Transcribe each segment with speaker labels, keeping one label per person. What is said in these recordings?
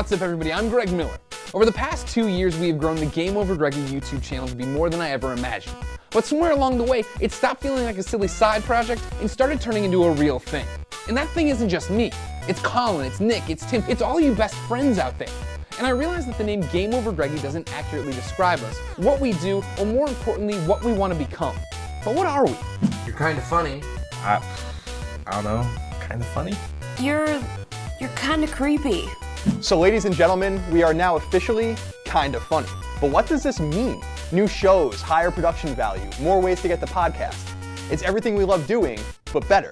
Speaker 1: What's up everybody, I'm Greg Miller. Over the past 2 years, we have grown the Game Over Greggy YouTube channel to be more than I ever imagined. But somewhere along the way, it stopped feeling like a silly side project and started turning into a real thing. And that thing isn't just me. It's Colin, it's Nick, it's Tim, it's all you best friends out there. And I realized that the name Game Over Greggy doesn't accurately describe us, what we do, or more importantly, what we want to become. But what are we?
Speaker 2: You're kind of funny. I don't know, kind of funny?
Speaker 3: You're kind of creepy.
Speaker 4: So ladies and gentlemen, we are now officially kind of funny. But what does this mean? New shows, higher production value, more ways to get the podcast. It's everything we love doing, but better.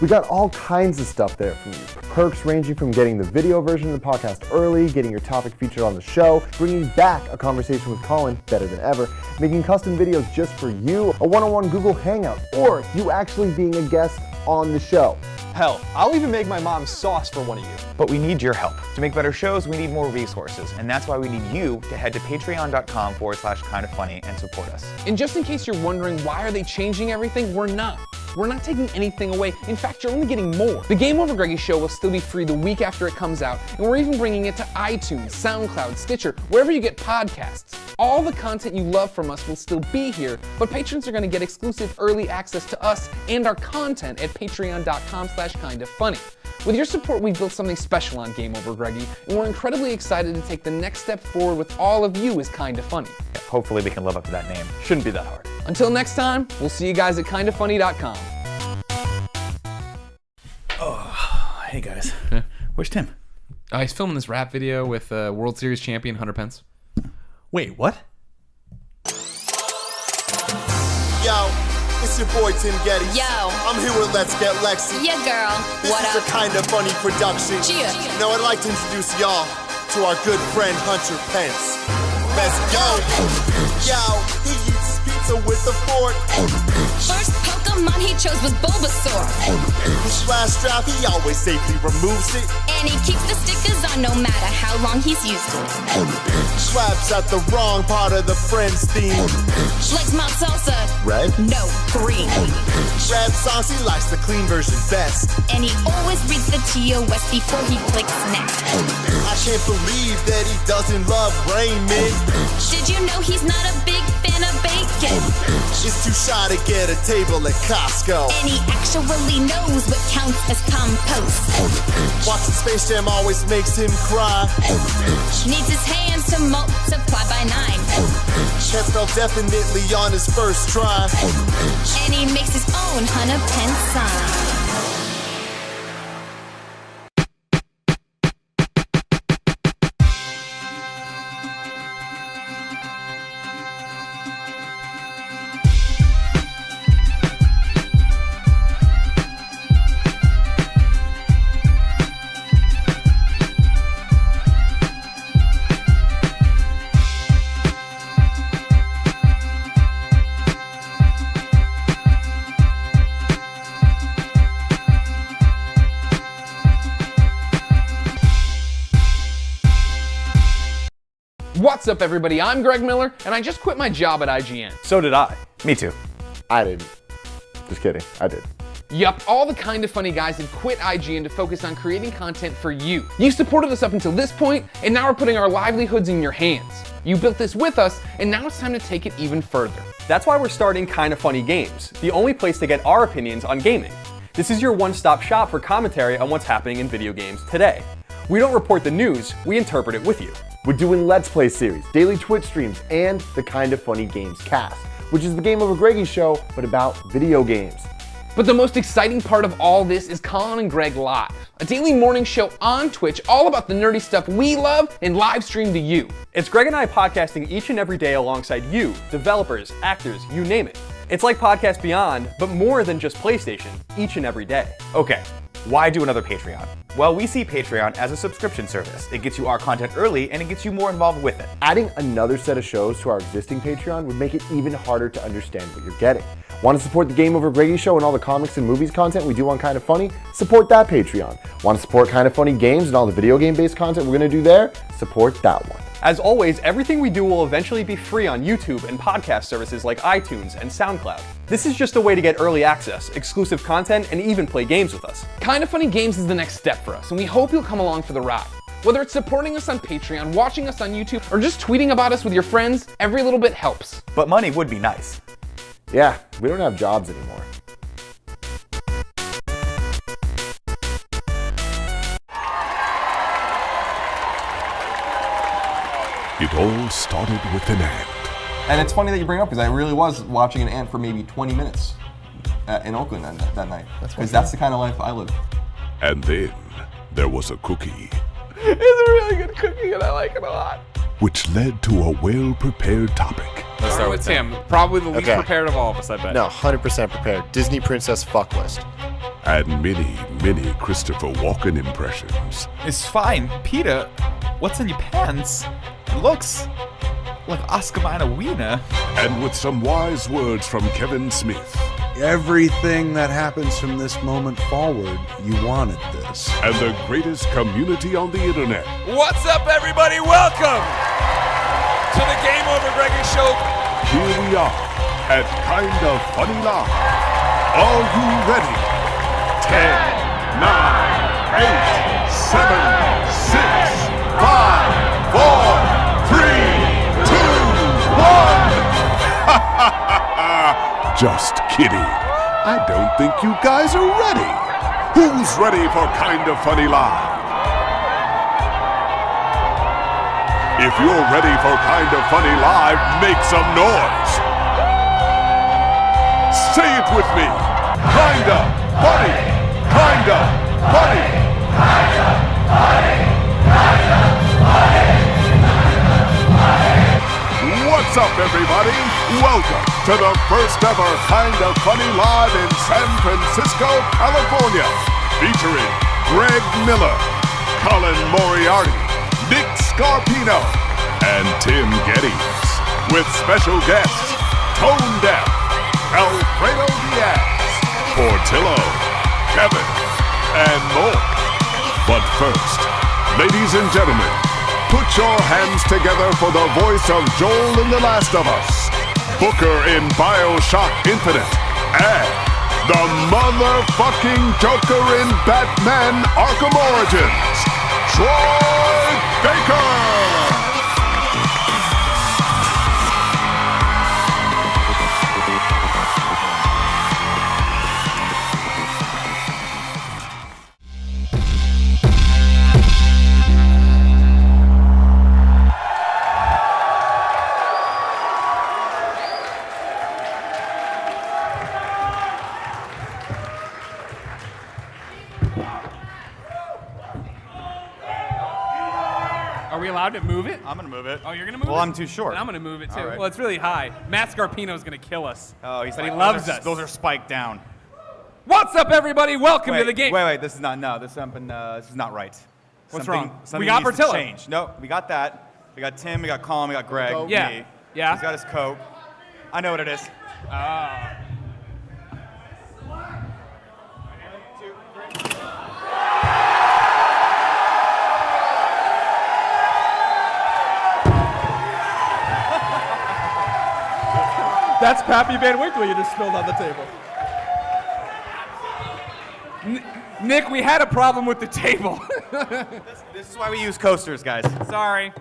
Speaker 5: We got all kinds of stuff there for you. Perks ranging from getting the video version of the podcast early, getting your topic featured on the show, bringing back a conversation with Colin better than ever, making custom videos just for you, a one-on-one Google Hangout, or you actually being a guest on the show.
Speaker 4: Hell, I'll even make my mom's sauce for one of you.
Speaker 6: But we need your help. To make better shows, we need more resources, and that's why we need you to head to patreon.com/kindoffunny and support us.
Speaker 1: And just in case you're wondering why are they changing everything, we're not. We're not taking anything away. In fact, you're only getting more. The Game Over Greggy show will still be free the week after it comes out, and we're even bringing it to iTunes, SoundCloud, Stitcher, wherever you get podcasts. All the content you love from us will still be here, but patrons are going to get exclusive early access to us and our content at patreon.com/kindoffunny. With your support, we've built something special on Game Over Greggy, and we're incredibly excited to take the next step forward with all of you as Kinda Funny.
Speaker 6: Hopefully we can live up to that name.
Speaker 4: Shouldn't be that hard.
Speaker 1: Until next time, we'll see you guys at kindafunny.com.
Speaker 7: Oh, hey guys. Where's Tim?
Speaker 8: He's filming this rap video with World Series champion Hunter Pence.
Speaker 7: Wait, what?
Speaker 9: Yo, it's your boy Tim Getty.
Speaker 3: Yo.
Speaker 9: I'm here with Let's Get Lexi.
Speaker 3: Yeah, girl.
Speaker 9: This
Speaker 3: What
Speaker 9: is
Speaker 3: up?
Speaker 9: a Kinda Funny production.
Speaker 3: Cheer.
Speaker 9: Now I'd like to introduce y'all to our good friend Hunter Pence. Let's go. Yo, he eats his pizza with a fork.
Speaker 3: First Pokemon he chose was Bulbasaur.
Speaker 9: His last draft, he always safely removes it.
Speaker 3: And he keeps the stickers on no matter how long he's used it.
Speaker 9: Slaps at the wrong part of the Friends theme.
Speaker 3: Likes mild salsa.
Speaker 9: Red?
Speaker 3: No, green.
Speaker 9: Red sauce, he likes the clean version best.
Speaker 3: And he always reads the TOS before he clicks next.
Speaker 9: I can't believe that he doesn't love Raymond.
Speaker 3: Did you know he's not a big fan of bacon?
Speaker 9: He's too shy to get a table at Costco.
Speaker 3: And he actually knows what counts as compost.
Speaker 9: Watching Space Jam always makes him cry.
Speaker 3: Needs his hands to multiply by 9.
Speaker 9: Can't spell definitely on his first try.
Speaker 3: And he makes his own Hunter Pence sign.
Speaker 1: What's up everybody, I'm Greg Miller, and I just quit my job at IGN.
Speaker 4: So did I.
Speaker 6: Me too.
Speaker 5: I didn't. Just kidding, I did.
Speaker 1: Yup, all the Kinda Funny guys have quit IGN to focus on creating content for you. You supported us up until this point, and now we're putting our livelihoods in your hands. You built this with us, and now it's time to take it even further.
Speaker 4: That's why we're starting Kinda Funny Games, the only place to get our opinions on gaming. This is your one-stop shop for commentary on what's happening in video games today. We don't report the news, we interpret it with you.
Speaker 5: We're doing Let's Play series, daily Twitch streams, and the Kinda Funny Games cast, which is the Game Over Greggy show, but about video games.
Speaker 1: But the most exciting part of all this is Colin and Greg Live, a daily morning show on Twitch all about the nerdy stuff we love and live stream to you.
Speaker 4: It's Greg and I podcasting each and every day alongside you, developers, actors, you name it. It's like Podcast Beyond, but more than just PlayStation, each and every day.
Speaker 6: Okay, why do another Patreon? Well, we see Patreon as a subscription service. It gets you our content early and it gets you more involved with it.
Speaker 5: Adding another set of shows to our existing Patreon would make it even harder to understand what you're getting. Want to support the Game Over Greggy show and all the comics and movies content we do on Kinda Funny? Support that Patreon. Want to support Kinda Funny Games and all the video game based content we're going to do there? Support that one.
Speaker 4: As always, everything we do will eventually be free on YouTube and podcast services like iTunes and SoundCloud. This is just a way to get early access, exclusive content, and even play games with us.
Speaker 1: Kinda Funny Games is the next step for us, and we hope you'll come along for the ride. Whether it's supporting us on Patreon, watching us on YouTube, or just tweeting about us with your friends, every little bit helps.
Speaker 6: But money would be nice.
Speaker 5: Yeah, we don't have jobs anymore.
Speaker 10: It all started with an ant.
Speaker 4: And it's funny that you bring it up because I really was watching an ant for maybe 20 minutes in Oakland that night. Because that's the kind of life I live.
Speaker 10: And then there was a cookie.
Speaker 1: It's a really good cookie and I like it a lot.
Speaker 10: Which led to a well-prepared topic.
Speaker 8: Let's start with Tim. Probably the least prepared of all of us, I bet.
Speaker 11: No, 100% prepared. Disney Princess fuck list.
Speaker 10: And many, many Christopher Walken impressions.
Speaker 7: It's fine. Peter, what's in your pants? It looks like Oscar Mayer wiener.
Speaker 10: And with some wise words from Kevin Smith.
Speaker 12: Everything that happens from this moment forward, you wanted this.
Speaker 10: And the greatest community on the internet.
Speaker 13: What's up, everybody? Welcome to the Game Over Greggy Show.
Speaker 10: Here we are at Kinda Funny Live. Are you ready? 10, 9, 8, 7, 6, 5, 4, 3, 2, 1. Just kidding. I don't think you guys are ready. Who's ready for Kinda Funny Live? If you're ready for Kinda Funny Live, make some noise. Say it with me. Kinda funny. Kinda funny. Kinda funny. Kinda funny. What's up, everybody? Welcome to the first ever Kinda Funny Live in San Francisco, California, featuring Greg Miller, Colin Moriarty, Nick Scarpino, and Tim Geddes, with special guests Tone Deaf, Alfredo Diaz, Portillo, Kevin, and more. But first, ladies and gentlemen, put your hands together for the voice of Joel in The Last of Us, Booker in BioShock Infinite, and the motherfucking Joker in Batman Arkham Origins, Troy Baker!
Speaker 8: Are we allowed to move it?
Speaker 6: I'm gonna move it.
Speaker 8: Oh, you're gonna move it?
Speaker 6: Well, I'm too short.
Speaker 8: And I'm gonna move it too.
Speaker 6: All right.
Speaker 8: Well, it's really high. Matt Scarpino's gonna kill us.
Speaker 6: Oh, he's
Speaker 8: but he
Speaker 6: like,
Speaker 8: loves
Speaker 6: those are-
Speaker 8: us.
Speaker 6: Those are spiked down.
Speaker 8: What's up, everybody? Welcome to the game.
Speaker 6: Wait, this is not. No, this is not right.
Speaker 8: What's
Speaker 6: Something-
Speaker 8: wrong?
Speaker 6: Something
Speaker 8: We got
Speaker 6: needs to
Speaker 8: Portillo.
Speaker 6: change. No, we got that. We got Tim. We got Colin. We got Greg.
Speaker 8: Yeah.
Speaker 6: Me.
Speaker 8: Yeah.
Speaker 6: He's got his coat. I know what it is.
Speaker 4: That's Pappy Van Winkle you just spilled on the table.
Speaker 8: Nick, we had a problem with the table.
Speaker 6: This is why we use coasters, guys.
Speaker 8: Sorry.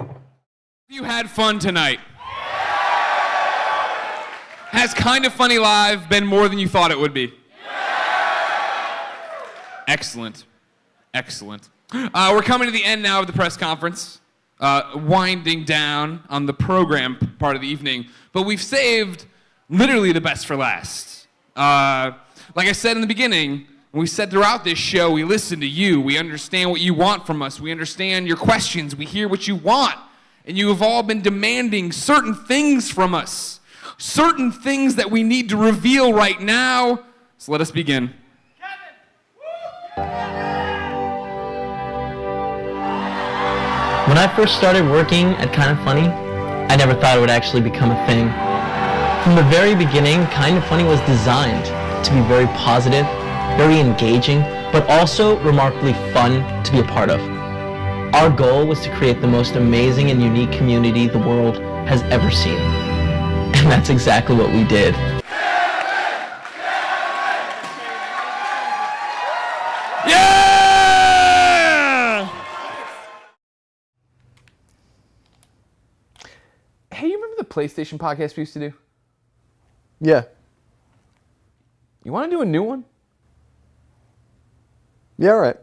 Speaker 1: You had fun tonight. Has Kinda Funny Live been more than you thought it would be? Excellent. Excellent. We're coming to the end now of the press conference, winding down on the program part of the evening, but we've saved literally the best for last. Like I said in the beginning, we said throughout this show, we listen to you, we understand what you want from us, we understand your questions, we hear what you want, and you have all been demanding certain things from us, certain things that we need to reveal right now. So let us begin.
Speaker 14: When I first started working at Kinda Funny, I never thought it would actually become a thing. From the very beginning, Kinda Funny was designed to be very positive, very engaging, but also remarkably fun to be a part of. Our goal was to create the most amazing and unique community the world has ever seen. And that's exactly what we did.
Speaker 1: PlayStation podcast we used to do?
Speaker 5: Yeah.
Speaker 1: You want to do a new one?
Speaker 5: Yeah, all right.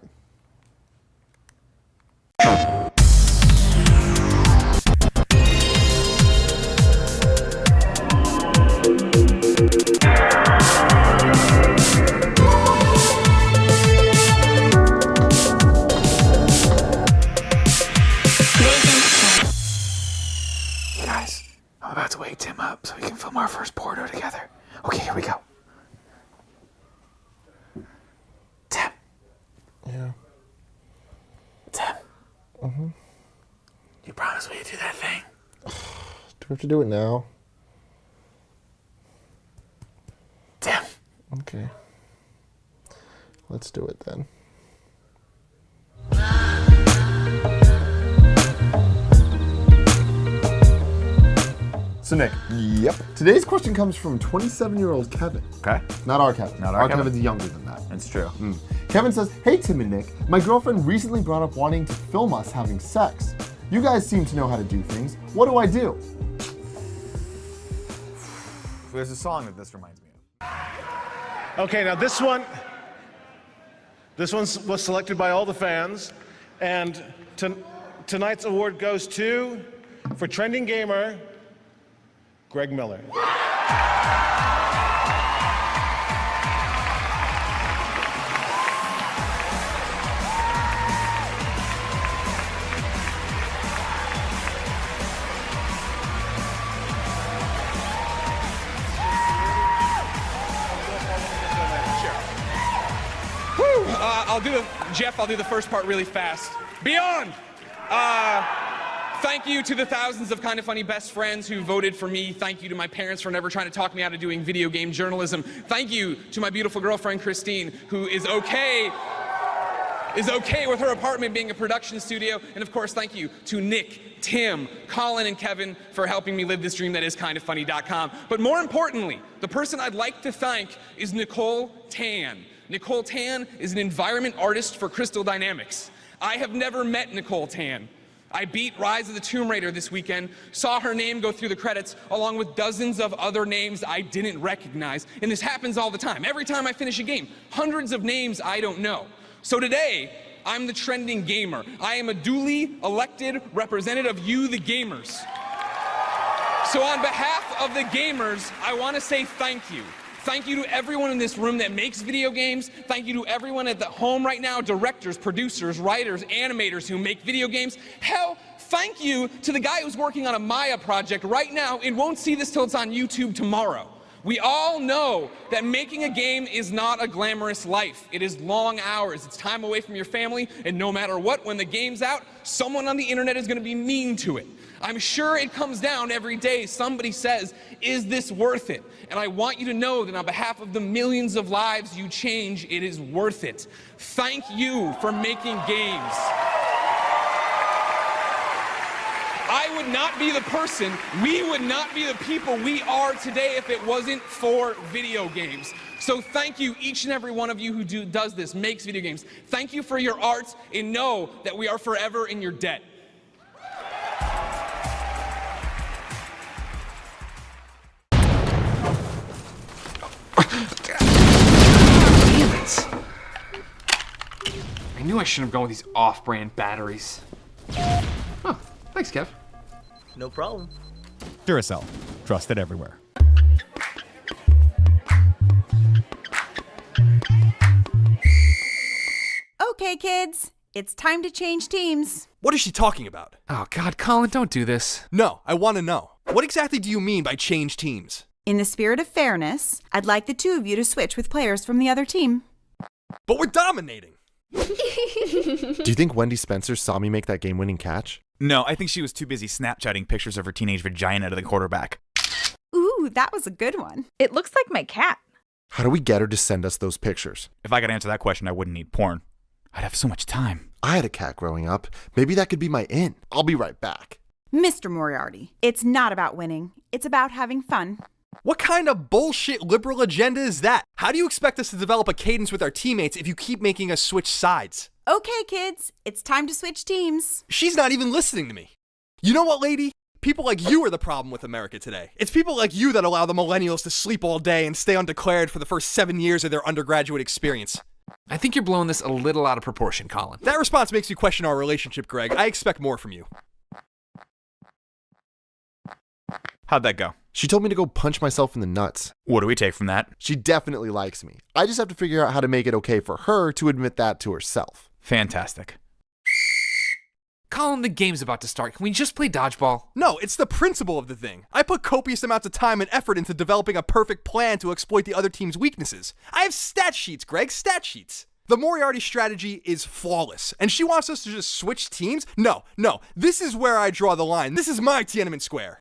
Speaker 1: Guys, I'm about to wake Tim up so we can film our first Porto together. Okay, here we go. Tim.
Speaker 11: Yeah.
Speaker 1: Tim.
Speaker 11: Mm-hmm.
Speaker 1: You promise me to do that thing?
Speaker 11: Do we have to do it now?
Speaker 1: Tim.
Speaker 11: Okay. Let's do it then. So Nick.
Speaker 5: Yep.
Speaker 11: Today's question comes from 27-year-old Kevin.
Speaker 6: Okay.
Speaker 11: Not our Kevin.
Speaker 6: Not our Kevin.
Speaker 11: Kevin's younger than that.
Speaker 6: That's true.
Speaker 11: Kevin says, "Hey Tim and Nick, my girlfriend recently brought up wanting to film us having sex. You guys seem to know how to do things. What do I do?"
Speaker 6: There's a song that this reminds me of.
Speaker 15: Okay, now this one was selected by all the fans, and tonight's award goes to, for Trending Gamer, Greg Miller.
Speaker 1: I'll do the first part really fast. Beyond! Thank you to the thousands of Kinda Funny best friends who voted for me. Thank you to my parents for never trying to talk me out of doing video game journalism. Thank you to my beautiful girlfriend, Christine, who is okay with her apartment being a production studio. And of course, thank you to Nick, Tim, Colin, and Kevin for helping me live this dream that is kindafunny.com. But more importantly, the person I'd like to thank is Nicole Tan. Nicole Tan is an environment artist for Crystal Dynamics. I have never met Nicole Tan. I beat Rise of the Tomb Raider this weekend, saw her name go through the credits, along with dozens of other names I didn't recognize. And this happens all the time. Every time I finish a game, hundreds of names I don't know. So today, I'm the Trending Gamer. I am a duly elected representative of you, the gamers. So on behalf of the gamers, I want to say thank you. Thank you to everyone in this room that makes video games. Thank you to everyone at the home right now, directors, producers, writers, animators who make video games. Hell, thank you to the guy who's working on a Maya project right now and won't see this till it's on YouTube tomorrow. We all know that making a game is not a glamorous life. It is long hours. It's time away from your family, and no matter what, when the game's out, someone on the internet is going to be mean to it. I'm sure it comes down every day. Somebody says, "Is this worth it?" And I want you to know that on behalf of the millions of lives you change, it is worth it. Thank you for making games. I would not be the person, we would not be the people we are today if it wasn't for video games. So thank you, each and every one of you who does this, makes video games. Thank you for your art, and know that we are forever in your debt. I knew I shouldn't have gone with these off-brand batteries. Oh, thanks, Kev.
Speaker 16: No problem.
Speaker 17: Duracell. Trusted everywhere.
Speaker 18: Okay, kids. It's time to change teams.
Speaker 19: What is she talking about?
Speaker 8: Oh, God, Colin, don't do this.
Speaker 19: No, I want to know. What exactly do you mean by change teams?
Speaker 18: In the spirit of fairness, I'd like the two of you to switch with players from the other team.
Speaker 19: But we're dominating.
Speaker 11: Do you think Wendy Spencer saw me make that game-winning catch?
Speaker 6: No, I think she was too busy Snapchatting pictures of her teenage vagina to the quarterback.
Speaker 18: Ooh, that was a good one.
Speaker 20: It looks like my cat.
Speaker 11: How do we get her to send us those pictures?
Speaker 6: If I could answer that question, I wouldn't need porn. I'd have so much time.
Speaker 11: I had a cat growing up. Maybe that could be my in. I'll be right back.
Speaker 18: Mr. Moriarty, it's not about winning. It's about having fun.
Speaker 19: What kind of bullshit liberal agenda is that? How do you expect us to develop a cadence with our teammates if you keep making us switch sides?
Speaker 18: Okay, kids, it's time to switch teams.
Speaker 19: She's not even listening to me. You know what, lady? people like you are the problem with America today. It's people like you that allow the millennials to sleep all day and stay undeclared for the first 7 years of their undergraduate experience.
Speaker 8: I think you're blowing this a little out of proportion, Colin.
Speaker 19: That response makes me question our relationship, Greg. I expect more from you.
Speaker 6: How'd that go?
Speaker 11: She told me to go punch myself in the nuts.
Speaker 6: What do we take from that?
Speaker 11: She definitely likes me. I just have to figure out how to make it okay for her to admit that to herself.
Speaker 6: Fantastic.
Speaker 8: Colin, the game's about to start. Can we just play dodgeball?
Speaker 19: No, it's the principle of the thing. I put copious amounts of time and effort into developing a perfect plan to exploit the other team's weaknesses. I have stat sheets, Greg, stat sheets. The Moriarty strategy is flawless, and she wants us to just switch teams? No, this is where I draw the line. This is my Tiananmen Square.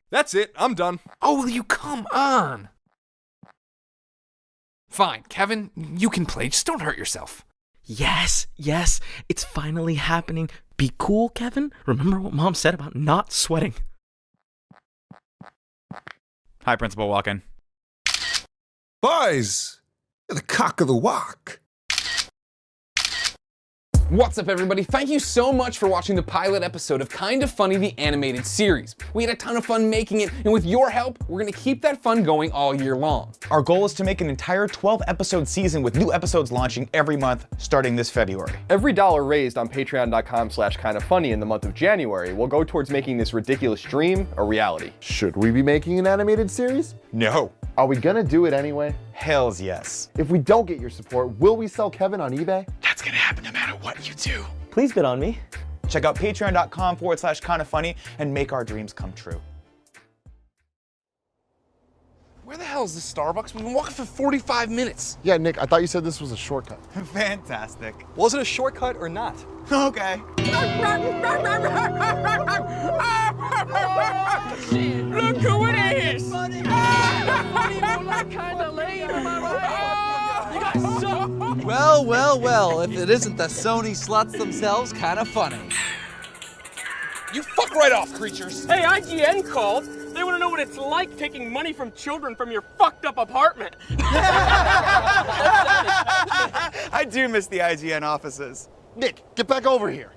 Speaker 19: That's it, I'm done.
Speaker 8: Oh, will you come on? Fine, Kevin, you can play. Just don't hurt yourself.
Speaker 16: Yes, it's finally happening. Be cool, Kevin. Remember what Mom said about not sweating.
Speaker 6: Hi, Principal Walken.
Speaker 20: Boys, you're the cock of the walk.
Speaker 1: What's up, everybody? Thank you so much for watching the pilot episode of Kinda Funny, the animated series. We had a ton of fun making it, and with your help, we're gonna keep that fun going all year long.
Speaker 6: Our goal is to make an entire 12-episode season with new episodes launching every month, starting this February.
Speaker 4: Every dollar raised on patreon.com/kindafunny in the month of January will go towards making this ridiculous dream a reality.
Speaker 5: Should we be making an animated series?
Speaker 6: No.
Speaker 5: Are we gonna do it anyway?
Speaker 6: Hells yes.
Speaker 5: If we don't get your support, will we sell Kevin on eBay?
Speaker 6: That's gonna happen no matter what you do.
Speaker 16: Please bid on me.
Speaker 6: Check out patreon.com/kindafunny and make our dreams come true.
Speaker 1: Where the hell is this Starbucks? We've been walking for 45 minutes.
Speaker 11: Yeah, Nick, I thought you said this was a shortcut.
Speaker 6: Fantastic.
Speaker 19: Was it a shortcut or not?
Speaker 6: Okay.
Speaker 13: Look who it is!
Speaker 21: Well, if it isn't the Sony sluts themselves, Kinda Funny.
Speaker 1: You fuck right off, creatures.
Speaker 22: Hey, IGN called. They want to know what it's like taking money from children from your fucked up apartment.
Speaker 6: I do miss the IGN offices.
Speaker 11: Nick, get back over here.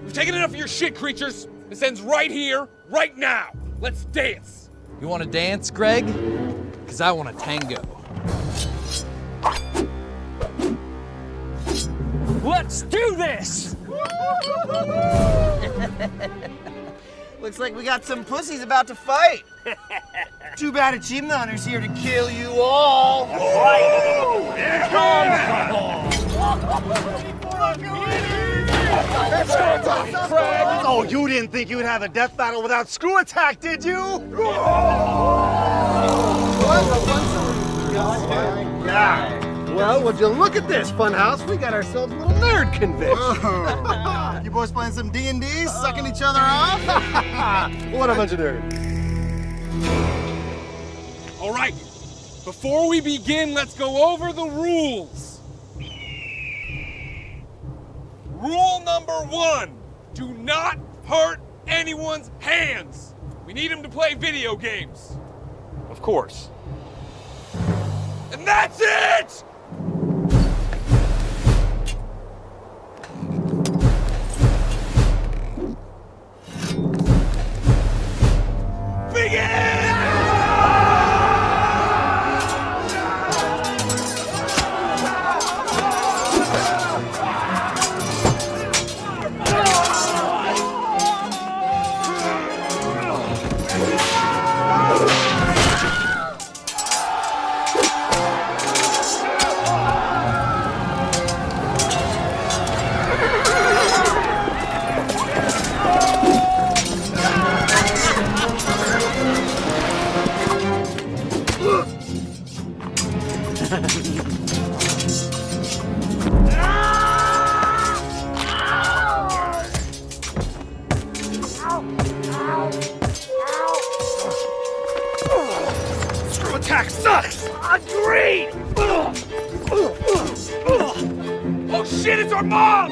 Speaker 1: We've taken enough of your shit, creatures. This ends right here, right now. Let's dance.
Speaker 21: You want to dance, Greg? Because I want a tango.
Speaker 22: Let's do this!
Speaker 21: Looks like we got some pussies about to fight. Too bad Achievement Hunter's here to kill you all.
Speaker 23: Oh, you didn't think you would have a death battle without Screw Attack, did you? Yeah. Well, would you look at this, Funhouse? We got ourselves a little nerd convention.
Speaker 20: You boys playing some D&D, sucking each other off?
Speaker 23: What a bunch of nerds.
Speaker 1: All right, before we begin, let's go over the rules. Rule number 1, do not hurt anyone's hands. We need them to play video games. Of course. And that's it! Begin!
Speaker 23: Screw Attack sucks! Agreed!
Speaker 1: Oh shit, it's our mom!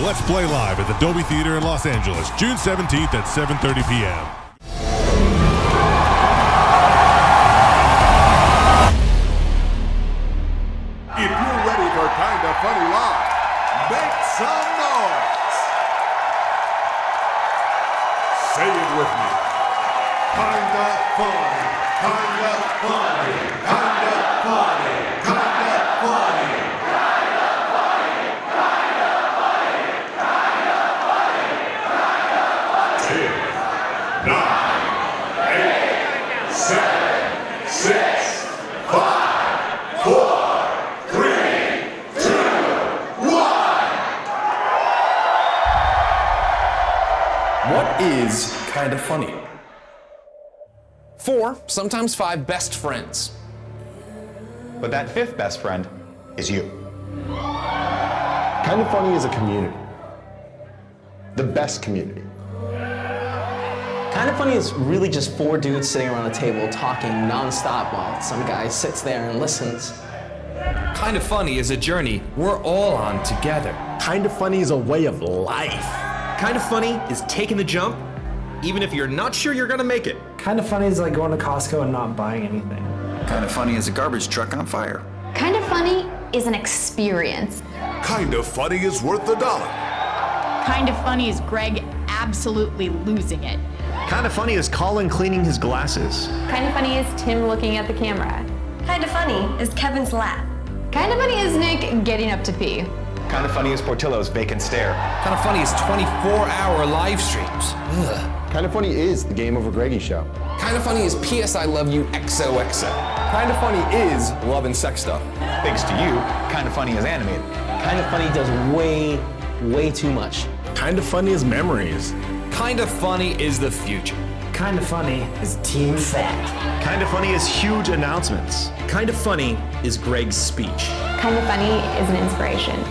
Speaker 2: Let's Play Live at the Dolby Theater in Los Angeles, June 17th at 7:30 p.m.
Speaker 10: If you're ready for Kinda Funny Live, make some noise. Say it with me. Kinda funny, kinda funny, kinda funny, kinda funny.
Speaker 1: What is kind of funny? 4, sometimes 5 best friends.
Speaker 6: But that 5th best friend is you.
Speaker 5: Kind of Funny is a community. The best community.
Speaker 14: Kind of Funny is really just 4 dudes sitting around a table talking nonstop while some guy sits there and listens.
Speaker 3: Kind of Funny is a journey we're all on together.
Speaker 9: Kind of Funny is a way of life. Kind of Funny is taking the jump, even if you're not sure you're gonna make it.
Speaker 24: Kind of Funny is like going to Costco and not buying anything.
Speaker 25: Kind of Funny is a garbage truck on fire.
Speaker 26: Kind of Funny is an experience.
Speaker 10: Kind of Funny is worth $1.
Speaker 27: Kind of Funny is Greg absolutely losing it.
Speaker 9: Kind of Funny is Colin cleaning his glasses.
Speaker 26: Kind of Funny is Tim looking at the camera.
Speaker 28: Kind of Funny is Kevin's laugh.
Speaker 26: Kind of Funny is Nick getting up to pee.
Speaker 6: Kind of Funny is Portillo's vacant stare.
Speaker 3: Kind of Funny is 24-hour live streams. Ugh.
Speaker 5: Kind of Funny is the Game Over Greggy show.
Speaker 1: Kind of Funny is P.S. I Love You XOXO.
Speaker 4: Kind of Funny is love and sex stuff.
Speaker 6: Thanks to you, Kind of Funny is animated.
Speaker 14: Kind of Funny does way too much.
Speaker 9: Kind of Funny is memories.
Speaker 3: Kind of Funny is the future.
Speaker 24: Kind of Funny is Team Fat.
Speaker 9: Kind of Funny is huge announcements. Kind of Funny is Greg's speech.
Speaker 26: Kind of Funny is an inspiration.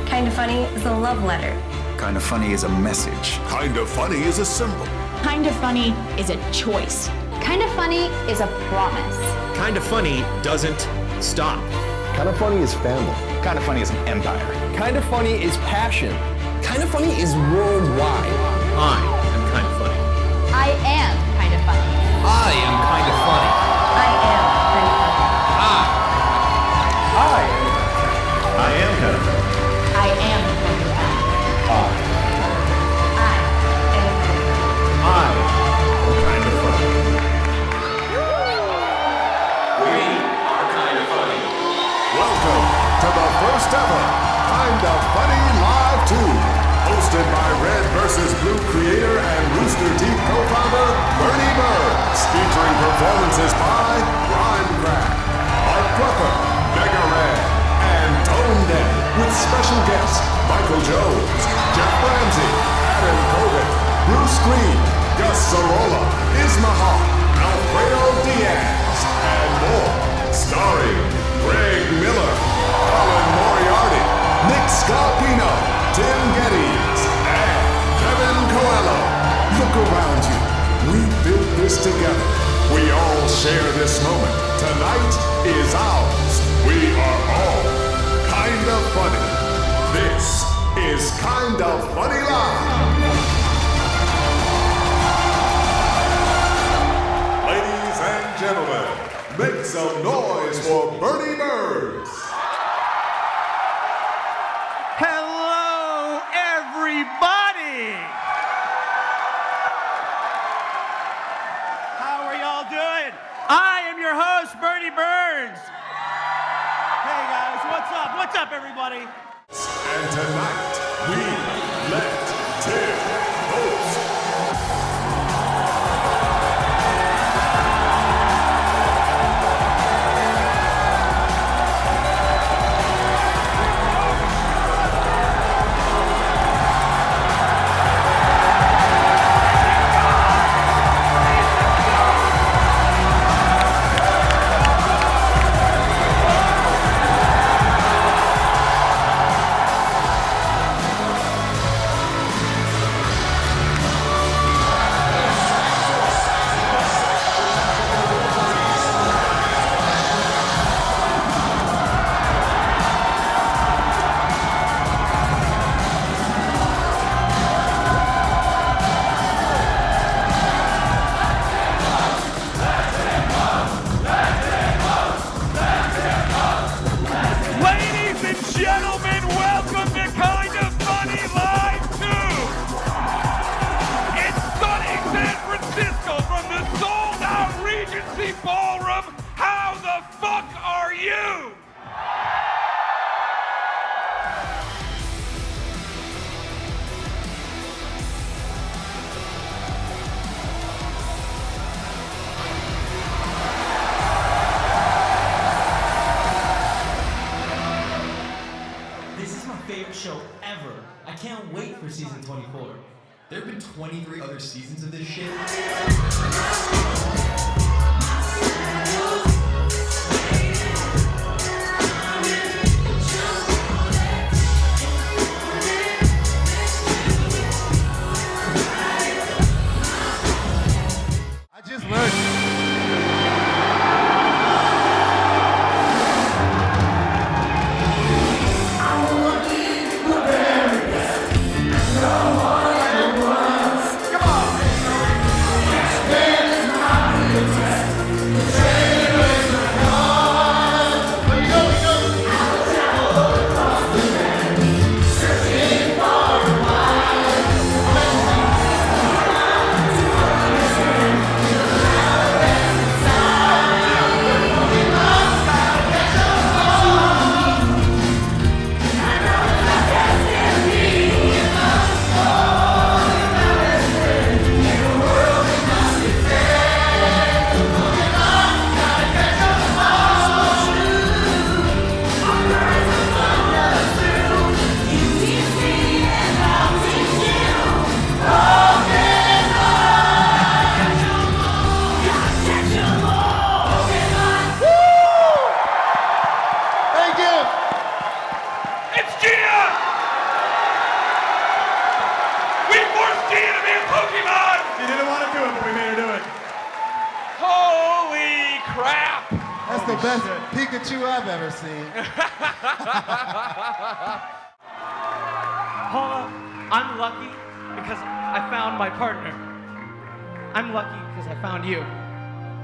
Speaker 28: Kind of Funny is a love letter.
Speaker 25: Kind of Funny is a message.
Speaker 10: Kind of Funny is a symbol.
Speaker 27: Kind of Funny is a choice.
Speaker 26: Kind of Funny is a promise.
Speaker 9: Kind of Funny doesn't stop.
Speaker 5: Kind of Funny is family.
Speaker 6: Kind of Funny is an empire.
Speaker 4: Kind of Funny is passion.
Speaker 1: Kind of Funny is worldwide.
Speaker 9: I am Kind of Funny.
Speaker 26: I am kind of funny.
Speaker 3: I am Kind of Funny.
Speaker 28: I am kind of funny.
Speaker 9: I am Kind of Funny.
Speaker 27: I am kind of funny.
Speaker 9: I am Kind of Funny.
Speaker 10: We are Kind of Funny. Welcome to the first ever Kind of Funny Live 2, hosted by Red vs. Blue creator and Rooster Teeth co-founder Bernie Burns, featuring performances by Rhyme Crack, Mark Bruffer, Mega Red, and Tone Dead, with special guests Michael Jones, Jeff Ramsey, Adam Kovic, Bruce Green, Gus Sorolla, Ismahawk, Alfredo Diaz, and more. Starring Greg Miller, Colin Moriarty, Nick Scarpino, Tim Geddes, and Kevin Coelho. Look around you. We built this together. We all share this moment. Tonight is ours. We are all kind of funny. This is Kind of Funny Live. Ladies and gentlemen, make some noise for Bernie Burns.
Speaker 23: Hello, everybody! How are y'all doing? I am your host, Bernie Burns. Hey guys, what's up? What's up, everybody?
Speaker 10: And tonight, we let Tim host.
Speaker 13: the fuck are you?
Speaker 7: This is my favorite show ever. I can't wait for season 24. There have been 23 other seasons of this shit.
Speaker 20: I just learned. That's the best Pikachu I've ever seen.
Speaker 23: Paula, I'm lucky because I found my partner. I'm lucky because I found you.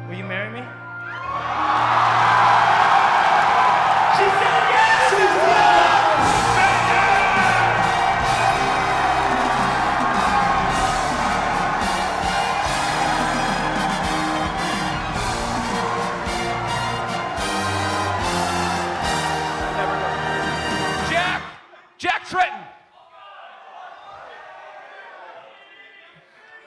Speaker 23: Will you marry me? She said yes! She said yes!
Speaker 13: Jack Tretton.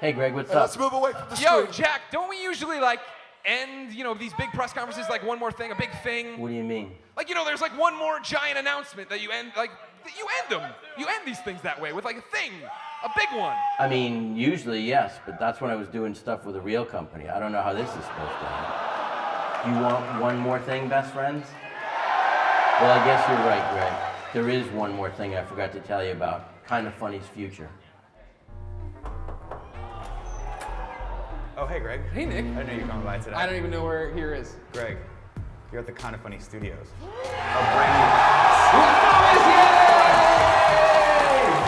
Speaker 8: Hey, Greg, what's
Speaker 13: Hey,
Speaker 8: up?
Speaker 13: let's move away from the screen. Jack, don't we usually like end, these big press conferences like one more thing, a big thing?
Speaker 8: What do you mean?
Speaker 13: Like, there's like one more giant announcement that you end, you end them. You end these things that way with like a thing, a big one.
Speaker 8: I mean, usually, yes, but that's when I was doing stuff with a real company. I don't know how this is supposed to end. You want one more thing, best friends? Well, I guess you're right, Greg. There is one more thing I forgot to tell you about. Kinda Funny's future.
Speaker 6: Oh, hey, Greg.
Speaker 1: Hey, Nick.
Speaker 6: I know you're coming by today.
Speaker 1: I don't even know where Here is.
Speaker 6: Greg, you're at the Kinda Funny Studios.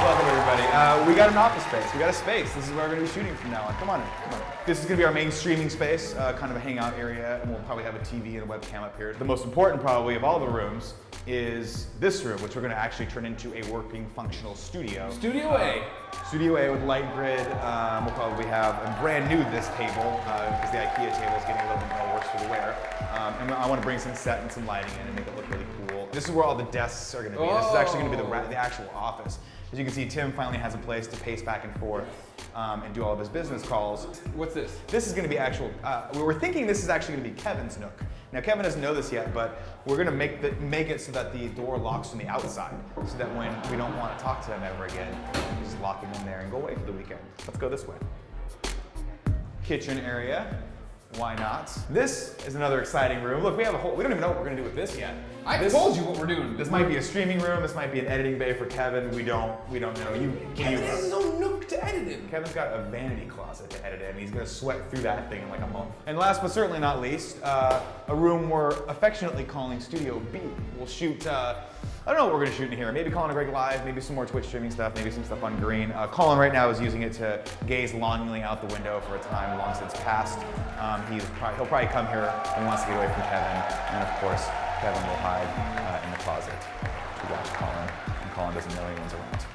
Speaker 6: Welcome, everybody. We got an office space. We got a space. This is where we're going to be shooting from now on. Come on in. Come on in. This is going to be our main streaming space, kind of a hangout area, and we'll probably have a TV and a webcam up here. The most important, probably, of all the rooms is this room, which we're going to actually turn into a working, functional studio.
Speaker 1: Studio A.
Speaker 6: Studio A with light grid. We'll probably have a brand new this table, because the IKEA table is getting a little bit more worse for the wear. And I want to bring some set and some lighting in and make it look really cool. This is where all the desks are going to be. This is actually going to be the actual office. As you can see, Tim finally has a place to pace back and forth and do all of his business calls.
Speaker 1: What's this?
Speaker 6: This is going to be actual, we were thinking this is actually going to be Kevin's nook. Now, Kevin doesn't know this yet, but we're going to make it so that the door locks from the outside, so that when we don't want to talk to him ever again, we just lock him in there and go away for the weekend. Let's go this way. Kitchen area. Why not? This is another exciting room. Look, we don't even know what we're gonna do with this yet.
Speaker 1: I told you what we're doing.
Speaker 6: This might be a streaming room. This might be an editing bay for Kevin. We don't know.
Speaker 1: Kevin has his own nook to edit in.
Speaker 6: Kevin's got a vanity closet to edit in. He's gonna sweat through that thing in like a month. And last but certainly not least, a room we're affectionately calling Studio B. We'll shoot, I don't know what we're gonna shoot in here. Maybe Colin and Greg live, maybe some more Twitch streaming stuff, maybe some stuff on Green. Colin right now is using it to gaze longingly out the window for a time long since past. He'll probably come here and wants to get away from Kevin. And of course, Kevin will hide in the closet to watch Colin. And Colin doesn't know anyone's around.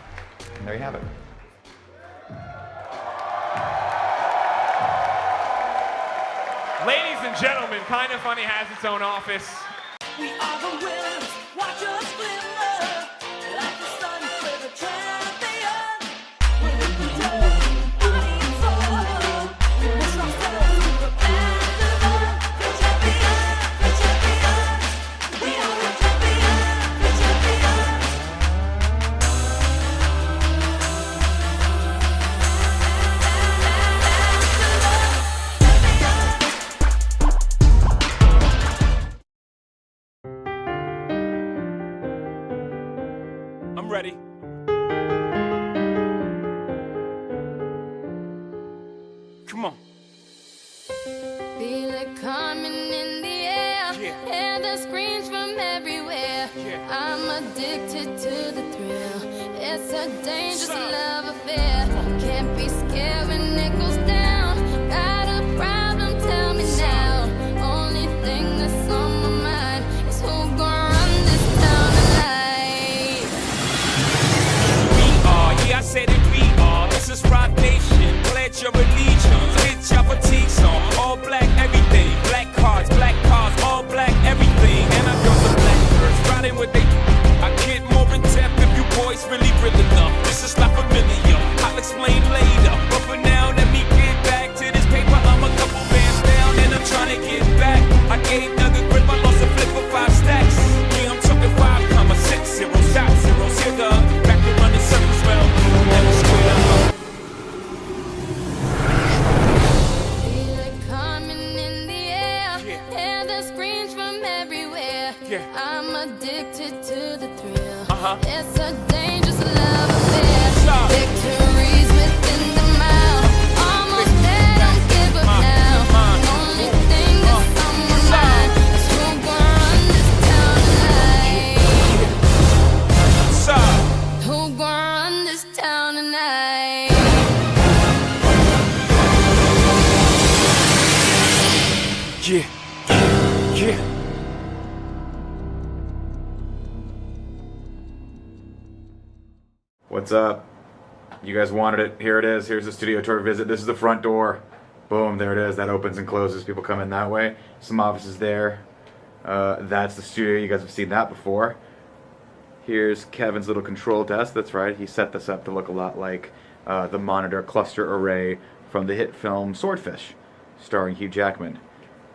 Speaker 6: And there you have it.
Speaker 13: Ladies and gentlemen, Kind of Funny has its own office.
Speaker 11: We are the winners, watch us glimmer, like the sun with a champion. We're in the dark, fighting for, we push ourselves to the festival. The champions, we are the champions, the champions.
Speaker 13: I'm ready. Come on.
Speaker 11: Feel it coming in the air, hear the screams from everywhere. I'm addicted to the thrill. It's a dangerous love affair. Can't be scared when it goes down. Got a problem? Tell me now. Only thing that's on my mind is who gon' run this town tonight.
Speaker 13: Yeah, I said it, we are. This is Rock Nation. Pledge your allegiance. Hit your fatigues on. All black, everything. Black cars, all black, everything. And our girls are black girls. Riding with they. I get more in depth if you boys really real enough. This is not familiar. I'll explain later. But for now, let me get back to this paper. I'm a couple bands down and I'm trying to get back. I gave Doug a grip. I lost a flip for 5 stacks. Yeah, I'm talking 5,6 zeros. Stop zeros. Here, back to running circles. Well, never square up.
Speaker 11: Feel it coming in the air, hear the screams from everywhere. I'm addicted to the thrill. It's a dangerous love affair. Victories within the mile. Almost there, don't give up now. Only thing that's on my mind is who gon' run this town tonight. Who gon' run this town tonight?
Speaker 13: Yeah.
Speaker 6: What's up? You guys wanted it. Here it is. Here's the studio tour visit. This is the front door. Boom, there it is. That opens and closes. People come in that way. Some offices there. That's the studio. You guys have seen that before. Here's Kevin's little control desk. That's right. He set this up to look a lot like the monitor cluster array from the hit film Swordfish, starring Hugh Jackman.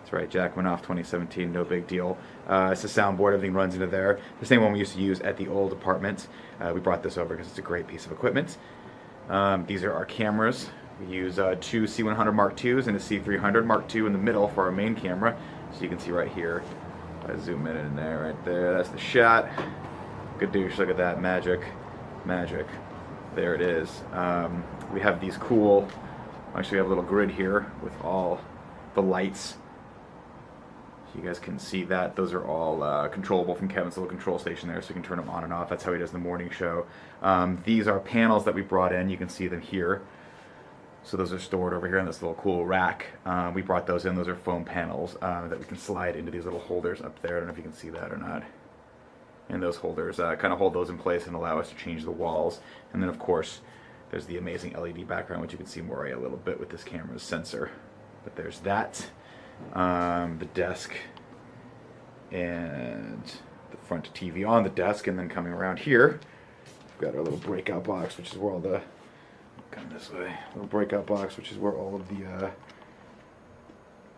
Speaker 6: That's right, Jackman off 2017, no big deal. It's a soundboard, everything runs into there. The same one we used to use at the old apartment. We brought this over because it's a great piece of equipment. These are our cameras. We use two C100 Mark IIs and a C300 Mark II in the middle for our main camera. So you can see right here. I zoom in there, right there. That's the shot. Good douche, look at that, magic. There it is. We have these cool, actually we have a little grid here with all the lights. So you guys can see that. Those are all controllable from Kevin's little control station there, so you can turn them on and off. That's how he does the morning show. These are panels that we brought in. You can see them here. So those are stored over here in this little cool rack. We brought those in. Those are foam panels that we can slide into these little holders up there. I don't know if you can see that or not. And those holders kind of hold those in place and allow us to change the walls. And then of course there's the amazing LED background, which you can see more a little bit with this camera's sensor. But there's that, the desk, and the front TV on the desk. And then coming around here, we've got our little breakout box, which is where all the, come this way, little breakout box, which is where all of the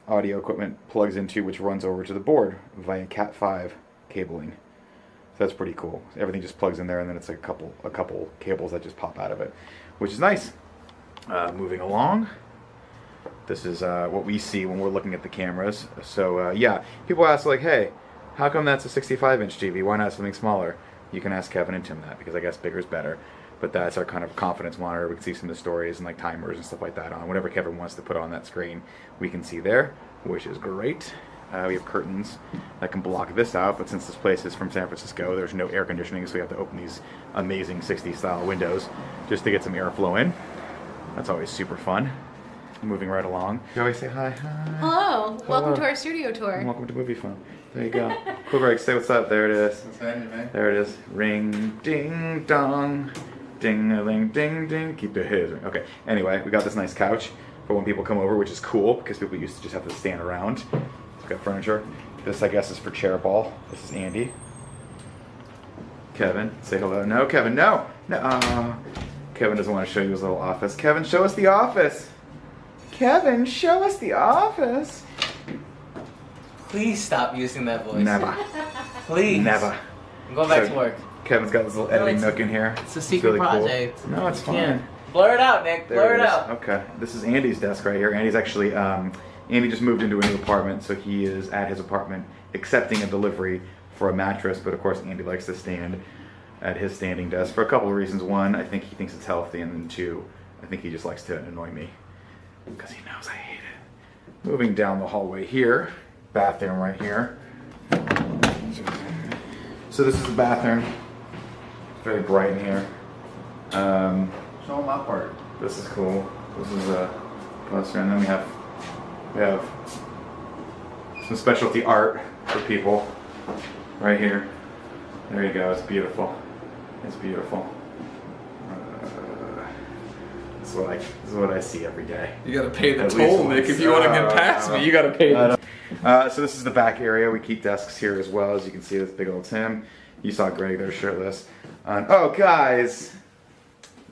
Speaker 6: audio equipment plugs into, which runs over to the board via Cat5 cabling. That's pretty cool. Everything just plugs in there, and then it's like a couple cables that just pop out of it, which is nice. Moving along, this is what we see when we're looking at the cameras. So yeah, people ask like, hey, how come that's a 65-inch TV? Why not something smaller? You can ask Kevin and Tim that, because I guess bigger is better. But that's our kind of confidence monitor. We can see some of the stories and like timers and stuff like that on. Whatever Kevin wants to put on that screen, we can see there, which is great. We have curtains that can block this out, but since this place is from San Francisco, there's no air conditioning, so we have to open these amazing 60s style windows just to get some airflow in. That's always super fun. Moving right along. You always say hi.
Speaker 12: Hello. Welcome to our studio tour.
Speaker 6: Welcome to Movie Fun. There you go. Cool, Greg. Say what's up. There it is.
Speaker 20: What's happening, man?
Speaker 6: There it is. Ring, ding, dong. Ding-a-ling, ding, ding. Keep the his. Okay. Anyway, we got this nice couch for when people come over, which is cool because people used to just have to stand around. It's got furniture. This, I guess, is for chair ball. This is Andy. Kevin, say hello. No, Kevin, no. No. Kevin doesn't want to show you his little office. Kevin, show us the office. Kevin, show us the office.
Speaker 2: Please stop using that voice.
Speaker 6: Never.
Speaker 2: Please.
Speaker 6: Never.
Speaker 2: I'm going back to work.
Speaker 6: Kevin's got this little editing nook in here.
Speaker 2: It's a secret project.
Speaker 6: Cool. No, it's fine.
Speaker 2: Yeah. Blur it out, Nick. Blur it out.
Speaker 6: Okay. This is Andy's desk right here. Andy's actually, Andy just moved into a new apartment, so he is at his apartment accepting a delivery for a mattress, but of course Andy likes to stand at his standing desk for a couple of reasons. One, I think he thinks it's healthy, and then two, I think he just likes to annoy me because he knows I hate it. Moving down the hallway here, bathroom right here. So this is the bathroom. It's very bright in here. Show them my part. This is cool. This is a poster, and then we have some specialty art for people right here. There you go. It's beautiful. It's beautiful. This is what I see every day.
Speaker 1: You gotta pay the toll, Nick, if you want to get past me. You gotta pay the
Speaker 6: So this is the back area. We keep desks here as well. As you can see, this big old Tim. You saw Greg there shirtless. Oh, guys.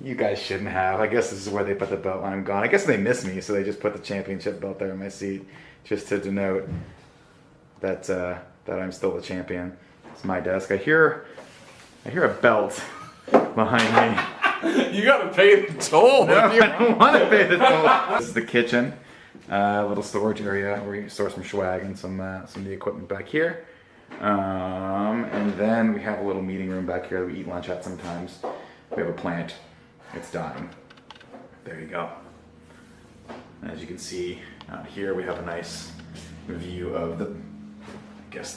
Speaker 6: You guys shouldn't have. I guess this is where they put the belt when I'm gone. I guess they miss me, so they just put the championship belt there in my seat just to denote that that I'm still the champion. It's my desk. I hear a belt behind me.
Speaker 1: You gotta pay the toll.
Speaker 6: No, I don't want to pay the toll. This is the kitchen. Little storage area where you store some swag and some of the equipment back here. And then we have a little meeting room back here that we eat lunch at sometimes. We have a plant. It's dying. There you go. As you can see out here, we have a nice view of the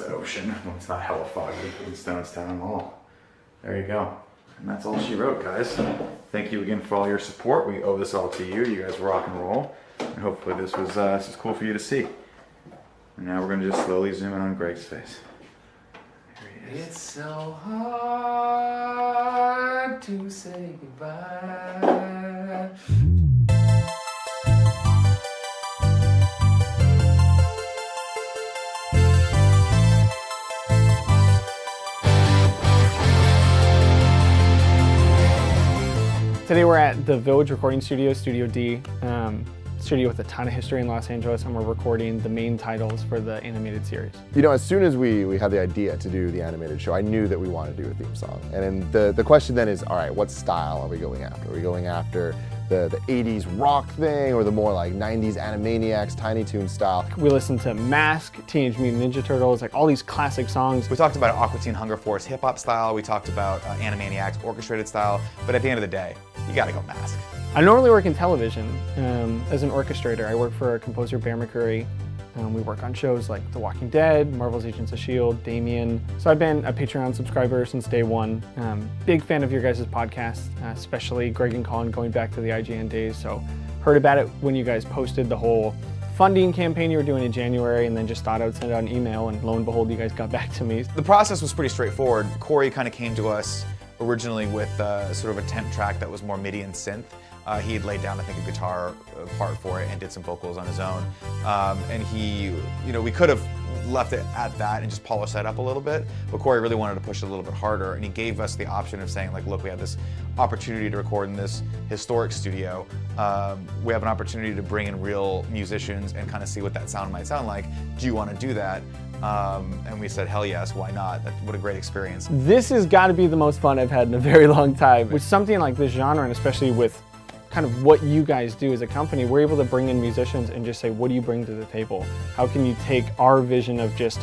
Speaker 6: ocean. Well, it's not hella foggy in Stonestown Mall. There you go. And that's all she wrote, guys. Thank you again for all your support. We owe this all to you. You guys rock and roll. And hopefully this is cool for you to see. And now we're going to just slowly zoom in on Greg's face.
Speaker 1: It's so hard to say goodbye.
Speaker 15: Today we're at the Village Recording Studio, Studio D, studio with a ton of history in Los Angeles, and we're recording the main titles for the animated series.
Speaker 5: You know, as soon as we had the idea to do the animated show, I knew that we wanted to do a theme song. And then the question then is, all right, what style are we going after? Are we going after the 80s rock thing, or the more like 90s Animaniacs, Tiny Toon style?
Speaker 15: We listened to Mask, Teenage Mutant Ninja Turtles, like all these classic songs.
Speaker 6: We talked about Aqua Teen Hunger Force hip hop style. We talked about Animaniacs orchestrated style. But at the end of the day, you gotta go Mask.
Speaker 15: I normally work in television as an orchestrator. I work for composer Bear McCreary. We work on shows like The Walking Dead, Marvel's Agents of S.H.I.E.L.D., Damien. So I've been a Patreon subscriber since day one. Big fan of your guys' podcast, especially Greg and Colin going back to the IGN days. So heard about it when you guys posted the whole funding campaign you were doing in January, and then just thought I would send out an email, and lo and behold, you guys got back to me.
Speaker 6: The process was pretty straightforward. Corey kind of came to us originally with sort of a temp track that was more MIDI and synth. He had laid down, I think, a guitar part for it and did some vocals on his own. And he, we could have left it at that and just polished that up a little bit, but Corey really wanted to push it a little bit harder, and he gave us the option of saying, like, look, we have this opportunity to record in this historic studio. We have an opportunity to bring in real musicians and kind of see what that sound might sound like. Do you want to do that? And we said, hell yes, why not? What a great experience.
Speaker 15: This has got to be the most fun I've had in a very long time. With something like this genre, and especially with kind of what you guys do as a company, we're able to bring in musicians and just say, what do you bring to the table? How can you take our vision of just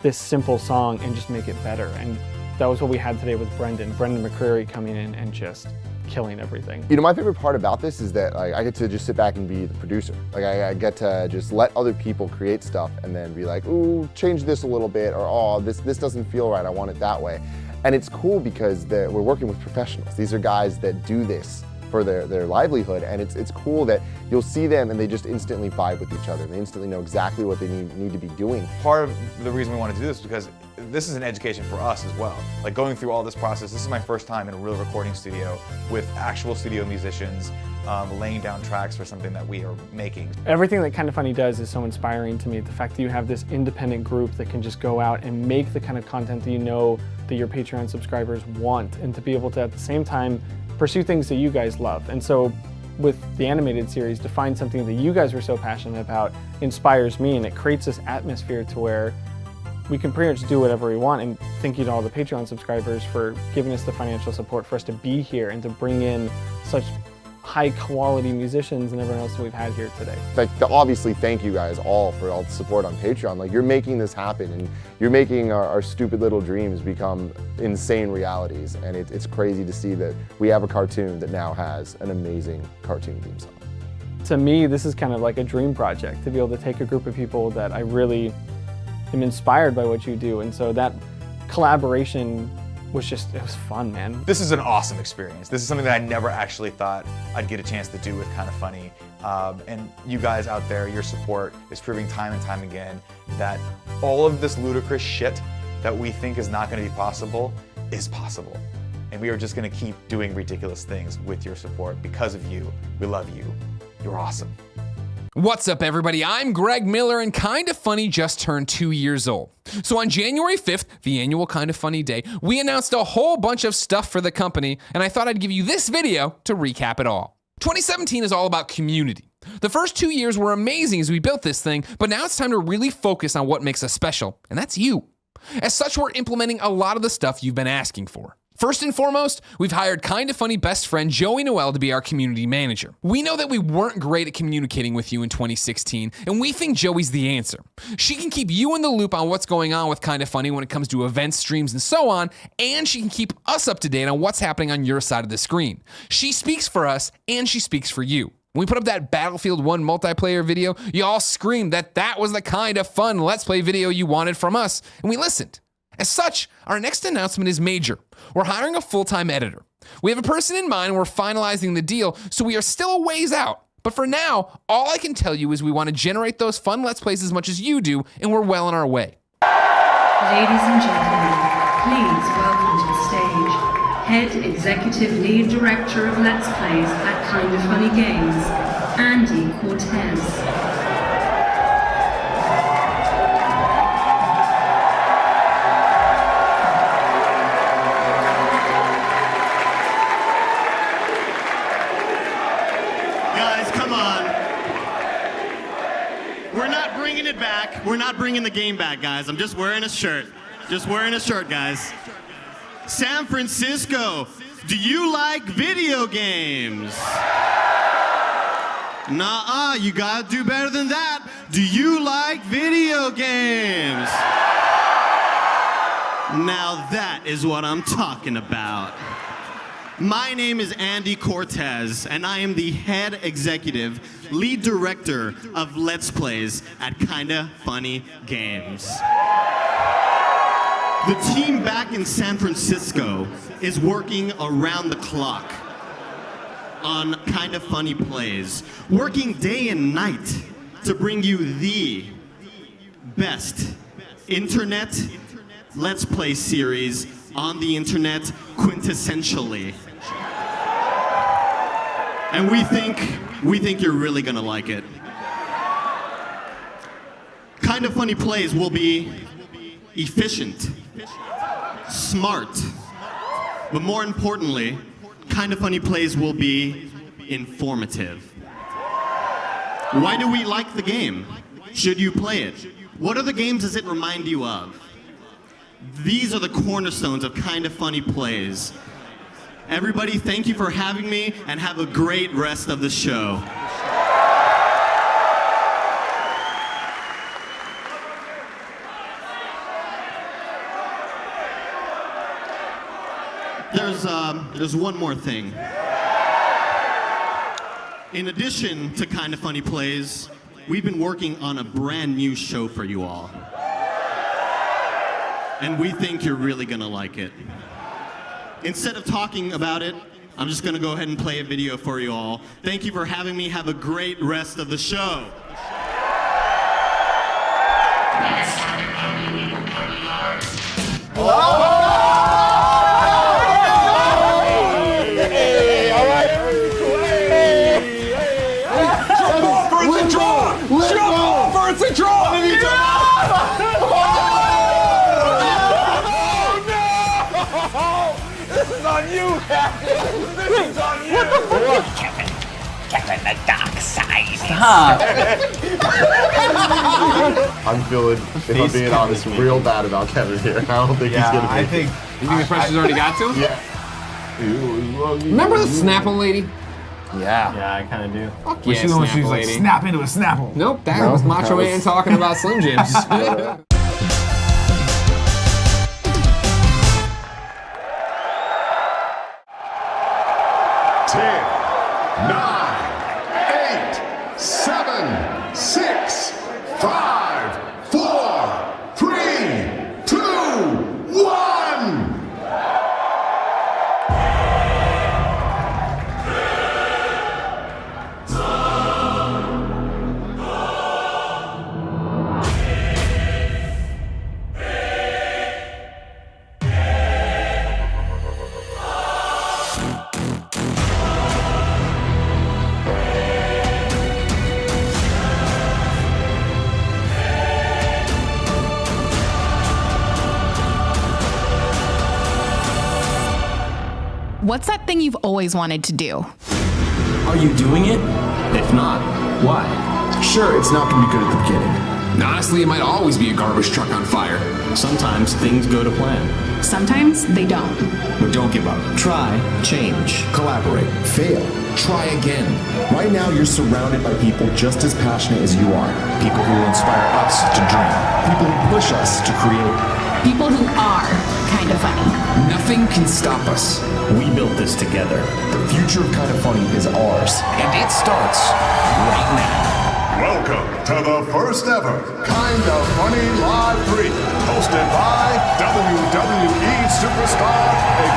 Speaker 15: this simple song and just make it better? And that was what we had today with Brendan McCreary coming in and just killing everything.
Speaker 5: You know, my favorite part about this is that I get to just sit back and be the producer. Like I get to just let other people create stuff and then be like, ooh, change this a little bit, or oh, this doesn't feel right, I want it that way. And it's cool because we're working with professionals. These are guys that do this for their livelihood, and it's cool that you'll see them and they just instantly vibe with each other. They instantly know exactly what they need to be doing.
Speaker 6: Part of the reason we want to do this is because this is an education for us as well. Like going through all this process, this is my first time in a real recording studio with actual studio musicians. laying down tracks for something that we are making.
Speaker 15: Everything that Kinda Funny does is so inspiring to me. The fact that you have this independent group that can just go out and make the kind of content that you know that your Patreon subscribers want, and to be able to at the same time pursue things that you guys love. And so with the animated series, to find something that you guys were so passionate about inspires me, and it creates this atmosphere to where we can pretty much do whatever we want. And thank you to all the Patreon subscribers for giving us the financial support for us to be here and to bring in such high quality musicians and everyone else that we've had here today.
Speaker 5: Like, obviously, thank you guys all for all the support on Patreon. Like, you're making this happen, and you're making our stupid little dreams become insane realities. And it's crazy to see that we have a cartoon that now has an amazing cartoon theme song.
Speaker 15: To me, this is kind of like a dream project, to be able to take a group of people that I really am inspired by what you do. And so that collaboration was it was fun, man.
Speaker 6: This is an awesome experience. This is something that I never actually thought I'd get a chance to do with Kinda Funny. And you guys out there, your support is proving time and time again that all of this ludicrous shit that we think is not gonna be possible is possible. And we are just gonna keep doing ridiculous things with your support because of you. We love you. You're awesome.
Speaker 1: What's up, everybody? I'm Greg Miller, and Kinda Funny just turned 2 years old. So on January 5th, the annual Kinda Funny Day, we announced a whole bunch of stuff for the company, and I thought I'd give you this video to recap it all. 2017 is all about community. The first 2 years were amazing as we built this thing, but now it's time to really focus on what makes us special, and that's you. As such, we're implementing a lot of the stuff you've been asking for. First and foremost, we've hired Kinda Funny best friend Joey Noel to be our community manager. We know that we weren't great at communicating with you in 2016, and we think Joey's the answer. She can keep you in the loop on what's going on with Kinda Funny when it comes to events, streams, and so on, and she can keep us up to date on what's happening on your side of the screen. She speaks for us, and she speaks for you. When we put up that Battlefield 1 multiplayer video, you all screamed that was the kind of fun Let's Play video you wanted from us, and we listened. As such, our next announcement is major. We're hiring a full-time editor. We have a person in mind, and we're finalizing the deal, so we are still a ways out. But for now, all I can tell you is we want to generate those fun Let's Plays as much as you do, and we're well on our way.
Speaker 14: Ladies and gentlemen, please welcome to the stage Head Executive Lead Director of Let's Plays at Kinda Funny Games, Andy Cortez.
Speaker 16: We're not bringing the game back, guys. I'm just wearing a shirt. Just wearing a shirt, guys. San Francisco, do you like video games? Nuh-uh, you gotta do better than that. Do you like video games? Now that is what I'm talking about. My name is Andy Cortez, and I am the head executive, lead director of Let's Plays at Kinda Funny Games. The team back in San Francisco is working around the clock on Kinda Funny Plays, working day and night to bring you the best internet Let's Play series on the internet quintessentially. And we think you're really gonna like it. Kinda Funny Plays will be efficient, smart, but more importantly, Kinda Funny Plays will be informative. Why do we like the game? Should you play it? What other games does it remind you of? These are the cornerstones of Kinda Funny Plays. Everybody, thank you for having me, and have a great rest of the show. There's one more thing. In addition to Kinda Funny Plays, we've been working on a brand new show for you all. And we think you're really gonna like it. Instead of talking about it, I'm just gonna go ahead and play a video for you all. Thank you for having me. Have a great rest of the show.
Speaker 4: Kevin, the dark side.
Speaker 2: Stop.
Speaker 5: I'm feeling, if I'm being honest, real bad about Kevin here. I don't think he's gonna make it.
Speaker 1: You think the pressure's already got to him?
Speaker 5: Yeah.
Speaker 1: Remember the Snapple lady?
Speaker 2: Yeah.
Speaker 15: Yeah, I kind of do.
Speaker 1: Fuck
Speaker 6: Was
Speaker 1: yeah,
Speaker 6: she the one she was
Speaker 1: Snapple
Speaker 6: like,
Speaker 1: lady.
Speaker 6: snap into a Snapple?
Speaker 1: Nope, that
Speaker 5: No,
Speaker 1: was Macho
Speaker 5: that was-
Speaker 1: Man talking about Slim Jims.
Speaker 10: 10, 9, 8, 7, 6, 5, 4, 3, 2, 1.
Speaker 27: What's that thing you've always wanted to do?
Speaker 9: Are you doing it? If not, why? Sure, it's not gonna be good at the beginning.
Speaker 1: Honestly, it might always be a garbage truck on fire.
Speaker 9: Sometimes things go to plan.
Speaker 27: Sometimes they don't.
Speaker 9: But don't give up. Try, change, collaborate, fail, try again. Right now, you're surrounded by people just as passionate as you are. People who inspire us to dream. People who push us to create.
Speaker 27: People who are kind of funny.
Speaker 9: Nothing can stop us. We built this together. The future of Kind of Funny is ours. And it starts right now.
Speaker 10: Welcome to the first ever Kind of Funny Live 3, hosted by WWE superstar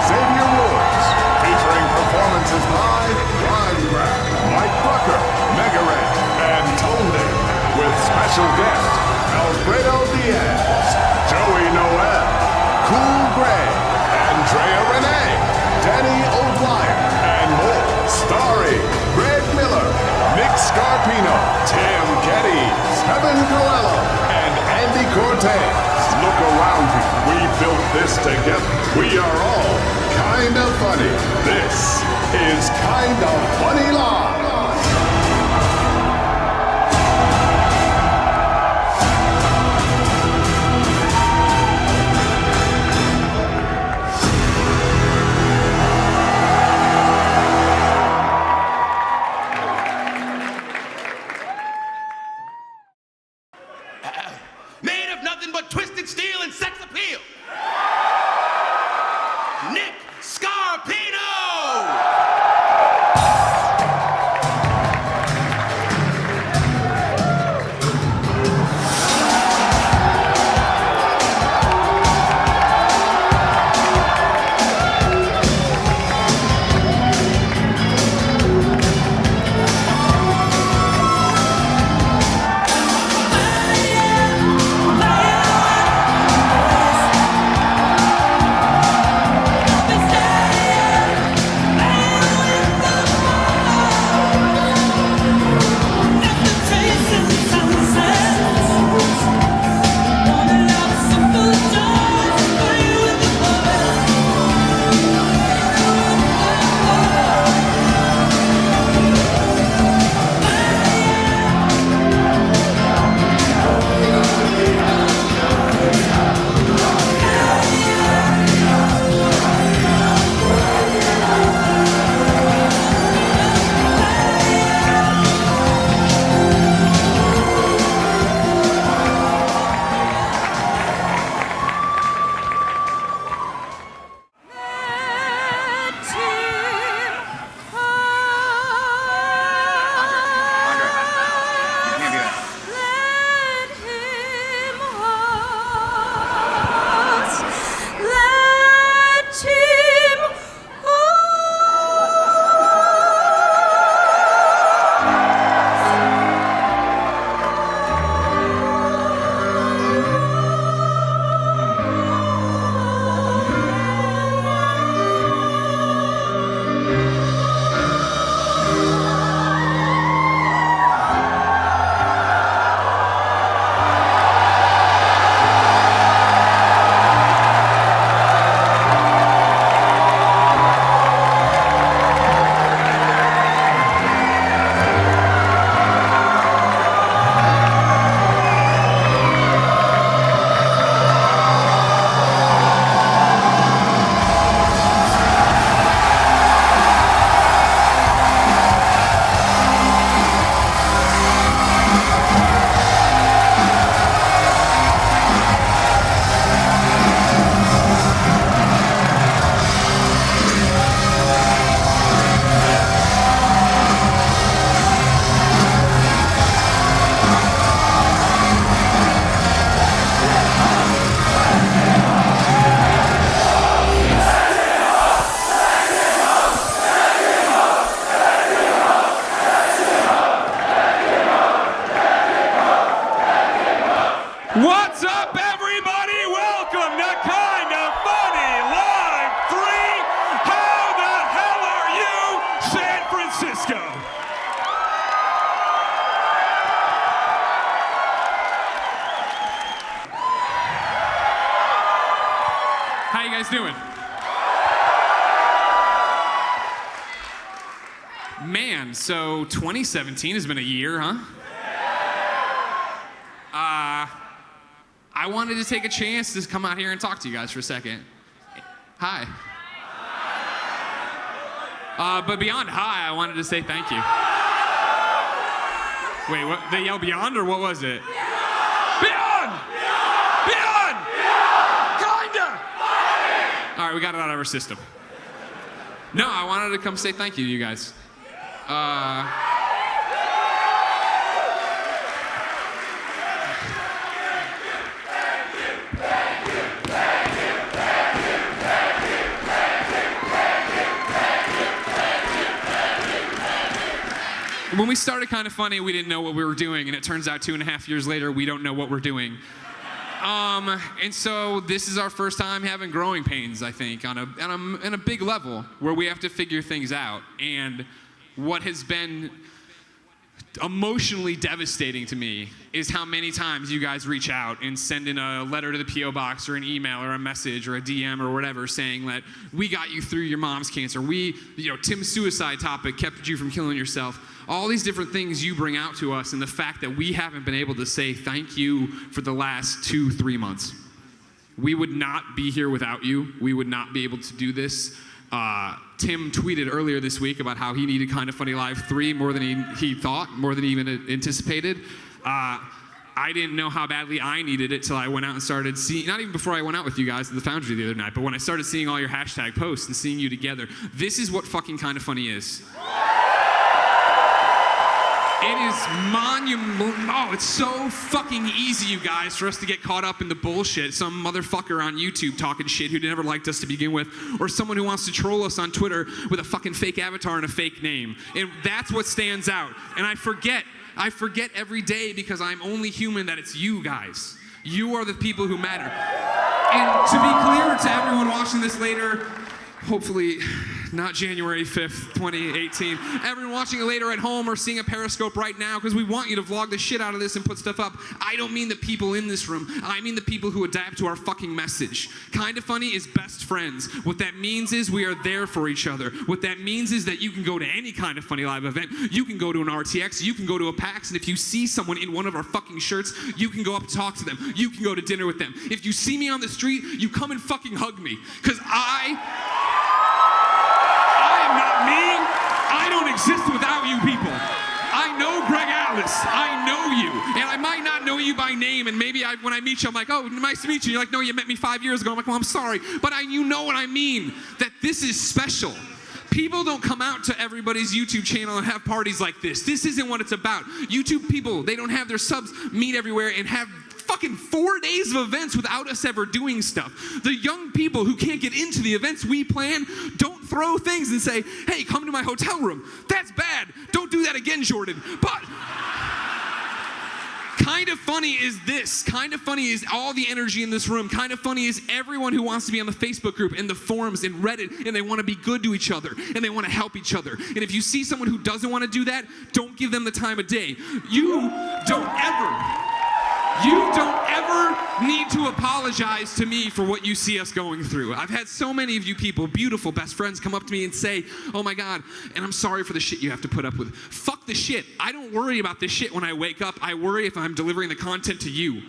Speaker 10: Xavier Woods, featuring performances by Ryan Grant, Mike Bucker, Mega Ray, and Tone, with special guest Alfredo Diaz, Joey Noel, Cool Greg, Andrea Renee, Danny O'Dwyer, and more, starring Greg Miller, Nick Scarpino, Tim Geddes, Kevin Coelho, and Andy Cortez. Look around you. We built this together. We are all kind of funny. This is Kind of Funny Live.
Speaker 23: Made of nothing but twisted steel and sex appeal.
Speaker 17: How you guys doing? Man, so 2017 has been a year, huh? I wanted to take a chance to come out here and talk to you guys for a second. Hi. But beyond hi, I wanted to say thank you. Wait, what? They yelled beyond, or what was it? Beyond! Beyond! Kinda! All right, we got it out of our system. No, I wanted to come say thank you to you guys. When we started Kind of Funny, we didn't know what we were doing, and it turns out 2.5 years later, we don't know what we're doing. And so this is our first time having growing pains, I think, on a big level, where we have to figure things out. And what has been emotionally devastating to me is how many times you guys reach out and send in a letter to the P.O. box or an email or a message or a DM or whatever saying that we got you through your mom's cancer. Tim's suicide topic kept you from killing yourself. All these different things you bring out to us, and the fact that we haven't been able to say thank you for the last 2-3 months. We would not be here without you. We would not be able to do this. Tim tweeted earlier this week about how he needed Kind of Funny Live 3 more than he thought, more than he even anticipated. I didn't know how badly I needed it till I went out and started seeing, not even before I went out with you guys at the Foundry the other night, but when I started seeing all your hashtag posts and seeing you together. This is what fucking Kind of Funny is. It is monumental. Oh, it's so fucking easy, you guys, for us to get caught up in the bullshit. Some motherfucker on YouTube talking shit who never liked us to begin with, or someone who wants to troll us on Twitter with a fucking fake avatar and a fake name. And that's what stands out. And I forget every day, because I'm only human, that it's you guys. You are the people who matter. And to be clear to everyone watching this later, hopefully not January 5th, 2018. Everyone watching it later at home or seeing a Periscope right now, because we want you to vlog the shit out of this and put stuff up. I don't mean the people in this room. I mean the people who adapt to our fucking message. Kind of Funny is best friends. What that means is we are there for each other. What that means is that you can go to any Kind of Funny Live event. You can go to an RTX. You can go to a PAX. And if you see someone in one of our fucking shirts, you can go up and talk to them. You can go to dinner with them. If you see me on the street, you come and fucking hug me. Because I am not me. I don't exist without you people. I know Greg Atlas. I know you. And I might not know you by name, and maybe when I meet you, I'm like, oh, nice to meet you. You're like, no, you met me 5 years ago. I'm like, well, I'm sorry. But you know what I mean, that this is special. People don't come out to everybody's YouTube channel and have parties like this. This isn't what it's about. YouTube people, they don't have their subs meet everywhere and have fucking 4 days of events without us ever doing stuff. The young people who can't get into the events we plan don't throw things and say, hey, come to my hotel room. That's bad. Don't do that again, Jordan. But Kind of Funny is this. Kind of Funny is all the energy in this room. Kind of Funny is everyone who wants to be on the Facebook group and the forums and Reddit, and they want to be good to each other, and they want to help each other. And if you see someone who doesn't want to do that, don't give them the time of day. You don't ever need to apologize to me for what you see us going through. I've had so many of you people, beautiful best friends, come up to me and say, oh my God, and I'm sorry for the shit you have to put up with. Fuck the shit. I don't worry about this shit when I wake up. I worry if I'm delivering the content to you.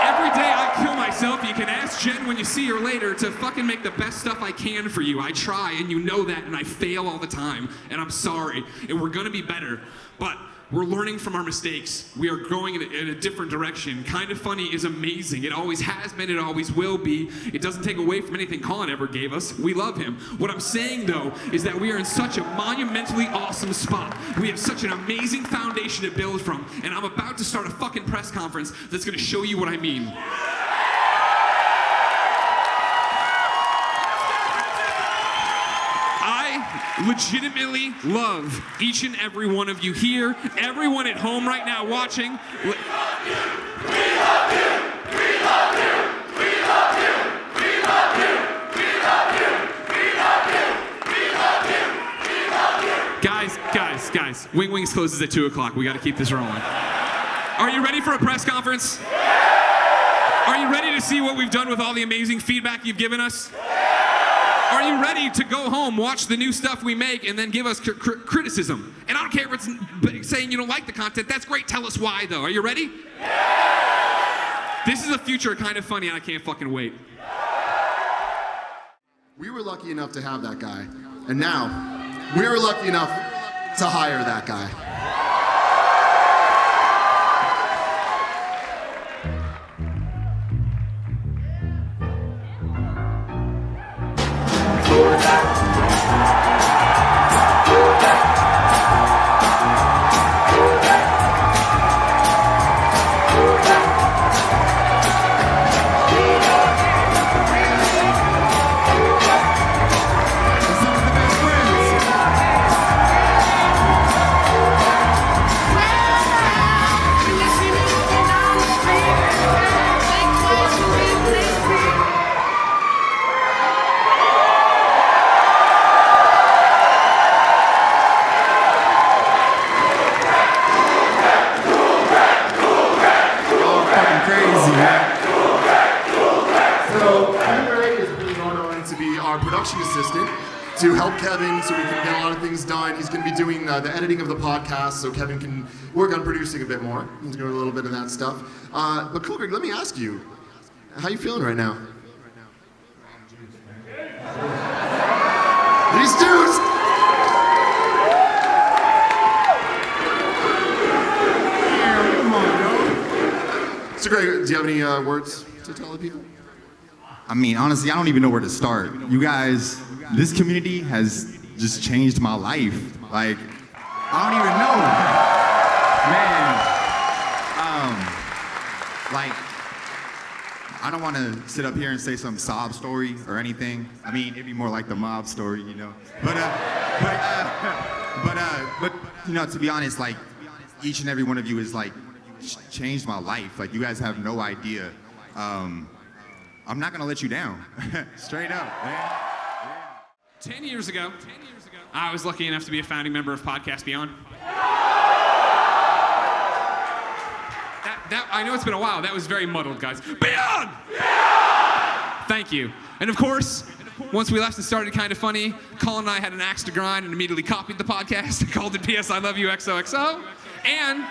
Speaker 17: Every day I kill myself. You can ask Jen when you see her later to fucking make the best stuff I can for you. I try, and you know that, and I fail all the time, and I'm sorry, and we're gonna be better, but we're learning from our mistakes. We are growing in a different direction. Kind of Funny is amazing. It always has been, it always will be. It doesn't take away from anything Colin ever gave us. We love him. What I'm saying, though, is that we are in such a monumentally awesome spot. We have such an amazing foundation to build from, and I'm about to start a fucking press conference that's gonna show you what I mean. Legitimately love each and every one of you here, everyone at home right now watching. We love you. We love you. We love you. We love you. We love you. We love you. We love you. We love you. We love you. Guys, Wing Wings closes at 2 o'clock. We got to keep this rolling. Are you ready for a press conference? Are you ready to see what we've done with all the amazing feedback you've given us? Are you ready to go home, watch the new stuff we make, and then give us criticism? And I don't care if it's saying you don't like the content. That's great. Tell us why, though. Are you ready? This is the future of Kind of Funny, and I can't fucking wait.
Speaker 9: We were lucky enough to have that guy, and now we were lucky enough to hire that guy. To help Kevin so we can get a lot of things done. He's going to be doing the editing of the podcast so Kevin can work on producing a bit more. He's doing a little bit of that stuff. But Cool Greg, let me ask you, how you feeling right now? These dudes! Come on, bro. So Greg, do you have any words to tell the people?
Speaker 3: I mean, honestly, I don't even know where to start. You guys, this community has just changed my life. Like, I don't even know. Man, like, I don't want to sit up here and say some sob story or anything. I mean, it'd be more like the mob story, you know. But you know, to be honest, like, each and every one of you has like changed my life. Like, you guys have no idea. I'm not gonna let you down. Straight up, man.
Speaker 17: 10 years ago, I was lucky enough to be a founding member of Podcast Beyond. I know it's been a while. That was very muddled, guys. Beyond! Yeah! Thank you. And of course, once we left and started Kind of Funny, Colin and I had an axe to grind and immediately copied the podcast and called it P.S. I Love You XOXO. And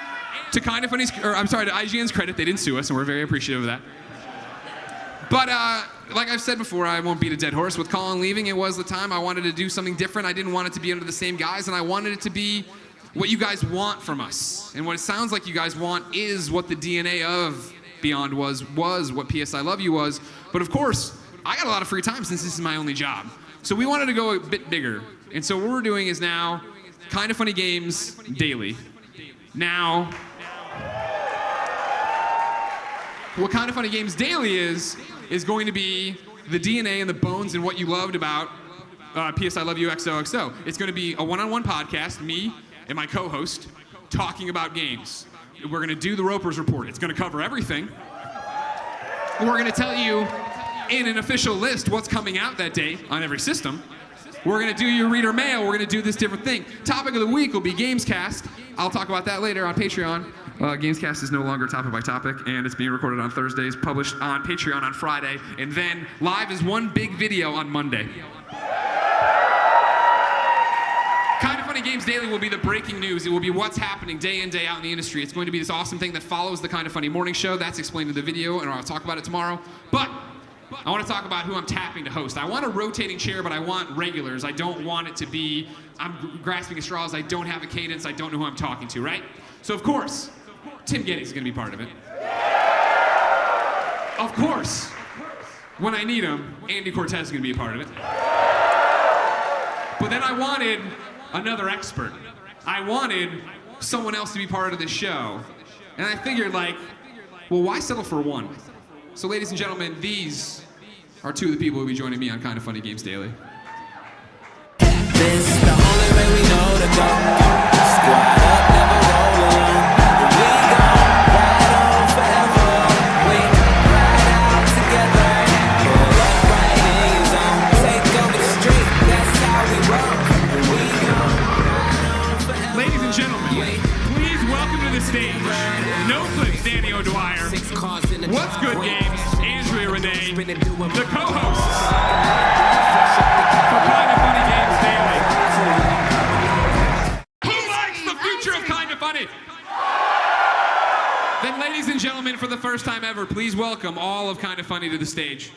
Speaker 17: to Kind of Funny's, or I'm sorry, to IGN's credit, they didn't sue us, and we're very appreciative of that. But like I've said before, I won't beat a dead horse. With Colin leaving, it was the time I wanted to do something different. I didn't want it to be under the same guise, and I wanted it to be what you guys want from us. And what it sounds like you guys want is what the DNA of Beyond was what P.S. I Love You was. But of course, I got a lot of free time since this is my only job. So we wanted to go a bit bigger. And so what we're doing is now Kind of Funny Games daily. Now, what Kind of Funny Games daily is going to be the DNA and the bones and what you loved about P.S. I Love You XOXO. It's going to be a one-on-one podcast, me and my co-host, talking about games. We're going to do the Roper's Report. It's going to cover everything. We're going to tell you in an official list what's coming out that day on every system. We're going to do your reader mail. We're going to do this different thing. Topic of the week will be Gamescast. I'll talk about that later on Patreon. Gamescast is no longer topic by topic, and it's being recorded on Thursdays, published on Patreon on Friday, and then live is one big video on Monday. Kind of Funny Games Daily will be the breaking news. It will be what's happening day in, day out in the industry. It's going to be this awesome thing that follows the Kind of Funny morning show. That's explained in the video, and I'll talk about it tomorrow. But I want to talk about who I'm tapping to host. I want a rotating chair, but I want regulars. I don't want it to be, I'm grasping at straws. I don't have a cadence. I don't know who I'm talking to, right? So, of course, Tim Geddes is going to be part of it. Of course, when I need him, Andy Cortez is going to be a part of it. But then I wanted another expert. I wanted someone else to be part of the show. And I figured, like, well, why settle for one? So, ladies and gentlemen, these are two of the people who will be joining me on Kind of Funny Games Daily.
Speaker 13: This is the only way we know to go. Squad up, never roll alone. We gon' ride on forever. We ride out together. Pull up right in your zone. Take over the street, that's how we roll. We gon' ride on forever.
Speaker 17: Ladies and gentlemen, please welcome to the stage, No Clips Danny O'Dwyer, What's Good Games, Andrew Victoria Renee, the co-hosts for Kinda Funny Games Daily. Who likes the future of Kinda Funny? Then, ladies and gentlemen, for the first time ever, please welcome all of Kinda Funny to the stage.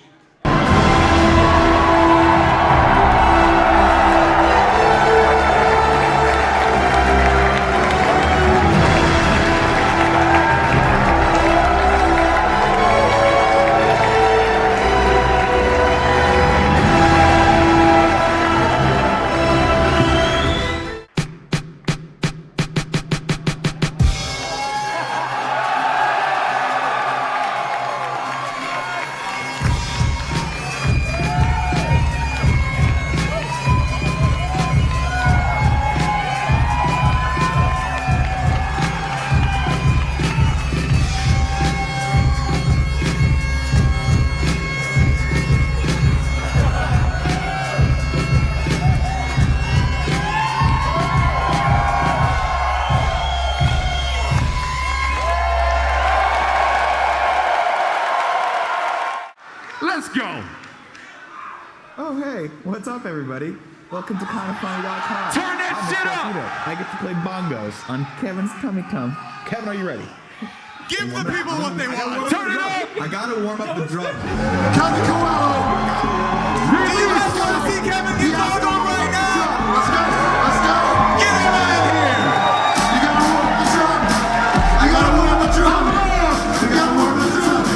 Speaker 17: Let's go.
Speaker 18: Oh, hey, what's up, everybody? Welcome to KindaFunny.com.
Speaker 17: Turn that shit up!
Speaker 18: I get to play bongos on Kevin's Tummy Tum. Kevin, are you ready?
Speaker 3: Give the people what they want.
Speaker 18: Turn it up! I gotta warm up the drum.
Speaker 3: Kevin, come out! Do you guys want to see Kevin get bongo right now? Let's go! Let's go! Get him out of here! You gotta warm up the drum! You gotta warm up the drum! You gotta warm up the drum!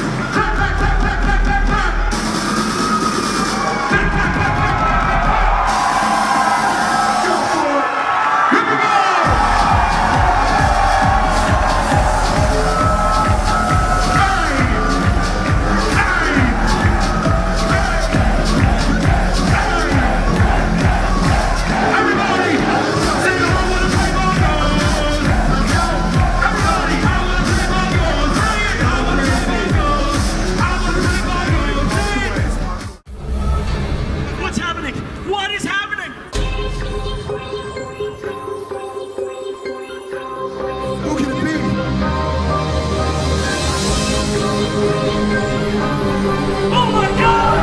Speaker 23: What's happening? What is happening?
Speaker 3: Who can it be?
Speaker 23: Oh my God!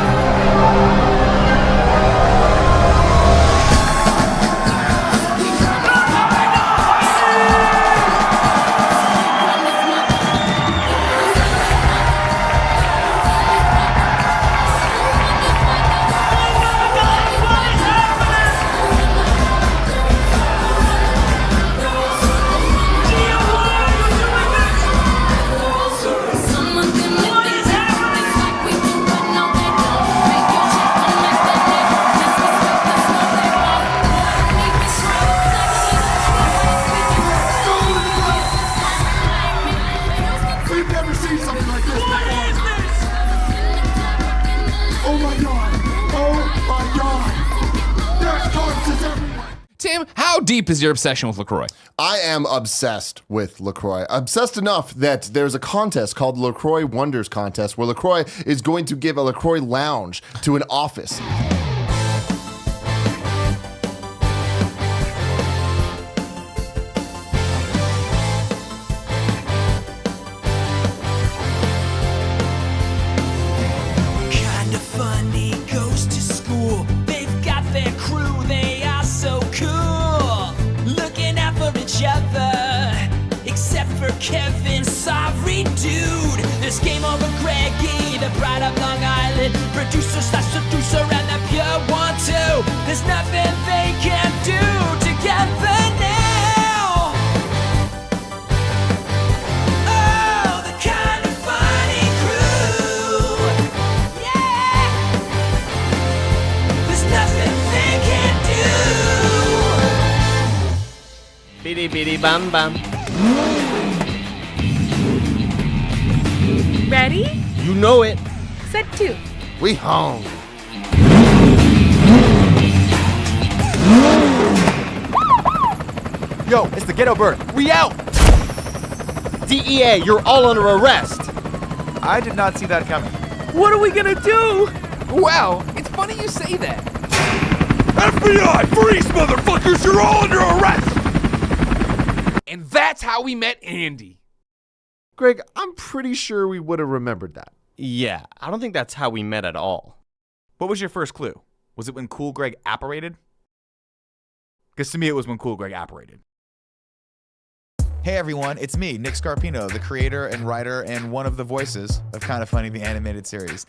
Speaker 3: We've never seen something like this before. Oh my God! Oh my God! There's corpses everywhere.
Speaker 1: Tim, how deep is your obsession with LaCroix?
Speaker 5: I am obsessed with LaCroix. Obsessed enough that there's a contest called LaCroix Wonders Contest where LaCroix is going to give a LaCroix lounge to an office.
Speaker 19: Kinda Funny goes to school. They've got their crew, they are so cool. Looking out for each other, except for Kevin. Sorry, dude. There's Game Over Greggy, the pride of Long Island, producer slash seducer, and the pure one too. There's nothing they can do together now. Oh, the Kinda Funny crew. There's nothing they can do.
Speaker 21: Biddy biddy bum bum.
Speaker 12: Ready?
Speaker 21: You know it.
Speaker 12: Set 2.
Speaker 5: We home.
Speaker 21: Yo, it's the Ghetto Bird. We out. DEA, you're all under arrest.
Speaker 6: I did not see that coming.
Speaker 12: What are we gonna do?
Speaker 1: Wow, it's funny you say that.
Speaker 10: FBI, freeze, motherfuckers! You're all under arrest!
Speaker 1: And that's how we met Andy.
Speaker 5: Greg, I'm pretty sure we would have remembered that.
Speaker 21: Yeah, I don't think that's how we met at all.
Speaker 6: What was your first clue? Was it when Cool Greg apparated? Because to me, it was when Cool Greg apparated. Hey everyone, it's me, Nick Scarpino, the creator and writer and one of the voices of Kinda Funny, the animated series.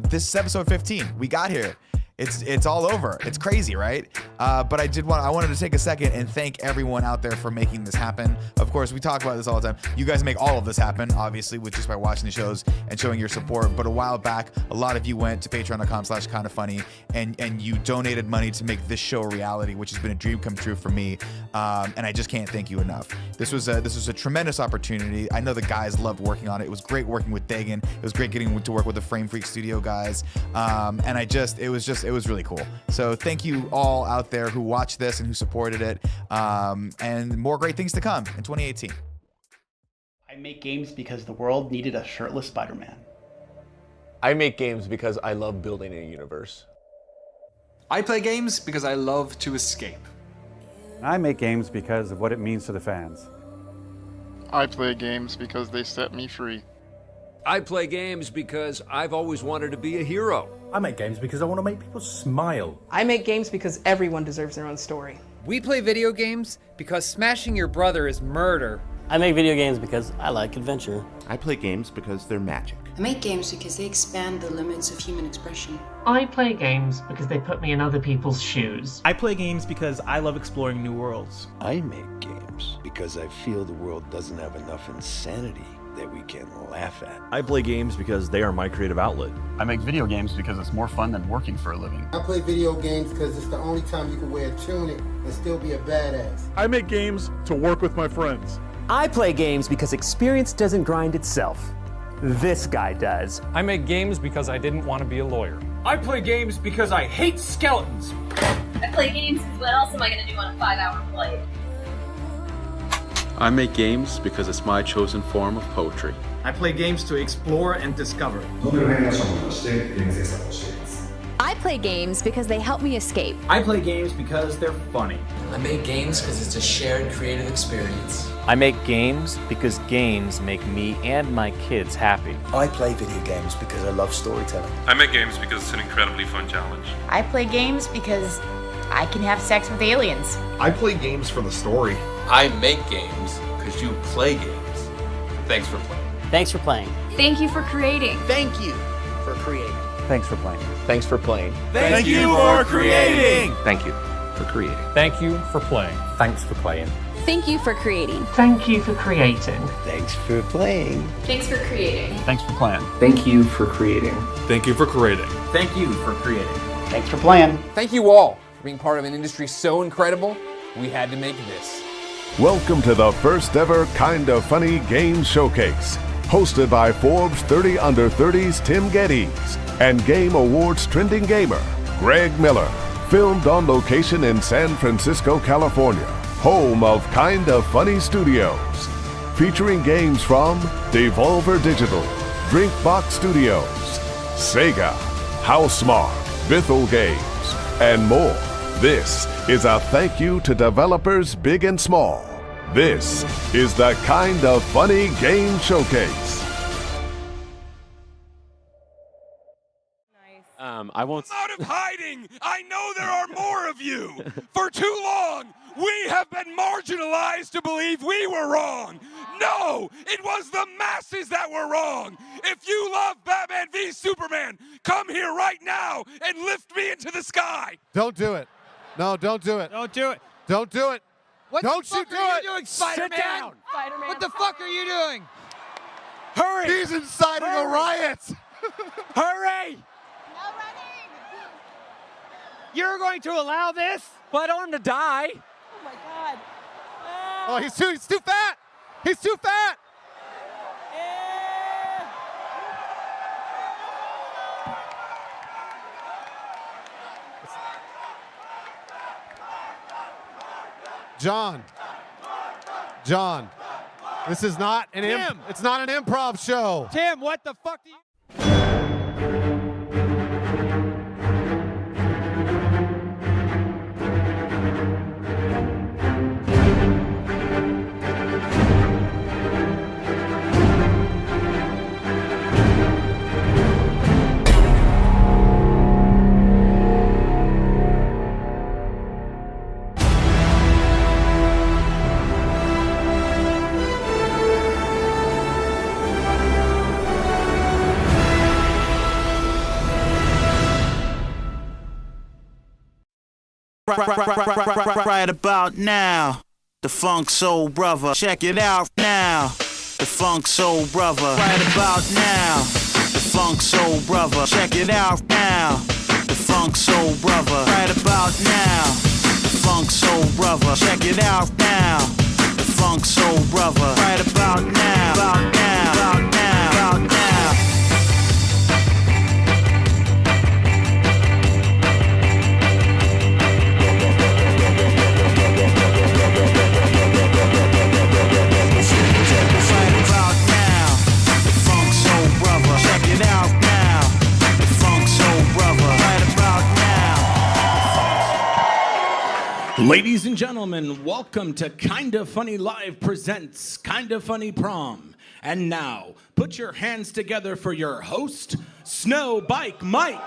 Speaker 6: This is episode 15. We got here. It's all over. It's crazy, right? But I wanted to take a second and thank everyone out there for making this happen. Of course, we talk about this all the time. You guys make all of this happen, obviously, with just by watching the shows and showing your support. But a while back, a lot of you went to patreon.com/kindafunny and you donated money to make this show a reality, which has been a dream come true for me. And I just can't thank you enough. This was a tremendous opportunity. I know the guys loved working on it. It was great working with Dagan. It was great getting to work with the Frame Freak Studio guys. And it was really cool. So thank you all out there who watched this and who supported it. And more great things to come in 2018.
Speaker 7: I make games because the world needed a shirtless Spider-Man.
Speaker 8: I make games because I love building a universe.
Speaker 11: I play games because I love to escape.
Speaker 22: I make games because of what it means to the fans.
Speaker 24: I play games because they set me free.
Speaker 25: I play games because I've always wanted to be a hero.
Speaker 26: I make games because I want to make people smile.
Speaker 28: I make games because everyone deserves their own story.
Speaker 29: We play video games because smashing your brother is murder.
Speaker 30: I make video games because I like adventure.
Speaker 31: I play games because they're magic.
Speaker 32: I make games because they expand the limits of human expression.
Speaker 33: I play games because they put me in other people's shoes.
Speaker 34: I play games because I love exploring new worlds.
Speaker 35: I make games because I feel the world doesn't have enough insanity that we can laugh at.
Speaker 36: I play games because they are my creative outlet.
Speaker 37: I make video games because it's more fun than working for a living.
Speaker 38: I play video games because it's the only time you can wear a tunic and still be a badass.
Speaker 39: I make games to work with my friends.
Speaker 40: I play games because experience doesn't grind itself. This guy does.
Speaker 41: I make games because I didn't want to be a lawyer.
Speaker 42: I play games because I hate skeletons.
Speaker 43: I play games because what else am I going to do on a 5-hour flight?
Speaker 44: I make games because it's my chosen form of poetry.
Speaker 34: I play games to explore and discover.
Speaker 27: I play games because they help me escape.
Speaker 34: I play games because they're funny.
Speaker 2: I make games because it's a shared creative experience.
Speaker 45: I make games because games make me and my kids happy.
Speaker 46: I play video games because I love storytelling.
Speaker 47: I make games because it's an incredibly fun challenge.
Speaker 27: I play games because I can have sex with aliens.
Speaker 9: I play games for the story.
Speaker 44: I make games because you play games. Thanks for playing.
Speaker 30: Thanks for playing.
Speaker 27: Thank you for creating.
Speaker 42: Thank you for creating.
Speaker 22: Thanks for playing.
Speaker 8: Thanks for playing.
Speaker 34: Thank you for creating.
Speaker 44: Thank you for creating.
Speaker 41: Thank you for playing.
Speaker 22: Thanks for playing.
Speaker 27: Thank you for creating.
Speaker 33: Thank you for creating.
Speaker 36: Thanks for playing.
Speaker 27: Thanks for creating.
Speaker 22: Thanks for playing.
Speaker 44: Thank you for creating. Thank you for creating.
Speaker 34: Thank you for creating.
Speaker 7: Thanks for playing.
Speaker 1: Thank you all for being part of an industry so incredible, we had to make this.
Speaker 10: Welcome to the first ever Kinda Funny Game Showcase, hosted by Forbes 30 Under 30's Tim Geddes and Game Awards trending gamer Greg Miller. Filmed on location in San Francisco, California, home of Kinda Funny Studios. Featuring games from Devolver Digital, Drinkbox Studios, Sega, Housemarque, Bithell Games, and more. This is a thank you to developers big and small. This is the Kinda Funny Game Showcase.
Speaker 44: I won't.
Speaker 13: Out of hiding! I know there are more of you! For too long, we have been marginalized to believe we were wrong! No! It was the masses that were wrong! If you love Batman v Superman, come here right now and lift me into the sky!
Speaker 20: Don't do it. No, don't do it.
Speaker 34: Don't do it.
Speaker 20: Don't do it.
Speaker 32: What
Speaker 20: Don't
Speaker 32: the fuck
Speaker 20: you do
Speaker 32: are
Speaker 20: it.
Speaker 32: you doing, Spider-Man?
Speaker 20: Sit down.
Speaker 32: Spider-Man. What the fuck are you doing?
Speaker 34: Hurry!
Speaker 20: He's inciting a riot.
Speaker 34: Hurry! You're going to allow this?
Speaker 31: Well, I don't want him to die.
Speaker 32: Oh my God.
Speaker 20: Oh, he's too fat. He's too fat. John, this is not an it's not an improv show.
Speaker 34: Tim, what the fuck do you...
Speaker 2: Right about now, the Funk Soul Brother. Check it out now, the Funk Soul Brother. Right about now, the Funk Soul Brother. Check it out now, the Funk Soul Brother. Right about now, the Funk Soul Brother. Check it out now, the Funk Soul Brother. Right about now, about now, about now, about now.
Speaker 3: Ladies and gentlemen, welcome to Kinda Funny Live presents Kinda Funny Prom. And now, put your hands together for your host, Snow Bike Mike.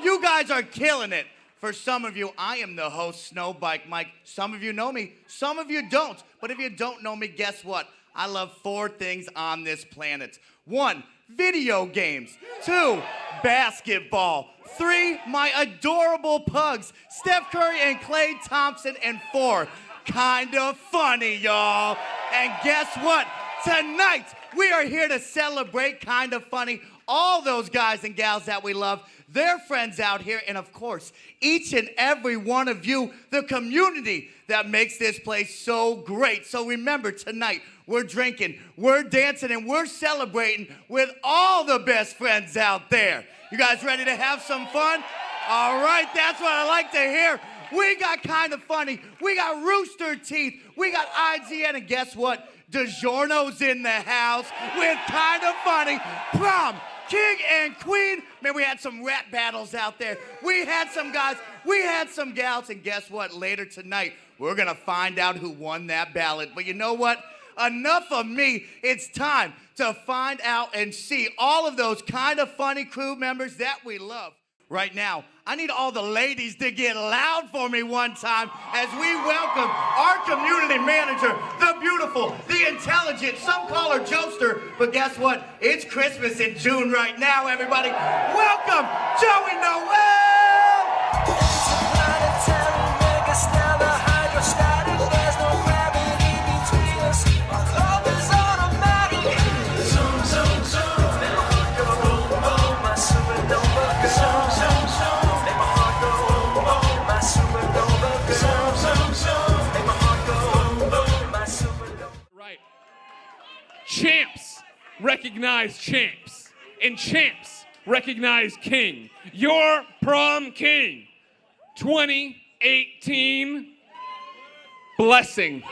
Speaker 4: You guys are killing it. For some of you, I am the host, Snow Bike Mike. Some of you know me, some of you don't. But if you don't know me, guess what? I love 4 things on this planet. 1, video games. 2, basketball. 3, my adorable pugs, Steph Curry and Klay Thompson. And 4, kinda funny, y'all. And guess what? Tonight, we are here to celebrate Kinda Funny, all those guys and gals that we love, their friends out here, and of course, each and every one of you, the community that makes this place so great. So remember, tonight, we're drinking, we're dancing, and we're celebrating with all the best friends out there. You guys ready to have some fun? All right, that's what I like to hear. We got Kinda Funny, we got Rooster Teeth, we got IGN, and guess what? DiGiorno's in the house with Kinda Funny Prom. King and Queen, man, we had some rap battles out there. We had some guys, we had some gals, and guess what? Later tonight, we're gonna find out who won that ballot. But you know what? Enough of me. It's time to find out and see all of those Kinda Funny crew members that we love. Right now, I need all the ladies to get loud for me one time as we welcome our community manager, the beautiful, the intelligent, some call her Joester, but guess what? It's Christmas in June right now, everybody. Welcome, Joey Noel!
Speaker 1: Champs recognize champs, and champs recognize king. Your prom king, 2018 blessing.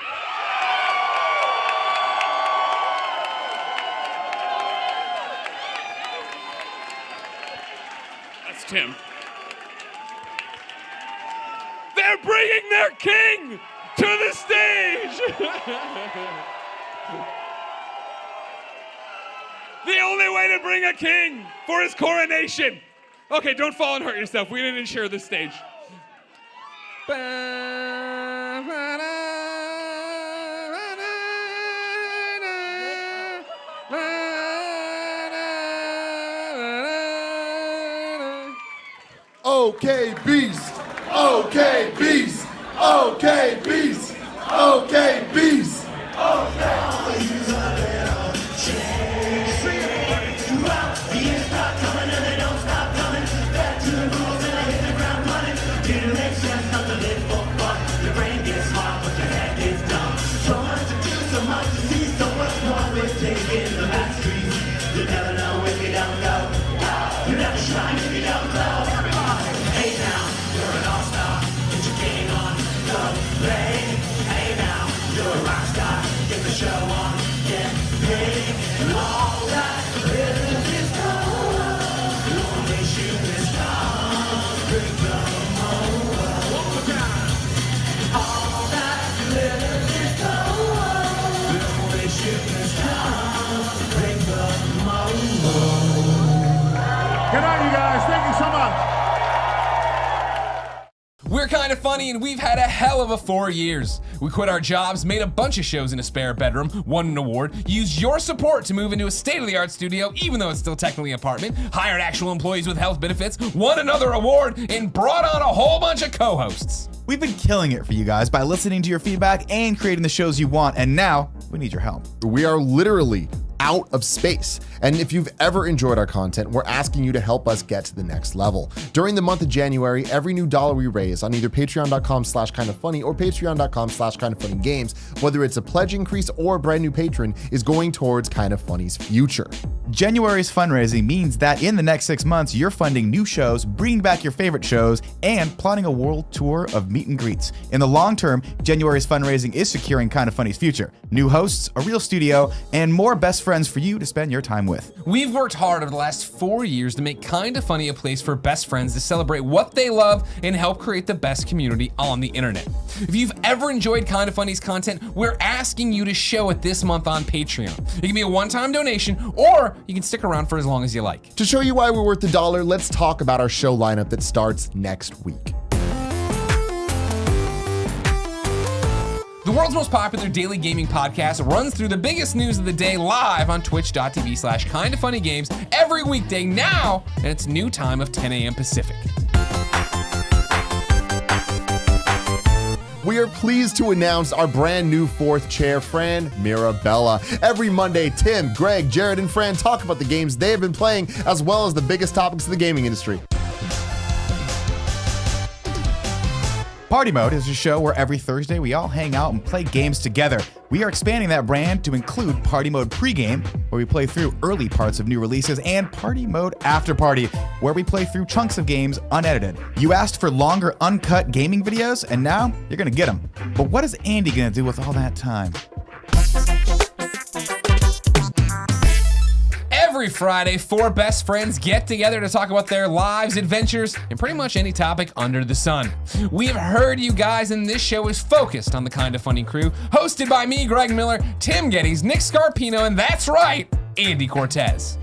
Speaker 1: That's Tim. They're bringing their king to the stage. The only way to bring a king for his coronation. Okay, don't fall and hurt yourself. We didn't share this stage.
Speaker 9: Okay, beast. Okay, beast. Okay, beast. Okay, beast.
Speaker 5: Hey now, you're an all-star. Get your game on, go play.
Speaker 1: We're Kinda Funny, and we've had a hell of a 4 years. We quit our jobs, made a bunch of shows in a spare bedroom, won an award, used your support to move into a state-of-the-art studio, even though it's still technically an apartment, hired actual employees with health benefits, won another award, and brought on a whole bunch of co-hosts.
Speaker 5: We've been killing it for you guys by listening to your feedback and creating the shows you want, and now we need your help.
Speaker 9: We are literally out of space. And if you've ever enjoyed our content, we're asking you to help us get to the next level. During the month of January, every new dollar we raise on either patreon.com/kindafunny or patreon.com/kindafunnygames, whether it's a pledge increase or a brand new patron, is going towards Kinda Funny's future.
Speaker 5: January's fundraising means that in the next 6 months, you're funding new shows, bringing back your favorite shows, and plotting a world tour of meet and greets. In the long term, January's fundraising is securing Kinda Funny's future. New hosts, a real studio, and more best friends for you to spend your time with.
Speaker 1: We've worked hard over the last 4 years to make Kinda Funny a place for best friends to celebrate what they love and help create the best community on the internet. If you've ever enjoyed Kinda Funny's content, we're asking you to show it this month on Patreon. It can be a one-time donation, or you can stick around for as long as you like.
Speaker 9: To show you why we're worth the dollar, let's talk about our show lineup that starts next week.
Speaker 1: The world's most popular daily gaming podcast runs through the biggest news of the day live on twitch.tv/kindafunnygames every weekday now, and it's new time of 10 a.m. Pacific.
Speaker 9: We are pleased to announce our brand new fourth chair, Fran Mirabella. Every Monday, Tim, Greg, Jared, and Fran talk about the games they have been playing, as well as the biggest topics of the gaming industry.
Speaker 5: Party Mode is a show where every Thursday we all hang out and play games together. We are expanding that brand to include Party Mode Pregame, where we play through early parts of new releases, and Party Mode After Party, where we play through chunks of games unedited. You asked for longer, uncut gaming videos, and now you're gonna get them. But what is Andy gonna do with all that time?
Speaker 1: Every Friday, 4 best friends get together to talk about their lives, adventures, and pretty much any topic under the sun. We have heard you guys, and this show is focused on the Kinda Funny crew, hosted by me, Greg Miller, Tim Geddes, Nick Scarpino, and that's right, Andy Cortez.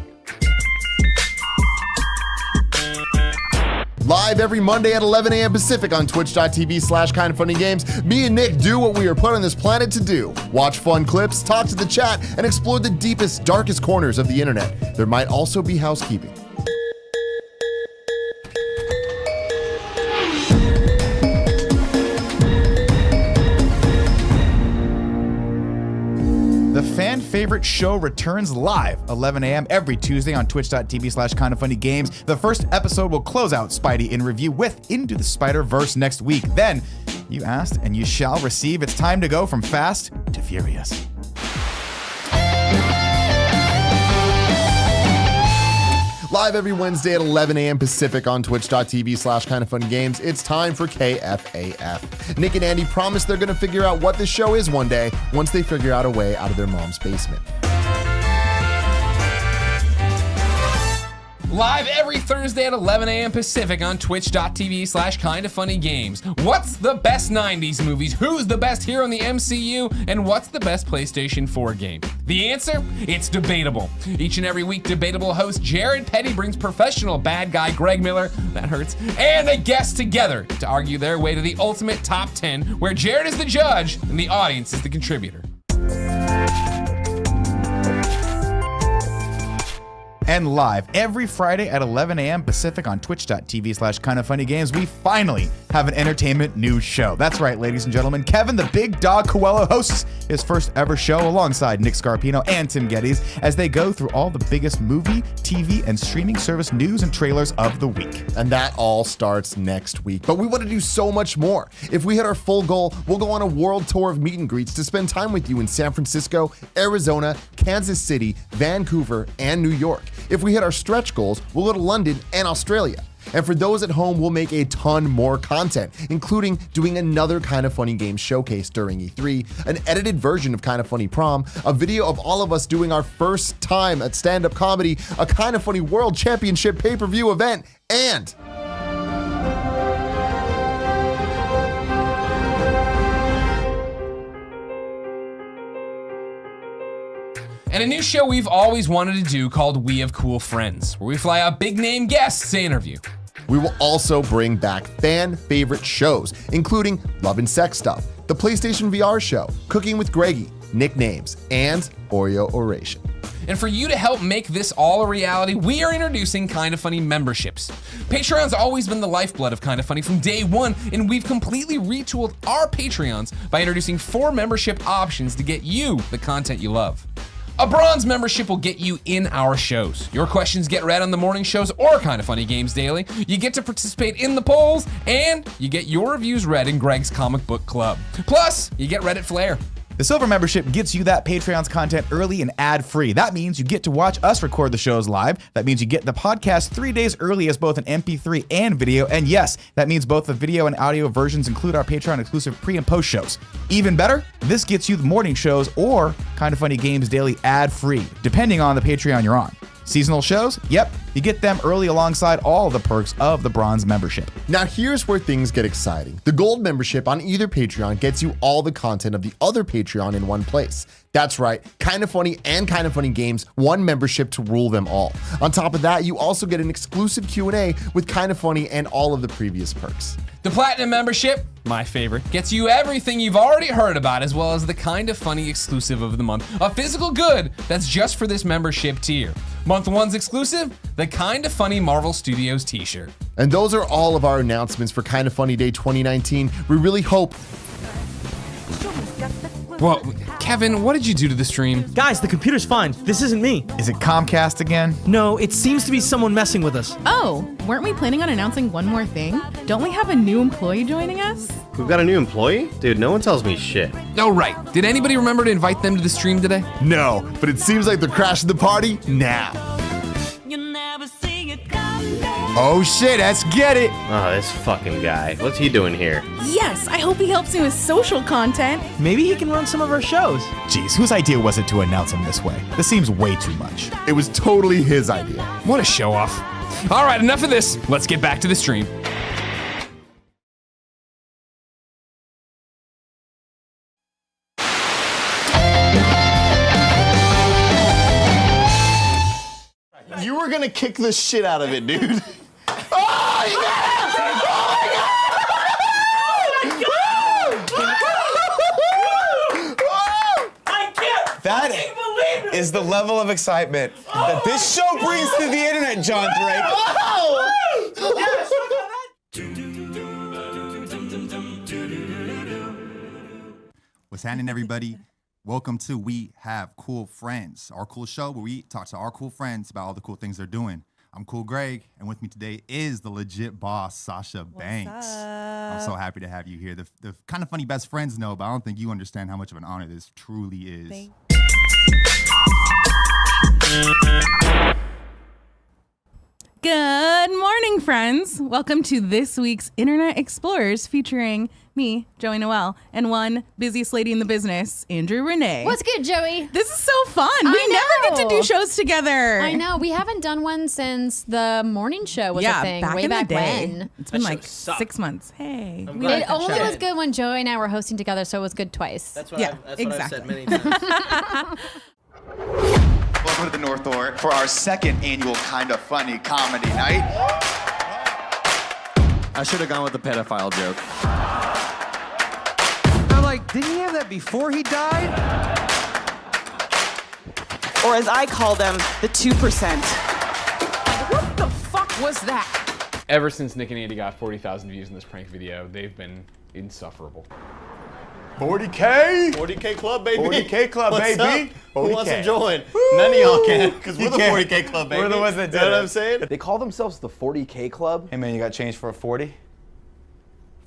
Speaker 9: Live every Monday at 11 a.m. Pacific on twitch.tv/kindafunnygames, me and Nick do what we are put on this planet to do. Watch fun clips, talk to the chat, and explore the deepest, darkest corners of the internet. There might also be housekeeping.
Speaker 5: The fan favorite show returns live 11 a.m. every Tuesday on twitch.tv/kindafunnygames. The first episode will close out Spidey in review with Into the Spider-Verse next week. Then, you asked and you shall receive. It's time to go from fast to furious.
Speaker 9: Live every Wednesday at 11 a.m. Pacific on twitch.tv/kindafunnygames, it's time for KFAF. Nick and Andy promise they're going to figure out what this show is one day once they figure out a way out of their mom's basement.
Speaker 1: Live every Thursday at 11 a.m. Pacific on twitch.tv/kindafunnygames. What's the best 90s movies? Who's the best hero in the MCU? And what's the best PlayStation 4 game? The answer? It's debatable. Each and every week, debatable host Jared Petty brings professional bad guy Greg Miller, that hurts, and a guest together to argue their way to the ultimate top 10, where Jared is the judge and the audience is the contributor.
Speaker 5: And live every Friday at 11 a.m. Pacific on twitch.tv/kindafunnygames, we finally have an entertainment news show. That's right, ladies and gentlemen. Kevin the Big Dog Coelho hosts his first ever show alongside Nick Scarpino and Tim Geddes as they go through all the biggest movie, TV, and streaming service news and trailers of the week.
Speaker 9: And that all starts next week. But we want to do so much more. If we hit our full goal, we'll go on a world tour of meet and greets to spend time with you in San Francisco, Arizona, Kansas City, Vancouver, and New York. If we hit our stretch goals, we'll go to London and Australia. And for those at home, we'll make a ton more content, including doing another Kinda Funny Games showcase during E3, an edited version of Kinda Funny Prom, a video of all of us doing our first time at stand-up comedy, a Kinda Funny World Championship pay-per-view event, and
Speaker 1: and a new show we've always wanted to do called We Have Cool Friends, where we fly out big name guests to interview.
Speaker 9: We will also bring back fan favorite shows, including Love and Sex Stuff, the PlayStation VR show, Cooking with Greggy, Nicknames, and Oreo Oration.
Speaker 1: And for you to help make this all a reality, we are introducing Kinda Funny memberships. Patreon's always been the lifeblood of Kinda Funny from day one, and we've completely retooled our Patreons by introducing 4 membership options to get you the content you love. A bronze membership will get you in our shows. Your questions get read on the morning shows or Kinda Funny Games Daily. You get to participate in the polls, and you get your reviews read in Greg's comic book club. Plus, you get Reddit flair.
Speaker 5: The Silver membership gets you that Patreon's content early and ad-free. That means you get to watch us record the shows live. That means you get the podcast 3 days early as both an MP3 and video. And yes, that means both the video and audio versions include our Patreon exclusive pre and post shows. Even better, this gets you the morning shows or Kinda Funny Games Daily ad-free, depending on the Patreon you're on. Seasonal shows? Yep, you get them early alongside all the perks of the bronze membership.
Speaker 9: Now here's where things get exciting. The gold membership on either Patreon gets you all the content of the other Patreon in one place. That's right, Kinda Funny and Kinda Funny Games, one membership to rule them all. On top of that, you also get an exclusive Q&A with Kinda Funny and all of the previous perks.
Speaker 1: The Platinum membership, my favorite, gets you everything you've already heard about, as well as the Kinda Funny exclusive of the month, a physical good that's just for this membership tier. Month 1's exclusive, the Kinda Funny Marvel Studios t-shirt.
Speaker 9: And those are all of our announcements for Kinda Funny Day 2019. We really hope...
Speaker 1: Well, Kevin, what did you do to the stream?
Speaker 6: Guys, the computer's fine. This isn't me.
Speaker 5: Is it Comcast again?
Speaker 6: No, it seems to be someone messing with us.
Speaker 11: Oh, weren't we planning on announcing one more thing? Don't we have a new employee joining us?
Speaker 12: We've got a new employee? Dude, no one tells me shit.
Speaker 1: Oh, right. Did anybody remember to invite them to the stream today?
Speaker 9: No, but it seems like they're crashing the party now. Oh shit, let's get it.
Speaker 12: Oh, this fucking guy. What's he doing here?
Speaker 11: Yes, I hope he helps me with social content.
Speaker 6: Maybe he can run some of our shows.
Speaker 5: Jeez, whose idea was it to announce him this way? This seems way too much.
Speaker 9: It was totally his idea.
Speaker 1: What a show off. All right, enough of this. Let's get back to the stream.
Speaker 12: You were gonna kick the shit out of it, dude.
Speaker 9: Oh, you got it! Oh
Speaker 6: I can't
Speaker 14: That
Speaker 6: believe it!
Speaker 14: is the level of excitement that this show brings to the internet, John Drake.
Speaker 15: What's happening, everybody? Welcome to We Have Cool Friends, our cool show where we talk to our cool friends about all the cool things they're doing. I'm Cool Greg, and with me today is the legit boss, Sasha Banks. I'm so happy to have you here. The Kinda Funny best friends know, but I don't think you understand how much of an honor this truly is.
Speaker 11: Good morning, friends. Welcome to this week's Internet Explorers featuring me, Joey Noel, and one busiest lady in the business, Andrew Renee.
Speaker 16: What's good, Joey?
Speaker 11: This is so fun. We never get to do shows together.
Speaker 16: I know. We haven't done one since the morning show was a thing. Way back when.
Speaker 11: It's been like 6 months. Hey.
Speaker 16: It only was good when Joey and I were hosting together, so it was good twice.
Speaker 12: That's what I've said many times.
Speaker 17: Welcome to the North Door for our second annual Kinda Funny comedy night.
Speaker 12: I should have gone with the pedophile joke.
Speaker 34: I'm like, didn't he have that before he died?
Speaker 18: Or as I call them, the 2%.
Speaker 11: What the fuck was that?
Speaker 1: Ever since Nick and Andy got 40,000 views in this prank video, they've been insufferable.
Speaker 12: 40K? 40K club, baby.
Speaker 17: 40K club,
Speaker 12: What's
Speaker 17: baby.
Speaker 12: Up? Who wants to
Speaker 17: 40K.
Speaker 12: join? None of y'all can, because we're the 40K club, baby.
Speaker 17: We're the ones that did
Speaker 12: You know what
Speaker 17: it.
Speaker 12: I'm saying?
Speaker 17: They call themselves the 40K club. Hey man, you got change for a 40?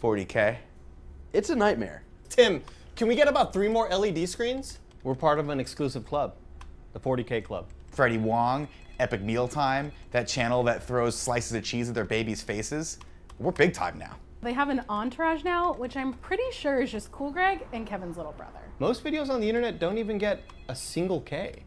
Speaker 17: 40K.
Speaker 12: It's a nightmare. Tim, can we get about 3 more LED screens? We're part of an exclusive club, the 40K club.
Speaker 17: Freddie Wong, Epic Mealtime, that channel that throws slices of cheese at their babies' faces. We're big time now.
Speaker 11: They have an entourage now, which I'm pretty sure is just Cool Greg and Kevin's little brother.
Speaker 12: Most videos on the internet don't even get a single K.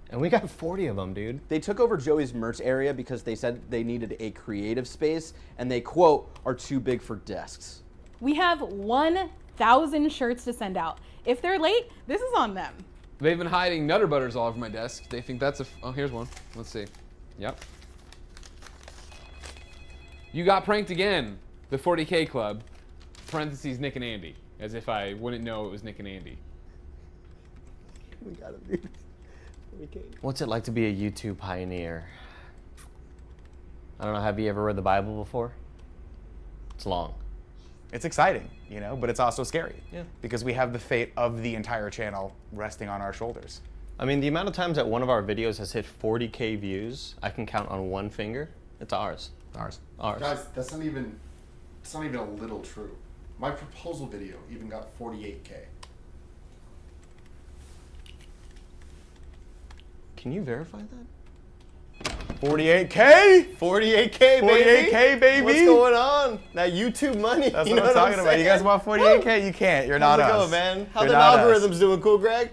Speaker 12: And we got 40 of them, dude.
Speaker 19: They took over Joey's merch area because they said they needed a creative space and they, quote, are too big for desks.
Speaker 11: We have 1,000 shirts to send out. If they're late, this is on them.
Speaker 1: They've been hiding Nutter Butters all over my desk. They think that's oh, here's one. Let's see. Yep. You got pranked again. The 40K Club, parentheses Nick and Andy, as if I wouldn't know it was Nick and Andy.
Speaker 19: We gotta do this.
Speaker 12: What's it like to be a YouTube pioneer? I don't know, have you ever read the Bible before? It's long.
Speaker 17: It's exciting, you know, but it's also scary.
Speaker 12: Yeah.
Speaker 17: Because we have the fate of the entire channel resting on our shoulders.
Speaker 12: I mean, the amount of times that one of our videos has hit 40K views, I can count on one finger. It's ours.
Speaker 17: Ours.
Speaker 12: Ours.
Speaker 9: Guys, that's not even a little true. My proposal video even got 48K.
Speaker 12: Can you verify that?
Speaker 17: 48K?
Speaker 12: 48K, baby.
Speaker 17: 48K, baby.
Speaker 12: What's going on? That YouTube money.
Speaker 17: That's
Speaker 12: you
Speaker 17: what
Speaker 12: know
Speaker 17: I'm talking about. You
Speaker 12: saying?
Speaker 17: guys want 48K? You can't. You're not
Speaker 12: How's it
Speaker 17: us.
Speaker 12: go, man? How
Speaker 17: You're
Speaker 12: the
Speaker 17: not us.
Speaker 12: algorithms doing, cool, Greg?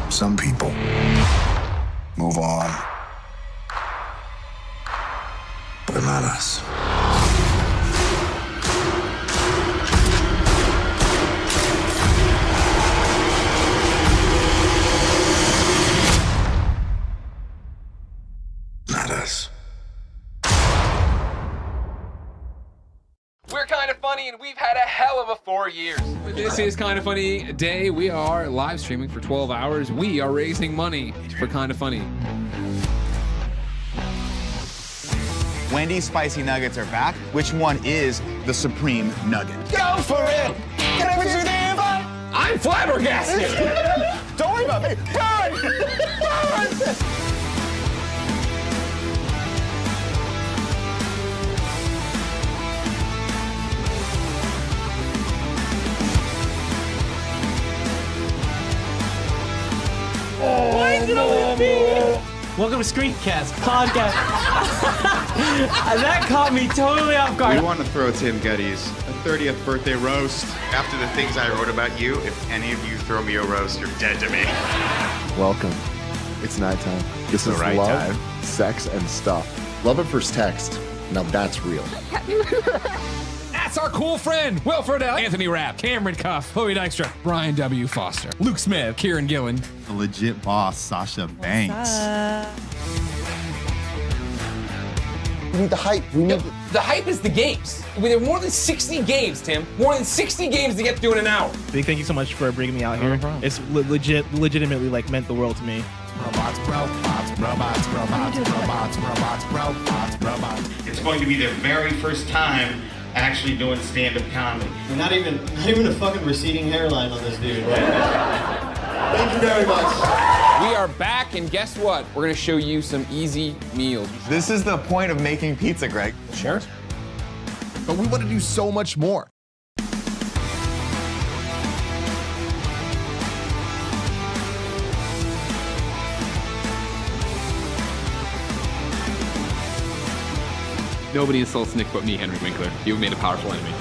Speaker 7: Some people move on, but not us. Not us.
Speaker 1: We're Kind of Funny, and we've had a hell of a 4 years. This is Kind of Funny Day. We are live streaming for 12 hours. We are raising money for Kind of Funny.
Speaker 17: Wendy's spicy nuggets are back. Which one is the supreme nugget?
Speaker 7: Go for it! Get everything there, bud!
Speaker 1: I'm flabbergasted!
Speaker 7: Don't worry about me! Burn! Burn!
Speaker 6: Why is it always me? Welcome to Screencast Podcast. That caught me totally off guard.
Speaker 8: We want to throw Tim Geddes a 30th birthday roast. After the things I wrote about you, if any of you throw me a roast, you're dead to me.
Speaker 9: Welcome. It's nighttime. This
Speaker 8: the
Speaker 9: is
Speaker 8: right
Speaker 9: love,
Speaker 8: time.
Speaker 9: sex, and stuff. Love at first text. Now that's real.
Speaker 1: That's our cool friend, Will Friedle, Anthony Rapp, Cameron Cuff, Chloe Dykstra, Brian W. Foster, Luke Smith, Kieran Gillen.
Speaker 15: The legit boss, Sasha Banks.
Speaker 9: We need the hype. We need
Speaker 1: The hype is the games. We have more than 60 games, Tim. More than 60 games to get through in an hour.
Speaker 6: Big thank you so much for bringing me out here. It's legitimately like meant the world to me.
Speaker 15: Robots, robots, robots, robots, robots, robots, robots, robots.
Speaker 2: It's going to be their very first time actually doing stand-up comedy.
Speaker 12: Not even a fucking receding hairline on this dude.
Speaker 9: Thank you very much.
Speaker 1: We are back, and guess what? We're gonna show you some easy meals.
Speaker 17: This is the point of making pizza, Greg.
Speaker 1: Sure.
Speaker 9: But we want to do so much more.
Speaker 1: Nobody insults Nick but me, Henry Winkler. You've made a powerful enemy.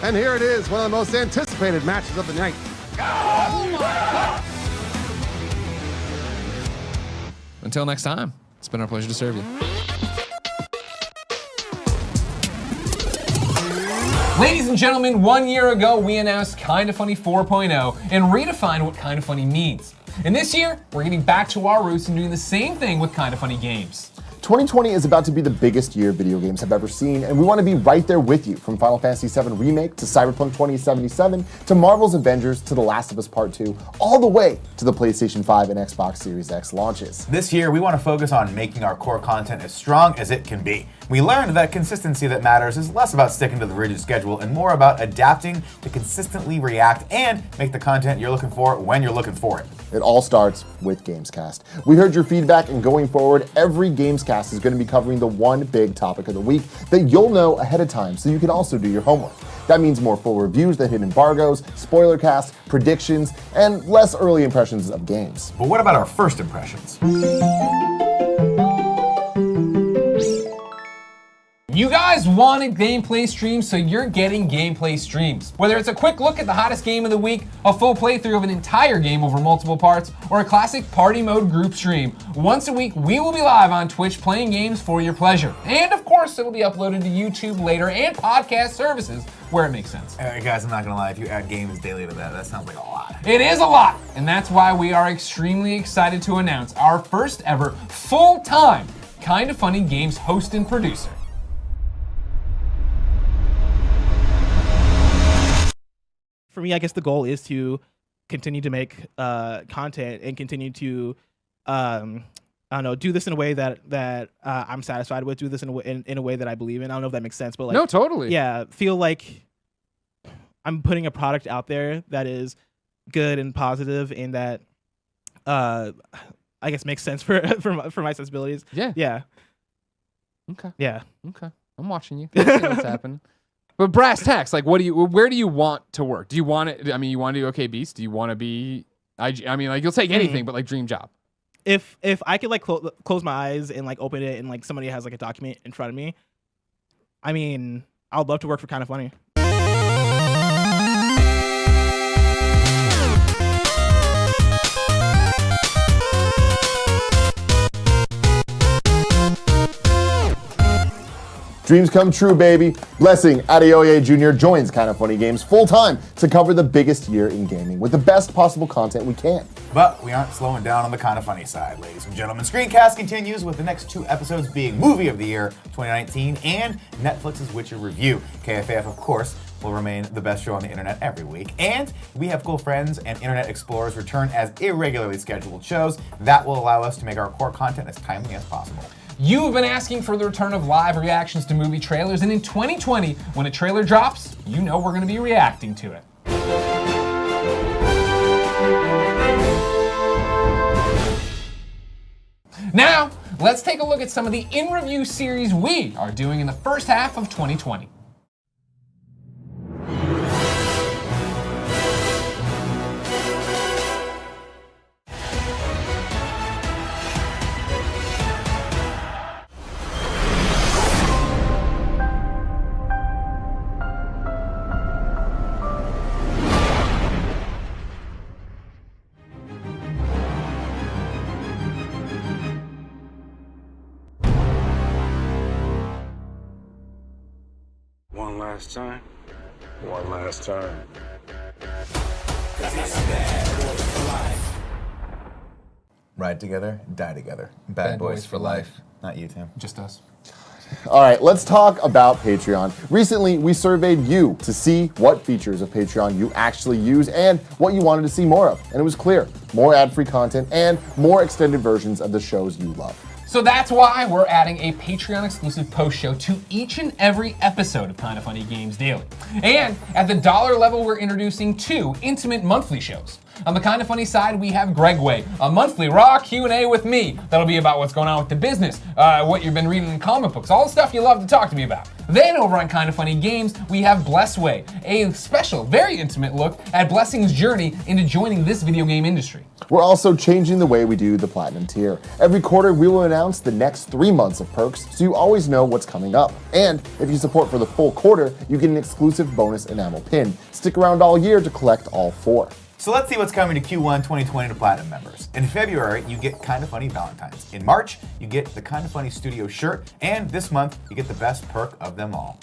Speaker 20: And here it is, one of the most anticipated matches of the night.
Speaker 1: Until next time, it's been our pleasure to serve you. Ladies and gentlemen, 1 year ago, we announced Kinda Funny 4.0 and redefined what Kinda Funny means. And this year, we're getting back to our roots and doing the same thing with Kinda Funny games.
Speaker 9: 2020 is about to be the biggest year video games have ever seen, and we want to be right there with you, from Final Fantasy VII Remake to Cyberpunk 2077 to Marvel's Avengers to The Last of Us Part 2, all the way to the PlayStation 5 and Xbox Series X launches.
Speaker 17: This year, we want to focus on making our core content as strong as it can be. We learned that consistency that matters is less about sticking to the rigid schedule and more about adapting to consistently react and make the content you're looking for when you're looking for it.
Speaker 9: It all starts with Gamescast. We heard your feedback, and going forward, every Gamescast is going to be covering the one big topic of the week that you'll know ahead of time so you can also do your homework. That means more full reviews that hit embargoes, spoiler casts, predictions, and less early impressions of games.
Speaker 17: But what about our first impressions?
Speaker 1: wanted gameplay streams, so you're getting gameplay streams. Whether it's a quick look at the hottest game of the week, a full playthrough of an entire game over multiple parts, or a classic party mode group stream, once a week we will be live on Twitch playing games for your pleasure. And of course, it'll be uploaded to YouTube later and podcast services where it makes sense.
Speaker 17: Guys, I'm not gonna lie, if you add games daily to that sounds like a lot.
Speaker 1: It is a lot, and that's why we are extremely excited to announce our first ever full-time Kinda Funny Games host and producer.
Speaker 10: For me, I guess the goal is to continue to make content and continue to, I don't know, do this in a way that I'm satisfied with. Do this in a way that I believe in. I don't know if that makes sense, but like,
Speaker 1: No, totally.
Speaker 10: Yeah, feel like I'm putting a product out there that is good and positive, and that I guess makes sense for my sensibilities.
Speaker 1: Yeah.
Speaker 10: Yeah.
Speaker 1: Okay.
Speaker 10: Yeah.
Speaker 1: Okay. I'm watching you. I'm seeing what's happening. But brass tacks, like, where do you want to work? Do you want it? I mean, you want to do OK Beast? Do you want to be? I mean, like, you'll take anything, but like, dream job.
Speaker 10: If I could like close my eyes and like open it and like somebody has like a document in front of me, I mean, I would love to work for Kinda Funny.
Speaker 9: Dreams come true, baby. Blessing Adeoye Jr. joins Kinda Funny Games full-time to cover the biggest year in gaming with the best possible content we can.
Speaker 17: But we aren't slowing down on the Kinda Funny side, ladies and gentlemen. Screencast continues with the next 2 episodes being Movie of the Year 2019 and Netflix's Witcher review. KFAF, of course, will remain the best show on the internet every week. And we have Cool Friends and Internet Explorers return as irregularly scheduled shows. That will allow us to make our core content as timely as possible.
Speaker 1: You've been asking for the return of live reactions to movie trailers, and in 2020, when a trailer drops, you know we're going to be reacting to it. Now, let's take a look at some of the in-review series we are doing in the first half of 2020.
Speaker 7: One last time. One last time.
Speaker 17: Ride together, die together. Bad boys for life. Not you, Tim.
Speaker 1: Just us.
Speaker 9: All right, let's talk about Patreon. Recently, we surveyed you to see what features of Patreon you actually use and what you wanted to see more of. And it was clear, more ad-free content and more extended versions of the shows you love.
Speaker 1: So that's why we're adding a Patreon-exclusive post show to each and every episode of Kinda Funny Games Daily. And at the $1 level, we're introducing 2 intimate monthly shows. On the Kinda Funny side, we have Greg Way, a monthly raw Q&A with me. That'll be about what's going on with the business, what you've been reading in comic books, all the stuff you love to talk to me about. Then over on Kinda Funny Games, we have Bless Way, a special, very intimate look at Blessing's journey into joining this video game industry.
Speaker 9: We're also changing the way we do the Platinum tier. Every quarter, we will announce the next 3 months of perks so you always know what's coming up. And if you support for the full quarter, you get an exclusive bonus enamel pin. Stick around all year to collect all 4.
Speaker 17: So let's see what's coming to Q1 2020 to Platinum members. In February, you get Kinda Funny Valentine's. In March, you get the Kinda Funny Studio shirt. And this month, you get the best perk of them all.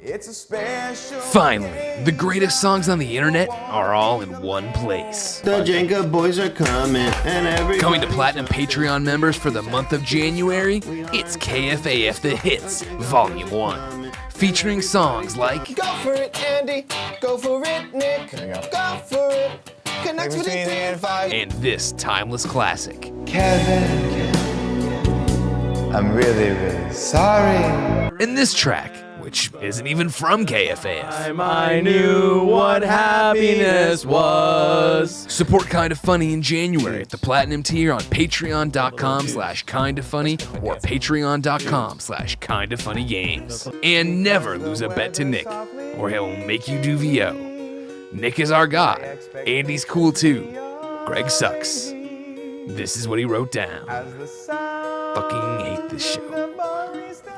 Speaker 7: It's a special.
Speaker 13: Finally, the greatest songs on the internet are all in one place.
Speaker 7: The Jenga boys are coming, and every
Speaker 13: Coming to Platinum Patreon members for the month of January, it's KFAF The Hits, Volume 1. Featuring songs like
Speaker 7: Go for it, Andy. Go for it, Nick. Go for it. Connect with it and 5.
Speaker 13: and this timeless classic.
Speaker 7: Kevin, I'm really, really sorry.
Speaker 13: And this track, which isn't even from KFAF.
Speaker 12: I knew what happiness was.
Speaker 13: Support Kinda Funny in January at the Platinum tier on patreon.com/kindafunny or patreon.com/kindafunnygames. And never lose a bet to Nick, or he'll make you do VO. Nick is our guy. Andy's cool too. Greg sucks. This is what he wrote down. Fucking hate this show.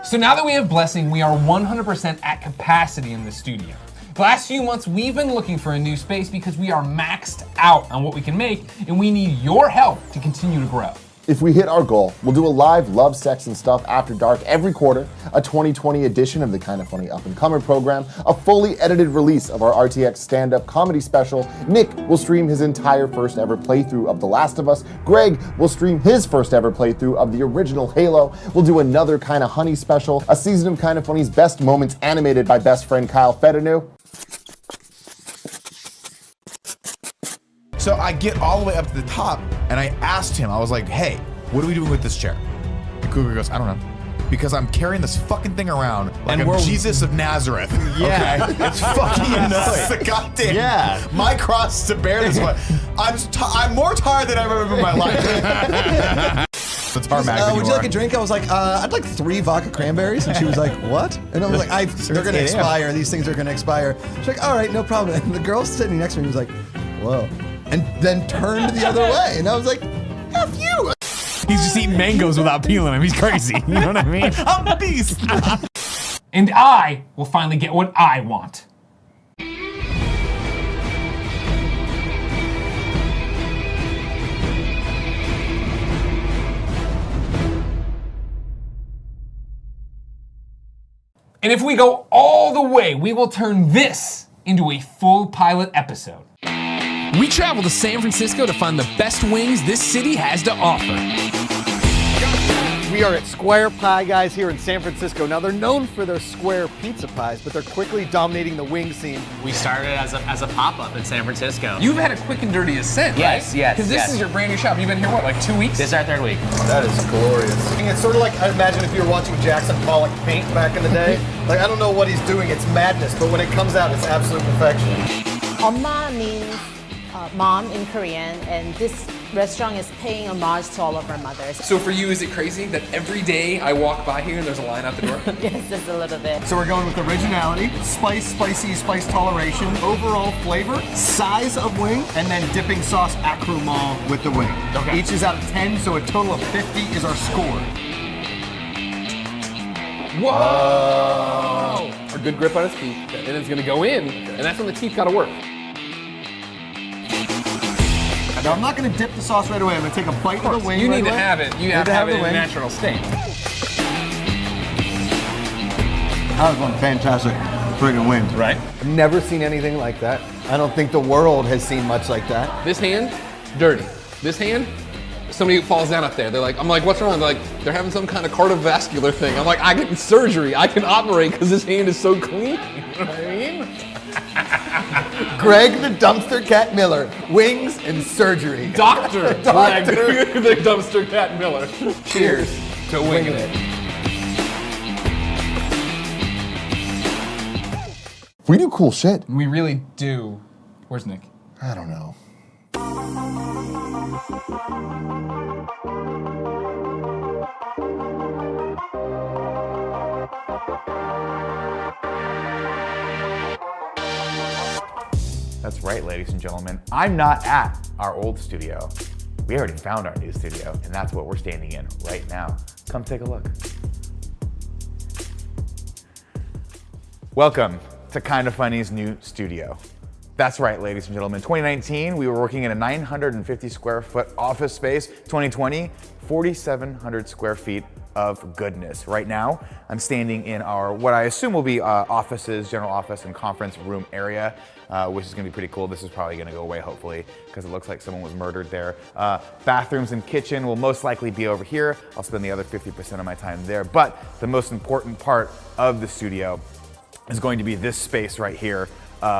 Speaker 1: So now that we have Blessing, we are 100% at capacity in the studio. The last few months, we've been looking for a new space because we are maxed out on what we can make, and we need your help to continue to grow.
Speaker 9: If we hit our goal, we'll do a live Love, Sex, and Stuff After Dark every quarter, a 2020 edition of the Kinda Funny Up and Comer program, a fully edited release of our RTX stand-up comedy special. Nick will stream his entire first ever playthrough of The Last of Us. Greg will stream his first ever playthrough of the original Halo. We'll do another Kinda Honey special, a season of Kinda Funny's best moments animated by best friend Kyle Fedenu.
Speaker 5: So I get all the way up to the top and I asked him, I was like, hey, what are we doing with this chair? And Cougar goes, I don't know. Because I'm carrying this fucking thing around like I'm Jesus of Nazareth.
Speaker 14: Yeah,
Speaker 5: okay?
Speaker 14: it's fucking
Speaker 5: It's
Speaker 14: annoying.
Speaker 5: the goddamn,
Speaker 14: Yeah.
Speaker 5: my cross to bear this one. I'm more tired than I've ever been in my life. That's our mag.
Speaker 14: Would you like a drink? I was like, I'd like 3 vodka cranberries. And she was like, what? And I was like, they're going to expire. These things are going to expire. She's like, all right, no problem. And the girl sitting next to me was like, whoa. And then turned the other way. And I was like, F you.
Speaker 6: He's just eating mangoes without peeling them. He's crazy. You know what I mean?
Speaker 5: I'm a beast.
Speaker 1: And I will finally get what I want. And if we go all the way, we will turn this into a full pilot episode.
Speaker 13: We travel to San Francisco to find the best wings this city has to offer.
Speaker 14: We are at Square Pie Guys here in San Francisco. Now, they're known for their square pizza pies, but they're quickly dominating the wing scene.
Speaker 12: We started as a pop-up in San Francisco.
Speaker 1: You've had a quick and dirty ascent,
Speaker 12: Yes,
Speaker 1: right?
Speaker 12: yes,
Speaker 1: Because this
Speaker 12: yes.
Speaker 1: is your brand new shop. You've been here, what, like 2 weeks?
Speaker 12: This is our 3rd week.
Speaker 14: That is glorious. It's sort of like, I imagine if you were watching Jackson Pollock paint back in the day. Like, I don't know what he's doing, it's madness, but when it comes out, it's absolute perfection.
Speaker 3: 엄마 means mom in Korean, and this restaurant is paying homage to all of our mothers.
Speaker 1: So for you, is it crazy that every day I walk by here and there's a line out the door?
Speaker 3: Yes, just a little bit.
Speaker 14: So we're going with originality, spice, spice toleration, overall flavor, size of wing, and then dipping sauce accoutrement with the wing.
Speaker 1: Okay.
Speaker 14: Each is out of 10, so a total of 50 is our score.
Speaker 1: Whoa! A good grip on his teeth, and it's gonna go in, and that's when the teeth gotta work.
Speaker 14: Now I'm not going to dip the sauce right away. I'm going to take a bite of the wing.
Speaker 1: You
Speaker 14: right
Speaker 1: need to
Speaker 14: away.
Speaker 1: have it. You have to have it in
Speaker 14: the
Speaker 1: a
Speaker 14: wing.
Speaker 1: natural state.
Speaker 14: That was one fantastic friggin' wing.
Speaker 1: Right.
Speaker 14: I've never seen anything like that. I don't think the world has seen much like that.
Speaker 1: This hand, dirty. This hand, somebody falls down up there. I'm like, what's wrong? They're like, they're having some kind of cardiovascular thing. I'm like, I get surgery. I can operate because this hand is so clean. You know what I mean?
Speaker 14: Greg the Dumpster Cat Miller, wings and surgery.
Speaker 1: Doctor
Speaker 14: Doctor.
Speaker 1: Greg the Dumpster Cat Miller. Cheers to winging it.
Speaker 9: We do cool shit.
Speaker 1: We really do. Where's Nick?
Speaker 9: I don't know.
Speaker 17: That's right, ladies and gentlemen. I'm not at our old studio. We already found our new studio, and that's what we're standing in right now. Come take a look. Welcome to Kinda Funny's new studio. That's right, ladies and gentlemen. 2019, we were working in a 950 square foot office space. 2020, 4,700 square feet of goodness. Right now, I'm standing in our, what I assume will be offices, general office and conference room area, which is gonna be pretty cool. This is probably gonna go away, hopefully, because it looks like someone was murdered there. Bathrooms and kitchen will most likely be over here. I'll spend the other 50% of my time there. But the most important part of the studio is going to be this space right here,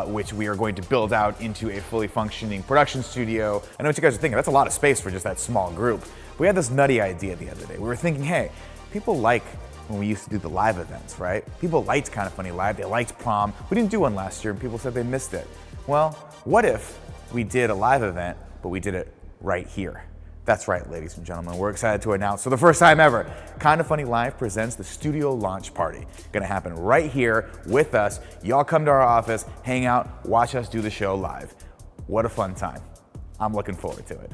Speaker 17: which we are going to build out into a fully functioning production studio. I know what you guys are thinking, that's a lot of space for just that small group. We had this nutty idea the other day. We were thinking, hey, people like when we used to do the live events, right? People liked Kinda Funny Live, they liked prom. We didn't do one last year and people said they missed it. Well, what if we did a live event, but we did it right here? That's right, ladies and gentlemen. We're excited to announce, for the first time ever, Kinda Funny Live presents the studio launch party. Gonna happen right here with us. Y'all come to our office, hang out, watch us do the show live. What a fun time. I'm looking forward to it.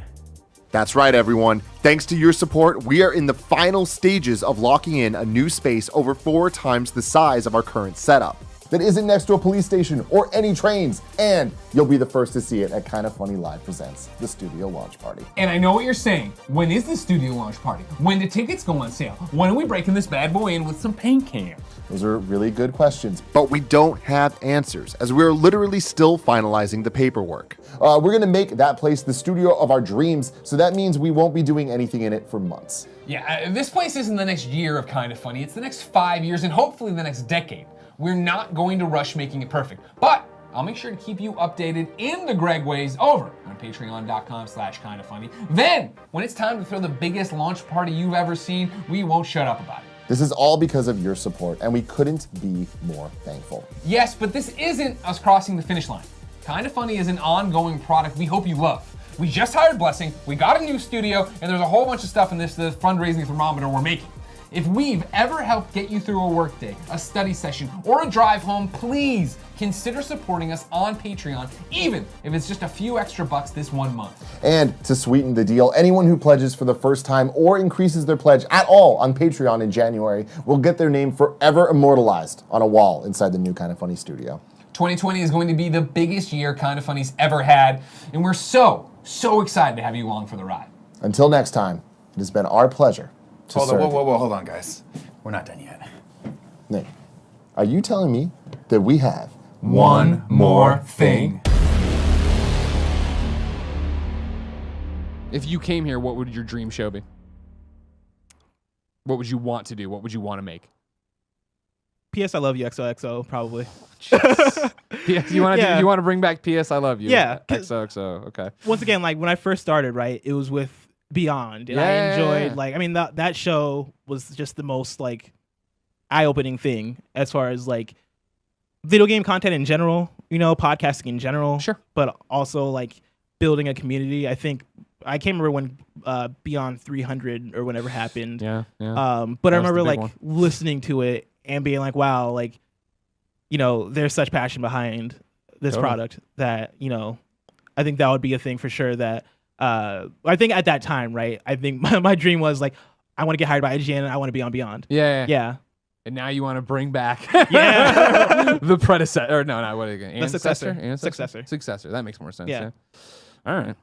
Speaker 9: That's right, everyone. Thanks to your support, we are in the final stages of locking in a new space over 4 times the size of our current setup. That isn't next to a police station or any trains, and you'll be the first to see it at Kinda Funny Live Presents, the studio launch party.
Speaker 1: And I know what you're saying. When is the studio launch party? When do tickets go on sale? When are we breaking this bad boy in with some paint cans?
Speaker 9: Those are really good questions, but we don't have answers, as we're literally still finalizing the paperwork. We're gonna make that place the studio of our dreams, so that means we won't be doing anything in it for months.
Speaker 1: Yeah, this place isn't the next year of Kinda Funny. It's the next 5 years and hopefully the next decade. We're not going to rush making it perfect, but I'll make sure to keep you updated in the Greg ways over on patreon.com/kindafunny. Then, when it's time to throw the biggest launch party you've ever seen, we won't shut up about it.
Speaker 9: This is all because of your support, and we couldn't be more thankful.
Speaker 1: Yes, but this isn't us crossing the finish line. Kinda Funny is an ongoing product we hope you love. We just hired Blessing, we got a new studio, and there's a whole bunch of stuff in this fundraising thermometer we're making. If we've ever helped get you through a workday, a study session, or a drive home, please consider supporting us on Patreon, even if it's just a few extra bucks this 1 month.
Speaker 9: And to sweeten the deal, anyone who pledges for the first time or increases their pledge at all on Patreon in January will get their name forever immortalized on a wall inside the new Kinda Funny studio.
Speaker 1: 2020 is going to be the biggest year Kinda Funny's ever had, and we're so excited to have you along for the ride.
Speaker 9: Until next time, it has been our pleasure to
Speaker 17: Hold on,
Speaker 9: serve.
Speaker 17: whoa, hold on, guys. We're not done yet.
Speaker 9: Nick, are you telling me that we have
Speaker 1: one more thing? If you came here, what would your dream show be? What would you want to do? What would you want to make?
Speaker 10: P.S. I Love You XOXO, probably.
Speaker 1: P.S. You want to bring back P.S. I Love You?
Speaker 10: Yeah.
Speaker 1: XOXO. Okay.
Speaker 10: Once again, like when I first started, right, it was with Beyond, and I enjoyed like, I mean, that show was just the most like eye-opening thing as far as like video game content in general, you know, podcasting in general.
Speaker 1: Sure.
Speaker 10: But also like building a community. I think I can't remember when Beyond 300 or whenever happened.
Speaker 1: Yeah.
Speaker 10: But I remember like listening to it and being like, wow, like, you know, there's such passion behind this product that, you know, I think that would be a thing for sure that I think at that time, right, I think my dream was like, I want to get hired by IGN and I want to be on Beyond.
Speaker 1: Yeah. And now you want to bring back the predecessor, or no, what again?
Speaker 10: The successor.
Speaker 1: Successor. That makes more sense.
Speaker 10: Yeah.
Speaker 1: All right.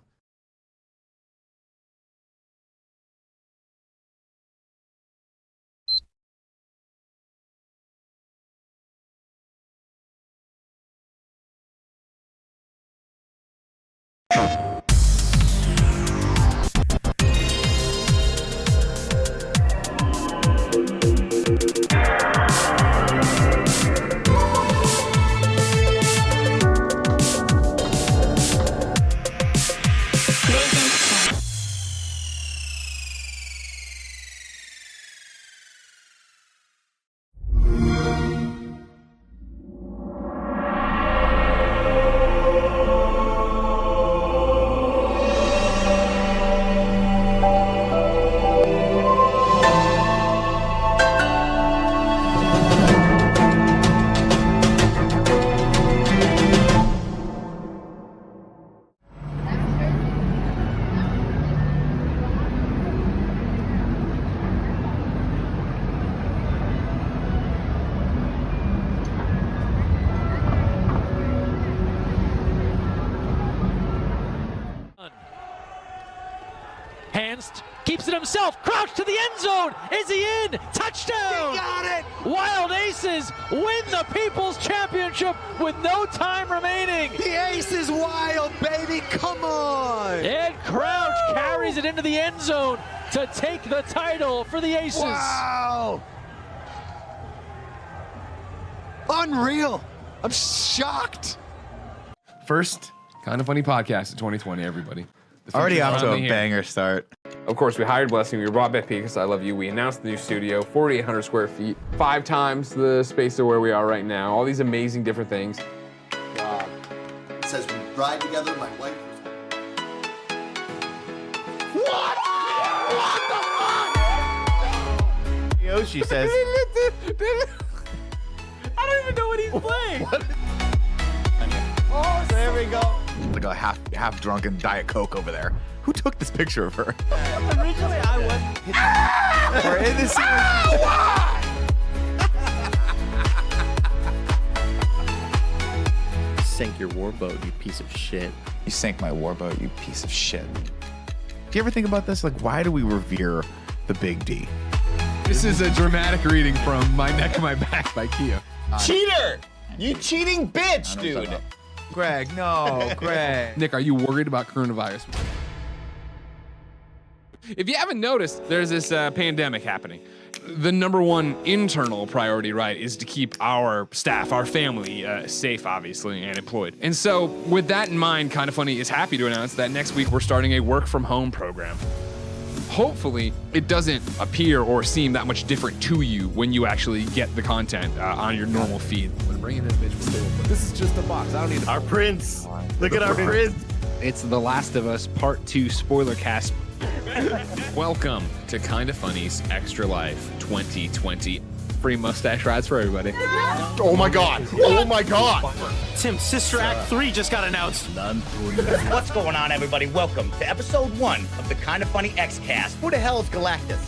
Speaker 4: Keeps it himself, crouched to the end zone. Is he in? Touchdown!
Speaker 7: He got it!
Speaker 4: Wild Aces win the People's Championship with no time remaining.
Speaker 7: The Ace is wild, baby. Come on!
Speaker 4: Ed Crouch carries it into the end zone to take the title for the Aces.
Speaker 7: Wow! Unreal. I'm shocked.
Speaker 1: First Kinda Funny podcast of 2020, everybody.
Speaker 17: Already off to a banger start.
Speaker 1: Of course, we hired Blessing. We brought back Because I Love You. We announced the new studio, 4,800 square feet, 5 times the space of where we are right now. All these amazing different things.
Speaker 9: It says we ride together, my wife.
Speaker 7: What? What the fuck?
Speaker 17: Yoshi says.
Speaker 4: I don't even know what he's playing.
Speaker 7: Oh, there we go.
Speaker 17: like a half drunken Diet Coke over there. Who took this picture of her?
Speaker 6: Originally, I was.
Speaker 17: We're in the series.
Speaker 12: Sink your warboat, you piece of shit.
Speaker 5: You sank my warboat, you piece of shit. Do you ever think about this? Like, why do we revere the Big D?
Speaker 13: This is a dramatic reading from My Neck and My Back by Kia.
Speaker 7: Cheater! You cheating bitch, dude.
Speaker 17: Greg, no, Greg.
Speaker 13: Nick, are you worried about coronavirus? If you haven't noticed, there's this pandemic happening. The number one internal priority, right, is to keep our staff, our family safe, obviously, and employed. And so with that in mind, Kinda Funny is happy to announce that next week we're starting a work from home program. Hopefully, it doesn't appear or seem that much different to you when you actually get the content on your normal feed. I'm bringing this bitch with still.
Speaker 6: This is just a box. I don't need our prince. Look at our prince.
Speaker 13: It's The Last of Us Part 2 spoiler cast. Welcome to Kinda Funny's Extra Life 2020. Free mustache rides for everybody.
Speaker 6: Oh my god. Oh my god. Tim, Sister Act 3 just got announced.
Speaker 16: What's going on, everybody? Welcome to episode 1 of the Kinda Funny X-Cast. Who the hell is Galactus?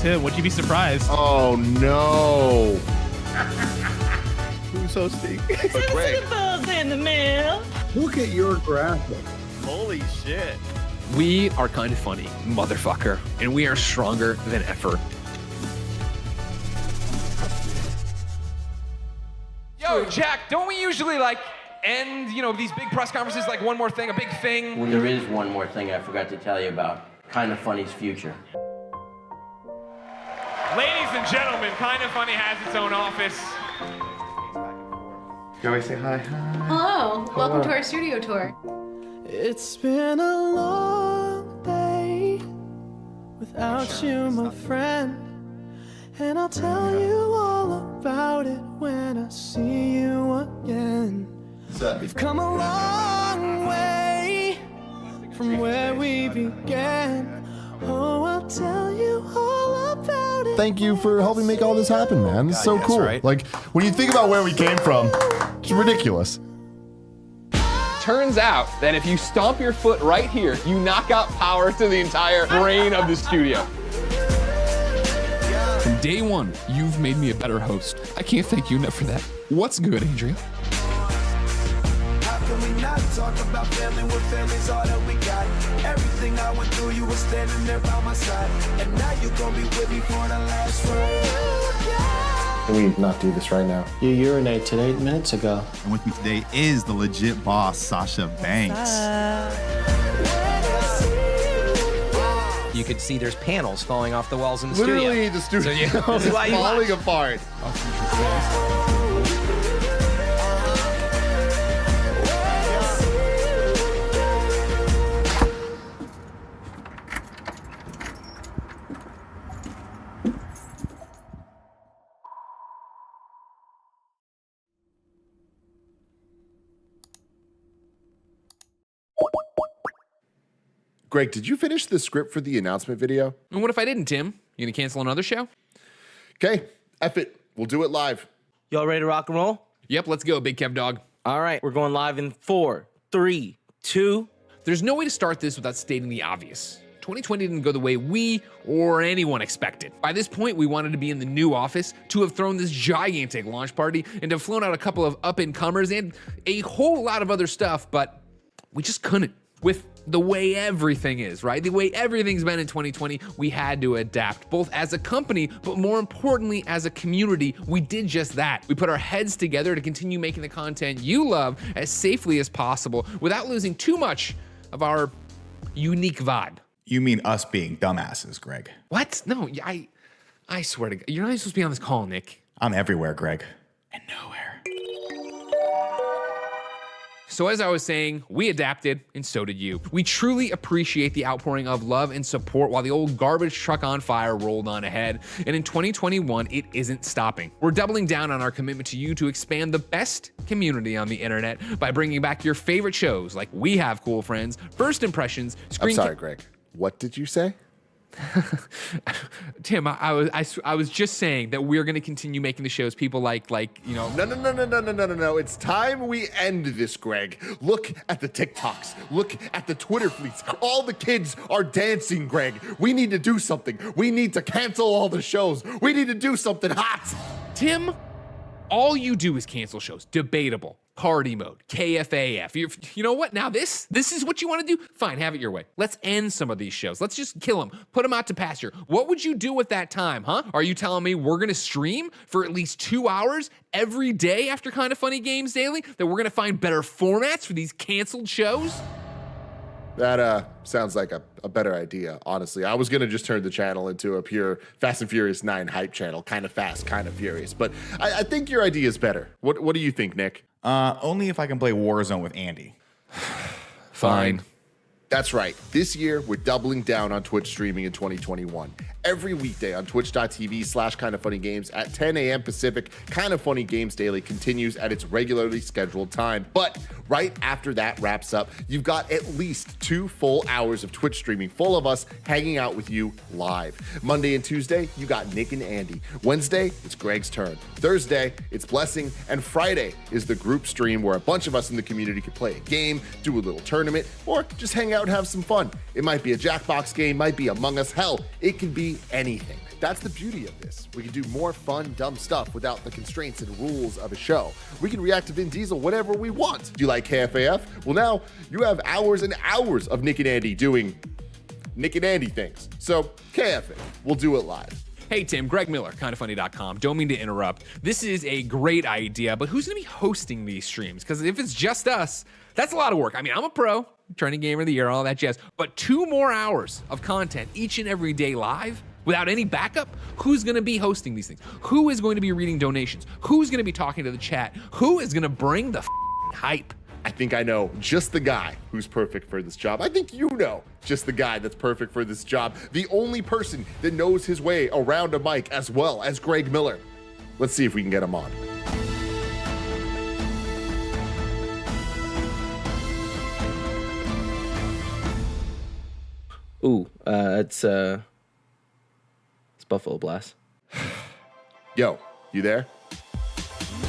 Speaker 10: Tim, would you be surprised?
Speaker 6: Oh no.
Speaker 17: Who's hosting?
Speaker 16: in the mail.
Speaker 6: Look at your graphic. Holy shit.
Speaker 13: We are Kinda Funny, motherfucker, and we are stronger than ever. Yo, Jack, don't we usually end, these big press conferences like one more thing, a big thing?
Speaker 12: Well, there is one more thing I forgot to tell you about. Kinda Funny's future.
Speaker 13: Ladies and gentlemen, Kinda Funny has its own office.
Speaker 17: Joey, say hi.
Speaker 11: Hello, welcome to our studio tour.
Speaker 7: It's been a long day without you, my friend. And I'll tell you all about it when I see you again. We've come a long way from where we began. Oh, I'll tell you all about it.
Speaker 14: Thank you for helping make all this happen, man. This is so cool.
Speaker 5: right.
Speaker 14: Like, when you think about where we came from, it's ridiculous.
Speaker 1: Turns out that if you stomp your foot right here, you knock out power to the entire brain of the studio.
Speaker 13: From day one, you've made me a better host. I can't thank you enough for that. What's good, Andrea?
Speaker 7: How can we not talk about family when family's all that we got? Everything I went through, you were standing there by my side. And now you're gonna be with me for the last ride.
Speaker 9: Can we not do this right now?
Speaker 12: You urinated 8 minutes ago.
Speaker 15: And with me today is the legit boss, Sasha Banks.
Speaker 6: You could see there's panels falling off the walls in the
Speaker 14: Literally,
Speaker 6: studio.
Speaker 14: the studio
Speaker 6: This is why
Speaker 14: is
Speaker 6: you
Speaker 14: falling
Speaker 6: watch.
Speaker 14: apart.
Speaker 20: Greg, did you finish the script for the announcement video?
Speaker 13: And what if I didn't, Tim? You gonna cancel another show?
Speaker 20: Okay, F it. We'll do it live.
Speaker 6: Y'all ready to rock and roll?
Speaker 13: Yep, let's go, Big Kev Dog.
Speaker 6: All right, we're going live in 4, 3, 2.
Speaker 13: There's no way to start this without stating the obvious. 2020 didn't go the way we or anyone expected. By this point, we wanted to be in the new office, to have thrown this gigantic launch party, and to have flown out a couple of up-and-comers and a whole lot of other stuff, but we just couldn't. With the way everything is, right? The way everything's been in 2020, we had to adapt, both as a company, but more importantly, as a community. We did just that. We put our heads together to continue making the content you love as safely as possible without losing too much of our unique vibe.
Speaker 5: You mean us being dumbasses, Greg?
Speaker 13: What? No, I swear to God, you're not even supposed to be on this call, Nick.
Speaker 5: I'm everywhere, Greg.
Speaker 13: So as I was saying, we adapted, and so did you. We truly appreciate the outpouring of love and support while the old garbage truck on fire rolled on ahead. And in 2021, it isn't stopping. We're doubling down on our commitment to you to expand the best community on the internet by bringing back your favorite shows like We Have Cool Friends, First Impressions,
Speaker 20: I'm sorry, Greg. What did you say?
Speaker 13: Tim, I was just saying that we're going to continue making the shows people like, you know.
Speaker 21: No. It's time we end this, Greg. Look at the TikToks. Look at the Twitter fleets. All the kids are dancing, Greg. We need to do something. We need to cancel all the shows. We need to do something hot.
Speaker 13: Tim, all you do is cancel shows. Debatable. Party mode, KFAF. You know what? Now this is what you want to do? Fine, have it your way. Let's end some of these shows. Let's just kill them, put them out to pasture. What would you do with that time, huh? Are you telling me we're going to stream for at least 2 hours every day after Kind of Funny Games Daily? That we're going to find better formats for these canceled shows?
Speaker 21: That sounds like a better idea, honestly. I was going to just turn the channel into a pure Fast and Furious 9 hype channel. Kind of fast, kind of furious. But I think your idea is better. What do you think, Nick?
Speaker 5: Only if I can play Warzone with Andy.
Speaker 13: Fine.
Speaker 21: That's right. This year, we're doubling down on Twitch streaming in 2021. Every weekday on twitch.tv/kindoffunnygames at 10 a.m. Pacific, Kind of Funny Games Daily continues at its regularly scheduled time. But right after that wraps up, you've got at least 2 full hours of Twitch streaming full of us hanging out with you live. Monday and Tuesday, you got Nick and Andy. Wednesday, it's Greg's turn. Thursday, it's Blessing. And Friday is the group stream where a bunch of us in the community can play a game, do a little tournament, or just hang out and have some fun. It might be a Jackbox game, might be Among Us. Hell, it can be anything. That's the beauty of this. We can do more fun, dumb stuff without the constraints and rules of a show. We can react to Vin Diesel whenever we want. Do you like KFAF? Well, now you have hours and hours of Nick and Andy doing Nick and Andy things. So KFAF, we'll do it live.
Speaker 13: Hey Tim, Greg Miller, kindoffunny.com. Don't mean to interrupt. This is a great idea, but who's gonna be hosting these streams? Because if it's just us, that's a lot of work. I mean, I'm a pro, trending gamer of the year, all that jazz, but 2 more hours of content each and every day live without any backup? Who's gonna be hosting these things? Who is going to be reading donations? Who's gonna be talking to the chat? Who is gonna bring the hype?
Speaker 21: I think I know just the guy who's perfect for this job. I think you know just the guy that's perfect for this job. The only person that knows his way around a mic as well as Greg Miller. Let's see if we can get him on.
Speaker 22: Ooh, it's Buffalo Blast.
Speaker 21: Yo, you there?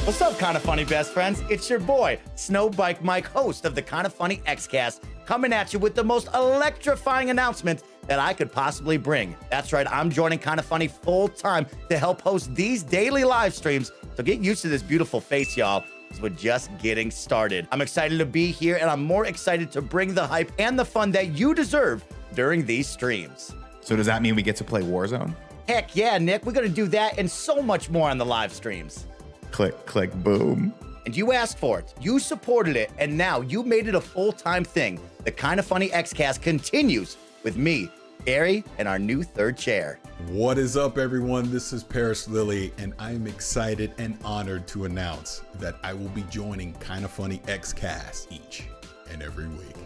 Speaker 16: What's up, Kind of Funny best friends? It's your boy, Snowbike Mike, host of the Kind of Funny Xcast, coming at you with the most electrifying announcement that I could possibly bring. That's right, I'm joining Kind of Funny full time to help host these daily live streams. So get used to this beautiful face, y'all, because we're just getting started. I'm excited to be here, and I'm more excited to bring the hype and the fun that you deserve during these streams.
Speaker 5: So does that mean we get to play Warzone?
Speaker 16: Heck yeah, Nick, we're gonna do that and so much more on the live streams.
Speaker 5: Click, click, boom.
Speaker 16: And you asked for it, you supported it, and now you made it a full-time thing. The Kind of Funny Xcast continues with me, Gary, and our new third chair.
Speaker 23: What is up, everyone? This is Paris Lilly, and I'm excited and honored to announce that I will be joining Kind of Funny Xcast each and every week.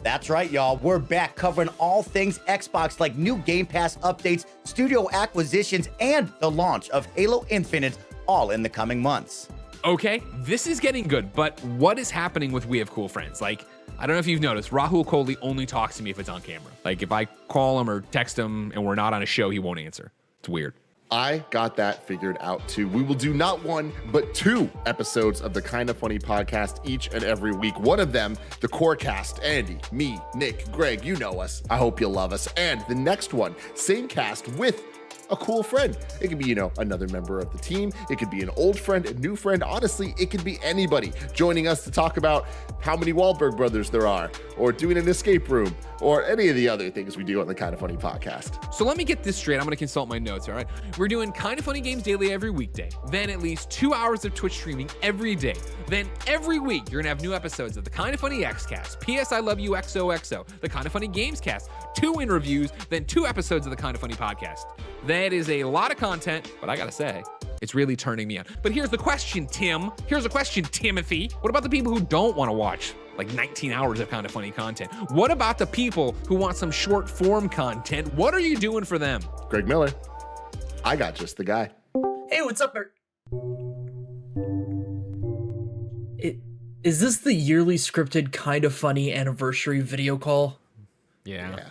Speaker 16: That's right, y'all. We're back covering all things Xbox, like new Game Pass updates, studio acquisitions, and the launch of Halo Infinite, all in the coming months.
Speaker 13: Okay, this is getting good, but what is happening with We Have Cool Friends? Like, I don't know if you've noticed, Rahul Kohli only talks to me if it's on camera. Like, if I call him or text him and we're not on a show, he won't answer. It's weird.
Speaker 21: I got that figured out too. We will do not 1, but 2 episodes of the Kind of Funny podcast each and every week. One of them, the core cast, Andy, me, Nick, Greg, you know us. I hope you'll love us. And the next one, same cast with a cool friend. It could be, another member of the team. It could be an old friend, a new friend. Honestly, it could be anybody joining us to talk about how many Wahlberg brothers there are, or doing an escape room, or any of the other things we do on the Kind of Funny podcast.
Speaker 13: So let me get this straight. I'm going to consult my notes, all right? We're doing Kind of Funny Games Daily every weekday. Then at least 2 hours of Twitch streaming every day. Then every week, you're going to have new episodes of the Kind of Funny Xcast, PS I Love You XOXO, the Kind of Funny Games Cast, 2 interviews, then 2 episodes of the Kind of Funny podcast. That is a lot of content, but I got to say, it's really turning me on. But here's the question, Tim. Here's a question, Timothy. What about the people who don't want to watch like 19 hours of Kind of Funny content? What about the people who want some short form content? What are you doing for them?
Speaker 21: Greg Miller, I got just the guy.
Speaker 6: Hey, what's up? Is this the yearly scripted Kind of Funny anniversary video call?
Speaker 13: Yeah.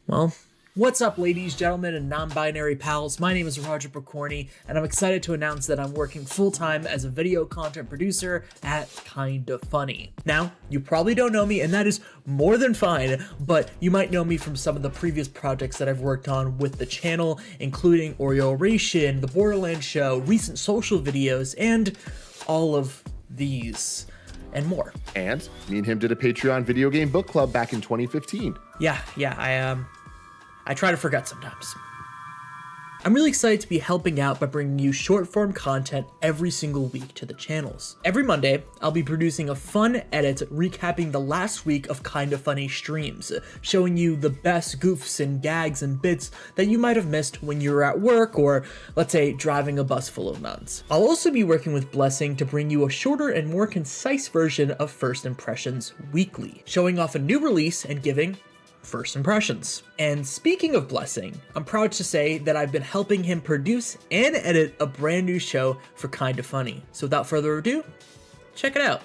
Speaker 6: Well,
Speaker 18: What's up, ladies, gentlemen, and non-binary pals? My name is Roger Picorni, and I'm excited to announce that I'm working full-time as a video content producer at Kinda Funny. Now, you probably don't know me, and that is more than fine, but you might know me from some of the previous projects that I've worked on with the channel, including Oreo-ration, The Borderlands Show, recent social videos, and all of these, and more.
Speaker 21: And me and him did a Patreon video game book club back in 2015.
Speaker 18: Yeah, I try to forget sometimes. I'm really excited to be helping out by bringing you short-form content every single week to the channels. Every Monday, I'll be producing a fun edit recapping the last week of Kinda Funny streams, showing you the best goofs and gags and bits that you might have missed when you were at work or, let's say, driving a bus full of nuns. I'll also be working with Blessing to bring you a shorter and more concise version of First Impressions weekly, showing off a new release and giving first impressions. And speaking of Blessing, I'm proud to say that I've been helping him produce and edit a brand new show for Kinda Funny. So without further ado, check it out.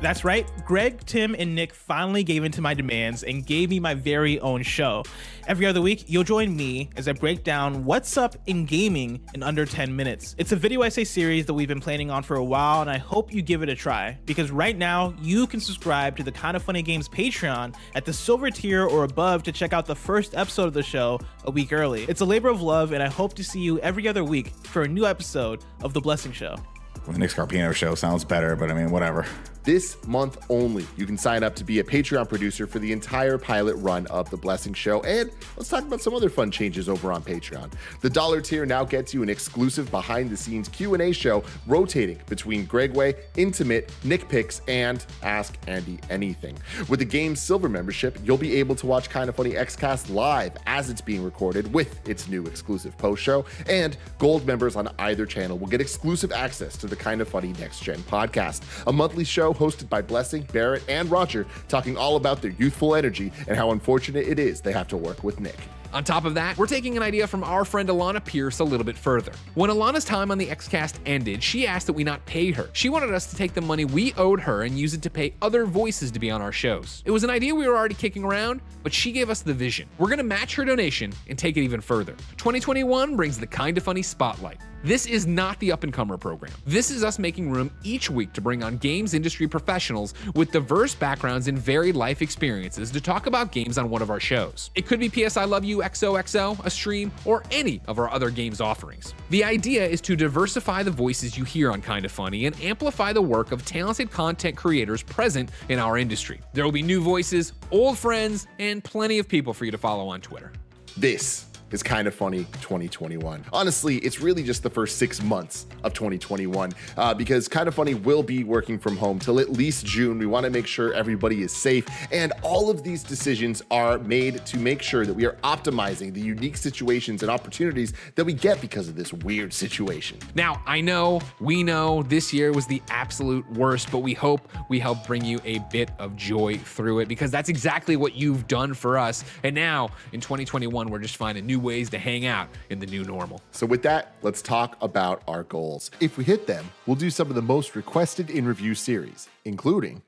Speaker 10: That's right, Greg, Tim, and Nick finally gave in to my demands and gave me my very own show. Every other week, you'll join me as I break down what's up in gaming in under 10 minutes. It's a video essay series that we've been planning on for a while, and I hope you give it a try, because right now, you can subscribe to the Kinda Funny Games Patreon at the silver tier or above to check out the first episode of the show a week early. It's a labor of love, and I hope to see you every other week for a new episode of The Blessing Show.
Speaker 5: Well, the Nick Scarpino show sounds better, but I mean, whatever.
Speaker 21: This month only, you can sign up to be a Patreon producer for the entire pilot run of The Blessing Show. And let's talk about some other fun changes over on Patreon. The dollar tier now gets you an exclusive behind-the-scenes Q&A show rotating between Gregway, Intimate, Nick Picks, and Ask Andy Anything. With the game's silver membership, you'll be able to watch Kinda Funny XCast live as it's being recorded with its new exclusive post-show. And gold members on either channel will get exclusive access to the Kinda Funny Next Gen podcast, a monthly show hosted by Blessing, Barrett, and Roger, talking all about their youthful energy and how unfortunate it is they have to work with Nick.
Speaker 13: On top of that, we're taking an idea from our friend Alana Pierce a little bit further. When Alana's time on the XCast ended, she asked that we not pay her. She wanted us to take the money we owed her and use it to pay other voices to be on our shows. It was an idea we were already kicking around, but she gave us the vision. We're gonna match her donation and take it even further. 2021 brings the Kinda Funny Spotlight. This is not the up-and-comer program. This is us making room each week to bring on games industry professionals with diverse backgrounds and varied life experiences to talk about games on one of our shows. It could be PS I Love You XOXO, a stream, or any of our other games offerings. The idea is to diversify the voices you hear on Kinda Funny and amplify the work of talented content creators present in our industry. There will be new voices, old friends, and plenty of people for you to follow on Twitter.
Speaker 21: This is Kinda Funny 2021. Honestly, it's really just the first 6 months of 2021 because Kinda Funny will be working from home till at least June. We want to make sure everybody is safe, and all of these decisions are made to make sure that we are optimizing the unique situations and opportunities that we get because of this weird situation.
Speaker 13: Now, we know this year was the absolute worst, but we hope we help bring you a bit of joy through it, because that's exactly what you've done for us. And now in 2021, we're just finding new ways to hang out in the new normal.
Speaker 21: So with that, let's talk about our goals. If we hit them, we'll do some of the most requested in review series, including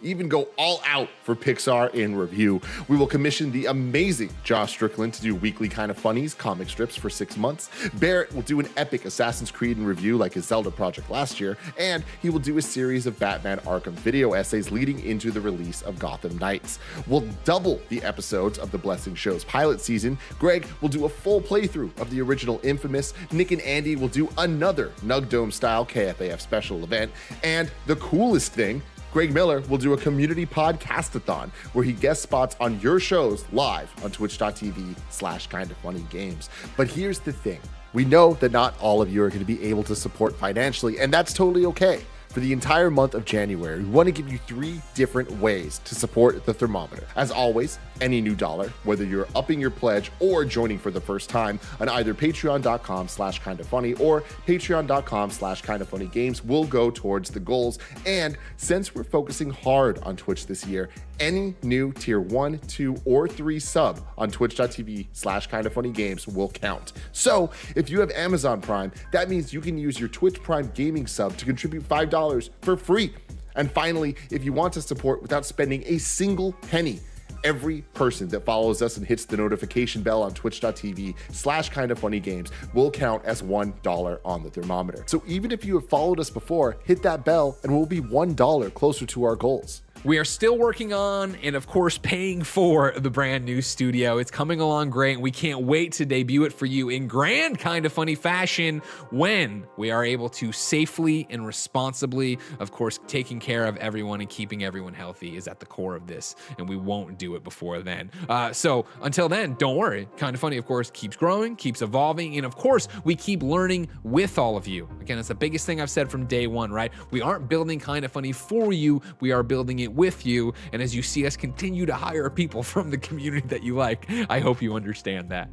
Speaker 21: even go all out for Pixar in review. We will commission the amazing Josh Strickland to do weekly Kind of Funnies comic strips for 6 months. Barrett will do an epic Assassin's Creed in review like his Zelda project last year, and he will do a series of Batman Arkham video essays leading into the release of Gotham Knights. We'll double the episodes of the Blessing Show's pilot season. Greg will do a full playthrough of the original Infamous. Nick and Andy will do another Nug Dome style KFAF special event. And the coolest thing, Greg Miller will do a community podcastathon where he guest spots on your shows live on twitch.tv/kindafunnygames. But here's the thing. We know that not all of you are going to be able to support financially, and that's totally okay. For the entire month of January, we want to give you 3 different ways to support the thermometer. As always, any new dollar, whether you're upping your pledge or joining for the first time on either patreon.com/kindafunny or patreon.com/kindafunnygames, will go towards the goals. And since we're focusing hard on Twitch this year, any new tier 1, 2, or 3 sub on twitch.tv/kindafunnygames will count. So if you have Amazon Prime, that means you can use your Twitch Prime gaming sub to contribute $5 for free. And finally, if you want to support without spending a single penny, every person that follows us and hits the notification bell on twitch.tv/kindafunnygames will count as $1 on the thermometer. So even if you have followed us before, hit that bell and we'll be $1 closer to our goals.
Speaker 13: We are still working on and, of course, paying for the brand new studio. It's coming along great, and we can't wait to debut it for you in grand, kind of funny fashion when we are able to safely and responsibly, of course, taking care of everyone and keeping everyone healthy is at the core of this, and we won't do it before then. So until then, don't worry. Kind of Funny, of course, keeps growing, keeps evolving, and of course, we keep learning with all of you. Again, it's the biggest thing I've said from day one, right? We aren't building Kind of Funny for you. We are building it with you, and as you see us continue to hire people from the community that you like, I hope you understand that.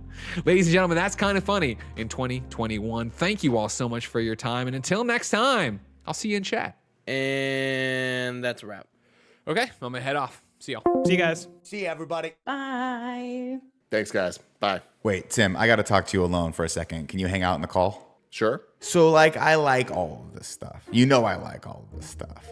Speaker 13: Ladies and gentlemen, that's Kind of Funny in 2021. Thank you all so much for your time, and until next time, I'll see you in chat.
Speaker 8: And that's a wrap.
Speaker 13: Okay, I'm gonna head off. See y'all.
Speaker 10: See you guys.
Speaker 16: See you, everybody.
Speaker 11: Bye.
Speaker 21: Thanks, guys. Bye.
Speaker 5: Wait, Tim, I got to talk to you alone for a second. Can you hang out in the call?
Speaker 21: Sure.
Speaker 5: So, I like all of this stuff. You know I like all of this stuff.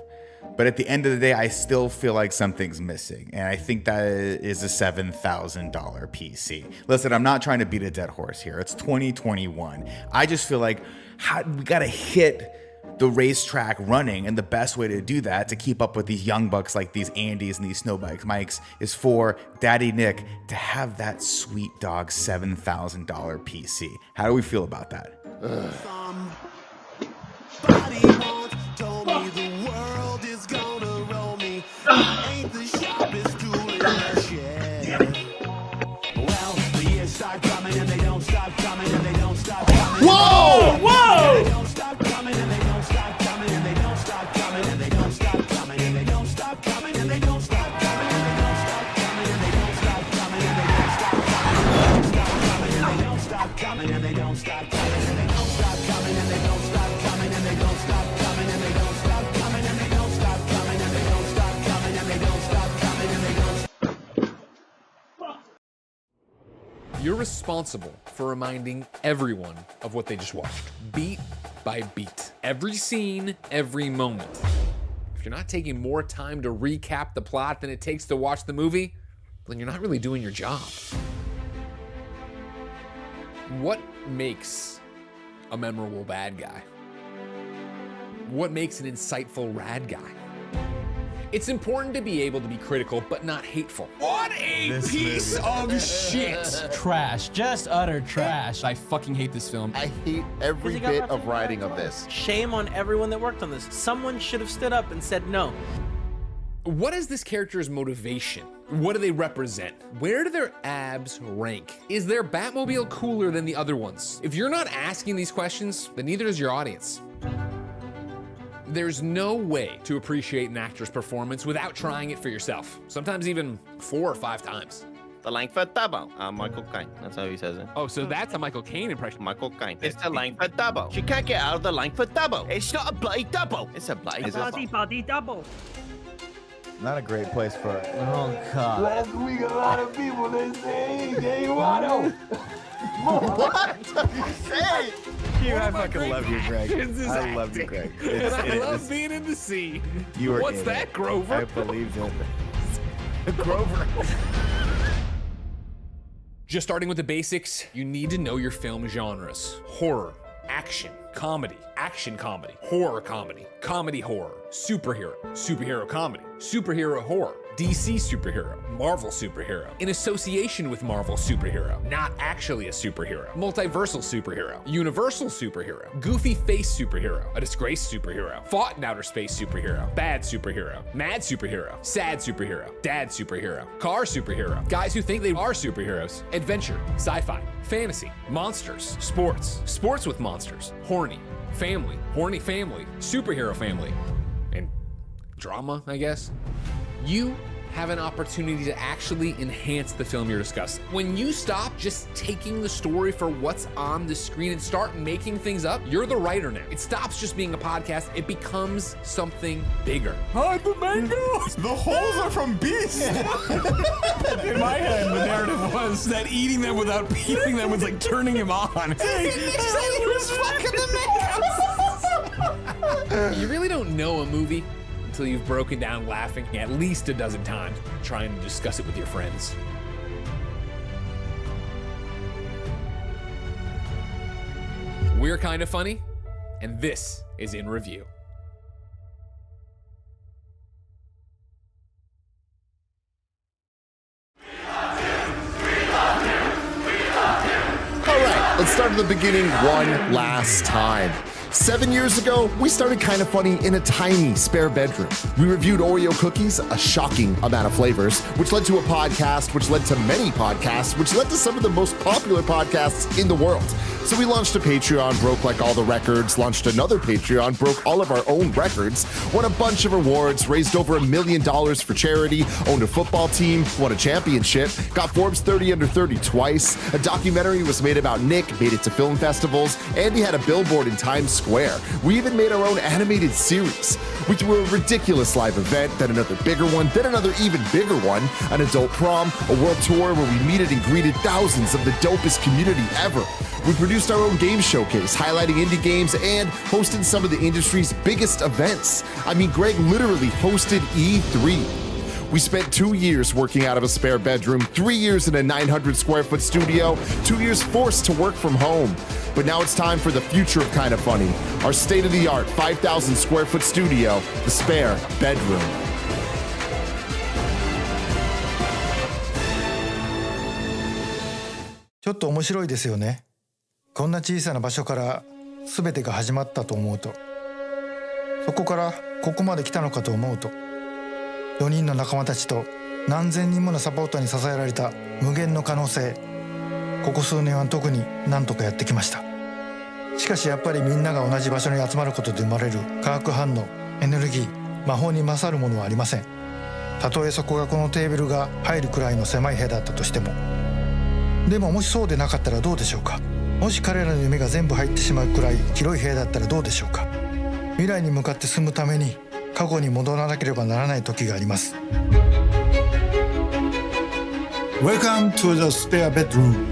Speaker 5: But at the end of the day, I still feel like something's missing. And I think that is a $7,000 PC. Listen, I'm not trying to beat a dead horse here. It's 2021. I just feel like we got to hit the racetrack running. And the best way to do that, to keep up with these young bucks like these Andys and these Snowbike Mikes, is for Daddy Nick to have that sweet dog $7,000 PC. How do we feel about that?
Speaker 7: Somebody once told me the world is gonna roll me. I ain't the sharpest tool in the shed. Well, the years start coming and they don't stop coming and they don't stop coming.
Speaker 16: Whoa! Whoa!
Speaker 7: They don't stop coming and they don't stop coming and they don't stop coming and they don't stop coming and they don't stop coming and they don't stop coming and they don't stop coming and they don't stop coming and they don't stop coming and they don't stop coming and they don't stop coming and they don't stop coming and they don't stop coming and they don't stop coming and they don't stop coming and they don't stop coming and they don't stop coming and they don't stop coming and they don't stop coming and they don't.
Speaker 13: You're responsible for reminding everyone of what they just watched, beat by beat. Every scene, every moment. If you're not taking more time to recap the plot than it takes to watch the movie, then you're not really doing your job. What makes a memorable bad guy? What makes an insightful rad guy? It's important to be able to be critical, but not hateful.
Speaker 1: What a piece of shit!
Speaker 6: Trash, just utter trash.
Speaker 1: I fucking hate this film.
Speaker 21: I hate every bit of writing of this.
Speaker 8: Shame on everyone that worked on this. Someone should have stood up and said no.
Speaker 13: What is this character's motivation? What do they represent? Where do their abs rank? Is their Batmobile cooler than the other ones? If you're not asking these questions, then neither is your audience. There's no way to appreciate an actor's performance without trying it for yourself. Sometimes even 4 or 5 times.
Speaker 8: The Langford double. Michael Caine. That's how he says it.
Speaker 13: Oh, so that's a Michael Caine impression.
Speaker 8: Michael Caine. It's the Langford double. She can't get out of the Langford double. It's not a bloody double. It's a bloody double.
Speaker 5: Not a great place for it.
Speaker 6: Oh, God.
Speaker 7: Last week, a lot of people they say they want to.
Speaker 8: What? What? Say.
Speaker 12: I fucking love you, Greg. I love you, Greg.
Speaker 13: And I love being in the sea.
Speaker 12: You were
Speaker 13: What's that, Grover?
Speaker 12: I believe it. Grover.
Speaker 13: Just starting with the basics, you need to know your film genres. Horror, action, comedy, action comedy, horror comedy, comedy horror, superhero, superhero comedy, superhero horror, DC superhero, Marvel superhero, in association with Marvel superhero, not actually a superhero, multiversal superhero, universal superhero, goofy face superhero, a disgraced superhero, fought in outer space superhero, bad superhero, mad superhero, sad superhero, dad superhero, car superhero, guys who think they are superheroes, adventure, sci-fi, fantasy, monsters, sports with monsters, horny family, superhero family, and drama, I guess. You have an opportunity to actually enhance the film you're discussing. When you stop just taking the story for what's on the screen and start making things up, you're the writer now. It stops just being a podcast, it becomes something bigger.
Speaker 5: Hide the mangoes! The holes are from beasts!
Speaker 1: In my head, the narrative was that eating them without peeling them was like turning him on.
Speaker 5: He said he was fucking the mangoes!
Speaker 13: You really don't know a movie until you've broken down laughing at least a dozen times trying to discuss it with your friends. We're Kinda Funny, and this is In Review.
Speaker 21: Let's start at the beginning one last time. 7 years ago, we started Kinda Funny in a tiny spare bedroom. We reviewed Oreo cookies, a shocking amount of flavors, which led to a podcast, which led to many podcasts, which led to some of the most popular podcasts in the world. So we launched a Patreon, broke like all the records, launched another Patreon, broke all of our own records, won a bunch of awards, raised over $1 million for charity, owned a football team, won a championship, got Forbes 30 Under 30 twice, a documentary was made about Nick, made it to film festivals, and he had a billboard in Times Square. We even made our own animated series. We threw a ridiculous live event, then another bigger one, then another even bigger one, an adult prom, a world tour where we meted and greeted thousands of the dopest community ever. We produced our own game showcase, highlighting indie games and hosted some of the industry's biggest events. I mean, Greg literally hosted E3. We spent 2 years working out of a spare bedroom, 3 years in a 900 square foot studio, 2 years forced to work from home. But now it's time for the future of Kinda Funny, our state-of-the-art 5,000 square foot studio, the spare bedroom.
Speaker 2: ちょっと面白いですよね。こんな小さな場所から全てが始まったと思うと、そこからここまで来たのかと思うと、4人の仲間たちと何千人ものサポーターに支えられた無限の可能性、ここ数年は特に何とかやってきました。しかしやっぱりみんなが同じ場所に集まることで生まれる化学反応、エネルギー、魔法に勝るものはありません。たとえそこがこのテーブルが入るくらいの狭い部屋だったとしても。でももしそうでなかったらどうでしょうか。もし彼らの夢が全部入ってしまうくらい広い部屋だったらどうでしょうか。未来に向かって進むために過去に戻らなければならない時があります。 Welcome to the spare bedroom.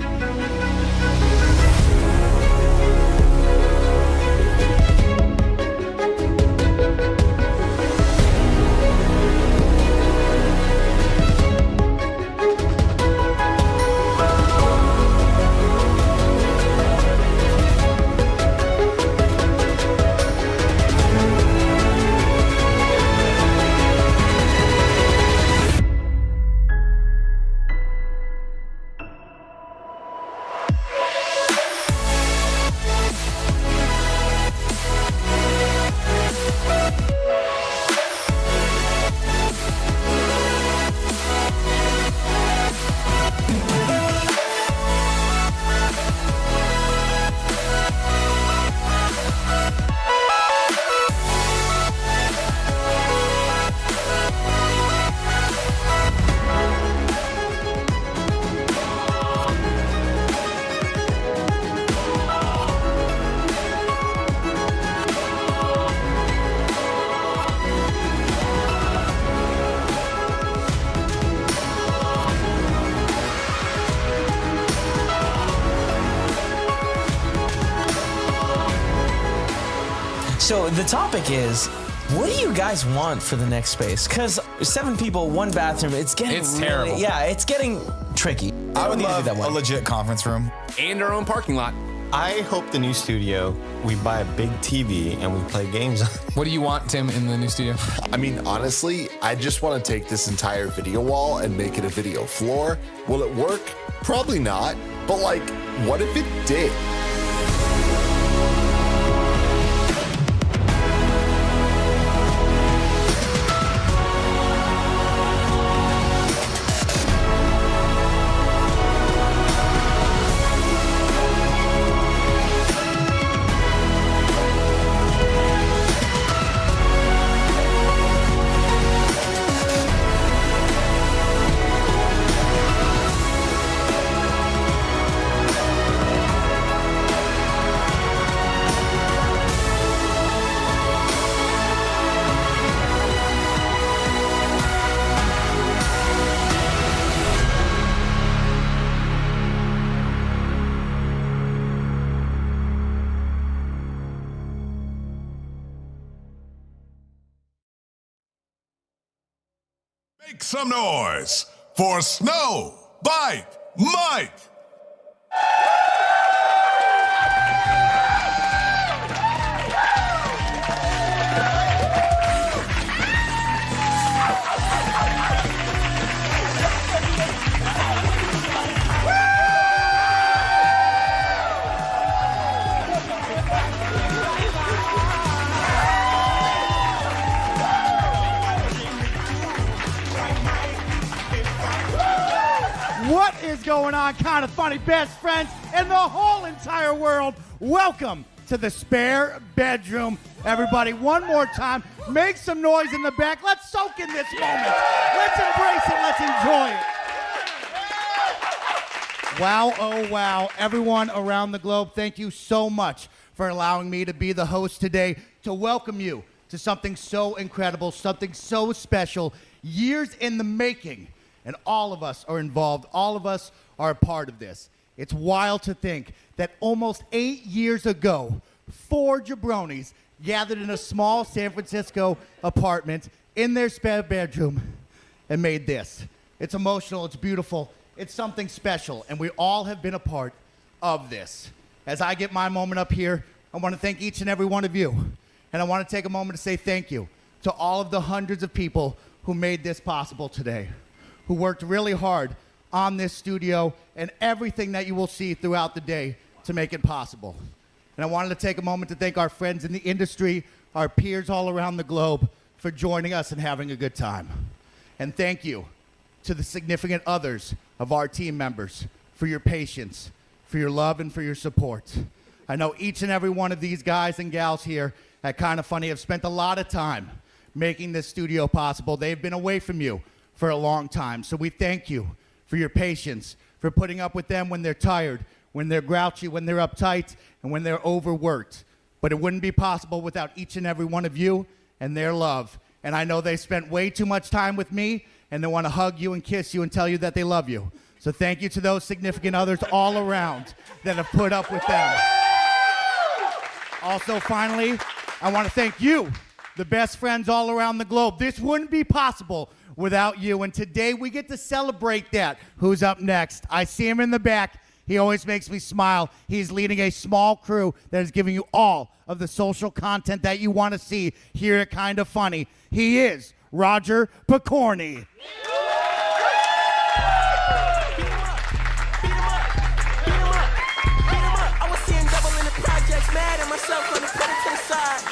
Speaker 3: So the topic is, what do you guys want for the next space? Because 7 people, 1 bathroom, it's
Speaker 17: terrible.
Speaker 3: Yeah, it's getting tricky.
Speaker 17: I would love a legit conference room.
Speaker 13: And our own parking lot.
Speaker 19: I hope the new studio, we buy a big TV and we play games.
Speaker 13: What do you want, Tim, in the new studio?
Speaker 21: I mean, honestly, I just want to take this entire video wall and make it a video floor. Will it work? Probably not. But like, what if it did?
Speaker 22: Make some noise for Snow Bike Mike.
Speaker 24: What is going on, kind of funny best friends in the whole entire world? Welcome to the spare bedroom. Everybody, one more time, make some noise in the back. Let's soak in this moment. Let's embrace it. Let's enjoy it. Wow, oh wow. Everyone around the globe, thank you so much for allowing me to be the host today, to welcome you to something so incredible, something so special, years in the making. And all of us are involved. All of us are a part of this. It's wild to think that almost 8 years ago, 4 jabronis gathered in a small San Francisco apartment in their spare bedroom and made this. It's emotional. It's beautiful. It's something special. And we all have been a part of this. As I get my moment up here, I want to thank each and every one of you. And I want to take a moment to say thank you to all of the hundreds of people who made this possible today, who worked really hard on this studio and everything that you will see throughout the day to make it possible. And I wanted to take a moment to thank our friends in the industry, our peers all around the globe for joining us and having a good time. And thank you to the significant others of our team members for your patience, for your love, and for your support. I know each and every one of these guys and gals here at Kinda Funny have spent a lot of time making this studio possible. They've been away from you for a long time. So we thank you for your patience, for putting up with them when they're tired, when they're grouchy, when they're uptight, and when they're overworked. But it wouldn't be possible without each and every one of you and their love. And I know they spent way too much time with me, and they want to hug you and kiss you and tell you that they love you. So thank you to those significant others all around that have put up with them. Also, finally, I want to thank you, the best friends all around the globe. This wouldn't be possible without you, and today we get to celebrate that. Who's up next? I see him in the back. He always makes me smile. He's leading a small crew that is giving you all of the social content that you want to see here at Kinda Funny. He is Roger Picorni.
Speaker 25: I was seeing double in the projects, mad at myself on the put it to the side.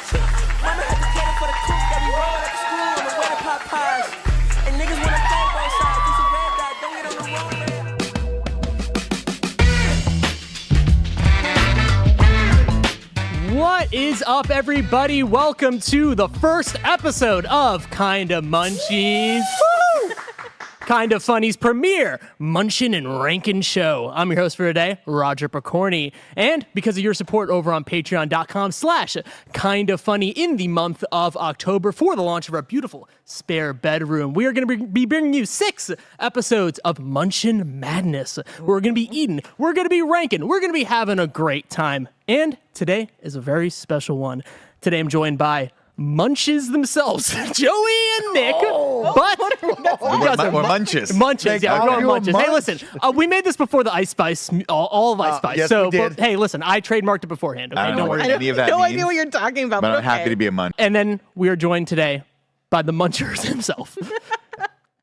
Speaker 25: Mama had to get it for the coop that we rolled at the school on the way to Popeyes. And niggas wanna play both sides. This a red dot, don't get on the wrong red.
Speaker 18: What is up, everybody? Welcome to the first episode of Kinda Munchies. Woo! Kinda Funny's premiere Munchin' and Rankin' show. I'm your host for today, Roger Picorni. And because of your support over on patreon.com/kindafunny in the month of October for the launch of our beautiful spare bedroom, we are going to be bringing you 6 episodes of Munchin' Madness. We're going to be eating, we're going to be ranking, we're going to be having a great time. And today is a very special one.
Speaker 4: Today I'm joined by Munches themselves, Joey and Nick.
Speaker 17: Or Munches.
Speaker 4: Munches, yeah, we're going Munches. Hey, listen, we made this before the Ice Spice, all of Ice Spice.
Speaker 17: Yes,
Speaker 4: so,
Speaker 17: we did.
Speaker 4: But, hey, listen, I trademarked it beforehand. Okay,
Speaker 17: I don't know what
Speaker 4: worry.
Speaker 17: any of that
Speaker 11: no
Speaker 17: means,
Speaker 11: idea what you're talking about.
Speaker 17: but I'm
Speaker 11: okay.
Speaker 17: happy to be a munch.
Speaker 4: And then we are joined today by the Munchers himself.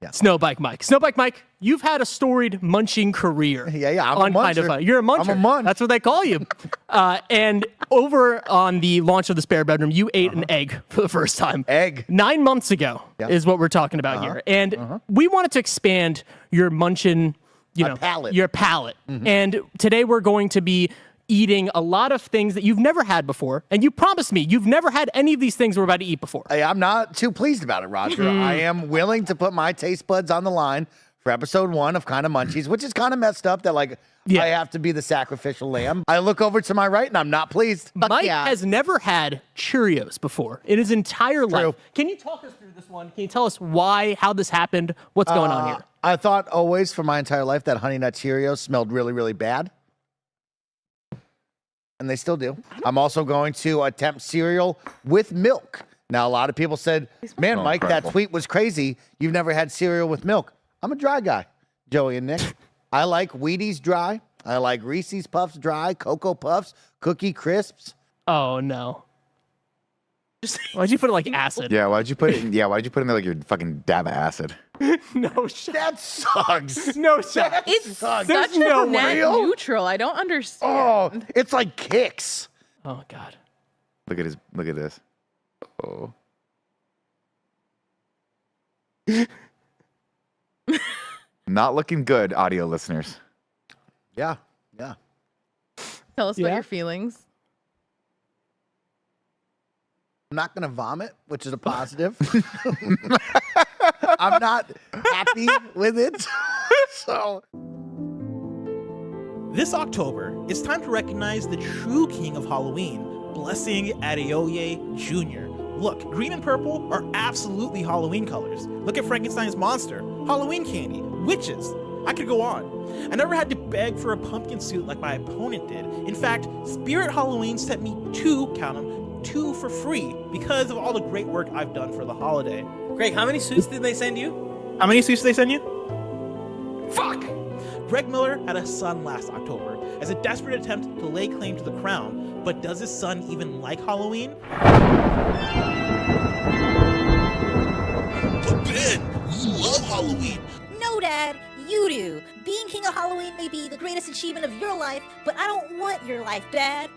Speaker 4: Snowbike Mike. Snowbike Mike, you've had a storied munching career.
Speaker 16: Yeah, I'm
Speaker 4: on
Speaker 16: a muncher.
Speaker 4: Kind of Fun. You're a muncher.
Speaker 16: I'm a munch.
Speaker 4: That's what they call you. And over on the launch of the Spare Bedroom, you ate an egg for the first time.
Speaker 16: Egg.
Speaker 4: 9 months ago is what we're talking about here. And we wanted to expand your munchin',
Speaker 16: palate.
Speaker 4: your palate. And today we're going to be eating a lot of things that you've never had before. And you promised me you've never had any of these things we're about to eat before.
Speaker 16: Hey, I'm not too pleased about it, Roger. I am willing to put my taste buds on the line for episode 1 of Kind of Munchies, which is kind of messed up that I have to be the sacrificial lamb. I look over to my right and I'm not pleased.
Speaker 4: Mike has never had Cheerios before in his entire life. Can you talk us through this one? Can you tell us why, how this happened? What's going on here?
Speaker 16: I thought always for my entire life that Honey Nut Cheerios smelled really, really bad. And they still do. I'm also going to attempt cereal with milk. Now, a lot of people said, man, Mike, that tweet was crazy. You've never had cereal with milk. I'm a dry guy, Joey and Nick. I like Wheaties dry. I like Reese's Puffs dry, Cocoa Puffs, Cookie Crisps.
Speaker 4: Oh, no. Why'd you put it like acid?
Speaker 17: Yeah, why'd you put it in there like your fucking dab of acid?
Speaker 4: No shot.
Speaker 16: That sucks.
Speaker 4: No shot.
Speaker 11: It's
Speaker 16: sucks.
Speaker 11: such
Speaker 4: no
Speaker 11: a net
Speaker 16: real?
Speaker 11: neutral. I don't understand.
Speaker 16: Oh, it's like Kicks.
Speaker 4: Oh, God.
Speaker 17: Look at this. Oh. Not looking good, audio listeners.
Speaker 16: Yeah.
Speaker 11: Tell us about your feelings.
Speaker 16: I'm not going to vomit, which is a positive. I'm not happy with it. So
Speaker 10: This October, it's time to recognize the true king of Halloween, Blessing Adeoye Jr. Look, green and purple are absolutely Halloween colors. Look at Frankenstein's monster, Halloween candy, witches. I could go on. I never had to beg for a pumpkin suit like my opponent did. In fact, Spirit Halloween sent me two for free because of all the great work I've done for the holiday.
Speaker 6: Greg, how many suits did they send you?
Speaker 10: How many suits did they send you? Fuck! Greg Miller had a son last October as a desperate attempt to lay claim to the crown, but does his son even like Halloween?
Speaker 9: But Ben, you love Halloween.
Speaker 14: No, Dad, you do. Being king of Halloween may be the greatest achievement of your life, but I don't want your life, Dad.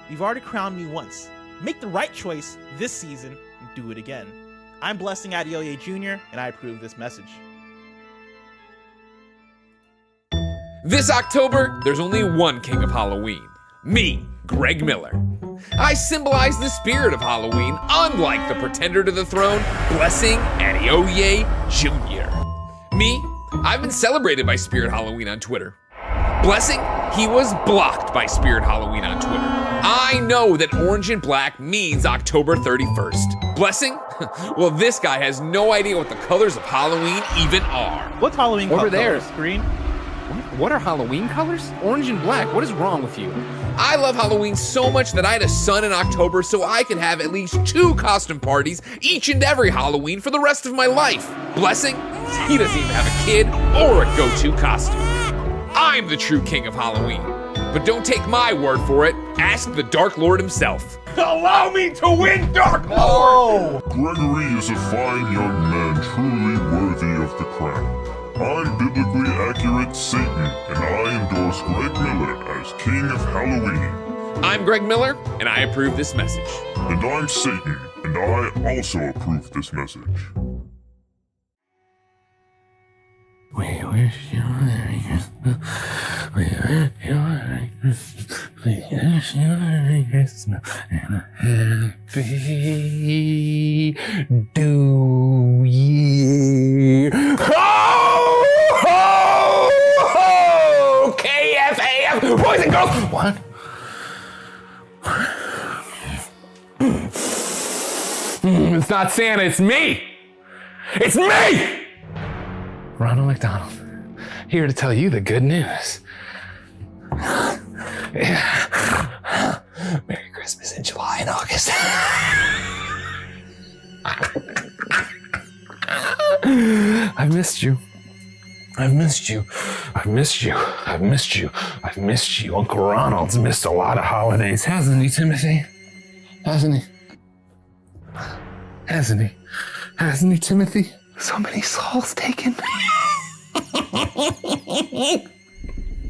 Speaker 10: You've already crowned me once. Make the right choice this season and do it again. I'm Blessing Adeoye Jr., and I approve this message.
Speaker 13: This October, there's only one king of Halloween. Me, Greg Miller. I symbolize the spirit of Halloween, unlike the pretender to the throne, Blessing Adeoye Jr. Me, I've been celebrated by Spirit Halloween on Twitter. Blessing, he was blocked by Spirit Halloween on Twitter. I know that orange and black means October 31st. Blessing? Well, this guy has no idea what the colors of Halloween even are.
Speaker 10: What's Halloween
Speaker 1: Over there.
Speaker 10: colors? Green?
Speaker 1: What are Halloween colors? Orange and black. What is wrong with you?
Speaker 13: I love Halloween so much that I had a son in October so I could have at least 2 costume parties each and every Halloween for the rest of my life. Blessing? He doesn't even have a kid or a go-to costume. I'm the true king of Halloween. But don't take my word for it. Ask the Dark Lord himself. Allow me to win, Dark Lord!
Speaker 22: Gregory is a fine young man, truly worthy of the crown. I'm biblically accurate Satan, and I endorse Greg Miller as King of Halloween.
Speaker 13: I'm Greg Miller, and I approve this message.
Speaker 22: And I'm Satan, and I also approve this message.
Speaker 15: We wish you a Merry Christmas. We wish you a Merry Christmas. We wish you a Merry Christmas and a Happy New Year.
Speaker 13: Ho! Ho! Ho! KFAF! Boys and girls!
Speaker 15: What?
Speaker 13: It's not Santa, it's me! It's me!
Speaker 15: Ronald McDonald, here to tell you the good news. Merry Christmas in July and August.
Speaker 7: is I've missed you. I've missed you. I've missed you. I've missed you. I've missed you. Uncle Ronald's missed a lot of holidays, hasn't he, Timothy? Hasn't he? Hasn't he? Hasn't he, Timothy? So many souls taken.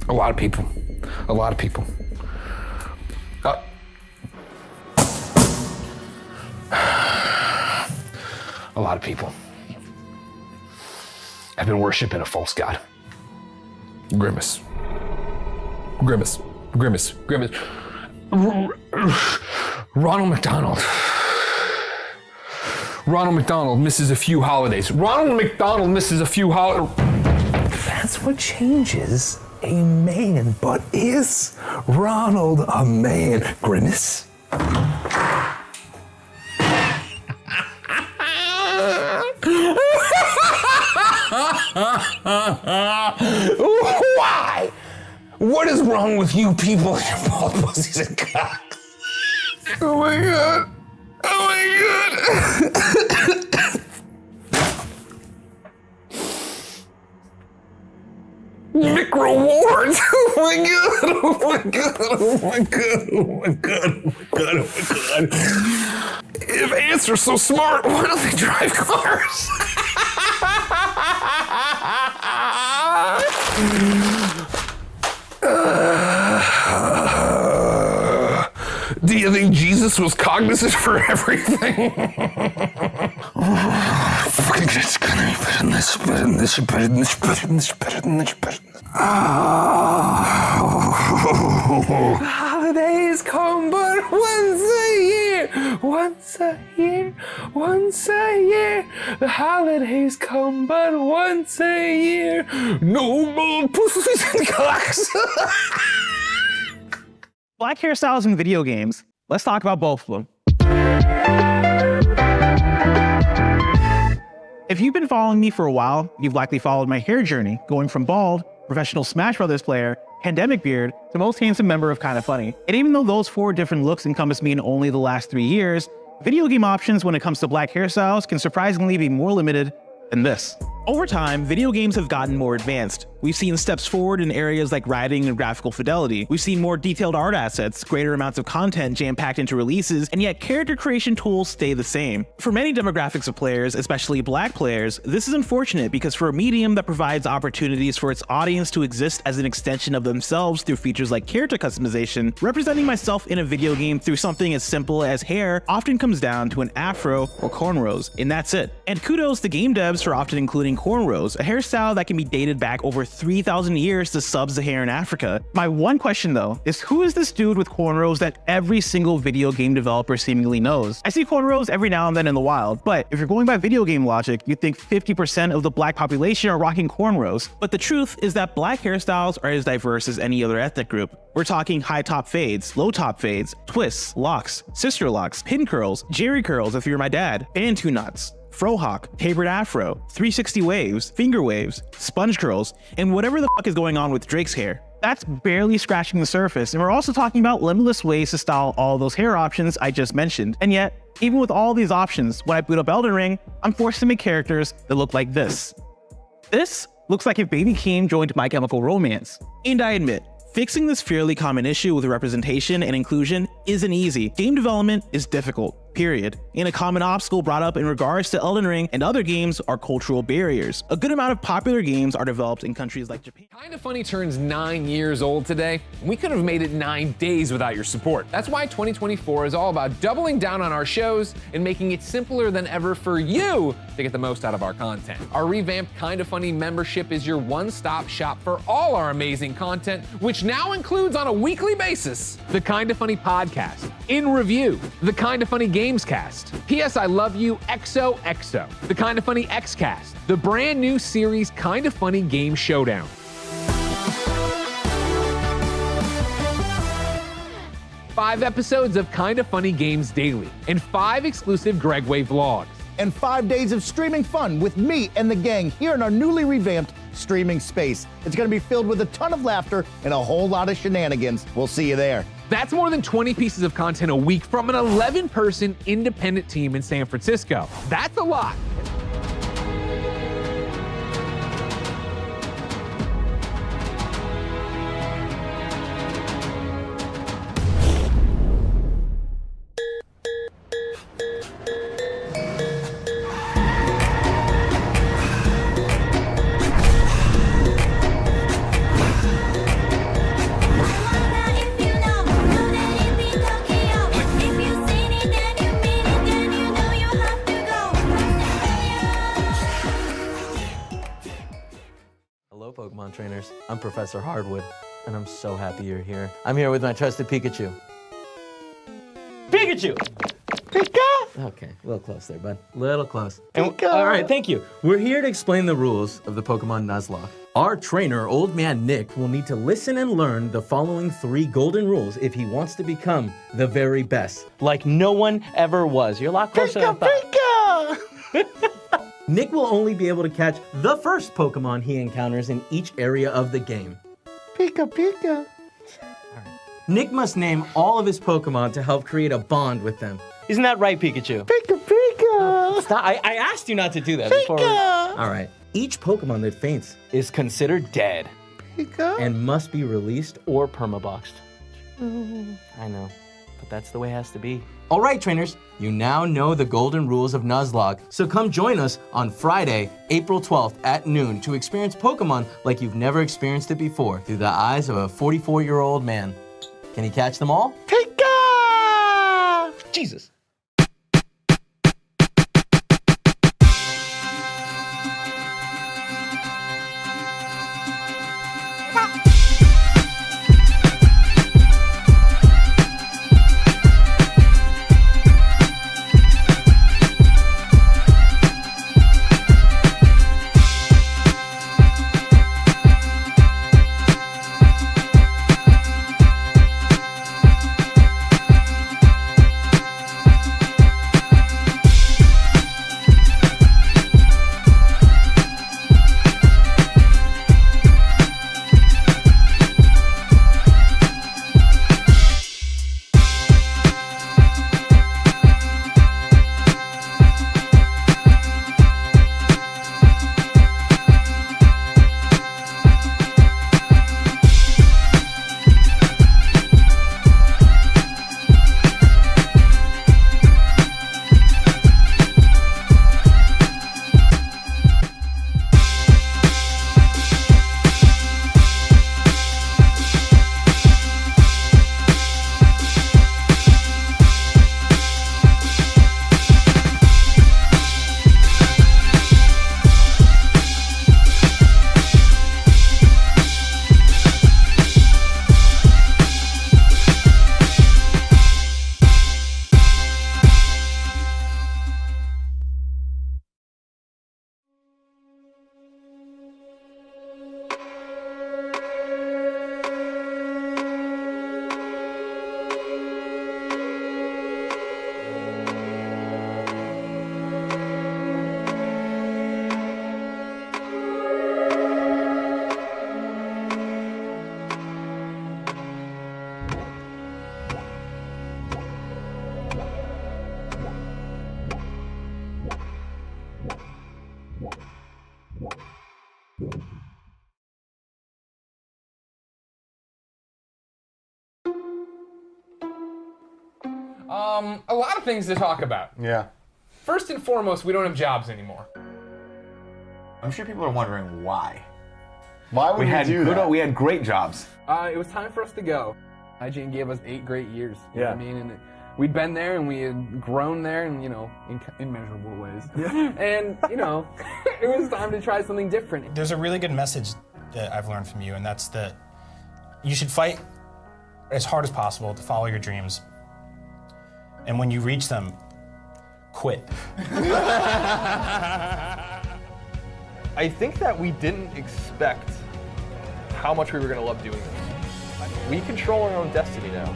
Speaker 7: A lot of people. A lot of people. A lot of people have been worshiping a false god. Grimace. Grimace. Grimace. Grimace. Ronald McDonald. Ronald McDonald misses a few holidays. Ronald McDonald misses a few holidays. That's what changes a man, but is Ronald a man? Grimace. Why? What is wrong with you people and your bald pussies and cocks? Oh my god. Oh my god. Mick rewards. Oh my god. Oh my god. Oh my god. Oh my god. Oh my god. Oh my god. If ants are so smart, why don't they drive cars? Do you think Jesus was cognizant for everything? It's gonna be better than this, better than this, better than this, better than this, better than this, better than this. Holidays come but once a year, once a year, once a year. The holidays come but once a year. No more pussies and cocks.
Speaker 10: Black hairstyles in video games. Let's talk about both of them. If you've been following me for a while, you've likely followed my hair journey, going from bald, professional Smash Brothers player, pandemic beard, to most handsome member of Kinda Funny. And even though those 4 different looks encompass me in only the last 3 years, video game options when it comes to black hairstyles can surprisingly be more limited than this. Over time, video games have gotten more advanced. We've seen steps forward in areas like writing and graphical fidelity. We've seen more detailed art assets, greater amounts of content jam-packed into releases, and yet character creation tools stay the same. For many demographics of players, especially black players, this is unfortunate because for a medium that provides opportunities for its audience to exist as an extension of themselves through features like character customization, representing myself in a video game through something as simple as hair often comes down to an afro or cornrows, and that's it. And kudos to game devs for often including cornrows, a hairstyle that can be dated back over 3,000 years to sub-Saharan Africa. My one question though is, who is this dude with cornrows that every single video game developer seemingly knows? I see cornrows every now and then in the wild, but if you're going by video game logic, you'd think 50% of the black population are rocking cornrows. But the truth is that black hairstyles are as diverse as any other ethnic group. We're talking high top fades, low top fades, twists, locks, sister locks, pin curls, jerry curls if you're my dad, bantu knots, frohawk, tapered afro, 360 waves, finger waves, sponge curls, and whatever the fuck is going on with Drake's hair. That's barely scratching the surface, and we're also talking about limitless ways to style all those hair options I just mentioned. And yet, even with all these options, when I boot up Elden Ring, I'm forced to make characters that look like this. This looks like if Baby Keem joined My Chemical Romance. And I admit, fixing this fairly common issue with representation and inclusion isn't easy. Game development is difficult, period. And a common obstacle brought up in regards to Elden Ring and other games are cultural barriers. A good amount of popular games are developed in countries like Japan.
Speaker 13: Kinda Funny turns 9 years old today. We could have made it 9 days without your support. That's why 2024 is all about doubling down on our shows and making it simpler than ever for you to get the most out of our content. Our revamped Kinda Funny membership is your one-stop shop for all our amazing content, which now includes on a weekly basis the Kinda Funny podcast, In Review, the Kinda Funny Games Cast, P.S. I Love You XOXO, the Kinda Funny X-Cast, the brand new series Kinda Funny Game Showdown. Five episodes of Kinda Funny Games Daily, and 5 exclusive Gregway vlogs.
Speaker 24: And 5 days of streaming fun with me and the gang here in our newly revamped
Speaker 16: streaming space. It's going to be filled with a ton of laughter and a whole lot of shenanigans. We'll see you there.
Speaker 13: That's more than 20 pieces of content a week from an 11-person independent team in San Francisco. That's a lot.
Speaker 5: Hello, Pokemon trainers. I'm Professor Hardwood, and I'm so happy you're here. I'm here with my trusted Pikachu. Pikachu! Pika! Okay, a little close there, bud. Little close. All right, thank you. We're here to explain the rules of the Pokemon Nuzlocke. Our trainer, Old Man Nick, will need to listen and learn the following 3 golden rules if he wants to become the very best. Like no one ever was. You're a lot closer than I thought. Nick will only be able to catch the first Pokemon he encounters in each area of the game.
Speaker 24: Pika, Pika.
Speaker 5: Nick must name all of his Pokemon to help create a bond with them. Isn't that right, Pikachu?
Speaker 24: Pika, Pika.
Speaker 5: Stop. I asked you not to do that before. All right. Each Pokemon that faints is considered dead.
Speaker 24: Pika.
Speaker 5: And must be released or permaboxed. I know, but that's the way it has to be. All right, trainers, you now know the golden rules of Nuzlocke, so come join us on Friday, April 12th at noon to experience Pokemon like you've never experienced it before through the eyes of a 44-year-old man. Can you catch them all?
Speaker 24: Pika!
Speaker 5: Jesus.
Speaker 1: A lot of things to talk about.
Speaker 17: Yeah.
Speaker 1: First and foremost, we don't have jobs anymore.
Speaker 17: I'm sure people are wondering why.
Speaker 21: Why would we do that?
Speaker 17: We had great jobs.
Speaker 1: It was time for us to go. IGN gave us 8 great years. You know
Speaker 17: Yeah.
Speaker 1: what I mean? And we'd been there and we had grown there in, in immeasurable ways. And, it was time to try something different.
Speaker 8: There's a really good message that I've learned from you, and that's that you should fight as hard as possible to follow your dreams. And when you reach them, quit.
Speaker 12: I think that we didn't expect how much we were going to love doing this. We control our own destiny now.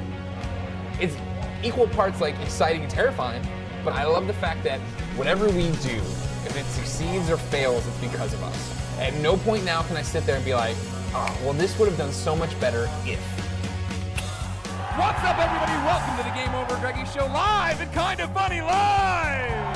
Speaker 1: It's equal parts like exciting and terrifying, but I love the fact that whatever we do, if it succeeds or fails, it's because of us. At no point now can I sit there and be like, oh, well, this would have done so much better if.
Speaker 2: What's up, everybody? Welcome to the Game Over Greggy Show live and Kind of Funny Live!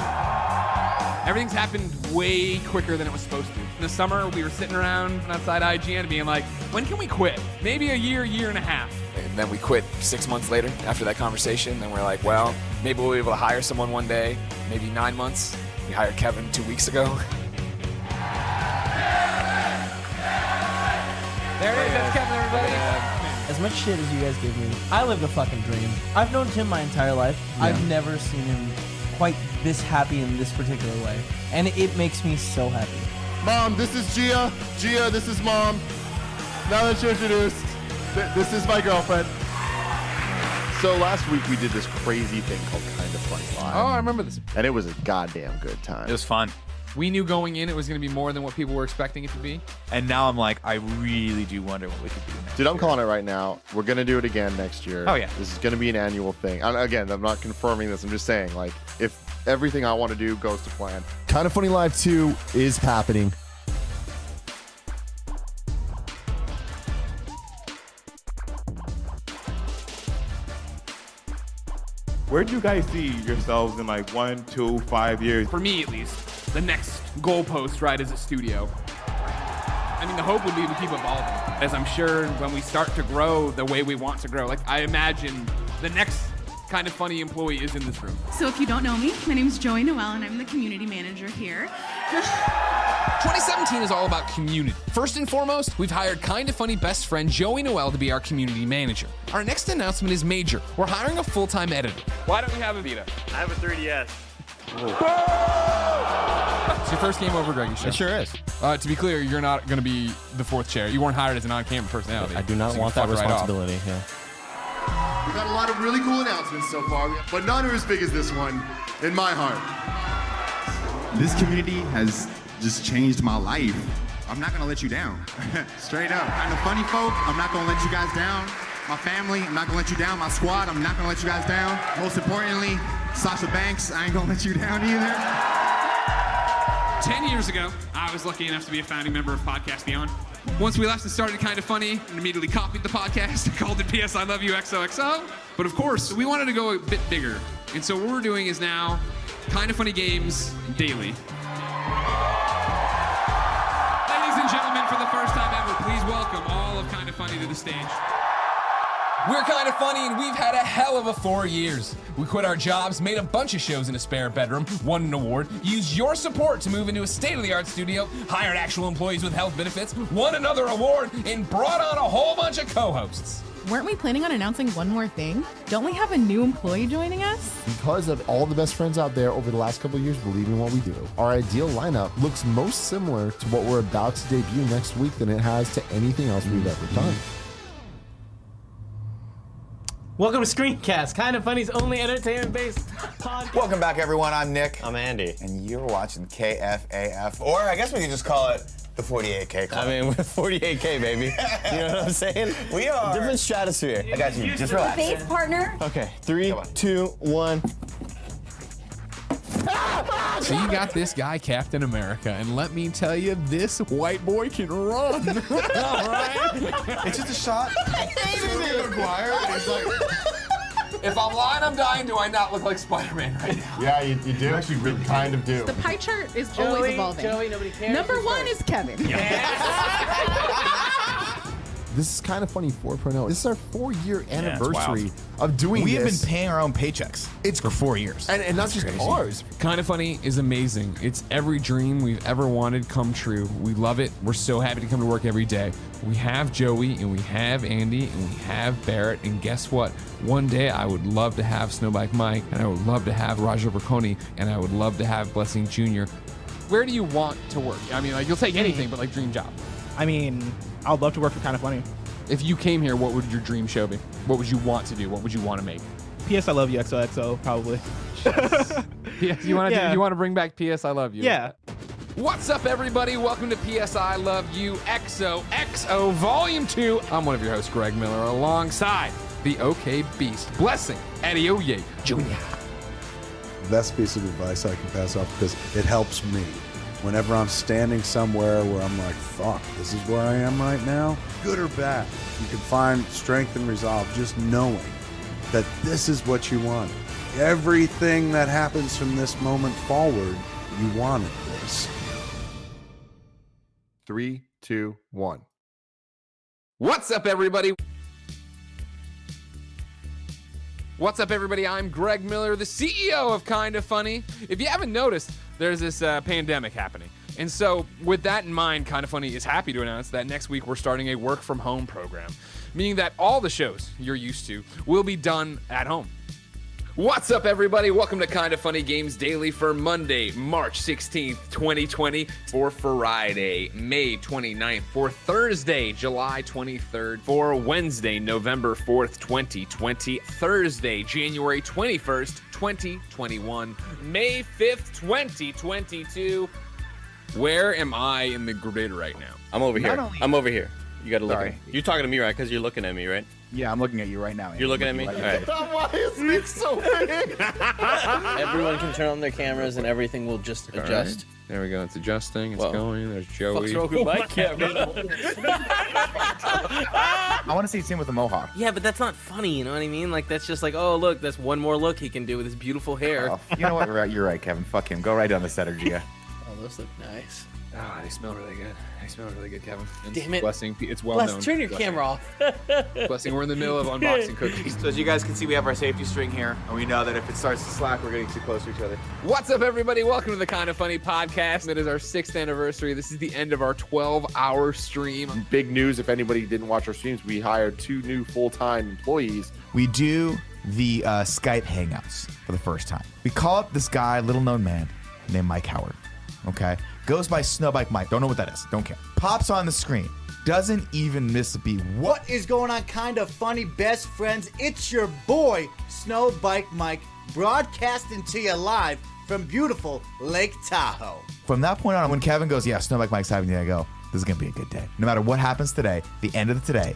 Speaker 13: Everything's happened way quicker than it was supposed to. In the summer, we were sitting around outside IGN being like, when can we quit? Maybe a year and a half.
Speaker 3: And then we quit 6 months later after that conversation. And we're like, well, maybe we'll be able to hire someone one day, maybe 9 months. We hired Kevin 2 weeks ago.
Speaker 1: There it is. That's Kevin, everybody.
Speaker 6: As much shit as you guys give me, I lived a fucking dream. I've known Tim my entire life.
Speaker 19: Yeah.
Speaker 6: I've never seen him quite this happy in this particular way. And it makes me so happy.
Speaker 20: Mom, this is Gia. Gia, this is Mom. Now that you're introduced, this is my girlfriend.
Speaker 21: So last week we did this crazy thing called Kind of Funny Live.
Speaker 13: Oh, I remember this.
Speaker 21: And it was a goddamn good time.
Speaker 19: It was fun.
Speaker 13: We knew going in it was going to be more than what people were expecting it to be.
Speaker 19: And now I'm like, I really do wonder what we could do next
Speaker 21: Dude, I'm
Speaker 19: year.
Speaker 21: calling it right now. We're going to do it again next year.
Speaker 19: Oh, yeah.
Speaker 21: This is going to be an annual thing. And again, I'm not confirming this. I'm just saying, like, if everything I want to do goes to plan.
Speaker 23: Kind of Funny Live 2 is happening.
Speaker 26: Where do you guys see yourselves in like 1, 2, 5 years?
Speaker 13: For me, at least, the next goalpost, right, is a studio. I mean, the hope would be to keep evolving. As I'm sure when we start to grow the way we want to grow, like, I imagine the next Kind of Funny employee is in this room.
Speaker 27: So if you don't know me, my name is Joey Noel, and I'm the community manager here.
Speaker 13: 2017 is all about community. First and foremost, we've hired Kind of Funny best friend Joey Noel to be our community manager. Our next announcement is major. We're hiring a full-time editor. Why don't we have a Vita?
Speaker 28: I have a 3DS.
Speaker 13: It's your first Game Over Greggy show.
Speaker 23: It sure is.
Speaker 13: To be clear, you're not going to be the fourth chair. You weren't hired as an on-camera personality.
Speaker 23: I do not
Speaker 13: So
Speaker 23: want
Speaker 13: you
Speaker 23: that
Speaker 13: fuck right off.
Speaker 23: responsibility. Yeah.
Speaker 20: We've had a lot of really cool announcements so far, but none are as big as this one in my heart.
Speaker 29: This community has just changed my life. I'm not gonna let you down. Straight up. Kind of funny folk, I'm not gonna let you guys down. My family, I'm not gonna let you down. My squad, I'm not gonna let you guys down. Most importantly, Sasha Banks, I ain't gonna let you down either.
Speaker 13: 10 years ago, I was lucky enough to be a founding member of Podcast Beyond. Once we left and started Kind of Funny and immediately copied the podcast and called it PS I Love You XOXO. But of course, we wanted to go a bit bigger. And so what we're doing is now Kind of Funny Games Daily. Ladies and gentlemen, for the first time ever, please welcome all of Kind of Funny to the stage. We're Kind of Funny, and we've had a hell of a 4 years. We quit our jobs, made a bunch of shows in a spare bedroom, won an award, used your support to move into a state-of-the-art studio, hired actual employees with health benefits, won another award, and brought on a whole bunch of co-hosts.
Speaker 11: Weren't we planning on announcing one more thing? Don't we have a new employee joining us?
Speaker 23: Because of all the best friends out there over the last couple of years believing what we do, our ideal lineup looks most similar to what we're about to debut next week than it has to anything else we've ever done.
Speaker 6: Welcome to Screencast, Kind of Funny's only entertainment-based podcast.
Speaker 30: Welcome back, everyone. I'm Nick.
Speaker 28: I'm Andy.
Speaker 30: And you're watching KFAF, or I guess we could just call it the 48K Club.
Speaker 28: I mean, we're 48K, baby. You know what I'm saying?
Speaker 30: We are.
Speaker 28: Different stratosphere.
Speaker 30: I got you. Just relax.
Speaker 14: Base partner.
Speaker 28: Okay, 3, 2, 1.
Speaker 13: So you got this guy, Captain America, and let me tell you, this white boy can run. All right?
Speaker 30: It's just a shot.
Speaker 13: McGuire. If I'm lying, I'm dying. Do I not look like Spider-Man right now?
Speaker 20: Yeah, you do. You actually really kind of do.
Speaker 11: The pie chart is always evolving.
Speaker 6: Joey, nobody cares.
Speaker 11: Number one is Kevin.
Speaker 23: This is Kind of Funny 4.0. This is our 4-year
Speaker 19: it's
Speaker 23: anniversary of doing
Speaker 19: We
Speaker 23: this.
Speaker 19: have been paying our own paychecks for 4 years.
Speaker 23: And not just ours.
Speaker 13: Kind of Funny is amazing. It's every dream we've ever wanted come true. We love it. We're so happy to come to work every day. We have Joey, and we have Andy, and we have Barrett, and guess what? One day I would love to have Snowbike Mike, and I would love to have Roger Berconi, and I would love to have Blessing Jr. Where do you want to work? I mean, like, you'll take anything, but like dream job.
Speaker 10: I mean, I would love to work for Kind of Funny.
Speaker 13: If you came here, what would your dream show be? What would you want to do? What would you want to make?
Speaker 10: PS I Love You XOXO, probably.
Speaker 13: PS, you want to
Speaker 10: Yeah.
Speaker 13: you want to bring back PS I Love You?
Speaker 10: Yeah.
Speaker 13: What's up, everybody? Welcome to PS I Love You XOXO Volume 2. I'm one of your hosts, Greg Miller, alongside the OK Beast, Blessing, Adeoye Jr.
Speaker 31: Best piece of advice I can pass off because it helps me.
Speaker 4: Whenever I'm standing somewhere where I'm like, fuck, this is where I am right now, good or bad, you can find strength and resolve just knowing that this is what you want. Everything that happens from this moment forward, you wanted this.
Speaker 21: 3, 2, 1.
Speaker 13: What's up, everybody? What's up, everybody? I'm Greg Miller, the CEO of Kinda Funny. If you haven't noticed, there's this pandemic happening. And so with that in mind, Kinda Funny is happy to announce that next week we're starting a work from home program, meaning that all the shows you're used to will be done at home. What's up, everybody? Welcome to Kinda Funny Games Daily for Monday, March 16th, 2020, for Friday, May 29th, for Thursday, July 23rd, for Wednesday, November 4th, 2020, Thursday, January 21st, 2021, May 5th, 2022. Where am I in the grid right now?
Speaker 28: I'm over here.
Speaker 13: Not only-
Speaker 28: I'm over here. You gotta look
Speaker 13: Sorry.
Speaker 28: at me. You're talking to me, right? Because you're looking at me, right?
Speaker 5: Yeah, I'm looking at you right now.
Speaker 28: You're looking at me? All right.
Speaker 21: Why is Nick so big?
Speaker 28: Everyone can turn on their cameras and everything will just adjust.
Speaker 13: There we go. It's adjusting. It's
Speaker 28: Whoa.
Speaker 13: going. There's Joey.
Speaker 28: What's wrong with my camera?
Speaker 5: I want to see Tim with a mohawk.
Speaker 28: Yeah, but that's not funny, you know what I mean? Like, that's just like, oh, look, that's one more look he can do with his beautiful hair.
Speaker 5: Oh, you know what? You're right, Kevin. Fuck him. Go right down the center, Gia.
Speaker 28: Oh, those look nice.
Speaker 13: Oh, they smell really good. They smell really good, Kevin. And
Speaker 28: Damn it.
Speaker 13: Blessing. It's well
Speaker 28: Bless,
Speaker 13: known.
Speaker 28: turn your
Speaker 13: Blessing.
Speaker 28: camera off.
Speaker 13: Blessing, we're in the middle of unboxing cookies.
Speaker 5: So as you guys can see, we have our safety string here, and we know that if it starts to slack, we're getting too close to each other.
Speaker 13: What's up, everybody? Welcome to the Kinda Funny podcast. It is our 6th anniversary. This is the end of our 12-hour stream.
Speaker 21: Big news, if anybody didn't watch our streams, we hired 2 new full-time employees.
Speaker 5: We do the Skype Hangouts for the first time. We call up this guy, little-known man, named Mike Howard. Okay? Goes by Snowbike Mike. Don't know what that is. Don't care. Pops on the screen. Doesn't even miss a beat.
Speaker 7: What is going on, Kinda Funny best friends? It's your boy, Snowbike Mike, broadcasting to you live from beautiful Lake Tahoe.
Speaker 5: From that point on, when Kevin goes, yeah, Snowbike Mike's having the I go, this is going to be a good day. No matter what happens today, the end of the today,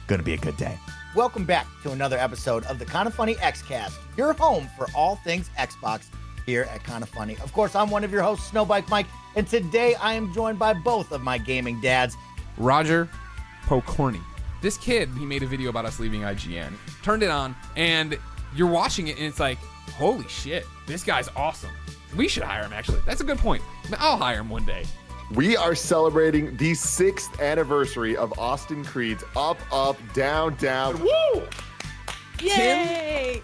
Speaker 5: going to be a good day.
Speaker 7: Welcome back to another episode of the Kinda Funny Xcast, your home for all things Xbox here at Kinda Funny. Of course, I'm one of your hosts, Snowbike Mike, and today I am joined by both of my gaming dads.
Speaker 13: Roger Pokorny. This kid, he made a video about us leaving IGN. Turned it on, and you're watching it, and it's like, holy shit, this guy's awesome. We should hire him, actually. That's a good point. I'll hire him one day.
Speaker 21: We are celebrating the 6th anniversary of Austin Creed's Up, Up, Down, Down. Woo!
Speaker 11: Yay!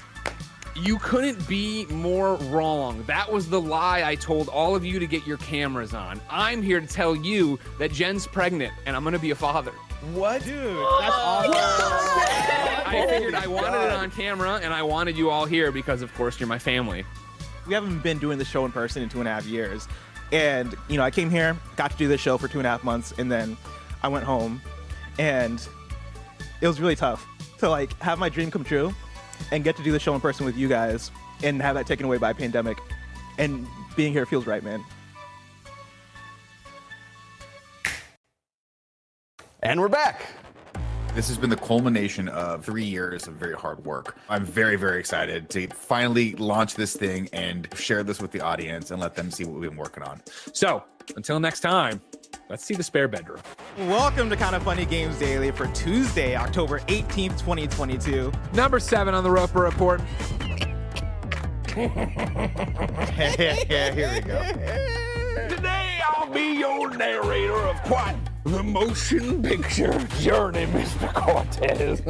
Speaker 13: You couldn't be more wrong. That was the lie I told all of you to get your cameras on. I'm here to tell you that Jen's pregnant, and I'm gonna be a father.
Speaker 5: What?
Speaker 10: Dude, that's awesome.
Speaker 13: I figured I wanted it on camera, and I wanted you all here because, of course, you're my family.
Speaker 10: We haven't been doing the show in person in 2.5 years. And, you know, I came here, got to do this show for 2.5 months, and then I went home, and it was really tough to, like, have my dream come true and get to do the show in person with you guys and have that taken away by a pandemic. And being here feels right, man.
Speaker 21: And we're back.
Speaker 5: This has been the culmination of 3 years of very hard work. I'm very, very excited to finally launch this thing and share this with the audience and let them see what we've been working on.
Speaker 13: So, until next time, let's see the spare bedroom.
Speaker 10: Welcome to Kinda Funny Games Daily for Tuesday, October 18th, 2022.
Speaker 13: Number 7 on the Roper Report.
Speaker 5: Yeah, here we go.
Speaker 9: Today I'll be your narrator of quite the motion picture journey, Mr. Cortez.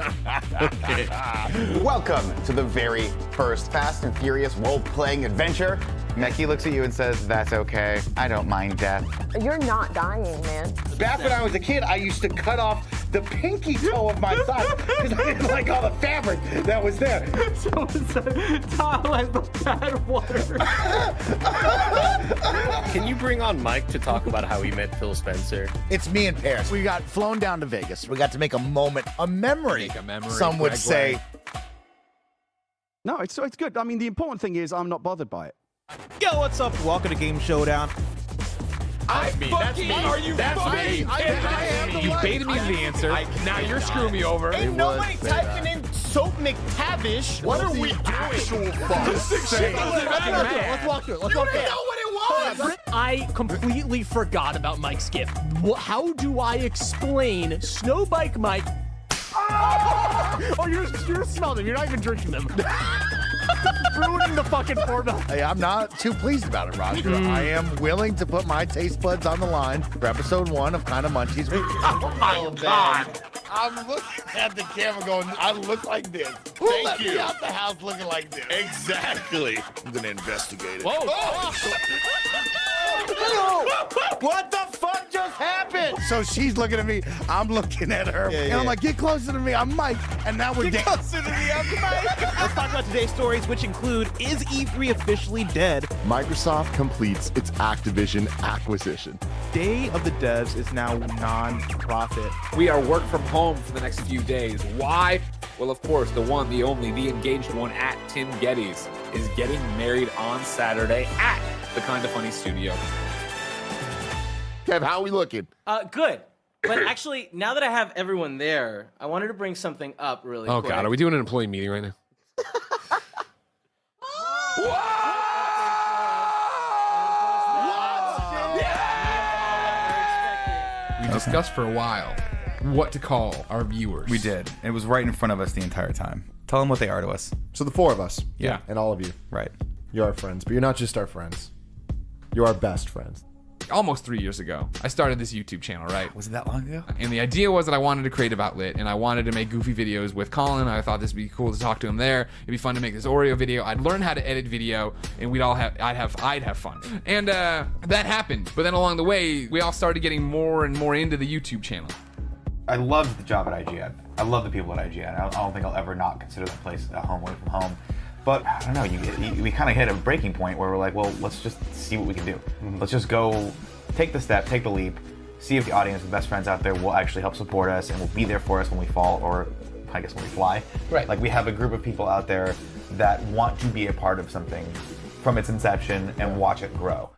Speaker 17: Welcome to the very first Fast and Furious role-playing adventure. Becky looks at you and says, that's okay. I don't mind death.
Speaker 15: You're not dying, man.
Speaker 7: Back when I was a kid, I used to cut off the pinky toe of my thigh because I didn't like all the fabric that was there.
Speaker 10: Someone said Tahoe has the bad water.
Speaker 28: Can you bring on Mike to talk about how he met Phil Spencer?
Speaker 7: It's me in Paris. We got flown down to Vegas. We got to make a moment, a memory.
Speaker 13: Make a memory.
Speaker 7: Some would
Speaker 13: Greg,
Speaker 7: say.
Speaker 13: Greg.
Speaker 16: No, it's good. I mean, the important thing is I'm not bothered by it.
Speaker 10: Yo, what's up? Welcome to Game Showdown.
Speaker 13: That's me. That's me.
Speaker 9: Are you
Speaker 13: That's
Speaker 9: fucking
Speaker 13: me.
Speaker 9: I am the
Speaker 13: You
Speaker 9: one.
Speaker 13: baited me to the answer. Now you're screwing me over.
Speaker 7: Ain't nobody typing in Soap McTavish.
Speaker 21: What are we doing?
Speaker 7: Let's walk through it. Let's walk through it.
Speaker 9: know what it was.
Speaker 6: I completely forgot about Mike's gift. How do I explain Snowbike Mike? Oh, you're smelling them. You're not even drinking them. Ruining the fucking formula.
Speaker 7: Hey, I'm not too pleased about it, Roger. I am willing to put my taste buds on the line for episode 1 of Kind of Munchies.
Speaker 21: Oh my God.
Speaker 7: I'm looking at the camera going, I look like this. Who
Speaker 21: Thank
Speaker 7: let
Speaker 21: you.
Speaker 7: me out the house looking like this?
Speaker 21: Exactly. I'm gonna investigate it.
Speaker 7: Whoa. What the fuck just happened? So she's looking at me, I'm looking at her, and I'm like, get closer to me, I'm Mike, and now we're
Speaker 10: Get closer to me, I'm Mike. Let's talk about today's stories, which include, is E3 officially dead?
Speaker 20: Microsoft completes its Activision acquisition.
Speaker 10: Day of the Devs is now non-profit.
Speaker 13: We are work from home for the next few days. Why? Well, of course, the one, the only, the engaged one at Tim Geddes is getting married on Saturday at the Kinda Funny studio.
Speaker 21: Kev, how are we looking?
Speaker 28: Good. But actually, now that I have everyone there, I wanted to bring something up really quick.
Speaker 13: God, are we doing an employee meeting right now? We discussed for a while what to call our viewers.
Speaker 5: We did. It was right in front of us the entire time. Tell them what they are to us.
Speaker 23: So the 4 of us.
Speaker 5: Yeah.
Speaker 23: And all of you.
Speaker 5: Right.
Speaker 23: You're our friends, but you're not just our friends. You're our best friends.
Speaker 13: Almost 3 years ago, I started this YouTube channel, right?
Speaker 5: Was it that long ago?
Speaker 13: And the idea was that I wanted a creative outlet, and I wanted to make goofy videos with Colin. I thought this would be cool to talk to him there. It'd be fun to make this Oreo video. I'd learn how to edit video, and I'd have fun. And that happened. But then along the way, we all started getting more and more into the YouTube channel.
Speaker 17: I loved the job at IGN. I love the people at IGN. I don't think I'll ever not consider that place a home away from home. But I don't know, we kind of hit a breaking point where we're like, well, let's just see what we can do. Let's just go take the step, take the leap, see if the audience, the best friends out there will actually help support us and will be there for us when we fall, or I guess when we fly.
Speaker 13: Right.
Speaker 17: Like, we have a group of people out there that want to be a part of something from its inception and watch it grow.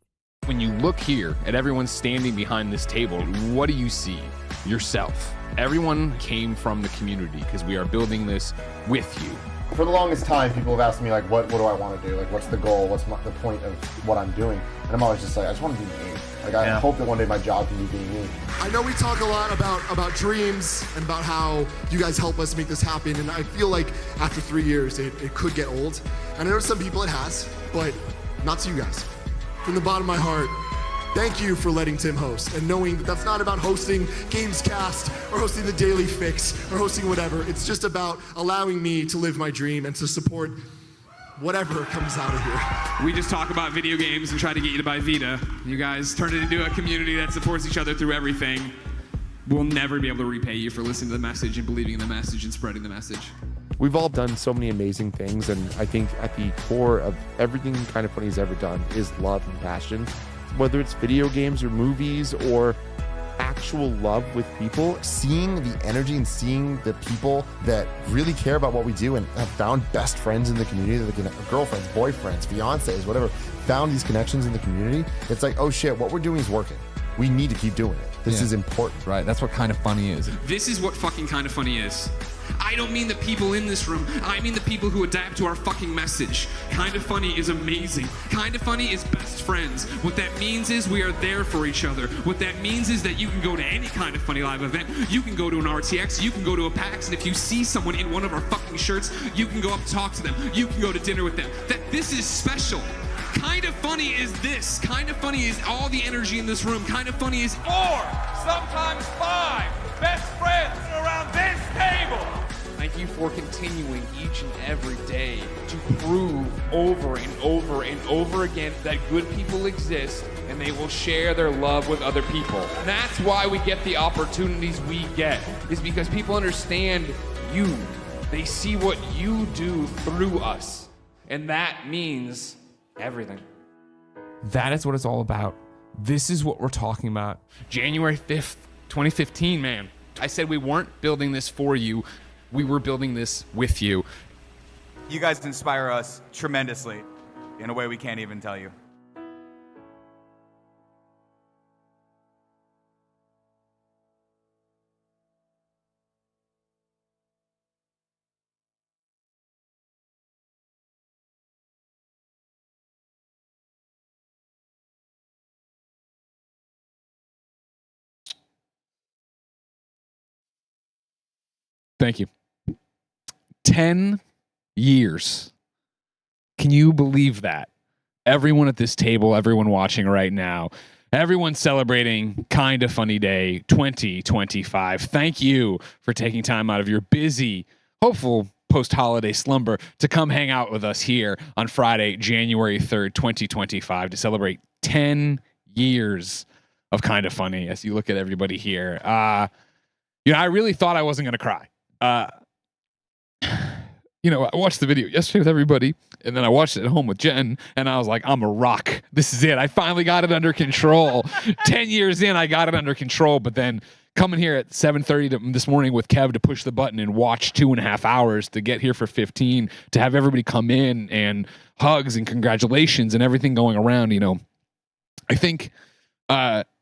Speaker 13: When you look here at everyone standing behind this table, what do you see? Yourself. Everyone came from the community because we are building this with you.
Speaker 23: For the longest time, people have asked me, like, what do I want to do? Like, what's the goal? What's the point of what I'm doing? And I'm always just like, I just want to be me. Like, I hope that one day my job can be being me.
Speaker 20: I know we talk a lot about dreams and about how you guys help us make this happen, and I feel like after 3 years, it could get old. And I know some people it has, but not to you guys. From the bottom of my heart, thank you for letting Tim host and knowing that that's not about hosting Gamescast or hosting the Daily Fix or hosting whatever. It's just about allowing me to live my dream and to support whatever comes out of here.
Speaker 1: We just talk about video games and try to get you to buy Vita. You guys turned it into a community that supports each other through everything. We'll never be able to repay you for listening to the message and believing in the message and spreading the message.
Speaker 20: We've all done so many amazing things, and I think at the core of everything Kind of Funny's ever done is love and passion. Whether it's video games or movies or actual love with people,
Speaker 23: Seeing the energy and seeing the people that really care about what we do and have found best friends in the community, girlfriends, boyfriends, fiancés, whatever, found these connections in the community, it's like, oh shit, what we're doing is working. We need to keep doing it. This is important.
Speaker 13: Right, that's what Kind of Funny is.
Speaker 1: This is what fucking Kind of Funny is. I don't mean the people in this room. I mean the people who adapt to our fucking message. Kind of Funny is amazing. Kind of Funny is best friends. What that means is we are there for each other. What that means is that you can go to any Kind of Funny live event. You can go to an RTX. You can go to a PAX. And if you see someone in one of our fucking shirts, you can go up and talk to them. You can go to dinner with them. That this is special. Kind of Funny is this. Kind of Funny is all the energy in this room. Kind of Funny is
Speaker 9: 4, sometimes 5 best friends around this table.
Speaker 13: Thank you for continuing each and every day to prove over and over and over again that good people exist and they will share their love with other people. That's why we get the opportunities we get, is because people understand you. They see what you do through us. And that means everything. That is what it's all about. This is what we're talking about. January 5th, 2015, man. I said we weren't building this for you. We were building this with you.
Speaker 5: You guys inspire us tremendously in a way we can't even tell you.
Speaker 1: Thank you. 10 years. Can you believe that? Everyone at this table, everyone watching right now, everyone celebrating Kinda Funny Day 2025. Thank you for taking time out of your busy, hopeful post-holiday slumber to come hang out with us here on Friday, January 3rd, 2025 to celebrate 10 years of Kinda Funny as you look at everybody here. I really thought I wasn't going to cry. I watched the video yesterday with everybody, and then I watched it at home with Jen, and I was like, I'm a rock. This is it. I finally got it under control. 10 years in, I got it under control, but then coming here at 7:30 this morning with Kev to push the button and watch 2.5 hours to get here for 15, to have everybody come in and hugs and congratulations and everything going around, I think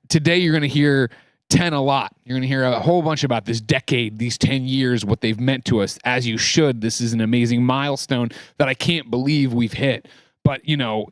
Speaker 1: today you're going to hear 10 a lot. You're going to hear a whole bunch about this decade, these 10 years, what they've meant to us, as you should. This is an amazing milestone that I can't believe we've hit. But,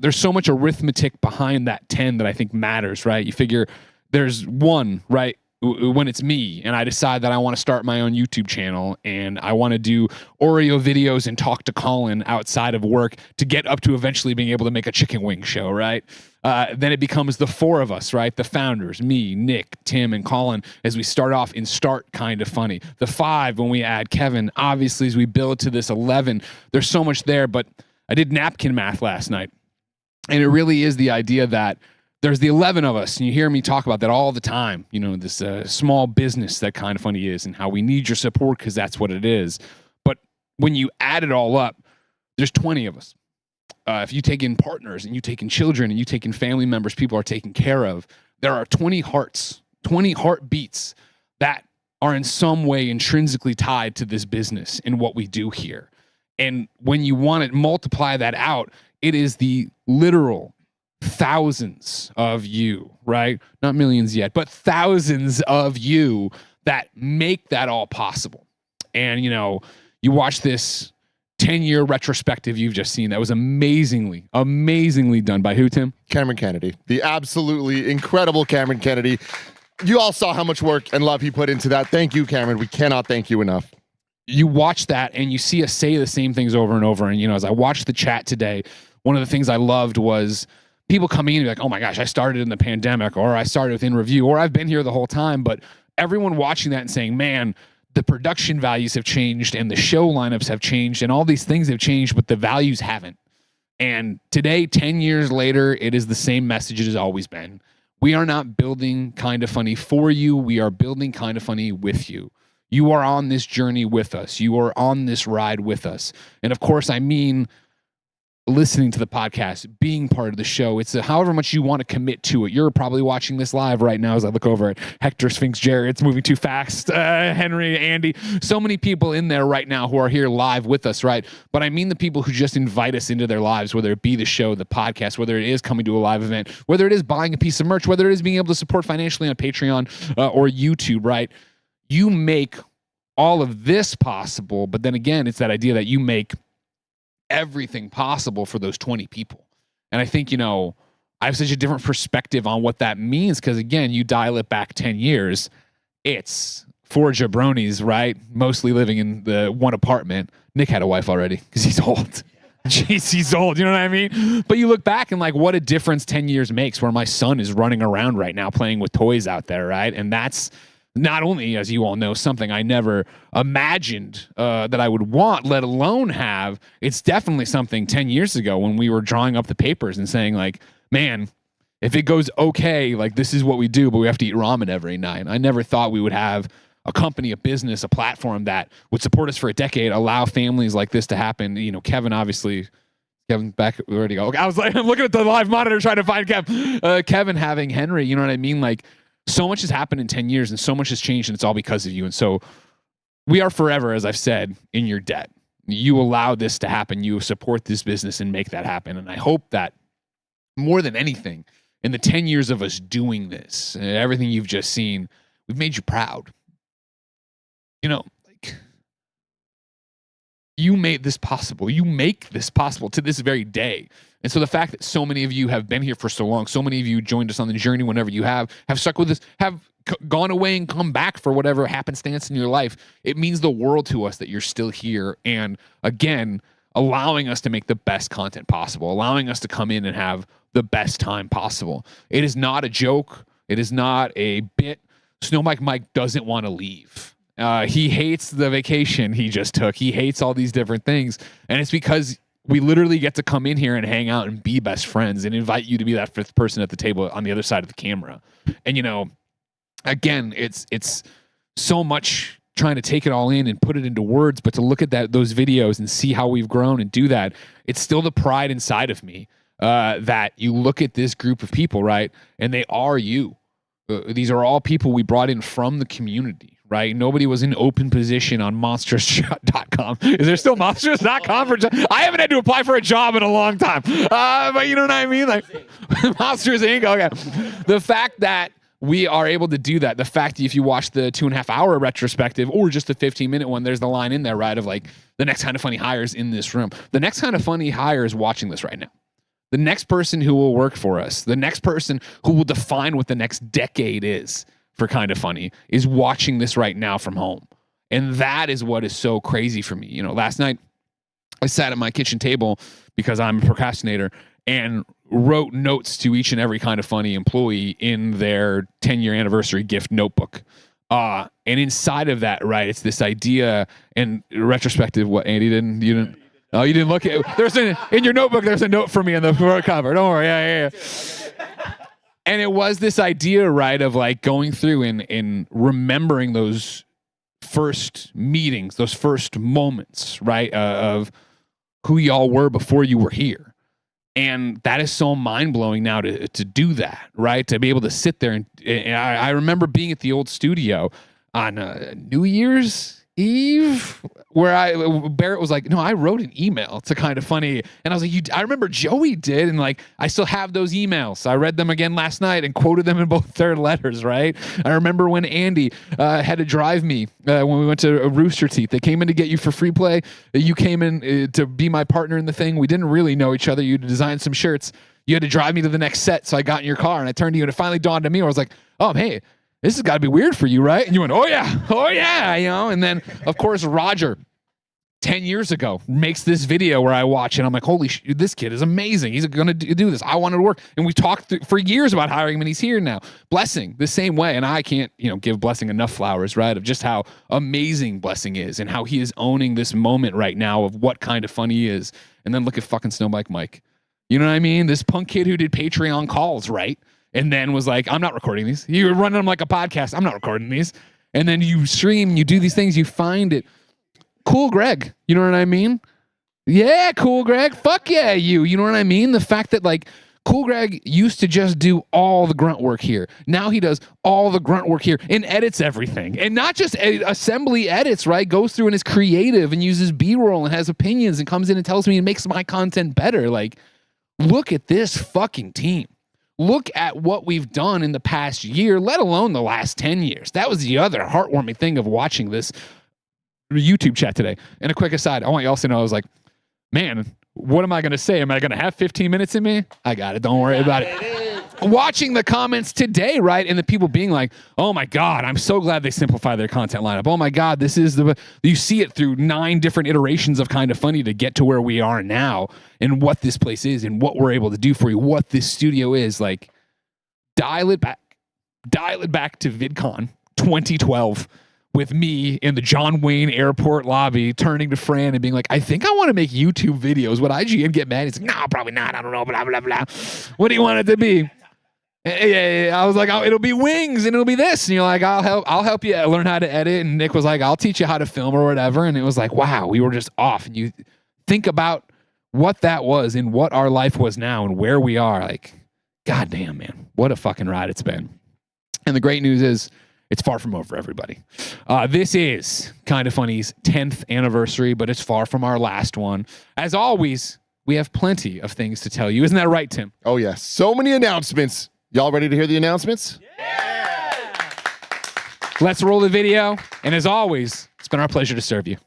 Speaker 1: there's so much arithmetic behind that 10 that I think matters, right? You figure there's one, right? When it's me and I decide that I want to start my own YouTube channel and I want to do Oreo videos and talk to Colin outside of work to get up to eventually being able to make a chicken wing show, right? Then it becomes the four of us, right? The founders, me, Nick, Tim, and Colin, as we start off and start Kinda Funny. The 5 when we add Kevin, obviously as we build to this 11, there's so much there, but I did napkin math last night. And it really is the idea that there's the 11 of us, and you hear me talk about that all the time, this small business that Kinda Funny is and how we need your support because that's what it is. But when you add it all up, there's 20 of us. If you take in partners and you take in children and you take in family members people are taken care of, there are 20 hearts, 20 heartbeats that are in some way intrinsically tied to this business and what we do here. And when you want to multiply that out, it is the literal thousands of you, right? Not millions yet, but thousands of you that make that all possible. And, you watch this 10-year retrospective you've just seen that was amazingly done by who, Tim?
Speaker 21: Cameron Kennedy. The absolutely incredible Cameron Kennedy. You all saw how much work and love he put into that. Thank you, Cameron. We cannot thank you enough.
Speaker 1: You watch that and you see us say the same things over and over. And, as I watched the chat today, one of the things I loved was people coming in and be like, oh my gosh, I started in the pandemic, or I started with In Review, or I've been here the whole time. But everyone watching that and saying, man, the production values have changed and the show lineups have changed and all these things have changed, but the values haven't. And today, 10 years later, it is the same message it has always been. We are not building Kinda Funny for you. We are building Kinda Funny with you. You are on this journey with us. You are on this ride with us. And of course, I mean listening to the podcast, being part of the show. It's however much you want to commit to it. You're probably watching this live right now as I look over at Hector, Sphinx, Jerry. It's moving too fast. Henry, Andy, so many people in there right now who are here live with us, right? But I mean the people who just invite us into their lives, whether it be the show, the podcast, whether it is coming to a live event, whether it is buying a piece of merch, whether it is being able to support financially on Patreon or YouTube, right? You make all of this possible, but then again, it's that idea that you make everything possible for those 20 people. And I think, I have such a different perspective on what that means because, again, you dial it back 10 years, it's 4 jabronis, right? Mostly living in the one apartment. Nick had a wife already because he's old. Jeez, he's old, you know what I mean? But you look back and what a difference 10 years makes where my son is running around right now playing with toys out there, right? And that's not only, as you all know, something I never imagined that I would want, let alone have. It's definitely something 10 years ago when we were drawing up the papers and saying, man, if it goes okay, this is what we do, but we have to eat ramen every night. I never thought we would have a company, a business, a platform that would support us for a decade, allow families like this to happen. Kevin, obviously, Kevin back, where'd he go? Okay, I was I'm looking at the live monitor trying to find Kevin having Henry, you know what I mean? So much has happened in 10 years and so much has changed and it's all because of you. And so we are forever, as I've said, in your debt. You allow this to happen. You support this business and make that happen. And I hope that more than anything, in the 10 years of us doing this, everything you've just seen, we've made you proud.
Speaker 13: You made this possible. You make this possible to this very day. And so the fact that so many of you have been here for so long, so many of you joined us on the journey whenever you have stuck with us, have gone away and come back for whatever happenstance in your life, it means the world to us that you're still here. And again, allowing us to make the best content possible, allowing us to come in and have the best time possible. It is not a joke. It is not a bit. Snowbike Mike doesn't want to leave. He hates the vacation he just took. He hates all these different things. And it's because we literally get to come in here and hang out and be best friends and invite you to be that fifth person at the table on the other side of the camera. And, you know, again, it's so much trying to take it all in and put it into words, but to look at those videos and see how we've grown and do that, it's still the pride inside of me that you look at this group of people, right? And they are you. These are all people we brought in from the community, right? Nobody was in open position on monsters.com. Is there still monsters.com for I haven't had to apply for a job in a long time. But you know what I mean? Like Monsters Inc. Okay. The fact that we are able to do that, the fact that if you watch the 2.5 hour retrospective or just the 15-minute one, there's the line in there, right? Of like the next kind of funny hires in this room. The next kind of funny hire is watching this right now. The next person who will work for us, the next person who will define what the next decade is for Kind of Funny is watching this right now from home. And that is what is so crazy for me. You know, last night I sat at my kitchen table because I'm a procrastinator and wrote notes to each and every Kind of Funny employee in their 10-year anniversary gift notebook. And inside of that, right, it's this idea and retrospective. What, Andy, you didn't? Oh, you didn't look at it. In your notebook, there's a note for me in the front cover. Don't worry. Yeah. And it was this idea, right, of like going through and remembering those first meetings, those first moments, right, of who y'all were before you were here. And that is so mind-blowing now to do that, right, to be able to sit there. And I remember being at the old studio on New Year's Eve where Barrett was like, no, I wrote an email to Kind of Funny. And I was like, I remember Joey did. And like, I still have those emails. I read them again last night and quoted them in both their letters, right? I remember when Andy had to drive me when we went to Rooster Teeth. They came in to get you for free play. You came in to be my partner in the thing. We didn't really know each other. You designed some shirts. You had to drive me to the next set. So I got in your car and I turned to you and it finally dawned on me. I was like, oh, hey, this has got to be weird for you, right? And you went, oh yeah, you know? And then, of course, Roger, 10 years ago, makes this video where I watch and I'm like, holy shit, this kid is amazing. He's going to do this. I wanted to work. And we talked for years about hiring him and he's here now. Blessing, the same way. And I can't, give Blessing enough flowers, right? Of just how amazing Blessing is and how he is owning this moment right now of what Kind of Funny he is. And then look at fucking Snowbike Mike. You know what I mean? This punk kid who did Patreon calls, right? And then was like, I'm not recording these. You were running them like a podcast. I'm not recording these. And then you stream, you do these things, you find it. Cool, Greg. You know what I mean? Yeah, Cool Greg. Fuck yeah, you. You know what I mean? The fact that like Cool Greg used to just do all the grunt work here. Now he does all the grunt work here and edits everything. And not just assembly edits, right? Goes through and is creative and uses B-roll and has opinions and comes in and tells me and makes my content better. Like, look at this fucking team. Look at what we've done in the past year, let alone the last 10 years. That was the other heartwarming thing of watching this YouTube chat today. And a quick aside, I want y'all to know, I was like, man, what am I going to say? Am I going to have 15 minutes in me? I got it. Don't worry about it. Watching the comments today, right? And the people being like, oh my God, I'm so glad they simplify their content lineup. Oh my God, this is you see it through 9 different iterations of Kind of Funny to get to where we are now and what this place is and what we're able to do for you, what this studio is. Like, dial it back to VidCon 2012 with me in the John Wayne airport lobby turning to Fran and being like, I think I want to make YouTube videos. Would IGN get mad? He's like, no, probably not. I don't know, blah, blah, blah. What do you want it to be? I was like, oh, it'll be wings and it'll be this. And you're like, I'll help you learn how to edit. And Nick was like, I'll teach you how to film or whatever. And it was like, wow, we were just off. And you think about what that was and what our life was now and where we are. Like, goddamn, man, what a fucking ride it's been. And the great news is it's far from over, everybody. This is Kind of Funny's 10th anniversary, but it's far from our last one. As always, we have plenty of things to tell you. Isn't that right, Tim?
Speaker 21: Oh, yeah. So many announcements. Y'all ready to hear the announcements?
Speaker 13: Yeah! Let's roll the video. And as always, it's been our pleasure to serve you.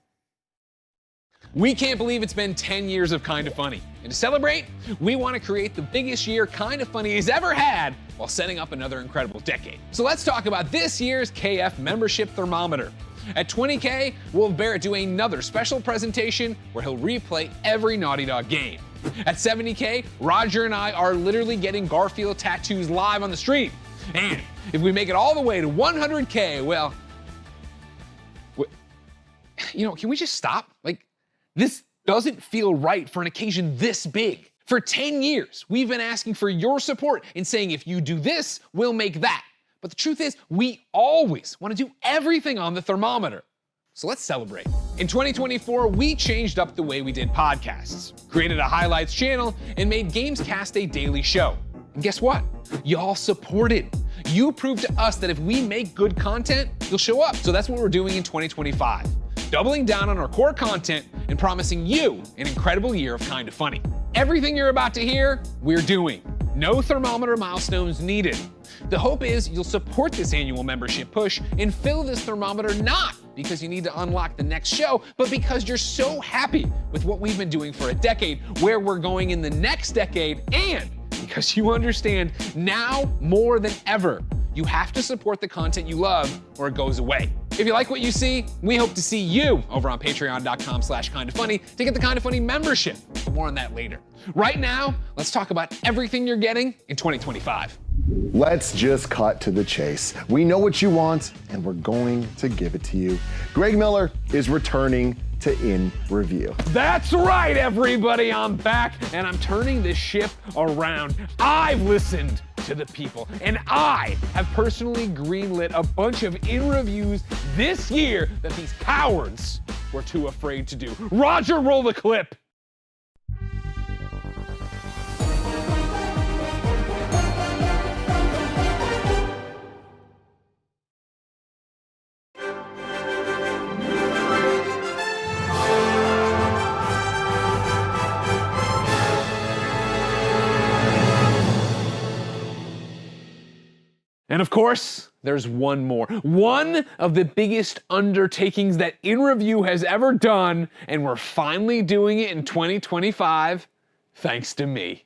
Speaker 13: We can't believe it's been 10 years of Kinda Funny. And to celebrate, we want to create the biggest year Kinda Funny has ever had while setting up another incredible decade. So let's talk about this year's KF membership thermometer. At 20K, we'll have Barrett do another special presentation where he'll replay every Naughty Dog game. At 70K, Roger and I are literally getting Garfield tattoos live on the stream. And if we make it all the way to 100K, well, can we just stop? This doesn't feel right for an occasion this big. For 10 years, we've been asking for your support and saying if you do this, we'll make that. But the truth is, we always want to do everything on the thermometer. So let's celebrate. In 2024, we changed up the way we did podcasts, created a highlights channel, and made Gamescast a daily show. And guess what? Y'all supported. You proved to us that if we make good content, you'll show up. So that's what we're doing in 2025. Doubling down on our core content and promising you an incredible year of Kinda Funny. Everything you're about to hear, we're doing. No thermometer milestones needed. The hope is you'll support this annual membership push and fill this thermometer not because you need to unlock the next show, but because you're so happy with what we've been doing for a decade, where we're going in the next decade, and because you understand now more than ever, you have to support the content you love or it goes away. If you like what you see, we hope to see you over on patreon.com/kindafunny to get the Kinda Funny membership. But more on that later. Right now, let's talk about everything you're getting in 2025.
Speaker 21: Let's just cut to the chase. We know what you want, and we're going to give it to you. Greg Miller is returning to In Review.
Speaker 13: That's right, everybody. I'm back, and I'm turning this ship around. I've listened to the people, and I have personally greenlit a bunch of In Reviews this year that these cowards were too afraid to do. Roger, roll the clip. And of course, there's one more. One of the biggest undertakings that In Review has ever done, and we're finally doing it in 2025, thanks to me.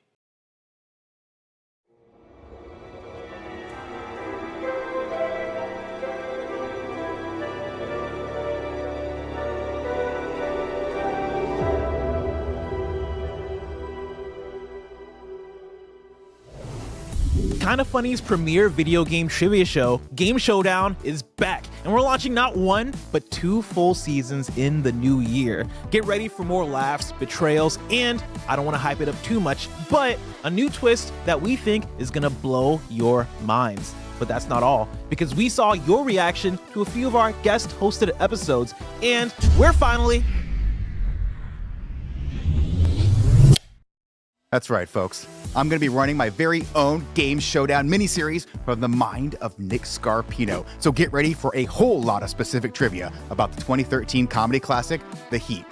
Speaker 10: Kinda Funny's premier video game trivia show, Game Showdown, is back, and we're launching not one, but 2 full seasons in the new year. Get ready for more laughs, betrayals, and I don't want to hype it up too much, but a new twist that we think is gonna blow your minds. But that's not all, because we saw your reaction to a few of our guest-hosted episodes, and we're finally...
Speaker 5: That's right, folks. I'm going to be running my very own Game Showdown miniseries from the mind of Nick Scarpino. So get ready for a whole lot of specific trivia about the 2013 comedy classic, The Heat.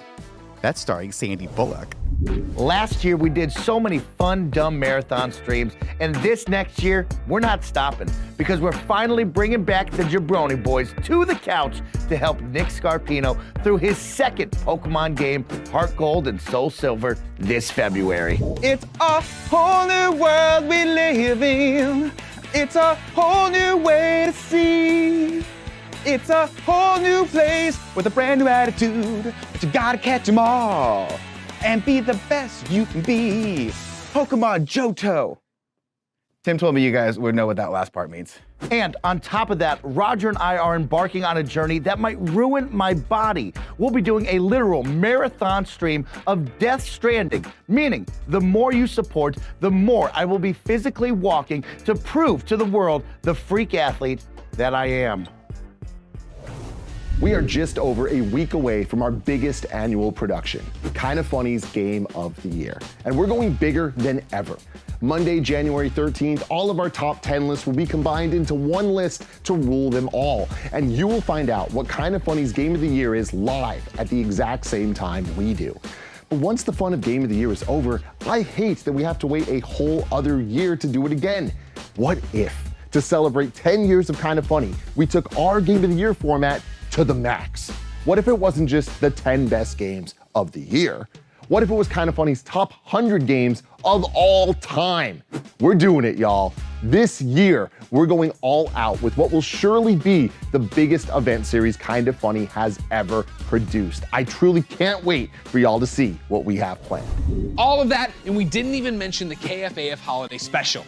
Speaker 5: That's starring Sandy Bullock.
Speaker 7: Last year, we did so many fun, dumb marathon streams, and this next year, we're not stopping because we're finally bringing back the Jabroni Boys to the couch to help Nick Scarpino through his second Pokemon game, Heart Gold and Soul Silver, this February.
Speaker 2: It's a whole new world we live in. It's a whole new way to see. It's a whole new place with a brand new attitude, but you gotta catch 'em all and be the best you can be. Pokemon Johto.
Speaker 7: Tim told me you guys would know what that last part means. And on top of that, Roger and I are embarking on a journey that might ruin my body. We'll be doing a literal marathon stream of Death Stranding, meaning the more you support, the more I will be physically walking to prove to the world the freak athlete that I am.
Speaker 21: We are just over a week away from our biggest annual production, Kinda Funny's Game of the Year. And we're going bigger than ever. Monday, January 13th, all of our top 10 lists will be combined into one list to rule them all. And you will find out what Kinda Funny's Game of the Year is live at the exact same time we do. But once the fun of Game of the Year is over, I hate that we have to wait a whole other year to do it again. What if, to celebrate 10 years of Kinda Funny, we took our Game of the Year format to the max? What if it wasn't just the 10 best games of the year? What if it was Kinda Funny's top 100 games of all time? We're doing it, y'all. This year, we're going all out with what will surely be the biggest event series Kinda Funny has ever produced. I truly can't wait for y'all to see what we have planned.
Speaker 13: All of that, and we didn't even mention the KFAF holiday special.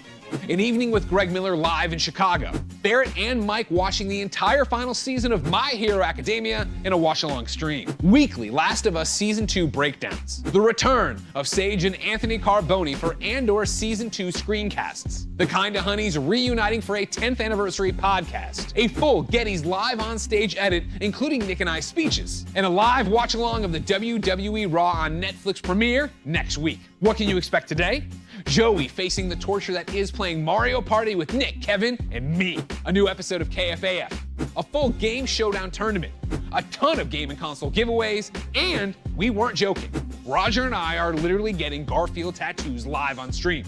Speaker 13: An evening with Greg Miller live in Chicago. Barrett and Mike watching the entire final season of My Hero Academia in a watch-along stream. Weekly Last of Us Season 2 breakdowns. The return of Sage and Anthony Carboni for Andor Season 2 screencasts. The Kinda Honeys reuniting for a 10th anniversary podcast. A full Getty's live on stage edit, including Nick and I's speeches. And a live watch-along of the WWE Raw on Netflix premiere next week. What can you expect today? Joey facing the torture that is playing Mario Party with Nick, Kevin, and me. A new episode of KFAF. A full game showdown tournament. A ton of game and console giveaways. And we weren't joking. Roger and I are literally getting Garfield tattoos live on stream.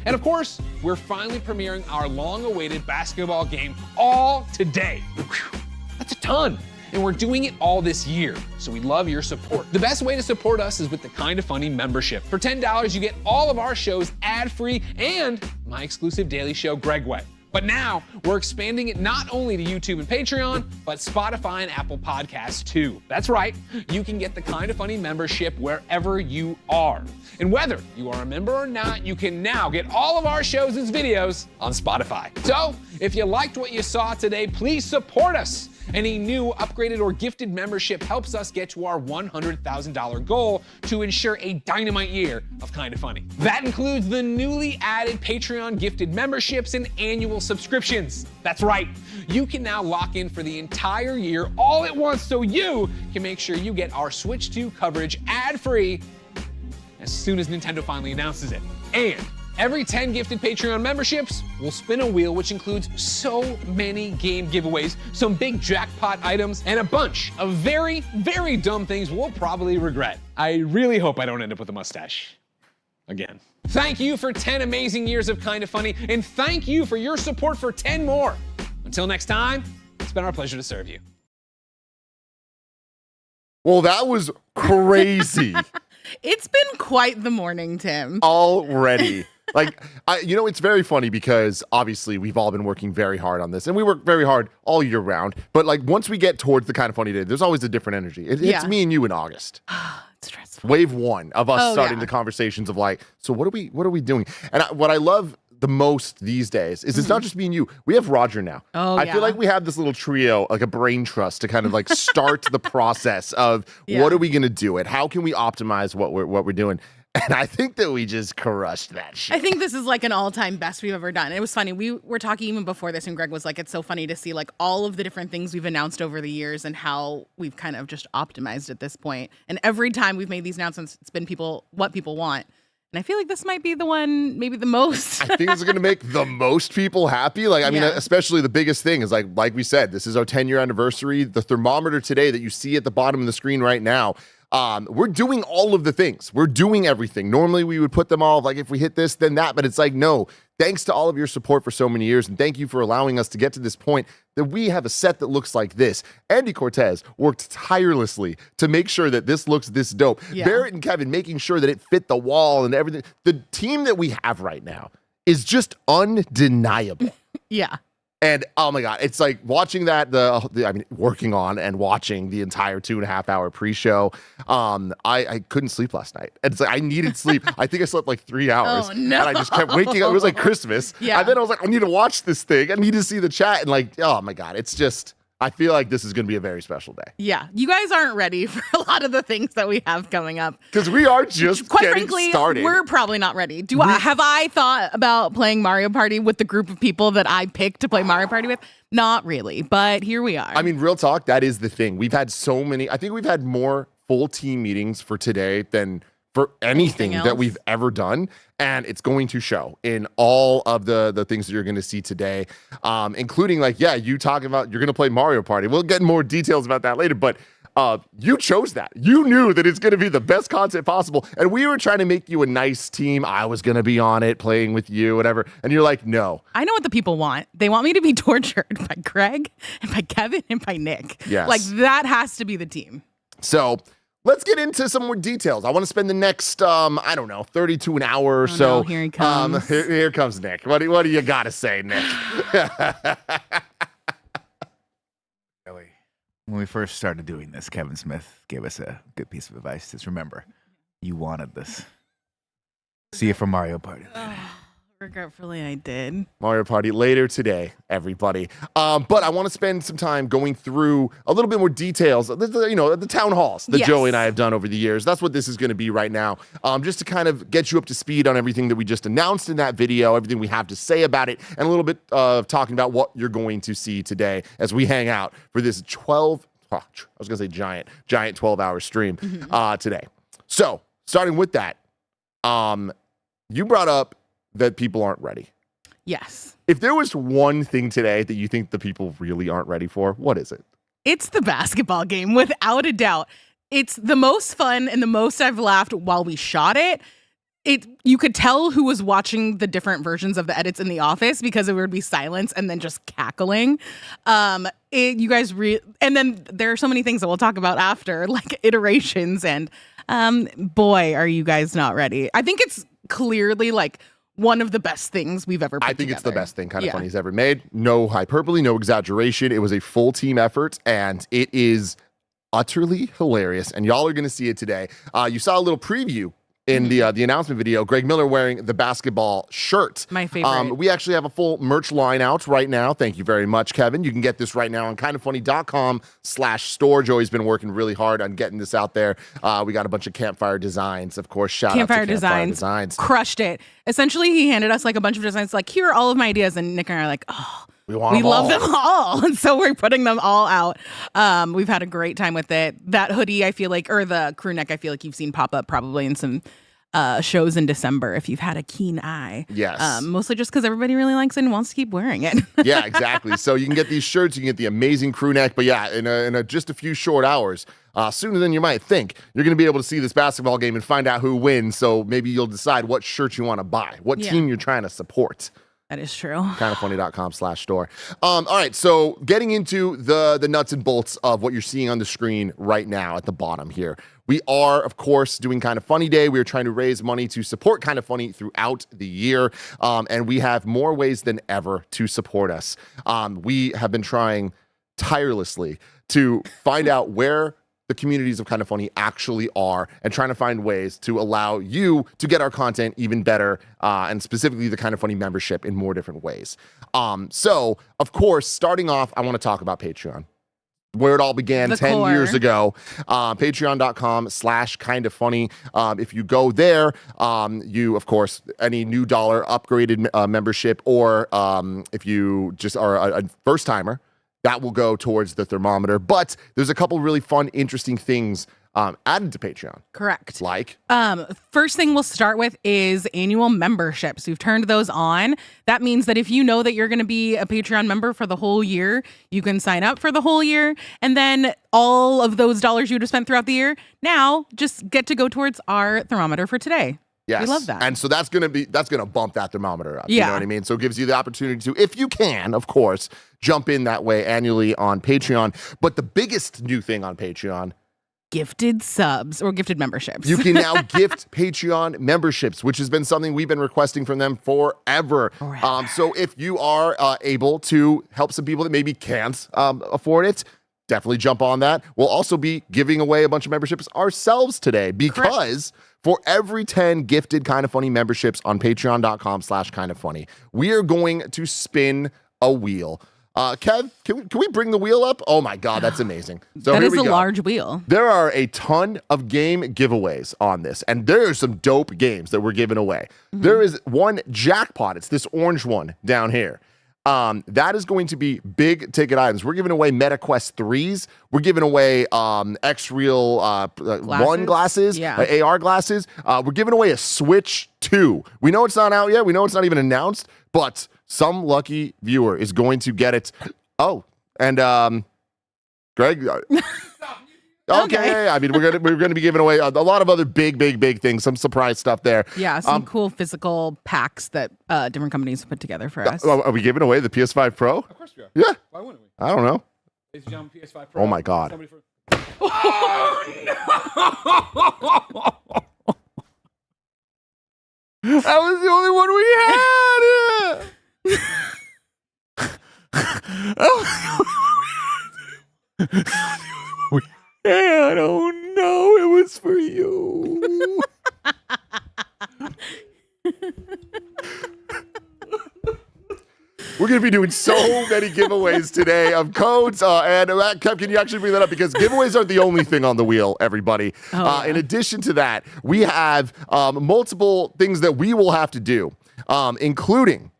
Speaker 13: And of course, we're finally premiering our long-awaited basketball game all today. Whew, that's a ton. And we're doing it all this year, so we love your support. The best way to support us is with the Kinda Funny membership. For $10, you get all of our shows ad-free and my exclusive daily show, Greg Way. But now, we're expanding it not only to YouTube and Patreon, but Spotify and Apple Podcasts too. That's right, you can get the Kinda Funny membership wherever you are. And whether you are a member or not, you can now get all of our shows as videos on Spotify. So, if you liked what you saw today, please support us. Any new, upgraded, or gifted membership helps us get to our $100,000 goal to ensure a dynamite year of Kinda Funny. That includes the newly added Patreon gifted memberships and annual subscriptions. That's right, you can now lock in for the entire year all at once so you can make sure you get our Switch 2 coverage ad-free as soon as Nintendo finally announces it. And every 10 gifted Patreon memberships will spin a wheel, which includes so many game giveaways, some big jackpot items, and a bunch of very, very dumb things we'll probably regret. I really hope I don't end up with a mustache again. Thank you for 10 amazing years of Kinda Funny, and thank you for your support for 10 more. Until next time, it's been our pleasure to serve you.
Speaker 21: Well, that was crazy.
Speaker 11: It's been quite the morning, Tim.
Speaker 21: Already. Like, it's very funny because obviously we've all been working very hard on this, and we work very hard all year round. But like once we get towards the Kinda Funny day, there's always a different energy. It's me and you in August.
Speaker 11: It's stressful.
Speaker 21: Wave one of us starting the conversations of like, so what are we doing? And what I love the most these days is it's not just me and you. We have Roger now. I feel like we have this little trio, like a brain trust, to kind of like start the process of what are we gonna do it? How can we optimize what we're doing? And I think that we just crushed that shit.
Speaker 11: I think this is like an all-time best we've ever done. It was funny. We were talking even before this, and Greg was like, it's so funny to see like all of the different things we've announced over the years and how we've kind of just optimized at this point. And every time we've made these announcements, it's been what people want. And I feel like this might be the one, maybe the most.
Speaker 21: I think it's going to make the most people happy. Like, I mean, especially the biggest thing is like we said, this is our 10-year anniversary. The thermometer today that you see at the bottom of the screen right now, we're doing all of the things. We're doing everything. Normally we would put them all like if we hit this, then that. But it's like, no, thanks to all of your support for so many years. And thank you for allowing us to get to this point that we have a set that looks like this. Andy Cortez worked tirelessly to make sure that this looks this dope. Yeah. Barrett and Kevin making sure that it fit the wall and everything. The team that we have right now is just undeniable.
Speaker 11: Yeah.
Speaker 21: And oh my God, it's like watching that, working on and watching the entire 2.5 hour pre-show. I couldn't sleep last night. And it's like, I needed sleep. I think I slept like 3 hours.
Speaker 11: Oh, no.
Speaker 21: And I just kept waking up. It was like Christmas.
Speaker 11: Yeah.
Speaker 21: And then I was like, I need to watch this thing. I need to see the chat. And like, oh my God, it's just, I feel like this is going to be a very special day.
Speaker 11: Yeah. You guys aren't ready for a lot of the things that we have coming up.
Speaker 21: Because we are just
Speaker 11: Quite
Speaker 21: getting
Speaker 11: frankly,
Speaker 21: started.
Speaker 11: We're probably not ready. Have I thought about playing Mario Party with the group of people that I picked to play Mario Party with? Not really, but here we are.
Speaker 21: I mean, real talk, that is the thing. We've had so many, I think we've had more full team meetings for today than for anything that we've ever done. And it's going to show in all of the things that you're going to see today, including like, you talking about you're going to play Mario Party. We'll get more details about that later, but you chose that. You knew that it's going to be the best content possible. And we were trying to make you a nice team. I was going to be on it, playing with you, whatever. And you're like, no.
Speaker 11: I know what the people want. They want me to be tortured by Greg and by Kevin and by Nick.
Speaker 21: Yes.
Speaker 11: Like that has to be the team.
Speaker 21: So let's get into some more details. I want to spend the next, 30 to an hour or so.
Speaker 11: No, here he comes.
Speaker 21: Here comes Nick. What do you got to say, Nick?
Speaker 19: When we first started doing this, Kevin Smith gave us a good piece of advice. Just remember, you wanted this. See you from Mario Party.
Speaker 11: Regretfully, I did.
Speaker 21: Mario Party later today, everybody. But I want to spend some time going through a little bit more details. The town halls that Joey and I have done over the years. That's what this is going to be right now. Just to kind of get you up to speed on everything that we just announced in that video, everything we have to say about it, and a little bit of talking about what you're going to see today as we hang out for this giant 12-hour stream today. So, starting with that, you brought up that people aren't ready.
Speaker 11: Yes.
Speaker 21: If there was one thing today that you think the people really aren't ready for, what is it?
Speaker 11: It's the basketball game, without a doubt. It's the most fun and the most I've laughed while we shot it. You could tell who was watching the different versions of the edits in the office because there would be silence and then just cackling. And then there are so many things that we'll talk about after, like iterations, and boy, are you guys not ready. I think it's clearly like one of the best things we've ever put together.
Speaker 21: It's the best thing Kind of Funny's ever made. No hyperbole, no exaggeration. It was a full team effort, and it is utterly hilarious. And y'all are going to see it today. You saw a little preview in the announcement video, Greg Miller wearing the basketball shirt.
Speaker 11: My favorite.
Speaker 21: We actually have a full merch line out right now. Thank you very much, Kevin. You can get this right now on kindoffunny.com/store. Joey's been working really hard on getting this out there. We got a bunch of campfire designs, of course. Shout out to Campfire Designs.
Speaker 11: Crushed it. Essentially, he handed us like a bunch of designs, like, here are all of my ideas. And Nick and I are like, oh,
Speaker 21: we
Speaker 11: love them all. And so we're putting them all out. We've had a great time with it. That hoodie, I feel like, or the crew neck, I feel like you've seen pop up probably in some shows in December if you've had a keen eye.
Speaker 21: Yes.
Speaker 11: Mostly just because everybody really likes it and wants to keep wearing it.
Speaker 21: Yeah, exactly. So you can get these shirts, you can get the amazing crew neck, but yeah, in just a few short hours, sooner than you might think, you're going to be able to see this basketball game and find out who wins. So maybe you'll decide what shirt you want to buy, what team you're trying to support.
Speaker 11: That is true.
Speaker 21: Kindoffunny.com/store. All right, so getting into the nuts and bolts of what you're seeing on the screen right now at the bottom here. We are, of course, doing Kind of Funny Day. We are trying to raise money to support Kind of Funny throughout the year, and we have more ways than ever to support us. We have been trying tirelessly to find out where the communities of Kind of Funny actually are, and trying to find ways to allow you to get our content even better, and specifically the Kind of Funny membership in more different ways. So, of course, starting off, I want to talk about Patreon, where it all began 10 years ago. Patreon.com/kindoffunny. If you go there, you, of course, any new dollar upgraded membership, or if you just are a first timer, that will go towards the thermometer. But there's a couple really fun, interesting things added to Patreon.
Speaker 11: Correct.
Speaker 21: Like?
Speaker 11: First thing we'll start with is annual memberships. We've turned those on. That means that if you know that you're going to be a Patreon member for the whole year, you can sign up for the whole year. And then all of those dollars you would have spent throughout the year now just get to go towards our thermometer for today.
Speaker 21: Yes.
Speaker 11: We love that.
Speaker 21: And so that's gonna bump that thermometer up.
Speaker 11: Yeah.
Speaker 21: You know what I mean? So it gives you the opportunity to, if you can, of course, jump in that way annually on Patreon. But the biggest new thing on Patreon,
Speaker 11: gifted subs or gifted memberships.
Speaker 21: You can now gift Patreon memberships, which has been something we've been requesting from them forever. So if you are able to help some people that maybe can't afford it, definitely jump on that. We'll also be giving away a bunch of memberships ourselves today, because for every 10 gifted Kind of Funny memberships on patreon.com/kindoffunny, we are going to spin a wheel. Kev, can we bring the wheel up? Oh my God, that's amazing. So
Speaker 11: that
Speaker 21: here
Speaker 11: is
Speaker 21: we
Speaker 11: a
Speaker 21: go.
Speaker 11: large wheel.
Speaker 21: There are a ton of game giveaways on this, and there are some dope games that we're giving away. There is one jackpot. It's this orange one down here. That is going to be big ticket items. We're giving away MetaQuest 3s. We're giving away X-Real 1 glasses, AR glasses. We're giving away a Switch 2. We know it's not out yet. We know it's not even announced, but some lucky viewer is going to get it. Oh, and Greg... Okay. I mean, we're gonna be giving away a lot of other big things, some surprise stuff there.
Speaker 11: Yeah, some cool physical packs that different companies put together for us.
Speaker 21: Are we giving away the PS5 Pro?
Speaker 10: Of course we are.
Speaker 21: Yeah.
Speaker 10: Why wouldn't we?
Speaker 21: I don't know.
Speaker 10: It's John PS5 Pro.
Speaker 21: Oh my God.
Speaker 19: That was the only one we had. Oh no, it was for you.
Speaker 21: We're going to be doing so many giveaways today of codes. And Kev, can you actually bring that up? Because giveaways aren't the only thing on the wheel, everybody. In addition to that, we have multiple things that we will have to do, including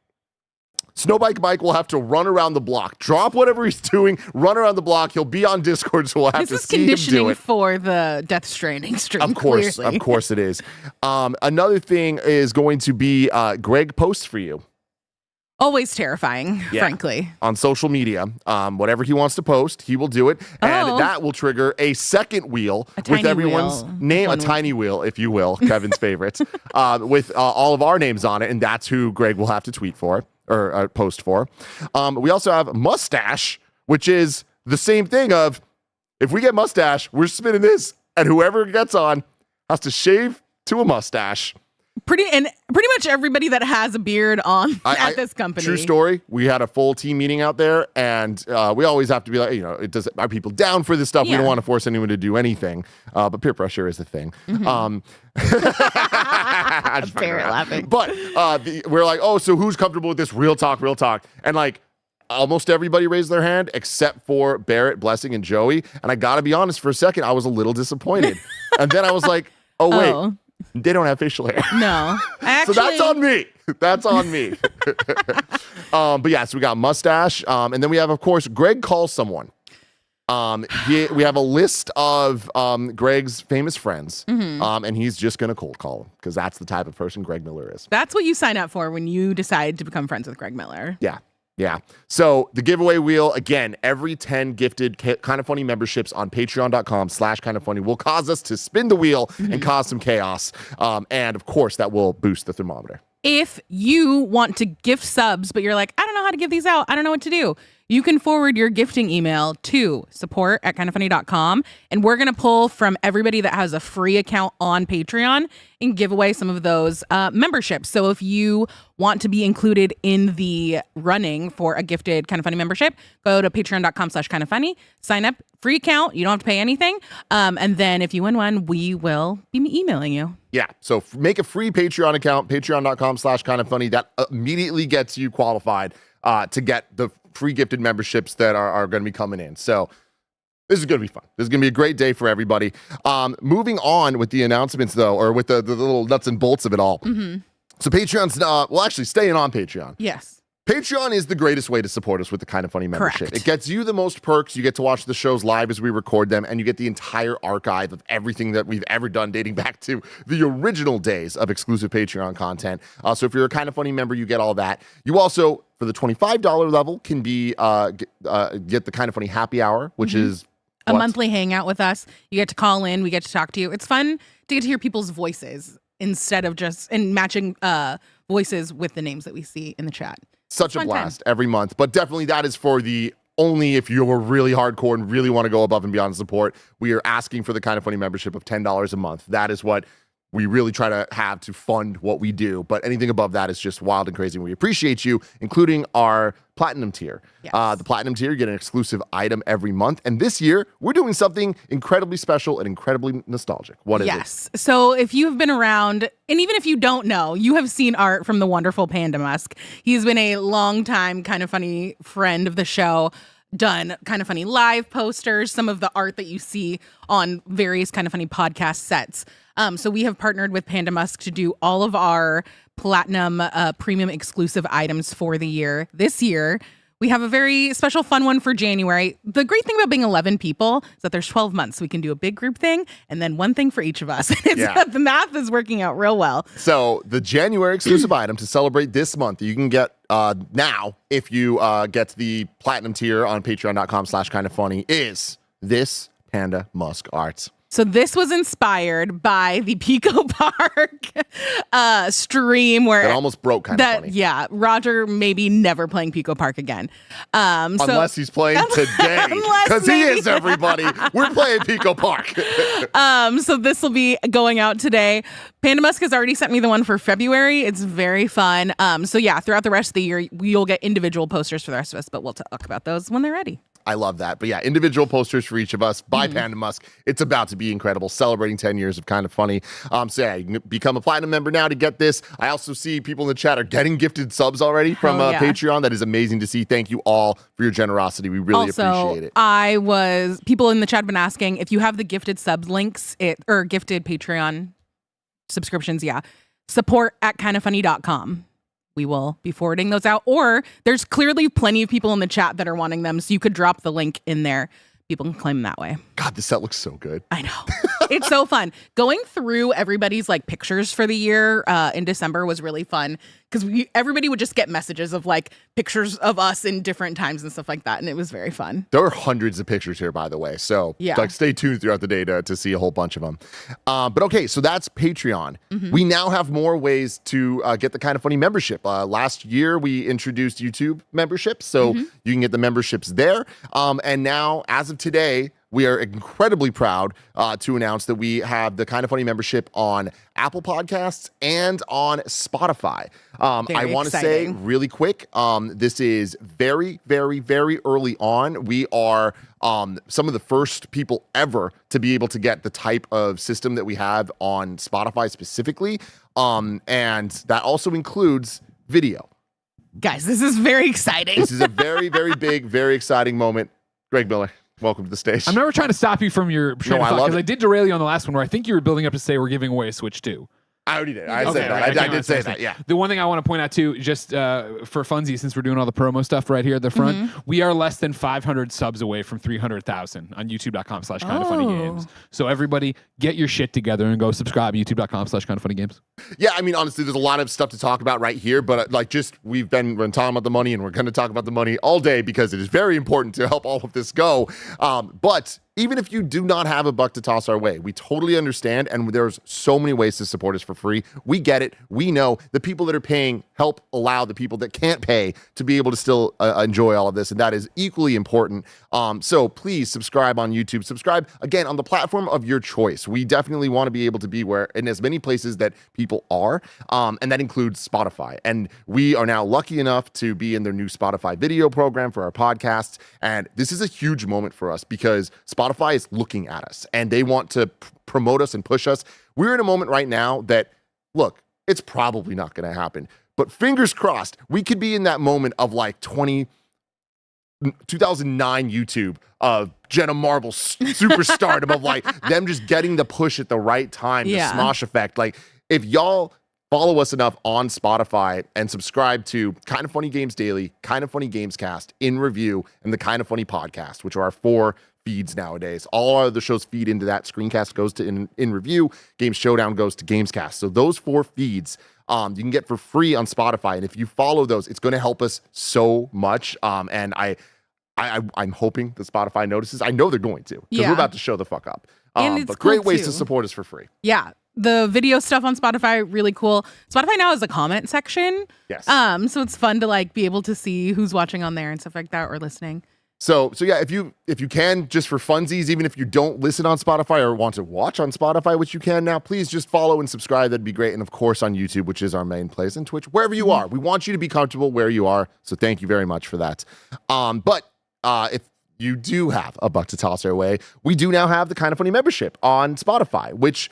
Speaker 21: Snowbike Mike will have to run around the block, drop whatever he's doing, run around the block. He'll be on Discord, so we'll have to see him do
Speaker 11: conditioning
Speaker 21: it.
Speaker 11: for the Death Stranding stream.
Speaker 21: Of course it is. Another thing is going to be Greg posts for you.
Speaker 11: Always terrifying,
Speaker 21: Yeah.
Speaker 11: frankly.
Speaker 21: On social media. Whatever he wants to post, he will do it. And that will trigger a second wheel with everyone's name, a tiny wheel, if you will, Kevin's favorites, with all of our names on it. And that's who Greg will have to tweet for or post for. We also have Mustache, which is the same thing of if we get Mustache, we're spinning this. And whoever gets on has to shave to a mustache.
Speaker 11: Pretty much everybody that has a beard on at this company.
Speaker 21: True story. We had a full team meeting out there, and we always have to be like, are people down for this stuff? We don't want to force anyone to do anything, but peer pressure is a thing.
Speaker 11: Barrett laughing.
Speaker 21: But we're like, so who's comfortable with this? Real talk. And like, almost everybody raised their hand except for Barrett, Blessing, and Joey. And I got to be honest, for a second, I was a little disappointed. And then I was like, wait. They don't have facial hair.
Speaker 11: No.
Speaker 21: So that's on me. That's on me. But yeah, so we got Mustache. And then we have, of course, Greg calls someone. We have a list of Greg's famous friends. And he's just going to cold call them because that's the type of person Greg Miller is.
Speaker 11: That's what you sign up for when you decide to become friends with Greg Miller.
Speaker 21: Yeah. So the giveaway wheel, again, every 10 gifted Kind of Funny memberships on patreon.com/kindoffunny will cause us to spin the wheel and cause some chaos. And of course, that will boost the thermometer.
Speaker 11: If you want to gift subs, but you're like, I don't know how to give these out, I don't know what to do, you can forward your gifting email to support@kindoffunny.com, and we're going to pull from everybody that has a free account on Patreon and give away some of those memberships. So if you want to be included in the running for a gifted Kind of Funny membership, go to patreon.com/kindoffunny, sign up, free account, you don't have to pay anything. And then if you win one, we will be emailing you.
Speaker 21: Yeah, so make a free Patreon account, patreon.com/kindoffunny. That immediately gets you qualified to get the free gifted memberships that are going to be coming in. So this is going to be fun. This is going to be a great day for everybody. Moving on with the announcements, though, or with the little nuts and bolts of it all. So Patreon's, actually staying on Patreon.
Speaker 11: Yes.
Speaker 21: Patreon is the greatest way to support us with the Kind of Funny membership.
Speaker 11: Correct.
Speaker 21: It gets you the most perks. You get to watch the shows live as we record them, and you get the entire archive of everything that we've ever done dating back to the original days of exclusive Patreon content. So if you're a Kind of Funny member, you get all that. You also, for the $25 level, can be get the Kind of Funny happy hour, which is
Speaker 11: a monthly hangout with us. You get to call in. We get to talk to you. It's fun to get to hear people's voices instead of just matching voices with the names that we see in the chat.
Speaker 21: Such a blast every month. But definitely that is for the only if you're really hardcore and really want to go above and beyond support. We are asking for the Kind of Funny membership of $10 a month. That is what we really try to have to fund what we do. But anything above that is just wild and crazy. And we appreciate you, including our platinum tier. The platinum tier, you get an exclusive item every month. And this year, we're doing something incredibly special and incredibly nostalgic. What is it?
Speaker 11: Yes. So if you've been around, and even if you don't know, you have seen art from the wonderful Panda Musk. He's been a longtime Kind of Funny friend of the show, done Kind of Funny live posters, some of the art that you see on various Kind of Funny podcast sets. So we have partnered with Panda Musk to do all of our platinum premium exclusive items for the year. This year, we have a very special fun one for January. The great thing about being 11 people is that there's 12 months. We can do a big group thing and then one thing for each of us. The math is working out real well.
Speaker 21: So the January exclusive item to celebrate this month, you can get now if you get the platinum tier on patreon.com/kindoffunny is this Panda Musk art.
Speaker 11: So this was inspired by the Pico Park stream where
Speaker 21: That almost broke kind of funny.
Speaker 11: Yeah, Roger maybe never playing Pico Park again.
Speaker 21: Unless he's playing today, because he is, everybody. We're playing Pico Park.
Speaker 11: So this will be going out today. Panda Musk has already sent me the one for February. It's very fun. So yeah, throughout the rest of the year, you'll get individual posters for the rest of us, but we'll talk about those when they're ready.
Speaker 21: I love that. But yeah, individual posters for each of us by Panda Musk. It's about to be incredible, celebrating 10 years of Kind of Funny. So yeah, you can become a platinum member now to get this. I also see people in the chat are getting gifted subs already from Patreon. That is amazing to see. Thank you all for your generosity. We really appreciate it.
Speaker 11: People in the chat have been asking if you have the gifted subs links, or gifted Patreon subscriptions, support at kindoffunny.com. We will be forwarding those out, or there's clearly plenty of people in the chat that are wanting them, so you could drop the link in there. People can claim them that way.
Speaker 21: God, this set looks so good.
Speaker 11: I know. It's so fun. Going through everybody's like pictures for the year in December was really fun because everybody would just get messages of like pictures of us in different times and stuff like that, and it was very fun.
Speaker 21: There are hundreds of pictures here, by the way, so like stay tuned throughout the day to see a whole bunch of them. But okay, so that's Patreon. We now have more ways to get the Kind of Funny membership. Last year, we introduced YouTube memberships, so you can get the memberships there. And now, as of today, we are incredibly proud to announce that we have the Kind of Funny membership on Apple Podcasts and on Spotify. I want to say really quick, this is very, very, very early on. We are some of the first people ever to be able to get the type of system that we have on Spotify specifically. And that also includes video.
Speaker 11: Guys, this is very exciting.
Speaker 21: This is a very, very big, very exciting moment. Greg Miller, welcome to the stage.
Speaker 13: I'm never trying to stop you from your train of thought, because I did derail you on the last one where I think you were building up to say we're giving away a Switch 2.
Speaker 21: I already did. I said that. I did say that, yeah.
Speaker 13: The one thing I want to point out, too, just for funsies, since we're doing all the promo stuff right here at the front, we are less than 500 subs away from 300,000 on youtube.com/kindoffunnygames. So everybody, get your shit together and go subscribe to youtube.com/kindoffunnygames.
Speaker 21: Yeah, I mean, honestly, there's a lot of stuff to talk about right here, but we've been talking about the money, and we're going to talk about the money all day because it is very important to help all of this go. But even if you do not have a buck to toss our way, we totally understand, and there's so many ways to support us for free. We get it. We know the people that are paying help allow the people that can't pay to be able to still enjoy all of this, and that is equally important. So please subscribe on YouTube. Subscribe, again, on the platform of your choice. We definitely want to be able to be in as many places that people are, and that includes Spotify. And we are now lucky enough to be in their new Spotify video program for our podcasts, and this is a huge moment for us because Spotify is looking at us and they want to promote us and push us. We're in a moment right now that, look, it's probably not going to happen, but fingers crossed, we could be in that moment of like 2009 YouTube of Jenna Marbles superstardom of like them just getting the push at the right time, the Smosh effect. Like if y'all follow us enough on Spotify and subscribe to Kind of Funny Games Daily, Kind of Funny Gamescast, In Review, and the Kind of Funny Podcast, which are our 4 feeds nowadays. All our other shows feed into that. Screencast goes to In Review, Game Showdown goes to Gamescast. So those 4 feeds you can get for free on Spotify. And if you follow those, it's going to help us so much. And I'm hoping that Spotify notices. I know they're going to, because we're about to show the fuck up. But great ways to support us for free.
Speaker 11: Yeah. The video stuff on Spotify, really cool. Spotify now has a comment section.
Speaker 21: Yes.
Speaker 11: So it's fun to like be able to see who's watching on there and stuff like that, or listening.
Speaker 21: So yeah, if you can, just for funsies, even if you don't listen on Spotify or want to watch on Spotify, which you can now, please just follow and subscribe. That'd be great. And of course on YouTube, which is our main place, and Twitch, wherever you are. We want you to be comfortable where you are. So thank you very much for that. But if you do have a buck to toss our way, we do now have the Kind of Funny membership on Spotify, which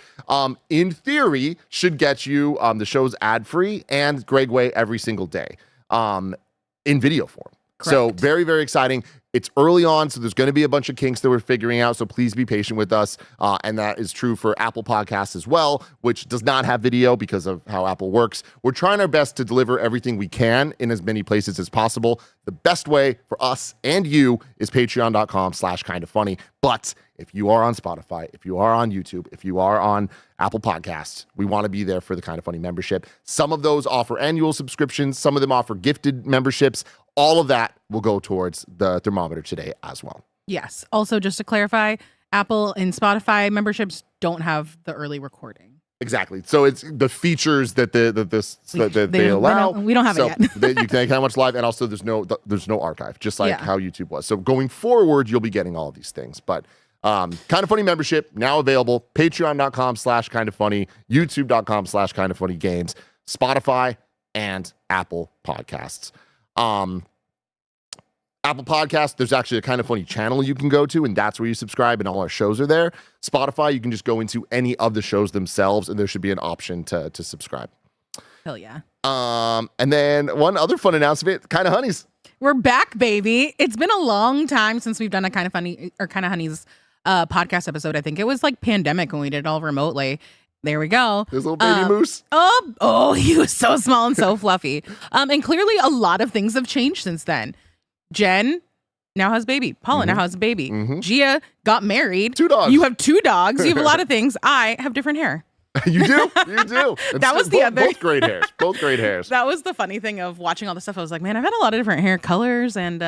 Speaker 21: in theory should get you the show's ad-free and Greg Way every single day in video form. Correct. So very, very exciting. It's early on, so there's going to be a bunch of kinks that we're figuring out, so please be patient with us. And that is true for Apple Podcasts as well, which does not have video because of how Apple works. We're trying our best to deliver everything we can in as many places as possible. The best way for us and you is patreon.com/kindoffunny. But if you are on Spotify, if you are on YouTube, if you are on Apple Podcasts, we want to be there for the Kind of Funny membership. Some of those offer annual subscriptions. Some of them offer gifted memberships. All of that will go towards the thermometer today as well.
Speaker 11: Yes. Also, just to clarify, Apple and Spotify memberships don't have the early recording.
Speaker 21: Exactly. So it's the features that they allow.
Speaker 11: We don't have it yet.
Speaker 21: You can how much live, and also there's no archive, just like
Speaker 11: Yeah.
Speaker 21: how YouTube was. So going forward, you'll be getting all of these things. But Kind of Funny membership now available. Patreon.com/kindoffunny, YouTube.com/kindoffunnygames, Spotify, and Apple Podcasts. Apple Podcasts, there's actually a Kind of Funny channel you can go to, and that's where you subscribe, and all our shows are there. Spotify, you can just go into any of the shows themselves, and there should be an option to subscribe.
Speaker 11: Hell yeah.
Speaker 21: And then one other fun announcement, Kind of Honeys.
Speaker 11: We're back, baby. It's been a long time since we've done a Kind of Funny or Kind of Honey's podcast episode. I think it was like pandemic when we did it all remotely. There we go.
Speaker 21: There's a little baby moose.
Speaker 11: Oh, he was so small and so fluffy. And clearly a lot of things have changed since then. Jen now has a baby. Paula now has a baby. Gia got married.
Speaker 21: 2 dogs.
Speaker 11: You have 2 dogs. You have a lot of things. I have different hair.
Speaker 21: You do? You do.
Speaker 11: That was the other.
Speaker 21: Both great hairs. Both great hairs.
Speaker 11: That was the funny thing of watching all this stuff. I was like, man, I've had a lot of different hair colors and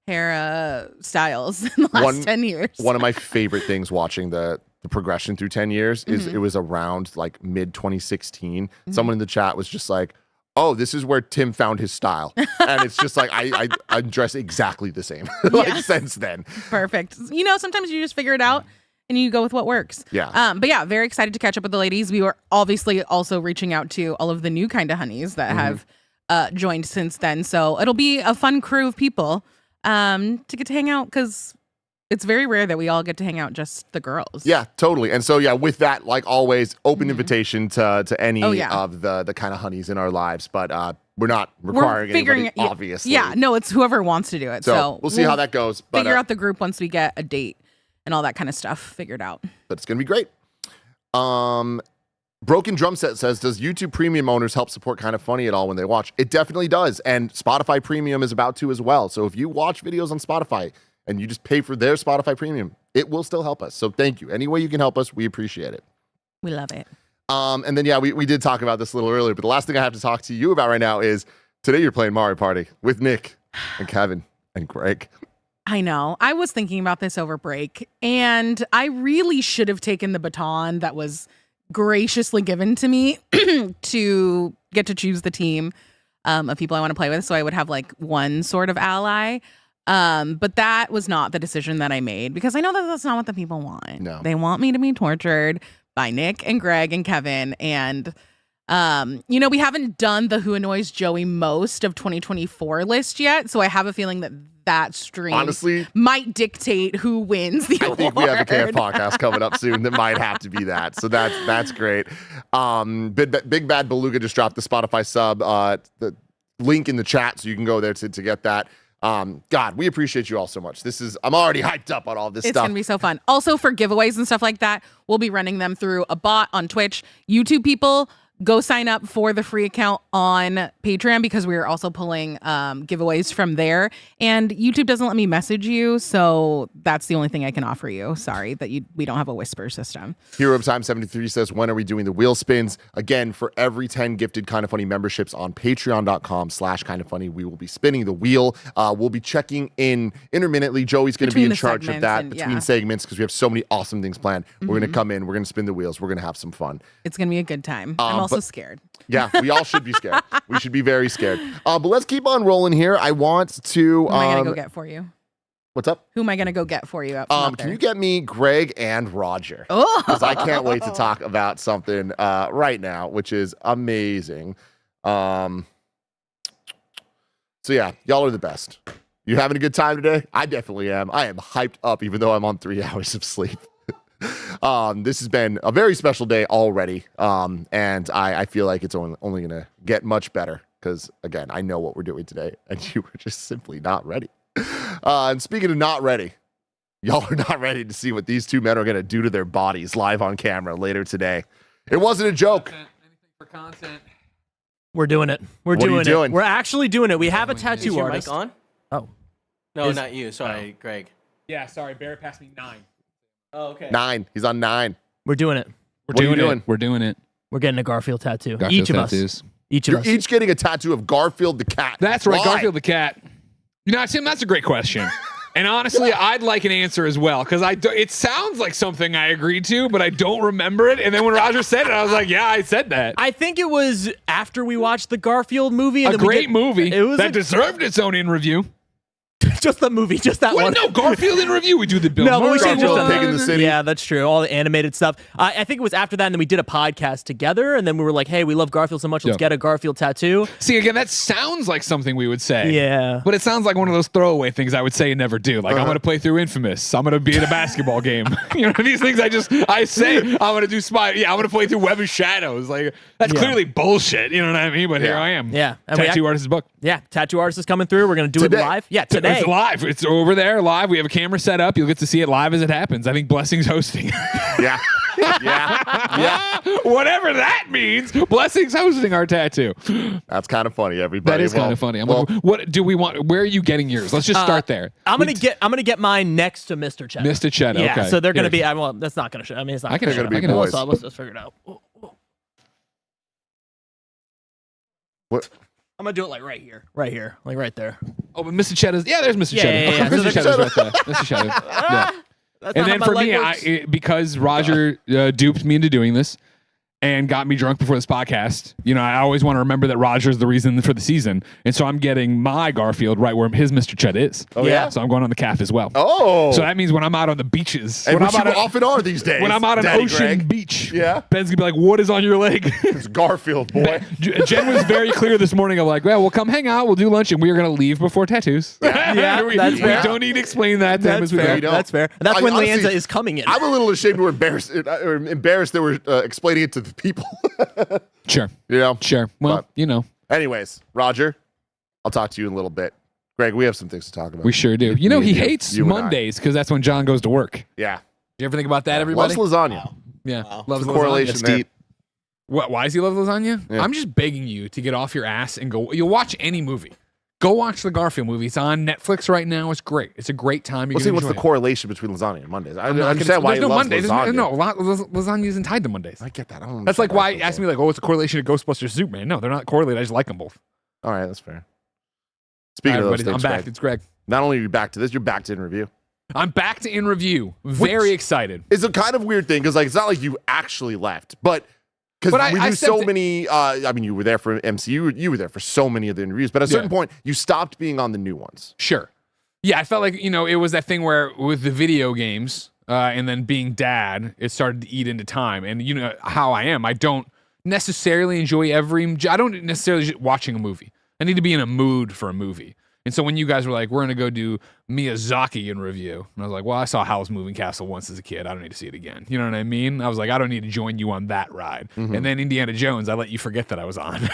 Speaker 11: hair styles in the last 10 years.
Speaker 21: One of my favorite things watching the progression through 10 years is it was around like mid 2016. Someone in the chat was just like, oh, this is where Tim found his style. And it's just like, I dress exactly the same since then.
Speaker 11: Perfect. You know, sometimes you just figure it out and you go with what works.
Speaker 21: Yeah.
Speaker 11: But yeah, very excited to catch up with the ladies. We were obviously also reaching out to all of the new Kind of Honeys that have joined since then. So it'll be a fun crew of people to get to hang out, because it's very rare that we all get to hang out just the girls.
Speaker 21: Yeah, totally. And so, yeah, with that, like always, open invitation to any of the Kind of Honeys in our lives. But we're not requiring anybody, obviously.
Speaker 11: Yeah, no, it's whoever wants to do it. So
Speaker 21: we'll see how that goes. But,
Speaker 11: figure out the group once we get a date and all that kind of stuff figured out.
Speaker 21: But it's going to be great. Broken Drum Set says, does YouTube Premium owners help support Kind of Funny at all when they watch? It definitely does. And Spotify Premium is about to as well. So if you watch videos on Spotify and you just pay for their Spotify Premium, it will still help us. So thank you. Any way you can help us, we appreciate it.
Speaker 11: We love it.
Speaker 21: And then, yeah, we did talk about this a little earlier, but the last thing I have to talk to you about right now is today you're playing Mario Party with Nick and Kevin and Greg.
Speaker 11: I know. I was thinking about this over break, and I really should have taken the baton that was graciously given to me to get to choose the team of people I want to play with, so I would have like one sort of ally. But that was not the decision that I made, because I know that that's not what the people want.
Speaker 21: No.
Speaker 11: They want me to be tortured by Nick and Greg and Kevin. And, you know, we haven't done the Who Annoys Joey Most of 2024 list yet. So I have a feeing that stream
Speaker 21: honestly
Speaker 11: might dictate who wins the award.
Speaker 21: I think we have a KF podcast coming up soon that might have to be that. So that's great. Big Bad Beluga just dropped the Spotify sub, the link in the chat, so you can go there to get that. God, we appreciate you all so much. I'm already hyped up on all this
Speaker 11: It's
Speaker 21: stuff.
Speaker 11: gonna be so fun. Also, for giveaways and stuff like that, we'll be running them through a bot on Twitch. YouTube people, go sign up for the free account on Patreon, because we're also pulling giveaways from there. And YouTube doesn't let me message you, so that's the only thing I can offer you. Sorry that we don't have a whisper system.
Speaker 21: Hero of Time 73 says, when are we doing the wheel spins? Again, for every 10 gifted Kind of Funny memberships on patreon.com/kindoffunny, we will be spinning the wheel. We'll be checking in intermittently. Joey's going to be in charge of that between segments, because we have so many awesome things planned. We're going to come in, we're going to spin the wheels, we're going to have some fun.
Speaker 11: It's going to be a good time. I'm also scared.
Speaker 21: Yeah, we all should be scared. We should be very scared. But let's keep on rolling here. I want to...
Speaker 11: Who am I going to go get for you?
Speaker 21: What's up?
Speaker 11: Who am I going to go get for you?
Speaker 21: Can you get me Greg and Roger?
Speaker 11: Oh!
Speaker 21: Because I can't wait to talk about something right now, which is amazing. So yeah, y'all are the best. You having a good time today? I definitely am. I am hyped up, even though I'm on 3 hours of sleep. This has been a very special day already. And I feel like it's only going to get much better, because, again, I know what we're doing today, and you were just simply not ready. And speaking of not ready, y'all are not ready to see what these two men are going to do to their bodies live on camera later today. It wasn't a joke.
Speaker 1: Anything for content.
Speaker 6: We're doing it. We're
Speaker 21: What are you
Speaker 6: doing it.
Speaker 21: doing?
Speaker 6: We're actually doing it. We have a
Speaker 28: Is
Speaker 6: tattoo
Speaker 28: your
Speaker 6: artist.
Speaker 28: mic on?
Speaker 6: Oh.
Speaker 28: No,
Speaker 6: Is-
Speaker 28: not you. Sorry, Greg.
Speaker 1: Yeah, sorry. Bear passed me 9.
Speaker 28: Oh, okay.
Speaker 21: 9. He's on 9.
Speaker 6: We're doing it.
Speaker 21: What are you doing?
Speaker 1: We're doing it.
Speaker 6: We're getting a Garfield tattoo.
Speaker 1: Garfield
Speaker 6: Each of
Speaker 1: tattoos.
Speaker 6: us. Each of
Speaker 21: You're
Speaker 6: us.
Speaker 21: each getting a tattoo of Garfield the cat.
Speaker 1: That's right,
Speaker 21: Why?
Speaker 1: Garfield the cat. You know, Tim, that's a great question.
Speaker 13: And honestly, I'd like an answer as well, because it sounds like something I agreed to, but I don't remember it. And then when Roger said it, I was like, yeah, I said that.
Speaker 6: I think it was after we watched the Garfield movie. And
Speaker 13: A great movie that deserved its own in review.
Speaker 6: Just the movie, just that one.
Speaker 13: No, Garfield in review. We do the Bill
Speaker 6: Murray
Speaker 13: one.
Speaker 6: Yeah, that's true. All the animated stuff. I think it was after that, and then we did a podcast together, and then we were like, hey, we love Garfield so much, let's get a Garfield tattoo.
Speaker 13: See, again, that sounds like something we would say.
Speaker 6: Yeah.
Speaker 13: But it sounds like one of those throwaway things I would say and never do. Like, I'm going to play through Infamous. I'm going to be in a basketball game. You know, these things I say, I'm going to do I'm going to play through Web of Shadows. Like, that's clearly bullshit. You know what I mean? But here I am.
Speaker 6: Yeah. And
Speaker 13: Tattoo Artist's book.
Speaker 6: Yeah, Tattoo Artist is coming through. We're going to do it live. Yeah, today.
Speaker 13: It's live. It's over there live. We have a camera set up. You'll get to see it live as it happens. I think Blessing's hosting.
Speaker 21: Yeah.
Speaker 13: Whatever that means. Blessing's hosting our tattoo.
Speaker 21: That's kind of funny, everybody.
Speaker 13: That is kind of funny. Like, what do we want? Where are you getting yours? Let's just start there.
Speaker 6: I'm gonna get mine next to Mr. Cheddar.
Speaker 13: Mr. Cheddar.
Speaker 6: Yeah,
Speaker 13: okay.
Speaker 6: so they're gonna be. Well, that's not gonna show. I mean, it's not.
Speaker 21: They're gonna be boys.
Speaker 6: Let's figure it out.
Speaker 21: What?
Speaker 6: I'm gonna do it like right here, like right there.
Speaker 13: Oh, but Mr. Cheddar's. Yeah, there's Mr. Cheddar.
Speaker 6: Yeah.
Speaker 13: Okay, Mr. Cheddar's right there. Mr. Cheddar. Yeah. And then for me, because Roger duped me into doing this and got me drunk before this podcast, you know, I always want to remember that Roger's the reason for the season. And so I'm getting my Garfield right where his Mr. Ched is.
Speaker 21: Oh, yeah?
Speaker 13: So I'm going on the calf as well.
Speaker 21: Oh.
Speaker 13: So that means when I'm out on the beaches.
Speaker 21: And which you often are these days.
Speaker 13: When I'm out on
Speaker 21: Daddy
Speaker 13: Ocean
Speaker 21: Greg.
Speaker 13: Beach.
Speaker 21: Yeah.
Speaker 13: Ben's going to be like, what is on your leg?
Speaker 21: It's Garfield, boy.
Speaker 13: Jen was very clear this morning of like, well, we'll come hang out, we'll do lunch, and we are going to leave before tattoos.
Speaker 6: Yeah,
Speaker 13: we
Speaker 6: that's fair.
Speaker 13: We don't need to explain that to them as we go.
Speaker 6: That's fair. That's when
Speaker 21: honestly,
Speaker 6: Leanza is coming in.
Speaker 21: I'm a little ashamed or embarrassed that we're explaining it to the people.
Speaker 13: Sure.
Speaker 21: You know?
Speaker 13: Sure. Well,
Speaker 21: But-
Speaker 13: you know.
Speaker 21: Anyways, Roger, I'll talk to you in a little bit. Greg, we have some things to talk about.
Speaker 13: We sure do. You know,
Speaker 21: Me
Speaker 13: he
Speaker 21: and you.
Speaker 13: hates
Speaker 21: You and I.
Speaker 13: Mondays because that's when John goes to work.
Speaker 21: Yeah.
Speaker 13: You ever think about that, everybody?
Speaker 21: Loves lasagna.
Speaker 13: Yeah.
Speaker 21: Wow.
Speaker 13: Loves
Speaker 21: There's a
Speaker 13: lasagna.
Speaker 21: correlation there.
Speaker 13: Deep. What? Why does he love lasagna?
Speaker 21: Yeah.
Speaker 13: I'm just begging you to get off your ass and go. You'll watch any movie. Go watch the Garfield movie. It's on Netflix right now. It's great. It's a great time. You're
Speaker 21: Let's see
Speaker 13: gonna
Speaker 21: what's the
Speaker 13: enjoy it.
Speaker 21: correlation between lasagna and Mondays. I
Speaker 13: I'm not
Speaker 21: understand
Speaker 13: gonna-
Speaker 21: why
Speaker 13: there's
Speaker 21: he
Speaker 13: no
Speaker 21: loves
Speaker 13: Mondays.
Speaker 21: lasagna.
Speaker 13: No, lasagna isn't tied to Mondays.
Speaker 21: I get that. I don't
Speaker 13: That's like why
Speaker 21: understand
Speaker 13: ask me like, oh, what's the correlation to Ghostbusters Soup, man? No, they're not correlated. I just like them both.
Speaker 21: All right, that's fair. Speaking of those
Speaker 13: Everybody,
Speaker 21: things,
Speaker 13: I'm back.
Speaker 21: Greg,
Speaker 13: It's Greg.
Speaker 21: not only are you back to this, you're back to in review.
Speaker 13: I'm back to in review. Very excited.
Speaker 21: It's a kind of weird thing because like it's not like you actually left, but because
Speaker 13: But
Speaker 21: we
Speaker 13: I
Speaker 21: do
Speaker 13: stepped
Speaker 21: so
Speaker 13: in-
Speaker 21: many. I mean, you were there for MCU. You were there for so many of the interviews, but at a certain point, you stopped being on the new ones.
Speaker 13: Sure. Yeah, I felt like, you know, it was that thing where with the video games and then being dad, it started to eat into time. And you know how I am. I don't necessarily enjoy I don't necessarily just watching a movie. I need to be in a mood for a movie. And so when you guys were like, we're going to go do Miyazaki in review, and I was like, well, I saw Howl's Moving Castle once as a kid. I don't need to see it again. You know what I mean? I was like, I don't need to join you on that ride.
Speaker 21: Mhm.
Speaker 13: And then Indiana Jones, I let you forget that I was on.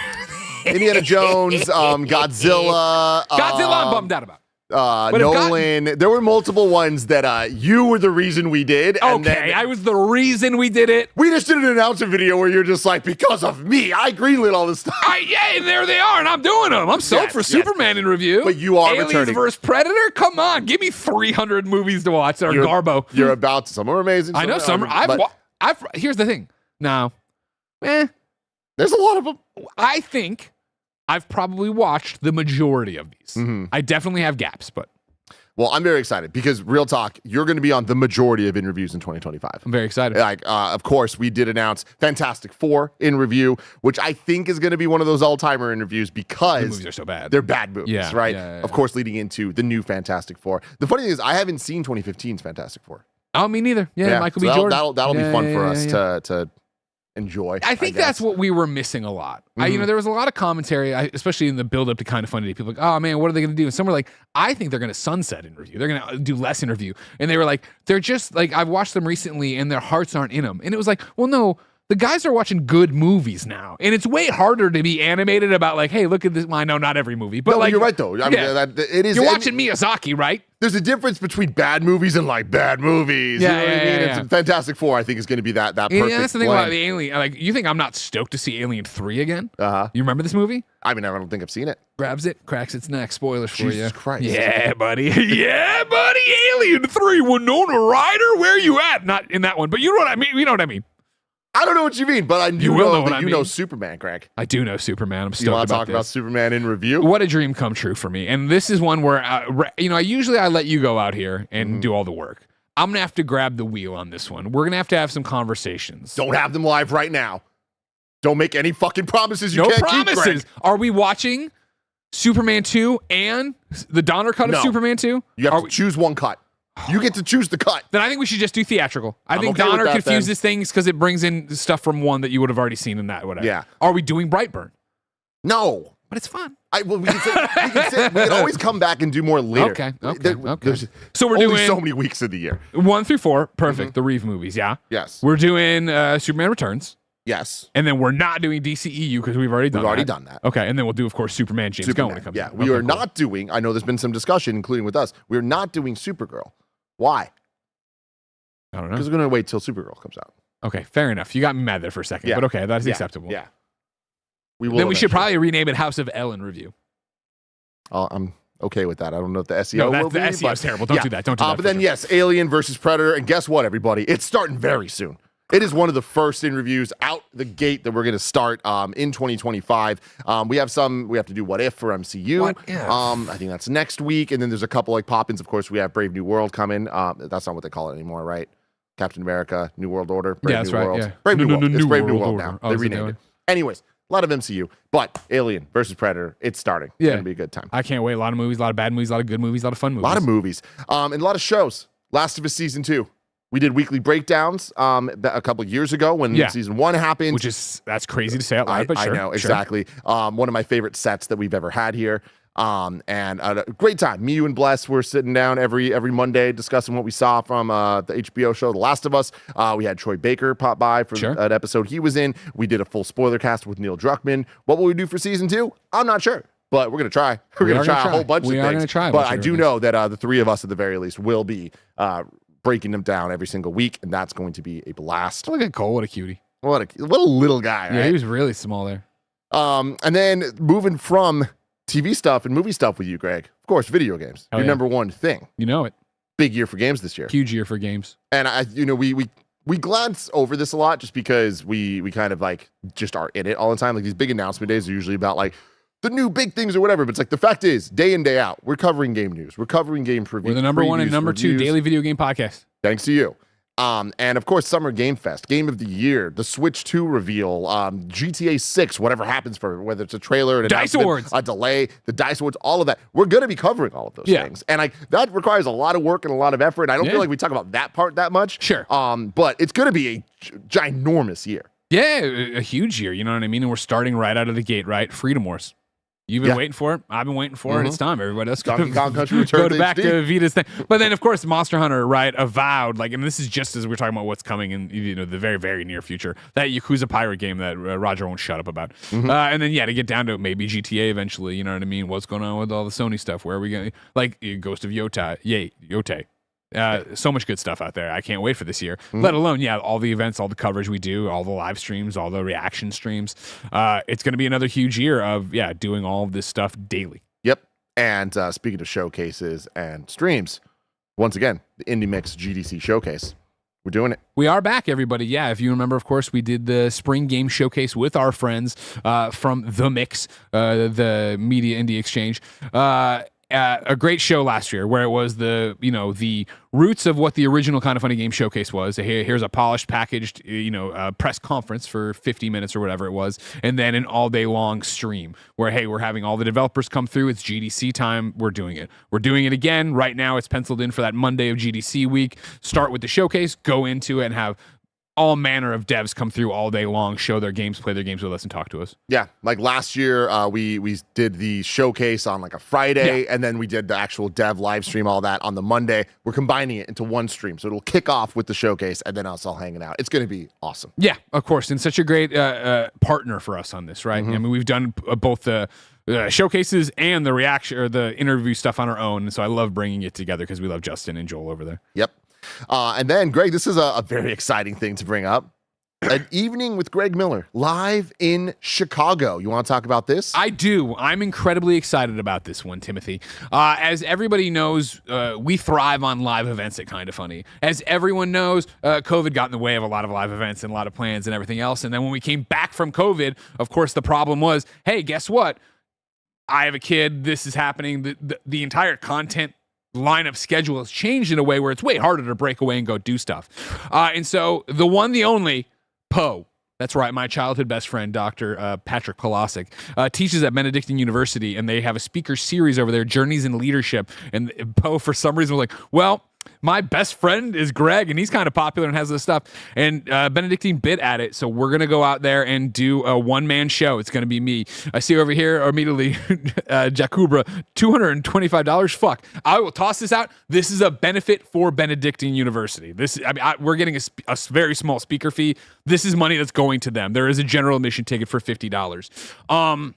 Speaker 21: Indiana Jones, Godzilla.
Speaker 13: Godzilla, I'm bummed out about. But if
Speaker 21: Nolan. There were multiple ones that you were the reason we did. And
Speaker 13: Okay,
Speaker 21: then
Speaker 13: I was the reason we did it.
Speaker 21: we just did an announcement video where you're just like, because of me, I greenlit all this stuff.
Speaker 13: Yeah, and there they are, and I'm doing them. I'm stoked for Superman in review.
Speaker 21: But you are
Speaker 13: Aliens
Speaker 21: returning.
Speaker 13: vs. Predator? Come on, give me 300 movies to watch that are Garbo.
Speaker 21: You're about to. Some are amazing.
Speaker 13: I know some. Here's the thing. Now,
Speaker 21: there's a lot of them.
Speaker 13: I think I've probably watched the majority of these.
Speaker 21: Mm-hmm.
Speaker 13: I definitely have gaps, but
Speaker 21: Well, I'm very excited because real talk, you're going to be on the majority of in reviews in 2025.
Speaker 13: I'm very excited.
Speaker 21: Like, of course, we did announce Fantastic Four in review, which I think is going to be one of those all-timer interviews because
Speaker 13: the movies are so bad.
Speaker 21: they're bad movies,
Speaker 13: Yeah,
Speaker 21: right?
Speaker 13: yeah.
Speaker 21: Of course, leading into the new Fantastic Four. The funny thing is, I haven't seen 2015's Fantastic Four.
Speaker 13: Oh, me neither. Yeah, Michael B.
Speaker 21: so
Speaker 13: Jordan.
Speaker 21: That'll be
Speaker 13: Yeah,
Speaker 21: fun for
Speaker 13: yeah,
Speaker 21: us
Speaker 13: yeah.
Speaker 21: to enjoy.
Speaker 13: I think
Speaker 21: guess.
Speaker 13: that's what we were missing a lot. You
Speaker 21: Mhm.
Speaker 13: know, there was a lot of commentary, especially in the build up to Kind of Funny. People were like, oh man, what are they going to do? And some were like, I think they're going to sunset interview. They're going to do less interview. And they were like, they're just like, I've watched them recently and their hearts aren't in them. And it was like, well, no, the guys are watching good movies now. And it's way harder to be animated about like, hey, look at this. Well, I know not every movie, but
Speaker 21: No,
Speaker 13: like,
Speaker 21: you're right though. I mean, it is.
Speaker 13: You're watching Miyazaki, right?
Speaker 21: There's a difference between bad movies and like bad movies.
Speaker 13: Yeah,
Speaker 21: you know what I mean?
Speaker 13: yeah.
Speaker 21: And Fantastic Four, I think, is going to be that perfect.
Speaker 13: Yeah, that's the thing
Speaker 21: blend.
Speaker 13: about the Alien. Like, you think I'm not stoked to see Alien 3 again?
Speaker 21: Uh-huh.
Speaker 13: You remember this movie?
Speaker 21: I mean, I don't think I've seen it.
Speaker 13: Grabs it, cracks its neck. Spoilers for you.
Speaker 21: Jesus Christ.
Speaker 13: Yeah, buddy. Yeah, buddy. Alien 3, Winona Ryder, where you at? Not in that one, but you know what I mean. You know what I mean.
Speaker 21: I don't know what you mean, but I
Speaker 13: You will know what
Speaker 21: that
Speaker 13: I
Speaker 21: you know
Speaker 13: mean.
Speaker 21: Superman, Greg.
Speaker 13: I do know Superman. I'm stoked
Speaker 21: You want to
Speaker 13: about
Speaker 21: talk
Speaker 13: this.
Speaker 21: about Superman in review?
Speaker 13: What a dream come true for me. And this is one where, I usually I let you go out here and do all the work. I'm going to have to grab the wheel on this one. We're going to have some conversations.
Speaker 21: Don't have them live right now. Don't make any fucking promises you
Speaker 13: No
Speaker 21: can't
Speaker 13: promises.
Speaker 21: keep, Greg.
Speaker 13: Are we watching Superman 2 and the Donner cut of
Speaker 21: No.
Speaker 13: Superman 2?
Speaker 21: You have to choose one cut. You get to choose the cut.
Speaker 13: Then I think we should just do theatrical. I
Speaker 21: I'm
Speaker 13: think
Speaker 21: okay with
Speaker 13: Donner
Speaker 21: that,
Speaker 13: confuses things because it brings in stuff from one that you would have already seen in that, whatever.
Speaker 21: Yeah.
Speaker 13: Are we doing Brightburn?
Speaker 21: No.
Speaker 13: But it's fun.
Speaker 21: We can always come back and do more later.
Speaker 13: Okay.
Speaker 21: There's
Speaker 13: So we're
Speaker 21: only
Speaker 13: doing
Speaker 21: so many weeks of the year.
Speaker 13: 1 through 4. Perfect. The Reeve movies, yeah?
Speaker 21: Yes.
Speaker 13: We're doing Superman Returns.
Speaker 21: Yes.
Speaker 13: And then we're not doing DCEU because we've already done that.
Speaker 21: done that.
Speaker 13: Okay. And then we'll do, of course, Superman James Gunn when it comes
Speaker 21: Yeah.
Speaker 13: out.
Speaker 21: We are not doing, I know there's been some discussion, including with us, we're not doing Supergirl. Why?
Speaker 13: I don't know.
Speaker 21: Because we're going to wait till Supergirl comes out.
Speaker 13: Okay. Fair enough. You got me mad there for a second.
Speaker 21: Yeah.
Speaker 13: But okay. That's
Speaker 21: Yeah.
Speaker 13: acceptable.
Speaker 21: Yeah. We will.
Speaker 13: Then we should
Speaker 21: eventually.
Speaker 13: probably rename it House of Ellen Review.
Speaker 21: I'm okay with that. I don't know if the SEO
Speaker 13: No,
Speaker 21: will
Speaker 13: the
Speaker 21: be,
Speaker 13: SEO
Speaker 21: but
Speaker 13: is terrible. Don't do that. Don't do that
Speaker 21: But
Speaker 13: for
Speaker 21: then,
Speaker 13: sure.
Speaker 21: yes, Alien versus Predator. And guess what, everybody? It's starting very soon. It is one of the first in reviews out the gate that we're going to start in 2025. We have to do What If for MCU.
Speaker 13: What If?
Speaker 21: I think that's next week. And then there's a couple like pop-ins. Of course, we have Brave New World coming. That's not what they call it anymore, right? Captain America, New World Order, Brave
Speaker 13: that's
Speaker 21: New
Speaker 13: right,
Speaker 21: World.
Speaker 13: yeah.
Speaker 21: Brave New World. It's
Speaker 13: New
Speaker 21: Brave New
Speaker 13: World
Speaker 21: World
Speaker 13: Order.
Speaker 21: now.
Speaker 13: Oh,
Speaker 21: They
Speaker 13: is it
Speaker 21: renamed
Speaker 13: new?
Speaker 21: it. Anyways, a lot of MCU, but Alien versus Predator, it's starting. It's
Speaker 13: Yeah.
Speaker 21: going to be a good time.
Speaker 13: I can't wait. A lot of movies, a lot of bad movies, a lot of good movies, a lot of fun movies.
Speaker 21: A lot of movies, and a lot of shows. Last of Us season 2. We did weekly breakdowns a couple years ago when season 1 happened.
Speaker 13: That's crazy to say out loud, but sure.
Speaker 21: I know,
Speaker 13: sure.
Speaker 21: exactly. One of my favorite sets that we've ever had here. And a great time. Me, you, and Bless were sitting down every Monday discussing what we saw from the HBO show, The Last of Us. We had Troy Baker pop by for an episode he was in. We did a full spoiler cast with Neil Druckmann. What will we do for season 2? I'm not sure. But we're going to try. We're going to try a whole bunch of things.
Speaker 13: We are going to try a
Speaker 21: But
Speaker 13: bunch
Speaker 21: I
Speaker 13: of
Speaker 21: do
Speaker 13: things.
Speaker 21: know that the three of us, at the very least, will be breaking them down every single week, and that's going to be a blast.
Speaker 13: Look at Cole. What a cutie.
Speaker 21: What a little guy,
Speaker 13: Yeah,
Speaker 21: right?
Speaker 13: he was really small there.
Speaker 21: And then moving from TV stuff and movie stuff with you, Greg. Of course, video games.
Speaker 13: Hell
Speaker 21: Your
Speaker 13: yeah.
Speaker 21: number one thing.
Speaker 13: You know it.
Speaker 21: Big year for games this year.
Speaker 13: Huge year for games.
Speaker 21: And we glance over this a lot just because we kind of like just are in it all the time. Like these big announcement days are usually about like the new big things or whatever. But it's like the fact is, day in, day out, we're covering game news. We're covering game previews.
Speaker 13: We're the number one and
Speaker 21: previews,
Speaker 13: number two
Speaker 21: reviews.
Speaker 13: daily video game podcast.
Speaker 21: Thanks to you. And of course, Summer Game Fest, Game of the Year, the Switch 2 reveal, GTA 6, whatever happens for whether it's a trailer, an
Speaker 13: Dice
Speaker 21: announcement,
Speaker 13: Awards.
Speaker 21: a delay, the Dice Awards, all of that. We're going to be covering all of those things. And that requires a lot of work and a lot of effort. And I don't feel like we talk about that part that much.
Speaker 13: Sure.
Speaker 21: But it's going to be a ginormous year.
Speaker 13: Yeah, a huge year. You know what I mean? And we're starting right out of the gate, right? Freedom Wars. You've been waiting for it. I've been waiting for it. It's time, everybody. Let's
Speaker 21: Donkey Kong Country
Speaker 13: go
Speaker 21: Returns
Speaker 13: back
Speaker 21: HD.
Speaker 13: to Vita's thing. But then, of course, Monster Hunter, right, avowed, like, and this is just as we're talking about what's coming in, the very, very near future. That Yakuza Pirate game that Roger won't shut up about. And then, to get down to maybe GTA eventually, you know what I mean? What's going on with all the Sony stuff? Where are we going? Like, Ghost of Yotei. So much good stuff out there. I can't wait for this year. Let alone, all the events, all the coverage we do, all the live streams, all the reaction streams. It's going to be another huge year of doing all of this stuff daily.
Speaker 21: Yep. And speaking of showcases and streams, once again, the Indie Mix GDC Showcase. We're doing it.
Speaker 13: We are back, everybody. Yeah, if you remember, of course, we did the spring game showcase with our friends from The Mix, the Media Indie Exchange. A great show last year where it was the roots of what the original Kind of Funny Game Showcase was. Here's a polished, packaged, press conference for 50 minutes or whatever it was, and then an all day long stream where, hey, we're having all the developers come through. It's GDC time. We're doing it. We're doing it again. Right now, it's penciled in for that Monday of GDC week. Start with the showcase, go into it, and have all manner of devs come through all day long, show their games, play their games with us, and talk to us.
Speaker 21: Yeah, like last year, we did the showcase on like a Friday, and then we did the actual dev live stream, all that on the Monday. We're combining it into one stream, so it'll kick off with the showcase, and then us all hanging out. It's going to be awesome.
Speaker 13: Yeah, of course, and such a great partner for us on this, right? I mean, we've done both the showcases and the reaction or the interview stuff on our own, and so I love bringing it together because we love Justin and Joel over there.
Speaker 21: Yep. And then, Greg, this is a very exciting thing to bring up. An evening with Greg Miller live in Chicago. You want to talk about this?
Speaker 13: I do. I'm incredibly excited about this one, Timothy. As everybody knows, we thrive on live events at Kinda Funny. As everyone knows, COVID got in the way of a lot of live events and a lot of plans and everything else. And then when we came back from COVID, of course, the problem was, hey, guess what? I have a kid. This is happening. The entire content lineup schedule has changed in a way where it's way harder to break away and go do stuff. And so the one, the only, Poe. That's right. My childhood best friend, Dr. Patrick Kolosik, teaches at Benedictine University, and they have a speaker series over there, Journeys in Leadership. And Poe, for some reason, was like, well, my best friend is Greg, and he's kind of popular and has this stuff. And Benedictine bit at it, so we're going to go out there and do a one-man show. It's going to be me. I see over here immediately, Jacubra, $225. Fuck. I will toss this out. This is a benefit for Benedictine University. We're getting a very small speaker fee. This is money that's going to them. There is a general admission ticket for $50.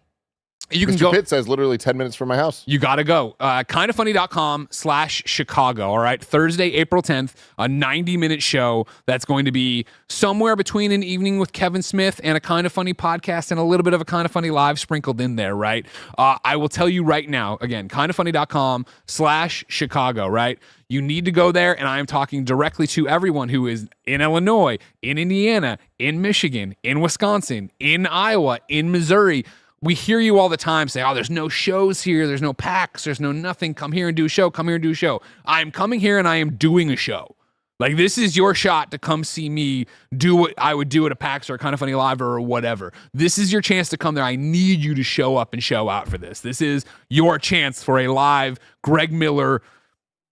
Speaker 13: You can
Speaker 21: Mr.
Speaker 13: go.
Speaker 21: Pitt says literally 10 minutes from my house.
Speaker 13: You got to go. kindafunny.com/Chicago. All right. Thursday, April 10th, a 90-minute show that's going to be somewhere between an evening with Kevin Smith and a Kinda Funny podcast and a little bit of a Kinda Funny live sprinkled in there, right? I will tell you right now, again, kindafunny.com/Chicago, right? You need to go there, and I am talking directly to everyone who is in Illinois, in Indiana, in Michigan, in Wisconsin, in Iowa, in Missouri. We hear you all the time say, oh, there's no shows here. There's no PAX. There's no nothing. Come here and do a show. Come here and do a show. I'm coming here and I am doing a show. Like, this is your shot to come see me do what I would do at a PAX or a Kinda Funny Live or whatever. This is your chance to come there. I need you to show up and show out for this. This is your chance for a live Greg Miller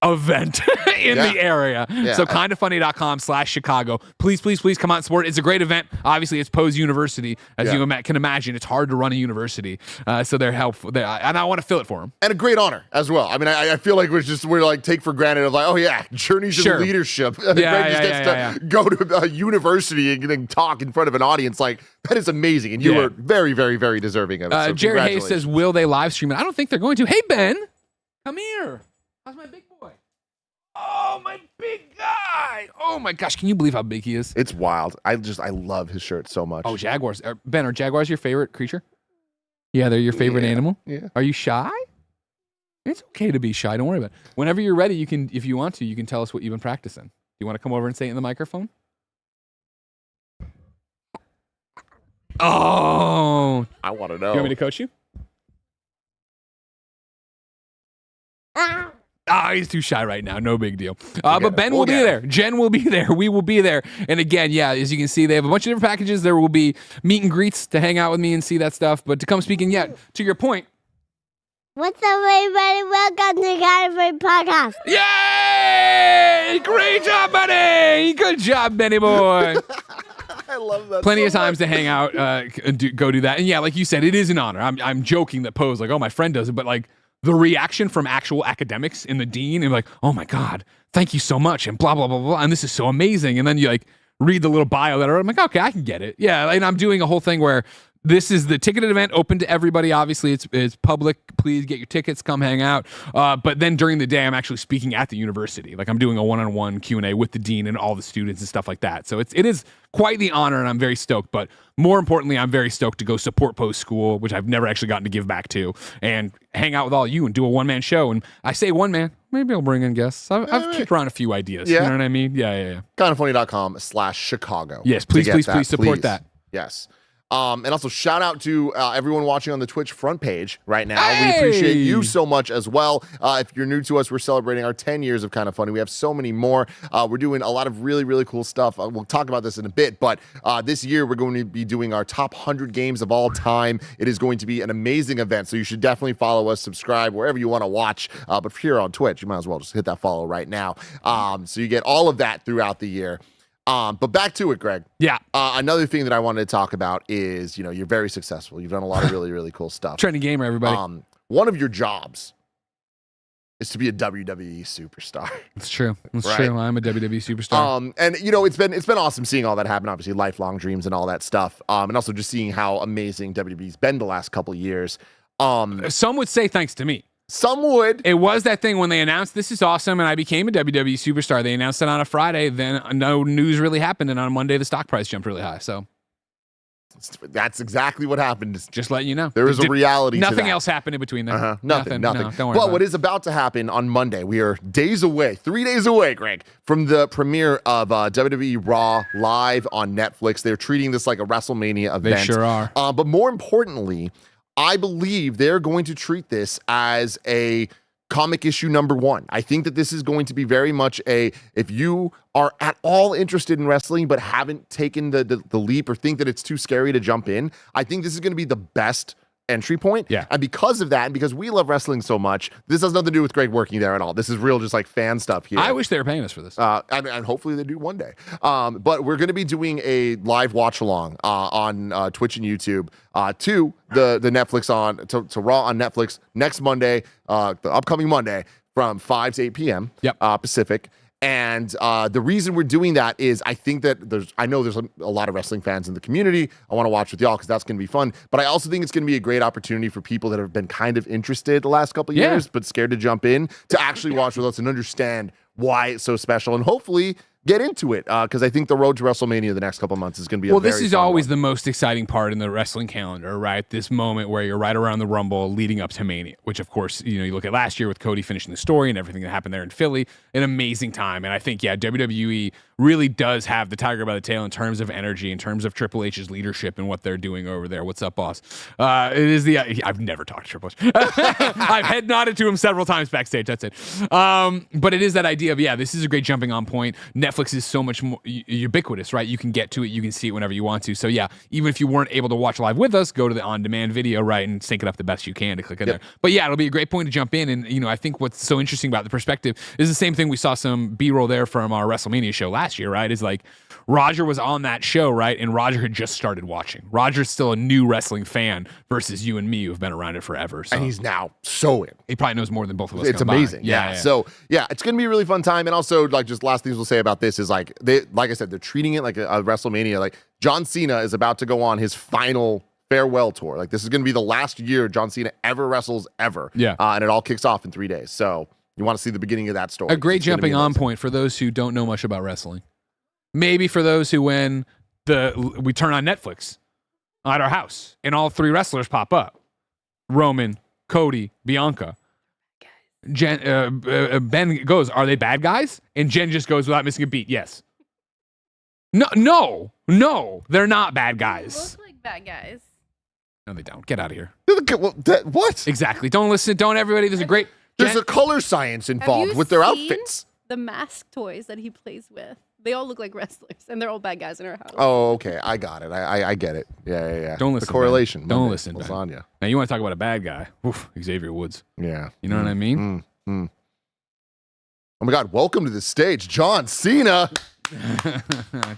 Speaker 13: event in the area.
Speaker 21: Yeah.
Speaker 13: So kindafunny.com/Chicago. Please, please, please come out and support. It's a great event. Obviously, it's Poe's University. As you can imagine, it's hard to run a university. So they're helpful. And I want to fill it for them.
Speaker 21: And a great honor as well. I mean, I feel like we're like take for granted of like, oh yeah, Journeys in Leadership. Greg just gets to go to a university and then talk in front of an audience. Like, that is amazing. And you were very, very, very deserving of it. So
Speaker 13: Jerry Hayes says, will they live stream it? I don't think they're going to. Hey, Ben, come here. How's my big boy? Oh, my big guy. Oh, my gosh. Can you believe how big he is?
Speaker 21: It's wild. I love his shirt so much.
Speaker 13: Oh, Jaguars. Ben, are Jaguars your favorite creature? Yeah, they're your favorite animal?
Speaker 21: Yeah.
Speaker 13: Are you shy? It's okay to be shy. Don't worry about it. Whenever you're ready, you can, if you want to, you can tell us what you've been practicing. You want to come over and say it in the microphone? Oh.
Speaker 21: I want to know.
Speaker 13: You want me to coach you? He's too shy right now. No big deal. But Ben will be there. Jen will be there. We will be there. And again, as you can see, they have a bunch of different packages. There will be meet and greets to hang out with me and see that stuff. But to come speaking, to your point.
Speaker 3: What's up, everybody? Welcome to Kinda Funny Podcast.
Speaker 13: Yay! Great job, buddy! Good job, Benny boy.
Speaker 21: I love that.
Speaker 13: Plenty of times to hang out, go do that. And like you said, it is an honor. I'm joking that Poe's like, oh, my friend does it, but like, the reaction from actual academics in the dean and like, oh my God, thank you so much. And blah, blah, blah, blah. And this is so amazing. And then you like read the little bio letter. I'm like, okay, I can get it. Yeah. And I'm doing a whole thing where this is the ticketed event open to everybody. Obviously it's public. Please get your tickets, come hang out. But then during the day, I'm actually speaking at the university. Like I'm doing a one-on-one Q&A with the dean and all the students and stuff like that. So it is quite the honor and I'm very stoked. But more importantly, I'm very stoked to go support Post School, which I've never actually gotten to give back to, and hang out with all you and do a one-man show. And I say one man, maybe I'll bring in guests. I've kicked around a few ideas. You know what I mean? Yeah.
Speaker 21: kindafunny.com/Chicago.
Speaker 13: Yes, please support that.
Speaker 21: Yes. And also shout out to everyone watching on the Twitch front page right now. We appreciate you so much as well. If you're new to us, we're celebrating our 10 years of Kinda Funny. We have so many more. We're doing a lot of really, really cool stuff. We'll talk about this in a bit, but this year we're going to be doing our top 100 games of all time. It is going to be an amazing event, so you should definitely follow us, subscribe, wherever you want to watch. But if you're on Twitch, you might as well just hit that follow right now. So you get all of that throughout the year. But back to it, Greg.
Speaker 13: Yeah.
Speaker 21: Another thing that I wanted to talk about is, you're very successful. You've done a lot of really, really cool stuff.
Speaker 13: Trendy gamer, everybody.
Speaker 21: One of your jobs is to be a WWE superstar.
Speaker 13: It's true. It's true. I'm a WWE superstar.
Speaker 21: And it's been awesome seeing all that happen. Obviously, lifelong dreams and all that stuff. And also just seeing how amazing WWE's been the last couple of years.
Speaker 13: Some would say thanks to me.
Speaker 8: Some would.
Speaker 13: It was that thing when they announced this is awesome and I became a WWE superstar. They announced it on a Friday. Then no news really happened. And on Monday, the stock price jumped really high. So
Speaker 8: that's exactly what happened.
Speaker 13: Just letting you know.
Speaker 8: There is a reality to
Speaker 13: Nothing
Speaker 8: that.
Speaker 13: else happened in between there.
Speaker 8: Nothing.
Speaker 13: No, don't worry
Speaker 8: But
Speaker 13: about
Speaker 8: what
Speaker 13: it.
Speaker 8: is about to happen on Monday, we are 3 days away, Greg, from the premiere of WWE Raw live on Netflix. They're treating this like a WrestleMania event.
Speaker 13: They sure are.
Speaker 8: But more importantly, I believe they're going to treat this as a comic issue number 1. I think that this is going to be very much if you are at all interested in wrestling but haven't taken the leap or think that it's too scary to jump in, I think this is going to be the best entry point.
Speaker 13: Yeah.
Speaker 8: And because of that, and because we love wrestling so much, this has nothing to do with Greg working there at all. This is real just like fan stuff here.
Speaker 13: I wish they were paying us for this.
Speaker 8: And hopefully they do one day. But we're going to be doing a live watch along on Twitch and YouTube to the Netflix to Raw on Netflix next Monday, the upcoming Monday from 5 to 8 p.m. Pacific. And the reason we're doing that is I think that I know there's a lot of wrestling fans in the community. I want to watch with y'all because that's going to be fun. But I also think it's going to be a great opportunity for people that have been kind of interested the last couple of years but scared to jump in to actually watch with us and understand why it's so special and hopefully get into it because I think the road to WrestleMania the next couple of months is going to be
Speaker 13: this is always the most exciting part in the wrestling calendar, right? This moment where you're right around the Rumble leading up to Mania, which of course, you look at last year with Cody finishing the story and everything that happened there in Philly, an amazing time. And I think, WWE really does have the tiger by the tail in terms of energy, in terms of Triple H's leadership and what they're doing over there. What's up, boss? It is I've never talked to Triple H. I've head nodded to him several times backstage. That's it. But it is that idea of, this is a great jumping on point. Netflix is so much more ubiquitous, right? You can get to it, you can see it whenever you want to. So even if you weren't able to watch live with us, go to the on-demand video, right, and sync it up the best you can to click in there. But it'll be a great point to jump in. And I think what's so interesting about the perspective is the same thing. We saw some B-roll there from our WrestleMania show last year, right? Is like Roger was on that show, right? And Roger had just started watching. Roger's still a new wrestling fan versus you and me who've been around it forever. So.
Speaker 8: And he's now so in.
Speaker 13: He probably knows more than both of us.
Speaker 8: It's amazing. Yeah. So it's going to be a really fun time. And also just last things we'll say about this is like I said, they're treating it like a WrestleMania. Like John Cena is about to go on his final farewell tour. Like this is going to be the last year John Cena ever wrestles ever. Yeah. And it all kicks off in 3 days. So you want to see the beginning of that story.
Speaker 13: A great jumping on point for those who don't know much about wrestling. Maybe for those who when we turn on Netflix at our house and all 3 wrestlers pop up. Roman, Cody, Bianca. Ben goes, are they bad guys? And Jen just goes without missing a beat. Yes. No, they're not bad guys.
Speaker 11: They look like bad guys.
Speaker 13: No, they don't. Get out of here.
Speaker 8: What?
Speaker 13: Exactly. Don't listen. Don't everybody.
Speaker 8: There's a color science involved with their outfits.
Speaker 12: The mask toys that he plays with. They all look like wrestlers, and they're all bad guys in our house.
Speaker 8: Oh, okay. I got it. I get it. Yeah.
Speaker 13: Don't listen.
Speaker 8: The correlation.
Speaker 13: Ben. Don't listen.
Speaker 8: Lasagna.
Speaker 13: Now, you want to talk about a bad guy. Oof, Xavier Woods.
Speaker 8: Yeah.
Speaker 13: You know what I mean?
Speaker 8: Oh, my God. Welcome to the stage, John Cena.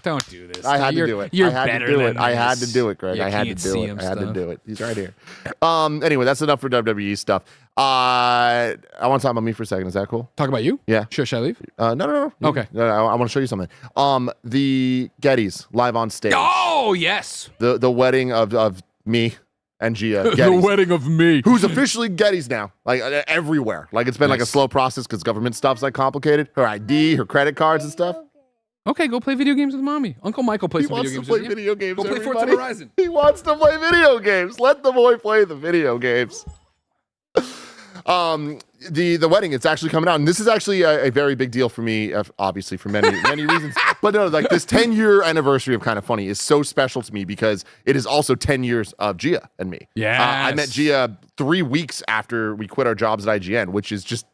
Speaker 13: Don't do this.
Speaker 8: I had to do it.
Speaker 13: You're
Speaker 8: I had
Speaker 13: better
Speaker 8: to do
Speaker 13: than
Speaker 8: it. I had to
Speaker 13: this.
Speaker 8: do it, Greg.
Speaker 13: You
Speaker 8: I had to
Speaker 13: can't
Speaker 8: do
Speaker 13: see
Speaker 8: it.
Speaker 13: him
Speaker 8: I had to
Speaker 13: stuff.
Speaker 8: do it. He's right here. Anyway, that's enough for WWE stuff. I want to talk about me for a second. Is that cool?
Speaker 13: Talk about you?
Speaker 8: Yeah.
Speaker 13: Sure. Should I leave?
Speaker 8: No.
Speaker 13: Okay.
Speaker 8: I want to show you something. The Gettys live on stage.
Speaker 13: Oh, yes.
Speaker 8: The wedding of me and Gia.
Speaker 13: The
Speaker 8: Gettys,
Speaker 13: wedding of me.
Speaker 8: who's officially Gettys now, like everywhere. Like it's been like a slow process because government stuff's like complicated. Her ID, her credit cards and stuff.
Speaker 13: Okay, go play video games with mommy. Uncle Michael plays video games.
Speaker 8: He wants to play
Speaker 13: with you.
Speaker 8: video games.
Speaker 13: Go play
Speaker 8: everybody.
Speaker 13: Forza Horizon.
Speaker 8: He wants to play video games. Let the boy play the video games. The wedding, it's actually coming out, and this is actually a very big deal for me, obviously for many reasons. But no, like this 10-year anniversary of Kind of Funny is so special to me because it is also 10 years of Gia and me.
Speaker 13: Yeah,
Speaker 8: I met Gia 3 weeks after we quit our jobs at IGN, which is just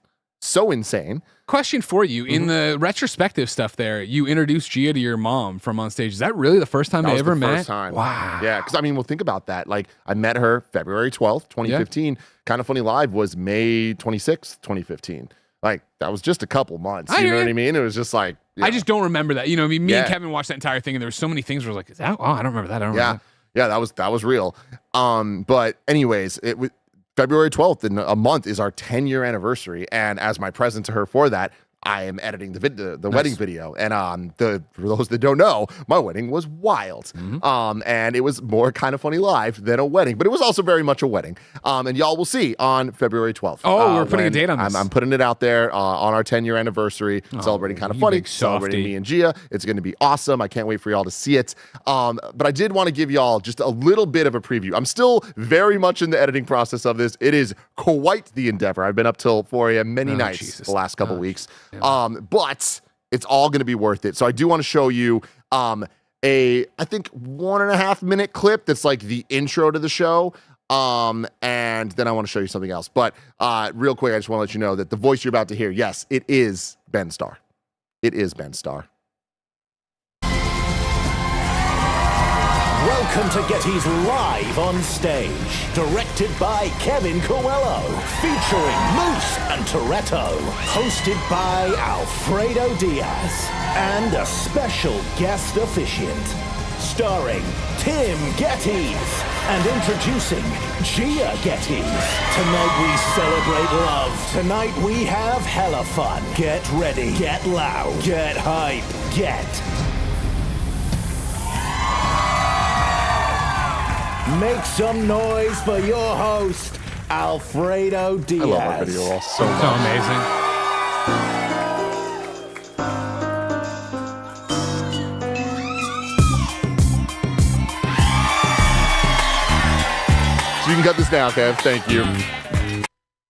Speaker 8: so insane.
Speaker 13: Question for you. In the retrospective stuff there, you introduced Gia to your mom from on stage. Is that really the first time they ever met?
Speaker 8: First time.
Speaker 13: Wow.
Speaker 8: Yeah, because I mean, well, think about that. Like, I met her February 12th, 2015. Kind of Funny Live was May 26th, 2015. Like, that was just a couple months. You know what I mean? It was just like...
Speaker 13: I just don't remember that. Me and Kevin watched that entire thing, and there were so many things where I was like, is that... Oh, I don't remember that. I don't remember that.
Speaker 8: Yeah, that was real. But anyways, it was... February 12th in a month is our 10-year anniversary. And as my present to her for that, I am editing the wedding video. And for those that don't know, my wedding was wild. And it was more Kind of Funny live than a wedding, but it was also very much a wedding. And y'all will see on February 12th.
Speaker 13: Oh, we're putting a date on this.
Speaker 8: I'm putting it out there on our 10-year anniversary, celebrating Kind of Funny, celebrating me and Gia. It's going to be awesome. I can't wait for y'all to see it. But I did want to give y'all just a little bit of a preview. I'm still very much in the editing process of this. It is quite the endeavor. I've been up till 4 a.m. many nights the last couple weeks. But it's all going to be worth it. So I do want to show you I think 1.5 minute clip that's like the intro to the show. And then I want to show you something else. But real quick, I just want to let you know that the voice you're about to hear, yes, it is Ben Starr. It is Ben Starr.
Speaker 4: Welcome to Getty's Live on Stage, directed by Kevin Coelho, featuring Moose and Toretto, hosted by Alfredo Diaz, and a special guest officiant, starring Tim Gettys, and introducing Gia Gettys. Tonight we celebrate love. Tonight we have hella fun. Get ready, get loud, get hype, get... Make some noise for your host, Alfredo Diaz.
Speaker 8: I love our video all so much.
Speaker 13: So amazing.
Speaker 8: So you can cut this now, Kev. Thank you.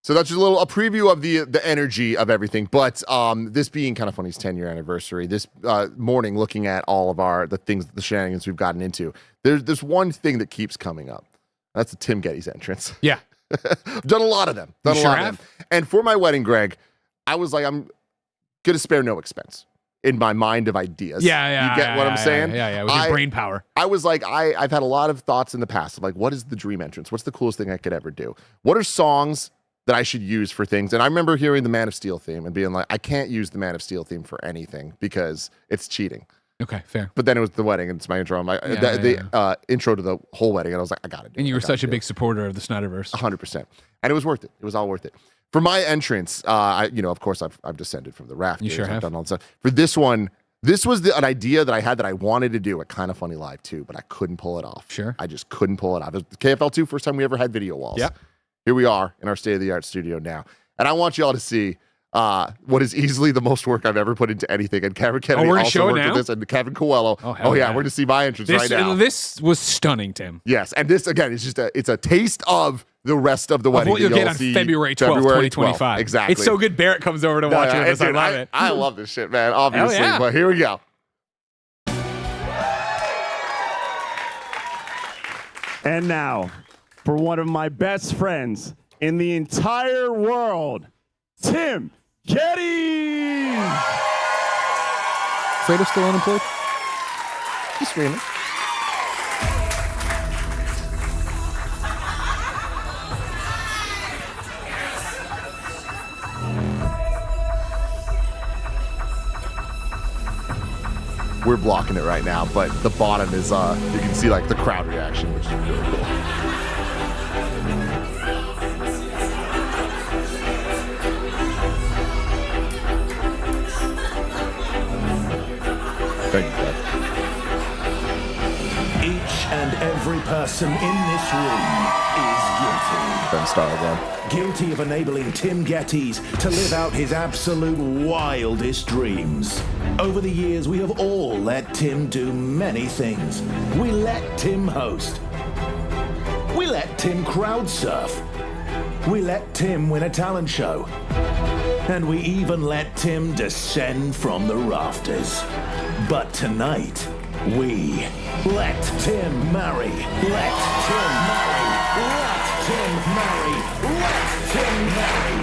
Speaker 8: So that's just a preview of the energy of everything. But this being Kind of Funny's 10-year anniversary, this morning, looking at all of the shenanigans we've gotten into, there's one thing that keeps coming up. That's the Tim Gettys entrance.
Speaker 13: Yeah.
Speaker 8: I've done a lot of them. And for my wedding, Greg, I was like, I'm going to spare no expense in my mind of ideas.
Speaker 13: Yeah.
Speaker 8: You get what I'm saying?
Speaker 13: Yeah. With your brain power.
Speaker 8: I was like, I've had a lot of thoughts in the past of like, what is the dream entrance? What's the coolest thing I could ever do? What are songs that I should use for things? And I remember hearing the Man of Steel theme and being like, I can't use the Man of Steel theme for anything because it's cheating.
Speaker 13: Okay, fair.
Speaker 8: But then it was the wedding, and it's my intro. I'm like, intro to the whole wedding, and I was like, I got to do it.
Speaker 13: And you were such a big supporter of the Snyderverse.
Speaker 8: 100%. And it was worth it. It was all worth it. For my entrance, of course, I've descended from the rafters.
Speaker 13: You sure have.
Speaker 8: I've done all that stuff. For this one, this was an idea that I had that I wanted to do at Kind of Funny Live too, but I couldn't pull it off.
Speaker 13: Sure.
Speaker 8: I just couldn't pull it off. It was KFL 2, first time we ever had video walls.
Speaker 13: Yep.
Speaker 8: Here we are in our state-of-the-art studio now. And I want you all to see what is easily the most work I've ever put into anything. And Kevin Kennedy
Speaker 13: we're
Speaker 8: also worked
Speaker 13: now?
Speaker 8: with this, and Kevin Coelho.
Speaker 13: Oh
Speaker 8: yeah, we're going to see my entrance right now.
Speaker 13: This was stunning, Tim.
Speaker 8: Yes, and this, again, is just it's a taste of the rest of the wedding.
Speaker 13: What you'll get on February 12th, 2025.
Speaker 8: Exactly.
Speaker 13: It's so good Barrett comes over to watch it.
Speaker 8: Dude,
Speaker 13: I love it.
Speaker 8: I love this shit, man, obviously.
Speaker 13: Yeah.
Speaker 8: But here we go.
Speaker 14: And now, for one of my best friends in the entire world, Tim Gettys!
Speaker 13: Fredo's still unemployed?
Speaker 8: He's streaming. We're blocking it right now, but the bottom is, you can see like the crowd reaction, which is really cool. Thank you, Dad.
Speaker 4: Each and every person in this room is guilty.
Speaker 8: Ben Starr again.
Speaker 4: Guilty of enabling Tim Gettys to live out his absolute wildest dreams. Over the years, we have all let Tim do many things. We let Tim host. We let Tim crowd surf. We let Tim win a talent show. And we even let Tim descend from the rafters. But tonight, we let Tim marry. Let Tim marry. Let Tim marry. Let Tim marry.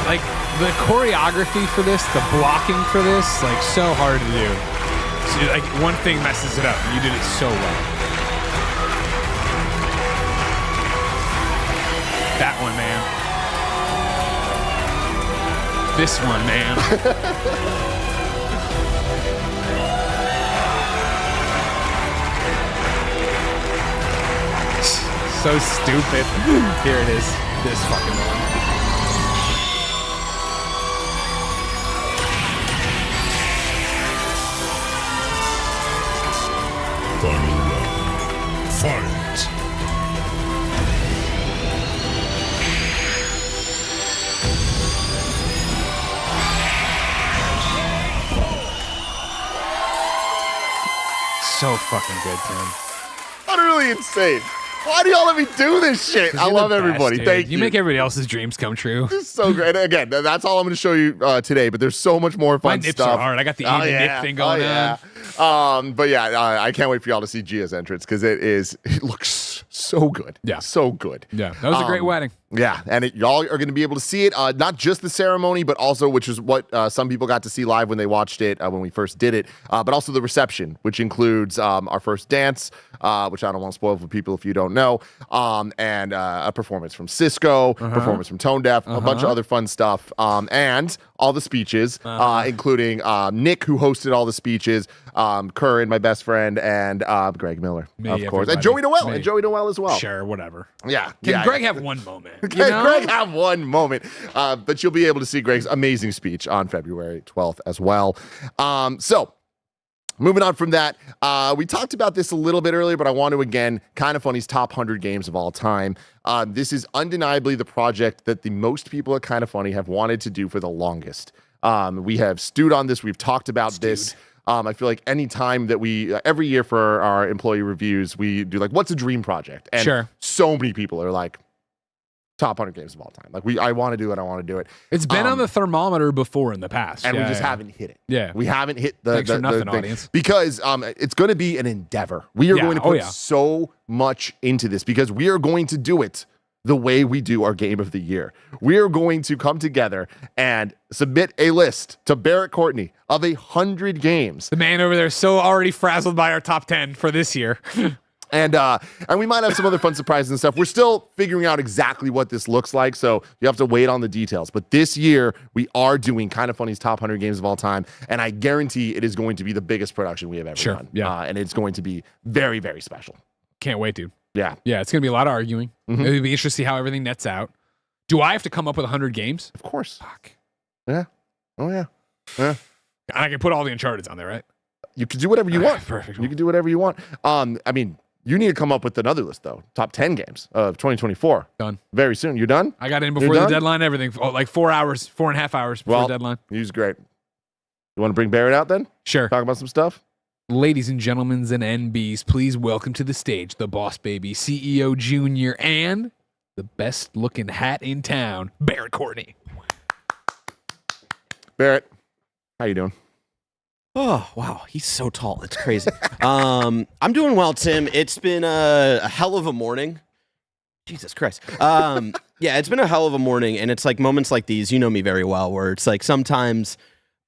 Speaker 13: Like, the choreography for this, the blocking for this, like, so hard to do. So, like, one thing messes it up. You did it so well. That one, man. This one, man.
Speaker 6: so stupid. Here it is. This fucking one.
Speaker 9: Final round. Fight.
Speaker 6: So fucking good, Tim.
Speaker 8: Utterly insane. Why do y'all let me do this shit? I love everybody. Thank you.
Speaker 6: You make everybody else's dreams come true.
Speaker 8: This is so great. And again, that's all I'm going to show you today, but there's so much more fun
Speaker 6: My nips
Speaker 8: stuff.
Speaker 6: are hard. I got the even nip thing going
Speaker 8: on. But yeah, I can't wait for y'all to see Gia's entrance because it looks so good.
Speaker 6: Yeah.
Speaker 8: So good.
Speaker 6: Yeah. That was a great wedding.
Speaker 8: Yeah, and y'all are going to be able to see it, not just the ceremony, but also, which is what some people got to see live when they watched it when we first did it, but also the reception, which includes our first dance, which I don't want to spoil for people if you don't know, and a performance from Cisco, performance from Tone Deaf, a bunch of other fun stuff, and all the speeches, including Nick, who hosted all the speeches, Curran, my best friend, and Greg Miller, of course, and Joey Noel, and Joey Noel as well.
Speaker 6: Sure, whatever.
Speaker 8: Yeah.
Speaker 6: Can Greg have one moment?
Speaker 8: Greg have one moment, but you'll be able to see Greg's amazing speech on February 12th as well. So moving on from that, we talked about this a little bit earlier, but I want to again, Kind of Funny's top 100 games of all time. This is undeniably the project that the most people at Kind of Funny have wanted to do for the longest. We have stewed on this. We've talked about this. I feel like any time that we, every year for our employee reviews, we do like, what's a dream project? And so many people are like, top 100 games of all time. Like I want to do it. I want to do it.
Speaker 6: It's been on the thermometer before in the past.
Speaker 8: And we just haven't hit it.
Speaker 6: Yeah.
Speaker 8: We haven't hit the
Speaker 6: Thanks for nothing,
Speaker 8: thing.
Speaker 6: audience.
Speaker 8: Because it's going to be an endeavor. We are going to put so much into this because we are going to do it the way we do our game of the year. We are going to come together and submit a list to Barrett Courtney of 100 games.
Speaker 6: The man over there is so already frazzled by our top 10 for this year.
Speaker 8: And we might have some other fun surprises and stuff. We're still figuring out exactly what this looks like, so you have to wait on the details. But this year, we are doing Kind of Funny's top 100 games of all time, and I guarantee it is going to be the biggest production we have ever done.
Speaker 6: Yeah.
Speaker 8: And it's going to be very, very special.
Speaker 6: Can't wait, dude.
Speaker 8: Yeah.
Speaker 6: Yeah, it's going to be a lot of arguing. It'll be interesting to see how everything nets out. Do I have to come up with 100 games?
Speaker 8: Of course.
Speaker 6: Fuck.
Speaker 8: Yeah. Oh, yeah. Yeah.
Speaker 6: I can put all the Uncharted on there, right?
Speaker 8: You can do whatever you want.
Speaker 6: Perfect.
Speaker 8: You can do whatever you want. I mean, you need to come up with another list, though. Top 10 games of 2024.
Speaker 6: Done.
Speaker 8: Very soon. You done?
Speaker 6: I got in before the deadline, everything. Like 4.5 hours before the deadline.
Speaker 8: He's great. You want to bring Barrett out then?
Speaker 6: Sure.
Speaker 8: Talk about some stuff?
Speaker 6: Ladies and gentlemen and NBs, please welcome to the stage the Boss Baby, CEO Junior, and the best looking hat in town, Barrett Courtney.
Speaker 8: Barrett, how you doing?
Speaker 15: Oh, wow. He's so tall. It's crazy. I'm doing well, Tim. It's been a hell of a morning. Jesus Christ. Yeah, it's been a hell of a morning. And it's like moments like these, you know me very well, where it's like sometimes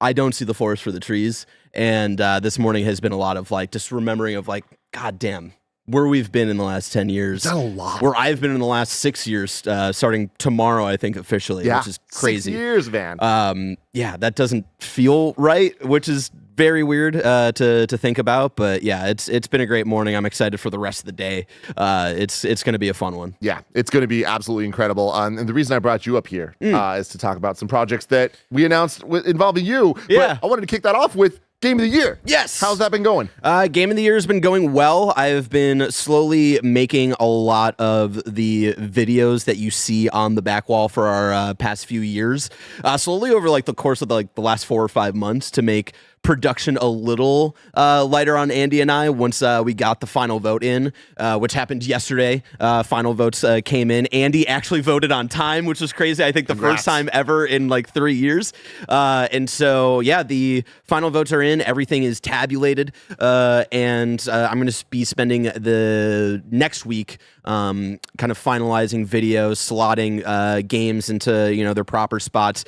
Speaker 15: I don't see the forest for the trees. And this morning has been a lot of like just remembering of like, God damn, where we've been in the last 10 years.
Speaker 8: That's a lot.
Speaker 15: Where I've been in the last 6 years, starting tomorrow, I think, officially, which is crazy.
Speaker 8: 6 years, man.
Speaker 15: Yeah, that doesn't feel right, which is very weird to think about. But yeah, it's been a great morning. I'm excited for the rest of the day. It's going to be a fun one.
Speaker 8: Yeah, it's going to be absolutely incredible. And the reason I brought you up here is to talk about some projects that we announced involving you.
Speaker 15: Yeah.
Speaker 8: But I wanted to kick that off with Game of the Year.
Speaker 15: Yes.
Speaker 8: How's that been going?
Speaker 15: Game of the Year has been going well. I've been slowly making a lot of the videos that you see on the back wall for our past few years. Slowly over like the course of the last 4 or 5 months to make production a little lighter on Andy and I once we got the final vote in, which happened yesterday. Final votes came in. Andy actually voted on time, which was crazy. I think the first time ever in like 3 years. And so, yeah, the final votes are in. Everything is tabulated. And I'm going to be spending the next week kind of finalizing videos, slotting games into their proper spots,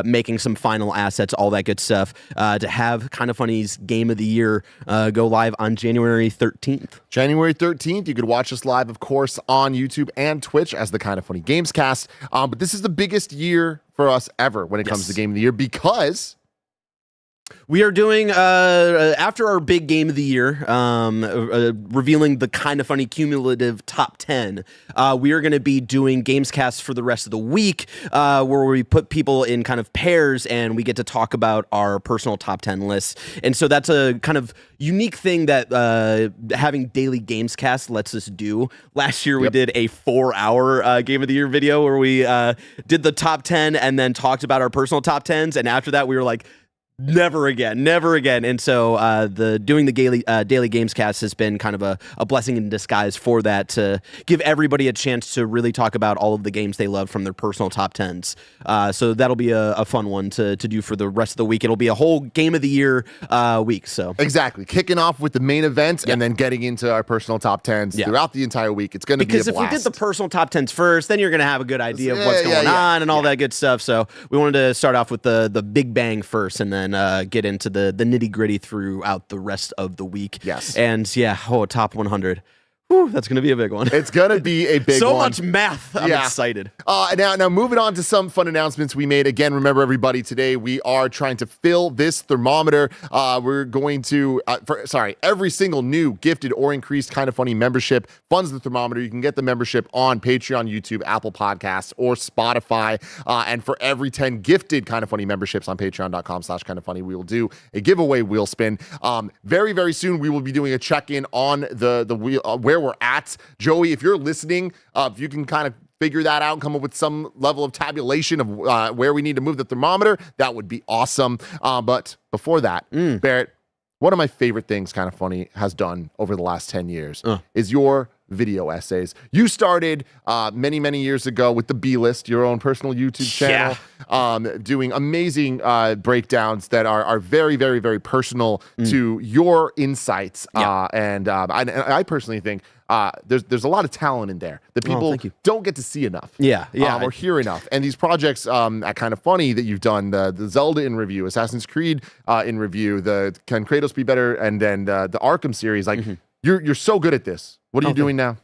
Speaker 15: making some final assets, all that good stuff, to have Kind of Funny's Game of the Year go live on January 13th.
Speaker 8: January 13th, you could watch us live, of course, on YouTube and Twitch as the Kind of Funny Games Cast. But this is the biggest year for us ever when it comes to Game of the Year because
Speaker 15: We are doing, after our big game of the year, revealing the Kind of Funny cumulative top 10, we are going to be doing Gamescasts for the rest of the week, where we put people in kind of pairs and we get to talk about our personal top 10 lists. And so that's a kind of unique thing that having daily Gamescast lets us do. Last year we did a 4-hour Game of the Year video where we did the top 10 and then talked about our personal top 10s. And after that, we were like, never again. And so doing the daily Gamescast has been kind of a blessing in disguise for that, to give everybody a chance to really talk about all of the games they love from their personal top 10s. So that'll be a fun one to do for the rest of the week. It'll be a whole Game of the Year week. So
Speaker 8: exactly, kicking off with the main event and then getting into our personal top 10s throughout the entire week. It's going to be a blast.
Speaker 15: Because if we did the personal top 10s first, then you're going to have a good idea of what's going on and all that good stuff. So we wanted to start off with the big bang first, and then get into the nitty gritty throughout the rest of the week.
Speaker 8: Yes.
Speaker 15: And top 100. Whew, that's going to be a big one.
Speaker 8: It's going to be a big one.
Speaker 15: So much math. I'm excited.
Speaker 8: Now moving on to some fun announcements we made. Again, remember everybody, today we are trying to fill this thermometer. We're going to, every single new gifted or increased Kind of Funny membership funds the thermometer. You can get the membership on Patreon, YouTube, Apple Podcasts, or Spotify. And for every 10 gifted Kind of Funny memberships on patreon.com/kindoffunny, we will do a giveaway wheel spin. Very, very soon we will be doing a check-in on the wheel, where we're at. Joey, if you're listening, if you can kind of figure that out and come up with some level of tabulation of where we need to move the thermometer, that would be awesome. But before that, Barrett, one of my favorite things Kind of Funny has done over the last 10 years is your video essays. You started many, many years ago with the B-List, your own personal YouTube channel, doing amazing breakdowns that are very, very, very personal to your insights. And I personally think there's a lot of talent in there that people don't get to see enough. Or hear enough. And these projects at Kind of Funny that you've done, the Zelda in review, Assassin's Creed in review, the Can Kratos Be Better, and then the Arkham series, like you're so good at this. What are you doing now?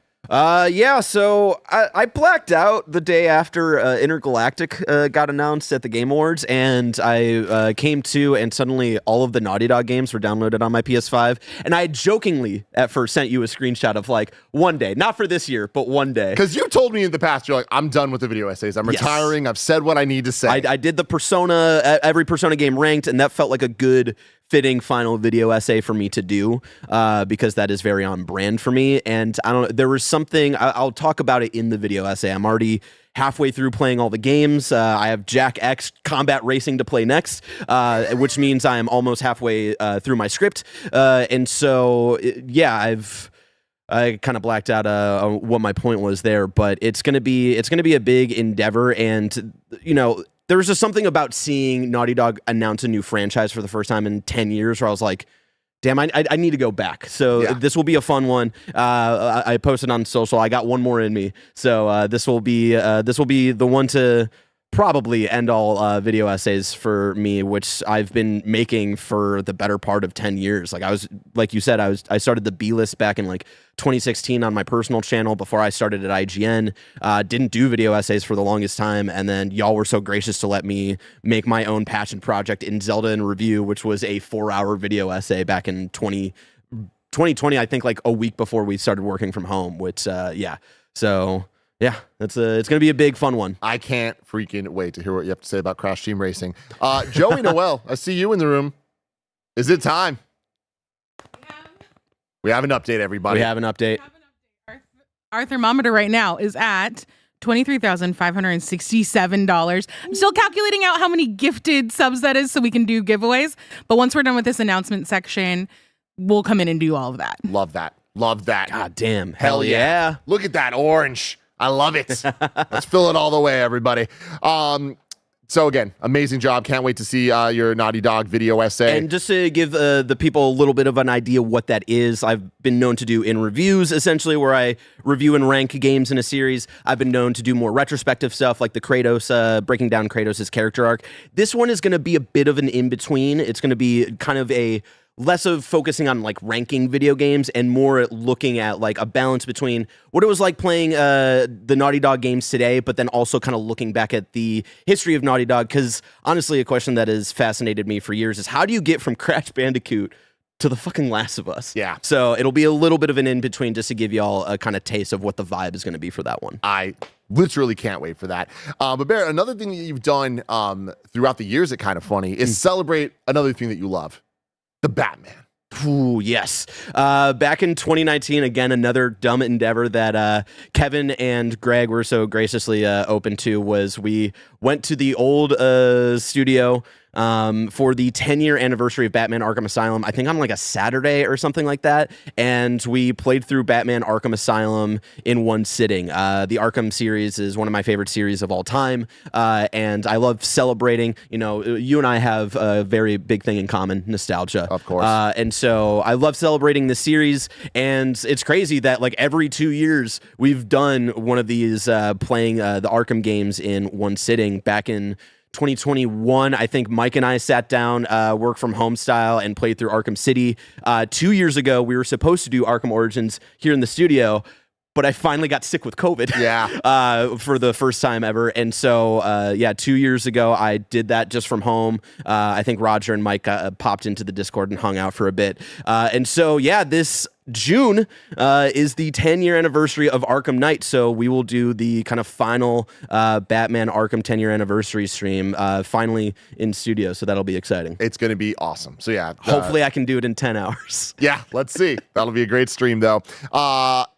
Speaker 15: So I blacked out the day after Intergalactic got announced at the Game Awards, and I came to, and suddenly all of the Naughty Dog games were downloaded on my PS5, and I jokingly at first sent you a screenshot of like, one day, not for this year, but one day.
Speaker 8: Because you told me in the past, you're like, I'm done with the video essays. I'm retiring. I've said what I need to say.
Speaker 15: I did the Persona, every Persona game ranked, and that felt like a good fitting final video essay for me to do, because that is very on brand for me. And there was something, I'll talk about it in the video essay. I'm already halfway through playing all the games. I have Jack X Combat Racing to play next, which means I am almost halfway through my script. And so, I kind of blacked out what my point was there, but it's gonna be a big endeavor, and there was just something about seeing Naughty Dog announce a new franchise for the first time in 10 years where I was like, damn, I need to go back. So this will be a fun one. I posted on social. I got one more in me. So this will be the one to probably end all video essays for me, which I've been making for the better part of 10 years. Like you said, I started the B-List back in like 2016 on my personal channel before I started at IGN. Didn't do video essays for the longest time, and then y'all were so gracious to let me make my own passion project in Zelda in Review, which was a 4-hour video essay back in 2020, I think, like a week before we started working from home, which so yeah, it's going to be a big fun one.
Speaker 8: I can't freaking wait to hear what you have to say about Crash Team Racing. Joey Noel, I see you in the room. Is it time? We have an update, everybody.
Speaker 15: We have an update.
Speaker 11: Our thermometer right now is at $23,567. I'm still calculating out how many gifted subs that is so we can do giveaways. But once we're done with this announcement section, we'll come in and do all of that.
Speaker 8: Love that. Love that.
Speaker 15: God damn.
Speaker 8: Hell yeah. Look at that orange. I love it. Let's fill it all the way, everybody. So again, amazing job. Can't wait to see your Naughty Dog video essay.
Speaker 15: And just to give the people a little bit of an idea what that is, I've been known to do in reviews, essentially, where I review and rank games in a series. I've been known to do more retrospective stuff, like the Kratos, breaking down Kratos' character arc. This one is going to be a bit of an in-between. It's going to be kind of a less of focusing on like ranking video games and more looking at like a balance between what it was like playing the Naughty Dog games today, but then also kind of looking back at the history of Naughty Dog. Because honestly, a question that has fascinated me for years is how do you get from Crash Bandicoot to the fucking Last of Us?
Speaker 8: Yeah.
Speaker 15: So it'll be a little bit of an in-between just to give y'all a kind of taste of what the vibe is going to be for that one.
Speaker 8: I literally can't wait for that. But Bear, another thing that you've done throughout the years at Kind of Funny is celebrate another thing that you love, the Batman.
Speaker 15: Ooh, yes. Back in 2019, again, another dumb endeavor that Kevin and Greg were so graciously open to was we went to the old studio for the 10-year anniversary of Batman Arkham Asylum, I think on like a Saturday or something like that, and we played through Batman Arkham Asylum in one sitting. The Arkham series is one of my favorite series of all time, and I love celebrating. You know, you and I have a very big thing in common, nostalgia.
Speaker 8: Of course.
Speaker 15: And so I love celebrating the series, and it's crazy that like every 2 years we've done one of these playing the Arkham games in one sitting. Back in 2021, I think Mike and I sat down, work from home style, and played through Arkham City. 2 years ago, we were supposed to do Arkham Origins here in the studio, but I finally got sick with COVID.
Speaker 8: Yeah.
Speaker 15: For the first time ever. And so, 2 years ago, I did that just from home. I think Roger and Mike popped into the Discord and hung out for a bit. And so, this June is the 10-year anniversary of Arkham Knight, so we will do the kind of final Batman Arkham 10-year anniversary stream finally in studio, so that'll be exciting.
Speaker 8: It's going to be awesome. So
Speaker 15: hopefully I can do it in 10 hours.
Speaker 8: Yeah, let's see. That'll be a great stream, though.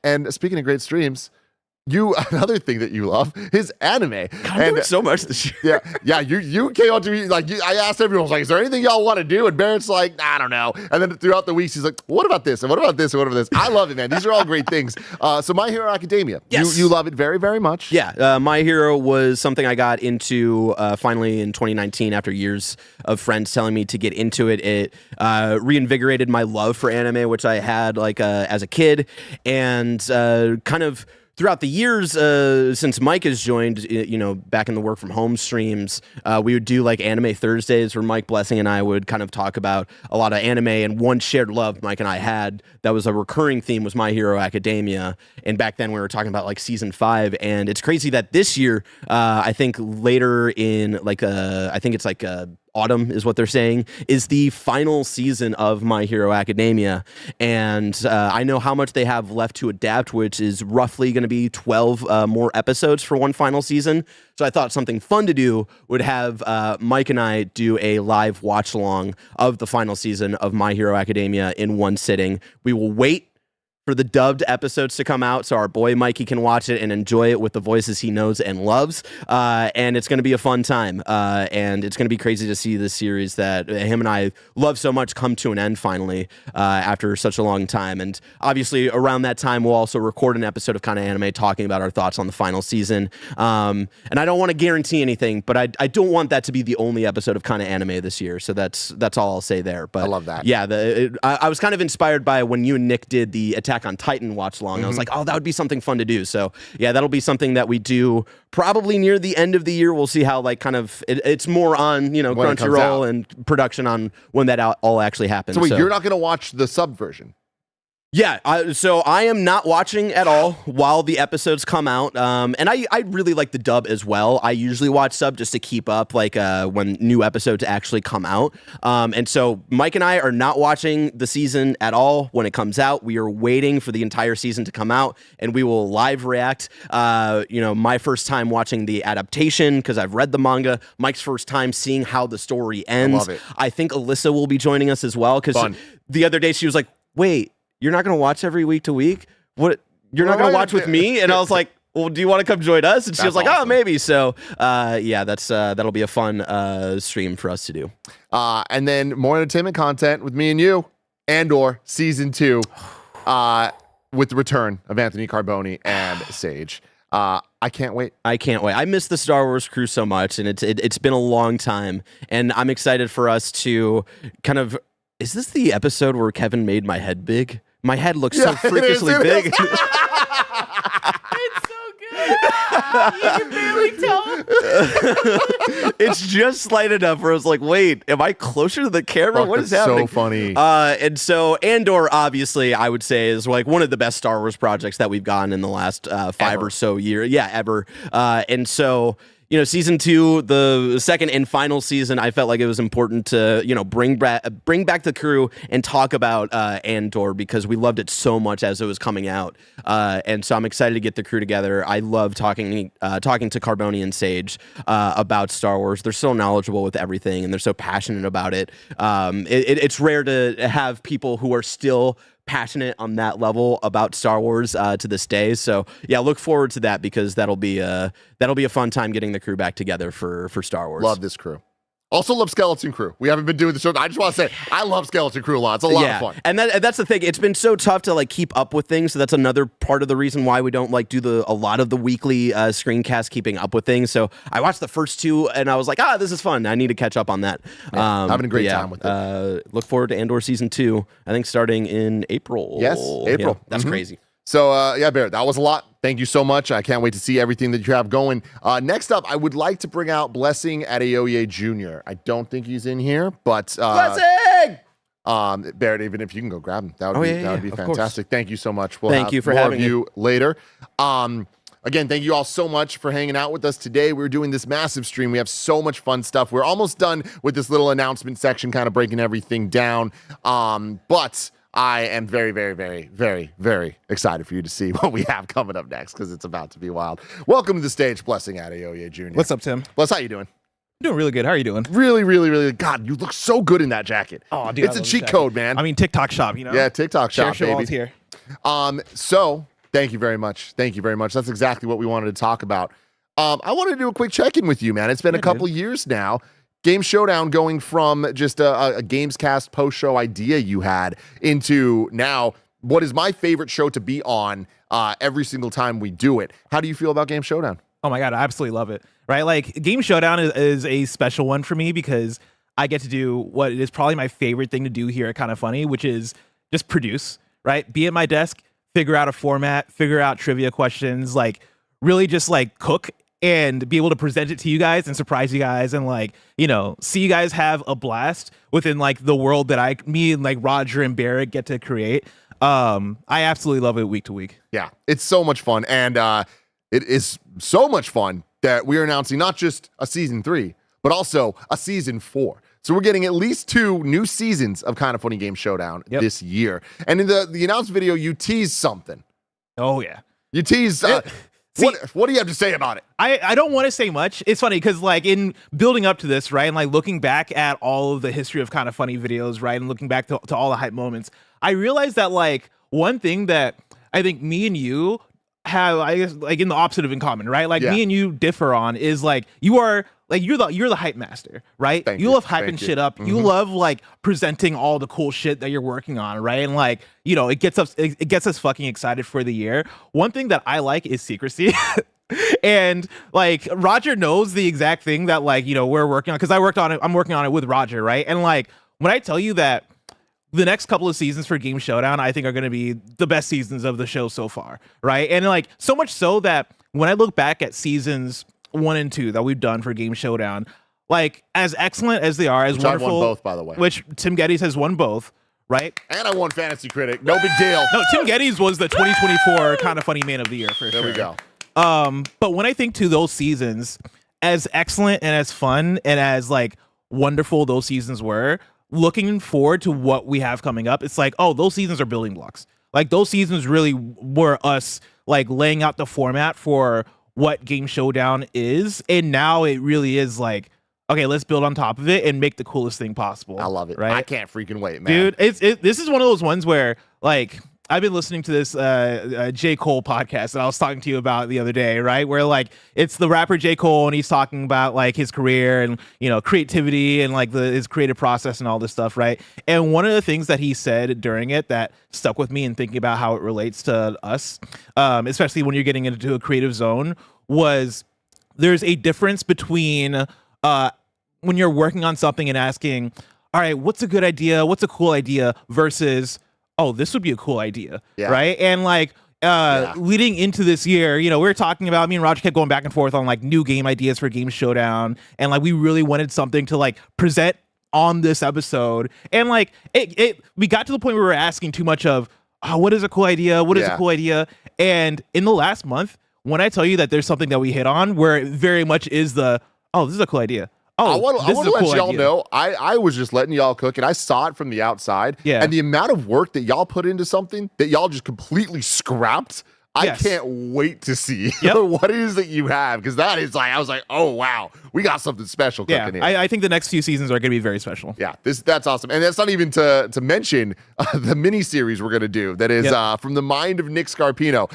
Speaker 8: And speaking of great streams, another thing that you love is anime.
Speaker 15: I'm doing so much this year.
Speaker 8: Yeah. You came up to me I asked everyone, I was like, "Is there anything y'all want to do?" And Barrett's like, "I don't know." And then throughout the weeks, he's like, "What about this? And what about this? And what about this?" I love it, man. These are all great things. So My Hero Academia,
Speaker 15: yes.
Speaker 8: you love it very, very much.
Speaker 15: Yeah, My Hero was something I got into finally in 2019 after years of friends telling me to get into it. It reinvigorated my love for anime, which I had as a kid, and kind of throughout the years, since Mike has joined, back in the work from home streams, we would do like Anime Thursdays where Mike Blessing and I would kind of talk about a lot of anime, and one shared love Mike and I had that was a recurring theme was My Hero Academia. And back then we were talking about like season 5, and it's crazy that this year, I think later in I think it's autumn is what they're saying, is the final season of My Hero Academia. And I know how much they have left to adapt, which is roughly going to be 12 more episodes for one final season. So I thought something fun to do would have Mike and I do a live watch along of the final season of My Hero Academia in one sitting. We will wait for the dubbed episodes to come out so our boy Mikey can watch it and enjoy it with the voices he knows and loves. And it's going to be a fun time. And it's going to be crazy to see this series that him and I love so much come to an end finally after such a long time. And obviously around that time, we'll also record an episode of Kind of Anime talking about our thoughts on the final season. And I don't want to guarantee anything, but I don't want that to be the only episode of Kind of Anime this year. So that's all I'll say there. But
Speaker 8: I love that.
Speaker 15: Yeah, I was kind of inspired by when you and Nick did the Attack on Titan watch along. I was like, oh, that would be something fun to do. So yeah, that'll be something that we do probably near the end of the year. We'll see how it's more on Crunchyroll and production on when that all actually happens.
Speaker 8: So wait, you're not going to watch the sub version?
Speaker 15: Yeah, so I am not watching at all while the episodes come out, and I really like the dub as well. I usually watch sub just to keep up, when new episodes actually come out. And so Mike and I are not watching the season at all when it comes out. We are waiting for the entire season to come out, and we will live react. My first time watching the adaptation because I've read the manga. Mike's first time seeing how the story ends.
Speaker 8: I love it.
Speaker 15: I think Alyssa will be joining us as well because the other day she was like, "Wait, you're not going to watch every week to week? What? You're not going to watch with me?" And I was like, "Well, do you want to come join us?" And she was like, awesome. "Oh, maybe." So, that'll be a fun stream for us to do.
Speaker 8: And then more entertainment content with me and you, and/or season 2, with the return of Anthony Carboni and Sage. I can't wait.
Speaker 15: I can't wait. I miss the Star Wars crew so much, and it's been a long time, and I'm excited for us to kind of. Is this the episode where Kevin made my head big? My head looks so freakishly big.
Speaker 8: It's so good.
Speaker 11: can barely tell.
Speaker 15: It's just slight enough where I was like, wait, am I closer to the camera?
Speaker 8: Fuck,
Speaker 15: What is
Speaker 8: that's so
Speaker 15: happening?
Speaker 8: funny.
Speaker 15: And so Andor, obviously, I would say is like one of the best Star Wars projects that we've gotten in the last 5 or so years. Yeah, ever. And so, you know, season 2, the second and final season, I felt like it was important to, you know, bring back the crew and talk about Andor because we loved it so much as it was coming out. And so I'm excited to get the crew together. I love talking to Carboni and Sage about Star Wars. They're so knowledgeable with everything and they're so passionate about it. It's rare to have people who are still passionate on that level about Star Wars to this day. So yeah, look forward to that because that'll be a fun time getting the crew back together for Star Wars.
Speaker 8: Love this crew. Also love Skeleton Crew. We haven't been doing the show. I just want to say I love Skeleton Crew a lot. It's a lot of fun.
Speaker 15: And that's the thing. It's been so tough to like keep up with things. So that's another part of the reason why we don't like do a lot of the weekly screencasts, keeping up with things. So I watched the first 2 and I was like, this is fun. I need to catch up on that.
Speaker 8: Having a great time with
Speaker 15: it. Look forward to Andor season 2. I think starting in April.
Speaker 8: Yes, April.
Speaker 15: Yeah, that's crazy.
Speaker 8: So, yeah, Barrett, that was a lot. Thank you so much. I can't wait to see everything that you have going. Next up, I would like to bring out Blessing Adeoye Jr. I don't think he's in here, but...
Speaker 15: Blessing!
Speaker 8: Barrett, even if you can go grab him, that would be fantastic. Thank you so much. We'll
Speaker 15: Thank
Speaker 8: have
Speaker 15: you for
Speaker 8: more
Speaker 15: having
Speaker 8: of you later. Again, thank you all so much for hanging out with us today. We're doing this massive stream. We have so much fun stuff. We're almost done with this little announcement section, kind of breaking everything down. But I am very, very, very, very, very excited for you to see what we have coming up next because it's about to be wild. Welcome to the stage, Blessing Adeoye Jr.
Speaker 2: What's up, Tim?
Speaker 8: Bless, how you doing?
Speaker 2: I'm doing really good. How are you doing?
Speaker 8: Really, really, really. God, you look so good in that jacket.
Speaker 2: Oh, dude,
Speaker 8: it's a cheat code, man.
Speaker 2: I mean, TikTok shop, you know?
Speaker 8: Yeah, TikTok shop,
Speaker 2: Share
Speaker 8: baby.
Speaker 2: here.
Speaker 8: So thank you very much. Thank you very much. That's exactly what we wanted to talk about. I wanted to do a quick check-in with you, man. It's been a couple years now. Game Showdown going from just a Gamescast post-show idea you had into now what is my favorite show to be on every single time we do it. How do you feel about Game Showdown?
Speaker 2: Oh my God, I absolutely love it. Right? Like Game Showdown is a special one for me because I get to do what is probably my favorite thing to do here at Kinda Funny, which is just produce, right? Be at my desk, figure out a format, figure out trivia questions, like really just like cook and be able to present it to you guys and surprise you guys and like, you know, see you guys have a blast within like the world that me and like Roger and Barrett get to create. I absolutely love it week to week.
Speaker 8: Yeah, it's so much fun. And it is so much fun that we are announcing not just a season 3, but also a season 4. So we're getting at least 2 new seasons of Kinda Funny Game Showdown this year. And in the announced video, you tease something.
Speaker 2: Oh, yeah.
Speaker 8: You tease... what do you have to say about it?
Speaker 2: I don't want to say much. It's funny because like in building up to this, right, and like looking back at all of the history of Kinda Funny videos, right, and looking back to all the hype moments, I realized that like one thing that I think me and you have, I guess, like in the opposite of in common, right? Like me and you differ on is like you're the hype master, right? You love hyping shit up. You love like presenting all the cool shit that you're working on, right? And like, you know, it gets us fucking excited for the year. One thing that I like is secrecy. And like Roger knows the exact thing that like, you know, we're working on because I'm working on it with Roger, right? And like when I tell you that the next couple of seasons for Game Showdown, I think are going to be the best seasons of the show so far, right? And like so much so that when I look back at seasons 1 and 2 that we've done for Game Showdown, like as excellent as they are, as wonderful,
Speaker 8: I've won both, by the way.
Speaker 2: Which Tim Geddes has won both, right?
Speaker 8: And I won Fantasy Critic. No big deal.
Speaker 2: No, Tim Geddes was the 2024 Kinda Funny Man of the Year for sure.
Speaker 8: There we go.
Speaker 2: But when I think to those seasons, as excellent and as fun and as like wonderful those seasons were, looking forward to what we have coming up, it's like, oh, those seasons are building blocks. Like those seasons really were us like laying out the format for what Game Showdown is, and now it really is like, okay, let's build on top of it and make the coolest thing possible.
Speaker 8: I love it.
Speaker 2: Right?
Speaker 8: I can't freaking wait, man.
Speaker 2: Dude, this is one of those ones where like I've been listening to this J. Cole podcast that I was talking to you about the other day, right? Where like it's the rapper J. Cole and he's talking about like his career and, you know, creativity and like his creative process and all this stuff, right? And one of the things that he said during it that stuck with me and thinking about how it relates to us, especially when you're getting into a creative zone, was there's a difference between when you're working on something and asking, all right, what's a good idea? What's a cool idea versus, oh, this would be a cool idea, right? And like
Speaker 10: leading into this year, we were talking about, me and Roger kept going back and forth on like new game ideas for Game Showdown, and like we really wanted something to like present on this episode, and like we got to the point where we were asking too much of, what is a cool idea? What is a cool idea? And in the last month, when I tell you that there's something that we hit on where it very much is this is a cool idea.
Speaker 8: I want to let y'all know, I was just letting y'all cook, and I saw it from the outside.
Speaker 10: Yeah.
Speaker 8: And the amount of work that y'all put into something that y'all just completely scrapped, I can't wait to see what it is that you have, because that is like, I was like, oh, wow, we got something special cooking here.
Speaker 10: I think the next few seasons are going to be very special.
Speaker 8: Yeah, that's awesome. And that's not even to mention the mini-series we're going to do that is from the mind of Nick Scarpino.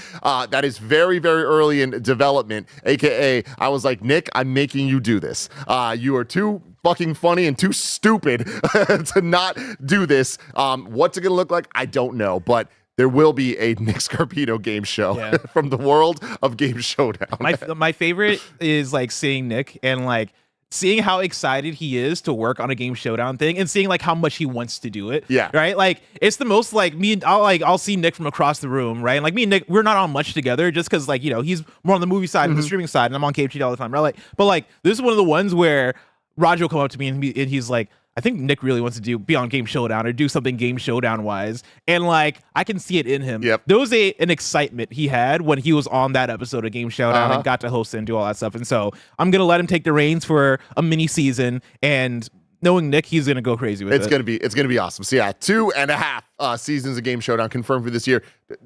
Speaker 8: That is very, very early in development, a.k.a. I was like, Nick, I'm making you do this. You are too fucking funny and too stupid to not do this. What's it going to look like? I don't know, but there will be a Nick Scarpino game show from the world of Game Showdown.
Speaker 10: My favorite is like seeing Nick and like seeing how excited he is to work on a Game Showdown thing, and seeing like how much he wants to do it.
Speaker 8: Yeah.
Speaker 10: Right. Like it's the most like I'll see Nick from across the room. Right. And like me and Nick, we're not on much together just because like, he's more on the movie side and the streaming side, and I'm on KFG all the time. Right. But like this is one of the ones where Roger will come up to me and he's like, I think Nick really wants to be on Game Showdown or do something Game Showdown wise. And like, I can see it in him.
Speaker 8: Yep.
Speaker 10: There was an excitement he had when he was on that episode of Game Showdown and got to host and do all that stuff. And so I'm going to let him take the reins for a mini season, and knowing Nick, he's going to go crazy with it.
Speaker 8: It's going to be awesome. So yeah, 2.5 seasons of Game Showdown confirmed for this year. Do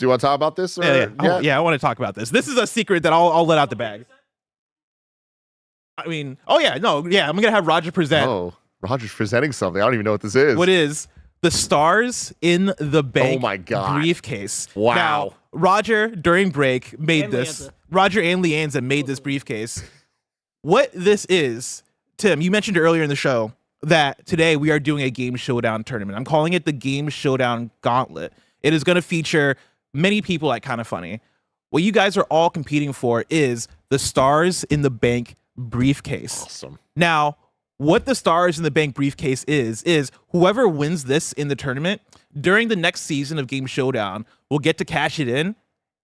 Speaker 8: you want to talk about this? Or?
Speaker 10: Yeah, I want to talk about this. This is a secret that I'll let out the bag. I mean, I'm going to have Roger present.
Speaker 8: Oh. Roger's presenting something. I don't even know what this is.
Speaker 10: What is the stars in the bank briefcase?
Speaker 8: Wow.
Speaker 10: Now, Roger, during break, made this. Roger and Leanza made this briefcase. What this is, Tim, you mentioned earlier in the show that today we are doing a Game Showdown tournament. I'm calling it the Game Showdown Gauntlet. It is going to feature many people at Kinda Funny. What you guys are all competing for is the stars in the bank briefcase.
Speaker 8: Awesome.
Speaker 10: Now, what the stars in the bank briefcase is whoever wins this in the tournament during the next season of Game Showdown will get to cash it in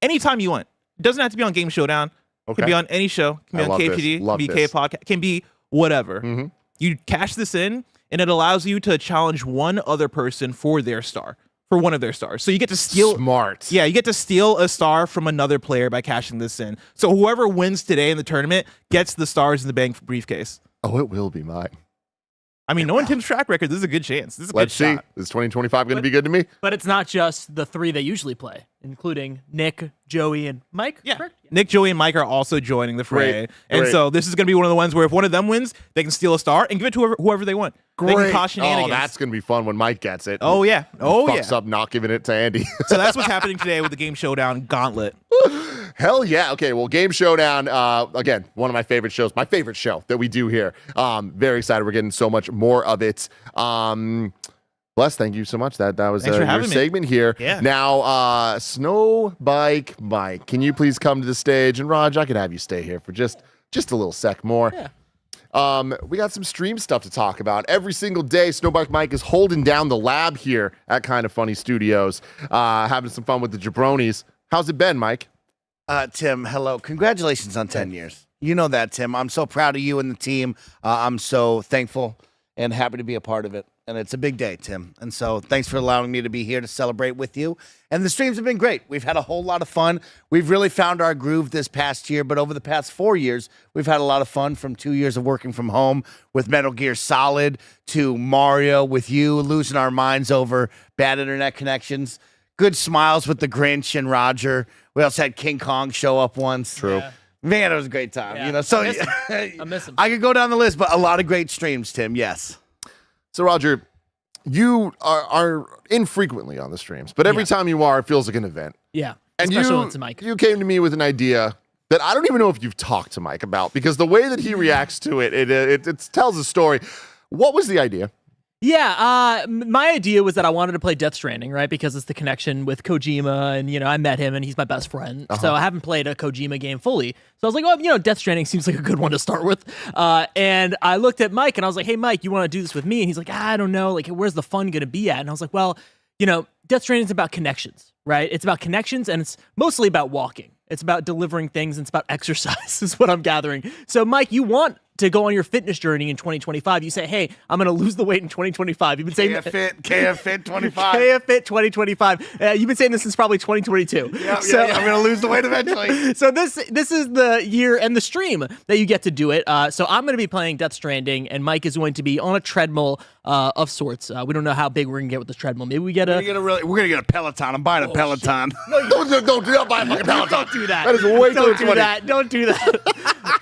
Speaker 10: anytime you want. It doesn't have to be on Game Showdown. It can be on any show. It can be on KFGD. It can be K-Podcast. It can be whatever. You cash this in, and it allows you to challenge one other person for their star, for one of their stars. So you get to steal.
Speaker 8: Smart.
Speaker 10: Yeah, you get to steal a star from another player by cashing this in. So whoever wins today in the tournament gets the stars in the bank briefcase.
Speaker 8: Oh, it will be mine.
Speaker 10: I mean, knowing Tim's track record, this is a good chance. This is a
Speaker 8: Let's
Speaker 10: good
Speaker 8: see.
Speaker 10: shot.
Speaker 8: Is 2025 going to be good to me?
Speaker 6: But it's not just the three they usually play, including Nick, Joey, and Mike.
Speaker 10: Yeah.
Speaker 6: Correct?
Speaker 10: Nick, Joey, and Mike are also joining the fray.
Speaker 8: Great.
Speaker 10: And
Speaker 8: Great.
Speaker 10: so this is going to be one of the ones where if one of them wins, they can steal a star and give it to whoever they want. They can cause shenanigans.
Speaker 8: Oh, that's going to be fun when Mike gets it.
Speaker 10: Oh, yeah. Oh, yeah.
Speaker 8: Fucks up not giving it to Andy.
Speaker 10: So that's what's happening today with the Game Showdown Gauntlet.
Speaker 8: Hell yeah. Okay, well, Game Showdown, again, one of my favorite shows, my favorite show that we do here. Very excited. We're getting so much more of it. Bless, thank you so much. That was your segment here.
Speaker 10: Yeah.
Speaker 8: Now, Snow Bike Mike, can you please come to the stage? And Raj, I could have you stay here for just a little sec more.
Speaker 6: Yeah.
Speaker 8: We got some stream stuff to talk about. Every single day, Snowbike Mike is holding down the lab here at Kinda Funny Studios, having some fun with the jabronis. How's it been, Mike?
Speaker 7: Tim, hello. Congratulations on 10 years. You know that, Tim. I'm so proud of you and the team. I'm so thankful and happy to be a part of it. And it's a big day, Tim. And so thanks for allowing me to be here to celebrate with you. And the streams have been great. We've had a whole lot of fun. We've really found our groove this past year, but over the past 4 years, we've had a lot of fun, from 2 years of working from home with Metal Gear Solid to Mario with you, losing our minds over bad internet connections. Good smiles with the Grinch and Roger. We also had King Kong show up once.
Speaker 8: True. Yeah.
Speaker 7: Man, it was a great time.
Speaker 6: Yeah.
Speaker 7: You know, so
Speaker 6: I miss him.
Speaker 7: I could go down the list, but a lot of great streams, Tim. Yes.
Speaker 8: So, Roger, you are infrequently on the streams, but every time you are, it feels like an event.
Speaker 6: Yeah.
Speaker 8: And
Speaker 6: Especially when it's Mike.
Speaker 8: you came to me with an idea that I don't even know if you've talked to Mike about, because the way that he reacts to it, it tells a story. What was the idea?
Speaker 6: Yeah, my idea was that I wanted to play Death Stranding, right? Because it's the connection with Kojima, and, you know, I met him, and he's my best friend. So I haven't played a Kojima game fully. So I was like, well, you know, Death Stranding seems like a good one to start with. And I looked at Mike, and I was like, hey, Mike, you want to do this with me? And he's like, I don't know. Like, where's the fun going to be at? And I was like, well, Death Stranding is about connections, right? It's about connections, and it's mostly about walking. It's about delivering things, and it's about exercise, is what I'm gathering. So, Mike, you want to go on your fitness journey in 2025. You say, hey, I'm going to lose the weight in 2025. You've been saying
Speaker 19: KF Fit 25.
Speaker 6: KF Fit 2025. You've been saying this since probably 2022.
Speaker 19: Yeah, I'm going to lose the weight eventually.
Speaker 6: So this is the year and the stream that you get to do it. So I'm going to be playing Death Stranding, and Mike is going to be on a treadmill of sorts. We don't know how big we're going to get with this treadmill. Maybe we get a...
Speaker 19: We're going to get a Peloton. I'm buying a Peloton.
Speaker 8: No, don't do that. Buy a fucking Peloton.
Speaker 6: Don't do that.
Speaker 8: That is way
Speaker 6: Don't
Speaker 8: too
Speaker 6: do that. Don't do that.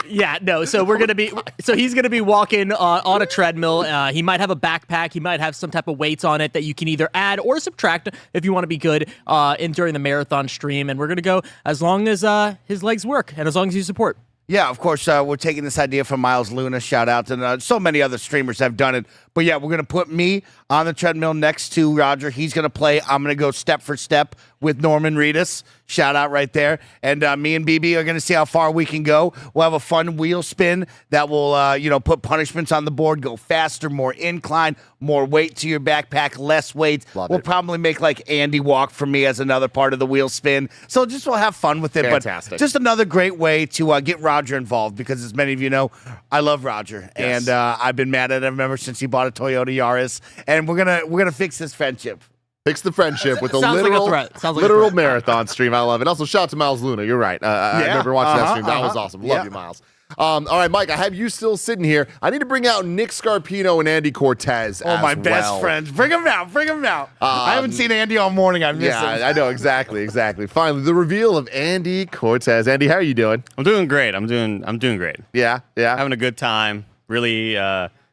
Speaker 6: Yeah, no. So he's gonna be walking on a treadmill. He might have a backpack. He might have some type of weights on it that you can either add or subtract if you want to be good during the marathon stream. And we're gonna go as long as his legs work and as long as you support.
Speaker 19: Yeah, of course, we're taking this idea from Miles Luna. Shout out to so many other streamers have done it. But yeah, we're going to put me on the treadmill next to Roger. He's going to play. I'm going to go step for step with Norman Reedus. Shout out right there. And me and BB are going to see how far we can go. We'll have a fun wheel spin that will, put punishments on the board, go faster, more incline, more weight to your backpack, less weight. We'll probably make like Andy walk for me as another part of the wheel spin. So just we'll have fun with it.
Speaker 8: Fantastic.
Speaker 19: But just another great way to get Roger involved because as many of you know, I love Roger.
Speaker 8: Yes.
Speaker 19: And I've been mad at him ever since he bought a Toyota Yaris. And we're gonna fix this friendship.
Speaker 8: Fix the friendship with a
Speaker 6: Sounds
Speaker 8: literal,
Speaker 6: like a threat. Sounds like a
Speaker 8: literal
Speaker 6: threat.
Speaker 8: marathon stream. I love it. Also, shout out to Miles Luna. You're right. I remember watching that stream. That was awesome. Love you, Miles. All right, Mike, I have you still sitting here. I need to bring out Nick Scarpino and Andy Cortez.
Speaker 19: Oh, my best friends. Bring them out. Bring them out. I haven't seen Andy all morning. I miss him.
Speaker 8: I know. Exactly. Finally, the reveal of Andy Cortez. Andy, how are you doing?
Speaker 16: I'm doing great. I'm doing great.
Speaker 8: Yeah.
Speaker 16: Having a good time. Really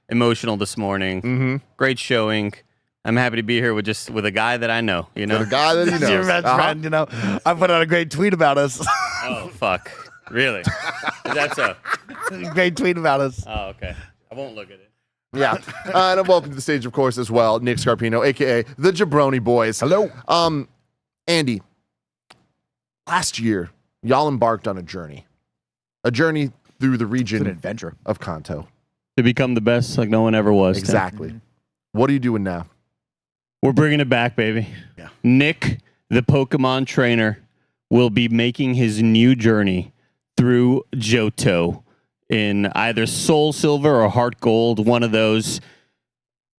Speaker 16: emotional this morning.
Speaker 8: Mm-hmm.
Speaker 16: Great showing. I'm happy to be here with a guy that I know.
Speaker 8: The guy that he knows.
Speaker 19: Your best friend, I put out a great tweet about us.
Speaker 16: Oh, fuck. Really? Is that so?
Speaker 19: Great tweet about us.
Speaker 16: Oh, okay. I won't look at it.
Speaker 8: Yeah. And welcome to the stage, of course, as well, Nick Scarpino, a.k.a. the Jabroni Boys.
Speaker 19: Hello.
Speaker 8: Andy, last year, y'all embarked on a journey through the region
Speaker 19: It's an adventure
Speaker 8: of Kanto.
Speaker 16: To become the best like no one ever was.
Speaker 8: Exactly. What are you doing now?
Speaker 16: We're bringing it back, baby.
Speaker 19: Yeah.
Speaker 16: Nick, the Pokemon trainer, will be making his new journey through Johto in either Soul Silver or Heart Gold, one of those.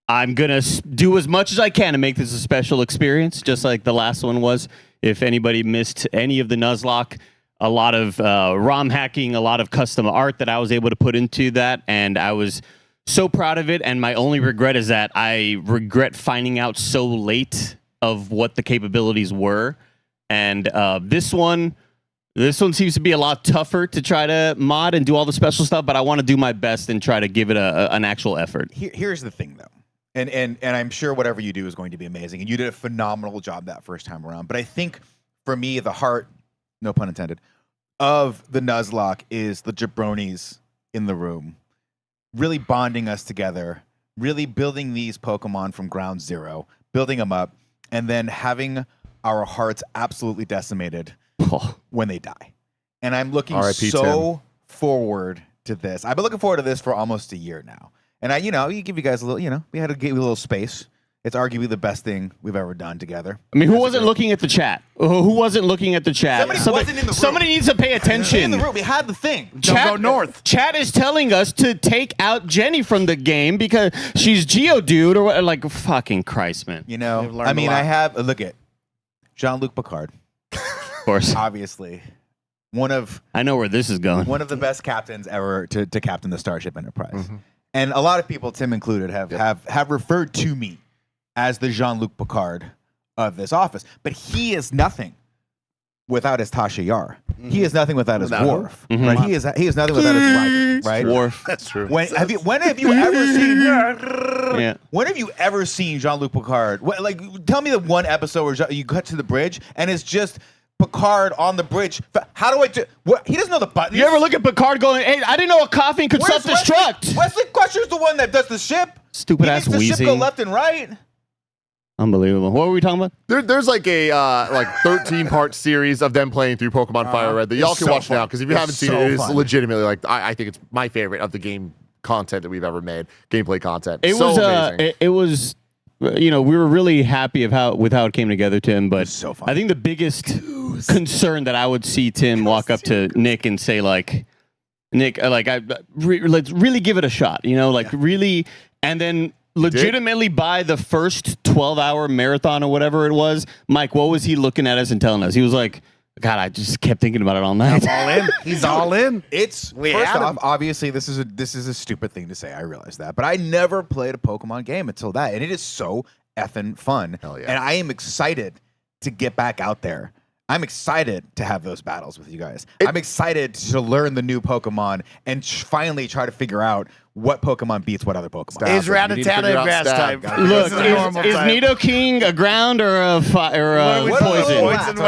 Speaker 16: I'm going to do as much as I can to make this a special experience, just like the last one was. If anybody missed any of the Nuzlocke, a lot of ROM hacking, a lot of custom art that I was able to put into that, and I was so proud of it. And my only regret is that I regret finding out so late of what the capabilities were. And this one seems to be a lot tougher to try to mod and do all the special stuff, but I want to do my best and try to give it an actual effort.
Speaker 5: Here's the thing, though. And I'm sure whatever you do is going to be amazing. And you did a phenomenal job that first time around. But I think, for me, the heart, no pun intended, of the Nuzlocke is the jabronis in the room. Really bonding us together. Really building these Pokemon from ground zero. Building them up. And then having our hearts absolutely decimated when they die. And I'm looking
Speaker 8: R.I.P.
Speaker 5: so forward to this. I've been looking forward to this for almost a year now. And you give you guys a little, we had to give you a little space. It's arguably the best thing we've ever done together.
Speaker 16: I mean, who wasn't looking at the chat? Who wasn't looking at the chat? Somebody needs to pay attention.
Speaker 5: In the room, we had the thing.
Speaker 16: Chat,
Speaker 5: Don't go north.
Speaker 16: Chat is telling us to take out Jenny from the game because she's Geodude or what? Like, fucking Christ, man.
Speaker 5: I mean, I have, look at Jean-Luc Picard.
Speaker 16: Of course.
Speaker 5: Obviously.
Speaker 16: I know where this is going.
Speaker 5: One of the best captains ever to captain the Starship Enterprise. Mm-hmm. And a lot of people, Tim included, have referred to me as the Jean-Luc Picard of this office. But he is nothing without his Tasha Yar. Mm-hmm. He is nothing without his Worf. Mm-hmm. Right? He is nothing without his Riker. Right?
Speaker 16: Worf.
Speaker 8: That's true.
Speaker 5: When have you ever seen? Yeah. When have you ever seen Jean-Luc Picard? Tell me the one episode where you cut to the bridge and it's just Picard on the bridge. How do I do? What? He doesn't know the buttons.
Speaker 16: You ever look at Picard going, "Hey, I didn't know a coughing could self-destruct."
Speaker 5: Wesley Crusher's the one that does the ship.
Speaker 16: Stupid
Speaker 5: he
Speaker 16: ass
Speaker 5: makes the ship go
Speaker 16: wheezing.
Speaker 5: left and right.
Speaker 16: Unbelievable. What were we talking about?
Speaker 8: There's like a 13-part series of them playing through Pokemon Fire Red that y'all can watch now because if you haven't seen it, it's legitimately I think it's my favorite of the game content that we've ever made. Gameplay content.
Speaker 16: It was amazing. It was we were really happy with how it came together, Tim. But I think the biggest concern that I would see Tim walk up to Nick and say, like, Nick, let's really give it a shot, really, and then legitimately by the first 12-hour marathon or whatever it was, Mike, what was he looking at us and telling us? He was like, God, I just kept thinking about it all night.
Speaker 19: I'm all in. He's all in.
Speaker 2: First off, obviously, this is a stupid thing to say. I realize that, but I never played a Pokemon game until that, and it is so effing fun.
Speaker 8: Hell yeah.
Speaker 2: And I am excited to get back out there. I'm excited to have those battles with you guys. I'm excited to learn the new Pokemon and finally try to figure out what Pokemon beats what other Pokemon.
Speaker 19: Is Rattata grass type?
Speaker 16: Look, is Nidoking a ground or a poison?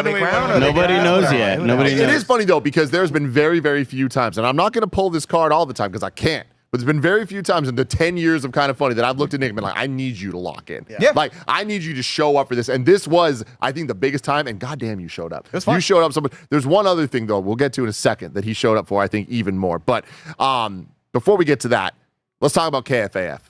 Speaker 16: Nobody knows yet. Nobody knows.
Speaker 8: It is funny, though, because there's been very, very few times, and I'm not going to pull this card all the time because I can't. But there's been very few times in the 10 years of Kind of Funny that I've looked at Nick and been like, I need you to lock in.
Speaker 2: Yeah.
Speaker 8: Like, I need you to show up for this. And this was, I think, the biggest time. And goddamn, you showed up.
Speaker 2: It was fun.
Speaker 8: You showed up. There's one other thing, though, we'll get to in a second that he showed up for, I think, even more. But before we get to that, let's talk about KFAF.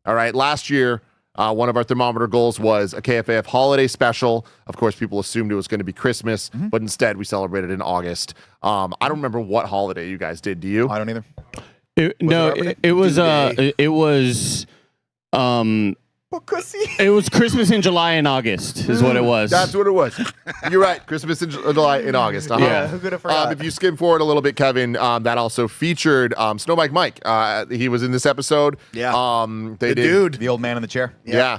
Speaker 8: All right. Last year, one of our thermometer goals was a KFAF holiday special. Of course, people assumed it was going to be Christmas, but instead we celebrated in August. I don't remember what holiday you guys did. Do you?
Speaker 2: I don't either.
Speaker 16: It was Christmas in July and August is what it was.
Speaker 8: That's what it was. You're right. Christmas in July and August.
Speaker 2: Yeah, who could have forgot?
Speaker 8: If you skim forward a little bit, Kevin, that also featured Snowbike Mike. He was in this episode.
Speaker 2: Yeah. The old man in the chair.
Speaker 8: Yeah.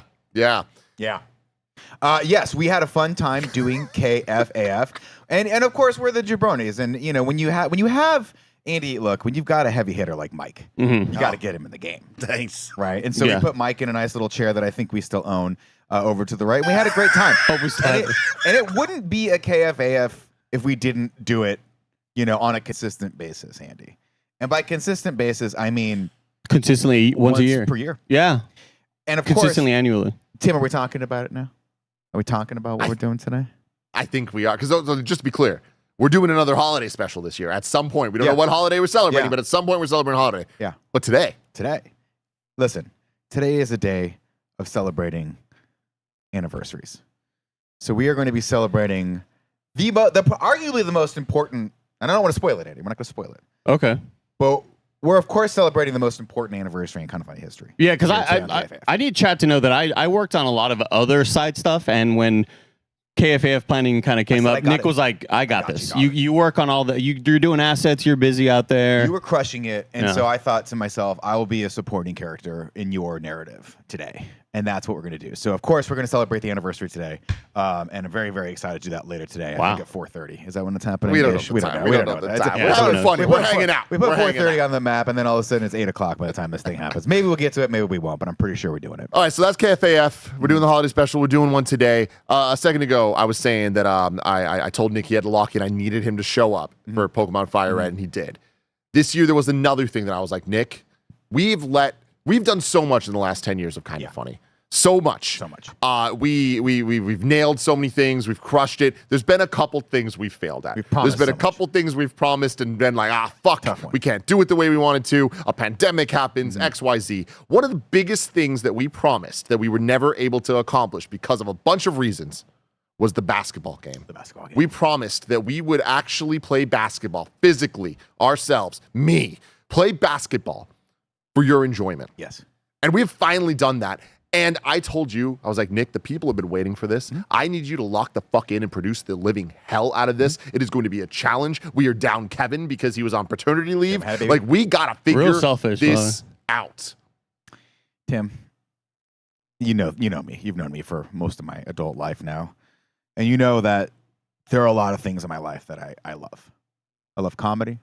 Speaker 2: Yes, we had a fun time doing KFAF, and of course we're the jabronis. And when you have Andy, look, when you've got a heavy hitter like Mike, you got to get him in the game.
Speaker 19: Thanks.
Speaker 2: Right? And so we put Mike in a nice little chair that I think we still own over to the right. We had a great time. and it wouldn't be a KFAF if we didn't do it, on a consistent basis, Andy. And by consistent basis, I mean
Speaker 16: consistently once a year.
Speaker 2: Per year.
Speaker 16: Yeah.
Speaker 2: And of
Speaker 16: consistently annually.
Speaker 2: Tim, are we talking about it now? Are we talking about what we're doing today?
Speaker 8: I think we are. Because just to be clear, we're doing another holiday special this year. At some point, we don't know what holiday we're celebrating, but at some point we're celebrating a holiday.
Speaker 2: Yeah.
Speaker 8: But today.
Speaker 2: Listen, today is a day of celebrating anniversaries. So we are going to be celebrating arguably the most important, and I don't want to spoil it, Andy. We're not going to spoil it.
Speaker 16: Okay.
Speaker 2: But we're, of course, celebrating the most important anniversary in Kind of Funny history.
Speaker 16: Yeah, because I need chat to know that I worked on a lot of other side stuff, and when KFAF planning kind of came up, Nick was like, I got this. You work on all you're doing assets, you're busy out there.
Speaker 2: You were crushing it. And so I thought to myself, I will be a supporting character in your narrative today. And that's what we're going to do. So, of course, we're going to celebrate the anniversary today. And I'm very, very excited to do that later today. I think at 4:30. Is that when it's happening?
Speaker 8: We don't know the time. We don't know the time. We're having fun. We're hanging out.
Speaker 2: We put 4:30 on the map, and then all of a sudden it's 8 o'clock by the time this thing happens. Maybe we'll get to it, maybe we won't, but I'm pretty sure we're doing it.
Speaker 8: All right, so that's KFAF. We're doing the holiday special. We're doing one today. A second ago, I was saying that I told Nick he had to lock in. I needed him to show up for Pokemon Fire Red, and he did. This year, there was another thing that I was like, Nick, we've done so much in the last 10 years of Kind of Funny. So much. We've nailed so many things. We've crushed it. There's been a couple things we've failed at. There's been a couple things we've promised and been like, fuck, we can't do it the way we wanted to. A pandemic happens, XYZ. One of the biggest things that we promised that we were never able to accomplish because of a bunch of reasons was the basketball game. We promised that we would actually play basketball physically, ourselves, play basketball for your enjoyment.
Speaker 2: Yes.
Speaker 8: And we've finally done that. And I told you, I was like, Nick, the people have been waiting for this. I need you to lock the fuck in and produce the living hell out of this. It is going to be a challenge. We are down Kevin because he was on paternity leave. Like, we got to figure this out.
Speaker 2: Tim, you know me. You've known me for most of my adult life now. And you know that there are a lot of things in my life that I love. I love comedy.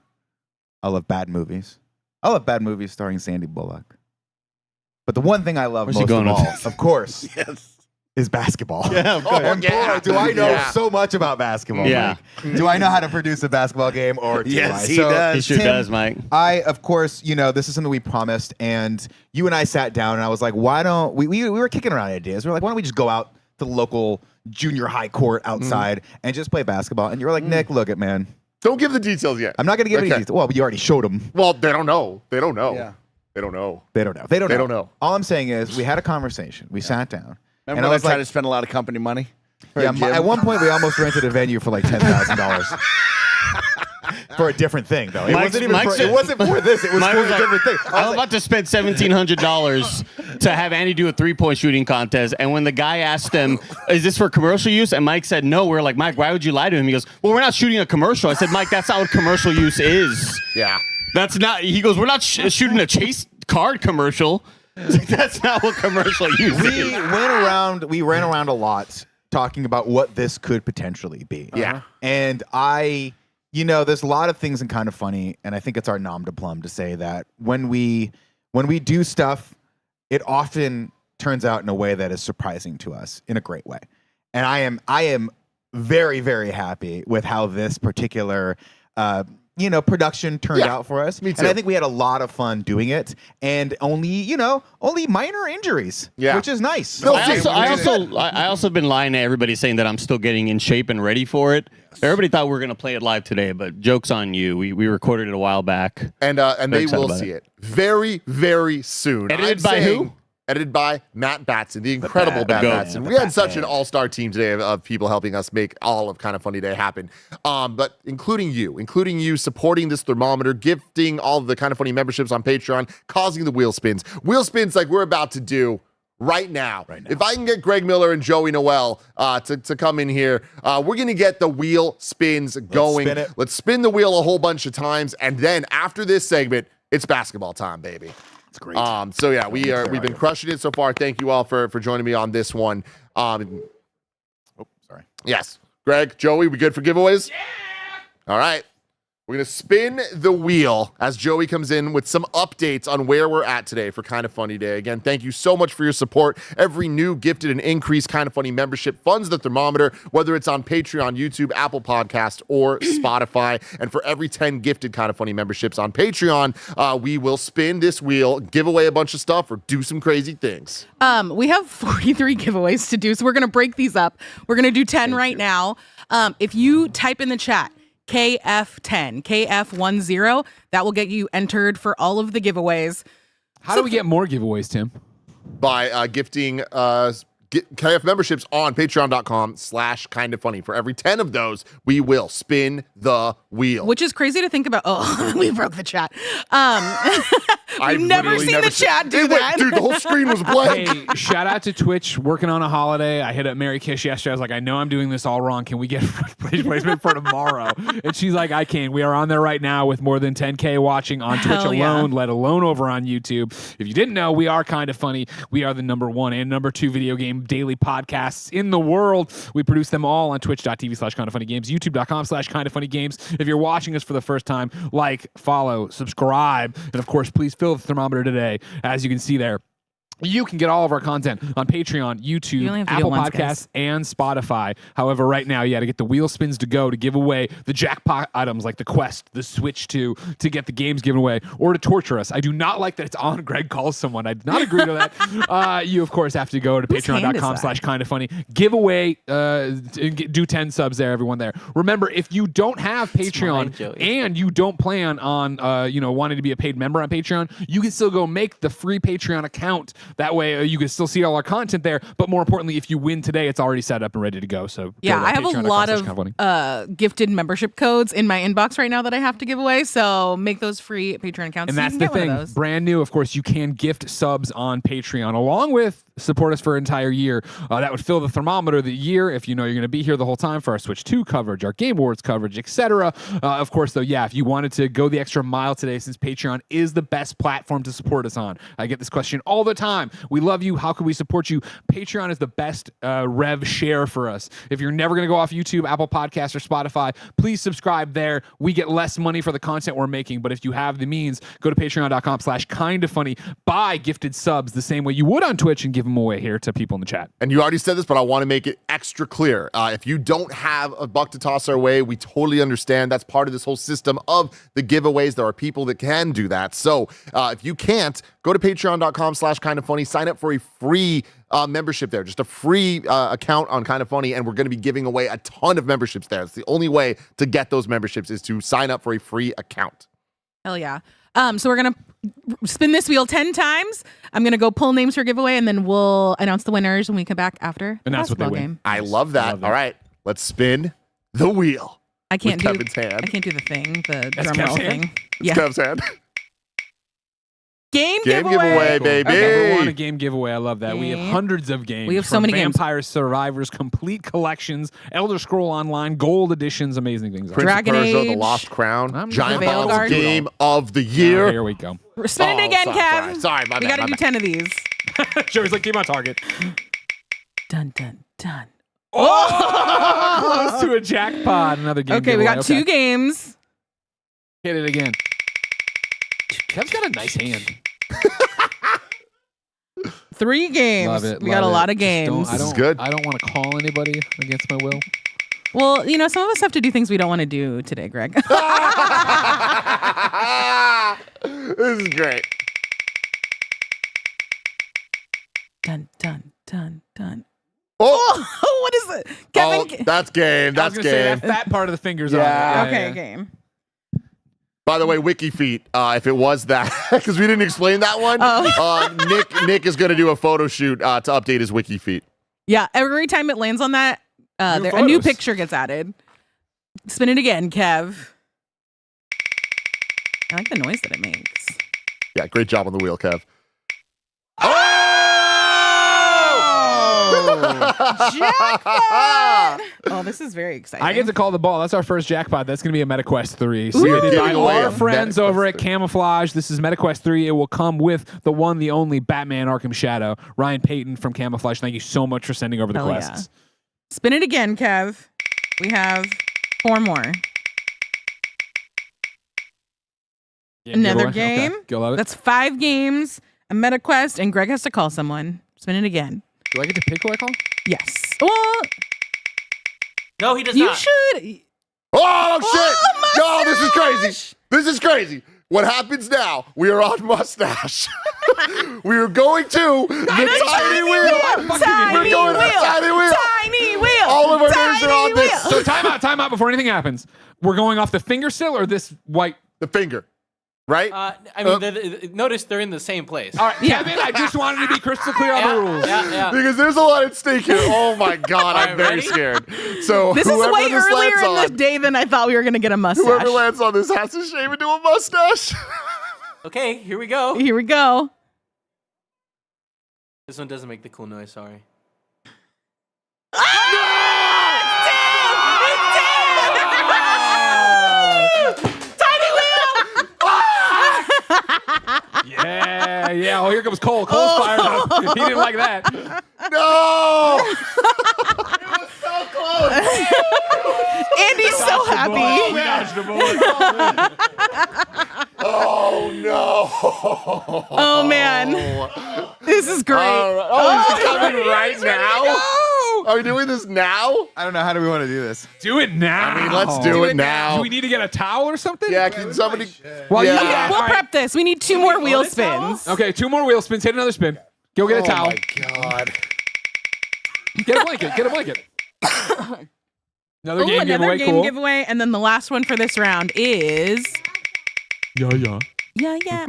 Speaker 2: I love bad movies. I love bad movies starring Sandy Bullock. But the one thing I love most of all, of course, is basketball.
Speaker 16: Yeah, of course.
Speaker 2: And boy, do I know so much about basketball.
Speaker 16: Yeah.
Speaker 2: Mike. Do I know how to produce a basketball game or do I?
Speaker 19: He does.
Speaker 16: He sure does, Mike.
Speaker 2: I, of course, this is something we promised, and you and I sat down, and I was like, why don't we were kicking around ideas. We were like, why don't we just go out to the local junior high court outside and just play basketball? And you were like, Nick, look it, man.
Speaker 8: Don't give the details yet.
Speaker 2: I'm not going to give any details. Well, you already showed them.
Speaker 8: Well, they don't know.
Speaker 2: Yeah.
Speaker 8: They don't know.
Speaker 2: They don't know. All I'm saying is we had a conversation. We sat down
Speaker 19: Remember
Speaker 5: And I
Speaker 19: when I
Speaker 5: was
Speaker 19: tried
Speaker 5: like-
Speaker 19: to spend a lot of company money? for
Speaker 5: Yeah,
Speaker 19: a gym?
Speaker 5: at one point we almost rented a venue for like $10,000 for a different thing, though. It wasn't even for, it wasn't for this. It was
Speaker 16: Mike
Speaker 5: for
Speaker 16: was
Speaker 5: a
Speaker 16: like,
Speaker 5: different thing.
Speaker 16: I was about to spend $1,700 to have Andy do a 3-point shooting contest, and when the guy asked him, "Is this for commercial use?" and Mike said no, we're like, "Mike, why would you lie to him?" He goes, "Well, we're not shooting a commercial." I said, "Mike, that's not what commercial use is."
Speaker 8: Yeah.
Speaker 16: That's not. He goes, "We're not shooting a chase card commercial." That's not what commercial use is.
Speaker 5: We ran around a lot talking about what this could potentially be.
Speaker 8: Yeah.
Speaker 5: And there's a lot of things in Kind of Funny, and I think it's our nom de plume to say that when we do stuff, it often turns out in a way that is surprising to us in a great way. And I am very, very happy with how this particular production turned out for us.
Speaker 8: Me too.
Speaker 5: And I think we had a lot of fun doing it, and only minor injuries, which is nice.
Speaker 16: I also been lying to everybody saying that I'm still getting in shape and ready for it. Everybody thought we were going to play it live today, but joke's on you. We recorded it a while back.
Speaker 8: And they will see it very, very soon.
Speaker 16: Edited by who?
Speaker 8: Edited by Matt Batson, the incredible Matt Batson. We had such an all-star team today of people helping us make all of Kind of Funny Day happen. But including you supporting this thermometer, gifting all of the Kind of Funny memberships on Patreon, causing the wheel spins. Wheel spins like we're about to do right now. If I can get Greg Miller and Joey Noel to come in here, we're going to get the wheel spins going. Let's spin the wheel a whole bunch of times. And then after this segment, it's basketball time, baby.
Speaker 5: It's great.
Speaker 8: So yeah, we've been crushing it so far. Thank you all for joining me on this one.
Speaker 5: Sorry.
Speaker 8: Yes. Greg, Joey, we good for giveaways? Yeah. All right. We're going to spin the wheel as Joey comes in with some updates on where we're at today for Kind of Funny Day. Again, thank you so much for your support. Every new gifted and increased Kind of Funny membership funds the thermometer, whether it's on Patreon, YouTube, Apple Podcast, or Spotify. And for every 10 gifted Kind of Funny memberships on Patreon, we will spin this wheel, give away a bunch of stuff, or do some crazy things.
Speaker 11: We have 43 giveaways to do, so we're going to break these up. We're going to do 10 right now. If you type in the chat, KF10, KF10, that will get you entered for all of the giveaways.
Speaker 1: How do we get more giveaways, Tim?
Speaker 8: By gifting KF memberships on patreon.com/kindoffunny. For every 10 of those, we will spin the wheel.
Speaker 11: Which is crazy to think about. Oh, we broke the chat. I've never seen the chat do that.
Speaker 8: Dude, the whole screen was blank.
Speaker 1: Hey, shout out to Twitch, working on a holiday. I hit up Mary Kish yesterday. I was like, I know I'm doing this all wrong. Can we get placement for tomorrow? And she's like, I can. We are on there right now with more than 10K watching on Twitch alone, let alone over on YouTube. If you didn't know, we are Kind of Funny. We are the #1 and #2 video game daily podcasts in the world. We produce them all on twitch.tv/kindoffunnygames, youtube.com/kindoffunnygames. If you're watching us for the first time, like, follow, subscribe, and of course, please fill the thermometer today. As you can see there, you can get all of our content on Patreon, YouTube, Apple Podcasts, and Spotify. However, right now, to get the wheel spins to go to give away the jackpot items like the Quest, the Switch 2, to get the games given away, or to torture us. I do not like that it's on Greg Calls Someone. I did not agree to that. You, of course, have to go to patreon.com/kindoffunny. Give away, do 10 subs there, everyone there. Remember, if you don't have Patreon and you don't plan on, wanting to be a paid member on Patreon, you can still go make the free Patreon account. That way, you can still see all our content there. But more importantly, if you win today, it's already set up and ready to go. So
Speaker 11: yeah, I have a lot of gifted membership codes in my inbox right now that I have to give away. So make those free Patreon accounts.
Speaker 1: And
Speaker 11: so
Speaker 1: that's
Speaker 11: you
Speaker 1: the
Speaker 11: can get one of
Speaker 1: thing.
Speaker 11: those.
Speaker 1: Brand new, of course, you can gift subs on Patreon along with support us for an entire year. That would fill the thermometer the year if you know you're going to be here the whole time for our Switch 2 coverage, our Game Awards coverage, etc. Of course, though, if you wanted to go the extra mile today, since Patreon is the best platform to support us on. I get this question all the time. We love you. How can we support you? Patreon is the best rev share for us. If you're never going to go off YouTube, Apple Podcasts, or Spotify, please subscribe there. We get less money for the content we're making, but if you have the means, go to patreon.com/kindoffunny. Buy gifted subs the same way you would on Twitch and give them away here to people in the chat.
Speaker 8: And you already said this, but I want to make it extra clear. If you don't have a buck to toss our way, we totally understand. That's part of this whole system of the giveaways. There are people that can do that. So if you can't, go to patreon.com/kindoffunny. Sign up for a free membership there, just a free account on Kind of Funny, and we're going to be giving away a ton of memberships there. It's the only way to get those memberships is to sign up for a free account.
Speaker 11: Hell yeah. So we're gonna spin this wheel 10 times. I'm gonna go pull names for giveaway, and then we'll announce the winners when we come back after the basketball game.
Speaker 8: I love that. All right, let's spin the wheel.
Speaker 11: I can't
Speaker 8: with
Speaker 11: do
Speaker 8: Kevin's hand.
Speaker 11: I can't do the thing, the
Speaker 8: That's
Speaker 11: drum roll
Speaker 8: Kev's hand?
Speaker 11: thing.
Speaker 8: It's Kev's hand.
Speaker 11: Game
Speaker 8: giveaway, baby.
Speaker 17: Number one, a game giveaway. I love that. We have
Speaker 11: Okay.
Speaker 17: hundreds of games.
Speaker 11: We have so
Speaker 17: from
Speaker 11: many games.
Speaker 17: Vampire Survivors, complete collections, Elder Scroll Online, gold editions, amazing things.
Speaker 8: Prince of Persia, The Lost Crown, Giant Bomb's Game of the Year.
Speaker 17: Oh, here we go.
Speaker 11: We're spinning it again, Kev.
Speaker 8: Sorry, my
Speaker 11: we
Speaker 8: bad,
Speaker 11: gotta
Speaker 8: my
Speaker 11: do
Speaker 8: bad.
Speaker 11: 10 of these.
Speaker 17: Joey's like, keep on target.
Speaker 11: Dun dun dun.
Speaker 17: Oh, close to a jackpot. Another game.
Speaker 11: Okay, we
Speaker 17: giveaway.
Speaker 11: got 2 games.
Speaker 17: Hit it again. Kev's got a nice hand.
Speaker 11: 3 games.
Speaker 17: Love it.
Speaker 11: We got a lot of games.
Speaker 17: I don't want to call anybody against my will.
Speaker 11: Well, you know, some of us have to do things we don't want to do today, Greg.
Speaker 8: This is great.
Speaker 11: Dun dun dun dun.
Speaker 8: Oh,
Speaker 11: what is it? Kevin.
Speaker 8: that's game. That's
Speaker 17: I was gonna say
Speaker 8: game.
Speaker 17: that fat part of the fingers.
Speaker 8: Yeah.
Speaker 17: on it.
Speaker 11: Okay, game.
Speaker 8: By the way, Wiki Feet, if it was that, because we didn't explain that one, Nick is going to do a photo shoot to update his Wiki Feet.
Speaker 11: Yeah, every time it lands on that, a new picture gets added. Spin it again, Kev. I like the noise that it makes.
Speaker 8: Yeah, great job on the wheel, Kev.
Speaker 11: Jackpot! Oh, this is very exciting.
Speaker 17: I get to call the ball. That's our first jackpot. That's going to be a MetaQuest 3.
Speaker 11: Ooh.
Speaker 17: Submitted by
Speaker 8: Giving away
Speaker 17: our
Speaker 8: a
Speaker 17: friends
Speaker 8: MetaQuest
Speaker 17: over at
Speaker 8: 3.
Speaker 17: Camouflage. This is MetaQuest 3. It will come with the one, the only Batman Arkham Shadow. Ryan Payton from Camouflage. Thank you so much for sending over the
Speaker 11: Hell
Speaker 17: quests.
Speaker 11: yeah. Spin it again, Kev. We have 4 more.
Speaker 17: Yeah,
Speaker 11: Another
Speaker 17: giveaway.
Speaker 11: game.
Speaker 17: Okay. Go love it.
Speaker 11: That's 5 games, a MetaQuest, and Greg has to call someone. Spin it again.
Speaker 17: Do I get to pick who I call?
Speaker 11: Yes. Well,
Speaker 28: No, he does
Speaker 11: you
Speaker 28: not.
Speaker 11: should.
Speaker 8: Oh, shit. No, this is crazy. This is crazy. What happens now? We are on Mustache. We are going to the tiny wheel. We're going to the tiny wheel.
Speaker 11: Tiny wheel.
Speaker 8: All of our names are on this.
Speaker 17: So time out before anything happens. We're going off the finger still or this white?
Speaker 8: The finger. Right?
Speaker 28: I mean, notice they're in the same place.
Speaker 17: All right, Kevin, I just wanted to be crystal clear on the rules.
Speaker 28: Yeah.
Speaker 8: Because there's a lot at stake here. Oh my God, I'm very
Speaker 28: ready?
Speaker 8: scared. So
Speaker 11: This is
Speaker 8: whoever
Speaker 11: way
Speaker 8: this
Speaker 11: earlier
Speaker 8: lands
Speaker 11: in
Speaker 8: on,
Speaker 11: the day than I thought we were going to get a mustache.
Speaker 8: whoever lands on this has to shave into a mustache.
Speaker 28: Okay, here we go.
Speaker 11: Here we go.
Speaker 28: This one doesn't make the cool noise. Sorry.
Speaker 17: Yeah. Oh, here comes Cole. Cole's fired up. He didn't like that.
Speaker 8: No!
Speaker 28: So close.
Speaker 11: Andy's so happy.
Speaker 8: Oh no!
Speaker 11: Oh man, this is great.
Speaker 8: Oh, is it coming right now? Are we doing this now?
Speaker 2: I don't know. How do we want to do this?
Speaker 17: Do it now.
Speaker 8: I mean, let's do it now.
Speaker 17: Do we need to get a towel or something?
Speaker 8: Yeah, can somebody?
Speaker 17: Well,
Speaker 8: Yeah.
Speaker 17: yeah.
Speaker 11: We'll
Speaker 17: all right.
Speaker 11: prep this. We need 2 more wheel spins.
Speaker 17: Okay, 2 more wheel spins. Hit another spin. Go get a towel.
Speaker 8: Oh my God!
Speaker 17: Get a blanket. Get a blanket. Another
Speaker 11: Ooh,
Speaker 17: game
Speaker 11: another
Speaker 17: giveaway.
Speaker 11: game
Speaker 17: Cool.
Speaker 11: giveaway, and then the last one for this round is
Speaker 17: Yeah.
Speaker 11: yeah.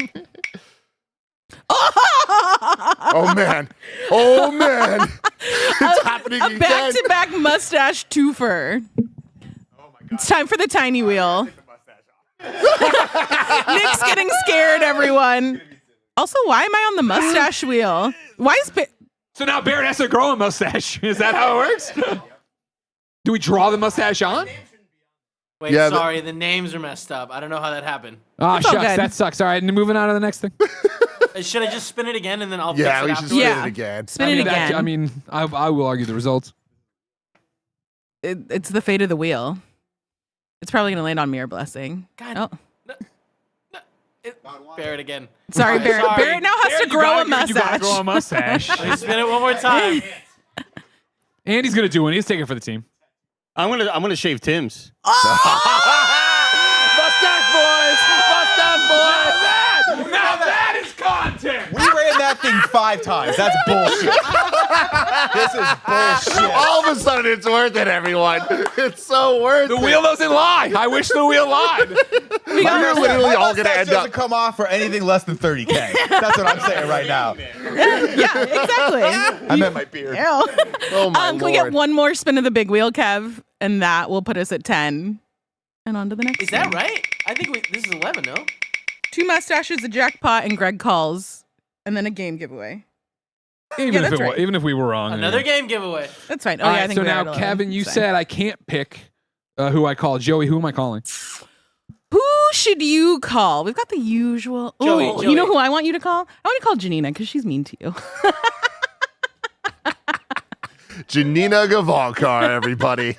Speaker 8: Oh man! Oh man! It's happening
Speaker 11: A
Speaker 8: again.
Speaker 11: back-to-back mustache twofer. It's time for the tiny wheel. Nick's getting scared, everyone. Also, why am I on the mustache wheel? Why is
Speaker 17: So now Barrett has to grow a mustache. Is that how it works? Do we draw the mustache on?
Speaker 28: Wait,
Speaker 8: Yeah,
Speaker 28: sorry, the names are messed up. I don't know how that happened.
Speaker 17: Ah,
Speaker 11: It's all
Speaker 17: shucks.
Speaker 11: good.
Speaker 17: That sucks. All right, and moving on to the next thing.
Speaker 28: Should I just spin it again and then I'll
Speaker 8: Yeah,
Speaker 28: fix it
Speaker 8: we should
Speaker 28: afterwards?
Speaker 8: spin
Speaker 11: Yeah.
Speaker 8: it again.
Speaker 11: spin it again?
Speaker 17: I mean, I will argue the results.
Speaker 11: It's the fate of the wheel. It's probably gonna land on Mirror Blessing.
Speaker 28: God.
Speaker 11: Oh,
Speaker 28: Barrett again.
Speaker 11: sorry, Barrett.
Speaker 28: Sorry.
Speaker 11: Barrett now has
Speaker 17: Barrett,
Speaker 11: to grow a mustache.
Speaker 17: You gotta grow a mustache.
Speaker 28: Let me spin it one more time.
Speaker 17: Andy's gonna do one. He's taking it for the team.
Speaker 16: I'm gonna shave Tim's.
Speaker 8: Mustache boys! Mustache boys!
Speaker 17: Now that is content.
Speaker 2: We ran that thing
Speaker 5: 5 times. That's bullshit. This is bullshit.
Speaker 8: All of a sudden, it's worth it, everyone. It's so worth it.
Speaker 17: The wheel doesn't lie. I wish the wheel lied.
Speaker 8: We're literally all going to end up.
Speaker 5: Doesn't come off for anything less than 30K. That's what I'm saying right now.
Speaker 11: Yeah, exactly.
Speaker 5: I meant my beard.
Speaker 11: Ew.
Speaker 8: Oh my
Speaker 11: Can we get one more spin of the big wheel, Kev? And that will put us at 10. And on to the next.
Speaker 28: Is that right? I think this is 11, no?
Speaker 11: 2 mustaches, a jackpot, and Greg calls, and then a game giveaway.
Speaker 17: Even,
Speaker 11: that's right.
Speaker 17: even if we were wrong.
Speaker 28: Another game giveaway.
Speaker 11: That's fine.
Speaker 17: All
Speaker 11: yeah, I
Speaker 17: right,
Speaker 11: think
Speaker 17: so
Speaker 11: we're
Speaker 17: now,
Speaker 11: at 11.
Speaker 17: Kevin, you
Speaker 11: It's fine.
Speaker 17: said I can't pick who I call. Joey, who am I calling?
Speaker 11: Who should you call? We've got the usual.
Speaker 28: Joey,
Speaker 11: Ooh,
Speaker 28: Joey.
Speaker 11: You know who I want you to call? I want to call Janina because she's mean to you.
Speaker 8: Janina Gavalkar, everybody.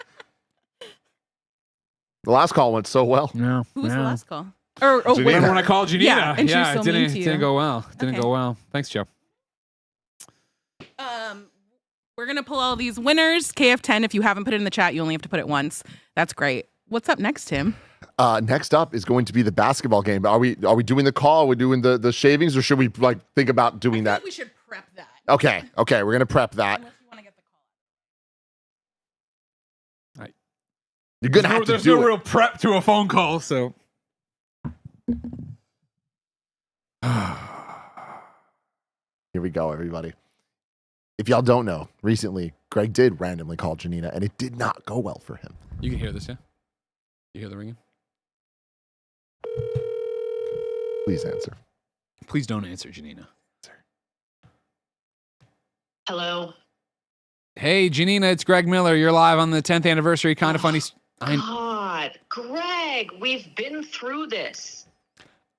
Speaker 8: The last call went so well.
Speaker 17: No.
Speaker 11: Who was the last call?
Speaker 17: Remember when I called Janina?
Speaker 11: Yeah, and she was
Speaker 17: it
Speaker 11: so mean
Speaker 17: didn't,
Speaker 11: to you.
Speaker 17: didn't go well. Didn't
Speaker 11: Okay.
Speaker 17: go well. Thanks, Joe.
Speaker 11: We're gonna pull all these winners. KF10. If you haven't put it in the chat, you only have to put it once. That's great. What's up next, Tim?
Speaker 8: Next up is going to be the basketball game. Are we doing the call? Are we doing the shavings, or should we think about doing that?
Speaker 11: We should prep that.
Speaker 8: Okay, we're gonna prep that. You're gonna have to
Speaker 17: There's
Speaker 8: do
Speaker 17: no
Speaker 8: it.
Speaker 17: real prep to a phone call, so.
Speaker 8: Here we go, everybody. If y'all don't know, recently Greg did randomly call Janina, and it did not go well for him.
Speaker 17: You can hear this, yeah? You hear the ringing?
Speaker 8: Please answer.
Speaker 17: Please don't answer, Janina.
Speaker 18: Hello.
Speaker 17: Hey, Janina, it's Greg Miller. You're live on the 10th anniversary. Kind of funny.
Speaker 18: God, Greg, we've been through this.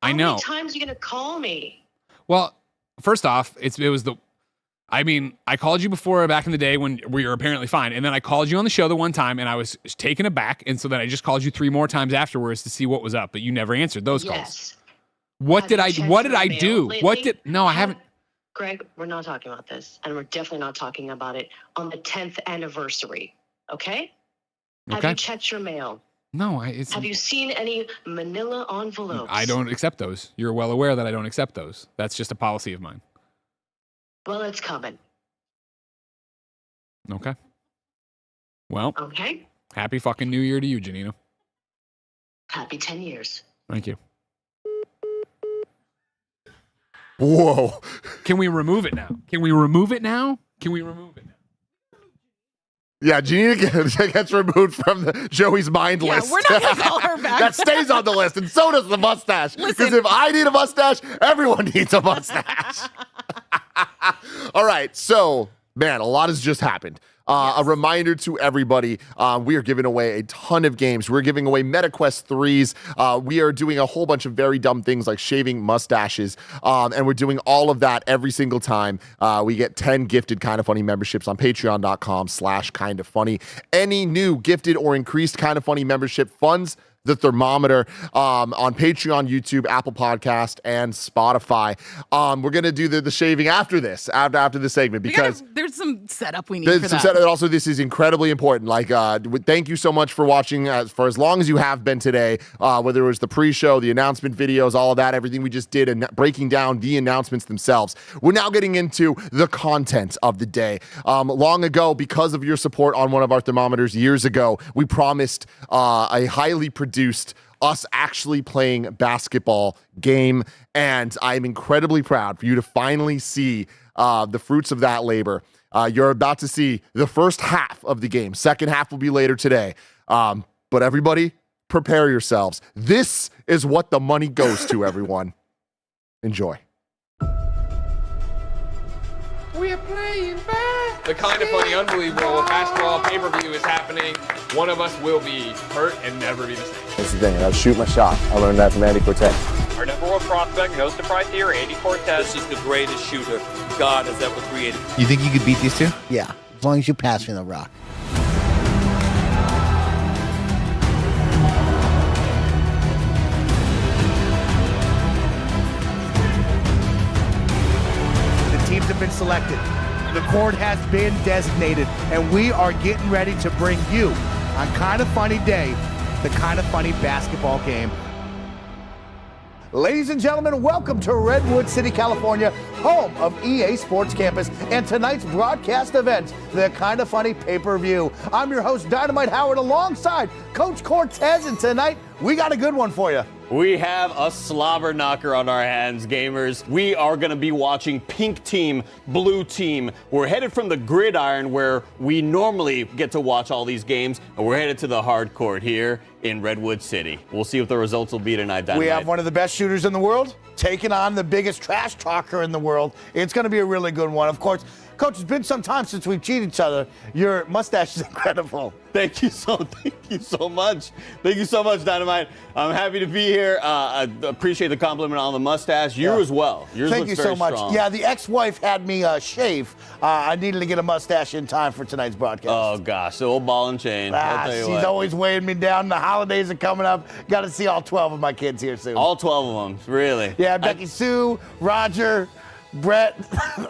Speaker 17: I
Speaker 18: How
Speaker 17: know.
Speaker 18: many times are you gonna call me?
Speaker 17: Well, first off, I called you before back in the day when we were apparently fine. And then I called you on the show the one time and I was taken aback. And so then I just called you 3 more times afterwards to see what was up, but you never answered those calls. What did I do? I haven't.
Speaker 18: Greg, we're not talking about this, and we're definitely not talking about it on the 10th anniversary. Okay? Have
Speaker 17: Okay.
Speaker 18: you checked your mail?
Speaker 17: No,
Speaker 18: Have you seen any manila envelopes?
Speaker 17: I don't accept those. You're well aware that I don't accept those. That's just a policy of mine.
Speaker 18: Well, it's coming.
Speaker 17: Okay. Well,
Speaker 18: Okay?
Speaker 17: happy fucking New Year to you, Janina.
Speaker 18: Happy 10 years.
Speaker 17: Thank you.
Speaker 8: Whoa.
Speaker 17: Can we remove it now? Can we remove it now?
Speaker 8: Yeah, Janina gets removed from Joey's mind list.
Speaker 11: we're not gonna call her back.
Speaker 8: That stays on the list, and so does the mustache. Because if I need a mustache, everyone needs a mustache. All right, so, man, a lot has just happened. A reminder to everybody, we are giving away a ton of games. We're giving away MetaQuest 3s. We are doing a whole bunch of very dumb things like shaving mustaches. And we're doing all of that every single time. We get 10 gifted Kind of Funny memberships on patreon.com/kindoffunny. Any new gifted or increased Kind of Funny membership funds the thermometer on Patreon, YouTube, Apple Podcast, and Spotify. We're gonna do the shaving after this, after the segment, because
Speaker 11: There's some setup we need
Speaker 8: there's
Speaker 11: for
Speaker 8: some
Speaker 11: that.
Speaker 8: setup, and also this is incredibly important. Like, thank you so much for watching for as long as you have been today. Whether it was the pre-show, the announcement videos, all of that, everything we just did, and breaking down the announcements themselves. We're now getting into the content of the day. Long ago, because of your support on one of our thermometers years ago, we promised a highly produced us actually playing basketball game, and I'm incredibly proud for you to finally see the fruits of that labor. You're about to see the first half of the game. Second half will be later today. But everybody, prepare yourselves. This is what the money goes to, everyone. Enjoy.
Speaker 1: We're playing basketball. The Kind of Funny, Unbelievable basketball pay-per-view is happening. One of us will be hurt and never be the same.
Speaker 2: That's the thing. I shoot my shot. I learned that from Andy Cortez.
Speaker 20: Our number one prospect, no surprise here, Andy Cortez. This is the greatest shooter God has ever created.
Speaker 5: You think you could beat these two?
Speaker 7: Yeah, as long as you pass me the rock. The teams have been selected. The court has been designated, and we are getting ready to bring you on Kind of Funny Day, the Kind of Funny basketball game.
Speaker 19: Ladies and gentlemen, welcome to Redwood City, California, home of EA Sports Campus, and tonight's broadcast event, the Kinda Funny pay-per-view. I'm your host, Dynamite Howard, alongside Coach Cortez, and tonight we got a good one for you.
Speaker 16: We have a slobber knocker on our hands, gamers. We are going to be watching Pink Team, Blue Team. We're headed from the gridiron where we normally get to watch all these games, and we're headed to the hard court here in Redwood City. We'll see what the results will be tonight, Dynamite.
Speaker 19: We have one of the best shooters in the world taking on the biggest trash talker in the world. It's going to be a really good one. Of course, Coach, it's been some time since we've cheated each other. Your mustache is incredible.
Speaker 16: Thank you so much. Thank you so much, Dynamite. I'm happy to be here. I appreciate the compliment on the mustache. You as well. Yours
Speaker 19: Thank you
Speaker 16: looks
Speaker 19: so
Speaker 16: very
Speaker 19: much.
Speaker 16: strong.
Speaker 19: Yeah, the ex-wife had me shave. I needed to get a mustache in time for tonight's broadcast.
Speaker 16: Oh, gosh. The old ball and chain. I'll tell you
Speaker 19: She's
Speaker 16: what.
Speaker 19: always weighing me down. The holidays are coming up. Got to see all 12 of my kids here soon.
Speaker 16: All 12 of them, really?
Speaker 19: Yeah, Becky Sue, Roger, Brett,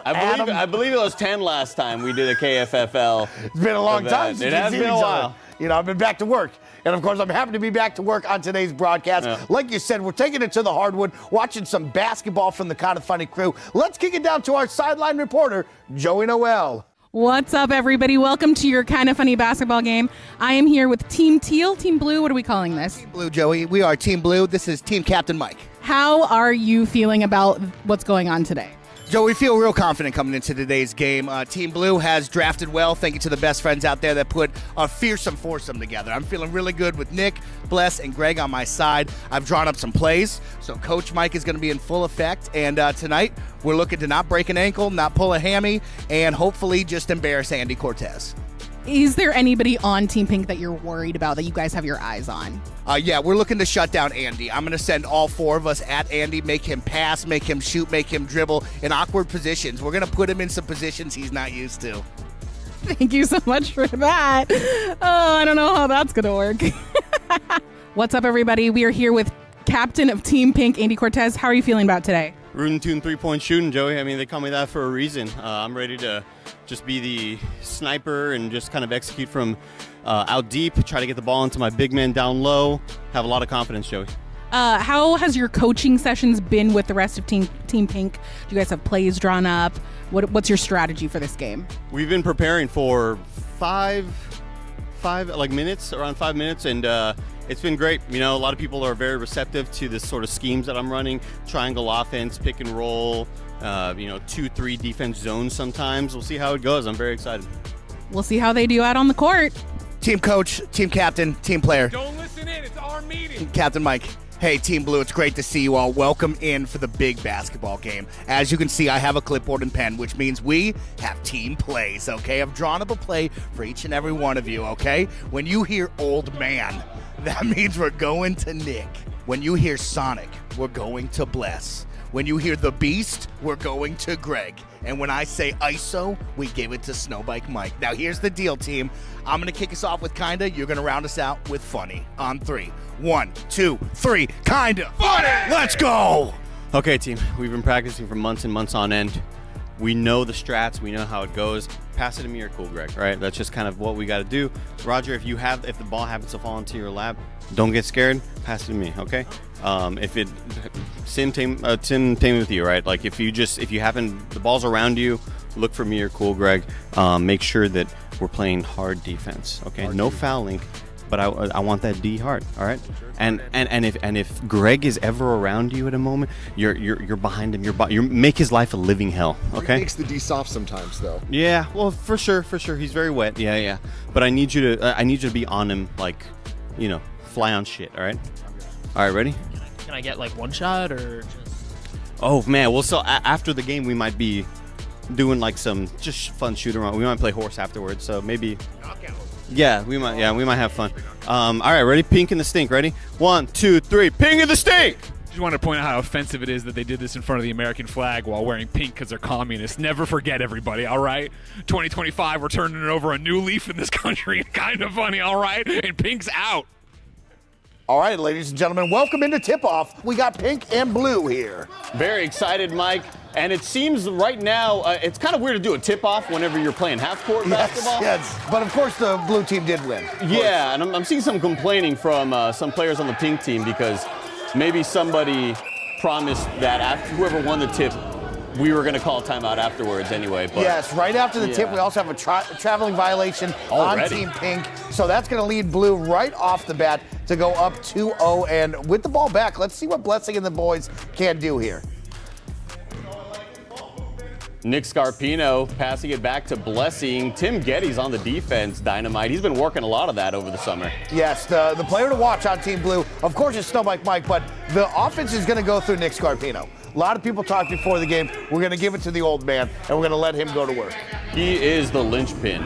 Speaker 19: Adam.
Speaker 16: I believe it was 10 last time we did a KFFL.
Speaker 19: It's been a long time since
Speaker 16: It
Speaker 19: we've
Speaker 16: has
Speaker 19: seen
Speaker 16: been a
Speaker 19: each
Speaker 16: while.
Speaker 19: other. You know, I've been back to work. And of course, I'm happy to be back to work on today's broadcast.
Speaker 16: Yeah.
Speaker 19: Like you said, we're taking it to the hardwood, watching some basketball from the Kinda Funny crew. Let's kick it down to our sideline reporter, Joey Noel.
Speaker 11: What's up, everybody? Welcome to your Kinda Funny basketball game. I am here with Team Teal, Team Blue. What are we calling this? Team
Speaker 3: Blue, Joey. We are Team Blue. This is Team Captain Mike.
Speaker 11: How are you feeling about what's going on today?
Speaker 3: Joe, we feel real confident coming into today's game. Team Blue has drafted well. Thank you to the best friends out there that put a fearsome foursome together. I'm feeling really good with Nick, Bless, and Greg on my side. I've drawn up some plays, so Coach Mike is going to be in full effect. And tonight, we're looking to not break an ankle, not pull a hammy, and hopefully just embarrass Andy Cortez.
Speaker 11: Is there anybody on Team Pink that you're worried about that you guys have your eyes on?
Speaker 3: Yeah, we're looking to shut down Andy. I'm going to send all four of us at Andy, make him pass, make him shoot, make him dribble in awkward positions. We're going to put him in some positions he's not used to.
Speaker 11: Thank you so much for that. Oh, I don't know how that's going to work. What's up, everybody? We are here with Captain of Team Pink, Andy Cortez. How are you feeling about today?
Speaker 16: Rootin' Tune three-point shooting, Joey. I mean, they call me that for a reason. I'm ready to just be the sniper and just kind of execute from out deep, try to get the ball into my big man down low. Have a lot of confidence, Joey.
Speaker 11: How has your coaching sessions been with the rest of Team Pink? Do you guys have plays drawn up? What's your strategy for this game?
Speaker 16: We've been preparing for five minutes, around 5 minutes, and it's been great. You know, a lot of people are very receptive to this sort of schemes that I'm running. Triangle offense, pick and roll, 2-3 defense zones sometimes. We'll see how it goes. I'm very excited.
Speaker 11: We'll see how they do out on the court.
Speaker 3: Team coach, team captain, team player.
Speaker 17: Don't listen in. It's our meeting.
Speaker 3: Captain Mike. Hey, Team Blue, it's great to see you all. Welcome in for the big basketball game. As you can see, I have a clipboard and pen, which means we have team plays, okay? I've drawn up a play for each and every one of you, okay? When you hear old man, that means we're going to Nick. When you hear Sonic, we're going to Bless. When you hear the Beast, we're going to Greg. And when I say ISO, we give it to Snowbike Mike. Now, here's the deal, team. I'm going to kick us off with Kinda. You're going to round us out with Funny. On 3. 1, 2, 3. Kinda. Funny! Let's go!
Speaker 16: Okay, team. We've been practicing for months and months on end. We know the strats. We know how it goes. Pass it to me or cool, Greg, right? That's just kind of what we got to do. Roger, if the ball happens to fall into your lap, don't get scared. Pass it to me, okay? Same with you, right? Like if you happen, the ball's around you, look for me or cool, Greg. Make sure that we're playing hard defense, okay? No fouling, but I want that D hard, all right? And if Greg is ever around you at a moment, you're behind him. You make his life a living hell, okay?
Speaker 8: He makes the D soft sometimes, though.
Speaker 16: Yeah, well, for sure. He's very wet. Yeah. But I need you to be on him, like, fly on shit. All right. All right, ready?
Speaker 6: Can I get like one shot or just?
Speaker 16: Oh man, well, so after the game we might be doing like some just fun shoot around. We might play horse afterwards, so maybe. Yeah, we might have fun. All right, ready? Pink in the stink. Ready? 1, 2, 3. Pink in the stink.
Speaker 17: Just want to point out how offensive it is that they did this in front of the American flag while wearing pink because they're communists. Never forget, everybody, all right? 2025, we're turning it over a new leaf in this country. Kind of funny, all right? And pink's out.
Speaker 19: All right, ladies and gentlemen, welcome into tip-off. We got Pink and Blue here.
Speaker 16: Very excited, Mike. And it seems right now, it's kind of weird to do a tip-off whenever you're playing half-court basketball.
Speaker 19: Yes, but of course the blue team did win.
Speaker 16: Yeah, and I'm seeing some complaining from some players on the pink team because maybe somebody promised that after whoever won the tip, we were going to call timeout afterwards anyway. But
Speaker 19: yes, right after the tip, we also have a traveling violation on Team Pink. So that's going to lead Blue right off the bat to go up 2-0. And with the ball back, let's see what Blessing and the boys can do here.
Speaker 16: Nick Scarpino passing it back to Blessing. Tim Getty's on the defense, Dynamite. He's been working a lot of that over the summer.
Speaker 19: Yes, the player to watch on Team Blue, of course, is Snowbike Mike, but the offense is going to go through Nick Scarpino. A lot of people talked before the game. We're going to give it to the old man, and we're going to let him go to work.
Speaker 16: He is the linchpin.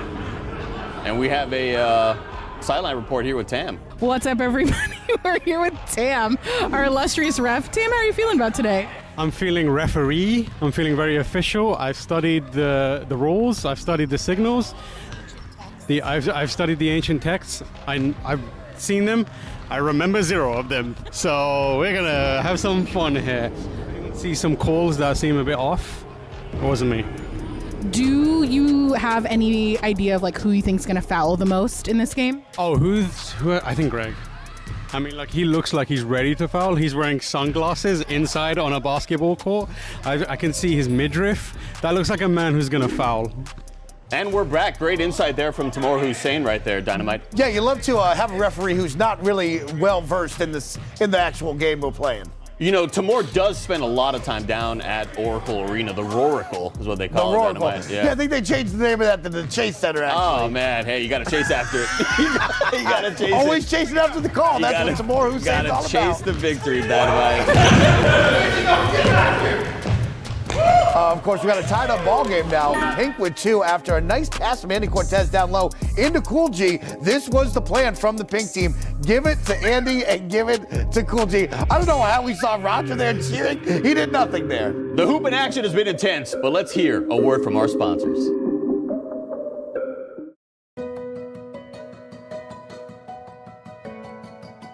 Speaker 16: And we have a sideline report here with Tam.
Speaker 11: What's up, everybody? We're here with Tam, our illustrious ref. Tam, how are you feeling about today?
Speaker 12: I'm feeling referee. I'm feeling very official. I've studied the rules. I've studied the signals. I've studied the ancient texts. I've seen them. I remember 0 of them. So we're gonna have some fun here. See some calls that seem a bit off. It wasn't me.
Speaker 11: Do you have any idea of who you think's gonna foul the most in this game?
Speaker 12: Oh, who? I think Greg. I mean, he looks like he's ready to foul. He's wearing sunglasses inside on a basketball court. I can see his midriff. That looks like a man who's gonna foul.
Speaker 16: And we're back. Great insight there from Timur Hussein right there, Dynamite.
Speaker 19: Yeah, you love to have a referee who's not really well versed in the actual game we're playing.
Speaker 16: You know, Timur does spend a lot of time down at Oracle Arena. The Roracle is what they call it. Dynamite.
Speaker 19: Yeah, I think they changed the name of that to the Chase Center, actually.
Speaker 16: Oh, man. Hey, you got to chase after it. you got to chase
Speaker 19: Always chasing after the call. That's what Timur Hussein's all about.
Speaker 16: You got to chase the victory, Dynamite.
Speaker 19: Of course, we got a tied-up ball game now. Pink with 2 after a nice pass from Andy Cortez down low into Cool G. This was the plan from the Pink team. Give it to Andy and give it to Cool G. I don't know how we saw Roger there cheering. He did nothing there.
Speaker 16: The hoop in action has been intense, but let's hear a word from our sponsors.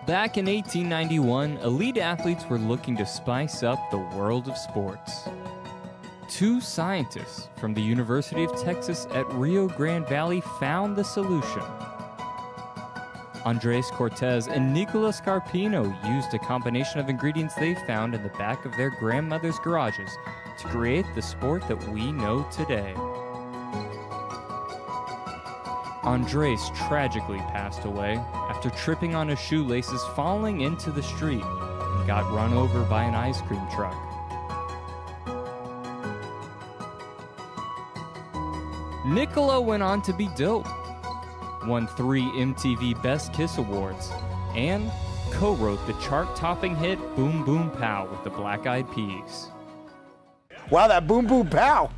Speaker 21: Back in 1891, elite athletes were looking to spice up the world of sports. 2 scientists from the University of Texas at Rio Grande Valley found the solution. Andres Cortez and Nicolas Scarpino used a combination of ingredients they found in the back of their grandmother's garages to create the sport that we know today. Andres tragically passed away after tripping on his shoelaces, falling into the street, and got run over by an ice cream truck. Nicola went on to be dope, won 3 MTV Best Kiss Awards, and co-wrote the chart-topping hit Boom Boom Pow with the Black Eyed Peas.
Speaker 19: Wow, that Boom Boom Pow.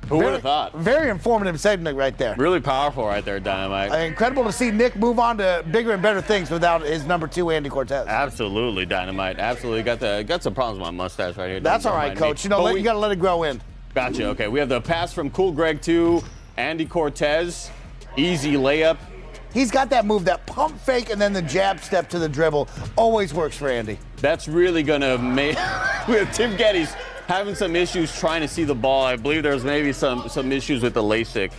Speaker 16: Who would have thought?
Speaker 19: Very informative segment right there.
Speaker 16: Really powerful right there, Dynamite.
Speaker 19: Incredible to see Nick move on to bigger and better things without his number 2, Andy Cortez.
Speaker 16: Absolutely, Dynamite. Absolutely. Got some problems with my mustache right here.
Speaker 19: That's all right, Coach. You know, you got to let it grow in.
Speaker 16: Gotcha. Okay, we have the pass from Cool Greg to Andy Cortez. Easy layup.
Speaker 19: He's got that move, that pump fake, and then the jab step to the dribble. Always works for Andy.
Speaker 16: That's really going to make... with Tim Getty's having some issues trying to see the ball. I believe there's maybe some issues with the LASIK.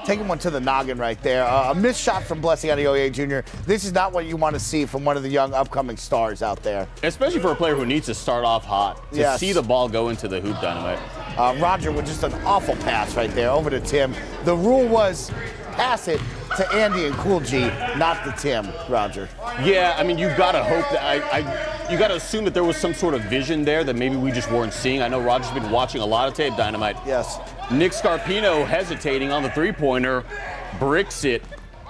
Speaker 19: Taking one to the noggin right there. A missed shot from Blessing Adeoye Jr. This is not what you want to see from one of the young upcoming stars out there.
Speaker 16: Especially for a player who needs to start off hot. To see the ball go into the hoop, Dynamite.
Speaker 19: Roger with just an awful pass right there over to Tim. The rule was pass it to Andy and Cool G, not to Tim, Roger.
Speaker 16: Yeah, I mean, you gotta hope that you gotta assume that there was some sort of vision there that maybe we just weren't seeing. I know Roger's been watching a lot of tape, Dynamite.
Speaker 19: Yes.
Speaker 16: Nick Scarpino hesitating on the three-pointer, bricks it.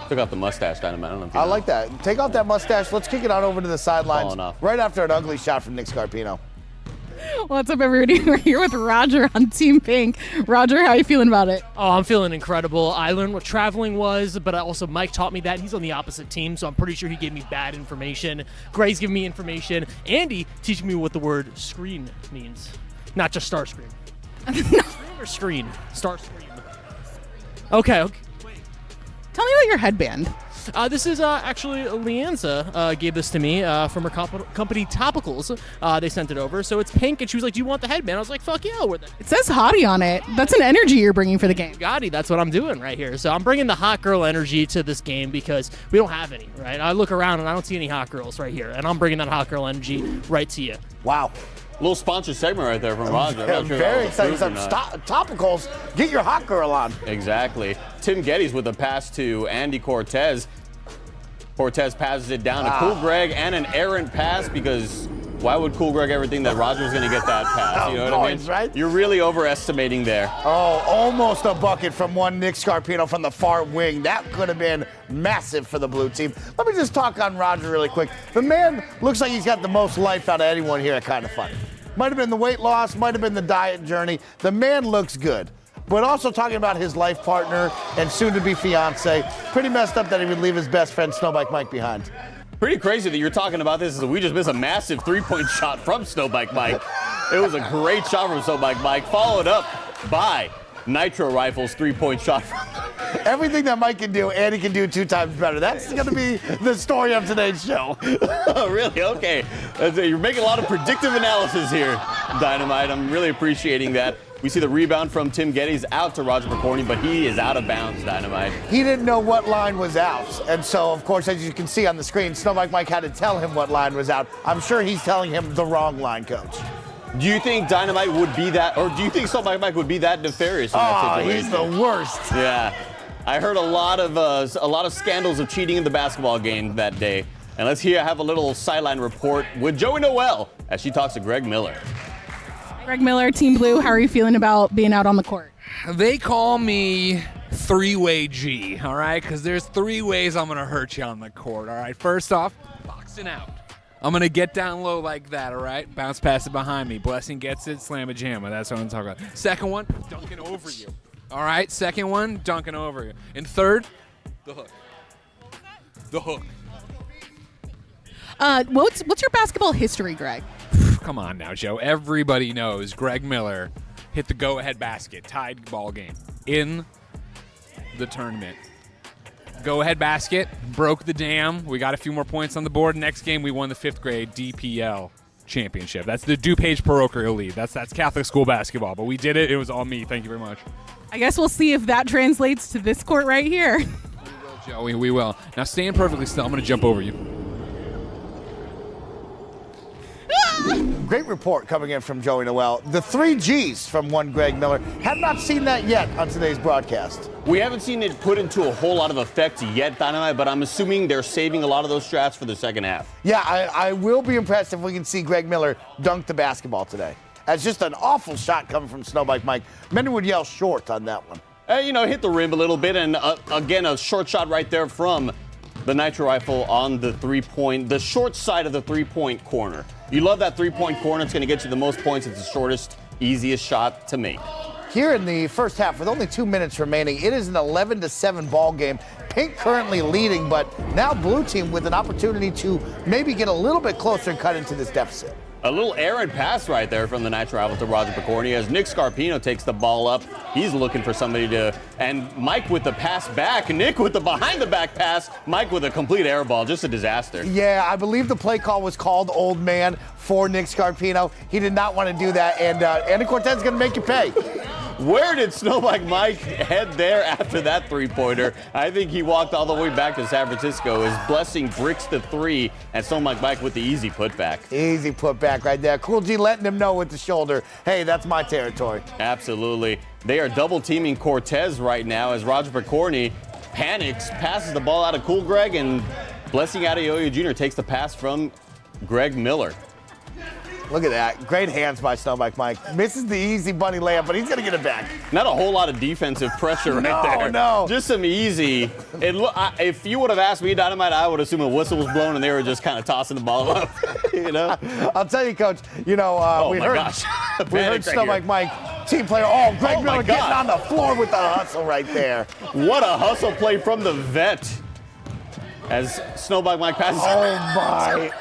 Speaker 16: Took off the mustache, Dynamite. I don't know if you know.
Speaker 19: like that. Take off that mustache. Let's kick it on over to the sidelines.
Speaker 16: Falling off.
Speaker 19: Right after an ugly shot from Nick Scarpino.
Speaker 11: What's up, everybody? We're here with Roger on Team Pink. Roger, how are you feeling about it?
Speaker 6: Oh, I'm feeling incredible. I learned what traveling was, but also Mike taught me that. He's on the opposite team, so I'm pretty sure he gave me bad information. Greg's giving me information. Andy teaching me what the word screen means. Not just star screen. Screen or screen? Star screen. Okay.
Speaker 11: Tell me about your headband.
Speaker 6: This is actually Leanza gave this to me from her company Topicals. They sent it over. So it's pink, and she was like, do you want the headband? I was like, fuck yeah, I'll wear that.
Speaker 11: It says hottie on it. That's an energy you're bringing for the game.
Speaker 6: Gotti, that's what I'm doing right here. So I'm bringing the hot girl energy to this game because we don't have any, right? I look around and I don't see any hot girls right here, and I'm bringing that hot girl energy right to you.
Speaker 19: Wow.
Speaker 16: Little sponsored segment right there from Roger. I'm not sure
Speaker 19: Very
Speaker 16: that was
Speaker 19: exciting
Speaker 16: approved
Speaker 19: stuff.
Speaker 16: or not.
Speaker 19: Topicals, get your hot girl on.
Speaker 16: Exactly. Tim Geddes with a pass to Andy Cortez. Cortez passes it down to Cool Greg and an errant pass because why would Cool Greg ever think that Roger was going to get that pass? You know what I mean?
Speaker 19: Right?
Speaker 16: You're really overestimating there.
Speaker 19: Oh, almost a bucket from one Nick Scarpino from the far wing. That could have been massive for the blue team. Let me just talk on Roger really quick. The man looks like he's got the most life out of anyone here at Kinda Funny. Might have been the weight loss, might have been the diet journey. The man looks good. But also talking about his life partner and soon-to-be fiance. Pretty messed up that he would leave his best friend Snowbike Mike behind.
Speaker 16: Pretty crazy that you're talking about this. We just missed a massive three-point shot from Snowbike Mike. It was a great shot from Snowbike Mike, followed up by Nitro Rifle's three-point shot.
Speaker 19: Everything that Mike can do, Andy can do 2 times better. That's going to be the story of today's show.
Speaker 16: Oh, really? Okay. You're making a lot of predictive analysis here, Dynamite. I'm really appreciating that. We see the rebound from Tim Geddes out to Roger Picorni, but he is out of bounds, Dynamite.
Speaker 19: He didn't know what line was out. And so, of course, as you can see on the screen, Snowbike Mike had to tell him what line was out. I'm sure he's telling him the wrong line, Coach.
Speaker 16: Do you think Dynamite would be that, or do you think Snowbike Mike would be that nefarious in that situation?
Speaker 19: He's the worst.
Speaker 16: Yeah. I heard a lot of scandals of cheating in the basketball game that day. And let's have a little sideline report with Joey Noel as she talks to Greg Miller.
Speaker 11: Greg Miller, Team Blue, how are you feeling about being out on the court?
Speaker 17: They call me three-way G, all right? Because there's 3 ways I'm going to hurt you on the court, all right? First off, boxing out. I'm going to get down low like that, all right? Bounce pass it behind me. Blessing gets it, slam a jammer. That's what I'm talking about. Second one, dunking over you. All right? Second one, dunking over you. And third, the hook. The hook.
Speaker 11: What's your basketball history, Greg?
Speaker 17: Come on now, Joe. Everybody knows Greg Miller hit the go-ahead basket, tied ball game in the tournament. Go-ahead basket, broke the dam. We got a few more points on the board. Next game, we won the 5th grade DPL championship. That's the DuPage Parochial League. That's Catholic school basketball. But we did it. It was all me. Thank you very much.
Speaker 11: I guess we'll see if that translates to this court right here.
Speaker 17: We will, Joey. We will. Now stand perfectly still. I'm going to jump over you.
Speaker 19: Great report coming in from Joey Noel. The 3 Gs from one Greg Miller. Have not seen that yet on today's broadcast.
Speaker 16: We haven't seen it put into a whole lot of effect yet, Dynamite, but I'm assuming they're saving a lot of those strats for the second half.
Speaker 19: Yeah, I will be impressed if we can see Greg Miller dunk the basketball today. That's just an awful shot coming from Snowbike Mike. Many would yell short on that one.
Speaker 16: Hit the rim a little bit, and again, a short shot right there from the Nitro Rifle on the short side of the three-point corner. You love that three-point corner. It's going to get you the most points. It's the shortest, easiest shot to make.
Speaker 19: Here in the first half, with only 2 minutes remaining, it is an 11-7 ball game. Pink currently leading, but now blue team with an opportunity to maybe get a little bit closer and cut into this deficit.
Speaker 16: A little errant pass right there from the Nitro Rifle to Roger Picorni as Nick Scarpino takes the ball up. He's looking for somebody and Mike with the pass back. Nick with the behind-the-back pass. Mike with a complete air ball. Just a disaster.
Speaker 19: Yeah, I believe the play call was called old man for Nick Scarpino. He did not want to do that, and Andy Cortez is going to make you pay.
Speaker 16: Where did Snowbike Mike head there after that three-pointer? I think he walked all the way back to San Francisco. His blessing bricks the 3, and Snowbike Mike with the easy putback.
Speaker 19: Easy putback right there. Cool G letting him know with the shoulder, hey, that's my territory.
Speaker 16: Absolutely. They are double-teaming Cortez right now as Roger Picorni panics, passes the ball out of Cool Greg, and Blessing Adeoye Jr. takes the pass from Greg Miller.
Speaker 19: Look at that. Great hands by Snowbike Mike. Misses the easy bunny layup, but he's going to get it back.
Speaker 16: Not a whole lot of defensive pressure right there.
Speaker 19: No.
Speaker 16: Just some easy. If you would have asked me, Dynamite, I would assume a whistle was blown and they were just kind of tossing the ball up. You know?
Speaker 19: I'll tell you, Coach, we heard Snowbike Mike, team player. Oh, Greg Miller getting on the floor with the hustle right there.
Speaker 16: What a hustle play from the vet as Snowbike Mike passes.
Speaker 19: Oh, my.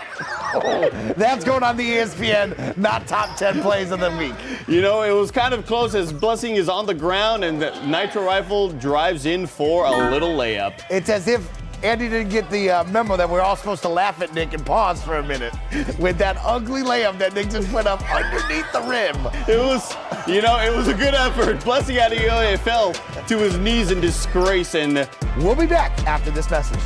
Speaker 19: That's going on the ESPN, not top 10 plays of the week.
Speaker 16: You know, it was kind of close as Blessing is on the ground and the Nitro Rifle drives in for a little layup.
Speaker 19: It's as if Andy didn't get the memo that we're all supposed to laugh at Nick and pause for a minute with that ugly layup that Nick just put up underneath the rim.
Speaker 16: It was, it was a good effort. Blessing Adeoye fell to his knees in disgrace, and
Speaker 19: we'll be back after this message.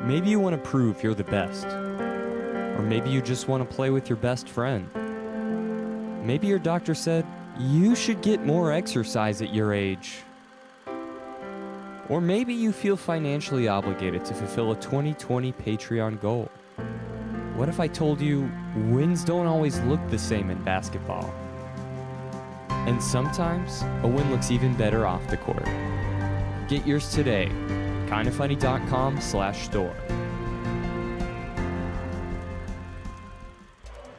Speaker 21: Maybe you want to prove you're the best. Or maybe you just want to play with your best friend. Maybe your doctor said you should get more exercise at your age. Or maybe you feel financially obligated to fulfill a 2020 Patreon goal. What if I told you wins don't always look the same in basketball? And sometimes a win looks even better off the court. Get yours today. kindafunny.com/store.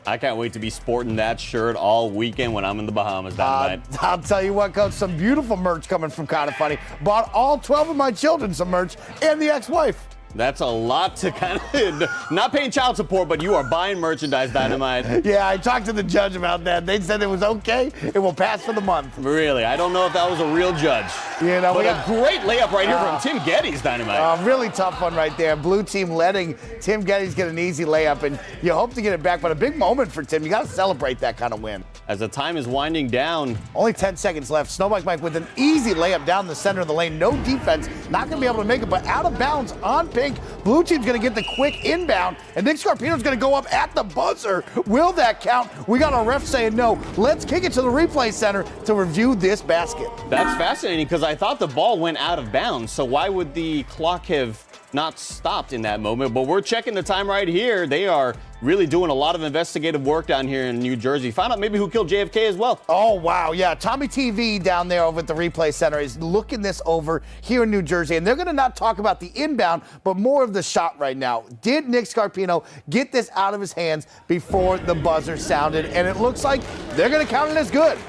Speaker 16: I can't wait to be sporting that shirt all weekend when I'm in the Bahamas that night.
Speaker 19: I'll tell you what, Coach, some beautiful merch coming from Kinda Funny. Bought all 12 of my children some merch and the ex-wife.
Speaker 16: That's a lot to kind of, not paying child support, but you are buying merchandise, Dynamite.
Speaker 19: Yeah, I talked to the judge about that. They said it was okay. It will pass for the month.
Speaker 16: Really? I don't know if that was a real judge. But a great layup right here from Tim Geddes, Dynamite.
Speaker 19: Really tough one right there. Blue team letting Tim Geddes get an easy layup, and you hope to get it back, but a big moment for Tim. You got to celebrate that kind of win.
Speaker 16: As the time is winding down.
Speaker 19: Only 10 seconds left. Snowbike Mike with an easy layup down the center of the lane. No defense. Not going to be able to make it, but out of bounds on pink. Blue team's going to get the quick inbound, and Nick Scarpino's going to go up at the buzzer. Will that count? We got our ref saying no. Let's kick it to the replay center to review this basket.
Speaker 16: That's fascinating because I thought the ball went out of bounds. So why would the clock have not stopped in that moment? But we're checking the time right here. They are really doing a lot of investigative work down here in New Jersey. Found out maybe who killed JFK as well.
Speaker 19: Oh, wow. Yeah, Tommy TV down there over at the replay center is looking this over here in New Jersey. And they're going to not talk about the inbound, but more of the shot right now. Did Nick Scarpino get this out of his hands before the buzzer sounded? And it looks like they're going to count it as good.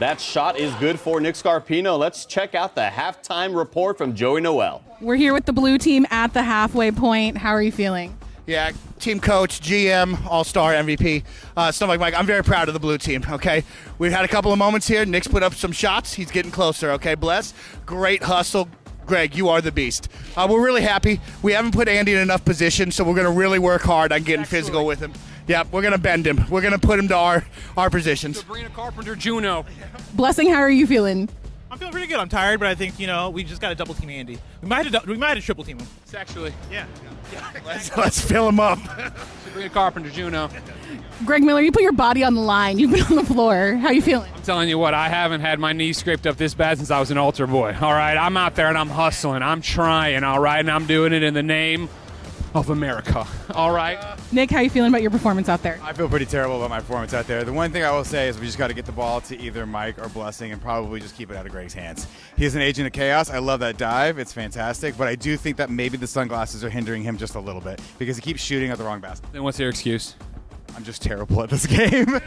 Speaker 16: That shot is good for Nick Scarpino. Let's check out the halftime report from Joey Noel.
Speaker 11: We're here with the blue team at the halfway point. How are you feeling?
Speaker 19: Yeah, team coach, GM, all-star, MVP, stuff like Mike. I'm very proud of the blue team, okay? We've had a couple of moments here. Nick's put up some shots. He's getting closer, okay? Bless. Great hustle. Greg, you are the beast. We're really happy. We haven't put Andy in enough position, so we're going to really work hard on getting physical with him. Yep, we're going to bend him. We're going to put him to our positions.
Speaker 17: Sabrina Carpenter, Juno.
Speaker 11: Blessing, how are you feeling?
Speaker 10: I'm feeling pretty good. I'm tired, but I think, we just got to double team Andy. We might have triple team him.
Speaker 17: Sexually.
Speaker 10: Yeah.
Speaker 19: Let's fill him up.
Speaker 17: Sabrina Carpenter, Juno.
Speaker 11: Greg Miller, you put your body on the line. You've been on the floor. How are you feeling?
Speaker 17: I'm telling you what, I haven't had my knees scraped up this bad since I was an altar boy. All right, I'm out there and I'm hustling. I'm trying, all right, and I'm doing it in the name of America. All right.
Speaker 11: Nick, how are you feeling about your performance out there?
Speaker 2: I feel pretty terrible about my performance out there. The one thing I will say is we just got to get the ball to either Mike or Blessing and probably just keep it out of Greg's hands. He's an agent of chaos. I love that dive. It's fantastic. But I do think that maybe the sunglasses are hindering him just a little bit because he keeps shooting at the wrong basket.
Speaker 17: Then what's your excuse?
Speaker 2: I'm just terrible at this game.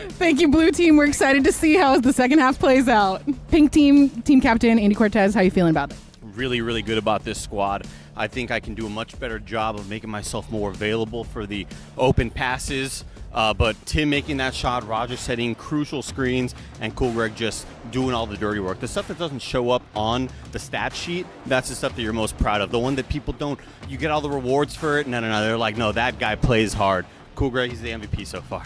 Speaker 11: Thank you, blue team. We're excited to see how the second half plays out. Pink team captain Andy Cortez, how are you feeling about it?
Speaker 16: Really, really good about this squad. I think I can do a much better job of making myself more available for the open passes. But Tim making that shot, Roger setting crucial screens, and Cool Greg just doing all the dirty work. The stuff that doesn't show up on the stat sheet, that's the stuff that you're most proud of. The one that people don't, you get all the rewards for it. No. They're like, no, that guy plays hard. Cool Greg, he's the MVP so far.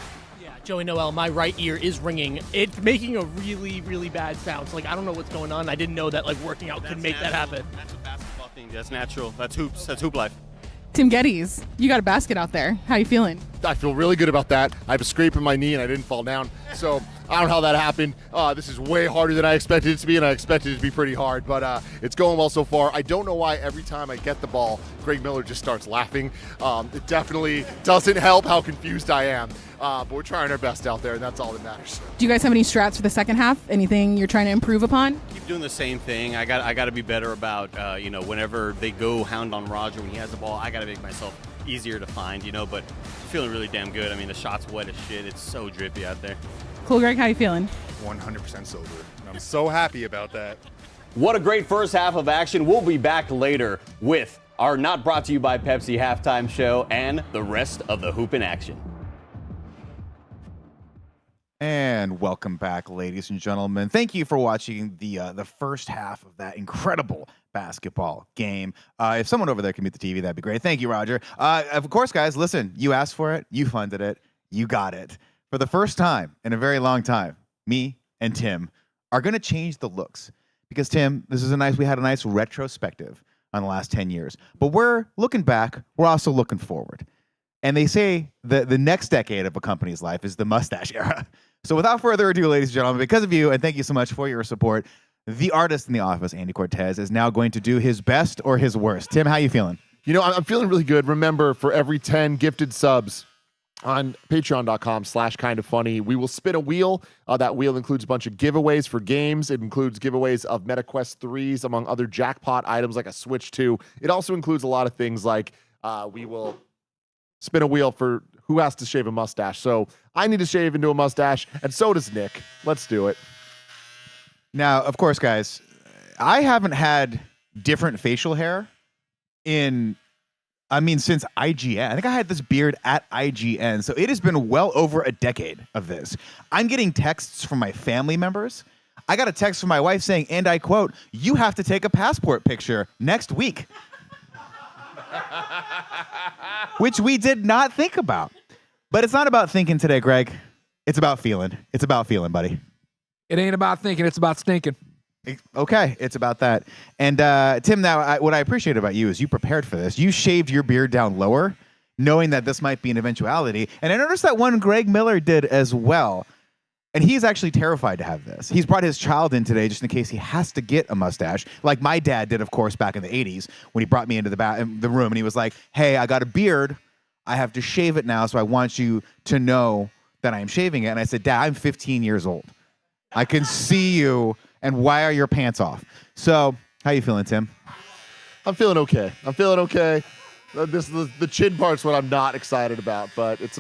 Speaker 6: Joey Noel, my right ear is ringing. It's making a really, really bad sound. So, I don't know what's going on. I didn't know that, working out could make that happen.
Speaker 16: That's a basketball thing. That's natural. That's hoops. That's hoop life.
Speaker 11: Tim Geddes, you got a basket out there. How you feeling?
Speaker 8: I feel really good about that. I have a scrape in my knee and I didn't fall down. So I don't know how that happened. This is way harder than I expected it to be, and I expected it to be pretty hard, but it's going well so far. I don't know why every time I get the ball, Greg Miller just starts laughing. It definitely doesn't help how confused I am, but we're trying our best out there, and that's all that matters.
Speaker 11: Do you guys have any strats for the second half? Anything you're trying to improve upon?
Speaker 16: Keep doing the same thing. I got to be better about, whenever they go hound on Roger when he has the ball, I got to make myself easier to find, but feeling really damn good. I mean, the shot's wet as shit. It's so drippy out there.
Speaker 11: Cool, Greg, how you feeling?
Speaker 2: 100% sober. I'm so happy about that.
Speaker 16: What a great first half of action. We'll be back later with our Not Brought to You by Pepsi halftime show and the rest of the Hoop in Action.
Speaker 5: And welcome back, ladies and gentlemen. Thank you for watching the first half of that incredible basketball game. If someone over there can mute the TV, that'd be great. Thank you, Roger. Of course, guys, listen, you asked for it, you funded it, you got it. For the first time in a very long time, me and Tim are going to change the looks. Because, Tim, we had a nice retrospective on the last 10 years. But we're looking back, we're also looking forward. And they say the next decade of a company's life is the mustache era. So without further ado, ladies and gentlemen, because of you, and thank you so much for your support, the artist in the office, Andy Cortez, is now going to do his best or his worst. Tim, how you feeling?
Speaker 8: You know, I'm feeling really good. Remember, for every 10 gifted subs on patreon.com/kindoffunny, we will spin a wheel. That wheel includes a bunch of giveaways for games. It includes giveaways of MetaQuest 3s, among other jackpot items like a Switch 2. It also includes a lot of things like we will spin a wheel for who has to shave a mustache. So I need to shave into a mustache, and so does Nick. Let's do it.
Speaker 5: Now, of course, guys, I haven't had different facial hair since IGN. I think I had this beard at IGN. So it has been well over a decade of this. I'm getting texts from my family members. I got a text from my wife saying, and I quote, "You have to take a passport picture next week." Which we did not think about. But it's not about thinking today, Greg. It's about feeling. It's about feeling, buddy.
Speaker 17: It ain't about thinking, it's about stinking.
Speaker 5: Okay, it's about that. And Tim, now, what I appreciate about you is you prepared for this. You shaved your beard down lower, knowing that this might be an eventuality. And I noticed that one Greg Miller did as well. And he's actually terrified to have this. He's brought his child in today just in case he has to get a mustache, like my dad did, of course, back in the 80s when he brought me into the room. And he was like, "Hey, I got a beard. I have to shave it now, so I want you to know that I am shaving it." And I said, "Dad, I'm 15 years old. I can see you, and why are your pants off?" So, how you feeling, Tim?
Speaker 8: I'm feeling okay. The chin part's what I'm not excited about, but it's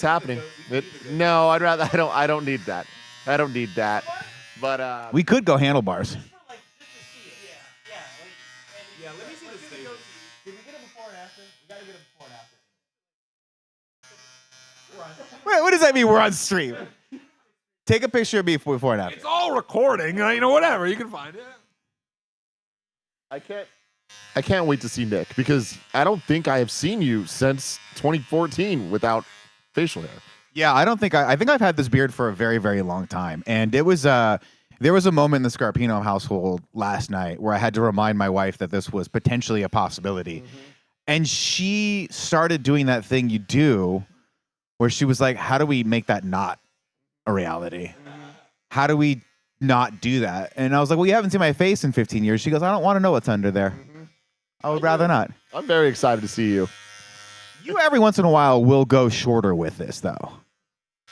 Speaker 8: happening. No, I don't need that. I don't need that. But
Speaker 5: we could go handlebars. Wait, what does that mean? We're on stream. Take a picture of me before and after.
Speaker 17: It's all recording. Whatever. You can find it.
Speaker 8: I can't wait to see Nick because I don't think I have seen you since 2014 without facial hair.
Speaker 5: Yeah, I think I've had this beard for a very, very long time. And it was there was a moment in the Scarpino household last night where I had to remind my wife that this was potentially a possibility. Mm-hmm. And she started doing that thing you do where she was like, "How do we make that not a reality? Mm-hmm. How do we not do that?" And I was like, "Well, you haven't seen my face in 15 years. She goes, "I don't want to know what's under there. Mm-hmm. I would rather not."
Speaker 8: I'm very excited to see you.
Speaker 5: You every once in a while will go shorter with this, though.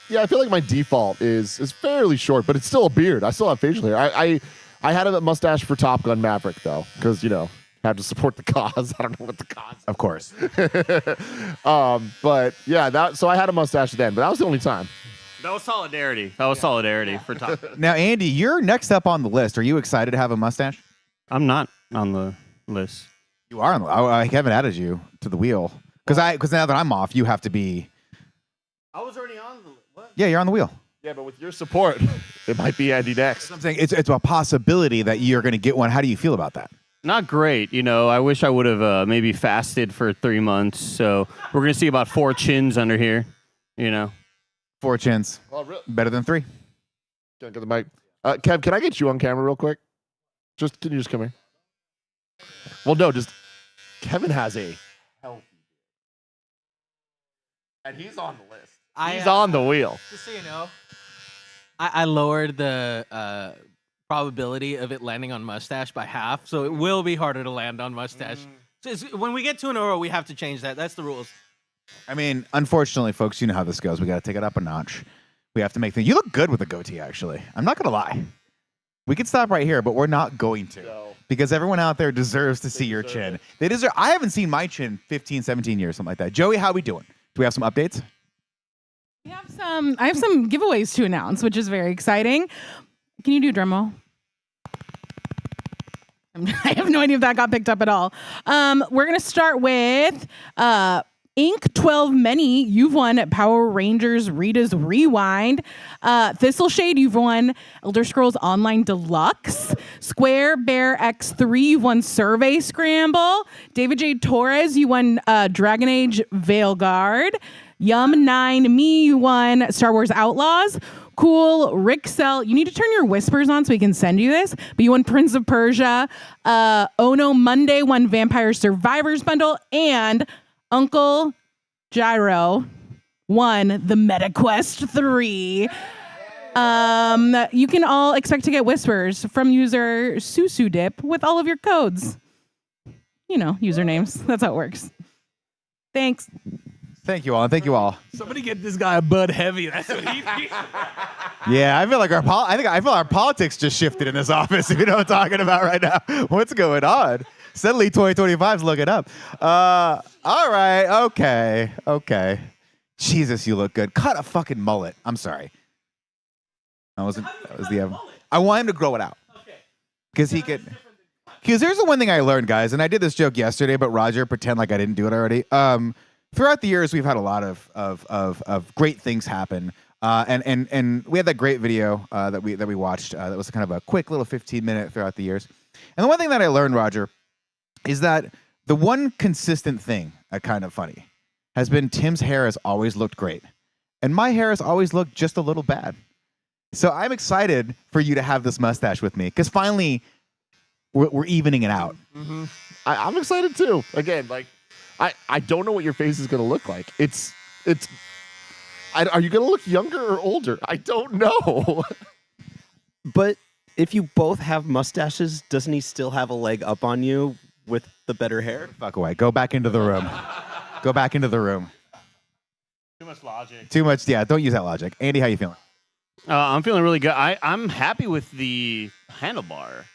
Speaker 8: Yeah, I feel like my default is fairly short, but it's still a beard. I still have facial hair. I had a mustache for Top Gun Maverick, though, because, have to support the cause. I don't know what the cause is.
Speaker 5: Of course.
Speaker 8: But, yeah, so I had a mustache then, but that was the only time.
Speaker 16: That was solidarity. Solidarity for Top Gun.
Speaker 5: Now, Andy, you're next up on the list. Are you excited to have a mustache?
Speaker 16: I'm not on the list.
Speaker 5: You are on the list. I haven't added you to the wheel. Because now that I'm off, you have to be...
Speaker 28: I was already on the list. What?
Speaker 5: Yeah, you're on the wheel.
Speaker 8: Yeah, but with your support, it might be Andy next.
Speaker 5: I'm saying it's a possibility that you're going to get one. How do you feel about that?
Speaker 16: Not great. I wish I would have maybe fasted for 3 months. So we're going to see about 4 chins under here,
Speaker 5: 4 chins.
Speaker 8: Oh, really?
Speaker 5: Better than 3.
Speaker 8: Can't get the mic. Kev, can I get you on camera real quick? Can you just come here? Well, no, Kevin has a healthy beard. And he's on the list. He's on the wheel.
Speaker 28: Just so you know, I lowered the probability of it landing on mustache by half, so it will be harder to land on mustache. So when we get 2 in a row, we have to change that. That's the rules.
Speaker 5: I mean, unfortunately, folks, you know how this goes. We got to take it up a notch. We have to make things. You look good with a goatee, actually. I'm not going to lie. We could stop right here, but we're not going to. No. Because everyone out there deserves to see your chin. They deserve. I haven't seen my chin 15, 17 years, something like that. Joey, how we doing? Do we have some updates?
Speaker 11: I have some giveaways to announce, which is very exciting. Can you do drum roll? I have no idea if that got picked up at all. We're going to start with Ink 12 Many, you've won Power Rangers Rita's Rewind. Thistle Shade, you've won Elder Scrolls Online Deluxe. Square Bear X3, you've won Survey Scramble. David J. Torres, you won Dragon Age Veilguard. Yum 9 Me, you won Star Wars Outlaws. Cool Rick Cell, you need to turn your whispers on so we can send you this. But you won Prince of Persia. Ono Monday won Vampire Survivors Bundle. And Uncle Gyro won the MetaQuest 3. You can all expect to get whispers from user SusuDip with all of your codes. You know, usernames. That's how it works. Thanks.
Speaker 5: Thank you all. And thank you all.
Speaker 10: Somebody get this guy a Bud Heavy. That's what he needs.
Speaker 5: Yeah, I feel like I feel our politics just shifted in this office. If you know what I'm talking about right now. What's going on? Suddenly 2025's looking up. All right. Okay. Jesus, you look good. Cut a fucking mullet. I'm sorry. That was the I want him to grow it out. Because he could. Because here's the one thing I learned, guys, and I did this joke yesterday, but Roger, pretend like I didn't do it already. Throughout the years, we've had a lot of great things happen. And we had that great video that we watched that was kind of a quick little 15-minute throughout the years. And the one thing that I learned, Roger, is that the one consistent thing at Kind of Funny has been Tim's hair has always looked great. And my hair has always looked just a little bad. So I'm excited for you to have this mustache with me because finally we're evening it out.
Speaker 8: Mm-hmm. I'm excited too. Again, like I don't know what your face is going to look like. Are you going to look younger or older? I don't know.
Speaker 15: But if you both have mustaches, doesn't he still have a leg up on you with the better hair?
Speaker 5: Fuck away. Go back into the room. Go back into the room.
Speaker 16: Too much logic.
Speaker 5: Too much. Yeah, don't use that logic. Andy, how you feeling?
Speaker 16: I'm feeling really good. I'm happy with the handlebar.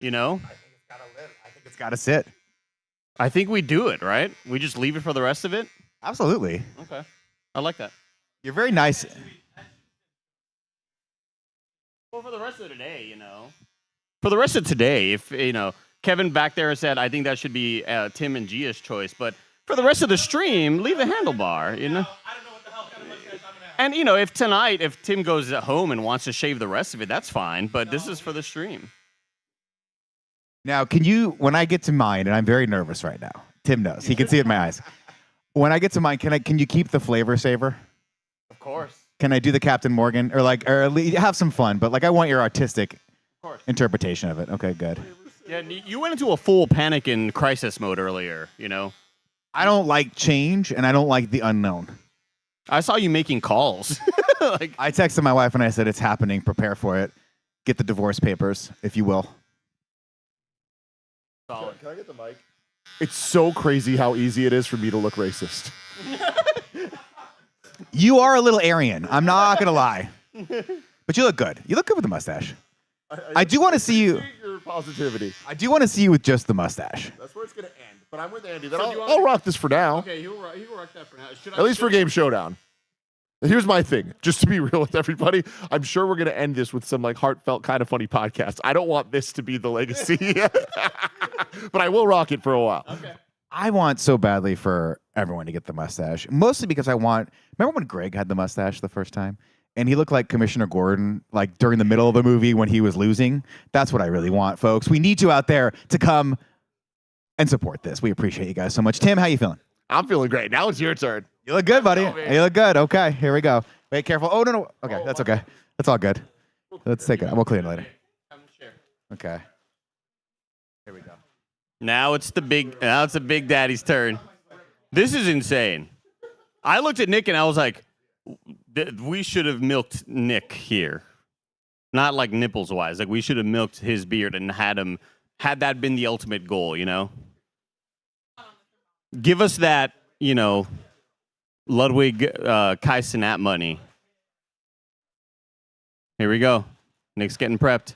Speaker 16: You know?
Speaker 5: I think it's got to sit.
Speaker 16: I think we do it, right? We just leave it for the rest of it?
Speaker 5: Absolutely.
Speaker 16: Okay. I like that.
Speaker 5: You're very nice.
Speaker 16: Well, for the rest of today, you know. For the rest of today, if, you know, Kevin back there said, I think that should be Tim and Gia's choice. But for the rest of the stream, leave the handlebar, you know. And, you know, if Tim goes home and wants to shave the rest of it, that's fine. But this is for the stream.
Speaker 5: Now, can you, when I get to mine, and I'm very nervous right now. Tim knows. He can see it in my eyes. When I get to mine, can you keep the flavor saver?
Speaker 16: Of course.
Speaker 5: Can I do the Captain Morgan? Or have some fun, but I want your artistic interpretation of it. Okay, good.
Speaker 16: Yeah, you went into a full panic and crisis mode earlier, you know.
Speaker 5: I don't like change, and I don't like the unknown.
Speaker 16: I saw you making calls.
Speaker 5: I texted my wife and I said, it's happening. Prepare for it. Get the divorce papers, if you will.
Speaker 16: Solid.
Speaker 8: Can I get the mic? It's so crazy how easy it is for me to look racist.
Speaker 5: You are a little Aryan. I'm not going to lie. But you look good. You look good with the mustache. I do want to see you.
Speaker 8: Your positivity.
Speaker 5: I do want to see you with just the mustache.
Speaker 8: That's where it's going to end. But I'm with Andy. I'll rock this for now.
Speaker 16: Okay, he'll rock that for now.
Speaker 8: At least for Game Showdown. Here's my thing. Just to be real with everybody, I'm sure we're going to end this with some heartfelt, kind of funny podcast. I don't want this to be the legacy. But I will rock it for a while.
Speaker 16: Okay.
Speaker 5: I want so badly for everyone to get the mustache. Mostly because remember when Greg had the mustache the first time? And he looked like Commissioner Gordon, during the middle of the movie when he was losing. That's what I really want, folks. We need you out there to come and support this. We appreciate you guys so much. Tim, how you feeling?
Speaker 8: I'm feeling great. Now it's your turn.
Speaker 5: You look good, buddy. You look good. Okay, here we go. Wait, careful. Oh, no. Okay, that's okay. That's all good. Let's take it. We'll clean it later. Okay. Here we go.
Speaker 16: Now it's the big daddy's turn. This is insane. I looked at Nick and I was like, we should have milked Nick here. Not like nipples wise. We should have milked his beard and had that been the ultimate goal, you know? Give us that, you know, Ludwig Kai Cenat money. Here we go. Nick's getting prepped.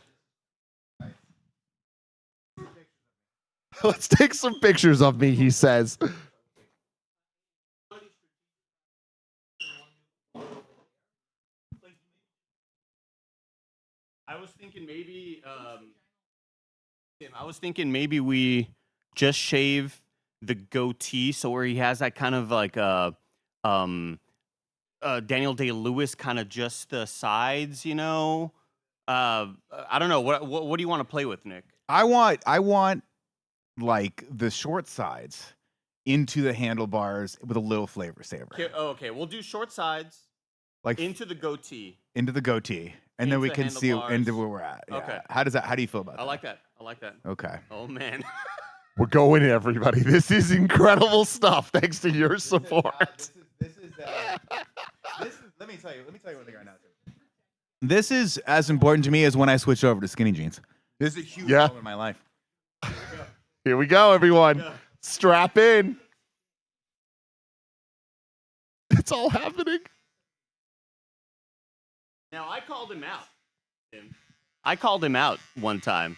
Speaker 8: Let's take some pictures of me, he says.
Speaker 16: I was thinking maybe we just shave the goatee, so where he has that kind of like Daniel Day-Lewis kind of just the sides, you know. I don't know. What do you want to play with, Nick?
Speaker 2: I want like the short sides into the handlebars with a little flavor saver.
Speaker 16: Okay, we'll do short sides,
Speaker 2: Like
Speaker 16: into the goatee.
Speaker 2: Into the goatee, and then we
Speaker 16: Into
Speaker 2: can see
Speaker 16: handlebars.
Speaker 2: into where we're at. Yeah.
Speaker 16: Okay.
Speaker 2: How do you feel about that?
Speaker 16: I like that. I like that.
Speaker 2: Okay.
Speaker 16: Oh man.
Speaker 8: We're going, everybody. This is incredible stuff. Thanks to your support.
Speaker 2: Let me tell you one thing right now. This is as important to me as when I switched over to skinny jeans. This is a huge moment in my life.
Speaker 8: Here we go, everyone. Strap in. It's all happening.
Speaker 16: Now I called him out. I called him out one time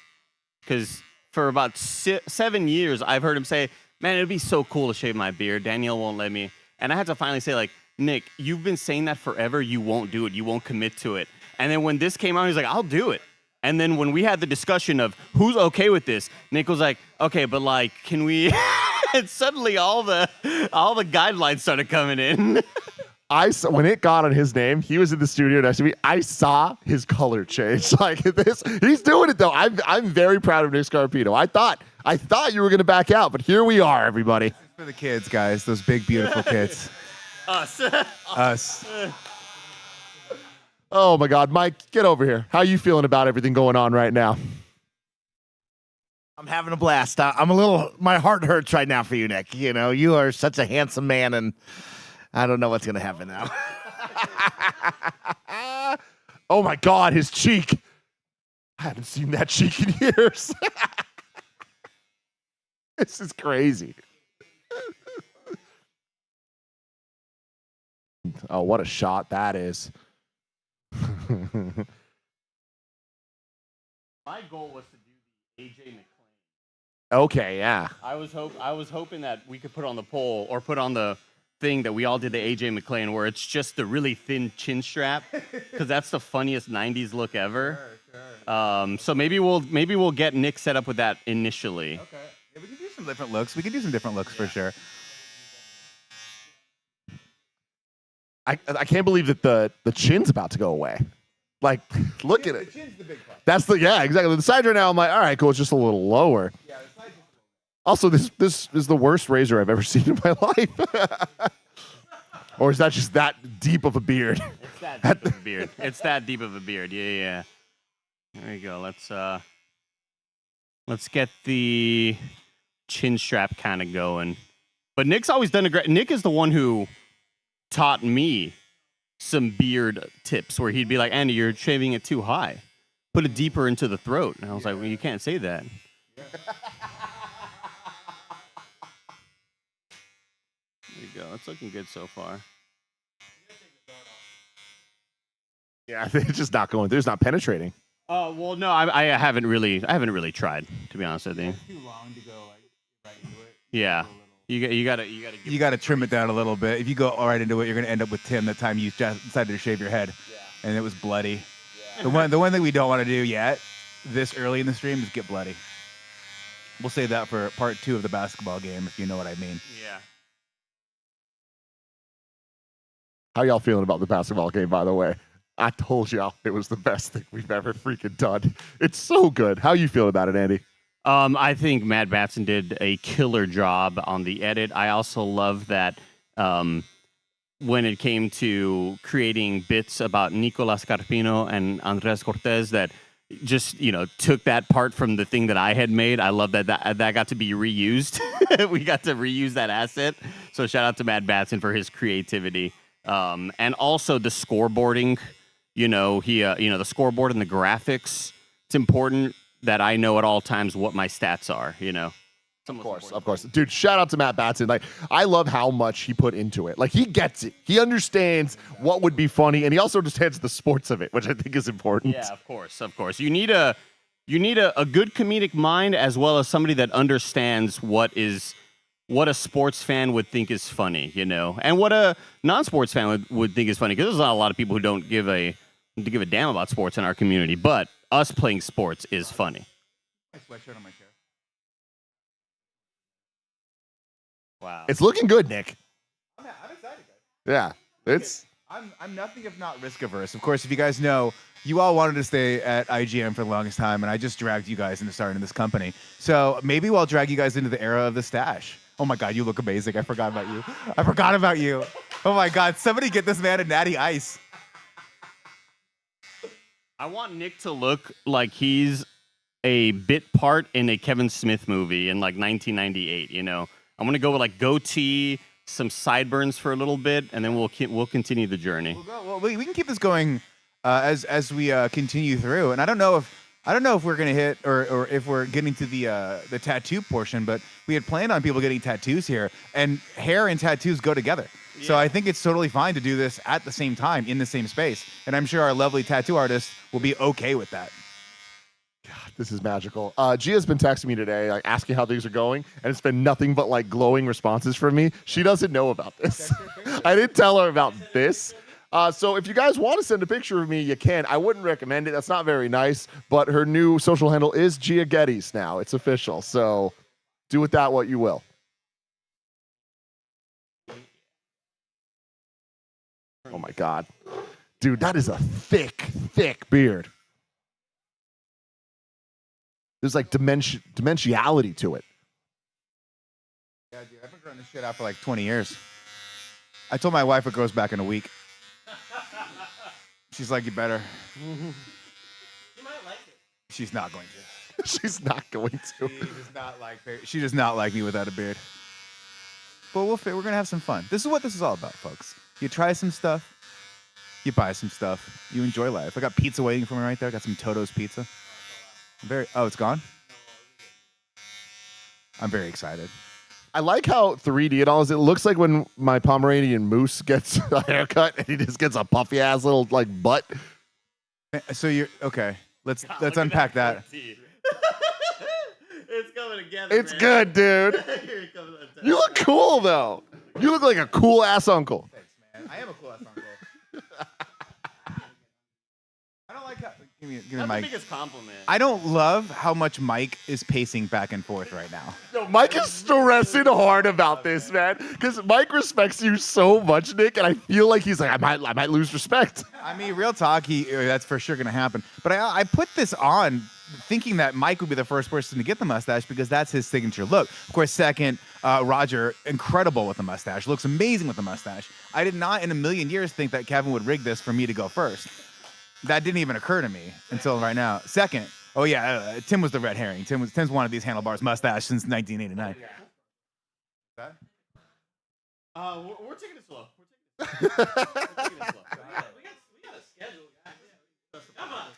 Speaker 16: because for about 7 years I've heard him say, "Man, it'd be so cool to shave my beard. Danielle won't let me." And I had to finally say, like, "Nick, you've been saying that forever. You won't do it. You won't commit to it." And then when this came out, he's like, "I'll do it." And then when we had the discussion of who's okay with this, Nick was like, "Okay, but like, can we?" And suddenly all the guidelines started coming in.
Speaker 8: I saw, when it got on his name, he was in the studio next to me. I saw his color change. Like this, he's doing it though. I'm very proud of Nick Scarpino. I thought you were gonna back out, but here we are, everybody.
Speaker 2: For the kids, guys, those big beautiful kids. Us.
Speaker 8: Oh my God, Mike, get over here. How you feeling about everything going on right now?
Speaker 19: I'm having a blast. My heart hurts right now for you, Nick. You know, you are such a handsome man, and I don't know what's going to happen now.
Speaker 8: Oh my God, his cheek. I haven't seen that cheek in years. This is crazy. Oh, what a shot that is.
Speaker 16: My goal was to do the AJ McClain.
Speaker 8: Okay, yeah.
Speaker 16: I was hoping that we could put on the poll or put on the thing that we all did the AJ McClain, where it's just the really thin chin strap, because that's the funniest '90s look ever. Sure. So maybe we'll get Nick set up with that initially.
Speaker 2: Okay. Yeah, we can do some different looks. For sure.
Speaker 8: I can't believe that the chin's about to go away. Like, look at it.
Speaker 2: The chin's the big part.
Speaker 8: That's exactly. The sides right now, I'm like, all right, cool. It's just a little lower.
Speaker 2: Yeah, the sides.
Speaker 8: Also, this is the worst razor I've ever seen in my life. Or is that just that deep of a beard?
Speaker 16: It's that deep of a beard. It's that deep of a beard. Yeah. There you go. Let's get the chin strap kind of going. But Nick's always done a great. Nick is the one who taught me some beard tips, where he'd be like, "Andy, you're shaving it too high. Put it deeper into the throat." And I was like, "Well, you can't say that." There you go. It's looking good so far.
Speaker 8: Yeah, it's just not going. There's not penetrating.
Speaker 16: Well, no, I haven't really tried, to be honest with you.
Speaker 2: It's too long to go right into it.
Speaker 16: Yeah. You
Speaker 2: gotta trim it down a little bit. If you go right into it, you're gonna end up with Tim that time you decided to shave your head, and it was bloody. Yeah. The one thing we don't want to do yet, this early in the stream, is get bloody. We'll save that for part 2 of the basketball game, if you know what I mean.
Speaker 16: Yeah.
Speaker 8: How y'all feeling about the basketball game, by the way? I told y'all it was the best thing we've ever freaking done. It's so good. How you feeling about it, Andy?
Speaker 16: I think Matt Batson did a killer job on the edit. I also love that when it came to creating bits about Nicolas Carpino and Andres Cortez, that just, took that part from the thing that I had made. I love that got to be reused. We got to reuse that asset. So shout out to Matt Batson for his creativity. And also the scoreboarding, the scoreboard and the graphics. It's important that I know at all times what my stats are,
Speaker 8: Of course. Dude, shout out to Matt Batson. Like, I love how much he put into it. Like, he gets it. He understands what would be funny, and he also understands the sports of it, which I think is important.
Speaker 16: Yeah, of course. You need a good comedic mind, as well as somebody that understands what a sports fan would think is funny, and what a non-sports fan would think is funny. Because there's not a lot of people who don't give a damn about sports in our community, but us playing sports is funny.
Speaker 2: Nice sweatshirt on my chair.
Speaker 16: Wow.
Speaker 8: It's looking good, Nick.
Speaker 5: I'm excited, guys.
Speaker 8: Yeah, it's.
Speaker 5: I'm nothing if not risk averse. Of course, if you guys know, you all wanted to stay at IGN for the longest time, and I just dragged you guys into starting this company. So maybe I'll drag you guys into the era of the stash. Oh my God, you look amazing. I forgot about you. I forgot about you. Oh my God, somebody get this man a natty ice.
Speaker 16: I want Nick to look like he's a bit part in a Kevin Smith movie in like 1998. You know, I'm gonna go with like goatee, some sideburns for a little bit, and then we'll continue the journey.
Speaker 5: We can keep this going as we continue through. And I don't know if we're gonna hit or if we're getting to the tattoo portion, but we had planned on people getting tattoos here, and hair and tattoos go together. Yeah. So I think it's totally fine to do this at the same time in the same space, and I'm sure our lovely tattoo artist will be okay with that.
Speaker 8: God, this is magical. Gia's been texting me today, like asking how things are going, and it's been nothing but like glowing responses from me. She doesn't know about this. I didn't tell her about this. So if you guys want to send a picture of me, you can. I wouldn't recommend it. That's not very nice. But her new social handle is Gia Geddes now. It's official. So do with that what you will. Oh my God. Dude, that is a thick, thick beard. There's like dimensionality to it.
Speaker 5: Yeah, dude, I've been growing this shit out for like 20 years. I told my wife it grows back in a week. She's like, you better.
Speaker 28: You might like it.
Speaker 5: She's not going to.
Speaker 8: She's not going to.
Speaker 5: She does not like me without a beard. But we're gonna have some fun. This is what this is all about, folks. You try some stuff, you buy some stuff, you enjoy life. I got pizza waiting for me right there. I got some Toto's pizza. It's gone? I'm very excited.
Speaker 8: I like how 3D it all is. It looks like when my Pomeranian Moose gets a haircut and he just gets a puffy ass little like butt.
Speaker 5: So you're okay. Let's unpack that.
Speaker 28: It's coming together.
Speaker 8: It's good, dude. You look cool though. You look like a cool ass uncle.
Speaker 5: Thanks, man. I am a cool ass uncle. I don't like how. Give me
Speaker 16: That's
Speaker 5: Mike.
Speaker 16: the biggest compliment.
Speaker 5: I don't love how much Mike is pacing back and forth right now.
Speaker 8: No, Mike is stressing hard about this, man, because Mike respects you so much, Nick, and I feel like he's like, I might lose respect.
Speaker 5: I mean, real talk, that's for sure gonna happen. But I put this on thinking that Mike would be the first person to get the mustache because that's his signature look. Of course, second, Roger, incredible with the mustache, looks amazing with the mustache. I did not in a million years think that Kevin would rig this for me to go first. That didn't even occur to me until right now. Second, Tim was the red herring. Tim's wanted these handlebars mustache since 1989.
Speaker 16: We're taking it slow. We're taking it slow. We got a schedule, guys. Come on.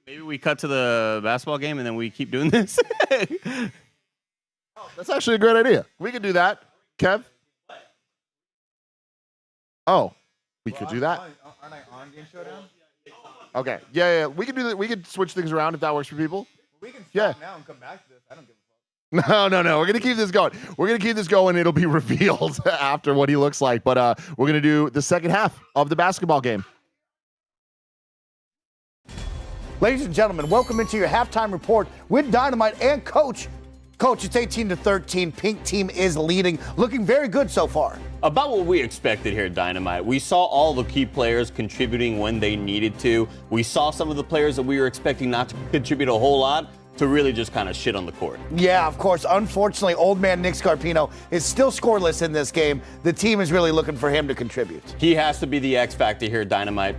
Speaker 16: Maybe we cut to the basketball game and then we keep doing this.
Speaker 8: That's actually a great idea. We could do that, Kev. Oh, we could do that.
Speaker 5: Aren't I on Game Showdown?
Speaker 8: Okay. Yeah. We could do that. We could switch things around if that works for people.
Speaker 5: We can stop now and come back to this. I don't give a fuck.
Speaker 8: No. We're gonna keep this going. It'll be revealed after what he looks like. But we're gonna do the second half of the basketball game.
Speaker 19: Ladies and gentlemen, welcome into your halftime report with Dynamite and Coach. Coach, it's 18-13. Pink team is leading, looking very good so far.
Speaker 16: About what we expected here at Dynamite. We saw all the key players contributing when they needed to. We saw some of the players that we were expecting not to contribute a whole lot to really just kind of shit on the court.
Speaker 19: Yeah, of course. Unfortunately, old man Nick Scarpino is still scoreless in this game. The team is really looking for him to contribute.
Speaker 16: He has to be the X factor here at Dynamite.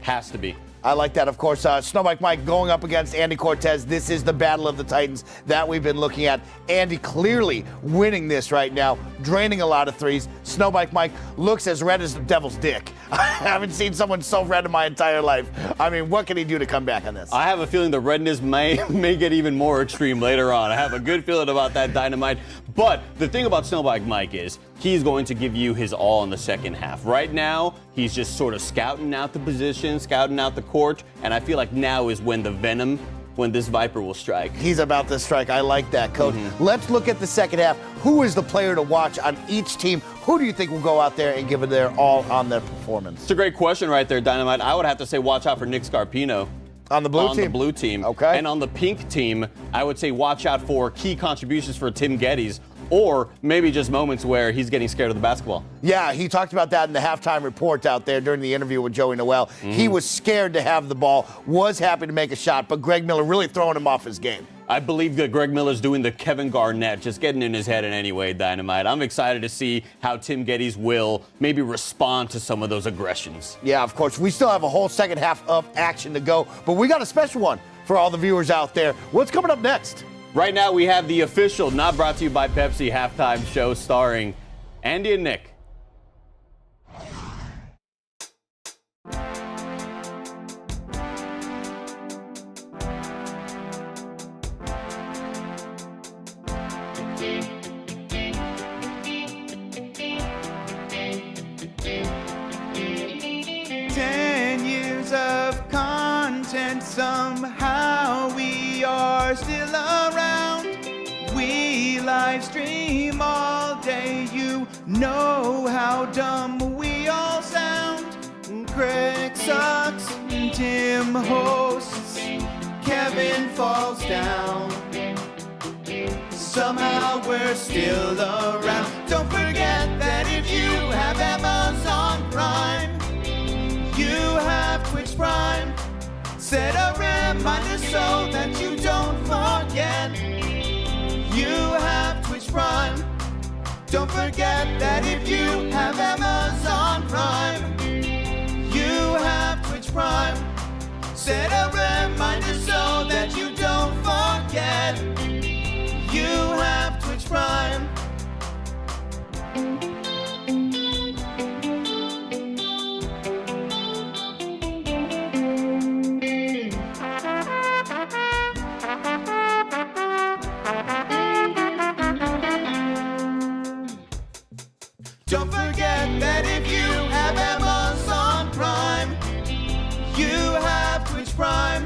Speaker 16: Has to be.
Speaker 19: I like that, of course. Snowbike Mike going up against Andy Cortez. This is the battle of the Titans that we've been looking at. Andy clearly winning this right now, draining a lot of threes. Snowbike Mike looks as red as the devil's dick. I haven't seen someone so red in my entire life. I mean, what can he do to come back on this?
Speaker 16: I have a feeling the redness may get even more extreme later on. I have a good feeling about that, Dynamite. But the thing about Snowbike Mike is he's going to give you his all in the second half. Right now, he's just sort of scouting out the position, scouting out the court, and I feel like now is when the venom, when this Viper will strike.
Speaker 19: He's about to strike. I like that, Coach. Let's look at the second half. Who is the player to watch on each team? Who do you think will go out there and give it their all on their performance?
Speaker 16: It's a great question right there, Dynamite. I would have to say watch out for Nick Scarpino.
Speaker 19: On the blue
Speaker 16: on
Speaker 19: team?
Speaker 16: the blue team.
Speaker 19: Okay.
Speaker 16: And on the pink team, I would say watch out for key contributions for Tim Geddes, or maybe just moments where he's getting scared of the basketball.
Speaker 19: Yeah, he talked about that in the halftime report out there during the interview with Joey Noel. He was scared to have the ball, was happy to make a shot, but Greg Miller really throwing him off his game.
Speaker 16: I believe that Greg Miller's doing the Kevin Garnett, just getting in his head in any way, Dynamite. I'm excited to see how Tim Geddes will maybe respond to some of those aggressions.
Speaker 19: Yeah, of course. We still have a whole second half of action to go, but we got a special one for all the viewers out there. What's coming up next?
Speaker 16: Right now, we have the official, not brought to you by Pepsi, halftime show starring Andy and Nick.
Speaker 2: Of content, somehow we are still around. We live stream all day, you know how dumb we all sound. Greg sucks, Tim hosts, Kevin falls down. Somehow we're still around. Don't forget that if you have Amazon Prime, you have Twitch Prime. Set a reminder so that you don't forget. You have Twitch Prime. Don't forget that if you have Amazon Prime, you have Twitch Prime. Set a reminder so that you don't forget. You have Twitch Prime. Don't forget that if you have Amazon Prime, you have Twitch Prime.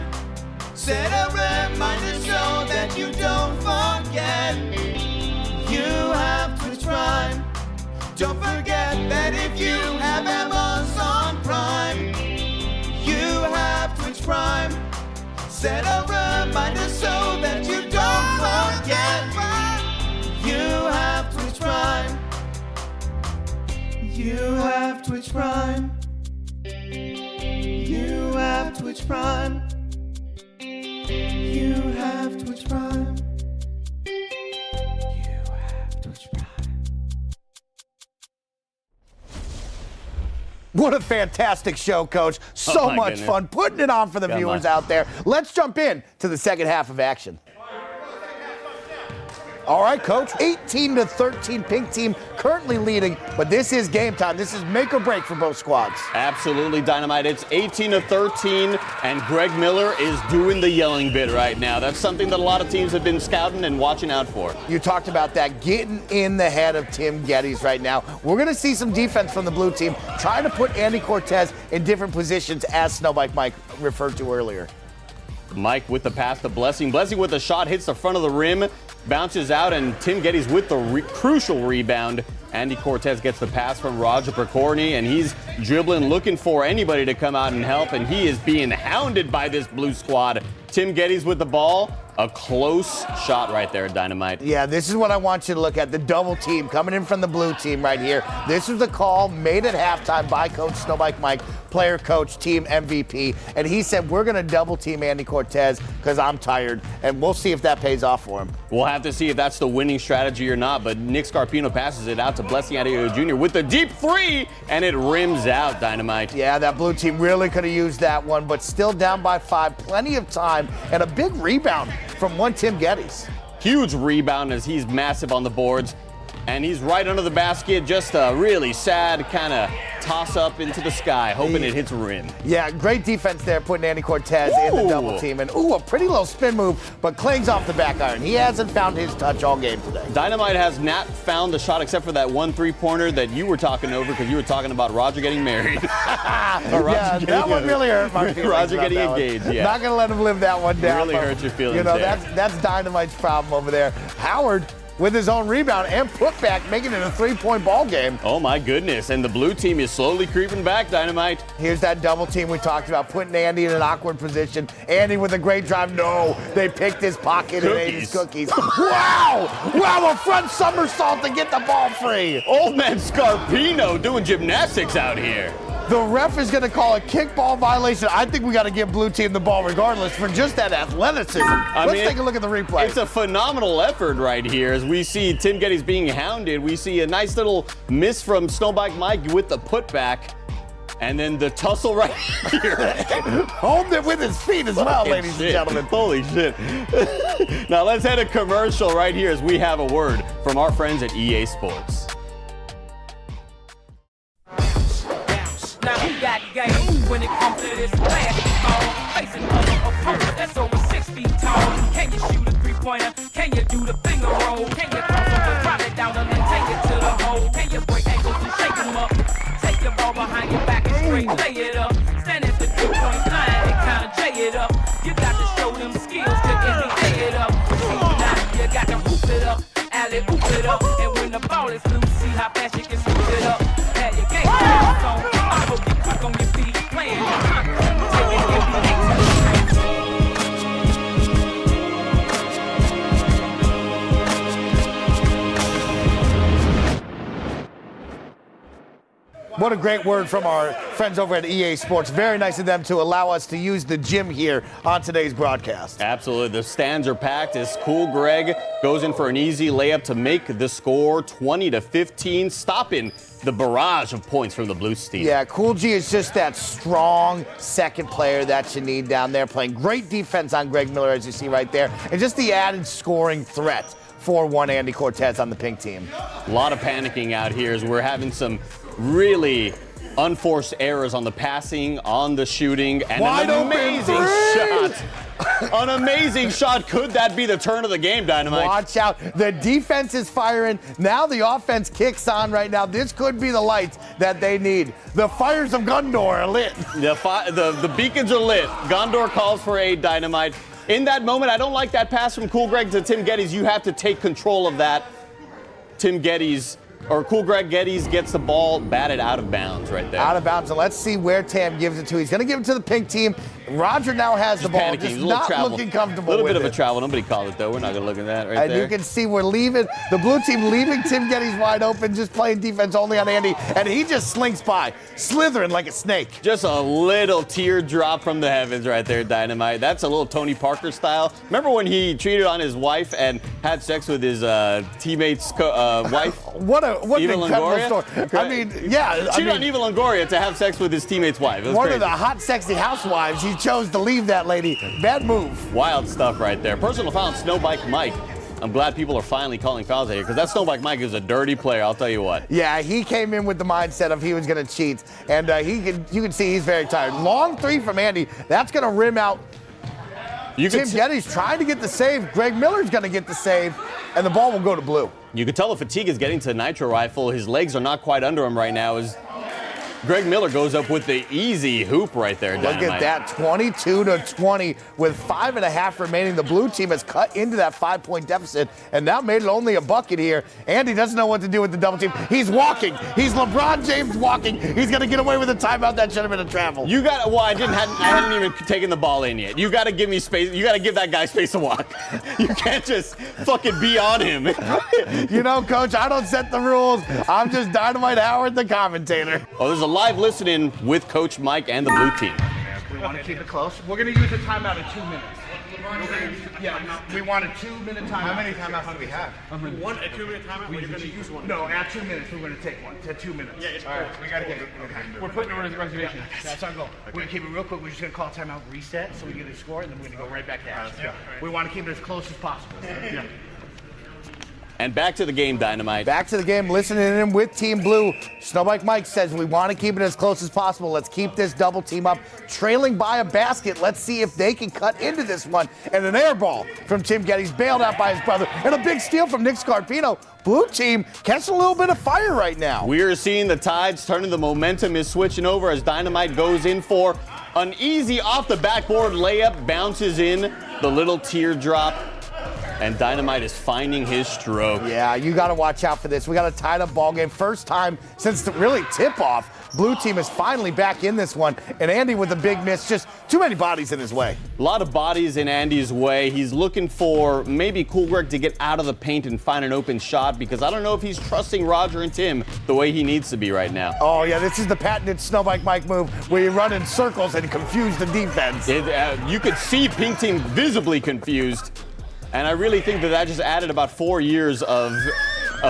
Speaker 2: Set a reminder so that you don't forget. You have Twitch Prime. Don't forget that if you have Amazon Prime, you have Twitch Prime. Set a reminder so that you don't forget. You have Twitch Prime. You have Twitch Prime. You have Twitch Prime. You have Twitch Prime. You have Twitch Prime.
Speaker 19: What a fantastic show, Coach. So
Speaker 16: my
Speaker 19: much
Speaker 16: goodness.
Speaker 19: fun putting it on for the
Speaker 16: Come
Speaker 19: viewers
Speaker 16: on.
Speaker 19: out there. Let's jump in to the second half of action. All right, Coach. 18-13 pink team currently leading, but this is game time. This is make or break for both squads.
Speaker 16: Absolutely, Dynamite. It's 18-13, and Greg Miller is doing the yelling bit right now. That's something that a lot of teams have been scouting and watching out for.
Speaker 19: You talked about that, getting in the head of Tim Geddes right now. We're going to see some defense from the blue team, trying to put Andy Cortez in different positions, as Snowbike Mike referred to earlier.
Speaker 16: Mike with the pass to Blessing. Blessing with the shot, hits the front of the rim, bounces out, and Tim Geddes with the crucial rebound. Andy Cortez gets the pass from Roger Percorny, and he's dribbling, looking for anybody to come out and help, and he is being hounded by this blue squad. Tim Geddes with the ball. A close shot right there, Dynamite.
Speaker 19: Yeah, this is what I want you to look at. The double team coming in from the blue team right here. This was the call made at halftime by Coach Snowbike Mike, player coach, team MVP. And he said, we're going to double team Andy Cortez because I'm tired. And we'll see if that pays off for him.
Speaker 16: We'll have to see if that's the winning strategy or not. But Nick Scarpino passes it out to Blessing Adebayo Jr. with the deep three, and it rims out, Dynamite.
Speaker 19: Yeah, that blue team really could have used that one, but still down by 5. Plenty of time and a big rebound from one Tim Geddes.
Speaker 16: Huge rebound as he's massive on the boards. And he's right under the basket. Just a really sad kind of toss up into the sky, hoping it hits rim.
Speaker 19: Yeah, great defense there, putting Andy Cortez in the double team. And a pretty little spin move, but clings off the back iron. He hasn't found his touch all game today.
Speaker 16: Dynamite has not found the shot except for that one three-pointer that you were talking over because you were talking about Roger getting married.
Speaker 19: That one really hurt my feelings.
Speaker 16: Roger
Speaker 19: about
Speaker 16: getting
Speaker 19: that one.
Speaker 16: engaged, yeah.
Speaker 19: Not going to let him live that one down.
Speaker 16: Really hurt your feelings
Speaker 19: You know,
Speaker 16: there.
Speaker 19: that's Dynamite's problem over there. Howard with his own rebound and putback, making it a 3-point ball game.
Speaker 16: Oh my goodness, and the blue team is slowly creeping back, Dynamite.
Speaker 19: Here's that double team we talked about, putting Andy in an awkward position. Andy with a great drive. No, they picked his pocket and ate his cookies. Wow! Wow, a front somersault to get the ball free.
Speaker 16: Old man Scarpino doing gymnastics out here.
Speaker 19: The ref is going to call a kickball violation. I think we got to give blue team the ball regardless for just that athleticism. Let's take a look at the replay.
Speaker 16: It's a phenomenal effort right here as we see Tim Geddes being hounded. We see a nice little miss from Snowbike Mike with the putback. And then the tussle right here.
Speaker 19: Hold it with his feet as well, ladies and gentlemen.
Speaker 16: Holy shit. Now let's head a commercial right here as we have a word from our friends at EA Sports.
Speaker 4: Now who got game when it comes to this basketball? Facing other opponents that's over 6 feet tall. Can you shoot a three-pointer? Can you do the finger roll? Can you cross over, drop it down and then take it to the hole? Can you break ankles and shake them up? Take your ball behind your back and straight lay it up. Stand at the 2-point line and kind of jay it up. You got to show them skills to NBA it up. Now you got to hoop it up, alley hoop it up. And when the ball is loose, see how fast you can scoop it up. Have your game on. I hope you quick on your feet, playing your content. Take it NBA to the
Speaker 19: What a great word from our friends over at EA Sports. Very nice of them to allow us to use the gym here on today's broadcast.
Speaker 16: Absolutely. The stands are packed as Cool Greg goes in for an easy layup to make the score 20-15, stopping the barrage of points from the blue team.
Speaker 19: Yeah, Cool G is just that strong second player that you need down there, playing great defense on Greg Miller, as you see right there, and just the added scoring threat for one Andy Cortez on the pink team.
Speaker 16: A lot of panicking out here as we're having some really unforced errors on the passing, on the shooting, and
Speaker 19: Wide
Speaker 16: an
Speaker 19: open
Speaker 16: amazing shot. An amazing shot. Could that be the turn of the game, Dynamite?
Speaker 19: Watch out. The defense is firing. Now the offense kicks on right now. This could be the lights that they need. The fires of Gondor are lit.
Speaker 16: The beacons are lit. Gondor calls for aid, Dynamite. In that moment, I don't like that pass from Cool Greg to Tim Geddes. You have to take control of that. Tim Geddes, or Cool Greg Geddes, gets the ball batted out of bounds right there.
Speaker 19: Out of bounds, and let's see where Tam gives it to. He's going to give it to the pink team. Roger now has the ball,
Speaker 16: panicking.
Speaker 19: just
Speaker 16: A little
Speaker 19: not
Speaker 16: travel.
Speaker 19: looking comfortable
Speaker 16: with it. A little
Speaker 19: with
Speaker 16: bit of
Speaker 19: it.
Speaker 16: a travel. Nobody called it, though. We're not going to look at that right
Speaker 19: And
Speaker 16: there.
Speaker 19: you can see we're leaving, the blue team leaving Tim Geddes wide open, just playing defense only on Andy, and he just slinks by, slithering like a snake.
Speaker 16: Just a little teardrop from the heavens right there, Dynamite. That's a little Tony Parker style. Remember when he cheated on his wife and had sex with his teammate's wife?
Speaker 19: What an incredible
Speaker 16: Longoria?
Speaker 19: story. I mean, yeah.
Speaker 16: Cheated on Eva Longoria to have sex with his teammate's wife. It was
Speaker 19: One
Speaker 16: crazy.
Speaker 19: of the hot, sexy housewives, he chose to leave that lady. Bad move.
Speaker 16: Wild stuff right there. Personal foul on Snowbike Mike. I'm glad people are finally calling fouls out here because that Snowbike Mike is a dirty player, I'll tell you what.
Speaker 19: Yeah, he came in with the mindset of he was going to cheat, and you can see he's very tired. Long three from Andy. That's going to rim out. Tim Geddes trying to get the save. Greg Miller's going to get the save, and the ball will go to blue.
Speaker 16: You can tell the fatigue is getting to the nitro rifle. His legs are not quite under him right now as Greg Miller goes up with the easy hoop right there, Dynamite.
Speaker 19: Look at that, 22-20 with 5.5 remaining. The blue team has cut into that 5-point deficit and now made it only a bucket here. Andy doesn't know what to do with the double team. He's walking. He's LeBron James walking. He's going to get away with a timeout. That should have been a travel.
Speaker 16: You got well, I hadn't even taken the ball in yet. You got to give me space. You got to give that guy space to walk. You can't just fucking be on him.
Speaker 19: You know, Coach, I don't set the rules. I'm just Dynamite Howard, the commentator.
Speaker 16: Oh, there's a live listening with Coach Mike and the blue team.
Speaker 2: We want to keep it close. We're going to use a timeout in 2 minutes. Yeah, we want a 2-minute timeout. How many timeouts do we have?
Speaker 14: A 2-minute timeout? We're going to use one.
Speaker 2: No, at 2 minutes, we're going to take one. To 2 minutes.
Speaker 14: Yeah, it's
Speaker 2: all right.
Speaker 14: cool.
Speaker 2: We got to get it. Okay. We're putting a reservation. That's our goal. We're going to keep it real quick. We're just going to call timeout reset so we get a score, and then we're going to go right back to action. We want to keep it as close as possible. Yeah.
Speaker 16: And back to the game, Dynamite.
Speaker 19: Back to the game, listening in with Team Blue. Snowbike Mike says we want to keep it as close as possible. Let's keep this double team up. Trailing by a basket. Let's see if they can cut into this one. And an air ball from Tim Geddes, bailed out by his brother. And a big steal from Nick Scarpino. Blue team catching a little bit of fire right now.
Speaker 16: We are seeing the tides turning. The momentum is switching over as Dynamite goes in for an easy off the backboard layup. Bounces in the little teardrop. and Dynamite is finding his stroke.
Speaker 19: Yeah, you got to watch out for this. We got a tied up ball game. First time since the really tip-off. Blue team is finally back in this one, and Andy with a big miss. Just too many bodies in his way.
Speaker 16: A lot of bodies in Andy's way. He's looking for maybe Cool Greg to get out of the paint and find an open shot, because I don't know if he's trusting Roger and Tim the way he needs to be right now.
Speaker 19: Oh, yeah, this is the patented Snowbike Mike move where you run in circles and confuse the defense.
Speaker 16: You could see Pink Team visibly confused, and I really think that just added about 4 years of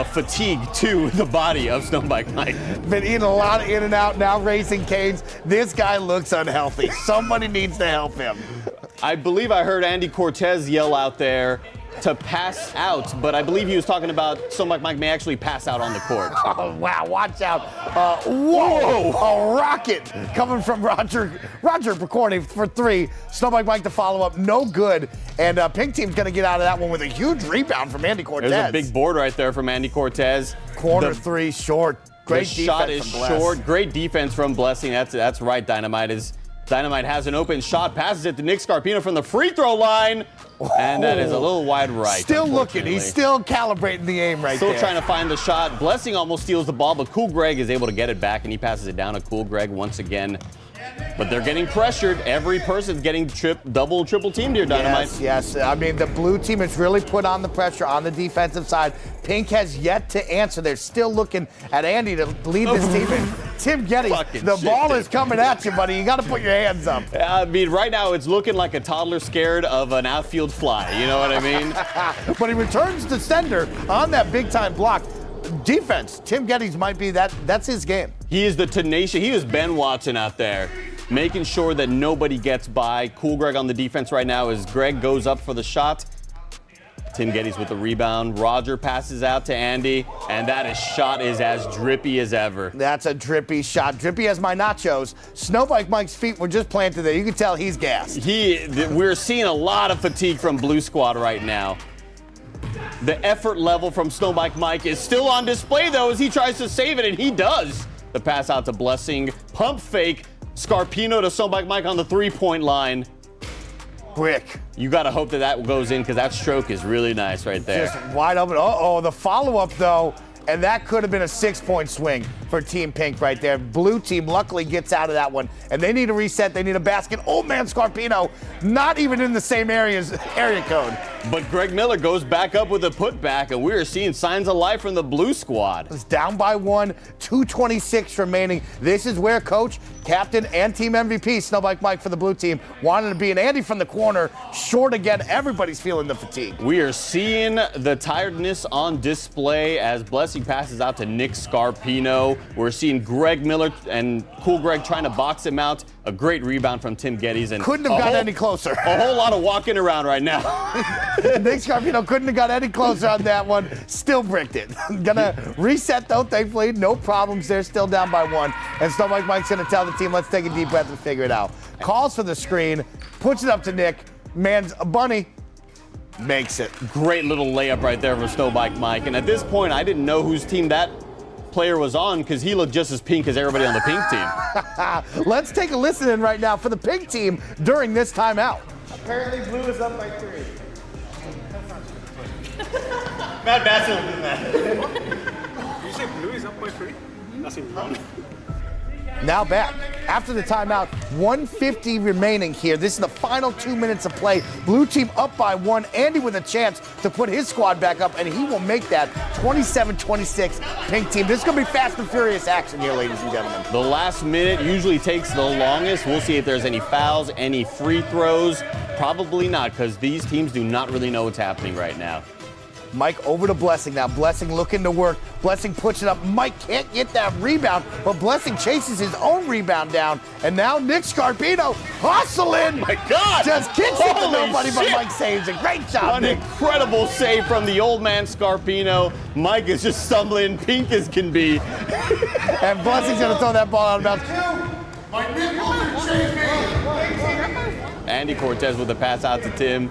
Speaker 16: fatigue to the body of Snowbike Mike.
Speaker 19: Been eating a lot of in and out, now racing canes. This guy looks unhealthy. Somebody needs to help him.
Speaker 16: I believe I heard Andy Cortez yell out there to pass out, but I believe he was talking about Snowbike Mike may actually pass out on the court.
Speaker 19: Oh, wow, watch out. Whoa, a rocket coming from Roger Picorni for three. Snowbike Mike to follow up, no good. And Pink Team's going to get out of that one with a huge rebound from Andy Cortez.
Speaker 16: There's a big board right there from Andy Cortez.
Speaker 19: Corner three, short. Great
Speaker 16: the
Speaker 19: defense
Speaker 16: shot is
Speaker 19: from Bless.
Speaker 16: short. Great defense from Blessing. That's right, Dynamite has an open shot, passes it to Nick Scarpino from the free throw line, and that is a little wide right.
Speaker 19: Still looking. He's still calibrating the aim right
Speaker 16: Still
Speaker 19: there.
Speaker 16: trying to find the shot. Blessing almost steals the ball, but Cool Greg is able to get it back, and he passes it down to Cool Greg once again. But they're getting pressured. Every person's getting double, triple teamed here, Dynamite.
Speaker 19: Yes. I mean, the blue team has really put on the pressure on the defensive side. Pink has yet to answer. They're still looking at Andy to lead this team in. Tim Geddes, the ball is coming at you, buddy. You got to put your hands up.
Speaker 16: I mean, right now it's looking like a toddler scared of an outfield fly. You know what I mean?
Speaker 19: But he returns to sender on that big-time block. Defense, Tim Geddes might be that's his game.
Speaker 16: He is the tenacious. He is Ben Watson out there, making sure that nobody gets by. Cool Greg on the defense right now as Greg goes up for the shot. Tim Geddes with the rebound. Roger passes out to Andy, and that shot is as drippy as ever.
Speaker 19: That's a drippy shot. Drippy as my nachos. Snowbike Mike's feet were just planted there. You can tell he's gassed.
Speaker 16: We're seeing a lot of fatigue from Blue Squad right now. The effort level from Snowbike Mike is still on display, though, as he tries to save it, and he does. The pass out to Blessing. Pump fake. Scarpino to Snowbike Mike on the three-point line.
Speaker 19: Brick.
Speaker 16: You got to hope that goes in, because that stroke is really nice right there.
Speaker 19: Just wide open. Uh-oh, the follow-up, though, and that could have been a 6-point swing for Team Pink right there. Blue team luckily gets out of that one, and they need a reset. They need a basket. Oh, man, Scarpino, not even in the same area code.
Speaker 16: But Greg Miller goes back up with a putback, and we are seeing signs of life from the Blue Squad.
Speaker 19: It's down by one, 2:26 remaining. This is where coach, captain, and team MVP, Snowbike Mike for the blue team, wanted to be. And Andy from the corner, short again. Everybody's feeling the fatigue.
Speaker 16: We are seeing the tiredness on display as Blessing passes out to Nick Scarpino. We're seeing Greg Miller and Cool Greg trying to box him out. A great rebound from Tim Geddes. And
Speaker 19: couldn't have got any closer.
Speaker 16: A whole lot of walking around right now.
Speaker 19: Nick Scarpino couldn't have got any closer on that one. Still bricked it. Gonna reset though, thankfully. No problems there. Still down by one. And Snowbike Mike's gonna tell the team, let's take a deep breath and figure it out. Calls for the screen, puts it up to Nick. Man's a bunny. Makes it.
Speaker 16: Great little layup right there from Snowbike Mike. And at this point, I didn't know whose team that player was on, because he looked just as pink as everybody on the Pink team.
Speaker 19: Let's take a listen in right now for the Pink team during this timeout.
Speaker 2: Apparently blue is up by 3. Matt Bassel did that.
Speaker 12: You say blue is up by 3? Nothing wrong.
Speaker 19: Now back. After the timeout, 150 remaining here. This is the final 2 minutes of play. Blue team up by 1. Andy with a chance to put his squad back up, and he will make that 27-26 Pink team. This is going to be fast and furious action here, ladies and gentlemen.
Speaker 16: The last minute usually takes the longest. We'll see if there's any fouls, any free throws. Probably not, because these teams do not really know what's happening right now.
Speaker 19: Mike over to Blessing now. Blessing looking to work. Blessing puts it up. Mike can't get that rebound, but Blessing chases his own rebound down. And now Nick Scarpino hustling.
Speaker 16: My God!
Speaker 19: Just kicks it to
Speaker 16: Holy
Speaker 19: nobody, but
Speaker 16: shit.
Speaker 19: Mike saves it. Great job,
Speaker 16: An
Speaker 19: Nick.
Speaker 16: incredible save from the old man Scarpino. Mike is just stumbling, pink as can be.
Speaker 19: And Blessing's going to throw that ball out of bounds.
Speaker 2: My nipples are chafing.
Speaker 16: Andy Cortez with a pass out to Tim.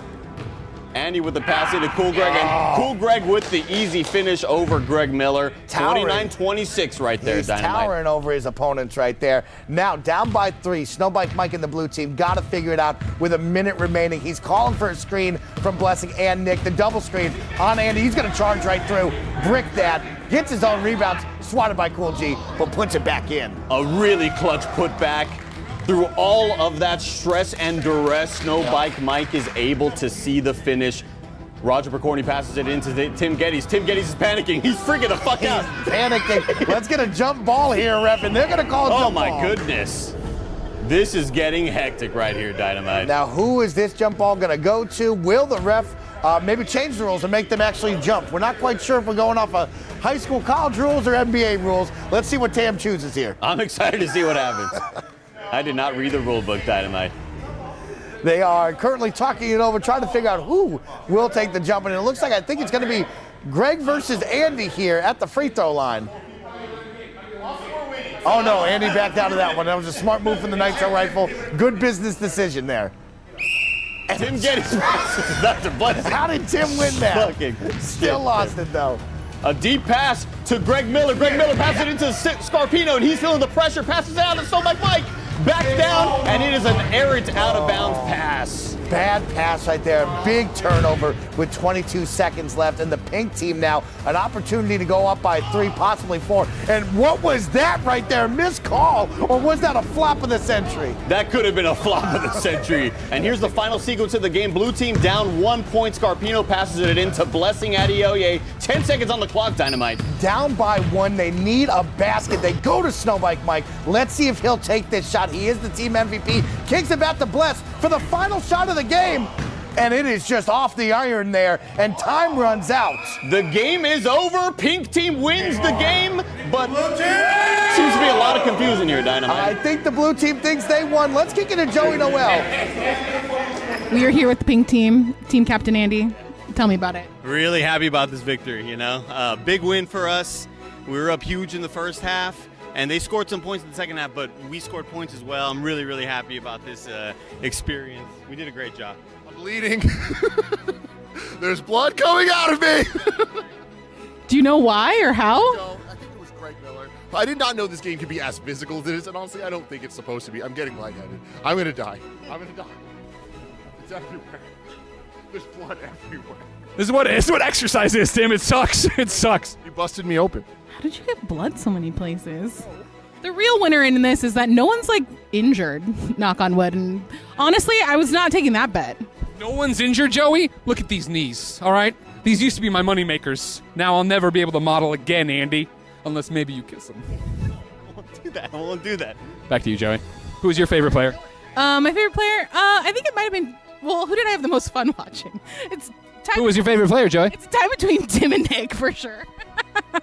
Speaker 16: Andy with the pass into Cool Greg, and Cool Greg with the easy finish over Greg Miller. 29-26 right there,
Speaker 19: He's
Speaker 16: Dynamite.
Speaker 19: towering over his opponents right there. Now, down by 3, Snowbike Mike and the blue team got to figure it out with a minute remaining. He's calling for a screen from Blessing and Nick. The double screen on Andy. He's going to charge right through, brick that, gets his own rebounds, swatted by Cool G, but puts it back in.
Speaker 16: A really clutch putback. Through all of that stress and duress, Snowbike Mike is able to see the finish. Roger Picorni passes it into Tim Geddes. Tim Geddes is panicking. He's freaking the fuck out.
Speaker 19: Panicking. Let's get a jump ball here, ref, and they're going to call a jump ball.
Speaker 16: Oh, my goodness. This is getting hectic right here, Dynamite.
Speaker 19: Now, who is this jump ball going to go to? Will the ref maybe change the rules and make them actually jump? We're not quite sure if we're going off of high school, college rules or NBA rules. Let's see what Tam chooses here.
Speaker 16: I'm excited to see what happens. I did not read the rule book, Dynamite.
Speaker 19: They are currently talking it over, trying to figure out who will take the jump. And it looks like I think it's going to be Greg versus Andy here at the free throw line. Oh, no, Andy backed out of that one. That was a smart move from the Nitro Rifle. Good business decision there.
Speaker 16: Tim Geddes passes Dr. Blessing.
Speaker 19: How did Tim win that?
Speaker 16: Fucking
Speaker 19: Still lost it, though.
Speaker 16: A deep pass to Greg Miller. Greg Miller passes it into Scarpino, and he's feeling the pressure. Passes it out to Snowbike Mike. Back down, and it is an errant out-of-bounds pass.
Speaker 19: Bad pass right there. Big turnover with 22 seconds left. And the pink team now, an opportunity to go up by 3, possibly 4. And what was that right there? Missed call, or was that a flop of the century?
Speaker 16: That could have been a flop of the century. And here's the final sequence of the game. Blue team down 1 point. Scarpino passes it into Blessing Adeoye. 10 seconds on the clock, Dynamite.
Speaker 19: Down by 1. They need a basket. They go to Snowbike Mike. Let's see if he'll take this shot. He is the team MVP. Kicks it back to Bless for the final shot of the game. And it is just off the iron there, and time runs out.
Speaker 16: The game is over. Pink team wins the game, but seems to be a lot of confusion here, Dynamite.
Speaker 19: I think the blue team thinks they won. Let's kick it to Joey Noel.
Speaker 11: We are here with the pink team, team captain Andy. Tell me about it.
Speaker 9: Really happy about this victory, you know. Big win for us. We were up huge in the first half, and they scored some points in the second half, but we scored points as well. I'm really, really happy about this experience. We did a great job.
Speaker 8: I'm bleeding. There's blood coming out of me.
Speaker 11: Do you know why or how?
Speaker 8: No, I think it was Greg Miller. I did not know this game could be as physical as it is, and honestly, I don't think it's supposed to be. I'm getting lightheaded. I'm going to die. I'm going to die. It's everywhere. There's blood everywhere.
Speaker 17: This is what exercise is, Tim. It sucks. It sucks.
Speaker 8: You busted me open.
Speaker 11: How did you get blood so many places? The real winner in this is that no one's like injured, knock on wood. And honestly, I was not taking that bet.
Speaker 17: No one's injured, Joey? Look at these knees, all right? These used to be my money makers. Now I'll never be able to model again, Andy. Unless maybe you kiss them.
Speaker 9: I won't do that. I won't do that.
Speaker 17: Back to you, Joey. Who is your favorite player?
Speaker 11: My favorite player, I think it might have been, well, who did I have the most fun watching?
Speaker 17: Who was your favorite player, Joey?
Speaker 11: It's a tie between Tim and Nick, for sure.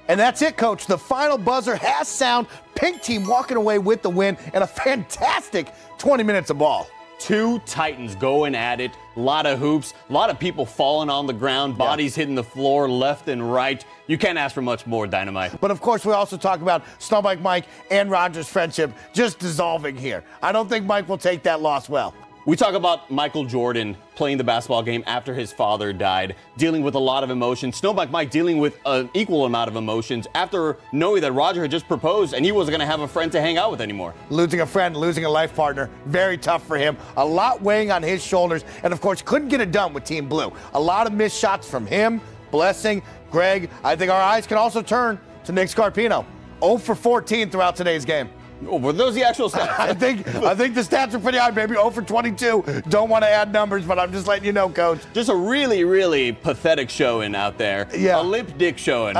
Speaker 19: And that's it, Coach. The final buzzer has sound. Pink team walking away with the win and a fantastic 20 minutes of ball.
Speaker 16: Two Titans going at it. A lot of hoops, a lot of people falling on the ground, bodies hitting the floor left and right. You can't ask for much more, Dynamite.
Speaker 19: But of course, we also talk about Snowbike Mike and Roger's friendship just dissolving here. I don't think Mike will take that loss well.
Speaker 16: We talk about Michael Jordan playing the basketball game after his father died, dealing with a lot of emotions. Snowbike Mike dealing with an equal amount of emotions after knowing that Roger had just proposed and he wasn't going to have a friend to hang out with anymore.
Speaker 19: Losing a friend, losing a life partner, very tough for him. A lot weighing on his shoulders, and of course, couldn't get it done with Team Blue. A lot of missed shots from him, Blessing, Greg. I think our eyes can also turn to Nick Scarpino. 0 for 14 throughout today's game.
Speaker 16: Oh, were those the actual stats?
Speaker 19: I think the stats are pretty high, baby. 0 for 22. Don't want to add numbers, but I'm just letting you know, Coach.
Speaker 16: Just a really, really pathetic showing out there.
Speaker 19: Yeah.
Speaker 16: A lip dick showing.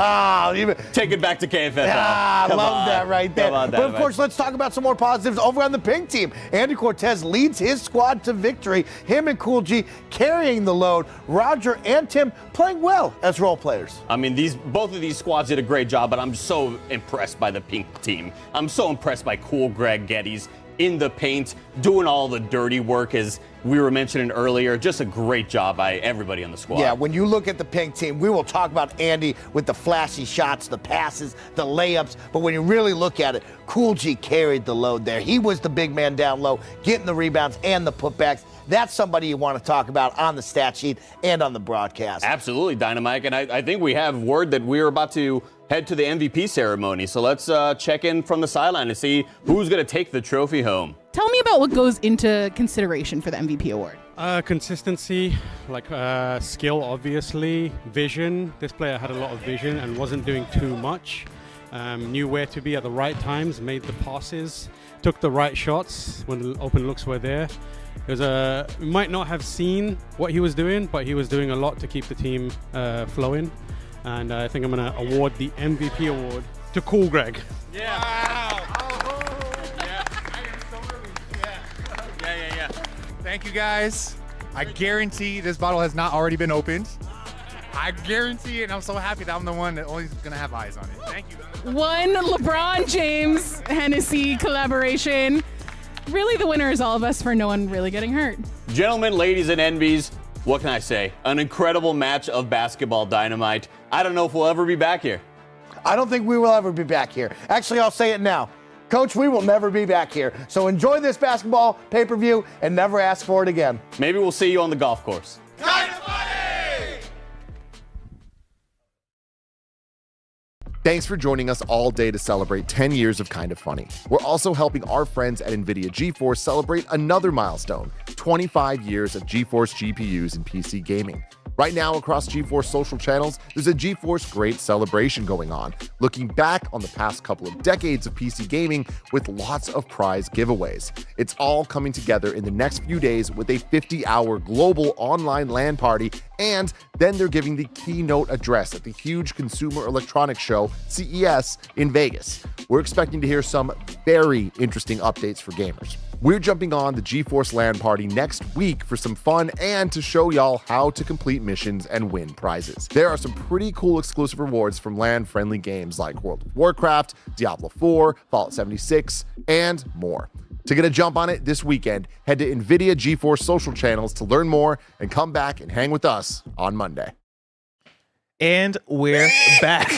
Speaker 16: Take it back to KFAF.
Speaker 19: I
Speaker 16: Come
Speaker 19: love
Speaker 16: on.
Speaker 19: that right there.
Speaker 16: Come on,
Speaker 19: But of course, let's talk about some more positives over on the pink team. Andy Cortez leads his squad to victory. Him and Cool G carrying the load. Roger and Tim playing well as role players.
Speaker 16: I mean, both of these squads did a great job, but I'm so impressed by the pink team. I'm so impressed by Cool Greg Geddes in the paint, doing all the dirty work, as we were mentioning earlier. Just a great job by everybody on the squad.
Speaker 19: Yeah, when you look at the pink team, we will talk about Andy with the flashy shots, the passes, the layups, but when you really look at it, Cool G carried the load there. He was the big man down low, getting the rebounds and the putbacks. that's somebody you want to talk about on the stat sheet and on the broadcast.
Speaker 16: Absolutely, Dynamite. And I think we have word that we're about to head to the MVP ceremony. So let's check in from the sideline to see who's going to take the trophy home.
Speaker 11: Tell me about what goes into consideration for the MVP award.
Speaker 12: Consistency, like skill, obviously, vision. This player had a lot of vision and wasn't doing too much. Knew where to be at the right times, made the passes, took the right shots when the open looks were there. We might not have seen what he was doing, but he was doing a lot to keep the team flowing. And I think I'm going to award the MVP award to Cool Greg.
Speaker 17: Yeah.
Speaker 13: Wow.
Speaker 17: Yeah.
Speaker 13: Thank you, guys. I guarantee this bottle has not already been opened. I guarantee it, and I'm so happy that I'm the one that only is going to have eyes on it. Thank you.
Speaker 11: One LeBron James Hennessy collaboration. Really, the winner is all of us for no one really getting hurt.
Speaker 16: Gentlemen, ladies, and envies, what can I say? An incredible match of basketball, Dynamite. I don't know if we'll ever be back here.
Speaker 19: I don't think we will ever be back here. Actually, I'll say it now. Coach, we will never be back here. So enjoy this basketball pay-per-view and never ask for it again.
Speaker 16: Maybe we'll see you on the golf course.
Speaker 8: Thanks for joining us all day to celebrate 10 years of Kind of Funny. We're also helping our friends at NVIDIA GeForce celebrate another milestone, 25 years of GeForce GPUs in PC gaming. Right now, across GeForce social channels, there's a GeForce Great celebration going on, looking back on the past couple of decades of PC gaming with lots of prize giveaways. It's all coming together in the next few days with a 50-hour global online LAN party, and then they're giving the keynote address at the huge Consumer Electronics Show, CES, in Vegas. We're expecting to hear some very interesting updates for gamers. We're jumping on the GeForce LAN party next week for some fun and to show y'all how to complete missions and win prizes. There are some pretty cool exclusive rewards from LAN-friendly games like World of Warcraft, Diablo 4, Fallout 76, and more. To get a jump on it this weekend, head to NVIDIA GeForce social channels to learn more and come back and hang with us on Monday.
Speaker 2: And we're back.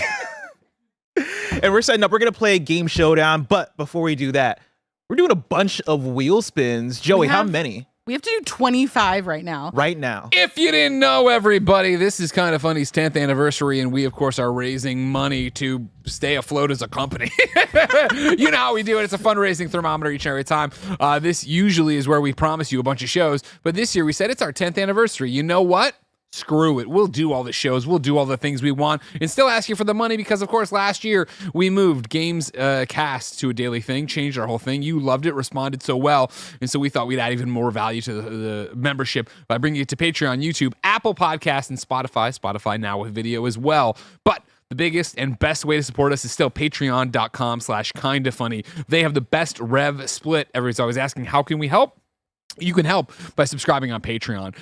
Speaker 2: And we're setting up. We're going to play Game Showdown. But before we do that, we're doing a bunch of wheel spins. Joey, how many?
Speaker 11: We have to do 25 right now.
Speaker 2: Right now.
Speaker 17: If you didn't know, everybody, this is Kind of Funny's 10th anniversary, and we, of course, are raising money to stay afloat as a company. You know how we do it. It's a fundraising thermometer each and every time. This usually is where we promise you a bunch of shows, but this year we said it's our 10th anniversary. You know what? Screw it. We'll do all the shows. We'll do all the things we want and still ask you for the money because, of course, last year we moved Games Cast to a daily thing, changed our whole thing. You loved it, responded so well. And so we thought we'd add even more value to the membership by bringing it to Patreon, YouTube, Apple Podcasts, and Spotify. Spotify now with video as well. But the biggest and best way to support us is still patreon.com/kindafunny. They have the best rev split. Everybody's always asking, how can we help? You can help by subscribing on Patreon.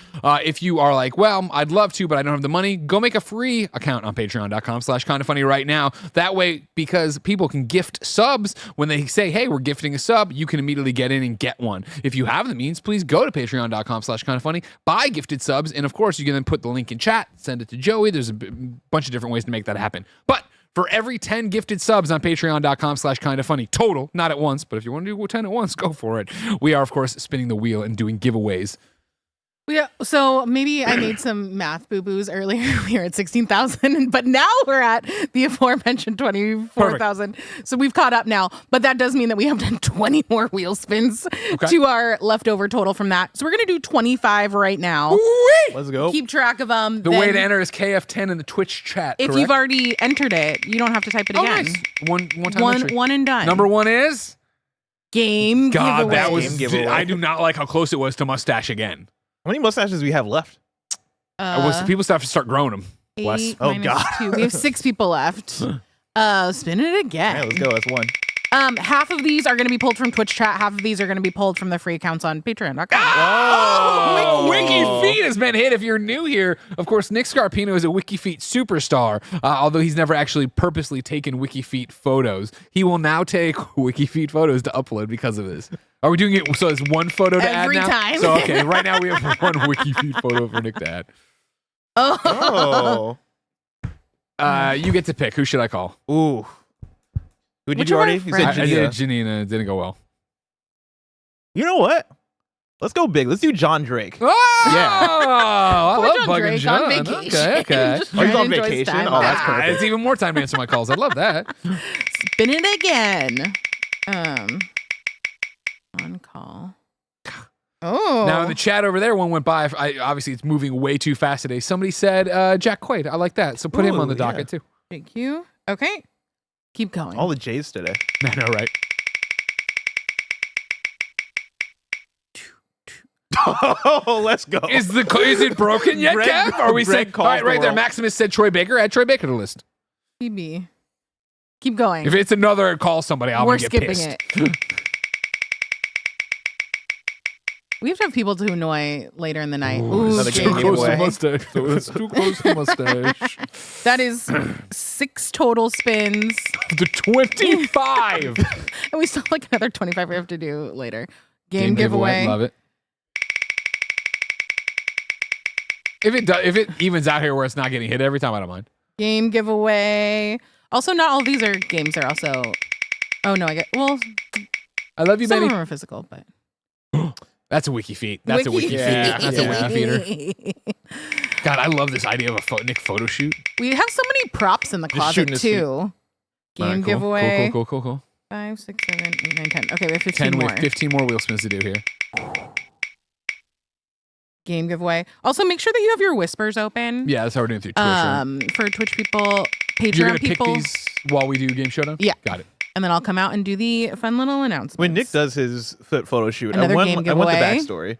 Speaker 17: If you are like, well, I'd love to, but I don't have the money, go make a free account on patreon.com/kindafunny right now. That way, because people can gift subs, when they say, hey, we're gifting a sub, you can immediately get in and get one. If you have the means, please go to patreon.com/kindafunny, buy gifted subs, and of course, you can then put the link in chat, send it to Joey. There's a bunch of different ways to make that happen. But for every 10 gifted subs on patreon.com/kindafunny total, not at once, but if you want to do 10 at once, go for it. We are, of course, spinning the wheel and doing giveaways.
Speaker 11: Yeah, so maybe I made some math boo-boos earlier. We were at 16,000, but now we're at the aforementioned 24,000. So we've caught up now, but that does mean that we have done 20 more wheel spins to our leftover total from that. So we're going to do 25 right now.
Speaker 17: Ooh-wee!
Speaker 2: Let's go.
Speaker 11: Keep track of them.
Speaker 17: The way to enter is KF10 in the Twitch chat,
Speaker 11: If
Speaker 17: correct?
Speaker 11: you've already entered it, you don't have to type it again.
Speaker 17: Nice. One time
Speaker 11: One and done.
Speaker 17: Number one is?
Speaker 11: Game
Speaker 17: God,
Speaker 11: giveaway.
Speaker 17: that was... I do not like how close it was to Mustache again.
Speaker 2: How many mustaches do we have left?
Speaker 17: People have to start growing them.
Speaker 11: Eight
Speaker 2: Oh,
Speaker 11: minus
Speaker 2: God.
Speaker 11: 2. We have 6 people left. Spin it again.
Speaker 2: Yeah, let's go. That's one.
Speaker 11: Half of these are going to be pulled from Twitch chat. Half of these are going to be pulled from the free accounts on patreon.com.
Speaker 17: Oh, WikiFeet has been hit. If you're new here, of course, Nick Scarpino is a WikiFeet superstar, although he's never actually purposely taken WikiFeet photos. He will now take WikiFeet photos to upload because of this. Are we doing it so it's one photo to
Speaker 11: Every
Speaker 17: add now?
Speaker 11: time.
Speaker 17: So, okay, right now we have one WikiFeet photo for Nick to add.
Speaker 2: Oh.
Speaker 17: You get to pick. Who should I call?
Speaker 2: Ooh. Who did
Speaker 11: Which
Speaker 2: you
Speaker 11: of our
Speaker 2: already? You said
Speaker 11: friends?
Speaker 17: I did
Speaker 2: Janina.
Speaker 17: Janina. It didn't go well.
Speaker 2: You know what? Let's go big. Let's do John Drake.
Speaker 17: Oh,
Speaker 2: Yeah.
Speaker 17: I
Speaker 11: Poor
Speaker 17: love
Speaker 11: John
Speaker 17: bugging
Speaker 11: Drake
Speaker 17: John.
Speaker 11: on vacation.
Speaker 17: Okay.
Speaker 11: Just
Speaker 2: Oh, he's
Speaker 11: trying
Speaker 2: on
Speaker 11: to enjoy his
Speaker 2: vacation?
Speaker 11: time
Speaker 2: Oh, that's
Speaker 11: off.
Speaker 2: perfect.
Speaker 17: It's even more time to answer my calls. I love that.
Speaker 11: Spin it again. On call. Oh.
Speaker 17: Now in the chat over there, one went by. Obviously, it's moving way too fast today. Somebody said Jack Quaid. I like that. So put him on the
Speaker 2: Ooh,
Speaker 17: docket too.
Speaker 11: Thank you. Okay. Keep going.
Speaker 2: All the J's today.
Speaker 17: I know, right?
Speaker 2: Oh, let's go.
Speaker 17: Is it broken yet,
Speaker 2: Greg-
Speaker 17: Kev? Are we
Speaker 2: Greg
Speaker 17: set?
Speaker 2: calls
Speaker 17: All right,
Speaker 2: the
Speaker 17: right there.
Speaker 2: world.
Speaker 17: Maximus said Troy Baker. Add Troy Baker to the list.
Speaker 11: PB. Keep going.
Speaker 17: If it's another call somebody, I'm
Speaker 11: We're
Speaker 17: gonna get
Speaker 11: skipping
Speaker 17: pissed.
Speaker 11: it. We have to have people to annoy later in the night. Ooh,
Speaker 2: another
Speaker 11: game
Speaker 2: game
Speaker 17: Too close to
Speaker 11: giveaway.
Speaker 17: mustache. So it's too close to mustache.
Speaker 11: That is 6 total spins.
Speaker 17: The 25.
Speaker 11: And we still have like another 25 we have to do later. Game giveaway.
Speaker 17: Love it. If it evens out here where it's not getting hit every time, I don't mind.
Speaker 11: Game giveaway. Also, not all these are games. They're also. Oh no, I get. Well,
Speaker 17: I love you,
Speaker 11: some of
Speaker 17: Benny.
Speaker 11: them are physical, but.
Speaker 17: That's a wiki feat. That's a wiki feat. That's a wiki feeder. God, I love this idea of a Nick photo shoot.
Speaker 11: We have so many props in the
Speaker 17: Just
Speaker 11: closet
Speaker 17: shooting his feet.
Speaker 11: too. Game
Speaker 17: All right, cool.
Speaker 11: giveaway.
Speaker 17: Cool.
Speaker 11: 5, 6, 7, 8, 9, 10. Okay, we have 15
Speaker 17: 10
Speaker 11: more.
Speaker 17: with 15 more wheel spins to do here.
Speaker 11: Game giveaway. Also, make sure that you have your whispers open.
Speaker 17: Yeah, that's how we're doing through Twitch. Right?
Speaker 11: For Twitch people,
Speaker 17: You're
Speaker 11: Patreon
Speaker 17: gonna
Speaker 11: people.
Speaker 17: pick these while we do Game Showdown?
Speaker 11: Yeah.
Speaker 17: Got it.
Speaker 11: And then I'll come out and do the fun little announcement.
Speaker 2: When Nick does his foot photo shoot,
Speaker 11: Another
Speaker 2: I want
Speaker 11: game
Speaker 2: the
Speaker 11: giveaway.
Speaker 2: backstory.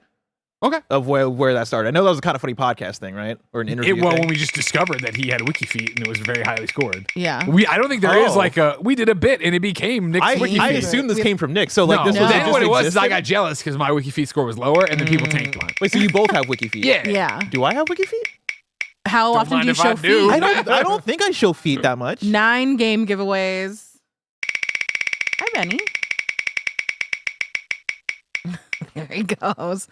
Speaker 17: Okay.
Speaker 2: Of where that started. I know that was a kind of funny podcast thing, right? Or an interview.
Speaker 17: Well,
Speaker 2: thing.
Speaker 17: when we just discovered that he had a wiki feat and it was very highly scored.
Speaker 11: Yeah.
Speaker 17: I don't think there is like a. We did a bit and it became Nick's wiki feat.
Speaker 2: I assumed this came from Nick. So like this was
Speaker 17: then
Speaker 2: just
Speaker 17: what it was is I
Speaker 2: existed?
Speaker 17: got jealous because my wiki feat score was lower and then people tanked mine.
Speaker 2: Wait, so you both have wiki feet?
Speaker 17: Yeah.
Speaker 11: Yeah.
Speaker 2: Do I have wiki feet?
Speaker 11: How often
Speaker 17: mind
Speaker 11: do you
Speaker 17: if I
Speaker 11: show
Speaker 17: do.
Speaker 11: feet?
Speaker 2: I don't think I show feet that much.
Speaker 11: 9 game giveaways. Hi, Benny. There he goes.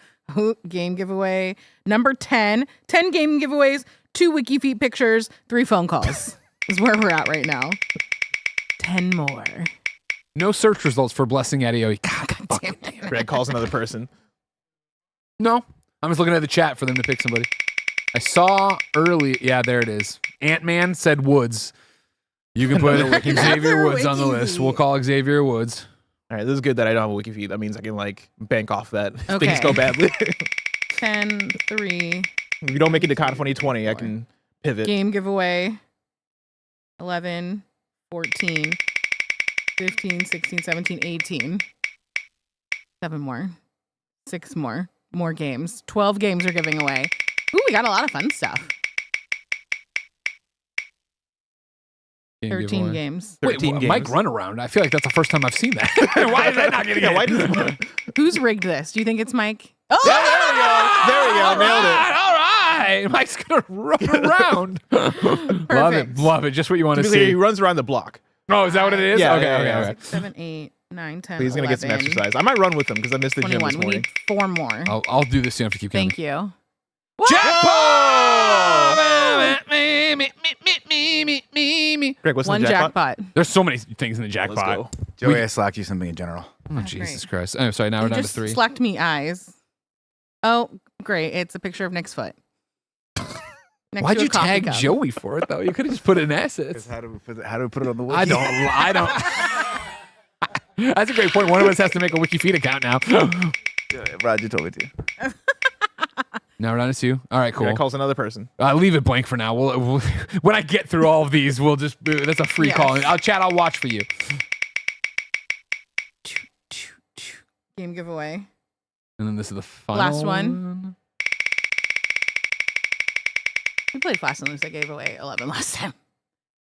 Speaker 11: Game giveaway. Number 10. 10 game giveaways, 2 wiki feet pictures, 3 phone calls. Is where we're at right now. 10 more.
Speaker 17: No search results for Blessing Adeoye.
Speaker 11: God damn it.
Speaker 2: Greg calls another person.
Speaker 17: No. I'm just looking at the chat for them to pick somebody. I saw early. Yeah, there it is. Ant-Man said Woods. You can put Xavier Woods on the list. We'll call Xavier Woods.
Speaker 2: All right, this is good that I don't have a wiki feed. That means I can like bank off that if
Speaker 11: Okay.
Speaker 2: things go badly.
Speaker 11: 10, 3.
Speaker 2: If you don't make it to Kind of Funny 20, I can pivot.
Speaker 11: Game giveaway. 11, 14, 15, 16, 17, 18. 7 more. 6 more. More games. 12 games are giving away. Ooh, we got a lot of fun stuff.
Speaker 17: Game
Speaker 11: 13
Speaker 17: giveaway.
Speaker 11: games.
Speaker 17: Wait,
Speaker 2: 13
Speaker 17: Mike
Speaker 2: games.
Speaker 17: Runaround. I feel like that's the first time I've seen that. Why is that not getting
Speaker 2: Yeah,
Speaker 17: it?
Speaker 2: why did
Speaker 11: Who's rigged this? Do you think it's Mike? Oh,
Speaker 2: There we go. Nailed it.
Speaker 17: All right. Mike's going to run around. Love it. Love it. Just what you want
Speaker 2: To
Speaker 17: to
Speaker 2: be clear,
Speaker 17: see.
Speaker 2: he runs around the block.
Speaker 17: Oh, is that what it is?
Speaker 2: Yeah,
Speaker 17: okay,
Speaker 2: yeah,
Speaker 17: okay,
Speaker 2: yeah.
Speaker 17: okay.
Speaker 11: 6, 7, 8, 9, 10,
Speaker 2: But he's gonna get some
Speaker 11: 11,
Speaker 2: exercise. I might run with him because I missed the gym
Speaker 11: 21.
Speaker 2: this
Speaker 11: We
Speaker 2: morning.
Speaker 11: need 4 more.
Speaker 17: I'll do this soon if you keep counting.
Speaker 11: Thank you.
Speaker 2: Greg, what's
Speaker 11: One
Speaker 2: in the jackpot?
Speaker 11: jackpot.
Speaker 17: There's so many things in the jackpot.
Speaker 2: go.
Speaker 1: Joey, I slacked you something in general.
Speaker 17: Oh, Jesus Christ. Oh, sorry. Now
Speaker 11: You
Speaker 17: we're down to
Speaker 11: just
Speaker 17: 3.
Speaker 11: slacked me eyes. Oh, great. It's a picture of Nick's foot. Next
Speaker 17: Why'd
Speaker 11: to a
Speaker 17: you
Speaker 11: coffee
Speaker 17: tag
Speaker 11: cup.
Speaker 17: Joey for it, though? You could have just put it in assets.
Speaker 1: How do we put it on the wiki?
Speaker 17: I don't. That's a great point. One of us has to make a wiki feed account now.
Speaker 1: Roger told me to.
Speaker 17: Now we're down to 2. All right, cool.
Speaker 2: Greg calls another person.
Speaker 17: Leave it blank for now. We'll when I get through all of these, we'll just that's a free
Speaker 11: Yes.
Speaker 17: call. I'll watch for you.
Speaker 11: Game giveaway.
Speaker 17: And then this is the final
Speaker 11: Last one. We played Fast and Loose. I gave away 11 last time.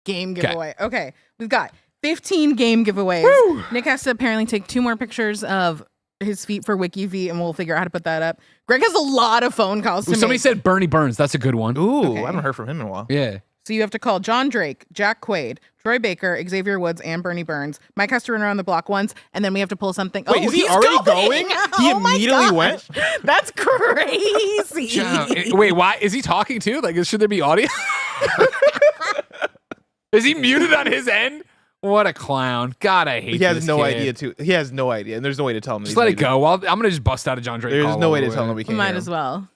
Speaker 11: Game giveaway. Okay. We've got 15 game giveaways. Nick has to apparently take 2 more pictures of his feet for WikiV, and we'll figure out how to put that up. Greg has a lot of phone calls to
Speaker 17: Somebody
Speaker 11: make.
Speaker 17: said Bernie Burns. That's a good one.
Speaker 2: Ooh,
Speaker 11: Okay.
Speaker 2: I haven't heard from him in a while.
Speaker 17: Yeah.
Speaker 11: So you have to call John Drake, Jack Quaid, Troy Baker, Xavier Woods, and Bernie Burns. Mike has to run around the block once, and then we have to pull something.
Speaker 2: Wait,
Speaker 11: oh,
Speaker 2: is he
Speaker 11: he's
Speaker 2: already going? He
Speaker 11: Oh my
Speaker 2: immediately
Speaker 11: gosh.
Speaker 2: went?
Speaker 11: That's crazy.
Speaker 17: Wait, why is he talking too? Like, should there be audio? Is he muted on his end? What a clown. God, I hate
Speaker 2: He has
Speaker 17: this
Speaker 2: no
Speaker 17: kid.
Speaker 2: idea too. He has no idea, and there's no way to tell him.
Speaker 17: Just let it go. Well, I'm going to just bust out a John Drake
Speaker 2: There's
Speaker 17: call
Speaker 2: no way
Speaker 17: all
Speaker 2: to
Speaker 17: the
Speaker 2: tell
Speaker 17: way.
Speaker 2: him we can't.
Speaker 11: Might
Speaker 2: hear
Speaker 11: as
Speaker 2: him.
Speaker 11: well.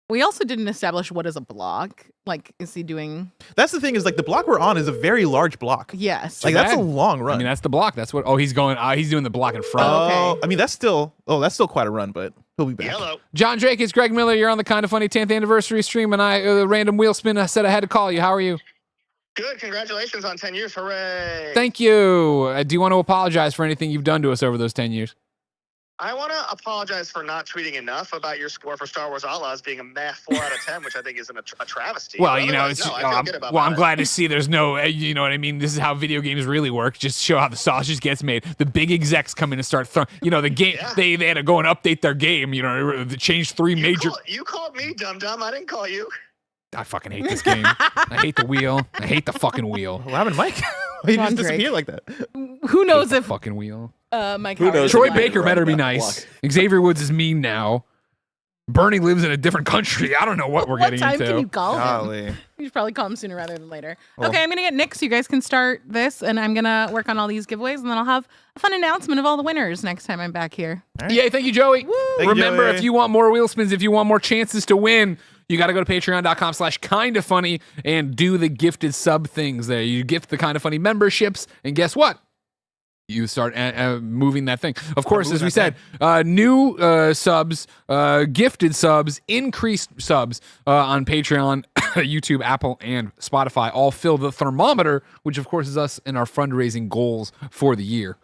Speaker 11: We also didn't establish what is a block. Like, is he doing?
Speaker 2: That's the thing is like the block we're on is a very large block.
Speaker 11: Yes.
Speaker 2: Like that's a long run.
Speaker 17: I mean, that's the block. That's what. Oh, he's going. He's doing the block in front.
Speaker 2: Oh, I mean that's still. Oh, that's still quite a run, but he'll be back.
Speaker 18: Hello.
Speaker 17: John Drake, it's Greg Miller. You're on the Kind of Funny 10th anniversary stream, and I random wheel spin. I said I had to call you. How are you?
Speaker 18: Good. Congratulations on 10 years. Hooray.
Speaker 17: Thank you. Do you want to apologize for anything you've done to us over those 10 years?
Speaker 18: I want to apologize for not tweeting enough about your score for Star Wars Outlaws being a meh 4 out of 10, which I think is a travesty.
Speaker 17: Well,
Speaker 18: But
Speaker 17: you know,
Speaker 18: otherwise,
Speaker 17: it's,
Speaker 18: no, I feel good about
Speaker 17: I'm
Speaker 18: it.
Speaker 17: glad to see there's no, you know what I mean? This is how video games really work. Just show how the sausage gets made. The big execs come in and start throwing, you know, the game, they had to go and update their game, you know, they changed 3 major.
Speaker 18: You called me dum-dum. I didn't call you.
Speaker 17: I fucking hate this game. I hate the wheel. I hate the fucking wheel.
Speaker 2: What happened to Mike? He
Speaker 11: John
Speaker 2: just
Speaker 11: Drake.
Speaker 2: disappeared like that.
Speaker 11: Who knows if
Speaker 17: fucking wheel?
Speaker 11: Mike
Speaker 15: Who
Speaker 11: Howard
Speaker 15: knows?
Speaker 11: is
Speaker 17: Troy
Speaker 11: alive.
Speaker 17: Baker better be
Speaker 15: that
Speaker 17: nice. Xavier Woods is mean now. Bernie lives in a different country. I don't know what we're
Speaker 11: What
Speaker 17: getting
Speaker 11: time
Speaker 17: into.
Speaker 11: can you call him?
Speaker 2: Golly.
Speaker 11: You should probably call him sooner rather than later.
Speaker 2: Well-
Speaker 11: Okay, I'm gonna get Nick so you guys can start this, and I'm gonna work on all these giveaways, and then I'll have a fun announcement of all the winners next time I'm back here.
Speaker 17: Yeah, thank you, Joey.
Speaker 2: Thank you,
Speaker 17: Remember,
Speaker 2: Joey.
Speaker 17: if you want more wheel spins, if you want more chances to win, you got to go to patreon.com/kindafunny and do the gifted sub things there. You gift the Kinda Funny memberships, and guess what? You start moving that thing. Of course, as we said, new subs, gifted subs, increased subs on Patreon, YouTube, Apple, and Spotify all fill the thermometer, which of course is us and our fundraising goals for the year.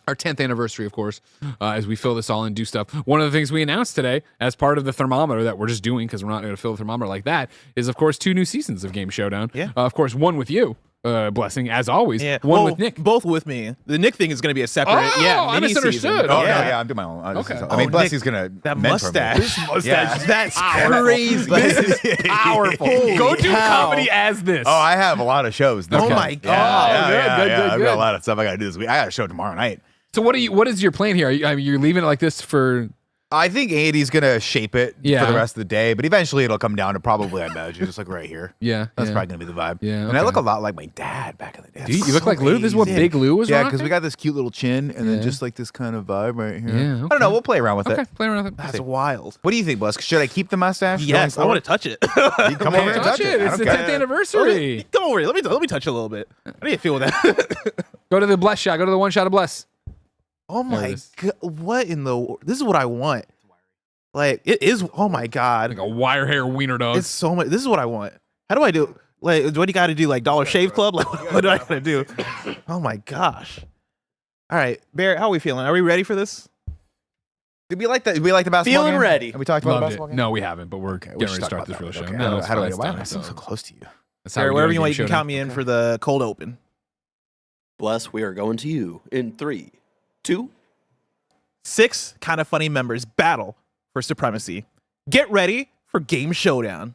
Speaker 17: Our 10th anniversary, of course, as we fill this all and do stuff. One of the things we announced today as part of the thermometer that we're just doing because we're not going to fill the thermometer like that is, of course, 2 new seasons of Game Showdown.
Speaker 2: Yeah.
Speaker 17: Of course, one with you, Blessing, as always.
Speaker 2: Yeah.
Speaker 17: One
Speaker 2: Oh,
Speaker 17: with Nick.
Speaker 2: Both with me. The Nick thing is going to be a separate.
Speaker 17: Oh,
Speaker 2: yeah,
Speaker 17: I
Speaker 2: mini
Speaker 17: misunderstood.
Speaker 2: season.
Speaker 1: Oh,
Speaker 2: yeah.
Speaker 1: no, yeah, I'm doing my own.
Speaker 17: Okay.
Speaker 1: I mean,
Speaker 2: Oh,
Speaker 1: Blessy's
Speaker 2: Nick,
Speaker 1: gonna
Speaker 2: that
Speaker 1: mentor me.
Speaker 2: mustache.
Speaker 1: Yeah.
Speaker 2: That's
Speaker 17: Powerful.
Speaker 2: crazy.
Speaker 17: This is powerful. Go do
Speaker 1: cow.
Speaker 17: comedy as this.
Speaker 1: Oh, I have a lot of shows. This
Speaker 2: Oh
Speaker 1: month.
Speaker 2: my God.
Speaker 1: Yeah,
Speaker 17: Good,
Speaker 1: yeah,
Speaker 17: good,
Speaker 1: yeah.
Speaker 17: good,
Speaker 1: I've
Speaker 17: good.
Speaker 1: got a lot of stuff I got to do this week. I got a show tomorrow night.
Speaker 17: So what is your plan here? Are you leaving it like this for?
Speaker 1: I think 80's gonna shape it
Speaker 17: Yeah.
Speaker 1: for the rest of the day, but eventually it'll come down to probably, I imagine, just like right here.
Speaker 17: Yeah,
Speaker 1: That's
Speaker 17: yeah.
Speaker 1: probably gonna be the vibe.
Speaker 17: Yeah,
Speaker 1: and I look
Speaker 17: okay.
Speaker 1: a lot like my dad back in the day.
Speaker 17: Do you look like Lou? This is what Big Lou was
Speaker 1: Yeah,
Speaker 17: rocking?
Speaker 1: because we got this cute little chin and
Speaker 17: Yeah.
Speaker 1: then just like this kind of vibe right here.
Speaker 17: Yeah,
Speaker 1: I
Speaker 17: okay.
Speaker 1: don't know. We'll play around with
Speaker 17: Okay,
Speaker 1: it.
Speaker 17: play around with it.
Speaker 2: That's wild.
Speaker 1: What do you think, Bless? Should I keep the mustache?
Speaker 2: Yes, I want to touch it.
Speaker 1: You come over and touch it.
Speaker 17: It's the 10th anniversary.
Speaker 2: Come over here. Let me touch it a little bit. How do you feel with that?
Speaker 17: Go to the Bless shot. Go to the one shot of Bless.
Speaker 2: Oh
Speaker 17: There it
Speaker 2: my
Speaker 17: is.
Speaker 2: god! What in the? This is what I want. Like it is. Oh my god!
Speaker 17: Like a wire hair wiener dog.
Speaker 2: It's so much. This is what I want. How do I do? Like, what do you got to do? Like Dollar Shave Club? Like, what do I got to do? Oh my gosh! All right, Bear, how are we feeling? Are we ready for this?
Speaker 1: Did we like that? Did we like the basketball
Speaker 28: Feeling
Speaker 1: game?
Speaker 28: ready.
Speaker 1: Have we talked about the
Speaker 17: Loved
Speaker 1: basketball
Speaker 17: it.
Speaker 1: game?
Speaker 17: No, we haven't, but we're
Speaker 1: we
Speaker 17: getting
Speaker 1: should
Speaker 17: ready to
Speaker 1: talk
Speaker 17: start
Speaker 1: about
Speaker 17: this
Speaker 1: that
Speaker 17: real show.
Speaker 1: later. Okay,
Speaker 17: No,
Speaker 1: how do I?
Speaker 17: it's
Speaker 1: Why
Speaker 17: fine,
Speaker 1: am I
Speaker 17: it's
Speaker 1: so
Speaker 17: fine.
Speaker 1: close to you?
Speaker 17: That's how
Speaker 2: Bear,
Speaker 17: we
Speaker 2: wherever
Speaker 17: do
Speaker 2: you
Speaker 17: Game
Speaker 2: want, you can
Speaker 17: Showdown.
Speaker 2: count me in for the cold open.
Speaker 15: Bless, we are going to you in 3, 2.
Speaker 2: 6 Kind of Funny members battle for supremacy. Get ready for Game Showdown.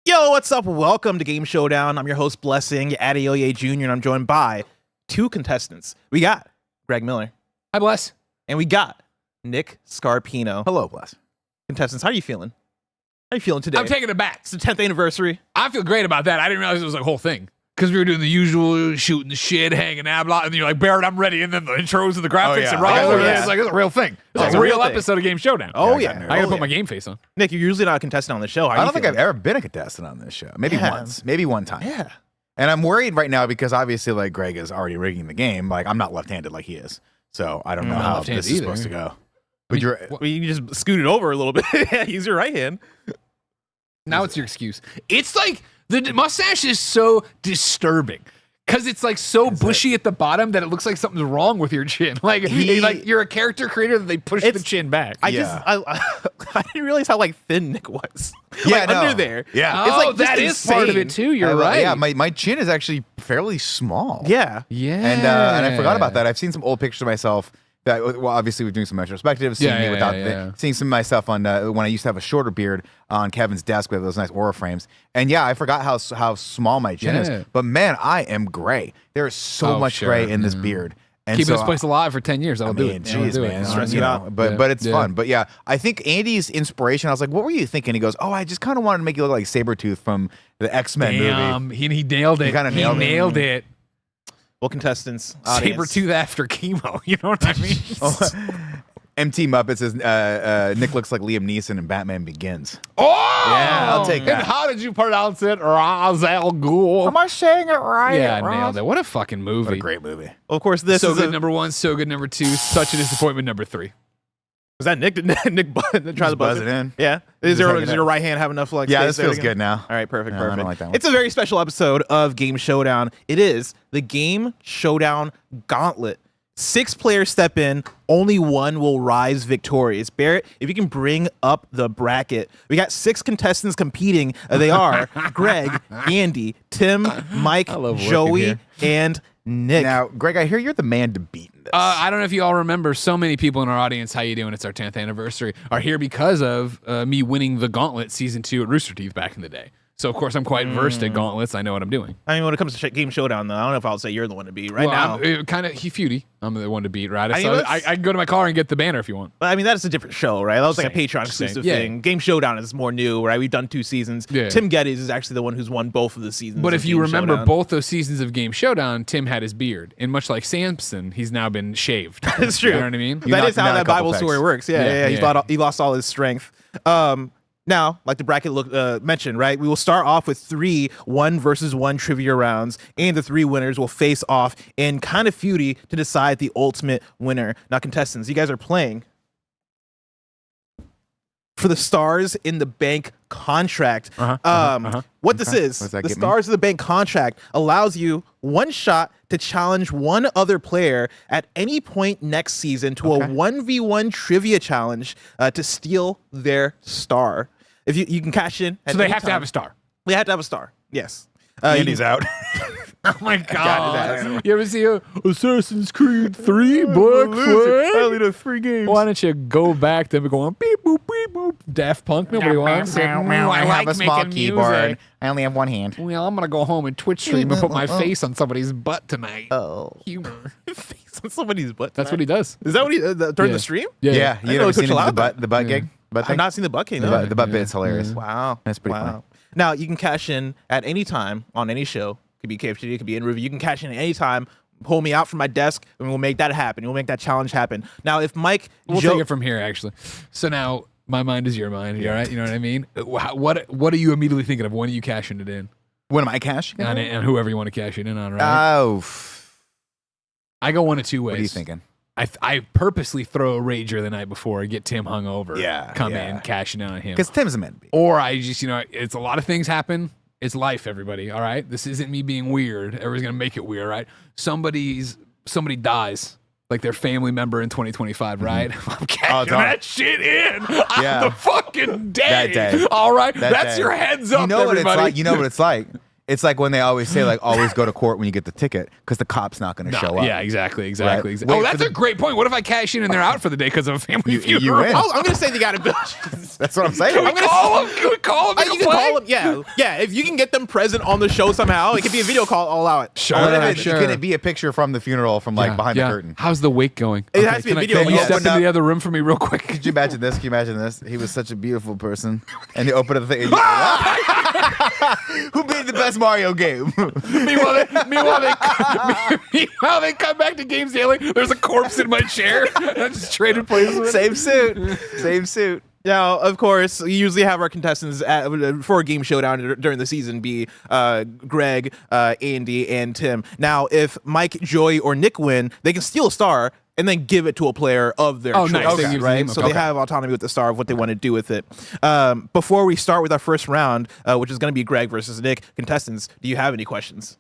Speaker 2: Yo, what's up? Welcome to Game Showdown. I'm your host, Blessing Adeoye Jr., and I'm joined by 2 contestants. We got Greg Miller.
Speaker 17: Hi, Bless.
Speaker 2: And we got Nick Scarpino.
Speaker 1: Hello, Bless.
Speaker 2: Contestants, how are you feeling? How are you feeling today?
Speaker 17: I'm taking it back.
Speaker 2: It's the 10th anniversary.
Speaker 17: I feel great about that. I didn't realize it was like a whole thing. Because we were doing the usual shooting the shit, hanging out, blah, and you're like, Barrett, I'm ready. And then the intros and the graphics
Speaker 1: yeah.
Speaker 17: and Ryan,
Speaker 1: Oh, yeah.
Speaker 17: it's like, it's a real thing. It's
Speaker 2: it's
Speaker 17: a
Speaker 2: a
Speaker 17: real
Speaker 2: real thing.
Speaker 17: episode of Game Showdown.
Speaker 2: Oh,
Speaker 1: I
Speaker 2: yeah.
Speaker 1: got nervous.
Speaker 17: I gotta
Speaker 2: Oh,
Speaker 17: put
Speaker 2: yeah.
Speaker 17: my game face on.
Speaker 2: Nick, you're usually not a contestant on the show. How
Speaker 1: I
Speaker 2: are
Speaker 1: don't
Speaker 2: you
Speaker 1: think I've
Speaker 2: feeling?
Speaker 1: ever been a contestant on this show. Maybe
Speaker 2: Yeah.
Speaker 1: once. Maybe one time.
Speaker 2: Yeah.
Speaker 1: And I'm worried right now because obviously, like, Greg is already rigging the game. Like, I'm not left-handed like he is. So I don't know
Speaker 17: not
Speaker 1: how
Speaker 17: left-handed
Speaker 1: this is
Speaker 17: either.
Speaker 1: supposed to go.
Speaker 17: I
Speaker 1: But
Speaker 17: mean,
Speaker 1: you're
Speaker 2: Well, you can just scoot it over a little bit. Use your right hand.
Speaker 17: Now it's your excuse. It's like the mustache is so disturbing because it's like so bushy at the bottom that it looks like something's wrong with your chin. Like, like you're a character creator that they push the chin back.
Speaker 2: I didn't realize how like thin Nick was.
Speaker 1: Yeah,
Speaker 2: like,
Speaker 1: no.
Speaker 2: under there.
Speaker 1: Yeah.
Speaker 2: It's
Speaker 17: Oh,
Speaker 2: like
Speaker 17: that
Speaker 2: just
Speaker 17: is part of it
Speaker 2: insane.
Speaker 17: too. You're right.
Speaker 1: Yeah, my chin is actually fairly small.
Speaker 2: Yeah.
Speaker 17: Yeah.
Speaker 1: And I forgot about that. I've seen some old pictures of myself. That, well, obviously, we're doing some retrospectives. Seeing me without seeing some of myself on when I used to have a shorter beard on Kevin's desk with those nice aura frames. And yeah, I forgot how small my chin is. But man, I am gray. There is so much gray in this beard. And
Speaker 17: Keeping
Speaker 1: so
Speaker 17: this place alive for 10 years. I'll do it.
Speaker 1: Jeez, man.
Speaker 17: Stress
Speaker 1: You
Speaker 17: you
Speaker 1: know,
Speaker 17: out.
Speaker 1: but it's
Speaker 17: Yeah.
Speaker 1: fun. But yeah, I think Andy's inspiration, I was like, what were you thinking? He goes, oh, I just kind of wanted to make you look like Sabretooth from the X-Men movie.
Speaker 17: He nailed it.
Speaker 1: He kind of nailed it.
Speaker 2: Well, contestants, audience.
Speaker 17: Sabretooth after chemo. You know what I mean?
Speaker 1: MT Muppet says Nick looks like Liam Neeson in Batman Begins.
Speaker 17: Oh!
Speaker 1: Yeah, I'll take that.
Speaker 17: And how did you pronounce it? Ra's al Ghul.
Speaker 1: Am I saying it right?
Speaker 17: Yeah, I nailed it. What a fucking movie.
Speaker 1: What a great movie.
Speaker 2: Well, of course, this
Speaker 17: so
Speaker 2: is
Speaker 17: good number 1, so good number 2, such a disappointment number 3.
Speaker 2: Was that Nick? Did Nick try to buzz
Speaker 1: it in.
Speaker 2: Yeah. Does your right hand have enough like?
Speaker 1: Yeah,
Speaker 2: space
Speaker 1: this
Speaker 2: there
Speaker 1: feels
Speaker 2: again?
Speaker 1: good now.
Speaker 2: All right, perfect,
Speaker 1: No,
Speaker 2: perfect.
Speaker 1: I don't like that one.
Speaker 2: It's a very special episode of Game Showdown. It is the Game Showdown Gauntlet. 6 players step in, only one will rise victorious. Barrett, if you can bring up the bracket. We got 6 contestants competing. They are Greg, Andy, Tim, Mike, Joey, and Nick.
Speaker 1: Now, Greg, I hear you're the man to beat in this.
Speaker 17: I don't know if you all remember, so many people in our audience, how you doing? It's our 10th anniversary, are here because of me winning the Gauntlet Season 2 at Rooster Teeth back in the day. So, of course, I'm quite versed at gauntlets. I know what I'm doing.
Speaker 2: I mean, when it comes to Game Showdown, though, I don't know if I'll say you're the one to beat right
Speaker 17: well,
Speaker 2: now.
Speaker 17: Kind of feudy. I'm the one to beat, right?
Speaker 2: I
Speaker 17: So
Speaker 2: mean,
Speaker 17: I can go to my car and get the banner if you want.
Speaker 2: But I mean, that's a different show, right? That was like a
Speaker 17: Same,
Speaker 2: Patreon exclusive
Speaker 17: same.
Speaker 2: thing.
Speaker 17: Yeah.
Speaker 2: Game Showdown is more new, right? We've done 2 seasons.
Speaker 17: Yeah.
Speaker 2: Tim Geddes is actually the one who's won both of the seasons.
Speaker 17: But
Speaker 2: of
Speaker 17: if you
Speaker 2: Game
Speaker 17: remember
Speaker 2: Showdown.
Speaker 17: both those seasons of Game Showdown, Tim had his beard. And much like Samson, he's now been shaved.
Speaker 2: That's true.
Speaker 17: You know what I mean?
Speaker 2: That is how that Bible story works. Yeah. He lost all his strength. Now, like the bracket mentioned, right? We will start off with 3 1-versus-1 trivia rounds, and the 3 winners will face off in kind of feudy to decide the ultimate winner. Now, contestants, you guys are playing for the Stars in the Bank contract. What this is, the Stars in the Bank contract allows you one shot to challenge one other player at any point next season to a 1v1 trivia challenge to steal their star. If you can cash in,
Speaker 17: So they have to have a star.
Speaker 2: They have to have a star. Yes.
Speaker 1: Andy's out.
Speaker 17: Oh my
Speaker 2: God.
Speaker 17: God. You ever see Assassin's Creed 3 book?
Speaker 2: I only know 3 games.
Speaker 17: Why don't you go back to going beep boop beep boop? Daft Punk, nobody wants it.
Speaker 1: I have a small
Speaker 17: making
Speaker 1: keyboard.
Speaker 17: music.
Speaker 1: I only have one hand.
Speaker 17: Well, I'm gonna go home and Twitch stream and put my face on somebody's butt tonight.
Speaker 1: Oh,
Speaker 17: humor.
Speaker 2: Face on somebody's butt.
Speaker 17: That's what he does.
Speaker 2: Is that what he during the stream?
Speaker 1: Yeah. You
Speaker 2: know
Speaker 1: ever seen
Speaker 2: Twitch allowed
Speaker 1: the butt gig? Butt
Speaker 2: I've
Speaker 1: thing?
Speaker 2: not seen the butt gig.
Speaker 1: The butt bit's hilarious.
Speaker 2: Wow.
Speaker 1: That's pretty funny.
Speaker 2: Now, you can cash in at any time on any show. Could be KFTD, it could be in review. You can cash in at any time. Pull me out from my desk, and we'll make that happen. We'll make that challenge happen. Now, if Mike,
Speaker 17: We'll take it from here, actually. So now, my mind is your mind. All right, you know what I mean? What are you immediately thinking of? When are you cashing it in?
Speaker 1: When am I cashing it
Speaker 17: on
Speaker 1: in?
Speaker 17: and whoever you want to cash it in on, right?
Speaker 1: Oh.
Speaker 17: I go one of 2 ways.
Speaker 1: What are you thinking?
Speaker 17: I purposely throw a rager the night before, get Tim hungover.
Speaker 1: Yeah,
Speaker 17: come
Speaker 1: yeah.
Speaker 17: in, cashing in on him.
Speaker 1: Because Tim's a man to be.
Speaker 17: Or I just, it's a lot of things happen. It's life, everybody. All right, this isn't me being weird. Everybody's gonna make it weird, right? Somebody dies, like their family member in 2025, right? I'm cashing that shit in on the fucking day.
Speaker 1: That day.
Speaker 17: All right,
Speaker 1: That
Speaker 17: that's
Speaker 1: day.
Speaker 17: your heads up,
Speaker 1: You know what
Speaker 17: everybody.
Speaker 1: it's like. You know what it's like. It's like when they always say, like, always go to court when you get the ticket because the cop's not going to show up.
Speaker 17: Yeah, exactly.
Speaker 1: Right?
Speaker 17: Oh,
Speaker 1: Wait
Speaker 17: that's
Speaker 1: for
Speaker 17: a great point. What if I cash in and they're out for the day because of a family funeral?
Speaker 1: you win.
Speaker 2: I'm going to say they got to build.
Speaker 1: That's what I'm saying.
Speaker 17: Can we call them? Can we call them?
Speaker 2: You can call them. Yeah. If you can get them present on the show somehow, it could be a video call. I'll allow it.
Speaker 17: Sure.
Speaker 1: Can it be a picture from the funeral from like behind the curtain?
Speaker 17: How's the wake going?
Speaker 2: It has to be a video.
Speaker 17: Can you step into the other room for me real quick?
Speaker 1: Could you imagine this? Can you imagine this? He was such a beautiful person, and he opened up the thing. Who made the best Mario game?
Speaker 17: Meanwhile, they come back to Games Daily. There's a corpse in my chair. I just traded places.
Speaker 1: Same suit.
Speaker 2: Now, of course, we usually have our contestants for a Game Showdown during the season be Greg, Andy, and Tim. Now, if Mike, Joey, or Nick win, they can steal a star and then give it to a player of their choice,
Speaker 17: nice. Okay.
Speaker 2: right? So they have autonomy with the star of what they want to do with it. Before we start with our first round, which is going to be Greg versus Nick, contestants, do you have any questions?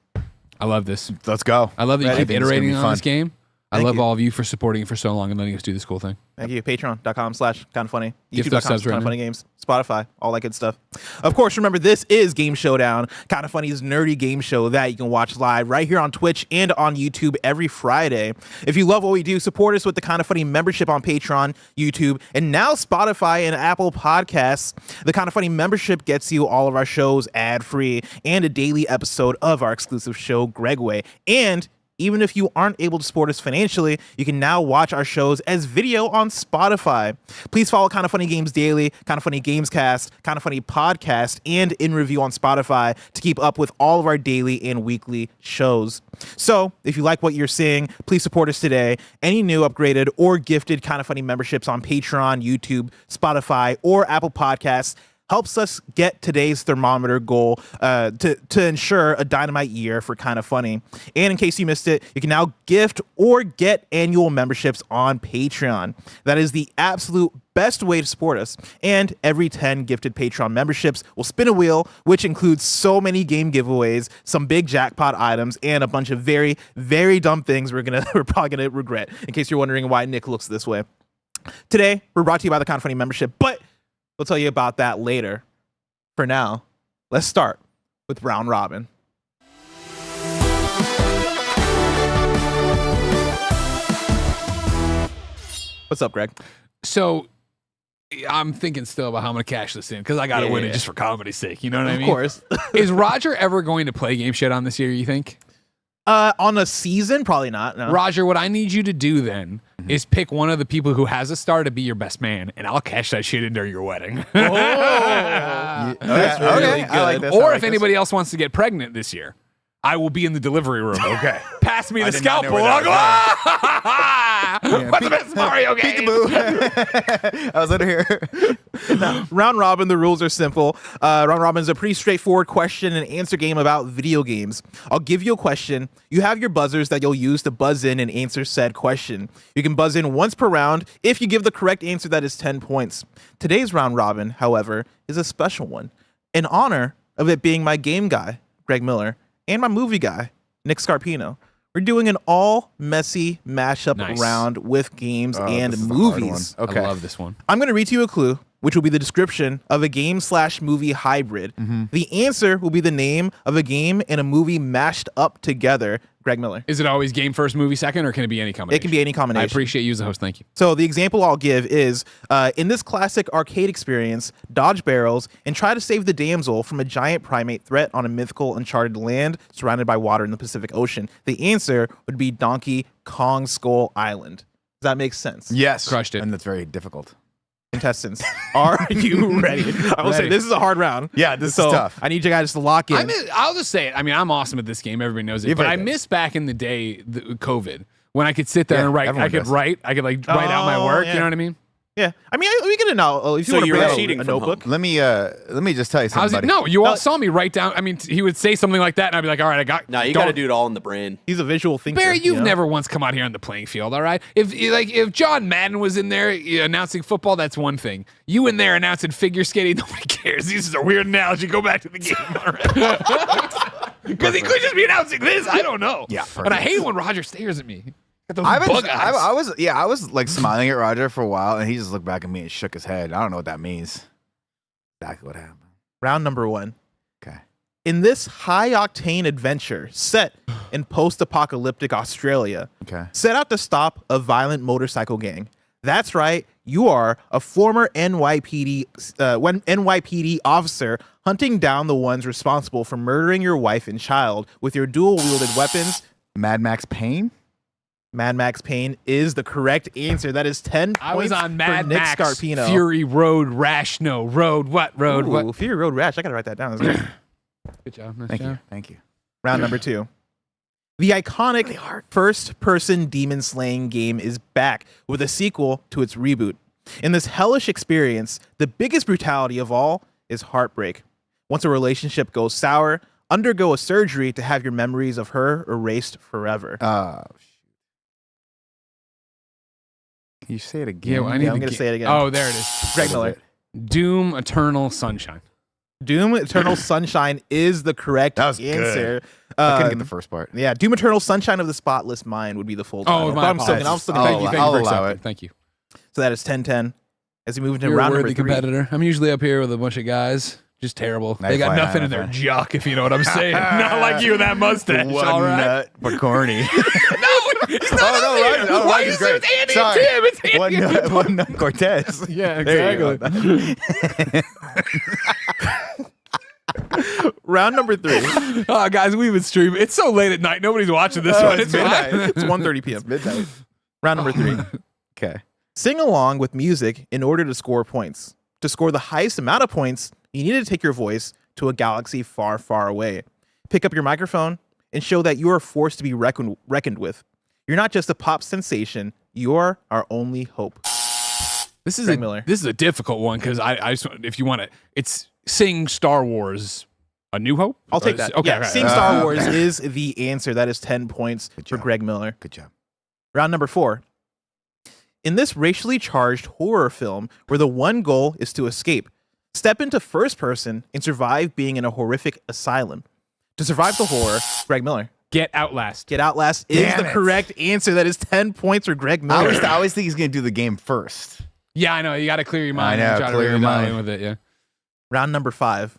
Speaker 17: I love this.
Speaker 1: Let's go.
Speaker 17: I love that you keep iterating on this game. I
Speaker 2: Thank
Speaker 17: love
Speaker 2: you.
Speaker 17: all of you for supporting it for so long and letting us do this cool thing.
Speaker 2: Thank you. Patreon.com/kindafunny.
Speaker 17: Gift us subs right now.
Speaker 2: YouTube.com/kindafunny games. Spotify, all that good stuff. Of course, remember, this is Game Showdown, Kinda Funny's nerdy game show that you can watch live right here on Twitch and on YouTube every Friday. If you love what we do, support us with the Kinda Funny membership on Patreon, YouTube, and now Spotify and Apple Podcasts. The Kinda Funny membership gets you all of our shows ad-free and a daily episode of our exclusive show, Gregway. And even if you aren't able to support us financially, you can now watch our shows as video on Spotify. Please follow Kind of Funny Games Daily, Kind of Funny Gamescast, Kind of Funny Podcast, and In Review on Spotify to keep up with all of our daily and weekly shows. So, if you like what you're seeing, please support us today. Any new, upgraded, or gifted Kind of Funny memberships on Patreon, YouTube, Spotify, or Apple Podcasts helps us get today's thermometer goal to ensure a dynamite year for Kind of Funny. And in case you missed it, you can now gift or get annual memberships on Patreon. That is the absolute best way to support us. And every 10 gifted Patreon memberships will spin a wheel, which includes so many game giveaways, some big jackpot items, and a bunch of very, very dumb things we're probably gonna regret, in case you're wondering why Nick looks this way. Today, we're brought to you by the Kind of Funny membership, but we'll tell you about that later. For now, let's start with round robin. What's up, Greg?
Speaker 17: So I'm thinking still about how I'm going to cash this in because I got to win it just for comedy's sake. You know what I mean?
Speaker 2: Of course.
Speaker 17: Is Roger ever going to play Game Showdown this year, you think?
Speaker 2: On a season? Probably not. No.
Speaker 17: Roger, what I need you to do then is pick one of the people who has a star to be your best man, and I'll cash that shit in during your wedding.
Speaker 2: That's really good.
Speaker 17: I like this. Or if anybody else wants to get pregnant this year, I will be in the delivery room.
Speaker 1: Okay.
Speaker 17: Pass me the scalpel, and I'll go, what's the best Mario game?
Speaker 2: I was under here. Now, round robin, the rules are simple. Round robin is a pretty straightforward question and answer game about video games. I'll give you a question. You have your buzzers that you'll use to buzz in and answer said question. You can buzz in once per round. If you give the correct answer, that is 10 points. Today's round robin, however, is a special one. In honor of it being my game guy, Greg Miller, and my movie guy, Nick Scarpino. We're doing an all messy mashup round with games and movies.
Speaker 17: Okay. I love this one.
Speaker 2: I'm going to read to you a clue, which will be the description of a game/movie hybrid. The answer will be the name of a game and a movie mashed up together. Greg Miller.
Speaker 17: Is it always game first, movie second, or can it be any combination?
Speaker 2: It can be any combination.
Speaker 17: I appreciate you as a host. Thank you.
Speaker 2: So the example I'll give is, in this classic arcade experience, dodge barrels and try to save the damsel from a giant primate threat on a mythical uncharted land surrounded by water in the Pacific Ocean. The answer would be Donkey Kong Skull Island. Does that make sense?
Speaker 1: Yes.
Speaker 17: Crushed it.
Speaker 1: And that's very difficult.
Speaker 2: Contestants, are you ready? I will say this is a hard round.
Speaker 1: Yeah, this is tough.
Speaker 2: I need you guys to lock in.
Speaker 17: I'll just say it. I mean, I'm awesome at this game. Everybody knows it. But I miss back in the day, the COVID, when I could sit there and write. I could write out my work. You know what I mean?
Speaker 2: Yeah, I mean, we can know if you want to bring a notebook.
Speaker 1: Let me just tell you something.
Speaker 17: No, you all saw me write down. I mean, he would say something like that, and I'd be like, "All right, I got."
Speaker 15: No, you got to do it all in the brain.
Speaker 2: He's a visual thinker.
Speaker 17: Barry, you've never once come out here on the playing field. All right, if John Madden was in there announcing football, that's one thing. You in there announcing figure skating, nobody cares. This is a weird analogy. Go back to the game, all right? Because he could just be announcing this. I don't know.
Speaker 1: Yeah,
Speaker 17: and I hate when Roger stares at me.
Speaker 1: I was like smiling at Roger for a while, and he just looked back at me and shook his head. I don't know what that means. Exactly what happened.
Speaker 2: Round number 1.
Speaker 1: Okay.
Speaker 2: In this high-octane adventure set in post-apocalyptic Australia, set out to stop a violent motorcycle gang. That's right, you are a former NYPD officer hunting down the ones responsible for murdering your wife and child with your dual-wielded weapons.
Speaker 1: Mad Max Payne?
Speaker 2: Mad Max Payne is the correct answer. That is 10 points
Speaker 17: I was on Mad
Speaker 2: for Nick
Speaker 17: Max
Speaker 2: Scarpino.
Speaker 17: Fury Road Rash. No, Road what? Road what?
Speaker 2: Fury Road Rash. I got to write that down. That's good.
Speaker 17: Good job. Nice
Speaker 1: Thank
Speaker 17: job.
Speaker 1: you. Thank you.
Speaker 2: Round number 2. The iconic first-person demon-slaying game is back with a sequel to its reboot. In this hellish experience, the biggest brutality of all is heartbreak. Once a relationship goes sour, undergo a surgery to have your memories of her erased forever.
Speaker 1: Can you say it again?
Speaker 17: Yeah,
Speaker 2: I'm going to say it again.
Speaker 17: Oh, there it is.
Speaker 2: Greg Miller.
Speaker 17: Doom Eternal Sunshine.
Speaker 2: Doom Eternal Sunshine is the correct answer.
Speaker 1: I couldn't get the first part.
Speaker 2: Yeah, Doom Eternal Sunshine of the Spotless Mind would be the full title.
Speaker 17: Oh, my apologies.
Speaker 1: I'll allow it.
Speaker 17: Thank you.
Speaker 2: So that is 10-10. As we move into
Speaker 17: You're
Speaker 2: round
Speaker 17: a
Speaker 2: number
Speaker 17: worthy
Speaker 2: 3.
Speaker 17: competitor. I'm usually up here with a bunch of guys. Just terrible. They got nothing in their jock, if you know what I'm saying. Not like you and that mustache.
Speaker 1: One
Speaker 17: all right?
Speaker 1: nut, but corny.
Speaker 17: He's not Why is it Andy and Tim? It's Andy
Speaker 1: one nut Cortez.
Speaker 17: Yeah,
Speaker 1: There you
Speaker 17: exactly.
Speaker 2: Round number 3.
Speaker 17: Oh, guys, we've been streaming. It's so late at night. Nobody's watching this one.
Speaker 2: It's midnight. It's 1:30 p.m.
Speaker 1: midnight.
Speaker 2: Round number 3.
Speaker 1: Okay.
Speaker 2: Sing along with music in order to score points. To score the highest amount of points, you need to take your voice to a galaxy far, far away. Pick up your microphone and show that you are a force to be reckoned with. You're not just a pop sensation. You're our only hope.
Speaker 17: This is
Speaker 2: Miller.
Speaker 17: This is a difficult one because I just, if you want to, it's sing Star Wars A New Hope.
Speaker 2: I'll take that.
Speaker 17: Okay.
Speaker 2: Yeah,
Speaker 17: right.
Speaker 2: Sing Star Wars is the answer. That is 10 points for Greg Miller.
Speaker 1: Good job.
Speaker 2: Round number 4. In this racially charged horror film where the one goal is to escape, step into first person and survive being in a horrific asylum. To survive the horror, Greg Miller.
Speaker 17: Get Outlast.
Speaker 2: Get Outlast is the correct answer. That is 10 points for Greg Miller.
Speaker 1: I always think he's going to do the game first.
Speaker 17: Yeah, I know. You got to clear your mind.
Speaker 1: I know,
Speaker 17: and try
Speaker 1: clear
Speaker 17: to
Speaker 1: your
Speaker 17: really dial
Speaker 1: mind.
Speaker 17: in with it, yeah.
Speaker 2: Round number 5.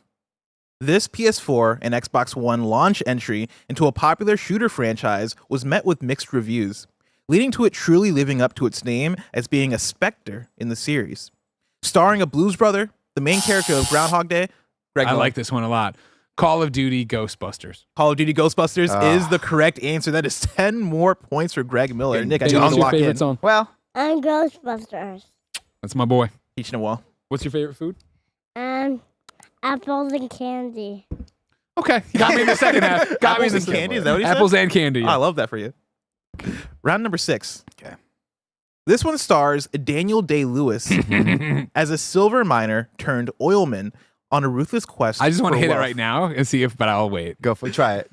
Speaker 2: This PS4 and Xbox One launch entry into a popular shooter franchise was met with mixed reviews, leading to it truly living up to its name as being a specter in the series. Starring a blues brother, the main character of Groundhog Day, Greg
Speaker 17: I
Speaker 2: Miller.
Speaker 17: like this one a lot. Call of Duty Ghostbusters.
Speaker 2: Call of Duty Ghostbusters is the correct answer. That is 10 more points for Greg Miller. Nick, I need you to lock in.
Speaker 17: Song?
Speaker 1: Well,
Speaker 7: I'm Ghostbusters.
Speaker 17: That's my boy.
Speaker 2: Teaching a wall.
Speaker 17: What's your favorite food?
Speaker 7: Apples and candy.
Speaker 17: Okay. Got me in the second half. Got me in
Speaker 2: Apples
Speaker 17: the
Speaker 2: and candy? Is that what he said?
Speaker 17: Apples and candy.
Speaker 2: Oh, I love that for you. Round number 6.
Speaker 1: Okay.
Speaker 2: This one stars Daniel Day-Lewis as a silver miner turned oilman on a ruthless quest.
Speaker 17: I just want to
Speaker 2: for
Speaker 17: hit it
Speaker 2: wealth.
Speaker 17: right now and see if, but I'll wait.
Speaker 1: Go for it. Try it.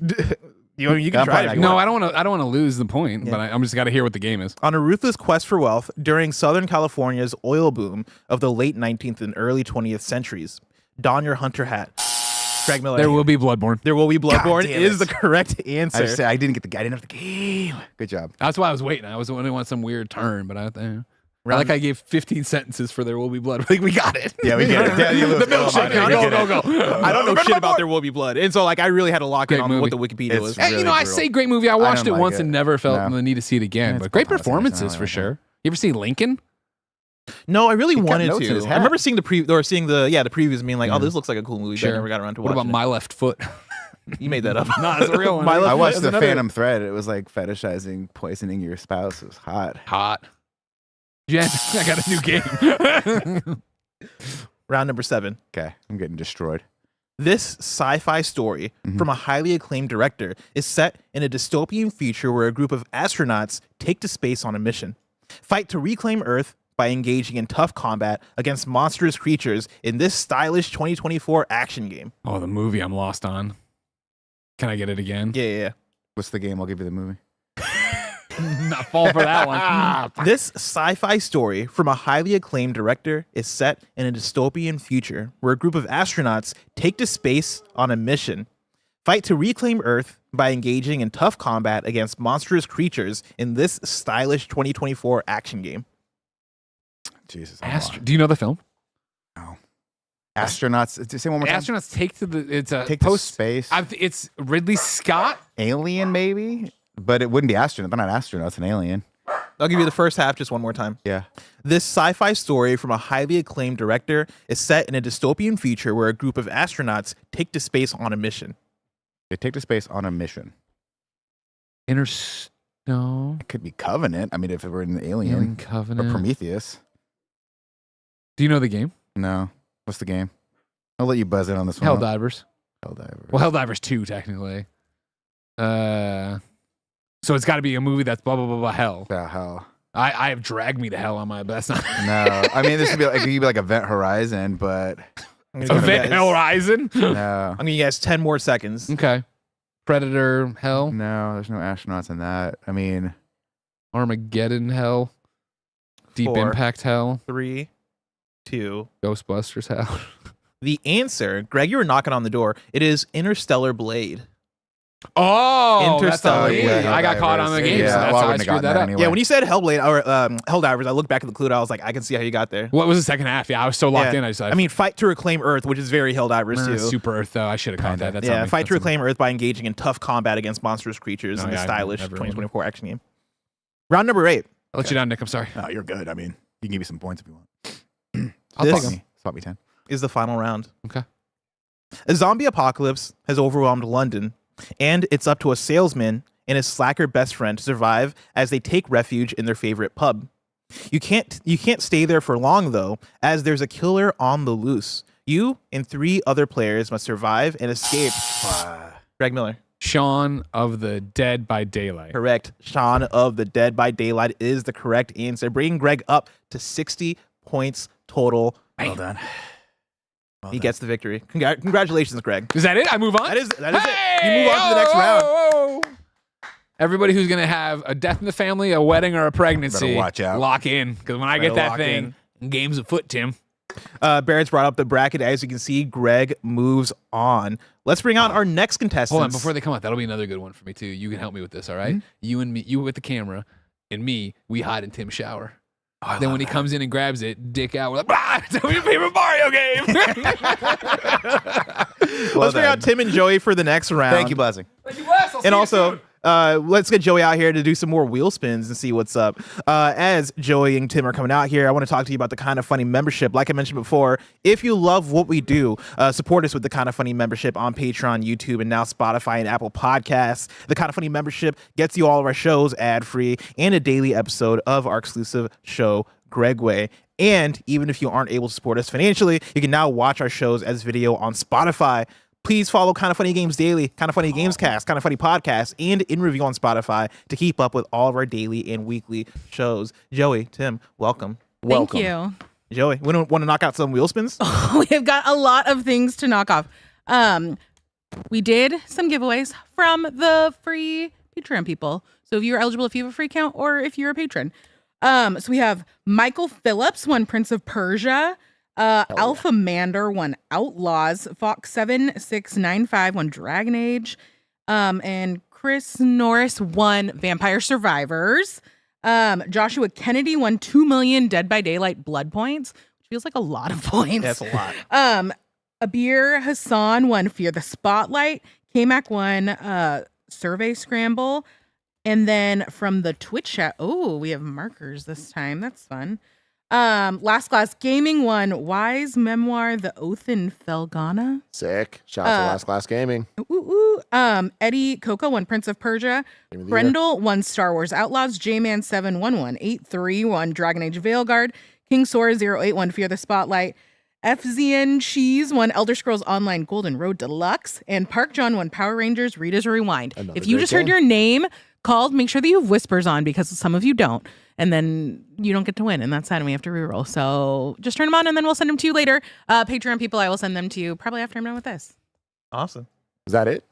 Speaker 2: You can try it. If you
Speaker 17: No,
Speaker 2: want.
Speaker 17: I don't want to lose the point,
Speaker 2: Yeah.
Speaker 17: but I'm just got to hear what the game is.
Speaker 2: On a ruthless quest for wealth during Southern California's oil boom of the late 19th and early 20th centuries. Don your hunter hat. Greg Miller.
Speaker 17: There will be Bloodborne.
Speaker 2: There will be Bloodborne
Speaker 1: damn
Speaker 2: is
Speaker 1: it.
Speaker 2: the correct answer.
Speaker 1: I didn't get the. I didn't have the game. Good job.
Speaker 17: That's why I was waiting. I was only want some weird turn, but I gave 15 sentences for There Will Be Blood. Like we got it.
Speaker 1: Yeah, we get it.
Speaker 17: The milkshake. Go.
Speaker 2: I don't know shit about There Will Be Blood. And so like I really had to lock in
Speaker 17: Great
Speaker 2: on
Speaker 17: movie.
Speaker 2: what the Wikipedia
Speaker 1: It's
Speaker 2: was.
Speaker 17: And
Speaker 1: really
Speaker 17: I
Speaker 1: brutal.
Speaker 17: say great movie. I watched it
Speaker 1: don't like
Speaker 17: once
Speaker 1: it.
Speaker 17: and never felt
Speaker 1: No.
Speaker 17: the need to see it again.
Speaker 1: It's
Speaker 17: But great
Speaker 1: classic.
Speaker 17: performances
Speaker 1: I
Speaker 17: for
Speaker 1: like
Speaker 17: sure. You ever see Lincoln?
Speaker 2: No, I really
Speaker 1: kept
Speaker 2: wanted
Speaker 1: notes in his
Speaker 2: to.
Speaker 1: hat.
Speaker 2: I remember seeing the previews and being like, oh, this looks like a cool movie, but I never got around to
Speaker 17: What
Speaker 2: watching
Speaker 17: about My Left Foot?
Speaker 2: it. You made that up.
Speaker 17: No, it's a real one.
Speaker 2: My Left
Speaker 1: I
Speaker 2: Foot
Speaker 1: watched
Speaker 2: is
Speaker 1: the
Speaker 2: another-
Speaker 1: Phantom Thread. It was like fetishizing poisoning your spouse. It was hot.
Speaker 17: Hot. Jen, I got a new game.
Speaker 2: Round number 7.
Speaker 1: Okay, I'm getting destroyed.
Speaker 2: This sci-fi story from a highly acclaimed director is set in a dystopian future where a group of astronauts take to space on a mission. Fight to reclaim Earth by engaging in tough combat against monstrous creatures in this stylish 2024 action game.
Speaker 17: Oh, the movie I'm lost on. Can I get it again?
Speaker 2: Yeah.
Speaker 1: What's the game? I'll give you the movie.
Speaker 17: Not fall for that one.
Speaker 2: This sci-fi story from a highly acclaimed director is set in a dystopian future where a group of astronauts take to space on a mission. Fight to reclaim Earth by engaging in tough combat against monstrous creatures in this stylish 2024 action game.
Speaker 1: Jesus.
Speaker 17: Do you know the film?
Speaker 1: Astronauts. Say one more time.
Speaker 17: Astronauts take to the. It's a
Speaker 1: Take to
Speaker 17: post
Speaker 1: space.
Speaker 17: It's Ridley Scott.
Speaker 1: Alien, maybe, but it wouldn't be astronaut. They're not astronauts. An alien.
Speaker 2: I'll give you the first half just one more time.
Speaker 1: Yeah.
Speaker 2: This sci-fi story from a highly acclaimed director is set in a dystopian future where a group of astronauts take to space on a mission.
Speaker 1: They take to space on a mission.
Speaker 17: No.
Speaker 1: It could be Covenant. I mean, if it were an alien.
Speaker 17: Alien Covenant.
Speaker 1: Or Prometheus.
Speaker 17: Do you know the game?
Speaker 1: No. What's the game? I'll let you buzz in on this one.
Speaker 17: Helldivers.
Speaker 1: Helldivers.
Speaker 17: Well, Helldivers 2, technically. So it's got to be a movie that's blah, blah, blah, blah, hell.
Speaker 1: Yeah, hell.
Speaker 17: I have Drag Me to Hell on my best.
Speaker 1: No. I mean, this would be like, it could be like Event Horizon, but.
Speaker 17: Event Horizon?
Speaker 1: No.
Speaker 2: I'm going to guess 10 more seconds.
Speaker 17: Okay. Predator Hell?
Speaker 1: No, there's no astronauts in that. I mean.
Speaker 17: Armageddon Hell? Deep
Speaker 2: 4,
Speaker 17: Impact Hell?
Speaker 2: 3, 2.
Speaker 17: Ghostbusters Hell?
Speaker 2: The answer, Greg, you were knocking on the door. It is Interstellar Blade.
Speaker 17: Oh,
Speaker 2: Interstellar
Speaker 17: that's
Speaker 2: Blade.
Speaker 17: I got caught on the game, so that's how I screwed that up.
Speaker 2: Yeah, when you said Hellblade or Helldivers, I looked back at the clue and I was like, I can see how you got there.
Speaker 17: What was the second half? Yeah, I was so locked in.
Speaker 2: I mean, Fight to Reclaim Earth, which is very Helldivers too.
Speaker 17: Super Earth, though. I should have caught that. That's
Speaker 2: yeah,
Speaker 17: on me.
Speaker 2: Fight to Reclaim Earth by engaging in tough combat against monstrous creatures in the stylish 2024 action game. Round number 8.
Speaker 17: I'll let you down, Nick. I'm sorry.
Speaker 1: No, you're good. I mean, you can give me some points if you want.
Speaker 2: I'll
Speaker 1: This
Speaker 2: take them.
Speaker 1: Swap me 10.
Speaker 2: Is the final round.
Speaker 17: Okay.
Speaker 10: A zombie apocalypse has overwhelmed London, and it's up to a salesman and his slacker best friend to survive as they take refuge in their favorite pub. You can't stay there for long though, as there's a killer on the loose. You and 3 other players must survive and escape. Greg Miller.
Speaker 17: Shaun of the Dead by Daylight.
Speaker 10: Correct. Shaun of the Dead by Daylight is the correct answer, bringing Greg up to 60 points total.
Speaker 1: Well done.
Speaker 10: He gets the victory. Congratulations, Greg.
Speaker 17: Is that it? I move on?
Speaker 10: That is it. You move on to the next round.
Speaker 17: Everybody who's going to have a death in the family, a wedding, or a pregnancy,
Speaker 1: Better watch out.
Speaker 17: lock in. Because when I get that thing, game's afoot, Tim.
Speaker 10: Barrett's brought up the bracket. As you can see, Greg moves on. Let's bring on our next contestant.
Speaker 17: Hold on, before they come out, that'll be another good one for me, too. You can help me with this, all right? You and me, you with the camera, and me, we hide in Tim's shower. Then when he comes in and grabs it, dick out, we're like, tell me your favorite Mario game.
Speaker 10: Let's bring out Tim and Joey for the next round.
Speaker 1: Thank you, Buzzing.
Speaker 10: And also, let's get Joey out here to do some more wheel spins and see what's up. As Joey and Tim are coming out here, I want to talk to you about the Kinda Funny membership. Like I mentioned before, if you love what we do, support us with the Kinda Funny membership on Patreon, YouTube, and now Spotify and Apple Podcasts. The Kinda Funny membership gets you all of our shows ad-free and a daily episode of our exclusive show, Greg Way. And even if you aren't able to support us financially, you can now watch our shows as video on Spotify. Please follow Kinda Funny Games Daily, Kinda Funny Games Cast, Kinda Funny Podcast, and In Review on Spotify to keep up with all of our daily and weekly shows. Joey, Tim, welcome.
Speaker 11: Thank you.
Speaker 10: Joey, we want to knock out some wheel spins?
Speaker 11: We have got a lot of things to knock off. We did some giveaways from the free Patreon people. So if you're eligible, if you have a free account or if you're a patron. So we have Michael Phillips won Prince of Persia. Alpha Mander won Outlaws. Fox 7695 won Dragon Age. And Chris Norris won Vampire Survivors. Joshua Kennedy won 2 million Dead by Daylight blood points, which feels like a lot of points.
Speaker 10: That's a lot.
Speaker 11: Abir Hassan won Fear the Spotlight. K-Mac won Survey Scramble. And then from the Twitch chat, we have markers this time. That's fun. Last Class Gaming won Wise Memoir, The Oath in Felgana.
Speaker 8: Sick. Shout out to Last Class Gaming.
Speaker 11: Eddie Coca won Prince of Persia. Brendel won Star Wars Outlaws. J-Man 71183 won Dragon Age Veilguard. King Sora 08 won Fear the Spotlight. FZN Cheese won Elder Scrolls Online Golden Road Deluxe. And Park John won Power Rangers Reader's Rewind. If you just heard your name called, make sure that you have whispers on because some of you don't. And then you don't get to win. And that's sad. And we have to reroll. So just turn them on and then we'll send them to you later. Patreon people, I will send them to you probably after I'm done with this.
Speaker 10: Awesome.
Speaker 8: Is that it?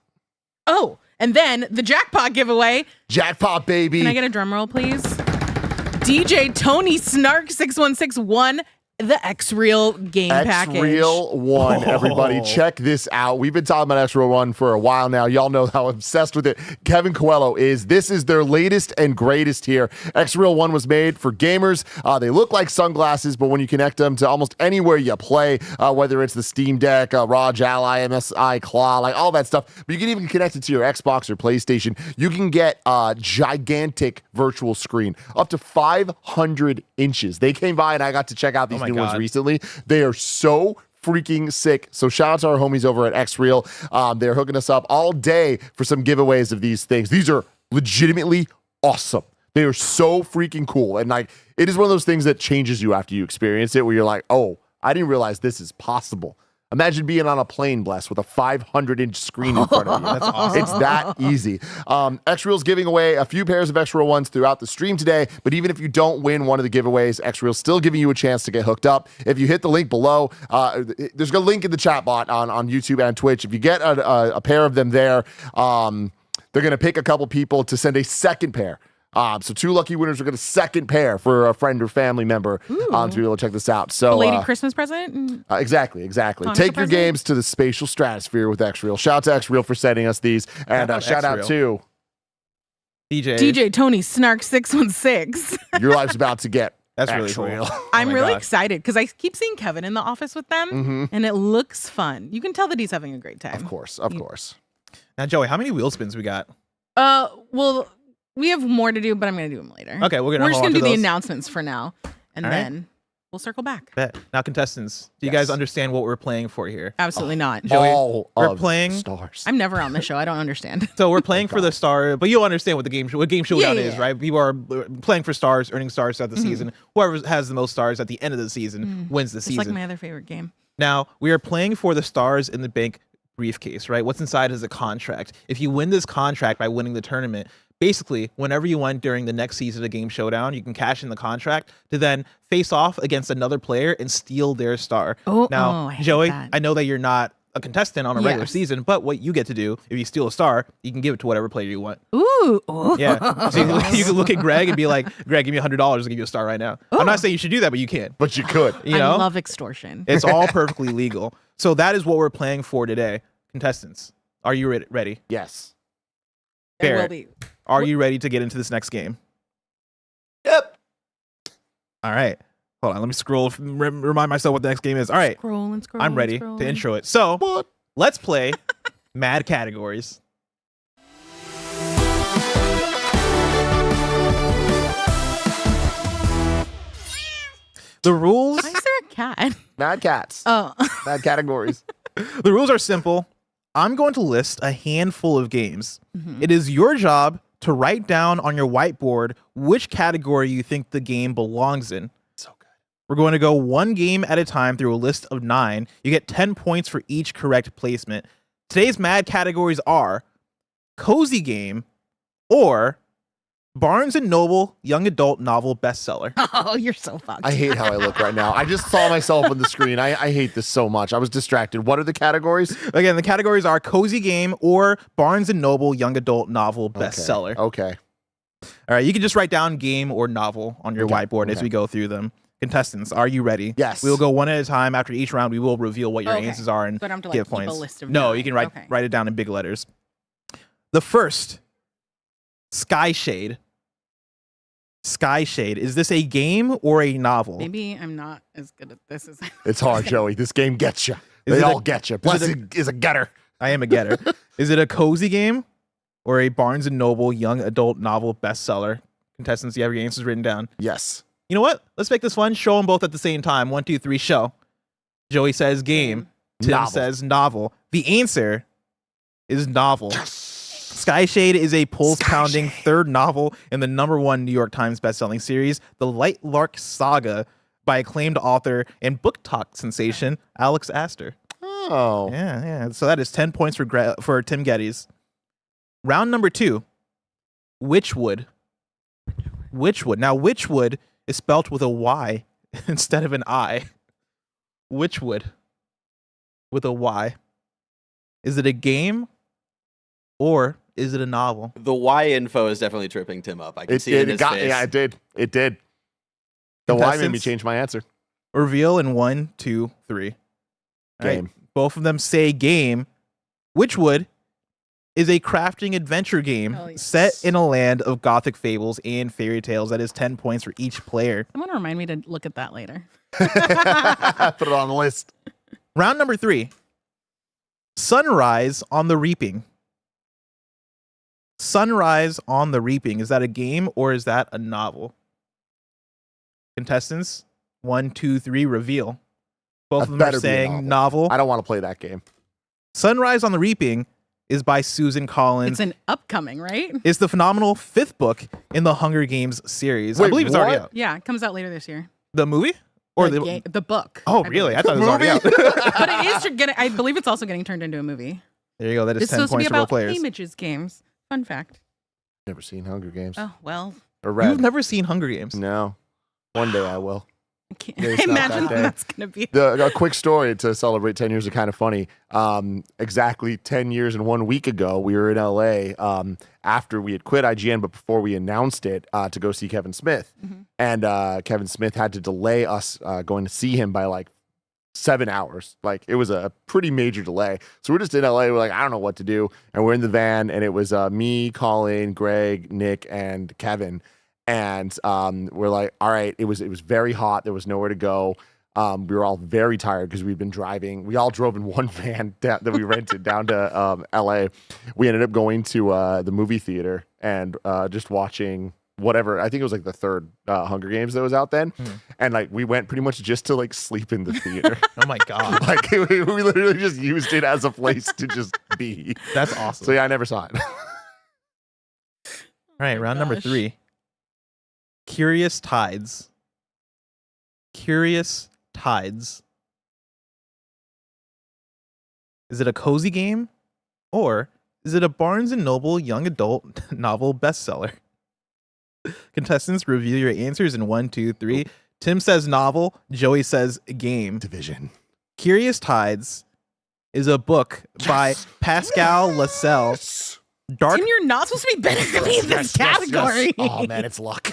Speaker 11: Oh, and then the jackpot giveaway.
Speaker 8: Jackpot, baby.
Speaker 11: Can I get a drum roll, please? DJ Tony Snark 616 won the X-Reel game package.
Speaker 8: X-Reel 1, everybody. Check this out. We've been talking about X-Reel 1 for a while now. Y'all know how obsessed with it Kevin Coelho is. This is their latest and greatest here. X-Reel 1 was made for gamers. They look like sunglasses, but when you connect them to almost anywhere you play, whether it's the Steam Deck, ROG Ally, MSI Claw, like all that stuff, but you can even connect it to your Xbox or PlayStation. You can get a gigantic virtual screen, up to 500 inches. They came by and I got to check out these new ones recently. They are so freaking sick. So shout out to our homies over at X-Reel. They're hooking us up all day for some giveaways of these things. These are legitimately awesome. They are so freaking cool. And like, it is one of those things that changes you after you experience it, where you're like, oh, I didn't realize this is possible. Imagine being on a plane, Bless, with a 500-inch screen in front of you. That's awesome. It's that easy. X-Reel's giving away a few pairs of X-Reel 1s throughout the stream today, but even if you don't win one of the giveaways, X-Reel's still giving you a chance to get hooked up. If you hit the link below, there's a link in the chat bot on YouTube and Twitch. If you get a pair of them there, they're going to pick a couple people to send a second pair. So 2 lucky winners are going to second pair for a friend or family member to be able to check this out. So
Speaker 11: a lady Christmas present?
Speaker 8: Exactly.
Speaker 11: Hanukkah
Speaker 8: Take your
Speaker 11: present?
Speaker 8: games to the spatial stratosphere with X-Reel. Shout out to X-Reel for sending us these. And shout out to
Speaker 11: DJ Tony Snark 616.
Speaker 8: Your life's about to get
Speaker 10: That's really cool.
Speaker 11: I'm really excited because I keep seeing Kevin in the office with them and it looks fun. You can tell that he's having a great time.
Speaker 8: Of course.
Speaker 10: Now, Joey, how many wheel spins we got?
Speaker 11: Well, we have more to do, but I'm going to do them later.
Speaker 10: Okay, we're
Speaker 11: just going to do the
Speaker 10: those.
Speaker 11: announcements for now. And
Speaker 10: All right.
Speaker 11: then We'll circle back.
Speaker 10: Bet. Now, contestants, do you guys understand what we're playing for here?
Speaker 11: Absolutely not.
Speaker 10: Joey, we're playing
Speaker 8: stars.
Speaker 11: I'm never on the show. I don't understand.
Speaker 10: So we're playing for the star, but you'll understand what the game showdown
Speaker 11: Yeah.
Speaker 10: is, right? People are playing for stars, earning stars throughout the season. Whoever has the most stars at the end of the season wins the
Speaker 11: It's
Speaker 10: season.
Speaker 11: like my other favorite game.
Speaker 10: Now, we are playing for the stars in the bank briefcase, right? What's inside is a contract. If you win this contract by winning the tournament, basically, whenever you win during the next season of Game Showdown, you can cash in the contract to then face off against another player and steal their star. Now,
Speaker 11: I hate
Speaker 10: Joey,
Speaker 11: that.
Speaker 10: I know that you're not a contestant on a regular
Speaker 11: Yes.
Speaker 10: season, but what you get to do, if you steal a star, you can give it to whatever player you want.
Speaker 11: Ooh.
Speaker 10: Yeah. So you can look at Greg and be like, Greg, give me $100 to give you a star right now. I'm not saying you should do that, but you can.
Speaker 8: But you could.
Speaker 10: You know?
Speaker 11: I love extortion.
Speaker 10: It's all perfectly legal. So that is what we're playing for today. Contestants, are you ready?
Speaker 8: Yes.
Speaker 11: There will
Speaker 10: Barrett,
Speaker 11: be.
Speaker 10: are you ready to get into this next game?
Speaker 8: Yep.
Speaker 10: All right. Hold on. Let me scroll. Remind myself what the next game is. All right.
Speaker 11: Scroll and scroll.
Speaker 10: I'm ready
Speaker 11: and scroll.
Speaker 10: to intro it. So let's play Mad Categories. The rules.
Speaker 11: Why is there a cat?
Speaker 8: Mad cats.
Speaker 11: Oh.
Speaker 8: Mad categories.
Speaker 10: The rules are simple. I'm going to list a handful of games.
Speaker 11: Mhm.
Speaker 10: It is your job to write down on your whiteboard which category you think the game belongs in.
Speaker 8: So good.
Speaker 10: We're going to go one game at a time through a list of 9. You get 10 points for each correct placement. Today's mad categories are cozy game or Barnes & Noble young adult novel bestseller.
Speaker 11: Oh, you're so fucked.
Speaker 8: I hate how I look right now. I just saw myself on the screen. I hate this so much. I was distracted. What are the categories?
Speaker 10: Again, the categories are cozy game or Barnes & Noble young adult novel bestseller.
Speaker 8: Okay.
Speaker 10: All right, you can just write down game or novel on your whiteboard as we go through them. Contestants, are you ready?
Speaker 8: Yes.
Speaker 10: We will go one at a time. After each round, we will reveal what your
Speaker 11: Okay.
Speaker 10: answers are and
Speaker 11: So I don't have to,
Speaker 10: give
Speaker 11: keep a
Speaker 10: points.
Speaker 11: list of
Speaker 10: No,
Speaker 11: 9.
Speaker 10: you can write it down in big letters. The first, Sky Shade. Sky Shade. Is this a game or a novel?
Speaker 11: Maybe I'm not as good at this as
Speaker 8: It's hard, Joey. This game gets you.
Speaker 10: Is
Speaker 8: They
Speaker 10: it
Speaker 8: all
Speaker 10: a-
Speaker 8: get you.
Speaker 10: is
Speaker 8: Plus,
Speaker 10: it
Speaker 8: it is a getter.
Speaker 10: I am a getter. Is it a cozy game or a Barnes & Noble young adult novel bestseller? Contestants, you have your answers written down.
Speaker 8: Yes.
Speaker 10: You know what? Let's make this fun. Show them both at the same time. 1, 2, 3, show. Joey says Tim
Speaker 8: Novel.
Speaker 10: says novel. The answer is novel. Sky Shade is a pulse-pounding third novel in the #1 New York Times bestselling series, The Light Lark Saga, by acclaimed author and book talk sensation Alex Astor.
Speaker 8: Oh.
Speaker 10: Yeah. So that is 10 points for Tim Geddes. Round number 2, Witchwood. Witchwood. Now, Witchwood is spelt with a Y instead of an I. Witchwood with a Y. Is it a game or is it a novel?
Speaker 15: The Y info is definitely tripping Tim up. I can see it in his face.
Speaker 8: Yeah, it did. It did. The Y made me
Speaker 10: Contestants?
Speaker 8: change my answer.
Speaker 10: Reveal in 1, 2, 3. All right,
Speaker 8: Game.
Speaker 10: both of them say game. Witchwood is a crafting adventure game
Speaker 11: Oh, yes.
Speaker 10: set in a land of gothic fables and fairy tales. That is 10 points for each player.
Speaker 11: Someone remind me to look at that later.
Speaker 8: Put it on the list.
Speaker 10: Round number 3. Sunrise on the Reaping. Sunrise on the Reaping. Is that a game or is that a novel? Contestants, 1, 2, 3, reveal. Both of them are
Speaker 8: better be a
Speaker 10: saying novel.
Speaker 8: I don't want to play that game.
Speaker 10: Sunrise on the Reaping is by Susan Collins.
Speaker 11: It's an upcoming, right?
Speaker 10: It's the phenomenal 5th book in the Hunger Games series. I
Speaker 8: Wait,
Speaker 10: believe it's already
Speaker 8: what?
Speaker 10: out.
Speaker 11: Yeah, it comes out later this year.
Speaker 10: The movie? Or
Speaker 11: The book.
Speaker 10: Oh, really? I thought it was already out.
Speaker 11: But it is getting. I believe it's also getting turned into a movie.
Speaker 10: There you go. That is
Speaker 11: It's
Speaker 10: 10
Speaker 11: supposed to be
Speaker 10: points for both
Speaker 11: about
Speaker 10: players.
Speaker 11: Haymitch's games. Fun fact.
Speaker 8: Never seen Hunger Games.
Speaker 11: Oh well.
Speaker 8: Or read.
Speaker 10: You've never seen Hunger Games?
Speaker 8: No. One day I will.
Speaker 11: Can't
Speaker 8: Maybe it's not
Speaker 11: imagine
Speaker 8: that day.
Speaker 11: that's gonna be.
Speaker 8: A quick story to celebrate 10 years of Kind of Funny. Exactly 10 years and 1 week ago, we were in LA after we had quit IGN, but before we announced it to go see Kevin Smith.
Speaker 11: Mm-hmm.
Speaker 8: And Kevin Smith had to delay us going to see him by like 7 hours. Like it was a pretty major delay. So we're just in LA. We're like, I don't know what to do. And we're in the van, and it was me, Colin, Greg, Nick, and Kevin. And we're like, all right, it was very hot. There was nowhere to go. We were all very tired because we'd been driving. We all drove in one van that we rented down to LA. We ended up going to the movie theater and just watching whatever. I think it was like the third Hunger Games that was out then, and like we went pretty much just to like sleep in the theater.
Speaker 2: Oh my god!
Speaker 8: Like we literally just used it as a place to just be.
Speaker 2: That's awesome.
Speaker 8: So yeah, I never saw it.
Speaker 2: All right, round number 3. Curious Tides. Curious Tides. Is it a cozy game, or is it a Barnes & Noble young adult novel bestseller? Contestants, review your answers in 1, 2, 3. Tim says novel. Joey says game.
Speaker 8: Division.
Speaker 2: Curious Tides is a book by Pascal Lascelles.
Speaker 11: Tim, you're not supposed to be better than me in this category.
Speaker 8: Oh man, it's luck.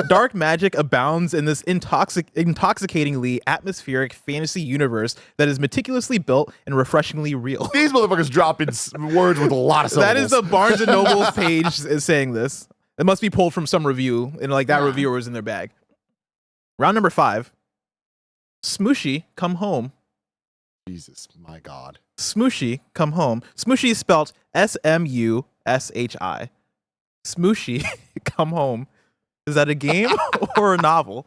Speaker 2: Dark magic abounds in this intoxicatingly atmospheric fantasy universe that is meticulously built and refreshingly real.
Speaker 8: These motherfuckers dropping words with a lot of syllables.
Speaker 2: That is the Barnes & Noble page is saying this. It must be pulled from some review, and like that reviewer was in their bag. Round number 5. Smooshy, come home.
Speaker 8: Jesus, my God.
Speaker 2: Smooshy, come home. Smooshy is spelled SMUSHI. Smooshy, come home. Is that a game or a novel?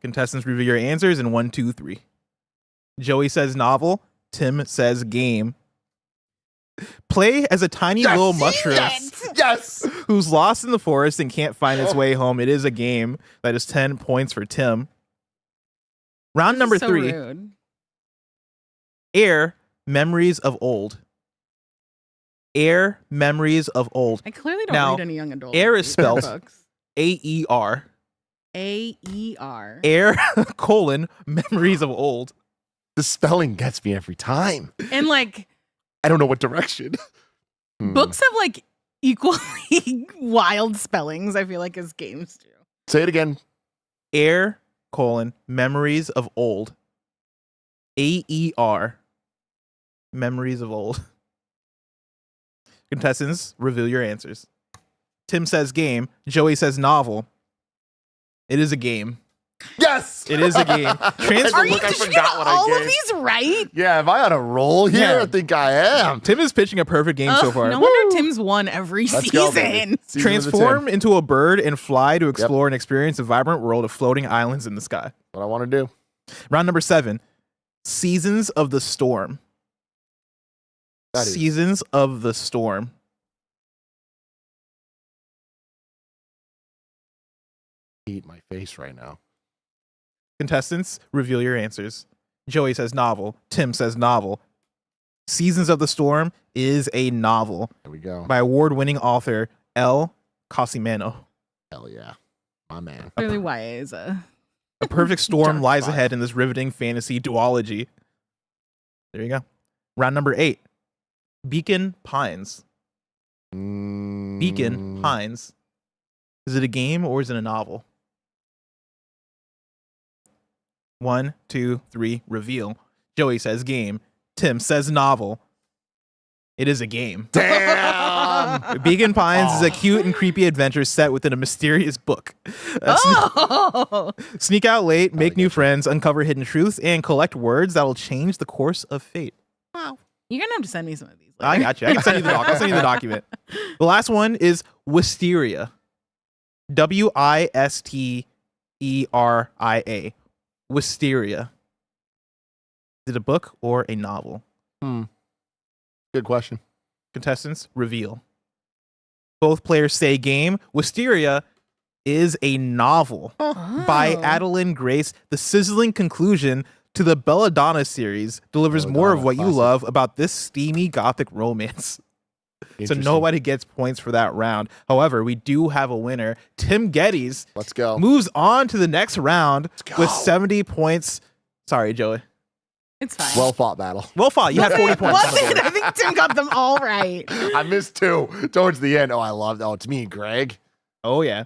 Speaker 2: Contestants, review your answers in 1, 2, 3. Joey says novel. Tim says game. Play as a tiny little mushroom.
Speaker 8: Yes.
Speaker 2: Who's lost in the forest and can't find its way home. It is a game. That is 10 points for Tim. Round number 3.
Speaker 11: Rude.
Speaker 2: Air, memories of old. Air, memories of old.
Speaker 11: I clearly don't
Speaker 2: Now,
Speaker 11: read any young adult.
Speaker 2: Air is spelled
Speaker 11: books.
Speaker 2: AER.
Speaker 11: AER.
Speaker 2: Air, memories of old.
Speaker 8: The spelling gets me every time.
Speaker 11: And like,
Speaker 8: I don't know what direction.
Speaker 11: books have like equally wild spellings, I feel like, as games do.
Speaker 8: Say it again.
Speaker 2: Air, memories of old. AER. Memories of old. Contestants, reveal your answers. Tim says game. Joey says novel. It is a game.
Speaker 8: Yes!
Speaker 2: It is a game.
Speaker 11: Did you get all of these right?
Speaker 8: Yeah, am I on a roll here?
Speaker 2: Yeah.
Speaker 8: I think I am.
Speaker 2: Tim is pitching a perfect game so far.
Speaker 11: No wonder Tim's won every
Speaker 8: Let's go,
Speaker 11: season.
Speaker 8: baby. Season
Speaker 2: Transform into a bird and fly to explore and experience a vibrant world of floating islands in the sky.
Speaker 8: What I want to do.
Speaker 2: Round number 7. Seasons of the Storm. Seasons of the Storm.
Speaker 8: Eat my face right now.
Speaker 2: Contestants, reveal your answers. Joey says novel. Tim says novel. Seasons of the Storm is a novel.
Speaker 8: There we go.
Speaker 2: By award-winning author L. Cosimano.
Speaker 8: Hell yeah. My man.
Speaker 11: Clearly, YA is a
Speaker 2: perfect storm
Speaker 11: Dark
Speaker 2: lies
Speaker 11: spot.
Speaker 2: ahead in this riveting fantasy duology. There you go. Round number 8. Beacon Pines. Beacon Pines. Is it a game or is it a novel? 1, 2, 3, reveal. Joey says game. Tim says novel. It is a game.
Speaker 8: Damn!
Speaker 2: Beacon Pines is a cute and creepy adventure set within a mysterious book. Sneak out late, make new friends, uncover hidden truths, and collect words that will change the course of fate.
Speaker 11: Wow. You're going to have to send me some of these.
Speaker 2: I got you. I can send you the doc. I'll send you the document. The last one is Wisteria. Wisteria. Wisteria. Is it a book or a novel?
Speaker 8: Good question.
Speaker 2: Contestants, reveal. Both players say game. Wisteria is a novel by Adeline Grace. The sizzling conclusion to the Belladonna series delivers more of what you love about this steamy gothic romance. So nobody gets points for that round. However, we do have a winner. Tim Geddes
Speaker 8: Let's go.
Speaker 2: moves on to the next round with 70 points. Sorry, Joey.
Speaker 11: It's fine.
Speaker 8: Well fought battle.
Speaker 2: Well fought. You had 40 points.
Speaker 11: Was it? I think Tim got them all right.
Speaker 8: I missed 2 towards the end. Oh, I loved. Oh, it's me and Greg.
Speaker 2: Oh yeah.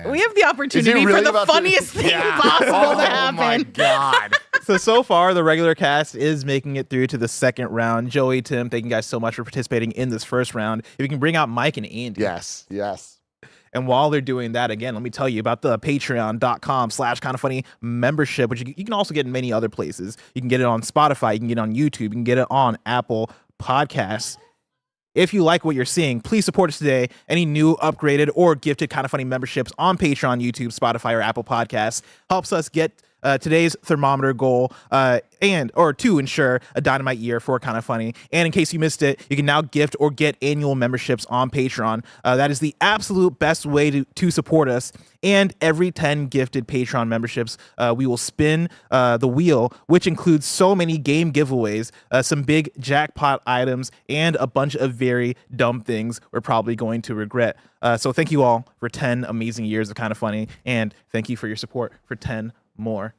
Speaker 11: We have the opportunity
Speaker 8: really
Speaker 11: for the
Speaker 8: about to-
Speaker 11: funniest thing
Speaker 8: Yeah.
Speaker 11: possible to
Speaker 8: Oh
Speaker 11: happen.
Speaker 8: my God.
Speaker 2: So far, the regular cast is making it through to the second round. Joey, Tim, thank you guys so much for participating in this first round. If you can bring out Mike and Andy.
Speaker 8: Yes.
Speaker 2: And while they're doing that, again, let me tell you about the patreon.com/kindafunny membership, which you can also get in many other places. You can get it on Spotify. You can get it on YouTube. You can get it on Apple Podcasts.
Speaker 10: If you like what you're seeing, please support us today. Any new, upgraded, or gifted Kind of Funny memberships on Patreon, YouTube, Spotify, or Apple Podcasts helps us get today's thermometer goal or to ensure a dynamite year for Kind of Funny. And in case you missed it, you can now gift or get annual memberships on Patreon. That is the absolute best way to support us. And every 10 gifted Patreon memberships, we will spin the wheel, which includes so many game giveaways, some big jackpot items, and a bunch of very dumb things we're probably going to regret. So thank you all for 10 amazing years of Kind of Funny, and thank you for your support for 10 more.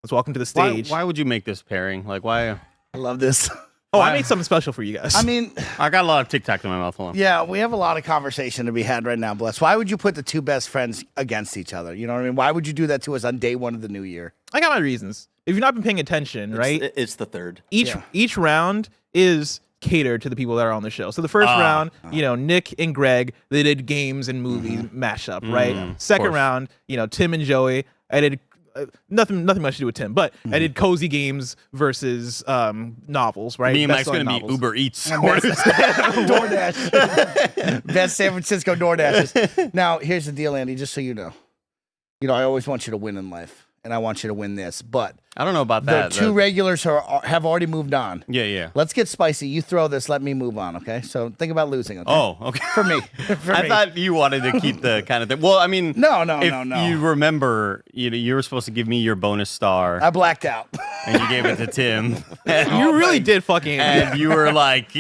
Speaker 10: Let's welcome to the stage.
Speaker 16: Why would you make this pairing? Like, why?
Speaker 19: I love this.
Speaker 10: Oh, I made something special for you guys.
Speaker 19: I mean,
Speaker 16: I got a lot of Tic Tac in my mouth. Hold on.
Speaker 19: yeah, we have a lot of conversation to be had right now, Bless. Why would you put the two best friends against each other? You know what I mean? Why would you do that to us on day one of the new year?
Speaker 10: I got my reasons. If you've not been paying attention, right?
Speaker 15: It's the third.
Speaker 10: Each round is catered to the people that are on the show. So the first round, Nick and Greg, they did games and movies mashup, right? Second round, Tim and Joey, I did nothing much to do with Tim, but I did cozy games versus novels, right?
Speaker 16: Me and Mike's going to be Uber Eats.
Speaker 19: DoorDash. Best San Francisco DoorDashes. Now, here's the deal, Andy, just so you know. I always want you to win in life, and I want you to win this, but
Speaker 16: I don't know about that.
Speaker 19: The two regulars have already moved on.
Speaker 16: Yeah.
Speaker 19: Let's get spicy. You throw this, let me move on, okay? So think about losing, okay?
Speaker 16: Oh, okay.
Speaker 19: For me.
Speaker 16: I thought you wanted to keep the kind of thing. Well, I mean,
Speaker 19: No.
Speaker 16: You remember, you were supposed to give me your bonus star.
Speaker 19: I blacked out.
Speaker 16: And you gave it to Tim.
Speaker 10: You really did fuck Andy.
Speaker 16: And you were like,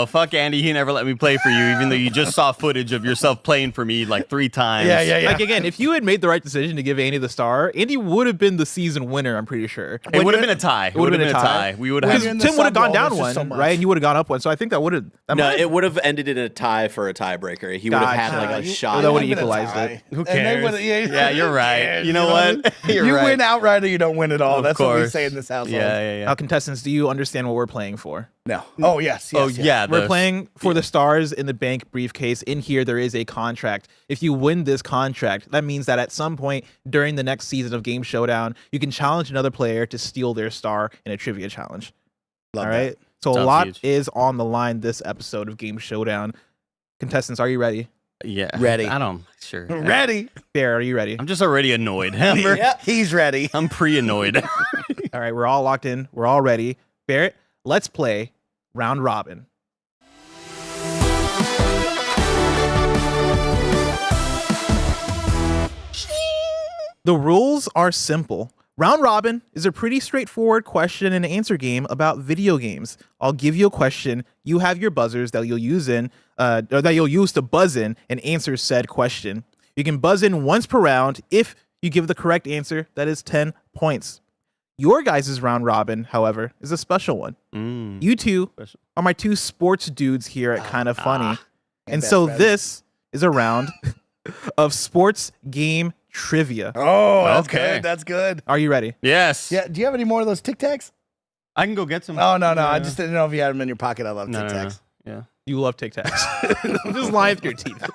Speaker 16: fuck Andy, he never let me play for you, even though you just saw footage of yourself playing for me like 3 times.
Speaker 19: Yeah.
Speaker 10: Like, again, if you had made the right decision to give Andy the star, Andy would have been the season winner, I'm pretty sure.
Speaker 16: It would have been a tie. It would have been a tie. We would have.
Speaker 10: Tim would have gone down one, right? And you would have gone up one. So I think that would have.
Speaker 15: No, it would have ended in a tie for a tiebreaker. He would have had like a shot.
Speaker 10: That would have equalized it.
Speaker 16: Who cares? Yeah, you're right. You know what?
Speaker 19: You win outright or you don't win at all.
Speaker 16: Of
Speaker 19: That's
Speaker 16: course.
Speaker 19: what we say in this household.
Speaker 16: Yeah.
Speaker 10: Now, contestants, do you understand what we're playing for?
Speaker 19: No. Oh, yes.
Speaker 16: Yeah.
Speaker 10: We're playing for the stars in the bank briefcase. In here, there is a contract. If you win this contract, that means that at some point during the next season of Game Showdown, you can challenge another player to steal their star in a trivia challenge.
Speaker 19: Love
Speaker 10: all right?
Speaker 19: that.
Speaker 10: So
Speaker 16: Sounds
Speaker 10: a lot
Speaker 16: huge.
Speaker 10: is on the line this episode of Game Showdown. Contestants, are you ready?
Speaker 16: Yeah.
Speaker 19: Ready.
Speaker 16: I don't. Sure.
Speaker 19: Ready.
Speaker 10: Bear, are you ready?
Speaker 16: I'm just already annoyed.
Speaker 19: He's ready.
Speaker 16: I'm pre-annoyed.
Speaker 10: All right, we're all locked in. We're all ready. Barrett, let's play round robin. The rules are simple. Round robin is a pretty straightforward question and answer game about video games. I'll give you a question. You have your buzzers that you'll use to buzz in and answer said question. You can buzz in once per round. If you give the correct answer, that is 10 points. Your guys' round robin, however, is a special one. You two are my two sports dudes here at Kind of Funny. And so this is a round of sports game trivia.
Speaker 19: Oh, that's good. That's good.
Speaker 10: Are you ready?
Speaker 16: Yes.
Speaker 19: Yeah. Do you have any more of those Tic Tacs?
Speaker 16: I can go get some.
Speaker 19: Oh, no. I just didn't know if you had them in your pocket. I love Tic Tacs.
Speaker 16: No. Yeah.
Speaker 10: You love Tic Tacs. I'm just lying through your teeth.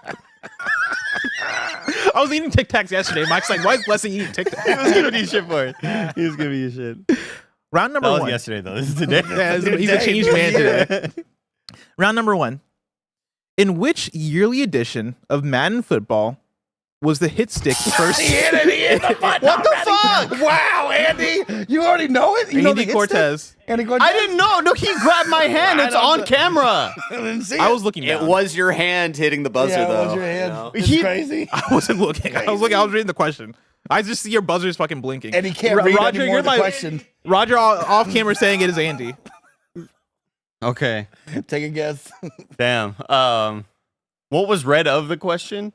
Speaker 10: I was eating Tic Tacs yesterday. Mike's like, why is Blessing eating Tic Tacs?
Speaker 16: He was giving you shit for it. He was giving you shit.
Speaker 10: Round number
Speaker 16: That was
Speaker 10: one.
Speaker 16: yesterday, though. This is today.
Speaker 10: Yeah, he's a changed man today. Round number one. In which yearly edition of Madden Football was the hit stick first?
Speaker 19: What the fuck? Wow, Andy. You already know it? You know the
Speaker 10: Andy
Speaker 19: hit
Speaker 10: Cortez.
Speaker 19: stick? Andy Cortez?
Speaker 16: I didn't know. No, he grabbed my hand. It's on camera.
Speaker 19: I didn't see
Speaker 10: I
Speaker 19: it.
Speaker 10: was looking
Speaker 15: It
Speaker 10: down.
Speaker 15: was your hand hitting the buzzer,
Speaker 19: Yeah,
Speaker 15: though.
Speaker 19: it was your hand.
Speaker 15: you know?
Speaker 19: It's crazy.
Speaker 10: I wasn't looking. I was reading the question. I just see your buzzers fucking blinking.
Speaker 19: And he can't read
Speaker 10: Roger,
Speaker 19: anymore
Speaker 10: you're
Speaker 19: the
Speaker 10: my
Speaker 19: question.
Speaker 10: Roger off camera saying it is Andy.
Speaker 16: Okay.
Speaker 19: Take a guess.
Speaker 16: Damn. What was read of the question?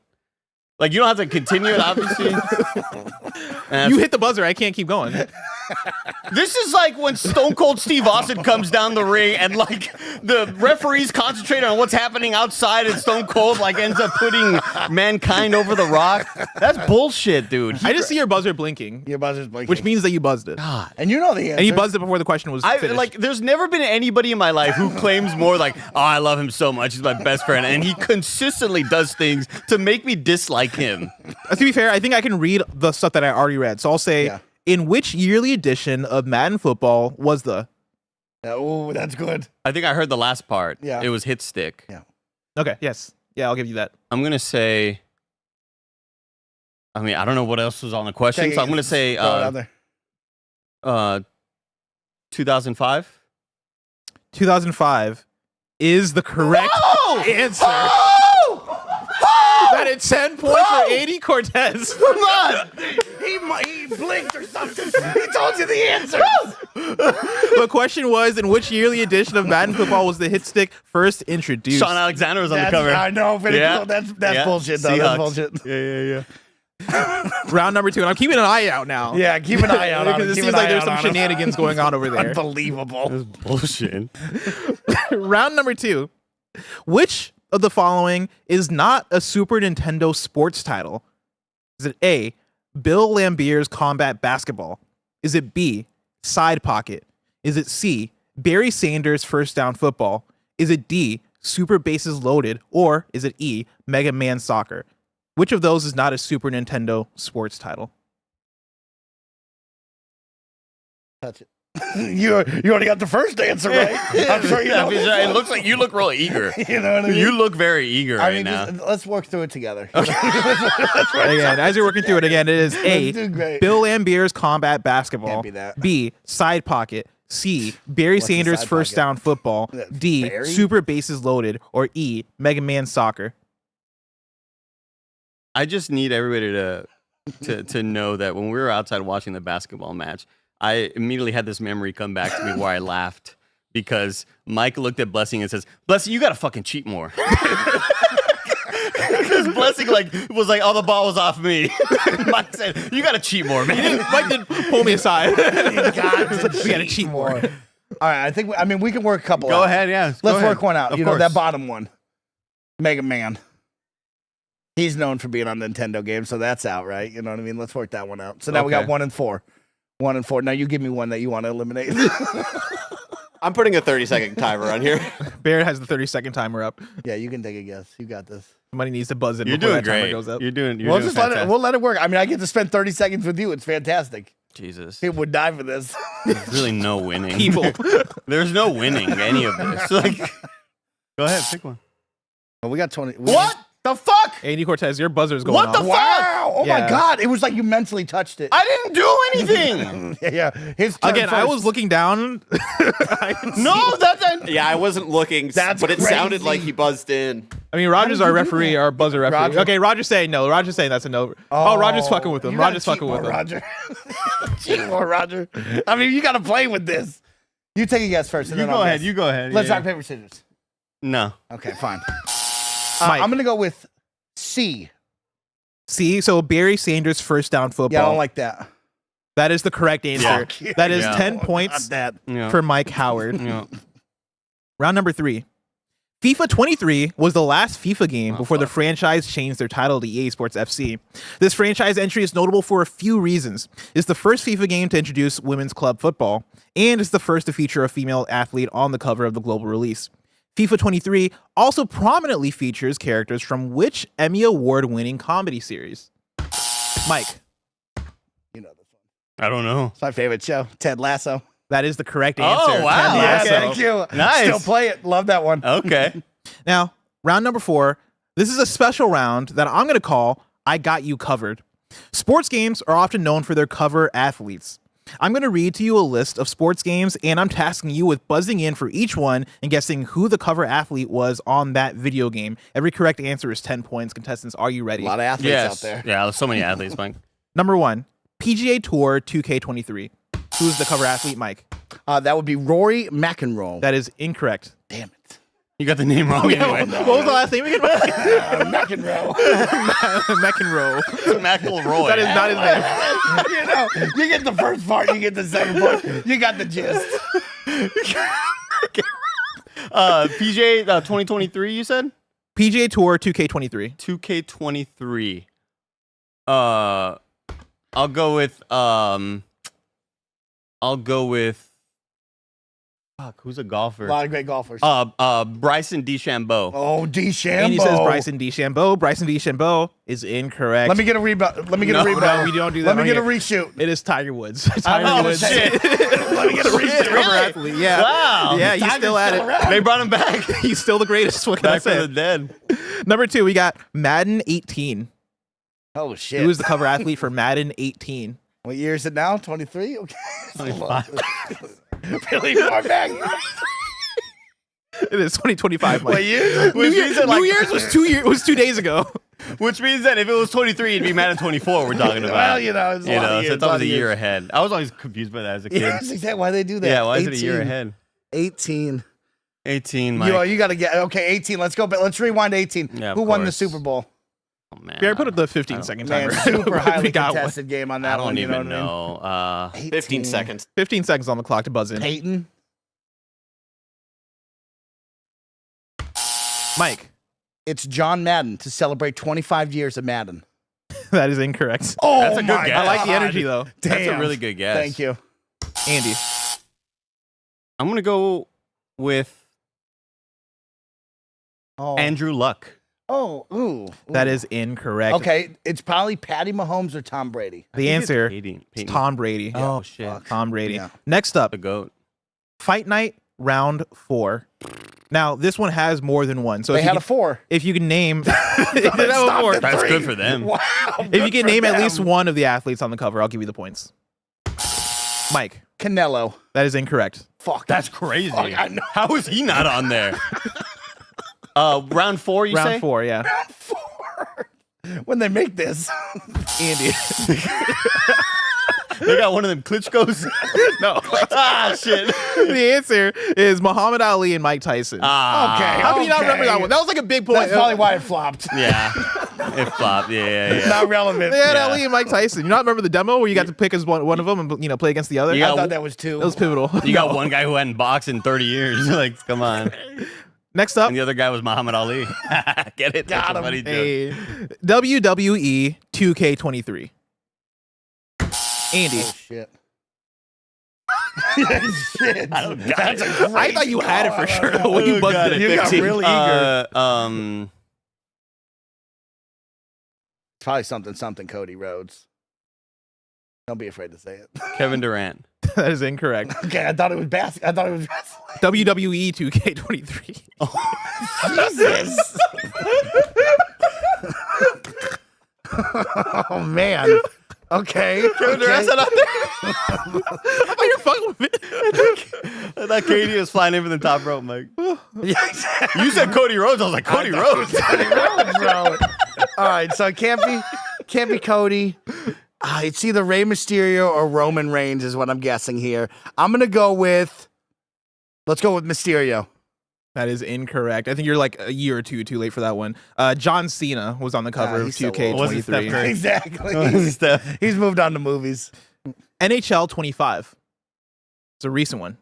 Speaker 16: Like, you don't have to continue it, obviously.
Speaker 10: You hit the buzzer. I can't keep going.
Speaker 16: This is like when Stone Cold Steve Austin comes down the ring and like the referees concentrate on what's happening outside and Stone Cold like ends up putting Mankind over the Rock. That's bullshit, dude.
Speaker 10: I just see your buzzer blinking.
Speaker 19: Your buzzer's blinking.
Speaker 10: Which means that you buzzed it.
Speaker 19: And you know the answer.
Speaker 10: And you buzzed it before the question was finished.
Speaker 16: Like, there's never been anybody in my life who claims more like, oh, I love him so much. He's my best friend. And he consistently does things to make me dislike him.
Speaker 10: To be fair, I think I can read the stuff that I already read. So I'll say, in which yearly edition of Madden Football was the...
Speaker 19: Oh, that's good.
Speaker 16: I think I heard the last part.
Speaker 19: Yeah.
Speaker 16: It was hit stick.
Speaker 19: Yeah.
Speaker 10: Okay. Yes. Yeah, I'll give you that.
Speaker 16: I'm gonna say. I mean, I don't know what else was on the question, so I'm gonna say 2005.
Speaker 10: 2005 is the correct answer. That is 10 points for 80 Cortez.
Speaker 19: Come on. He blinked or something. He told you the answer.
Speaker 10: The question was, in which yearly edition of Madden Football was the hit stick first introduced?
Speaker 16: Sean Alexander was on the cover.
Speaker 19: I know, but that's bullshit, though. That's bullshit.
Speaker 16: Yeah.
Speaker 10: Round number 2, and I'm keeping an eye out now.
Speaker 19: Yeah, keep an eye out on
Speaker 10: because it seems like there's some shenanigans going on over there.
Speaker 19: Unbelievable.
Speaker 16: Bullshit.
Speaker 10: Round number 2. Which of the following is not a Super Nintendo sports title? Is it A, Bill Lambier's Combat Basketball? Is it B, Side Pocket? Is it C, Barry Sanders' First Down Football? Is it D, Super Bases Loaded? Or is it E, Mega Man Soccer? Which of those is not a Super Nintendo sports title?
Speaker 19: Touch it. You already got the first answer right. I'm sure you know.
Speaker 16: It looks like you look real eager.
Speaker 19: You know what I mean?
Speaker 16: You look very eager right now.
Speaker 19: Let's work through it together.
Speaker 10: Again, as you're working through it, again, it is A, Bill Lambier's Combat Basketball.
Speaker 19: Can't be that.
Speaker 10: B, Side Pocket. C, Barry
Speaker 19: What's the
Speaker 10: Sanders'
Speaker 19: Side
Speaker 10: First
Speaker 19: Pocket?
Speaker 10: Down Football. D,
Speaker 19: Barry?
Speaker 10: Super Bases Loaded. Or E, Mega Man Soccer.
Speaker 16: I just need everybody to know that when we were outside watching the basketball match, I immediately had this memory come back to me where I laughed because Mike looked at Blessing and says, "Blessing, you gotta fucking cheat more." Because Blessing was like, "Oh, the ball was off me." Mike said, "You gotta cheat more, man."
Speaker 10: Mike did pull me aside.
Speaker 19: We gotta cheat more. All right, I mean, we can work a couple.
Speaker 16: Go
Speaker 19: out.
Speaker 16: ahead, yeah.
Speaker 19: Let's work one out.
Speaker 16: Of
Speaker 19: You know,
Speaker 16: course.
Speaker 19: that bottom one, Mega Man. He's known for being on Nintendo games, so that's out, right? You know what I mean? Let's work that one out. So now we got 1 and 4. 1 and 4. Now you give me one that you want to eliminate.
Speaker 15: I'm putting a 30-second timer on here.
Speaker 10: Barrett has the 30-second timer up.
Speaker 19: Yeah, you can take a guess. You got this.
Speaker 10: Somebody needs to buzz in
Speaker 16: You're
Speaker 10: before
Speaker 16: doing
Speaker 10: that timer
Speaker 16: great.
Speaker 10: goes up.
Speaker 16: You're doing
Speaker 19: We'll
Speaker 16: fantastic.
Speaker 19: we'll let it work. I mean, I get to spend 30 seconds with you. It's fantastic.
Speaker 16: Jesus.
Speaker 19: People would die for this.
Speaker 16: There's really no winning.
Speaker 10: People.
Speaker 16: There's no winning any of this. Like, go ahead, pick one.
Speaker 19: Well, we got 20.
Speaker 16: What the fuck?
Speaker 10: Andy Cortez, your buzzer's going
Speaker 16: What
Speaker 10: off.
Speaker 16: the fuck?
Speaker 19: Wow! Oh my
Speaker 10: Yeah.
Speaker 19: God! It was like you mentally touched it.
Speaker 16: I didn't do anything.
Speaker 19: Yeah. His turn
Speaker 10: Again, I
Speaker 19: first.
Speaker 10: was looking down.
Speaker 16: No, that's
Speaker 15: Yeah, I wasn't looking,
Speaker 19: That's
Speaker 15: but it sounded
Speaker 19: crazy.
Speaker 15: like he buzzed in.
Speaker 10: I mean, Roger's
Speaker 19: How
Speaker 10: our
Speaker 19: did you do
Speaker 10: referee,
Speaker 19: that?
Speaker 10: our buzzer referee.
Speaker 19: Roger.
Speaker 10: Okay, Roger's saying no. Roger's saying that's a no. Oh, Roger's fucking with him.
Speaker 19: You gotta
Speaker 10: Roger's
Speaker 19: cheat
Speaker 10: fucking with
Speaker 19: more,
Speaker 10: him.
Speaker 19: Roger. Cheat more, Roger. I mean, you got to play with this. You take a guess first. And
Speaker 16: You
Speaker 19: then
Speaker 16: go
Speaker 19: I'll
Speaker 16: ahead.
Speaker 19: guess.
Speaker 16: You go ahead.
Speaker 19: Let's
Speaker 16: Yeah,
Speaker 19: rock, paper, scissors.
Speaker 16: No.
Speaker 19: Okay, fine.
Speaker 10: Mike.
Speaker 19: I'm gonna go with C.
Speaker 10: See, so Barry Sanders' First Down Football.
Speaker 19: Yeah, I don't like that.
Speaker 10: That is the correct answer.
Speaker 19: Fuck you.
Speaker 10: That is
Speaker 16: Yeah.
Speaker 10: 10
Speaker 19: Not
Speaker 10: points
Speaker 19: that.
Speaker 16: Yeah.
Speaker 10: for Mike Howard.
Speaker 16: Yeah.
Speaker 10: Round number 3. FIFA 23 was the last FIFA game before the
Speaker 16: fuck.
Speaker 10: franchise changed their title to EA Sports FC. This franchise entry is notable for a few reasons. It's the first FIFA game to introduce women's club football, and it's the first to feature a female athlete on the cover of the global release. FIFA 23 also prominently features characters from which Emmy Award-winning comedy series? Mike.
Speaker 19: You know this one.
Speaker 16: I don't know.
Speaker 19: It's my favorite show, Ted Lasso.
Speaker 10: That is the correct answer.
Speaker 16: Oh, wow.
Speaker 10: Ted
Speaker 19: Yeah,
Speaker 10: Lasso.
Speaker 19: thank you.
Speaker 16: Nice.
Speaker 19: Still play it. Love that one.
Speaker 16: Okay.
Speaker 10: Now, round number 4. This is a special round that I'm going to call I Got You Covered. Sports games are often known for their cover athletes. I'm going to read to you a list of sports games, and I'm tasking you with buzzing in for each one and guessing who the cover athlete was on that video game. Every correct answer is 10 points. Contestants, are you ready?
Speaker 19: A lot of athletes out there.
Speaker 16: Yeah, there's so many athletes, Mike.
Speaker 10: Number 1, PGA Tour 2K23. Who's the cover athlete, Mike?
Speaker 19: That would be Rory McEnroe.
Speaker 10: That is incorrect.
Speaker 19: Damn it.
Speaker 16: You got the name wrong anyway.
Speaker 10: What was the last name again?
Speaker 19: McEnroe.
Speaker 10: McEnroe.
Speaker 16: McElroy.
Speaker 10: That is not his name.
Speaker 19: You know, you get the first part, you get the second part. You got the gist.
Speaker 16: PJ 2023, you said?
Speaker 10: PGA Tour 2K23.
Speaker 16: 2K23. I'll go with Fuck, who's a golfer?
Speaker 19: A lot of great golfers.
Speaker 16: Bryson DeChambeau.
Speaker 19: Oh, DeChambeau.
Speaker 10: And he says Bryson DeChambeau. Bryson DeChambeau is incorrect.
Speaker 19: Let me get a rebound. Let me get a rebound.
Speaker 10: No, we don't do that.
Speaker 19: Let me get a
Speaker 10: here.
Speaker 19: reshoot.
Speaker 10: It is Tiger Woods. Tiger Woods.
Speaker 19: Shit. Let me get a reshoot.
Speaker 10: Cover athlete. Yeah.
Speaker 16: Wow.
Speaker 10: Yeah, he's still at it.
Speaker 16: They brought him back.
Speaker 10: He's still the greatest. What can I
Speaker 16: Back from
Speaker 10: say?
Speaker 16: the dead.
Speaker 10: Number 2, we got Madden 18.
Speaker 19: Oh, shit.
Speaker 10: Who is the cover athlete for Madden 18?
Speaker 19: What year is it now? 23? Okay.
Speaker 16: 25.
Speaker 19: Really far back.
Speaker 10: It is 2025. Mike.
Speaker 19: What year?
Speaker 10: New Year's was 2 years. Was 2 days ago.
Speaker 16: Which means that if it was 23, it'd be Madden 24. We're talking about.
Speaker 19: Well, you know, it's a lot of
Speaker 16: so
Speaker 19: years,
Speaker 16: it's always
Speaker 19: lot
Speaker 16: a
Speaker 19: of
Speaker 16: year
Speaker 19: years.
Speaker 16: ahead. I was always confused by that as a kid.
Speaker 19: Yeah, that's exactly why they do that.
Speaker 16: Yeah, why is it a year ahead?
Speaker 19: 18.
Speaker 16: 18, Mike.
Speaker 19: You got to get okay. 18. Let's go. But let's rewind to 18.
Speaker 16: Yeah,
Speaker 19: Who won the
Speaker 16: course.
Speaker 19: Super Bowl?
Speaker 16: Oh, man.
Speaker 10: Yeah, I put up the 15-second
Speaker 19: Man,
Speaker 10: timer.
Speaker 19: super highly
Speaker 10: We got one.
Speaker 19: contested game on that
Speaker 16: I
Speaker 19: one.
Speaker 16: don't
Speaker 19: you
Speaker 16: even
Speaker 19: know. What
Speaker 16: know.
Speaker 3: 15 seconds.
Speaker 10: 15 seconds on the clock to buzz in.
Speaker 19: I mean? Peyton.
Speaker 10: Mike.
Speaker 19: It's John Madden to celebrate 25 years of Madden.
Speaker 10: That is incorrect.
Speaker 19: Oh,
Speaker 16: That's a good
Speaker 19: my
Speaker 16: guess.
Speaker 10: I like the
Speaker 19: God.
Speaker 10: energy though.
Speaker 19: Damn.
Speaker 16: That's a really good guess.
Speaker 19: Thank you.
Speaker 10: Andy.
Speaker 16: I'm going to go with
Speaker 19: Oh.
Speaker 16: Andrew Luck.
Speaker 19: Oh, ooh.
Speaker 10: That is incorrect.
Speaker 19: Okay, it's probably Patty Mahomes or Tom Brady.
Speaker 10: The answer
Speaker 16: Peyton.
Speaker 10: is Tom Brady.
Speaker 16: Oh, shit.
Speaker 10: Tom Brady.
Speaker 19: Yeah.
Speaker 10: Next up,
Speaker 16: The GOAT.
Speaker 10: Fight Night Round 4. Now, this one has more than one. So
Speaker 19: They
Speaker 10: if you
Speaker 19: had a
Speaker 10: can,
Speaker 19: 4.
Speaker 10: if you can name,
Speaker 19: Stop
Speaker 16: That's
Speaker 19: three.
Speaker 16: good for them.
Speaker 19: Wow.
Speaker 10: if you can name at least one of the athletes on the cover, I'll give you the points. Mike,
Speaker 19: Canelo.
Speaker 10: that is incorrect.
Speaker 19: Fuck.
Speaker 16: That's crazy.
Speaker 19: Fuck, I know.
Speaker 16: How is he not on there? Round 4, you say?
Speaker 10: Round 4, yeah.
Speaker 19: 4. When they make this.
Speaker 10: Andy.
Speaker 16: They got one of them Klitschko's?
Speaker 10: No.
Speaker 16: Ah, shit.
Speaker 10: The answer is Muhammad Ali and Mike Tyson.
Speaker 16: Ah.
Speaker 19: Okay.
Speaker 10: How can you not remember that one? That was like a big point.
Speaker 19: That's probably why it flopped.
Speaker 16: Yeah. It flopped. Yeah.
Speaker 19: Not relevant.
Speaker 10: They had
Speaker 16: Yeah.
Speaker 10: Ali and Mike Tyson. You not remember the demo where you got to pick as one of them and play against the other?
Speaker 16: You
Speaker 19: I
Speaker 16: got-
Speaker 19: thought that was 2.
Speaker 10: That was pivotal.
Speaker 16: You got one guy who hadn't boxed in 30 years. Like, come on.
Speaker 10: Next up,
Speaker 16: And the other guy was Muhammad Ali. Get it? That's
Speaker 19: Got
Speaker 16: a
Speaker 19: him.
Speaker 16: funny joke.
Speaker 10: a WWE 2K23. Andy.
Speaker 19: Oh, shit. Shit. That's a great
Speaker 10: I thought you had it for
Speaker 19: call.
Speaker 10: sure when you buzzed
Speaker 16: God.
Speaker 10: it at
Speaker 19: You got
Speaker 10: 15.
Speaker 19: really eager. Probably something Cody Rhodes. Don't be afraid to say it.
Speaker 16: Kevin Durant.
Speaker 10: That is incorrect.
Speaker 19: Okay, I thought it was I thought it was wrestling.
Speaker 10: WWE 2K23.
Speaker 19: Jesus. Oh man. Okay.
Speaker 16: Kevin Durant's not out there.
Speaker 10: I thought you were fucking with me.
Speaker 16: I thought Katie was flying in from the top rope, Mike.
Speaker 19: Yeah, exactly.
Speaker 16: You said Cody Rhodes. I was like, Cody Rhodes.
Speaker 19: Cody Rhodes, bro. All right, so it can't be Cody. It's either Rey Mysterio or Roman Reigns is what I'm guessing here. I'm gonna go with. Let's go with Mysterio.
Speaker 10: That is incorrect. I think you're like a year or two too late for that one. John Cena was on the cover of
Speaker 19: he's so old.
Speaker 16: Wasn't Steph
Speaker 10: 2K23.
Speaker 16: Curry.
Speaker 19: Exactly.
Speaker 16: Steph.
Speaker 19: He's moved on to movies.
Speaker 10: NHL 25. It's a recent one.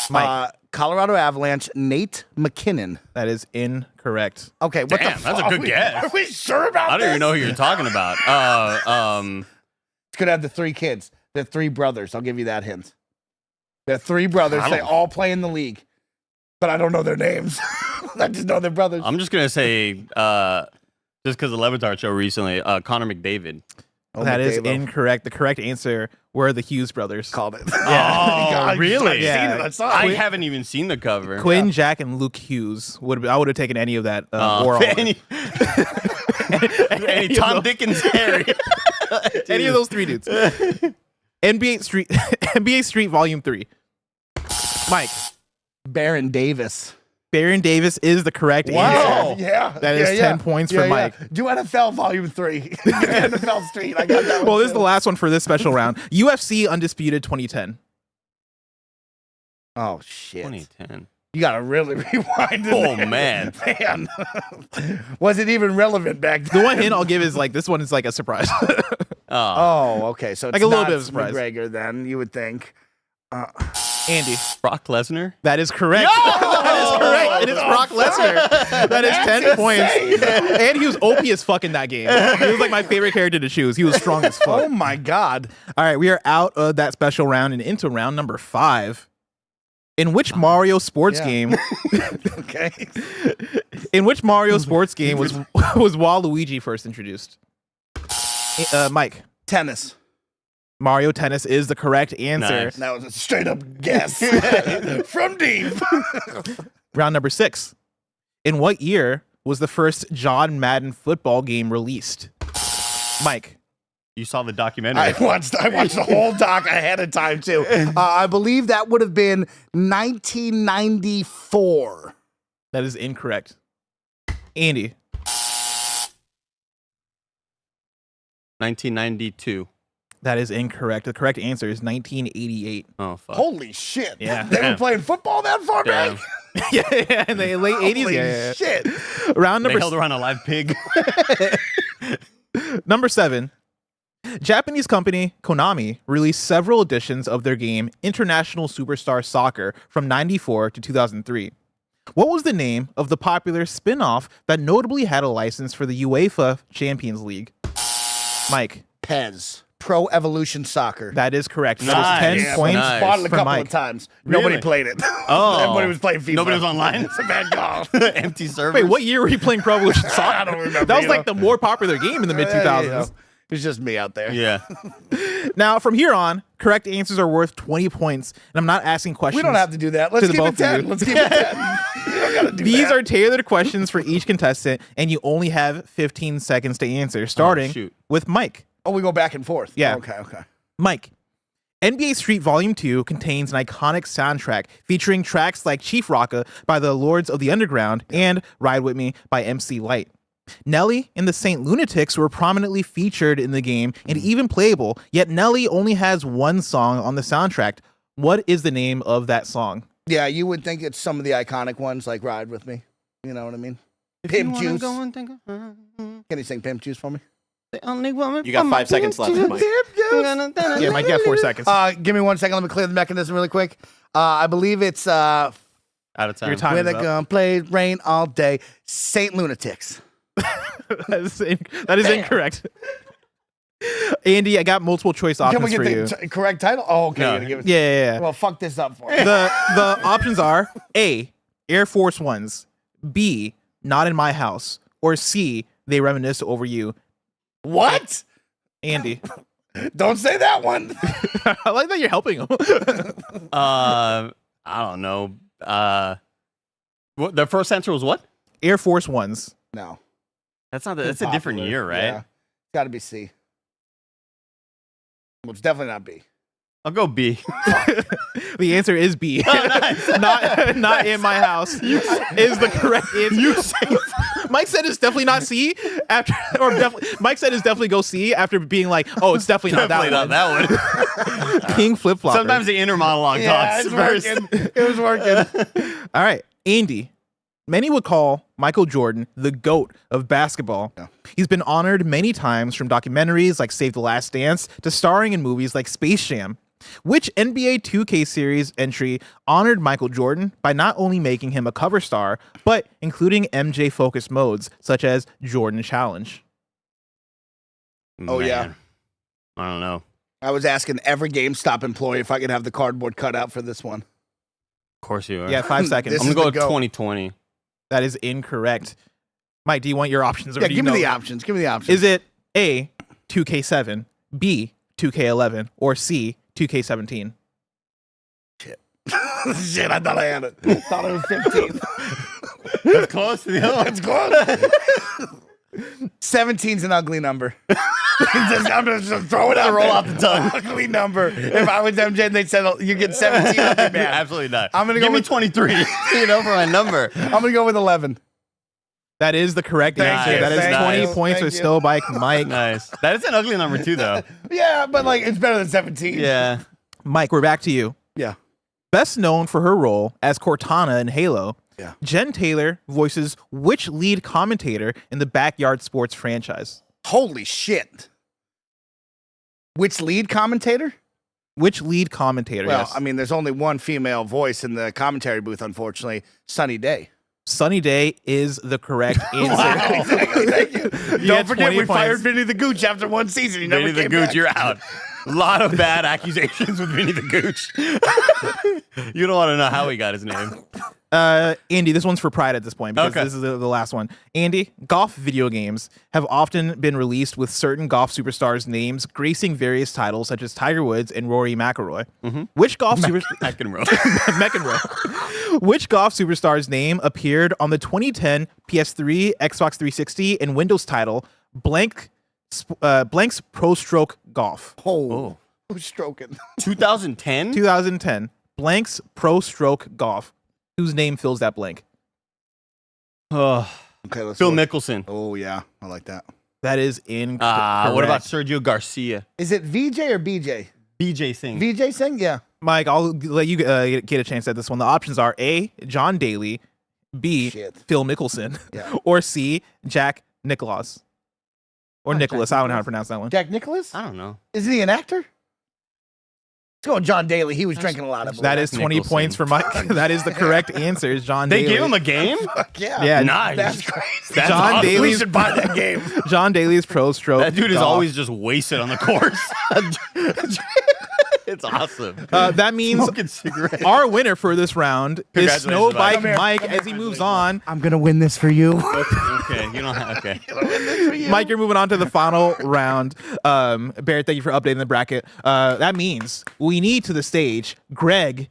Speaker 10: Mike.
Speaker 19: Colorado Avalanche, Nate McKinnon.
Speaker 10: That is incorrect.
Speaker 19: Okay, what
Speaker 16: Damn,
Speaker 19: the
Speaker 16: that's a
Speaker 19: fuck?
Speaker 16: good guess.
Speaker 19: Are we sure about
Speaker 16: I don't
Speaker 19: this?
Speaker 16: even know who you're talking about.
Speaker 19: It's gonna have the 3 kids. They're 3 brothers. I'll give you that hint. They're 3 brothers.
Speaker 16: I
Speaker 19: They
Speaker 16: don't-
Speaker 19: all play in the league, but I don't know their names. I just know they're brothers.
Speaker 16: I'm just gonna say, just because the Levitard show recently, Connor McDavid.
Speaker 19: Oh,
Speaker 10: That is
Speaker 19: McDavid.
Speaker 10: incorrect. The correct answer were the Hughes brothers.
Speaker 19: Called it.
Speaker 16: Oh, really?
Speaker 19: I've seen it. I saw
Speaker 16: I
Speaker 19: it.
Speaker 16: haven't even seen the cover.
Speaker 10: Quinn, Jack, and Luke Hughes. I would have taken any of that or all.
Speaker 16: Any Tom Dickens, Harry.
Speaker 10: Any of those 3 dudes. NBA Street Volume 3. Mike.
Speaker 19: Baron Davis.
Speaker 10: Baron Davis is the correct
Speaker 19: Wow.
Speaker 10: answer.
Speaker 19: Yeah.
Speaker 10: That is 10 points for Mike.
Speaker 19: Do NFL Volume 3. NFL Street. I got that one.
Speaker 10: Well, this is
Speaker 19: too.
Speaker 10: the last one for this special round. UFC Undisputed 2010.
Speaker 19: Oh, shit.
Speaker 16: 2010.
Speaker 19: You got to really rewind it.
Speaker 16: Oh,
Speaker 19: there.
Speaker 16: man.
Speaker 19: Man. Was it even relevant back then?
Speaker 10: The one hint I'll give is like this one is like a surprise.
Speaker 19: Oh, okay. So it's
Speaker 10: Like a little
Speaker 19: not
Speaker 10: bit of a surprise.
Speaker 19: McGregor then, you would think.
Speaker 10: Andy.
Speaker 16: Brock Lesnar.
Speaker 10: That is correct.
Speaker 16: Yo!
Speaker 10: That is correct. It is Brock Lesnar. That is 10 points. And he was OP as fuck in that game. He was like my favorite character to choose. He was strong as fuck.
Speaker 19: Oh my God.
Speaker 10: All right, we are out of that special round and into round number 5. In which Mario sports game?
Speaker 19: Okay.
Speaker 10: In which Mario sports game was Waluigi first introduced? Mike.
Speaker 19: Tennis.
Speaker 10: Mario Tennis is the correct answer.
Speaker 19: Nice. That was a straight up guess from deep.
Speaker 10: Round number 6. In what year was the first John Madden football game released? Mike.
Speaker 16: You saw the documentary.
Speaker 19: I watched the whole doc ahead of time too. I believe that would have been 1994.
Speaker 10: That is incorrect. Andy.
Speaker 16: 1992.
Speaker 10: That is incorrect. The correct answer is 1988.
Speaker 16: Oh, fuck.
Speaker 19: Holy shit.
Speaker 10: Yeah.
Speaker 19: They were playing football that far back?
Speaker 10: Yeah, in the late 80s.
Speaker 19: Holy
Speaker 10: Yeah.
Speaker 19: shit.
Speaker 10: Round
Speaker 16: They
Speaker 10: number
Speaker 16: held around a live pig.
Speaker 10: Number 7. Japanese company Konami released several editions of their game International Superstar Soccer from 94 to 2003. What was the name of the popular spin-off that notably had a license for the UEFA Champions League? Mike.
Speaker 19: Pez. Pro Evolution Soccer.
Speaker 10: That is correct.
Speaker 16: Nice.
Speaker 10: That is 10 points.
Speaker 19: Bought it a
Speaker 10: for
Speaker 19: couple
Speaker 10: Mike.
Speaker 19: of times.
Speaker 16: Really?
Speaker 19: Nobody played it.
Speaker 16: Oh.
Speaker 19: Everybody was playing FIFA.
Speaker 16: Nobody was online?
Speaker 19: It's a bad call.
Speaker 16: Empty servers.
Speaker 10: Wait, what year were you playing Pro Evolution Soccer?
Speaker 19: I don't remember.
Speaker 10: That was like the more popular game in the mid-2000s.
Speaker 19: It was just me out there.
Speaker 16: Yeah.
Speaker 10: Now, from here on, correct answers are worth 20 points, and I'm not asking questions.
Speaker 19: We don't have to do that. Let's
Speaker 10: the
Speaker 19: keep it
Speaker 10: both of
Speaker 19: 10.
Speaker 10: you.
Speaker 19: Let's keep it 10. You don't gotta do
Speaker 10: These
Speaker 19: that.
Speaker 10: are tailored questions for each contestant, and you only have 15 seconds to answer, starting
Speaker 16: shoot.
Speaker 10: with Mike.
Speaker 19: Oh, we go back and forth.
Speaker 10: Yeah.
Speaker 19: Okay.
Speaker 10: Mike. NBA Street Volume 2 contains an iconic soundtrack featuring tracks like Chief Rocka by the Lords of the Underground and Ride With Me by MC Lyte. Nelly and the Saint Lunatics were prominently featured in the game and even playable, yet Nelly only has one song on the soundtrack. What is the name of that song?
Speaker 19: Yeah, you would think it's some of the iconic ones like Ride With Me. You know what I mean? Pimp Juice. Can you sing Pimp Juice for me?
Speaker 18: The only woman.
Speaker 15: You got 5 seconds left, Mike.
Speaker 10: Yeah, Mike, you have 4 seconds.
Speaker 19: Give me 1 second. Let me clear the mechanism really quick. I believe it's
Speaker 16: Out of time.
Speaker 10: Your time
Speaker 19: With
Speaker 10: is
Speaker 19: a
Speaker 10: up.
Speaker 19: gun played rain all day. Saint Lunatics.
Speaker 10: That is incorrect. Andy, I got multiple choice
Speaker 19: Can
Speaker 10: options
Speaker 19: we
Speaker 10: for
Speaker 19: get
Speaker 10: you.
Speaker 19: the correct title? Oh, okay.
Speaker 16: No.
Speaker 19: You're gonna give us-
Speaker 10: Yeah.
Speaker 19: Well, fuck this up for me.
Speaker 10: The options are A, Air Force Ones, B, Not in My House, or C, They Reminisce Over You.
Speaker 19: What?
Speaker 10: Andy.
Speaker 19: Don't say that one.
Speaker 10: I like that you're helping him.
Speaker 16: I don't know. The first answer was what?
Speaker 10: Air Force Ones.
Speaker 19: No.
Speaker 16: That's not. That's a different year, right?
Speaker 19: Yeah. It's got to be C. Well, it's definitely not B.
Speaker 16: I'll go B.
Speaker 10: The answer is B.
Speaker 16: Oh, nice.
Speaker 10: not in my house is the correct answer. Mike said it's definitely not C after, or definitely Mike said it's definitely go C after being like, oh, it's definitely not
Speaker 16: that one.
Speaker 10: King flip flop.
Speaker 16: Sometimes the inner monologue talks
Speaker 19: it's
Speaker 16: first.
Speaker 19: working. It was working.
Speaker 10: All right, Andy. Many would call Michael Jordan the GOAT of basketball.
Speaker 19: Yeah.
Speaker 10: He's been honored many times, from documentaries like Save the Last Dance to starring in movies like Space Jam. Which NBA 2K series entry honored Michael Jordan by not only making him a cover star, but including MJ-focused modes such as Jordan Challenge?
Speaker 19: Oh, yeah.
Speaker 16: Man. I don't know.
Speaker 19: I was asking every GameStop employee if I could have the cardboard cutout for this one.
Speaker 16: Of course you are.
Speaker 10: Yeah, 5 seconds.
Speaker 19: This
Speaker 16: I'm
Speaker 19: is
Speaker 16: gonna go
Speaker 19: the
Speaker 16: with
Speaker 19: GOAT.
Speaker 16: 2020.
Speaker 10: That is incorrect. Mike, do you want your options? Or
Speaker 19: Yeah,
Speaker 10: do you
Speaker 19: give me
Speaker 10: know
Speaker 19: the
Speaker 10: them?
Speaker 19: options. Give me the options.
Speaker 10: Is it A, 2K7, B, 2K11, or C, 2K17?
Speaker 19: Shit, I thought I had it. I thought it was 15.
Speaker 16: That's close to the other one.
Speaker 19: It's close. 17's an ugly number. I'm just throw it out.
Speaker 16: Roll
Speaker 19: there.
Speaker 16: off the tongue.
Speaker 19: Ugly number. If I was MJ and they said you get 17, I'd be mad.
Speaker 16: Absolutely not.
Speaker 19: I'm gonna go
Speaker 16: Give me
Speaker 19: with
Speaker 16: 23. You know, for my number.
Speaker 19: I'm gonna go with 11.
Speaker 10: That is the correct
Speaker 19: Thank
Speaker 10: answer.
Speaker 19: you,
Speaker 10: That is
Speaker 19: thank
Speaker 10: 20
Speaker 19: you,
Speaker 10: points
Speaker 19: thank
Speaker 10: for
Speaker 19: you.
Speaker 10: Still Bike Mike.
Speaker 16: Nice. That is an ugly number too, though.
Speaker 19: Yeah, but like it's better than 17.
Speaker 16: Yeah.
Speaker 10: Mike, we're back to you.
Speaker 19: Yeah.
Speaker 10: Best known for her role as Cortana in Halo,
Speaker 19: Yeah.
Speaker 10: Jen Taylor voices which lead commentator in the Backyard Sports franchise?
Speaker 19: Holy shit. Which lead commentator?
Speaker 10: Which lead commentator?
Speaker 19: Well,
Speaker 10: Yes.
Speaker 19: I mean, there's only one female voice in the commentary booth, unfortunately. Sunny Day.
Speaker 10: Sunny Day is the correct answer.
Speaker 19: Wow, exactly. Thank you.
Speaker 10: You
Speaker 19: Don't
Speaker 10: had
Speaker 19: forget,
Speaker 10: 20
Speaker 19: we fired
Speaker 10: points.
Speaker 19: Vinny the Gooch after one season. He never
Speaker 16: Vinny the
Speaker 19: came
Speaker 16: Gooch,
Speaker 19: back.
Speaker 16: you're out. A lot of bad accusations with Vinny the Gooch. You don't want to know how he got his name.
Speaker 10: Andy, this one's for pride at this point because
Speaker 16: Okay.
Speaker 10: this is the last one. Andy, golf video games have often been released with certain golf superstars' names gracing various titles such as Tiger Woods and Rory McIlroy. Which golf McEnroe. Which golf superstar's name appeared on the 2010 PS3, Xbox 360, and Windows title Blank's Pro Stroke Golf?
Speaker 19: Oh. Who's stroking?
Speaker 16: 2010?
Speaker 10: 2010. Blank's Pro Stroke Golf. Whose name fills that blank?
Speaker 19: Okay, let's
Speaker 16: Phil
Speaker 19: look.
Speaker 16: Mickelson.
Speaker 19: Oh, yeah. I like that.
Speaker 10: That is incorrect.
Speaker 16: What about Sergio Garcia?
Speaker 19: Is it VJ or BJ?
Speaker 16: BJ Singh.
Speaker 19: VJ Singh? Yeah.
Speaker 10: Mike, I'll let you get a chance at this one. The options are A, John Daly, B, Phil Mickelson, or C, Jack Nicklaus. Or Nicholas. I don't know how to pronounce that one.
Speaker 19: Jack Nicholas?
Speaker 16: I don't know.
Speaker 19: Isn't he an actor? Let's go with John Daly. He was drinking a lot of
Speaker 10: That is 20 points for Mike. That is the correct answer. Is John
Speaker 16: They
Speaker 10: Daly.
Speaker 16: gave him a game?
Speaker 19: Fuck yeah.
Speaker 10: Yeah,
Speaker 16: Nice.
Speaker 19: That's crazy.
Speaker 16: That's
Speaker 10: John
Speaker 16: awesome.
Speaker 10: Daly's
Speaker 19: We should buy that game.
Speaker 10: John Daly's Pro Stroke.
Speaker 16: That dude is
Speaker 10: Golf.
Speaker 16: always just wasted on the course. It's awesome.
Speaker 10: That means
Speaker 16: Smoking cigarettes.
Speaker 10: our winner for this round is
Speaker 16: Congratulations,
Speaker 10: Snow Bike
Speaker 16: Mike.
Speaker 10: Mike as he moves on.
Speaker 19: I'm going to win this for you.
Speaker 16: Okay, you don't have. Okay.
Speaker 10: Mike, you're moving on to the final round. Barrett, thank you for updating the bracket. That means we need to the stage Greg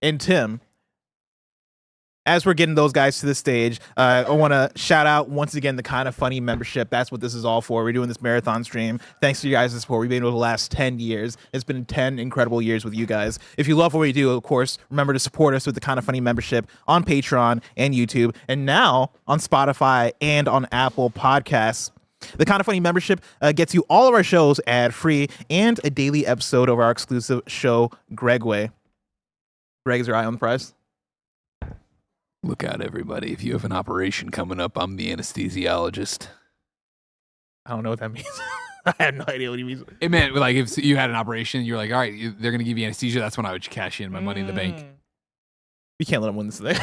Speaker 10: and Tim. As we're getting those guys to the stage, I want to shout out once again the Kind of Funny membership. That's what this is all for. We're doing this marathon stream. Thanks to you guys' support. We've been able to last 10 years. It's been 10 incredible years with you guys. If you love what we do, of course, remember to support us with the Kind of Funny membership on Patreon and YouTube, and now on Spotify and on Apple Podcasts. The Kind of Funny membership gets you all of our shows ad-free and a daily episode of our exclusive show, Greg Way. Greg, is your eye on the prize?
Speaker 17: Look out, everybody. If you have an operation coming up, I'm the anesthesiologist.
Speaker 10: I don't know what that means. I have no idea what he means.
Speaker 17: It meant like if you had an operation, you're like, all right, they're going to give you anesthesia. That's when I would cash in my money in the bank.
Speaker 10: We can't let him win this thing.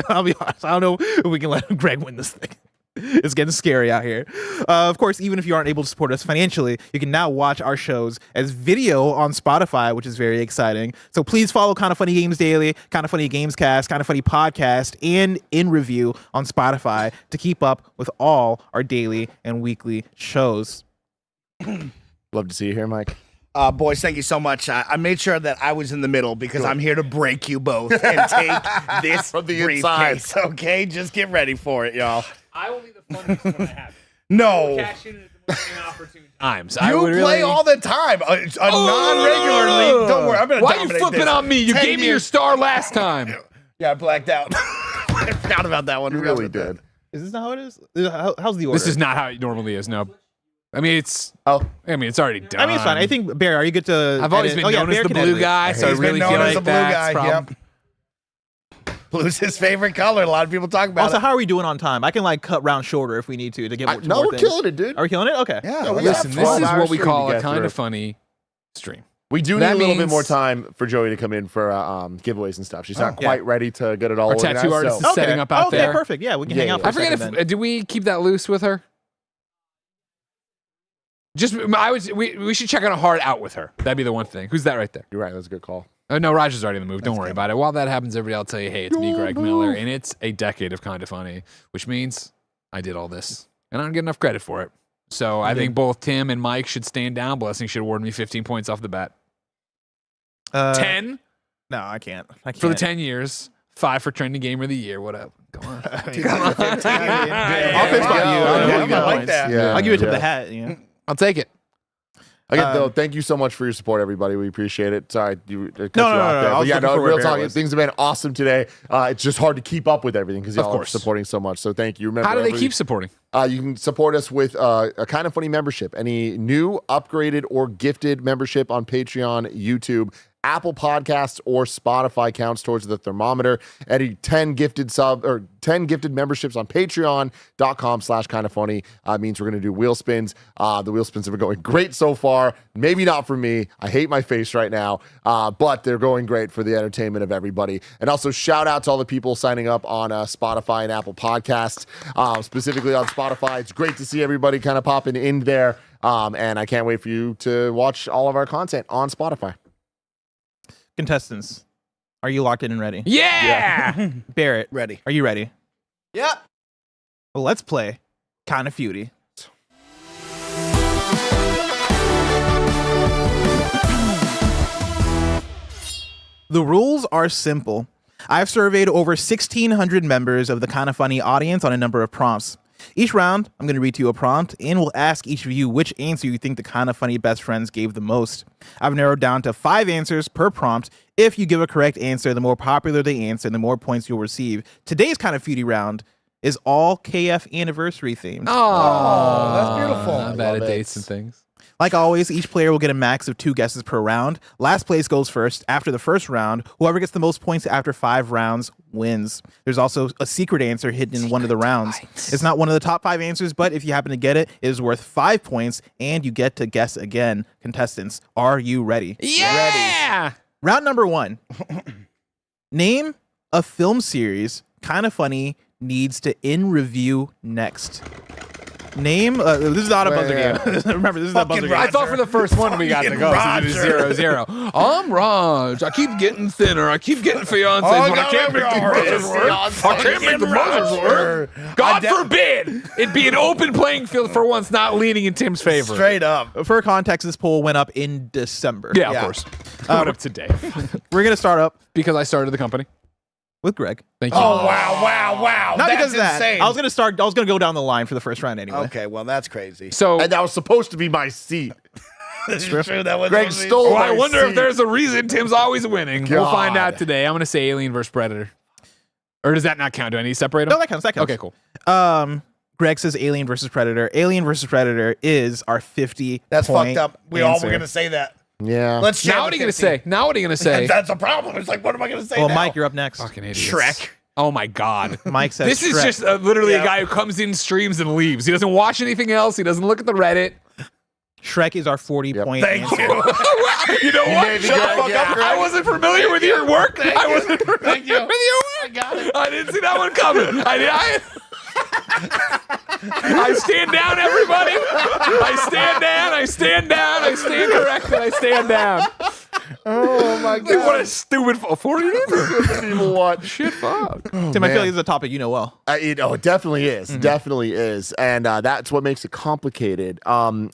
Speaker 10: I'll be honest. I don't know if we can let Greg win this thing. It's getting scary out here. Of course, even if you aren't able to support us financially, you can now watch our shows as video on Spotify, which is very exciting. So please follow Kind of Funny Games Daily, Kind of Funny Games Cast, Kind of Funny Podcast, and In Review on Spotify to keep up with all our daily and weekly shows.
Speaker 8: Love to see you here, Mike.
Speaker 19: Boys, thank you so much. I made sure that I was in the middle because I'm here to break you both and take this
Speaker 8: From the
Speaker 19: briefcase. Okay, just get ready for it, y'all.
Speaker 17: I will be the funniest when it happens.
Speaker 19: No.
Speaker 17: Cash in at the most inopportune times.
Speaker 19: You play all the time. A non-regular league. Don't worry, I'm going to
Speaker 17: Why are you flipping on me? You gave me your star last time.
Speaker 19: Yeah, I blacked out. I forgot about that one.
Speaker 8: You really did.
Speaker 10: Is this not how it is? How's the order?
Speaker 17: This is not how it normally is. No. I mean, it's already done.
Speaker 10: I mean, it's fine. I think, Bear, are you good to...
Speaker 17: I've always been known as the blue guy, so I really feel like that's probably...
Speaker 19: Blue's his favorite color. A lot of people talk about
Speaker 10: Also,
Speaker 19: it.
Speaker 10: how are we doing on time? I can like cut round shorter if we need to get more.
Speaker 8: No,
Speaker 10: more
Speaker 8: we're
Speaker 10: things.
Speaker 8: killing it, dude.
Speaker 10: Are we killing it? Okay.
Speaker 19: Yeah.
Speaker 17: Listen, this is what we call a kind of funny stream.
Speaker 8: We do need
Speaker 17: That
Speaker 8: a little bit
Speaker 17: means-
Speaker 8: more time for Joey to come in for giveaways and stuff. She's not
Speaker 10: yeah.
Speaker 8: quite ready to get it all
Speaker 17: Our
Speaker 8: organized.
Speaker 17: tattoo artist
Speaker 8: so-
Speaker 17: is setting up out there.
Speaker 10: Okay, perfect. Yeah, we can hang out for
Speaker 17: I
Speaker 10: a
Speaker 17: forget
Speaker 10: second
Speaker 17: if
Speaker 10: then.
Speaker 17: did we keep that loose with her? Just we should check on a hard out with her. That'd be the one thing. Who's that right there?
Speaker 8: You're right. That's a good call.
Speaker 17: Oh, no, Roger's already in the move. Don't worry about it. While that happens, everybody, I'll tell you, hey, it's me, Greg Miller, and it's a decade of Kind of Funny, which means I did all this, and I don't get enough credit for it. So I think both Tim and Mike should stand down. Blessing should award me 15 points off the bat. 10?
Speaker 10: No, I can't.
Speaker 17: For the 10 years. 5 for Trending Gamer of the Year. Whatever. Come on.
Speaker 10: I'll pitch by you.
Speaker 19: I like that.
Speaker 8: Yeah,
Speaker 10: I'll give it to
Speaker 8: yeah.
Speaker 10: the hat. You know?
Speaker 17: I'll take it.
Speaker 8: Again, though, thank you so much for your support, everybody. We appreciate it. Sorry, cut you off there.
Speaker 10: I was
Speaker 8: But yeah,
Speaker 10: looking
Speaker 8: no,
Speaker 10: for where
Speaker 8: real
Speaker 10: Bear
Speaker 8: talk.
Speaker 10: was.
Speaker 8: Things have been awesome today. It's just hard to keep up with everything because y'all are
Speaker 17: course.
Speaker 8: supporting so much. So thank you. Remember,
Speaker 17: How do they keep supporting?
Speaker 8: You can support us with a Kind of Funny membership. Any new, upgraded, or gifted membership on Patreon, YouTube, Apple Podcasts or Spotify counts towards the thermometer. Any 10 gifted memberships on patreon.com/kindafunny means we're going to do wheel spins. The wheel spins have been going great so far. Maybe not for me. I hate my face right now, but they're going great for the entertainment of everybody. And also shout out to all the people signing up on Spotify and Apple Podcasts, specifically on Spotify. It's great to see everybody kind of popping in there. And I can't wait for you to watch all of our content on Spotify.
Speaker 10: Contestants, are you locked in and ready?
Speaker 17: Yeah!
Speaker 10: Barrett,
Speaker 19: ready.
Speaker 10: Are you ready?
Speaker 19: Yep.
Speaker 10: Well, let's play Kinda Feudy. The rules are simple. I've surveyed over 1,600 members of the Kinda Funny audience on a number of prompts. Each round, I'm going to read to you a prompt, and we'll ask each of you which answer you think the Kinda Funny best friends gave the most. I've narrowed down to 5 answers per prompt. If you give a correct answer, the more popular the answer, the more points you'll receive. Today's Kinda Feudy round is all KF anniversary themed.
Speaker 17: Oh,
Speaker 19: that's beautiful.
Speaker 17: Not bad at dates and things.
Speaker 10: Like always, each player will get a max of 2 guesses per round. Last place goes first. After the first round, whoever gets the most points after 5 rounds wins. There's also a secret answer hidden in one of the rounds. It's not one of the top 5 answers, but if you happen to get it, it is worth 5 points, and you get to guess again. Contestants, are you ready?
Speaker 17: Yeah!
Speaker 10: Ready. Round number 1. Name a film series Kinda Funny needs to in review next. Name this is not a buzzer game. Remember, this is not a buzzer game.
Speaker 17: I thought for the first one we got to go. So 0-0. I'm Raj. I keep getting thinner. I keep getting fiancés, but I can't make the buzzers work. I can't make the buzzers work. God forbid it be an open playing field for once, not leaning in Tim's favor.
Speaker 19: Straight up.
Speaker 10: For context, this poll went up in December.
Speaker 17: Yeah, of course. It went up today.
Speaker 10: We're gonna start up
Speaker 17: because I started the company
Speaker 10: with Greg.
Speaker 17: Thank you.
Speaker 19: Oh, wow.
Speaker 10: Not
Speaker 19: That's
Speaker 10: because of that.
Speaker 19: insane.
Speaker 10: I was gonna go down the line for the first round anyway.
Speaker 19: Okay, well, that's crazy.
Speaker 17: So
Speaker 8: and that was supposed to be my seat.
Speaker 19: That's true. That was
Speaker 8: Greg stole my
Speaker 17: I wonder
Speaker 8: seat.
Speaker 17: if there's a reason Tim's always winning. We'll find
Speaker 8: God.
Speaker 17: out today. I'm going to say Alien versus Predator. Or does that not count? Do I need to separate them?
Speaker 10: No, that counts.
Speaker 17: Okay, cool.
Speaker 10: Greg says Alien versus Predator. Alien versus Predator is our 50.
Speaker 19: That's fucked up. We all were
Speaker 10: answer.
Speaker 19: going to say that.
Speaker 8: Yeah.
Speaker 19: Let's share
Speaker 17: Now
Speaker 19: the
Speaker 17: what are you going to
Speaker 19: 50.
Speaker 17: say? Now what are you going to say?
Speaker 19: That's a problem. It's like, what am I going to say
Speaker 10: Well,
Speaker 19: now?
Speaker 10: Mike, you're up next.
Speaker 17: Fucking idiots.
Speaker 19: Shrek.
Speaker 17: Oh my God.
Speaker 10: Mike says
Speaker 17: This is
Speaker 10: Shrek.
Speaker 17: just literally a guy who comes in, streams, and leaves. He doesn't watch anything else. He doesn't look at the Reddit.
Speaker 10: Shrek is our 40-point
Speaker 19: Thank
Speaker 10: answer.
Speaker 19: you.
Speaker 17: You know what? Shut the fuck up. I wasn't familiar with your work. I wasn't familiar with your work.
Speaker 19: I got it.
Speaker 17: I didn't see that one coming. I stand down, everybody. I stand down. I stand down. I stand corrected. I stand down.
Speaker 8: Oh my God.
Speaker 17: What a stupid 40
Speaker 8: people watch.
Speaker 17: Shit, fuck.
Speaker 10: Tim, I feel
Speaker 8: man.
Speaker 10: like this is a topic you know well.
Speaker 8: It definitely is. Definitely is. And that's what makes it complicated. I'm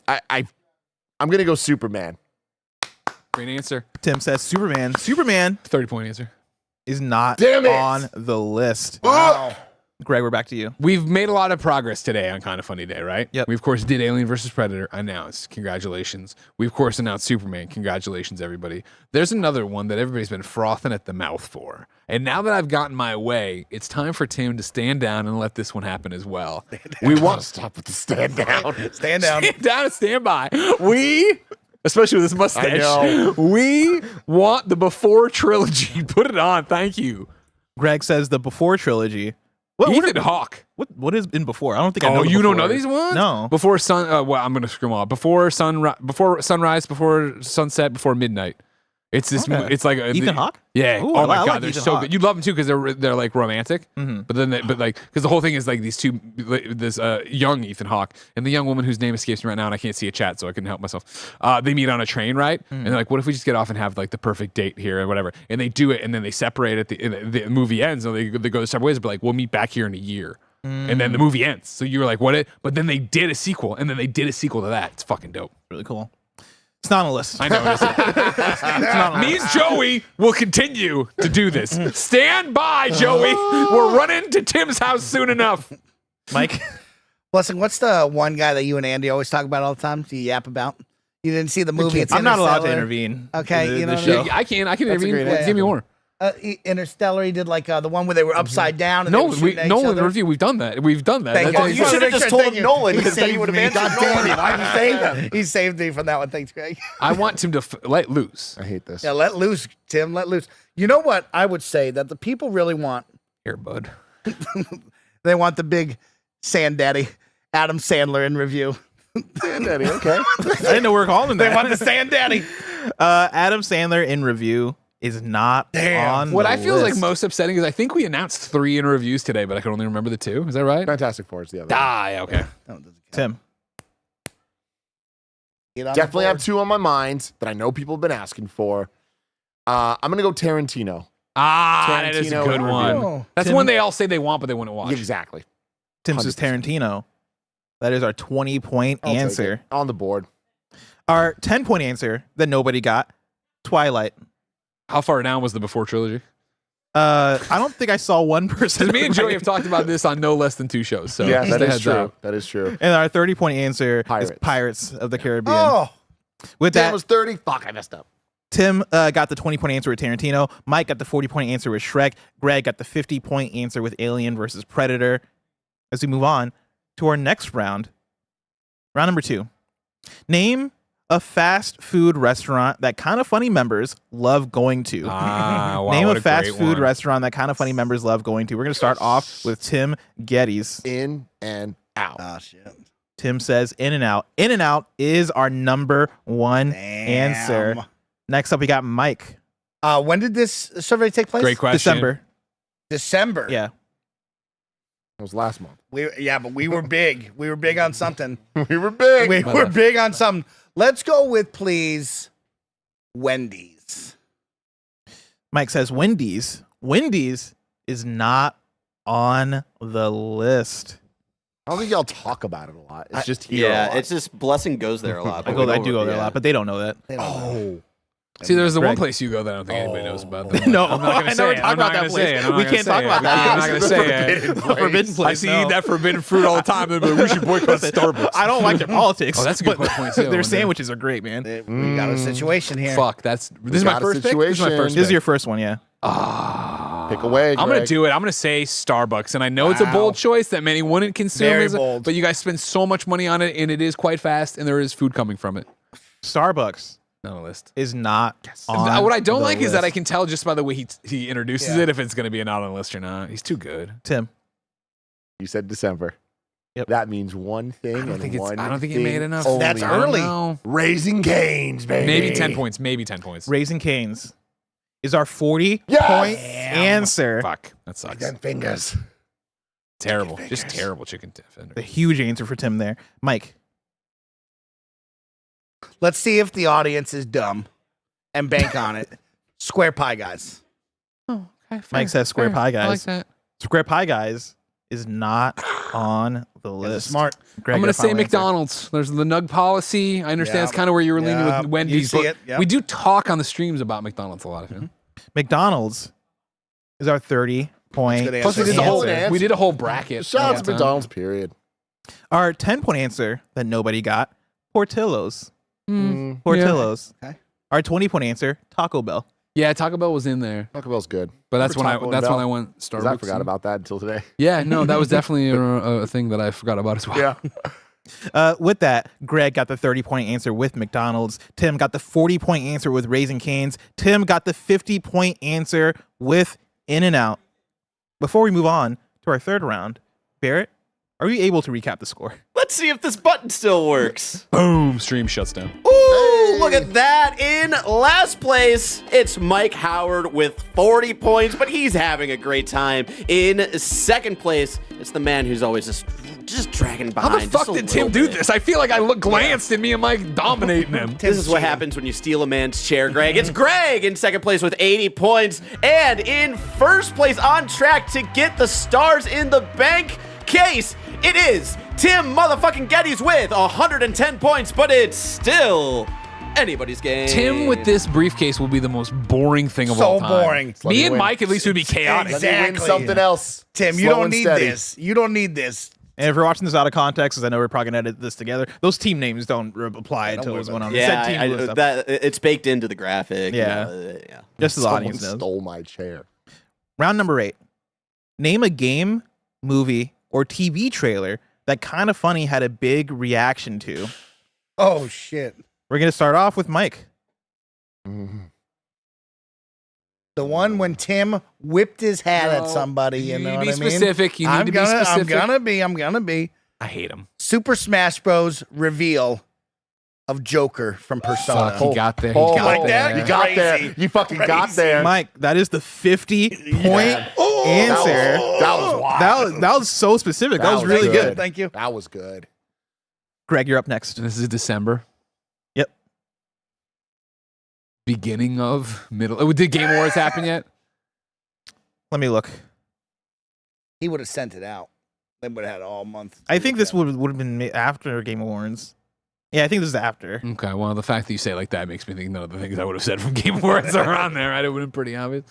Speaker 8: going to go Superman.
Speaker 17: Great answer.
Speaker 10: Tim says Superman. Superman
Speaker 17: 30-point answer.
Speaker 10: is not
Speaker 8: Damn it.
Speaker 10: on the list.
Speaker 8: Wow.
Speaker 10: Greg, we're back to you.
Speaker 17: We've made a lot of progress today on Kinda Funny Day, right?
Speaker 10: Yep.
Speaker 17: We, of course, did Alien versus Predator. Announced. Congratulations. We, of course, announced Superman. Congratulations, everybody. There's another one that everybody's been frothing at the mouth for. And now that I've gotten my way, it's time for Tim to stand down and let this one happen as well. We want to
Speaker 8: stop with the stand down.
Speaker 19: Stand down.
Speaker 17: Stand down and stand by. We, especially with this mustache,
Speaker 8: I know.
Speaker 17: we want the Before trilogy. Put it on. Thank you.
Speaker 10: Greg says the Before trilogy.
Speaker 17: Ethan Hawke.
Speaker 10: What has been before? I don't think I know.
Speaker 17: Oh,
Speaker 10: the
Speaker 17: you don't
Speaker 10: Before.
Speaker 17: know these ones?
Speaker 10: No.
Speaker 17: Before sun. Well, I'm gonna screw them all up. Before sunrise, before sunset, before midnight. It's this.
Speaker 10: Okay.
Speaker 17: It's like
Speaker 10: Ethan Hawke?
Speaker 17: Yeah.
Speaker 10: Ooh,
Speaker 17: oh my
Speaker 10: I
Speaker 17: God,
Speaker 10: like
Speaker 17: they're
Speaker 10: Ethan
Speaker 17: so
Speaker 10: Hawke.
Speaker 17: good. You'd love them too because they're like romantic.
Speaker 10: Mhm.
Speaker 17: But then because the whole thing is like these two, this young Ethan Hawke and the young woman whose name escapes me right now, and I can't see a chat, so I couldn't help myself. They meet on a train, right? And they're like, what if we just get off and have like the perfect date here or whatever? And they do it, and then they separate at the movie ends, and they go their separate ways. But like, we'll meet back here in a year. And then the movie ends. So you were like, what? But then they did a sequel, and then they did a sequel to that. It's fucking dope.
Speaker 10: Really cool. It's not on the list.
Speaker 17: I know it is. Me and Joey will continue to do this. Stand by, Joey. We're running to Tim's house soon enough.
Speaker 10: Mike?
Speaker 19: Blessing, what's the one guy that you and Andy always talk about all the time? Do you yap about? You didn't see the movie? It's
Speaker 10: I'm not allowed to
Speaker 19: Interstellar?
Speaker 10: intervene.
Speaker 19: Okay,
Speaker 10: in
Speaker 19: you
Speaker 10: the
Speaker 19: know
Speaker 10: show.
Speaker 17: Yeah, I can
Speaker 19: That's a
Speaker 17: intervene.
Speaker 19: great idea.
Speaker 17: Give me more.
Speaker 19: Interstellar. He did like the one where they were upside down. And they were
Speaker 17: Nolan,
Speaker 19: shooting at each
Speaker 17: Nolan
Speaker 19: other.
Speaker 17: review. We've done that. We've done that.
Speaker 19: Thank
Speaker 17: That's-
Speaker 19: you.
Speaker 15: You should have just told him Nolan, because then he
Speaker 19: saved
Speaker 15: would have
Speaker 19: me.
Speaker 15: answered
Speaker 19: God damn it.
Speaker 15: Nolan.
Speaker 19: Why'd you save him? He saved me from that one. Thanks, Greg.
Speaker 17: I want him to let loose.
Speaker 8: I hate this.
Speaker 19: Yeah, let loose, Tim. Let loose. You know what? I would say that the people really want.
Speaker 17: Here, bud.
Speaker 19: They want the big Sand Daddy, Adam Sandler in review.
Speaker 8: Sand Daddy, okay.
Speaker 10: I didn't know we were calling him that.
Speaker 19: They want the Sand Daddy.
Speaker 10: Adam Sandler in review is not on
Speaker 17: What
Speaker 10: the
Speaker 17: I feel is like
Speaker 10: list.
Speaker 17: most upsetting is I think we announced 3 in reviews today, but I can only remember the 2. Is that right?
Speaker 8: Fantastic Four is the other.
Speaker 17: Yeah, okay.
Speaker 10: Tim.
Speaker 8: Definitely have 2 on my mind that I know people have been asking for. I'm going to go Tarantino.
Speaker 17: That is a
Speaker 8: Tarantino
Speaker 17: good
Speaker 8: in
Speaker 17: one.
Speaker 8: review.
Speaker 17: That's one they all say they want, but they wouldn't watch.
Speaker 8: Exactly.
Speaker 10: Tim says Tarantino. That is our 20-point
Speaker 8: I'll take
Speaker 10: answer.
Speaker 8: it. On the board.
Speaker 10: Our 10-point answer that nobody got, Twilight.
Speaker 17: How far down was the Before trilogy?
Speaker 10: I don't think I saw one person.
Speaker 17: Because me and Joey have talked about this on no less than 2 shows. So
Speaker 8: yeah,
Speaker 17: just
Speaker 8: that
Speaker 17: a
Speaker 8: is
Speaker 17: heads
Speaker 8: true.
Speaker 17: up.
Speaker 8: That is true.
Speaker 10: And our 30-point answer
Speaker 8: Pirates.
Speaker 10: is Pirates of the Caribbean.
Speaker 19: Oh,
Speaker 10: With
Speaker 8: That
Speaker 10: that,
Speaker 8: was 30. Fuck, I messed up.
Speaker 10: Tim got the 20-point answer with Tarantino. Mike got the 40-point answer with Shrek. Greg got the 50-point answer with Alien versus Predator. As we move on to our next round, round number 2. Name a fast food restaurant that Kind of Funny members love going to.
Speaker 17: Wow,
Speaker 10: Name
Speaker 17: what
Speaker 10: a
Speaker 17: a
Speaker 10: fast
Speaker 17: great
Speaker 10: food
Speaker 17: one.
Speaker 10: restaurant that Kind of Funny members love going to. We're going to start off with Tim Geddes.
Speaker 8: In and out.
Speaker 19: Oh, shit.
Speaker 10: Tim says In-N-Out. In-N-Out is our number 1 answer. Next up, we got Mike.
Speaker 19: When did this survey take place?
Speaker 17: Great question.
Speaker 19: December.
Speaker 10: Yeah.
Speaker 8: It was last month.
Speaker 19: But we were big. We were big on something.
Speaker 8: We were big.
Speaker 19: We were big on something. Let's go with, please, Wendy's.
Speaker 10: Mike says Wendy's. Wendy's is not on the list.
Speaker 8: I don't think y'all talk about it a lot. It's just here. a
Speaker 15: Yeah,
Speaker 8: lot.
Speaker 15: it's just Blessing goes there a lot.
Speaker 10: I do go there a lot, but they don't know that.
Speaker 8: Oh.
Speaker 17: See, there's the
Speaker 10: Greg.
Speaker 17: one place you go that I don't think anybody knows about. That.
Speaker 10: No,
Speaker 17: I'm not
Speaker 10: I
Speaker 17: gonna say
Speaker 10: never
Speaker 17: it.
Speaker 10: talk
Speaker 17: I'm not
Speaker 10: about that
Speaker 17: gonna say
Speaker 10: place.
Speaker 17: it. I'm not
Speaker 10: We
Speaker 17: gonna
Speaker 10: can't
Speaker 17: say
Speaker 10: talk
Speaker 17: it.
Speaker 10: about that.
Speaker 17: I'm not gonna say it.
Speaker 10: Forbidden place.
Speaker 17: I see
Speaker 10: no.
Speaker 17: that forbidden fruit all the time. They're like, we should boycott Starbucks.
Speaker 10: I don't like their politics.
Speaker 17: Oh, that's a good
Speaker 10: but
Speaker 17: point, too.
Speaker 10: Their sandwiches are great, man.
Speaker 19: We got a situation here.
Speaker 17: Fuck, this is my first pick. This is my first
Speaker 10: This is
Speaker 17: pick.
Speaker 10: your first one, yeah.
Speaker 8: Pick away,
Speaker 17: I'm gonna
Speaker 8: Greg.
Speaker 17: do it. I'm gonna say Starbucks, and I know it's a bold choice that many wouldn't consume,
Speaker 19: Very bold.
Speaker 17: but you guys spend so much money on it, and it is quite fast, and there is food coming from it.
Speaker 10: Starbucks
Speaker 17: Not on the list.
Speaker 10: is not on
Speaker 17: What I don't
Speaker 10: the
Speaker 17: like is that I
Speaker 10: list.
Speaker 17: can tell just by the way he introduces
Speaker 19: Yeah.
Speaker 17: it if it's gonna be not on the list or not. He's too good.
Speaker 10: Tim.
Speaker 8: You said December.
Speaker 10: Yep.
Speaker 8: That means one thing.
Speaker 17: I don't
Speaker 8: and
Speaker 17: think it's-
Speaker 8: one
Speaker 17: I don't think it
Speaker 8: thing
Speaker 17: made enough.
Speaker 8: only.
Speaker 19: That's
Speaker 17: I don't
Speaker 19: early.
Speaker 17: know.
Speaker 8: Raising Cane's, baby.
Speaker 17: Maybe 10 points. Maybe 10 points.
Speaker 10: Raising Cane's is our 40-point answer.
Speaker 17: Fuck. That sucks.
Speaker 8: Them fingers.
Speaker 17: Terrible. Just terrible chicken tender.
Speaker 10: The huge answer for Tim there. Mike.
Speaker 19: Let's see if the audience is dumb and bank on it. Square Pie Guys.
Speaker 17: Oh, okay.
Speaker 10: Mike says Square Pie Guys.
Speaker 17: I like that.
Speaker 10: Square Pie Guys is not on the list.
Speaker 19: Smart.
Speaker 10: Greg,
Speaker 17: I'm
Speaker 10: your
Speaker 17: going to say
Speaker 10: final answer.
Speaker 17: McDonald's. There's the Nug policy. I understand
Speaker 19: Yep.
Speaker 17: it's kind of where you were leaning
Speaker 19: Yep.
Speaker 17: with Wendy's.
Speaker 19: You see
Speaker 17: but
Speaker 19: it. Yep.
Speaker 17: We do talk on the streams about McDonald's a lot.
Speaker 10: McDonald's is our 30-point
Speaker 19: That's a good
Speaker 17: Plus, we
Speaker 19: answer.
Speaker 17: did, the whole,
Speaker 8: Answer.
Speaker 17: we did a whole bracket.
Speaker 8: Shout out
Speaker 17: Yeah.
Speaker 8: to McDonald's, period.
Speaker 10: Our 10-point answer that nobody got, Portillo's.
Speaker 17: Mm,
Speaker 10: Portillo's.
Speaker 19: Okay.
Speaker 10: Our 20-point answer, Taco Bell.
Speaker 17: Yeah, Taco Bell was in there.
Speaker 8: Taco Bell's good.
Speaker 17: But that's when
Speaker 8: Remember Taco
Speaker 17: that's
Speaker 8: Bell?
Speaker 17: when I went
Speaker 8: 'Cause
Speaker 17: Starbucks.
Speaker 8: I forgot about that until today.
Speaker 17: Yeah, no, that was definitely a thing that I forgot about as well.
Speaker 8: Yeah.
Speaker 10: With that, Greg got the 30-point answer with McDonald's. Tim got the 40-point answer with Raising Cane's. Tim got the 50-point answer with In-N-Out. Before we move on to our third round, Barrett, are we able to recap the score?
Speaker 15: Let's see if this button still works.
Speaker 17: Boom, stream shuts down.
Speaker 15: Ooh, look at that. In last place, it's Mike Howard with 40 points, but he's having a great time. In second place, it's the man who's always just dragging behind.
Speaker 17: How the fuck
Speaker 15: just a
Speaker 17: did Tim
Speaker 15: little
Speaker 17: do
Speaker 15: bit.
Speaker 17: this? I feel like I glanced and me and Mike dominating him.
Speaker 15: This is what happens when you steal a man's chair, Greg. It's Greg in second place with 80 points. And in first place, on track to get the stars in the bank case, it is Tim motherfucking Geddes with 110 points, but it's still anybody's game.
Speaker 17: Tim with this briefcase will be the most boring thing of all time.
Speaker 19: So boring.
Speaker 17: Me and Mike at least would be chaotic.
Speaker 8: Let me win something else.
Speaker 19: Tim, you
Speaker 8: Slow
Speaker 19: don't
Speaker 8: and
Speaker 19: need
Speaker 8: steady.
Speaker 19: this. You don't need this.
Speaker 10: And if you're watching this out of context, because I know we're probably gonna edit this together, those team names don't apply until it was one on.
Speaker 15: It's baked into the graphic.
Speaker 10: Yeah,
Speaker 15: yeah.
Speaker 10: Just as the audience knows.
Speaker 8: Stole my chair.
Speaker 10: Round number 8. Name a game, movie, or TV trailer that Kind of Funny had a big reaction to.
Speaker 19: Oh shit!
Speaker 10: We're gonna start off with Mike.
Speaker 19: The one when Tim whipped his hat at somebody. You know what I mean?
Speaker 17: Specific. You need to be specific.
Speaker 19: I'm gonna be.
Speaker 17: I hate him.
Speaker 19: Super Smash Bros. Reveal of Joker from Persona.
Speaker 17: Fuck, he got there.
Speaker 19: Oh,
Speaker 17: He got
Speaker 19: like
Speaker 17: there.
Speaker 19: that?
Speaker 8: You got there. You fucking got there.
Speaker 10: Mike, that is the 50-point answer.
Speaker 8: That was wild.
Speaker 10: That was so specific. That was really good.
Speaker 19: Thank you.
Speaker 8: That was good.
Speaker 10: Greg, you're up next.
Speaker 17: This is December.
Speaker 10: Yep.
Speaker 17: Beginning of middle. Did Game Awards happen yet?
Speaker 10: Let me look.
Speaker 19: He would have sent it out. They would have had all month.
Speaker 10: I think this would have been after Game Awards. Yeah, I think this is after.
Speaker 17: Okay, well, the fact that you say it like that makes me think none of the things I would have said from Game Awards are on there, right? It would have been pretty obvious.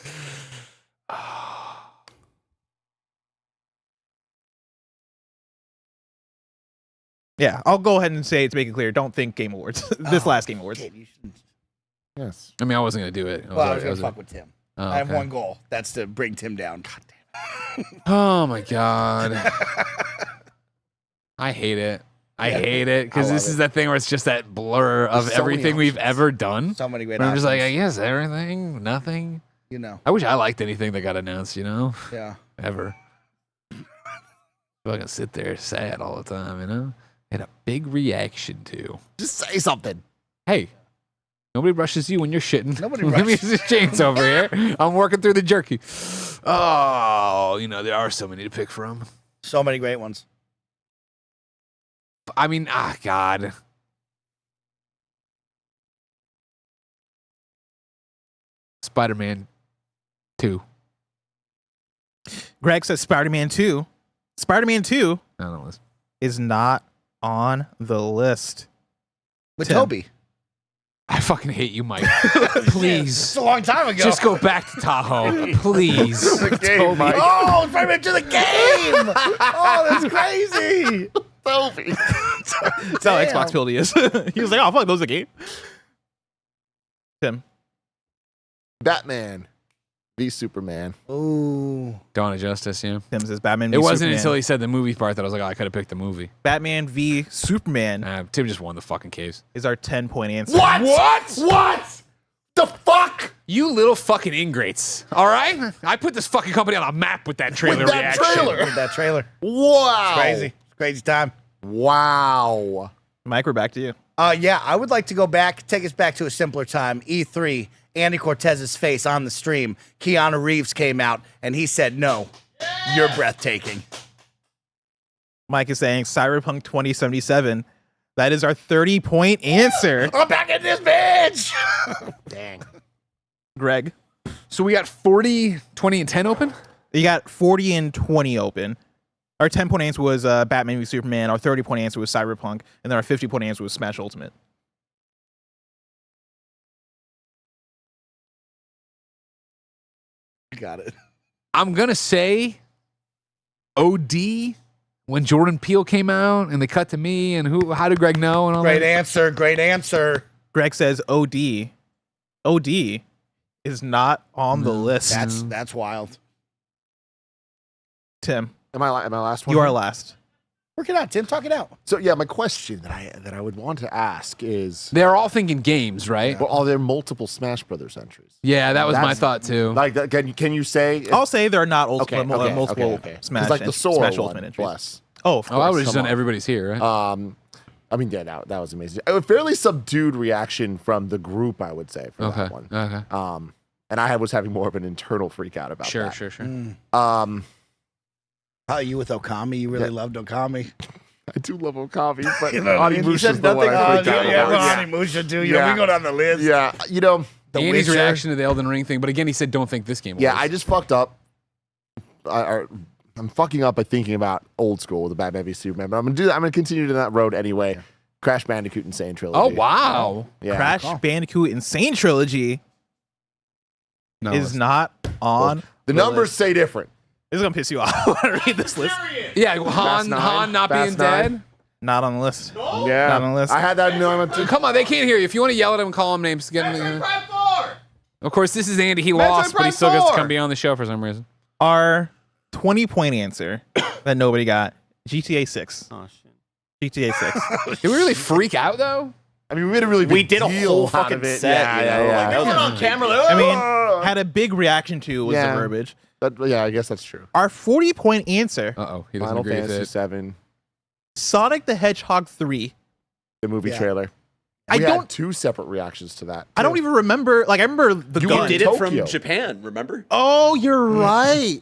Speaker 10: Yeah, I'll go ahead and say, to make it clear, don't think Game Awards. This last Game Awards.
Speaker 8: Yes.
Speaker 17: I mean, I wasn't going to do it.
Speaker 19: Well, I was going to fuck with Tim.
Speaker 17: Oh,
Speaker 19: I have
Speaker 17: okay.
Speaker 19: one goal. That's to bring Tim down. God damn it.
Speaker 17: Oh, my God. I hate it. I hate it because this is that thing where it's just that blur of everything we've ever done.
Speaker 19: So many great
Speaker 17: I'm just like,
Speaker 19: options.
Speaker 17: I guess everything, nothing.
Speaker 19: You know.
Speaker 17: I wish I liked anything that got announced, you know?
Speaker 19: Yeah.
Speaker 17: Ever. I can sit there sad all the time, you know? And a big reaction to.
Speaker 8: Just say something.
Speaker 17: Hey, nobody brushes you when you're shitting.
Speaker 19: Nobody
Speaker 17: Give me
Speaker 19: rushes.
Speaker 17: this chains over here. I'm working through the jerky. Oh, you know, there are so many to pick from.
Speaker 19: So many great ones.
Speaker 17: I mean, God. Spider-Man 2.
Speaker 10: Greg says Spider-Man 2. Spider-Man 2
Speaker 17: list.
Speaker 10: is not on the list.
Speaker 19: With
Speaker 10: Tim.
Speaker 19: Toby.
Speaker 17: I fucking hate you, Mike. Please.
Speaker 19: It's a long time ago.
Speaker 17: Just go back to Tahoe. Please.
Speaker 8: The game, Mike.
Speaker 19: Oh, Spider-Man to the game. Oh, that's crazy.
Speaker 8: Toby.
Speaker 10: That's how Xbox Pildy is. He was like, oh, fuck, those are a game. Tim.
Speaker 8: Batman v Superman.
Speaker 19: Ooh.
Speaker 17: Dawn of Justice, yeah.
Speaker 10: Tim says Batman v
Speaker 17: It wasn't
Speaker 10: Superman.
Speaker 17: until he said the movie part that I was like, oh, I could have picked the movie.
Speaker 10: Batman v Superman
Speaker 17: Tim just won the fucking case.
Speaker 10: is our 10-point answer.
Speaker 8: What? The fuck?
Speaker 17: You little fucking ingrates. All right? I put this fucking company on a map with that trailer
Speaker 8: With that
Speaker 17: reaction.
Speaker 8: trailer.
Speaker 19: With that trailer.
Speaker 8: Wow.
Speaker 19: It's crazy. Crazy time.
Speaker 8: Wow.
Speaker 10: Mike, we're back to you.
Speaker 19: Yeah, I would like to go back, take us back to a simpler time. E3, Andy Cortez's face on the stream. Keanu Reeves came out and he said, no, you're breathtaking.
Speaker 10: Mike is saying Cyberpunk 2077. That is our 30-point answer.
Speaker 19: I'm back in this bitch.
Speaker 8: Dang.
Speaker 10: Greg.
Speaker 17: So we got 40, 20, and 10 open?
Speaker 10: You got 40 and 20 open. Our 10-point answer was Batman v Superman. Our 30-point answer was Cyberpunk. And then our 50-point answer was Smash Ultimate.
Speaker 19: Got it.
Speaker 17: I'm going to say OD when Jordan Peele came out and they cut to me and how did Greg know? And all
Speaker 19: Great
Speaker 17: that?
Speaker 19: answer. Great answer.
Speaker 10: Greg says OD. OD is not on the list.
Speaker 19: That's wild.
Speaker 10: Tim.
Speaker 8: Am I last one?
Speaker 10: You are last.
Speaker 19: Work it out, Tim. Talk it out.
Speaker 8: So yeah, my question that I would want to ask is:
Speaker 17: They're all thinking games, right?
Speaker 8: Well, are there multiple Smash Brothers entries?
Speaker 17: Yeah, that was my thought too.
Speaker 8: Like, can you say?
Speaker 10: I'll say there are not
Speaker 8: Okay,
Speaker 10: multiple
Speaker 8: okay.
Speaker 10: Smash,
Speaker 8: like the Sora
Speaker 10: Smash
Speaker 8: one,
Speaker 10: Ultimate entries.
Speaker 8: bless.
Speaker 10: Oh, of course.
Speaker 17: I would have just
Speaker 8: Come
Speaker 17: done
Speaker 8: on.
Speaker 17: everybody's here, right?
Speaker 8: I mean, yeah, that was amazing. A fairly subdued reaction from the group, I would say, for that one.
Speaker 17: Okay.
Speaker 8: And I was having more of an internal freak out about that.
Speaker 17: Sure.
Speaker 19: How are you with Okami? You really loved Okami.
Speaker 8: I do love Okami, but
Speaker 19: You know what I mean? You said
Speaker 8: Onimusha's the one I freaked out
Speaker 19: yeah,
Speaker 8: about.
Speaker 19: Onimusha too. You know, we go down the list.
Speaker 8: Yeah, you know,
Speaker 17: Andy's reaction to the Elden Ring thing, but again, he said, "Don't think this game."
Speaker 8: Yeah,
Speaker 17: was.
Speaker 8: I just fucked up. I'm fucking up by thinking about old school, the Batman v Superman. But I'm gonna continue down that road anyway. Crash Bandicoot Insane Trilogy.
Speaker 17: Oh wow!
Speaker 8: Yeah.
Speaker 10: Crash Bandicoot Insane Trilogy is not on
Speaker 8: the numbers say different.
Speaker 10: This is gonna piss you off when I read this list.
Speaker 17: Yeah, Han not being dead.
Speaker 10: Not on the list.
Speaker 8: Yeah,
Speaker 10: Not on the list.
Speaker 8: I had that in mind too.
Speaker 17: Come on, they can't hear you. If you want to yell at them, call them names. Get them. Of course, this is Andy. He lost, but he still gets to come be on the show for some reason.
Speaker 10: Our 20-point answer that nobody got: GTA 6.
Speaker 15: Oh shit.
Speaker 10: GTA 6.
Speaker 17: Did we really freak out though?
Speaker 8: I mean, we made a really big
Speaker 15: We did a
Speaker 8: deal
Speaker 15: whole
Speaker 8: out
Speaker 15: fucking
Speaker 8: of it.
Speaker 15: set.
Speaker 8: Yeah,
Speaker 15: you know?
Speaker 8: yeah,
Speaker 15: Like, that was
Speaker 19: on camera. Like,
Speaker 10: I mean, had a big reaction to was
Speaker 8: Yeah.
Speaker 10: the verbiage.
Speaker 8: Yeah, I guess that's true.
Speaker 10: Our 40-point answer:
Speaker 17: He doesn't
Speaker 8: Final
Speaker 17: agree with
Speaker 8: Fantasy
Speaker 17: it.
Speaker 8: 7,
Speaker 10: Sonic the Hedgehog 3.
Speaker 8: the movie
Speaker 19: Yeah.
Speaker 8: trailer.
Speaker 10: I
Speaker 8: We had
Speaker 10: don't-
Speaker 8: 2 separate reactions to that.
Speaker 10: I don't even remember. Like I remember the
Speaker 8: You
Speaker 10: gun.
Speaker 15: He did it
Speaker 8: Tokyo.
Speaker 15: from Japan, remember?
Speaker 10: Oh, you're right.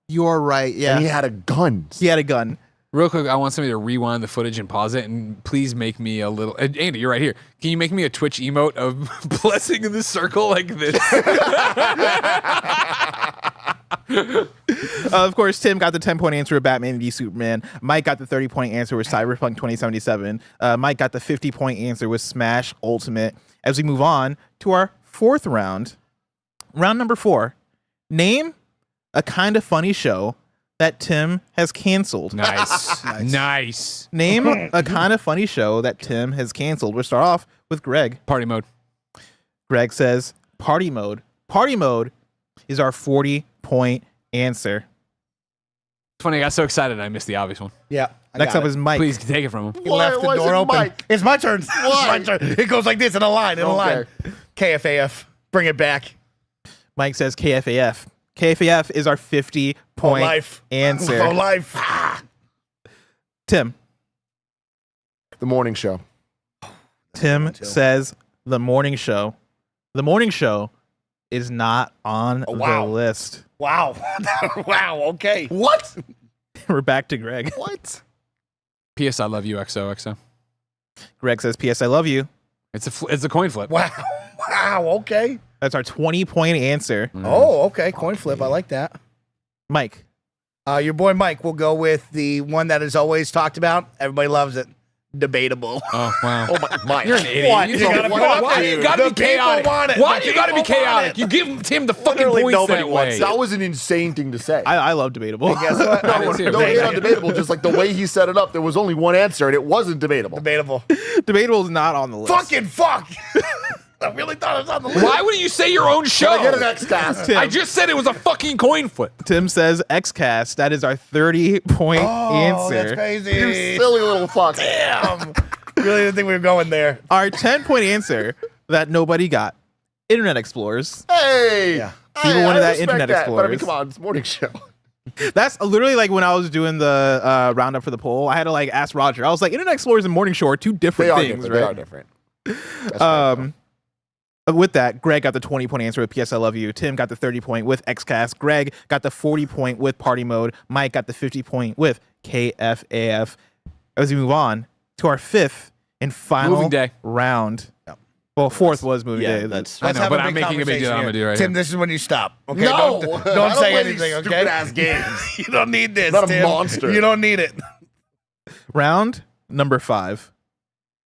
Speaker 10: You're right. Yeah.
Speaker 8: And he had a gun.
Speaker 10: He had a gun.
Speaker 17: Real quick, I want somebody to rewind the footage and pause it, and please make me a little. Andy, you're right here. Can you make me a Twitch emote of blessing in the circle like this?
Speaker 10: Of course, Tim got the 10-point answer with Batman v Superman. Mike got the 30-point answer with Cyberpunk 2077. Mike got the 50-point answer with Smash Ultimate. As we move on to our 4th round, round number 4, name a kind of funny show that Tim has canceled.
Speaker 17: Nice. Nice.
Speaker 10: Name a kind of funny show that Tim has canceled. We'll start off with Greg.
Speaker 17: Party mode.
Speaker 10: Greg says party mode. Party mode is our 40-point answer.
Speaker 17: It's funny, I got so excited I missed the obvious one.
Speaker 19: Yeah.
Speaker 10: Next up is Mike.
Speaker 17: Please take it from him.
Speaker 19: He left the door open. It's my turn. It's
Speaker 8: Why?
Speaker 19: my turn. It goes like this in a line. In a line.
Speaker 8: Okay.
Speaker 19: KFAF. Bring it back.
Speaker 10: Mike says KFAF. KFAF is our 50-point
Speaker 19: life.
Speaker 10: answer.
Speaker 19: For life.
Speaker 10: Tim.
Speaker 8: The morning show.
Speaker 10: Tim says the morning show. The morning show is not on the list.
Speaker 19: Wow. Wow. Okay.
Speaker 8: What?
Speaker 10: We're back to Greg.
Speaker 8: What?
Speaker 17: P.S. I love you, XOXO.
Speaker 10: Greg says, P.S. I love you.
Speaker 17: It's a coin flip.
Speaker 19: Wow. Wow. Okay.
Speaker 10: That's our 20-point answer.
Speaker 19: Oh, okay. Coin flip. I like that.
Speaker 10: Mike.
Speaker 19: Your boy Mike will go with the one that is always talked about. Everybody loves it. Debatable.
Speaker 17: Oh, wow.
Speaker 8: Oh, my.
Speaker 17: You're an idiot.
Speaker 19: What?
Speaker 17: You
Speaker 19: You gotta put up
Speaker 17: why
Speaker 19: with
Speaker 17: you
Speaker 19: it.
Speaker 17: gotta
Speaker 19: The
Speaker 17: be
Speaker 19: people
Speaker 17: chaotic?
Speaker 19: want it.
Speaker 17: Why
Speaker 19: The
Speaker 17: you gotta be
Speaker 19: people want
Speaker 17: chaotic?
Speaker 19: it.
Speaker 17: You give Tim the fucking
Speaker 8: Literally
Speaker 17: points
Speaker 8: nobody
Speaker 17: that
Speaker 8: wants
Speaker 17: way.
Speaker 8: it. That was an insane thing to say.
Speaker 10: I love debatable.
Speaker 19: Guess what?
Speaker 17: I didn't see it.
Speaker 8: No hate on debatable, just like the way he set it up, there was only one answer, and it wasn't debatable.
Speaker 19: Debatable.
Speaker 10: Debatable is not on the list.
Speaker 19: Fucking fuck. I really thought it was on the list.
Speaker 17: Why would you say your own show?
Speaker 8: Can I get an X-Cast?
Speaker 10: Tim.
Speaker 17: I just said it was a fucking coin flip.
Speaker 10: Tim says XCast. That is our 30-point answer.
Speaker 19: That's crazy.
Speaker 8: You silly little fuck.
Speaker 19: Damn. Really didn't think we were going there.
Speaker 10: Our 10-point answer that nobody got. Internet Explorers.
Speaker 8: Hey.
Speaker 19: Yeah.
Speaker 10: People
Speaker 8: Hey,
Speaker 10: wanted
Speaker 8: I
Speaker 10: that
Speaker 8: respect
Speaker 10: Internet
Speaker 8: that, but I mean,
Speaker 10: Explorers.
Speaker 8: come on, it's morning show.
Speaker 10: That's literally like when I was doing the roundup for the poll. I had to like ask Roger. I was like, Internet Explorers and Morning Show are two different things,
Speaker 8: They are
Speaker 10: right?
Speaker 8: different. That's right.
Speaker 10: With that, Greg got the 20-point answer with P.S. I Love You. Tim got the 30-point with XCast. Greg got the 40-point with Party Mode. Mike got the 50-point with KFAF. As we move on to our 5th and final
Speaker 17: Moving day.
Speaker 10: round. Well, 4th was moving
Speaker 15: Yeah,
Speaker 10: day.
Speaker 15: that's
Speaker 17: I know, but I'm making a big deal. I'm gonna do right
Speaker 19: Tim,
Speaker 17: here.
Speaker 19: this is when you stop. Okay,
Speaker 8: No!
Speaker 19: don't
Speaker 8: I don't
Speaker 19: say
Speaker 8: play these
Speaker 19: anything. Okay,
Speaker 8: stupid-ass games.
Speaker 19: you don't need this.
Speaker 8: Not a
Speaker 19: Tim.
Speaker 8: monster.
Speaker 19: You don't need it.
Speaker 10: Round number 5.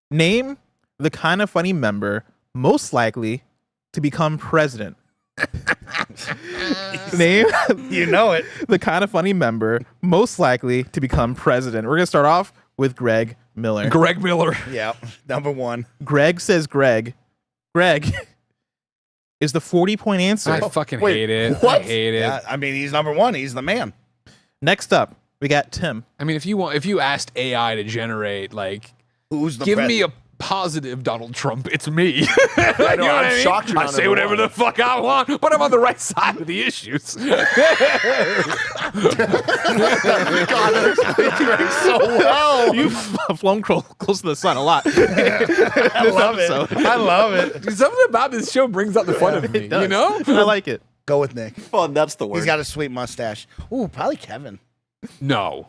Speaker 10: Name the kind of funny member most likely to become president. Name
Speaker 19: You know it.
Speaker 10: the kind of funny member most likely to become president. We're gonna start off with Greg Miller.
Speaker 17: Greg Miller.
Speaker 19: Yeah, number 1.
Speaker 10: Greg says Greg. Greg is the 40-point answer.
Speaker 17: I fucking
Speaker 8: Wait,
Speaker 17: hate it.
Speaker 8: what?
Speaker 17: I hate it.
Speaker 19: Yeah, I mean, he's number 1. He's the man.
Speaker 10: Next up, we got Tim.
Speaker 17: I mean, if you asked AI to generate like,
Speaker 19: Who's the
Speaker 17: give
Speaker 19: pres-
Speaker 17: me a positive Donald Trump, it's me.
Speaker 8: I know, I'm shocked you're
Speaker 17: I
Speaker 8: not
Speaker 17: say
Speaker 8: number
Speaker 17: whatever
Speaker 8: 1.
Speaker 17: the fuck I want, but I'm on the right side of the issues.
Speaker 8: God, that explains Greg so well.
Speaker 10: You've flown close to the sun a lot.
Speaker 19: I love it. I love it.
Speaker 17: Something about this show brings out the fun of me. You know?
Speaker 10: I like it.
Speaker 19: Go with Nick.
Speaker 15: Fun, that's the word.
Speaker 19: He's got a sweet mustache. Ooh, probably Kevin.
Speaker 17: No.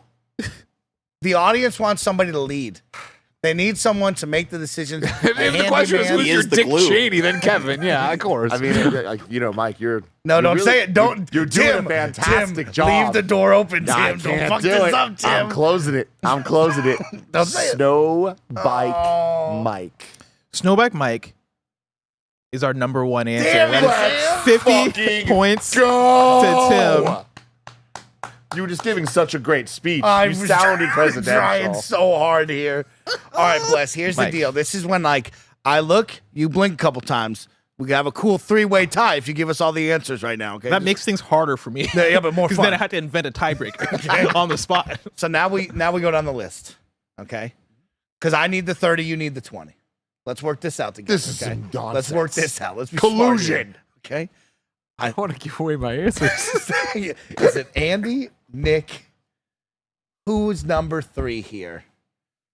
Speaker 19: The audience wants somebody to lead. They need someone to make the decisions.
Speaker 17: If the question is
Speaker 19: handyman.
Speaker 17: who's
Speaker 15: He
Speaker 17: your
Speaker 15: is the
Speaker 17: Dick
Speaker 15: glue.
Speaker 17: Cheney, then Kevin. Yeah, of course.
Speaker 8: I mean, you know, Mike,
Speaker 19: No,
Speaker 8: you're
Speaker 19: don't
Speaker 8: really-
Speaker 19: say it. Don't.
Speaker 8: You're doing
Speaker 19: Tim,
Speaker 8: a fantastic
Speaker 19: Tim,
Speaker 8: job.
Speaker 19: Leave the door open, Tim.
Speaker 8: I
Speaker 19: Don't
Speaker 8: can't
Speaker 19: fuck
Speaker 8: do
Speaker 19: this
Speaker 8: it.
Speaker 19: up, Tim.
Speaker 8: I'm closing it.
Speaker 19: Don't say it.
Speaker 8: Snow Bike Mike.
Speaker 10: Snowback Mike is our number 1 answer.
Speaker 19: Damn it,
Speaker 10: That is
Speaker 19: Tim.
Speaker 10: 50 points
Speaker 8: Go!
Speaker 10: to Tim.
Speaker 8: You were just giving such a great speech.
Speaker 19: I'm
Speaker 8: You sounded presidential.
Speaker 19: trying so hard here. All right, Bless. Here's the
Speaker 10: Mike.
Speaker 19: deal. This is when like I look, you blink a couple times. We can have a cool 3-way tie if you give us all the answers right now. Okay.
Speaker 10: That makes things harder for me.
Speaker 19: Yeah, but more
Speaker 10: Because
Speaker 19: fun.
Speaker 10: then I had to invent a tiebreaker on the spot.
Speaker 19: So now we go down the list. Okay. Because I need the 30, you need the 20. Let's work this out together.
Speaker 8: This is
Speaker 19: okay?
Speaker 8: some nonsense.
Speaker 19: Let's work this out. Let's be smart here,
Speaker 8: Collusion.
Speaker 19: Okay.
Speaker 17: I want to give away my answers.
Speaker 19: Is it Andy, Nick? Who's number 3 here?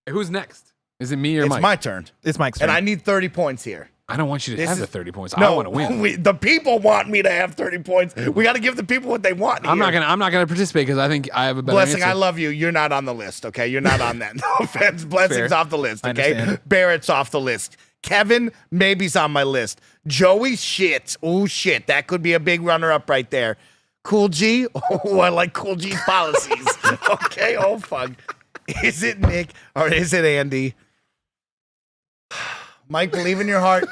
Speaker 17: Who's next? Is it me or
Speaker 19: It's
Speaker 17: Mike?
Speaker 19: my turn.
Speaker 10: It's Mike's turn.
Speaker 19: And I need 30 points here.
Speaker 17: I don't want you to
Speaker 19: This
Speaker 17: have the
Speaker 19: is-
Speaker 17: 30 points.
Speaker 19: No,
Speaker 17: I want to win.
Speaker 19: The people want me to have 30 points. We got to give the people what they want.
Speaker 17: I'm
Speaker 19: here.
Speaker 17: not gonna participate because I think I have a better
Speaker 19: Blessing,
Speaker 17: answer.
Speaker 19: I love you. You're not on the list, okay? You're not on that. No offense. Blessing's
Speaker 10: Fair.
Speaker 19: off the list,
Speaker 10: I
Speaker 19: okay?
Speaker 10: understand.
Speaker 19: Barrett's off the list. Kevin, maybe's on my list. Joey, shit. Oh, shit. That could be a big runner-up right there. Cool G? Oh, I like Cool G's policies. Okay, oh, fuck. Is it Nick or is it Andy? Mike, believe in your heart.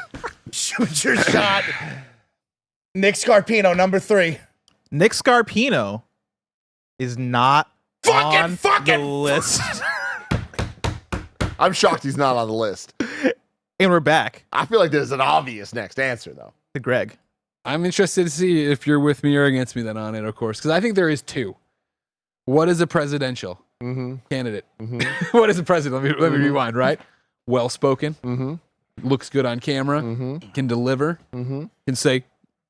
Speaker 19: Shoot your shot. Nick Scarpino, number 3.
Speaker 10: Nick Scarpino is not on the list.
Speaker 8: I'm shocked he's not on the list.
Speaker 10: And we're back
Speaker 8: I feel like there's an obvious next answer, though.
Speaker 10: to Greg.
Speaker 17: I'm interested to see if you're with me or against me then on it, of course, because I think there is 2. What is a presidential candidate? What is a president? Let me rewind, right? Well-spoken, looks good on camera, can deliver, can say,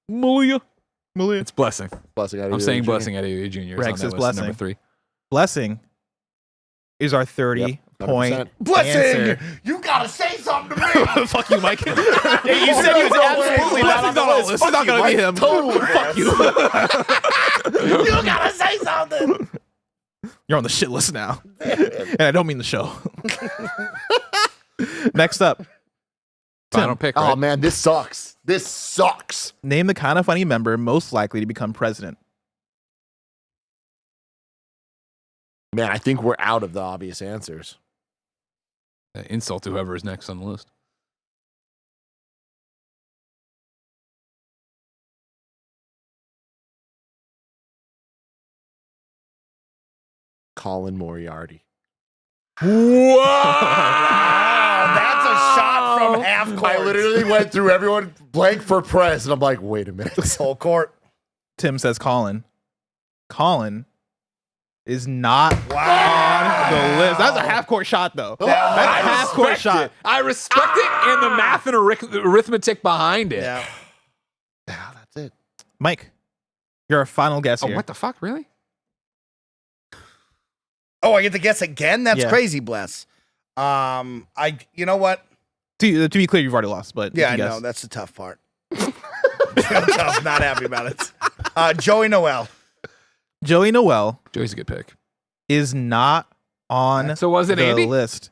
Speaker 17: Malia. It's Blessing.
Speaker 8: Blessing.
Speaker 17: I'm saying Blessing out of you, Junior.
Speaker 10: Rex
Speaker 17: is
Speaker 10: is
Speaker 17: on that list,
Speaker 10: Blessing.
Speaker 17: number 3.
Speaker 10: Blessing is our 30-point
Speaker 19: Blessing,
Speaker 10: answer.
Speaker 19: you got to say something to me.
Speaker 10: Fuck you, Mike.
Speaker 19: You
Speaker 10: said he was absolutely not on the list. It's not going to be him.
Speaker 8: Totally.
Speaker 10: Fuck you.
Speaker 19: You got to say something.
Speaker 10: You're on the shit list now. And I don't mean the show. Next up.
Speaker 17: Final pick,
Speaker 8: Oh,
Speaker 17: right?
Speaker 8: man, this sucks. This sucks.
Speaker 10: Name the Kind of Funny member most likely to become president.
Speaker 8: Man, I think we're out of the obvious answers.
Speaker 17: Insult to whoever is next on the list.
Speaker 8: Colin Moriarty.
Speaker 19: Whoa! That's a shot from half court.
Speaker 8: I literally went through everyone blank for press, and I'm like, wait a minute.
Speaker 19: Full court.
Speaker 10: Tim says Colin. Colin is not on the list. That's a half-court shot, though. That's a half-court shot.
Speaker 17: I respect it and the math and arithmetic behind it.
Speaker 19: Yeah.
Speaker 8: Yeah, that's it.
Speaker 10: Mike, you're our final guess
Speaker 17: Oh,
Speaker 10: here.
Speaker 17: what the fuck? Really?
Speaker 19: Oh, I get to guess again? That's
Speaker 10: Yeah.
Speaker 19: crazy, Bless. You know what?
Speaker 10: To be clear, you've already lost, but you
Speaker 19: Yeah, I
Speaker 10: can guess.
Speaker 19: know. That's the tough part. Tough, not happy about it. Joey Noel.
Speaker 10: Joey Noel
Speaker 17: Joey's a good pick.
Speaker 10: is not on
Speaker 17: So was it
Speaker 10: the
Speaker 17: Andy?
Speaker 10: list.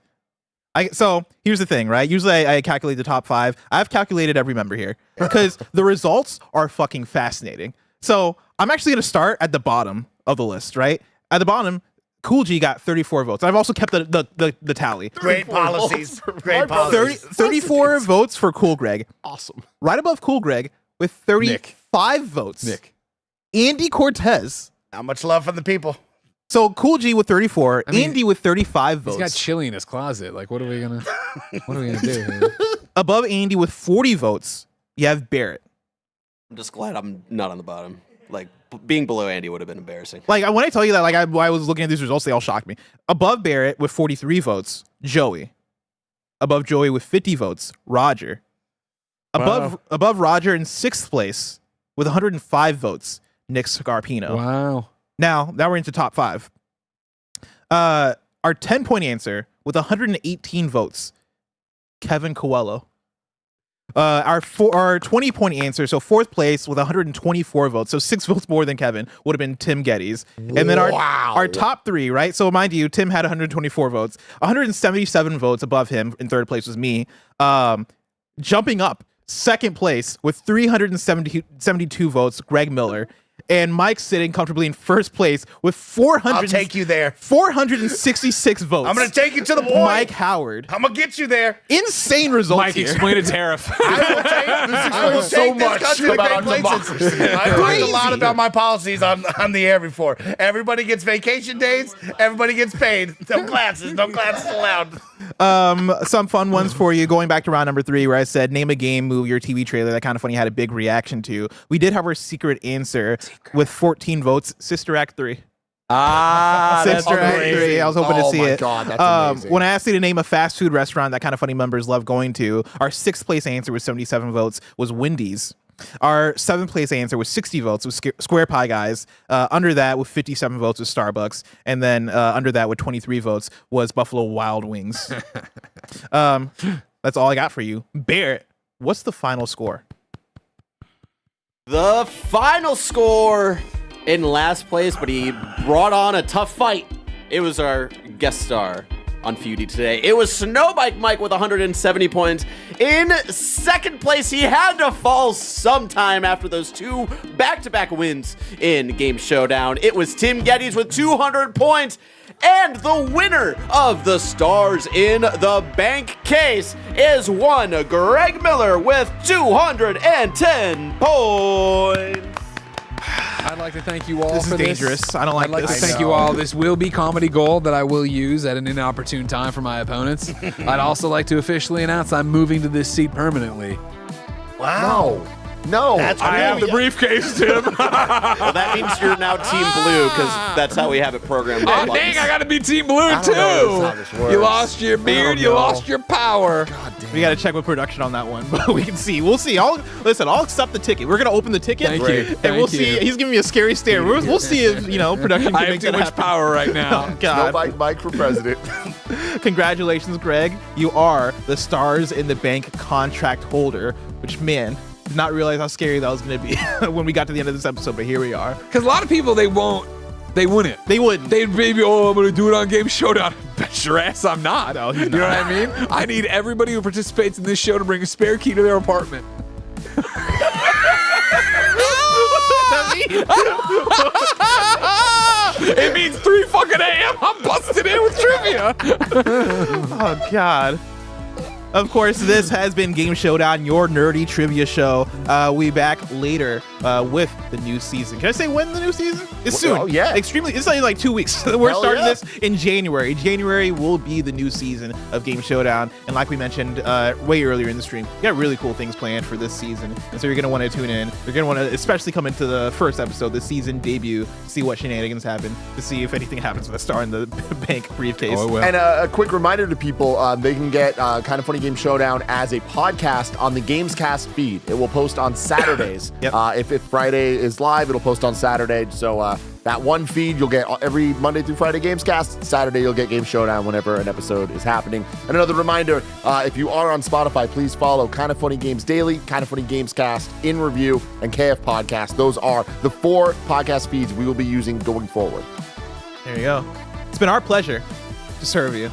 Speaker 10: So here's the thing, right? Usually I calculate the top 5. I've calculated every member here because the results are fucking fascinating. So I'm actually going to start at the bottom of the list, right? At the bottom, Cool G got 34 votes. I've also kept the tally.
Speaker 19: Great policies. Great policies.
Speaker 10: 34 votes for Cool Greg.
Speaker 8: Awesome.
Speaker 10: Right above Cool Greg with 35 votes.
Speaker 17: Nick.
Speaker 10: Andy Cortez.
Speaker 19: How much love from the people?
Speaker 10: So Cool G with 34,
Speaker 17: I mean,
Speaker 10: Andy with 35 votes.
Speaker 17: He's got chili in his closet. Like, what are we gonna do here?
Speaker 10: Above Andy with 40 votes, you have Barrett.
Speaker 15: I'm just glad I'm not on the bottom. Like, being below Andy would have been embarrassing.
Speaker 10: Like, when I tell you that, like, I was looking at these results, they all shocked me. Above Barrett with 43 votes, Joey. Above Joey with 50 votes, Roger. Above Roger in 6th place with 105 votes, Nick Scarpino.
Speaker 17: Wow.
Speaker 10: Now we're into top 5. Our 10-point answer with 118 votes, Kevin Coelho. Our 20-point answer, so 4th place with 124 votes, so 6 votes more than Kevin, would have been Tim Geddes. And then our top 3, right? So mind you, Tim had 124 votes. 177 votes above him in 3rd place was me. Jumping up, 2nd place with 372 votes, Greg Miller. And Mike's sitting comfortably in first place with 400.
Speaker 19: I'll take you there.
Speaker 10: 466 votes.
Speaker 19: I'm going to take you to the point.
Speaker 10: Mike Howard.
Speaker 19: I'm going to get you there.
Speaker 10: Insane results.
Speaker 17: Mike,
Speaker 10: here.
Speaker 17: explain a tariff.
Speaker 19: I will take this country to great places. I've learned a lot about my policies on the air before. Everybody gets vacation days. Everybody gets paid. No classes. No classes allowed.
Speaker 10: Some fun ones for you. Going back to round number 3, where I said name a game, movie, or TV trailer that Kind of Funny had a big reaction to. We did have our secret answer with 14 votes. Sister Act 3. Sister Act 3. I was hoping to see it.
Speaker 8: God, that's amazing.
Speaker 10: When I asked you to name a fast food restaurant that Kind of Funny members love going to, our 6th place answer with 77 votes was Wendy's. Our 7th place answer with 60 votes was Square Pie Guys. Under that with 57 votes was Starbucks. And then under that with 23 votes was Buffalo Wild Wings. That's all I got for you. Barrett, what's the final score?
Speaker 15: The final score in last place, but he brought on a tough fight. It was our guest star on Feudy today. It was Snowbike Mike with 170 points. In second place, he had to fall sometime after those 2 back-to-back wins in Game Showdown. It was Tim Geddes with 200 points. And the winner of the Stars in the Bank case is one Greg Miller with 210 points.
Speaker 17: I'd like to thank you all
Speaker 10: This
Speaker 17: for
Speaker 10: is dangerous.
Speaker 17: this.
Speaker 10: I don't like
Speaker 17: I'd like
Speaker 10: this.
Speaker 17: to thank you all. This will be comedy gold that I will use at an inopportune time for my opponents. I'd also like to officially announce I'm moving to this seat permanently.
Speaker 19: Wow.
Speaker 8: No.
Speaker 17: I have the briefcase, Tim.
Speaker 15: Well, that means you're now Team Blue, because that's how we have it programmed.
Speaker 17: Oh, dang, I got to be Team Blue,
Speaker 8: I don't know how this
Speaker 17: too.
Speaker 8: works.
Speaker 17: You lost your beard. You
Speaker 8: know.
Speaker 17: lost your power.
Speaker 10: We got to check with production on that one, but we can see. We'll see. I'll accept the ticket. We're going to open the ticket.
Speaker 17: Thank you.
Speaker 10: And
Speaker 17: Thank
Speaker 10: we'll see.
Speaker 17: you.
Speaker 10: He's giving me a scary stare. We'll see if, production can
Speaker 17: I have
Speaker 10: make
Speaker 17: too
Speaker 10: that
Speaker 17: much
Speaker 10: happen.
Speaker 17: power right now.
Speaker 10: Oh, God.
Speaker 8: No Mike for president.
Speaker 10: Congratulations, Greg. You are the Stars in the Bank contract holder, which, man, did not realize how scary that was going to be when we got to the end of this episode, but here we are.
Speaker 17: Because a lot of people, they wouldn't.
Speaker 10: They wouldn't.
Speaker 17: They'd maybe, I'm going to do it on Game Showdown. Bet your ass I'm not.
Speaker 10: No, he's
Speaker 17: you know
Speaker 10: not.
Speaker 17: what I mean? I need everybody who participates in this show to bring a spare key to their apartment. It means 3 fucking a.m. I'm busted in with trivia.
Speaker 10: Oh, God. Of course, this has been Game Showdown, your nerdy trivia show. We'll be back later with the new season. Can I say when the new season? It's soon.
Speaker 8: Oh, yeah.
Speaker 10: Extremely. It's only like 2 weeks. We're
Speaker 8: Hell
Speaker 10: starting
Speaker 8: yeah.
Speaker 10: this in January. January will be the new season of Game Showdown. And like we mentioned way earlier in the stream, we got really cool things planned for this season. And so you're going to want to tune in. You're going to want to especially come into the first episode, the season debut, see what shenanigans happen, to see if anything happens with a Star in the Bank briefcase.
Speaker 17: Oh, it will.
Speaker 8: And a quick reminder to people, they can get Kind of Funny Game Showdown as a podcast on the Gamescast feed. It will post on Saturdays.
Speaker 10: Yep.
Speaker 8: If Friday is live, it'll post on Saturday. So that one feed, you'll get every Monday through Friday Gamescast. Saturday, you'll get Game Showdown whenever an episode is happening. And another reminder, if you are on Spotify, please follow Kind of Funny Games Daily, Kind of Funny Gamescast, In Review, and KF Podcast. Those are the 4 podcast feeds we will be using going forward.
Speaker 10: There you go. It's been our pleasure to serve you.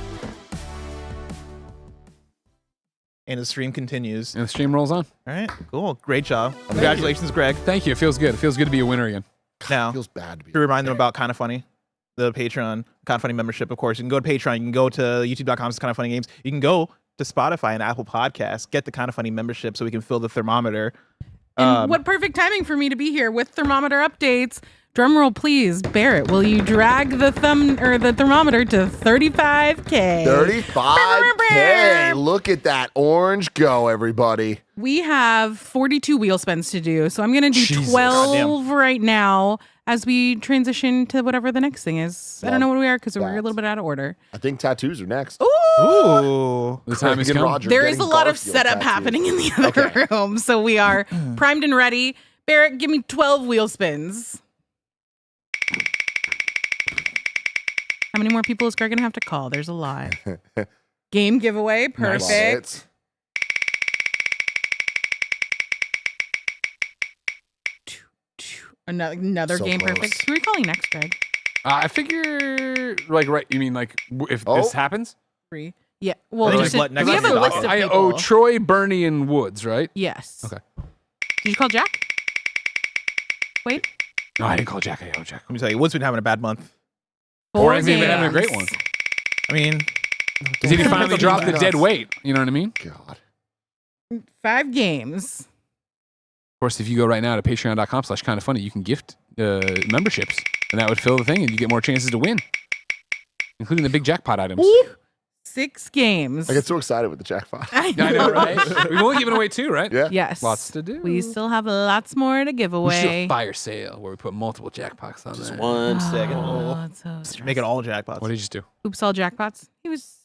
Speaker 10: And the stream continues.
Speaker 17: And the stream rolls on.
Speaker 10: All right, cool. Great job. Congratulations, Greg.
Speaker 17: Thank you. It feels good. It feels good to be a winner again.
Speaker 10: Now,
Speaker 8: It feels bad to be.
Speaker 10: to remind them about Kind of Funny, the Patreon, Kind of Funny membership, of course. You can go to Patreon. You can go to youtube.com/Kind of Funny Games. You can go to Spotify and Apple Podcasts. Get the Kind of Funny membership so we can fill the thermometer.
Speaker 11: And what perfect timing for me to be here with thermometer updates. Drum roll, please. Barrett, will you drag the thermometer to 35K?
Speaker 8: 35K. Look at that orange go, everybody.
Speaker 11: We have 42 wheel spins to do, so I'm going to do
Speaker 8: Jesus.
Speaker 11: 12 right now as we transition to whatever the next thing is. I don't know what we are because we're a little bit out of order.
Speaker 8: I think tattoos are next.
Speaker 10: Ooh.
Speaker 17: The time is
Speaker 8: Craig and
Speaker 17: coming.
Speaker 8: Roger
Speaker 11: There is a
Speaker 8: getting
Speaker 11: lot of
Speaker 8: Garfield
Speaker 11: setup
Speaker 8: tattoos.
Speaker 11: happening in the other room, so we are primed and ready. Barrett, give me 12 wheel spins. How many more people is Greg going to have to call? There's a lot. Game giveaway. Perfect. Another
Speaker 8: So
Speaker 11: game.
Speaker 8: close.
Speaker 11: Perfect. Who are you calling next, Greg?
Speaker 17: I figure, you mean if
Speaker 8: Oh.
Speaker 17: this happens?
Speaker 11: 3. Yeah. Well,
Speaker 10: I think
Speaker 11: we
Speaker 10: just let next
Speaker 11: have a
Speaker 10: on the
Speaker 11: list
Speaker 10: docket.
Speaker 11: of
Speaker 17: I
Speaker 11: people.
Speaker 17: owe Troy, Bernie, and Woods, right?
Speaker 11: Yes.
Speaker 17: Okay.
Speaker 11: Did you call Jack? Wait.
Speaker 17: No, I didn't call Jack. I called Jack.
Speaker 2: Let me tell you, Wood's been having a bad month.
Speaker 17: Or has he been having a great one?
Speaker 2: I mean,
Speaker 17: Because he finally dropped the dead weight. You know what I mean?
Speaker 8: God.
Speaker 11: 5 games.
Speaker 17: Of course, if you go right now to patreon.com/kindafunny, you can gift memberships, and that would fill the thing, and you get more chances to win, including the big jackpot items.
Speaker 11: 6 games.
Speaker 8: I get so excited with the jackpot.
Speaker 11: I
Speaker 17: I know, right? We've only given away 2, right?
Speaker 8: Yeah.
Speaker 11: Yes.
Speaker 17: Lots to do.
Speaker 11: We still have lots more to give
Speaker 17: We should do a
Speaker 11: away.
Speaker 17: fire sale where we put multiple jackpots on
Speaker 15: Just
Speaker 17: there.
Speaker 15: 1 second.
Speaker 11: Oh, it's so
Speaker 2: just make it all jackpots.
Speaker 17: What did you just do?
Speaker 11: Oops, all jackpots. He was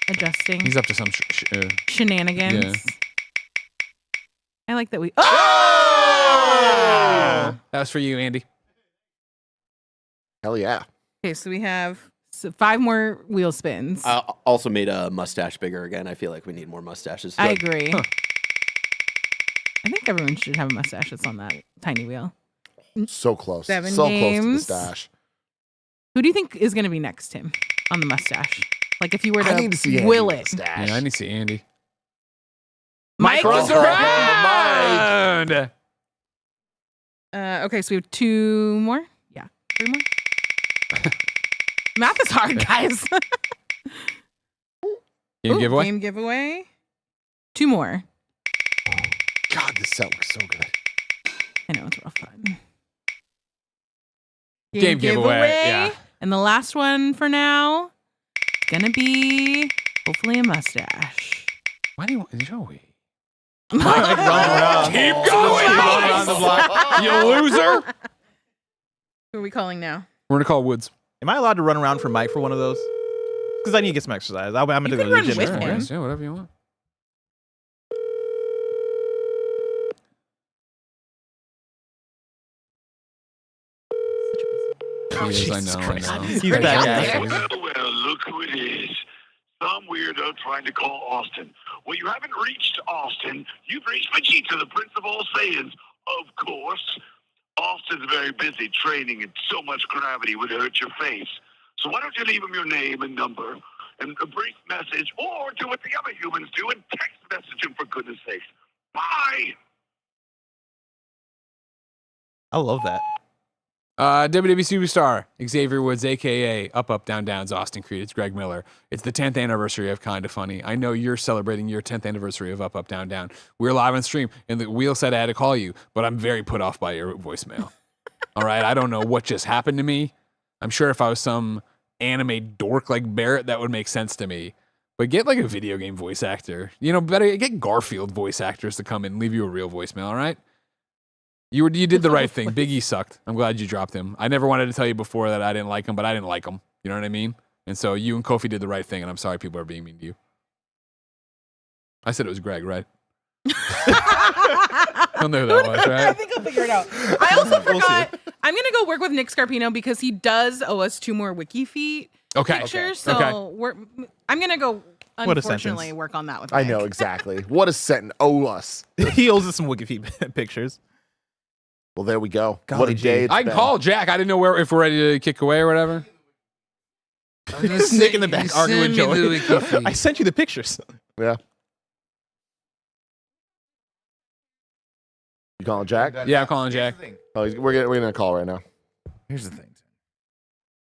Speaker 11: adjusting
Speaker 17: He's up to some
Speaker 11: shenanigans.
Speaker 17: Yeah.
Speaker 11: I like that we.
Speaker 17: Oh! That was for you, Andy.
Speaker 8: Hell yeah.
Speaker 11: Okay, so we have 5 more wheel spins.
Speaker 15: I also made a mustache bigger again. I feel like we need more mustaches.
Speaker 11: I agree. I think everyone should have a mustache that's on that tiny wheel.
Speaker 8: So close.
Speaker 11: 7
Speaker 8: so
Speaker 11: games.
Speaker 8: close to the stash.
Speaker 11: Who do you think is going to be next, Tim, on the mustache? Like if you were
Speaker 8: I need to see
Speaker 11: to
Speaker 8: Andy
Speaker 11: will
Speaker 8: with
Speaker 11: it.
Speaker 8: the stash.
Speaker 17: Yeah, I need to see Andy.
Speaker 11: Mike
Speaker 17: was
Speaker 11: was
Speaker 17: around.
Speaker 11: Okay, so we have 2 more. Yeah, 3 more. Math is hard, guys.
Speaker 17: Game
Speaker 11: Ooh,
Speaker 17: giveaway.
Speaker 11: Game giveaway. 2 more.
Speaker 8: God, this set looks so good.
Speaker 11: I know, it's real fun.
Speaker 17: Game giveaway, yeah.
Speaker 11: And the last one for now is going to be hopefully a mustache.
Speaker 17: Why do you want Joey?
Speaker 2: Keep going,
Speaker 17: around the block. You loser.
Speaker 11: Who are we calling now?
Speaker 17: We're gonna call Woods.
Speaker 2: Am I allowed to run around for Mike for one of those? Because I need to get some exercise. I'm going to go to the
Speaker 11: run
Speaker 2: gym
Speaker 11: with
Speaker 2: this
Speaker 11: him.
Speaker 2: morning.
Speaker 17: Yeah, whatever you want. Yes, I know.
Speaker 2: He's back at it.
Speaker 3: Well, look who it is. Some weirdo trying to call Austin. Well, you haven't reached Austin. You've reached Vegeta, the Prince of all Saiyans, of course. Austin's very busy training, and so much gravity would hurt your face. So why don't you leave him your name and number and a brief message, or do what the other humans do and text message him, for goodness sakes. Bye!
Speaker 2: I love that.
Speaker 17: WWE Superstar, Xavier Woods, a.k.a. Up, Up, Down, Down's Austin Creed. It's Greg Miller. It's the 10th anniversary of Kinda Funny. I know you're celebrating your 10th anniversary of Up, Up, Down, Down. We're live on stream, and the wheel said I had to call you, but I'm very put off by your voicemail. All right? I don't know what just happened to me. I'm sure if I was some anime dork like Barrett, that would make sense to me. But get like a video game voice actor. You know, better get Garfield voice actors to come in and leave you a real voicemail, all right? You did the right thing. Big E sucked. I'm glad you dropped him. I never wanted to tell you before that I didn't like him, but I didn't like him. You know what I mean? And so you and Kofi did the right thing, and I'm sorry people are being mean to you. I said it was Greg, right? He'll know who that was,
Speaker 11: I
Speaker 17: right?
Speaker 11: think I'll figure it out. I also forgot. I'm going to go work with Nick Scarpino because he does owe us 2 more wiki feet pictures. So I'm going to go,
Speaker 2: What a
Speaker 11: unfortunately,
Speaker 2: sentence.
Speaker 11: work on that with
Speaker 8: I
Speaker 11: Nick.
Speaker 8: know exactly. What a sentence. Owe us.
Speaker 2: He owes us some Wikifeet pictures.
Speaker 8: Well, there we go.
Speaker 2: Golly
Speaker 8: What a
Speaker 2: gee.
Speaker 8: day it's
Speaker 17: I can
Speaker 8: been.
Speaker 17: call Jack. I didn't know if we're ready to kick away or whatever.
Speaker 2: Nick in the back arguing
Speaker 17: send me the
Speaker 2: Joey.
Speaker 17: Wikifeet.
Speaker 2: I sent you the pictures.
Speaker 8: Yeah. You calling Jack?
Speaker 17: Yeah, I'm calling Jack.
Speaker 8: Oh, we're gonna call right now.
Speaker 1: Here's the thing.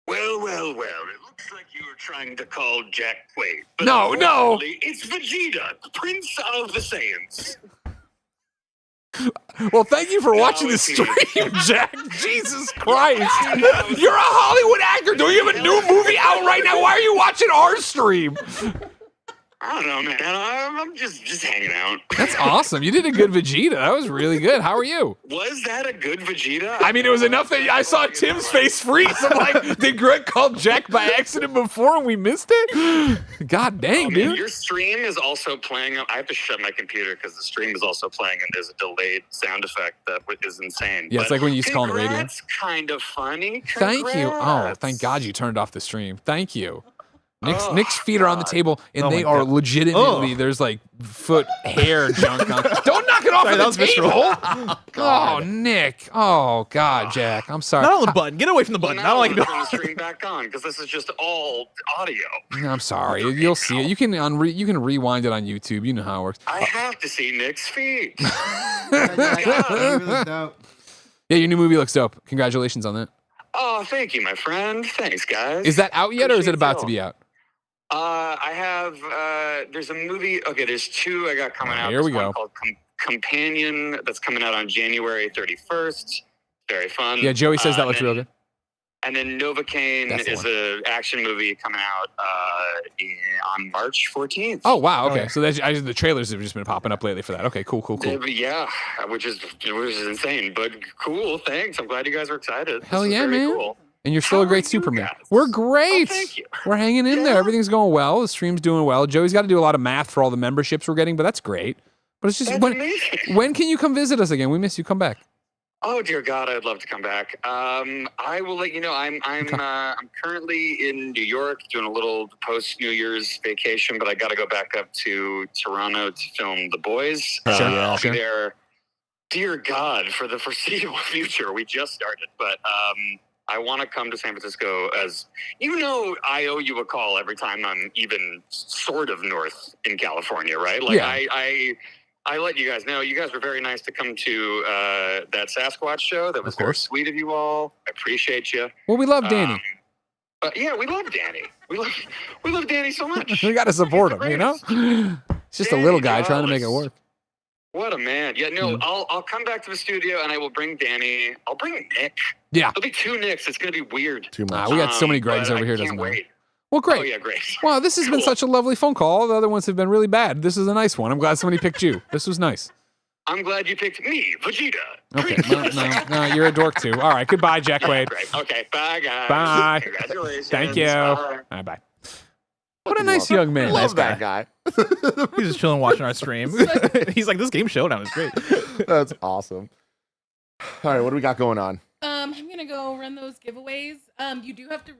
Speaker 3: Well, well, well. It looks like you were trying to call Jack Quaid. But
Speaker 17: No.
Speaker 3: unfortunately, it's Vegeta, Prince of the Saiyans.
Speaker 17: Well, thank you for watching the stream, Jack. Jesus Christ. You're a Hollywood actor. Don't you have a new movie out right now? Why are you watching our stream?
Speaker 3: I don't know, man. I'm just hanging out.
Speaker 17: That's awesome. You did a good Vegeta. That was really good. How are you?
Speaker 3: Was that a good Vegeta?
Speaker 17: I mean, it was enough that I saw Tim's face freeze. I'm like, did Greg call Jack by accident before and we missed it? God dang,
Speaker 3: Man,
Speaker 17: dude.
Speaker 3: your stream is also playing. I have to shut my computer because the stream is also playing, and there's a delayed sound effect that is insane.
Speaker 17: Yeah, it's like when you used to call on the radio.
Speaker 3: That's kind of funny.
Speaker 17: Thank you. Oh,
Speaker 3: Congrats.
Speaker 17: thank God you turned off the stream. Thank you.
Speaker 3: Oh,
Speaker 17: Nick's feet are on the table, and
Speaker 2: Oh
Speaker 17: they
Speaker 2: my
Speaker 17: are
Speaker 2: God.
Speaker 17: legitimately, there's like foot hair junk on. Don't knock it off
Speaker 2: Sorry,
Speaker 17: of
Speaker 2: that was
Speaker 17: the table.
Speaker 2: visceral.
Speaker 17: Oh, Nick. Oh, God, Jack. I'm sorry.
Speaker 2: Not on the button. Get away from the button. I don't like
Speaker 3: turn the stream back on because this is just all audio.
Speaker 17: I'm sorry. You'll see it. You can you can rewind it on YouTube. You know how it works.
Speaker 3: I have to see Nick's feet.
Speaker 17: Yeah, your new movie looks dope. Congratulations on that.
Speaker 20: Oh, thank you, my friend. Thanks, guys.
Speaker 17: Is that out yet, or is it about to be out?
Speaker 20: I have. There's a movie. Okay, there's two I got coming out.
Speaker 17: Here we
Speaker 20: There's one
Speaker 17: go.
Speaker 20: called Companion that's coming out on January 31st. Very fun.
Speaker 17: Yeah, Joey says that looks real good.
Speaker 20: And then Novocaine
Speaker 17: That's the
Speaker 20: is an action movie coming out on March 14th.
Speaker 17: Oh wow, okay. So the trailers have just been popping up lately for that. Okay, cool.
Speaker 20: Yeah, which is insane, but cool. Thanks. I'm glad you guys are excited.
Speaker 17: Hell
Speaker 20: This is
Speaker 17: yeah,
Speaker 20: very
Speaker 17: man.
Speaker 20: Cool.
Speaker 17: And you're still a great Superman. We're great.
Speaker 20: thank you.
Speaker 17: We're hanging in there. Everything's going well. The stream's doing well. Joey's got to do a lot of math for all the memberships we're getting, but that's great. But it's just when can you come visit us again? We miss you. Come back.
Speaker 20: Oh dear God, I'd love to come back. I will let you know. I'm currently in New York doing a little post New Year's vacation, but I got to go back up to Toronto to film The Boys. I'll be there. Dear God, for the foreseeable future. We just started, but I want to come to San Francisco as I owe you a call every time I'm even sort of north in California, right? Like I let you guys know. You guys were very nice to come to that Sasquatch show. That was very sweet of you all. I appreciate you.
Speaker 17: Well, we love Danny.
Speaker 20: Yeah, we love Danny. We love Danny so much.
Speaker 17: We got to support him, you know? It's just a little guy trying to make it work.
Speaker 20: What a man. Yeah, no, I'll come back to the studio and I will bring Danny. I'll bring Nick.
Speaker 17: Yeah.
Speaker 20: There'll be two Nicks. It's going to be weird.
Speaker 17: Too much. We got so many Gregs over here. Doesn't matter. Well, great.
Speaker 20: Oh, yeah, great.
Speaker 17: Wow, this has been such a lovely phone call. The other ones have been really bad. This is a nice one. I'm glad somebody picked you. This was nice.
Speaker 20: I'm glad you picked me, Vegeta.
Speaker 17: Okay. No, you're a dork too. All right. Goodbye, Jack Wade.
Speaker 20: Great. Okay. Bye, guys.
Speaker 17: Bye.
Speaker 20: Congratulations.
Speaker 17: Thank you.
Speaker 20: Bye.
Speaker 17: Bye. What a nice young man.
Speaker 5: Love that guy.
Speaker 10: He's just chilling watching our stream. He's like, this game Showdown is great.
Speaker 8: That's awesome. All right, what do we got going on?
Speaker 11: I'm gonna go run those giveaways. You do have to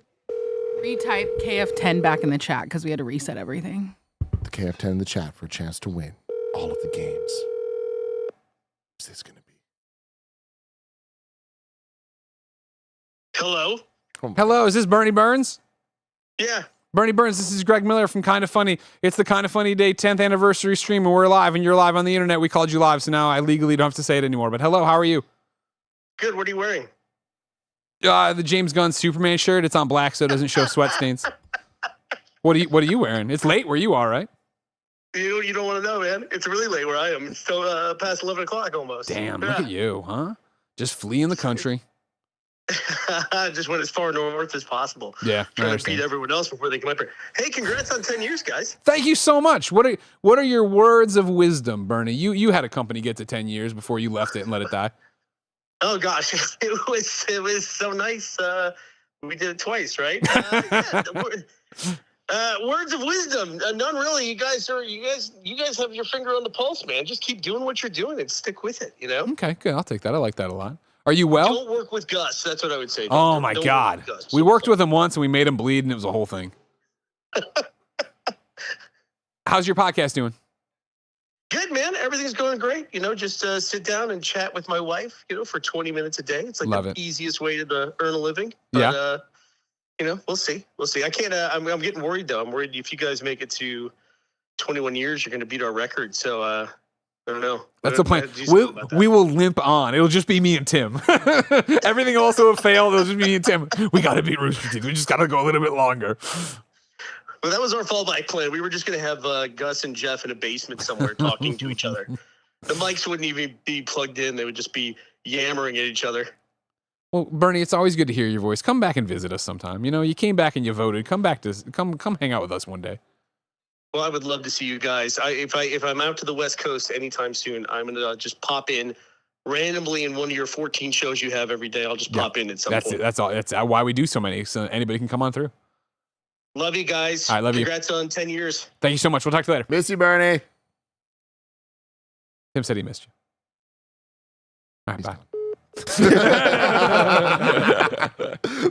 Speaker 11: retype KF10 back in the chat because we had to reset everything.
Speaker 8: The KF10 in the chat for a chance to win all of the games. What's this going to be?
Speaker 18: Hello?
Speaker 17: Hello, is this Bernie Burns?
Speaker 18: Yeah.
Speaker 17: Bernie Burns, this is Greg Miller from Kinda Funny. It's the Kinda Funny Day 10th anniversary stream, and we're live, and you're live on the internet. We called you live, so now I legally don't have to say it anymore. But hello, how are you?
Speaker 18: Good. What are you wearing?
Speaker 17: The James Gunn Superman shirt. It's on black, so it doesn't show sweat stains. What are you wearing? It's late where you are, right?
Speaker 18: You don't want to know, man. It's really late where I am. It's still past 11 o'clock almost.
Speaker 17: Damn, look at you, huh? Just fleeing the country.
Speaker 18: Just went as far north as possible.
Speaker 17: Yeah,
Speaker 18: trying to beat everyone else before they come up here. Hey, congrats on 10 years, guys.
Speaker 17: Thank you so much. What are your words of wisdom, Bernie? You had a company get to 10 years before you left it and let it die.
Speaker 18: Oh gosh, it was so nice. We did it twice, right? Words of wisdom, none really. You guys have your finger on the pulse, man. Just keep doing what you're doing and stick with it. You know.
Speaker 17: Okay, good. I'll take that. I like that a lot. Are you well?
Speaker 18: Don't work with Gus. That's what I would say.
Speaker 17: Oh my God, we worked with him once and we made him bleed, and it was a whole thing. How's your podcast doing?
Speaker 18: Good, man. Everything's going great. Just sit down and chat with my wife, for 20 minutes a day. It's like the easiest way to earn a living. But, we'll see. I can't, I'm getting worried though. I'm worried if you guys make it to 21 years, you're going to beat our record. So, I don't know.
Speaker 17: That's the plan. We will limp on. It'll just be me and Tim. Everything also failed. It'll just be me and Tim. We got to beat Rooster Teeth. We just got to go a little bit longer.
Speaker 18: Well, that was our fallback plan. We were just going to have Gus and Jeff in a basement somewhere talking to each other. The mics wouldn't even be plugged in. They would just be yammering at each other.
Speaker 17: Well, Bernie, it's always good to hear your voice. Come back and visit us sometime. You came back and you voted. Come back to come hang out with us one day.
Speaker 18: Well, I would love to see you guys. If I'm out to the West Coast anytime soon, I'm gonna just pop in randomly in one of your 14 shows you have every day. I'll just pop in at some point.
Speaker 17: That's all. That's why we do so many. So anybody can come on through.
Speaker 18: Love you guys.
Speaker 17: I love you.
Speaker 18: Congrats on 10 years.
Speaker 17: Thank you so much. We'll talk to you later.
Speaker 8: Miss you, Bernie.
Speaker 17: Tim said he missed you. All right, bye.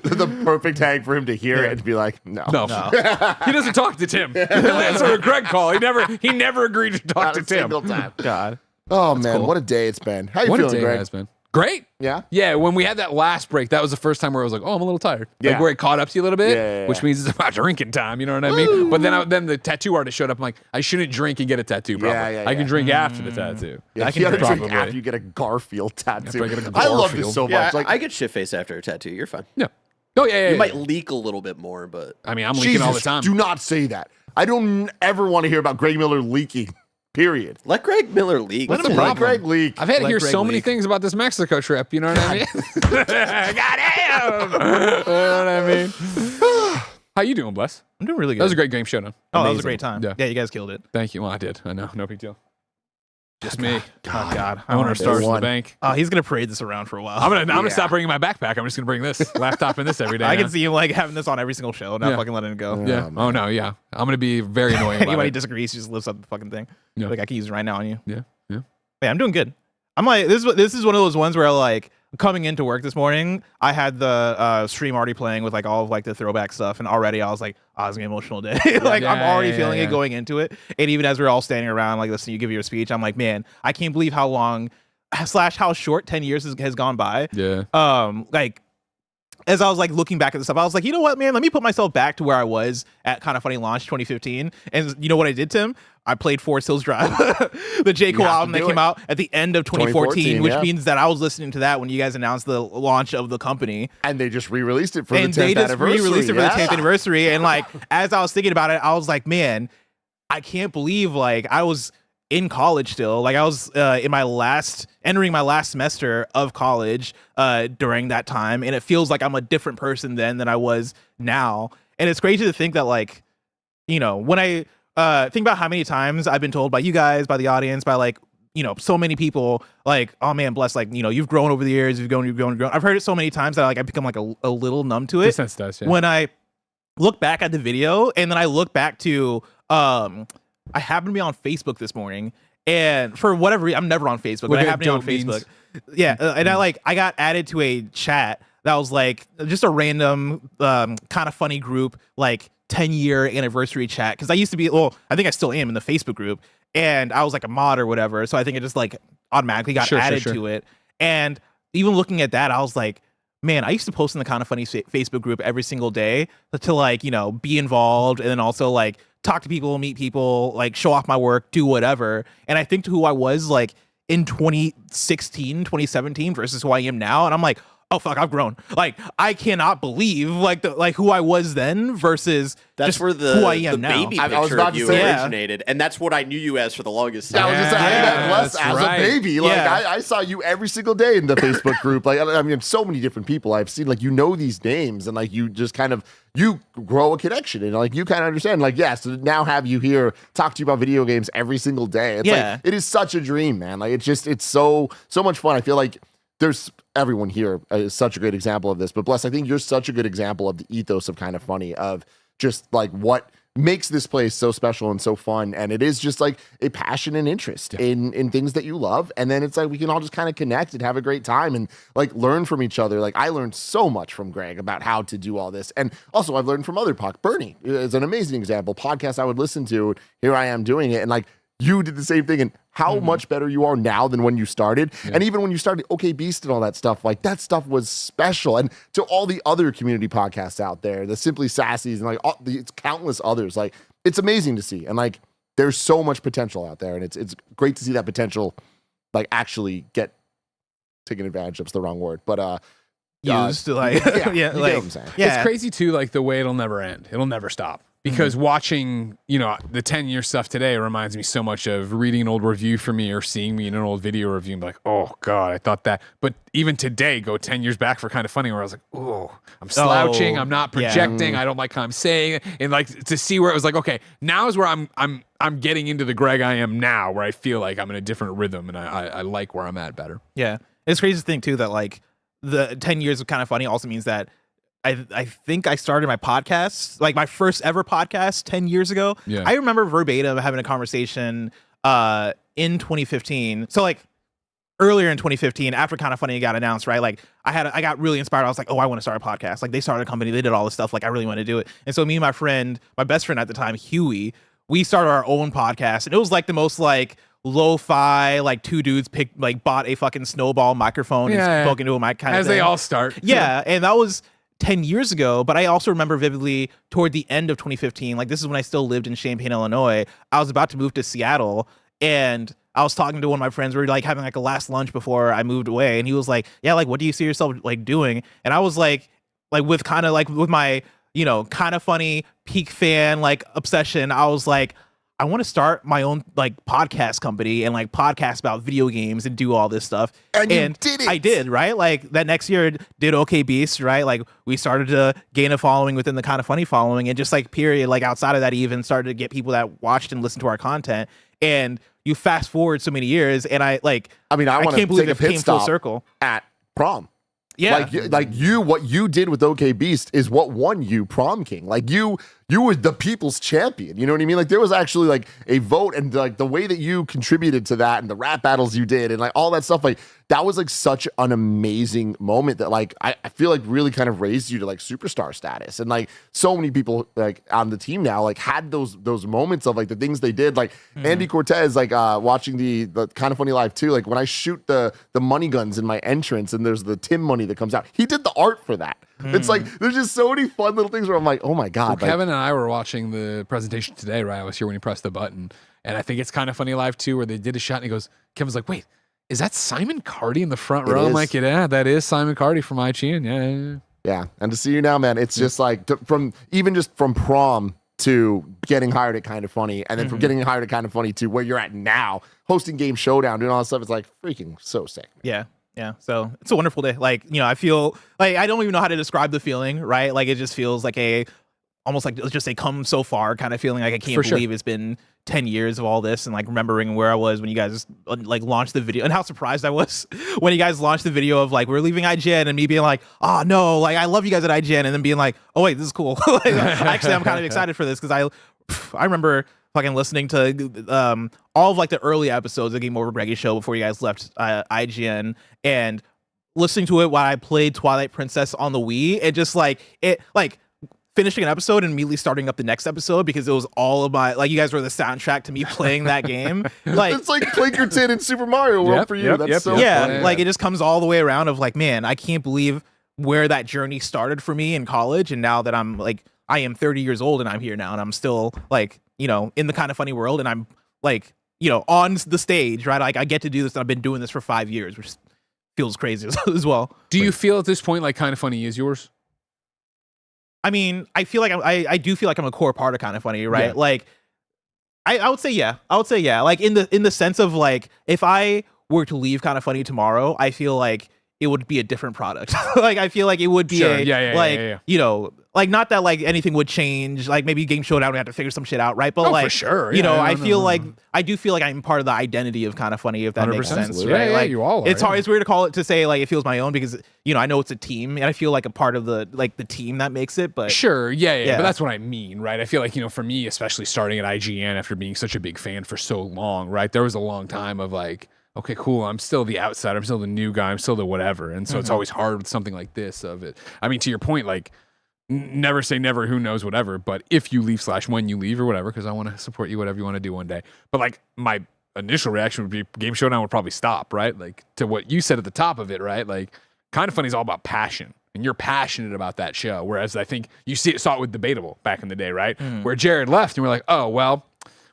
Speaker 8: The perfect hang for him to hear it and be like, no.
Speaker 17: He doesn't talk to Tim. He'll answer a Greg call. He never agreed to talk to Tim.
Speaker 8: Single time.
Speaker 17: God.
Speaker 8: Oh man, what a day it's been. How you feeling, Greg?
Speaker 17: Has been. Great.
Speaker 8: Yeah.
Speaker 17: Yeah. When we had that last break, that was the first time where I was like, oh, I'm a little tired.
Speaker 8: Yeah.
Speaker 17: Like where it caught up to you a little bit,
Speaker 8: Yeah.
Speaker 17: which means it's about drinking time. You know what I mean? But then the tattoo artist showed up. I'm like, I shouldn't drink and get a tattoo. Probably.
Speaker 8: Yeah.
Speaker 17: I can drink after the tattoo.
Speaker 8: Yeah,
Speaker 17: I can
Speaker 8: you gotta drink
Speaker 17: probably.
Speaker 8: after you get a Garfield tattoo.
Speaker 17: After I get a
Speaker 8: I love this
Speaker 17: Garfield.
Speaker 8: so much.
Speaker 15: Yeah,
Speaker 8: Like
Speaker 15: I get shit faced after a tattoo. You're fine.
Speaker 17: Yeah. Oh yeah.
Speaker 15: You might leak a little bit more, but
Speaker 17: I mean, I'm leaking all the time.
Speaker 8: Do not say that. I don't ever want to hear about Greg Miller leaking. Period.
Speaker 15: Let Greg Miller leak.
Speaker 8: Let Greg leak.
Speaker 17: I've had to hear
Speaker 8: Greg
Speaker 17: so many
Speaker 8: leak.
Speaker 17: things about this Mexico trip. You know what I mean? Goddamn. You know what I mean? How you doing, Bless?
Speaker 10: I'm doing really good.
Speaker 17: That was a great game showdown.
Speaker 10: Oh, that was a
Speaker 17: Amazing.
Speaker 10: great time.
Speaker 17: Yeah.
Speaker 10: Yeah, you guys killed it.
Speaker 17: Thank you. Well, I did. I know. No big deal. Just me.
Speaker 10: God.
Speaker 17: I want our stars in the bank.
Speaker 10: Oh, he's gonna parade this around for a while.
Speaker 17: I'm gonna stop bringing my backpack. I'm just gonna bring this laptop and this every day.
Speaker 10: I
Speaker 17: now.
Speaker 10: can see him like having this on every single show, not fucking letting it go.
Speaker 17: Yeah. Oh no. Yeah. I'm gonna be very annoying. About
Speaker 10: Anybody
Speaker 17: it.
Speaker 10: disagrees, he just lifts up the fucking thing.
Speaker 17: Yeah.
Speaker 10: Like I can use it right now on you.
Speaker 17: Yeah. Yeah.
Speaker 10: Yeah, I'm doing good. I'm like this is one of those ones where like coming into work this morning, I had the stream already playing with like all of like the throwback stuff, and already I was like, oh, it's gonna be an emotional day. Like I'm already feeling it going into it. And even as we're all standing around like listening, you give your speech, I'm like, man, I can't believe how long / how short 10 years has gone by.
Speaker 17: Yeah.
Speaker 10: Like as I was like looking back at the stuff, I was like, you know what, man, let me put myself back to where I was at Kinda Funny launch 2015. And you know what I did, Tim? I played Forest Hills Drive, the J. Cole album that came out at the end of 2014, which means that I was listening to that when you guys announced the launch of the company.
Speaker 8: And they just re-released it for
Speaker 10: and
Speaker 8: the 10th
Speaker 10: they just
Speaker 8: anniversary.
Speaker 10: re-released it for the 10th anniversary. And like, as I was thinking about it, I was like, man, I can't believe like I was in college still. Like I was entering my last semester of college during that time. And it feels like I'm a different person then than I was now. And it's crazy to think that like, you know, when I think about how many times I've been told by you guys, by the audience, by like, you know, so many people like, oh man, Bless, like, you know, you've grown over the years, you've grown. I've heard it so many times that like I become like a little numb to it.
Speaker 17: Desensitized, yeah.
Speaker 10: When I look back at the video and then I look back to I happened to be on Facebook this morning, and for whatever reason, I'm never on Facebook, but I happened to be on Facebook. Yeah, and I got added to a chat that was like just a random Kinda Funny group, like 10-year anniversary chat. Because I used to be, well, I think I still am in the Facebook group, and I was like a mod or whatever. So I think it just like automatically got added to it. And even looking at that, I was like, man, I used to post in the Kinda Funny Facebook group every single day to like, you know, be involved and then also like talk to people, meet people, like show off my work, do whatever. And I think to who I was like in 2016, 2017 versus who I am now. And I'm like, oh fuck, I've grown. Like I cannot believe like who I was then versus
Speaker 15: that's
Speaker 10: just
Speaker 15: where
Speaker 10: who I am now.
Speaker 15: baby picture of you originated, and that's what I knew you as for the longest time.
Speaker 8: I was just saying that Bless as a baby. Like I saw you every single day in the Facebook group. Like I mean, so many different people I've seen. Like you know these names, and like you just kind of you grow a connection, and like you kind of understand. Like yes, to now have you here talk to you about video games every single day. It's like it is such a dream, man. Like it's so much fun. I feel like there's everyone here is such a great example of this, but Bless, I think you're such a good example of the ethos of Kinda Funny, of just like what makes this place so special and so fun. And it is just like a passion and interest in things that you love. And then it's like we can all just kind of connect and have a great time and like learn from each other. Like I learned so much from Greg about how to do all this. And also I've learned from other Bernie is an amazing example. Podcast I would listen to. Here I am doing it. And like you did the same thing, and how much better you are now than when you started. And even when you started OK Beast and all that stuff, like that stuff was special. And to all the other community podcasts out there, the Simply Sassies and like it's countless others, like it's amazing to see. And like there's so much potential out there, and it's great to see that potential like actually get taken advantage of. It's the wrong word, but
Speaker 10: used to like
Speaker 8: you get what I'm saying.
Speaker 17: It's crazy too, like the way it'll never end. It'll never stop. Because watching, you know, the 10-year stuff today reminds me so much of reading an old review for me or seeing me in an old video review and be like, oh, God, I thought that. But even today, go 10 years back for Kinda Funny where I was like, oh, I'm slouching. I'm not projecting. I don't like how I'm saying it. And like to see where it was like, okay, now is where I'm getting into the Greg I am now, where I feel like I'm in a different rhythm and I like where I'm at better.
Speaker 10: Yeah. It's crazy to think, too, that like the 10 years of Kinda Funny also means that I think I started my podcast, like my first ever podcast 10 years ago.
Speaker 17: Yeah.
Speaker 10: I remember verbatim having a conversation in 2015. So like earlier in 2015, after Kinda Funny got announced, right? Like I got really inspired. I was like, oh, I want to start a podcast. Like they started a company, they did all this stuff. Like I really want to do it. And so me and my best friend at the time, Huey, we started our own podcast, and it was like the most like lo-fi, like two dudes bought a fucking snowball microphone and spoke into a mic kind of thing.
Speaker 17: As they all start.
Speaker 10: Yeah, and that was 10 years ago, but I also remember vividly toward the end of 2015, like this is when I still lived in Champaign, Illinois. I was about to move to Seattle, and I was talking to one of my friends. We were like having like a last lunch before I moved away, and he was like, yeah, like what do you see yourself like doing? And I was like with my, you know, kind of funny peak fan like obsession, I was like, I want to start my own like podcast company and like podcast about video games and do all this stuff.
Speaker 8: And you did it.
Speaker 10: I did, right? Like that next year did OK Beast, right? Like we started to gain a following within the Kind of Funny following, and just like period, like outside of that even started to get people that watched and listened to our content. And you fast forward so many years, and I
Speaker 8: want to
Speaker 10: can't believe
Speaker 8: take a
Speaker 10: it
Speaker 8: pit
Speaker 10: came full
Speaker 8: stop
Speaker 10: circle
Speaker 8: at prom.
Speaker 10: Yeah,
Speaker 8: what you did with OK Beast is what won you Prom King. Like you were the people's champion. You know what I mean? Like there was actually like a vote, and like the way that you contributed to that, and the rap battles you did, and like all that stuff. Like that was like such an amazing moment that like I feel like really kind of raised you to like superstar status. And like so many people like on the team now like had those moments of like the things they did. Like Andy Cortez, like watching the Kind of Funny Live too. Like when I shoot the money guns in my entrance, and there's the Tim money that comes out. He did the art for that. It's like there's just so many fun little things where I'm like, oh my god.
Speaker 17: Well, Kevin and I were watching the presentation today, right? I was here when he pressed the button, and I think it's Kind of Funny Live too, where they did a shot, and he goes, Kevin's like, wait, is that Simon Cardy in the front row? I'm like, yeah, that is Simon Cardy from IGN.
Speaker 8: Yeah, and to see you now, man, it's just like from prom to getting hired at Kind of Funny, and then from getting hired at Kind of Funny to where you're at now, hosting Game Showdown, doing all that stuff. It's like freaking so sick.
Speaker 10: Yeah. Yeah, so it's a wonderful day. Like, you know, I feel like I don't even know how to describe the feeling, right? Like, it just feels like almost like let's just say come so far kind of feeling. Like I can't believe it's been 10 years of all this, and like remembering where I was when you guys like launched the video, and how surprised I was when you guys launched the video of like we're leaving IGN, and me being like, oh no, like I love you guys at IGN, and then being like, oh wait, this is cool. Like, actually, I'm kind of excited for this because I remember fucking listening to all of like the early episodes of Game Over Greggy Show before you guys left IGN, and listening to it while I played Twilight Princess on the Wii, and just like finishing an episode and immediately starting up the next episode because it was all of my like you guys were the soundtrack to me playing that game. Like
Speaker 8: it's like Pinkerton in Super Mario World for you. That's so fun.
Speaker 10: Like it just comes all the way around of like, man, I can't believe where that journey started for me in college, and now that I'm like I am 30 years old and I'm here now, and I'm still like, you know, in the Kind of Funny world, and I'm like, you know, on the stage, right? Like I get to do this, and I've been doing this for 5 years, which feels crazy as well.
Speaker 17: Do you feel at this point like Kind of Funny is yours?
Speaker 10: I mean, I feel like I do feel like I'm a core part of Kind of Funny, right? Yeah. Like I would say yeah. Like in the sense of like if I were to leave Kind of Funny tomorrow, I feel like it would be a different product. Like I feel like it would be you know, like not that like anything would change. Like maybe Game Showdown we have to figure some shit out, right? But like
Speaker 17: for sure,
Speaker 10: you know, I feel like I do feel like I'm part of the identity of Kind of Funny, if that makes sense, right?
Speaker 17: Yeah,
Speaker 10: like
Speaker 17: you all are,
Speaker 10: it's hard. It's weird to call it to say like it feels my own because you know I know it's a team, and I feel like a part of the like the team that makes it. But
Speaker 17: sure, yeah. But that's what I mean, right? I feel like, you know, for me, especially starting at IGN after being such a big fan for so long, right? There was a long time of like, okay, cool, I'm still the outsider, I'm still the new guy, I'm still the whatever. And so it's always hard with something like this of it. I mean, to your point, like, never say never, who knows, whatever. But if you leave / when you leave or whatever, because I want to support you, whatever you want to do one day. But like my initial reaction would be Game Showdown would probably stop, right? Like to what you said at the top of it, right? Like Kind of Funny is all about passion. And you're passionate about that show. Whereas I think you saw it with Debatable back in the day, right? Where Jared left and we're like, oh, well,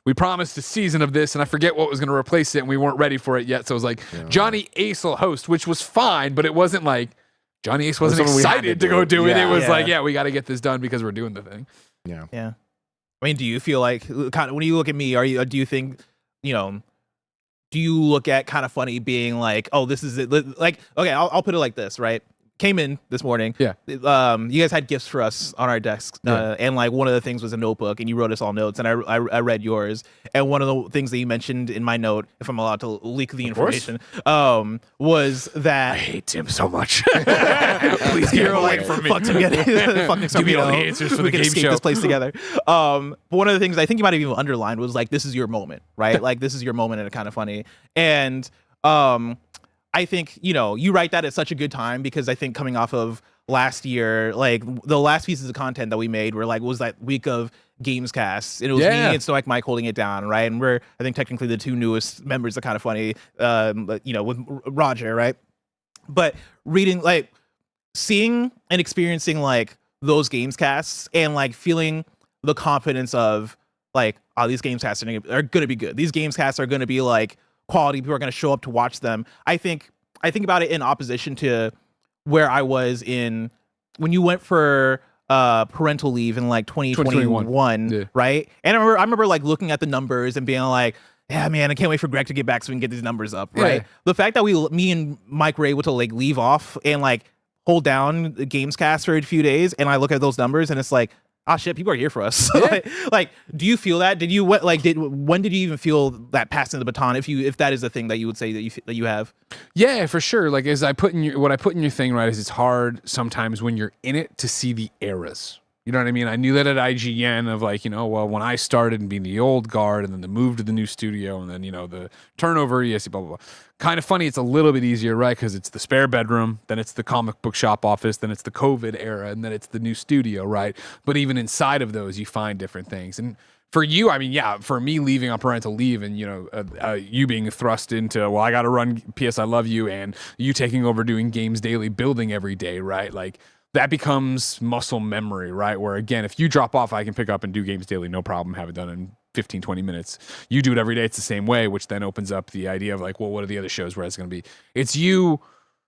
Speaker 17: we promised a season of this, and I forget what was going to replace it, and we weren't ready for it yet. So it was like Johnny Ace will host, which was fine, but it wasn't like Johnny Ace wasn't excited to go do it. It was like, we got to get this done because we're doing the thing.
Speaker 10: Yeah. I mean, do you feel like kind of when you look at me, do you think, you know, do you look at Kind of Funny being like, oh, this is it? Like, okay, I'll put it like this, right? Came in this morning.
Speaker 17: Yeah.
Speaker 10: You guys had gifts for us on our desks. And like one of the things was a notebook, and you wrote us all notes, and I read yours. And one of the things that you mentioned in my note, if I'm allowed to leak the information, was that
Speaker 17: I hate Tim so much.
Speaker 10: Please get away from me. Fuck Tim,
Speaker 17: give me all the answers for the game show.
Speaker 10: This place together. But one of the things I think you might have even underlined was like, this is your moment, right? Like this is your moment at a Kind of Funny. And I think, you know, you write that at such a good time because I think coming off of last year, like the last pieces of content that we made were like was that week of Gamescast, and it was me and Stoic Mike holding it down, right? And we're I think technically the two newest members of Kind of Funny, with Roger, right? But reading, like, seeing and experiencing like those Gamescasts and like feeling the confidence of like, oh, these Gamescasts are gonna be good. These Gamescasts are gonna be like quality. People are gonna show up to watch them. I think about it in opposition to where I was in when you went for parental leave in like 2021, right? And I remember like looking at the numbers and being like, yeah, man, I can't wait for Greg to get back so we can get these numbers up, right? The fact that me and Mike were able to like leave off and like hold down the Gamescast for a few days, and I look at those numbers and it's like, ah, shit, people are here for us. like, do you feel that? When did you even feel that passing the baton? If that is the thing that you would say that you have?
Speaker 17: Yeah, for sure. Like, what I put in your thing, right, is it's hard sometimes when you're in it to see the eras. You know what I mean? I knew that at IGN of like, well, when I started and being the old guard and then the move to the new studio and then, the turnover, blah, blah, blah. Kind of funny. It's a little bit easier, right? Because it's the spare bedroom, then it's the comic book shop office, then it's the COVID era, and then it's the new studio, right? But even inside of those, you find different things. And for you, I mean, yeah, for me leaving on parental leave and, you being thrust into, well, I got to run PS I Love You and you taking over doing Games Daily, building every day, right? Like, that becomes muscle memory, right? Where again, if you drop off, I can pick up and do Games Daily, no problem, have it done in 15, 20 minutes. You do it every day, it's the same way, which then opens up the idea of like, well, what are the other shows where it's going to be? It's you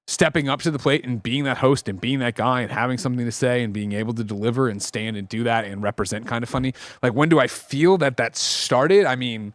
Speaker 17: stepping up to the plate and being that host and being that guy and having something to say and being able to deliver and stand and do that and represent Kind of Funny. Like, when do I feel that started? I mean,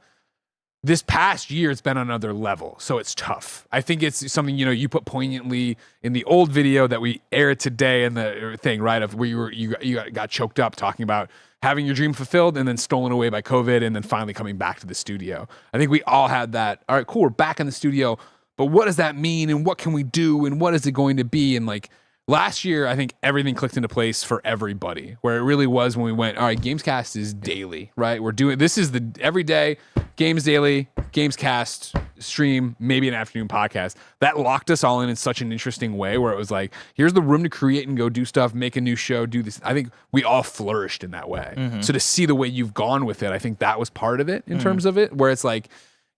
Speaker 17: this past year, it's been on another level, so it's tough. I think it's something, you put poignantly in the old video that we aired today and the thing, right, of where you got choked up talking about having your dream fulfilled and then stolen away by COVID and then finally coming back to the studio. I think we all had that, all right, cool, we're back in the studio, but what does that mean and what can we do and what is it going to be? And like, last year, I think everything clicked into place for everybody, where it really was when we went, all right, Gamescast is daily, right? This is the everyday Games Daily, Gamescast stream, maybe an afternoon podcast. That locked us all in such an interesting way where it was like, here's the room to create and go do stuff, make a new show, do this. I think we all flourished in that way. Mm-hmm. So to see the way you've gone with it, I think that was part of it in terms of it, where it's like,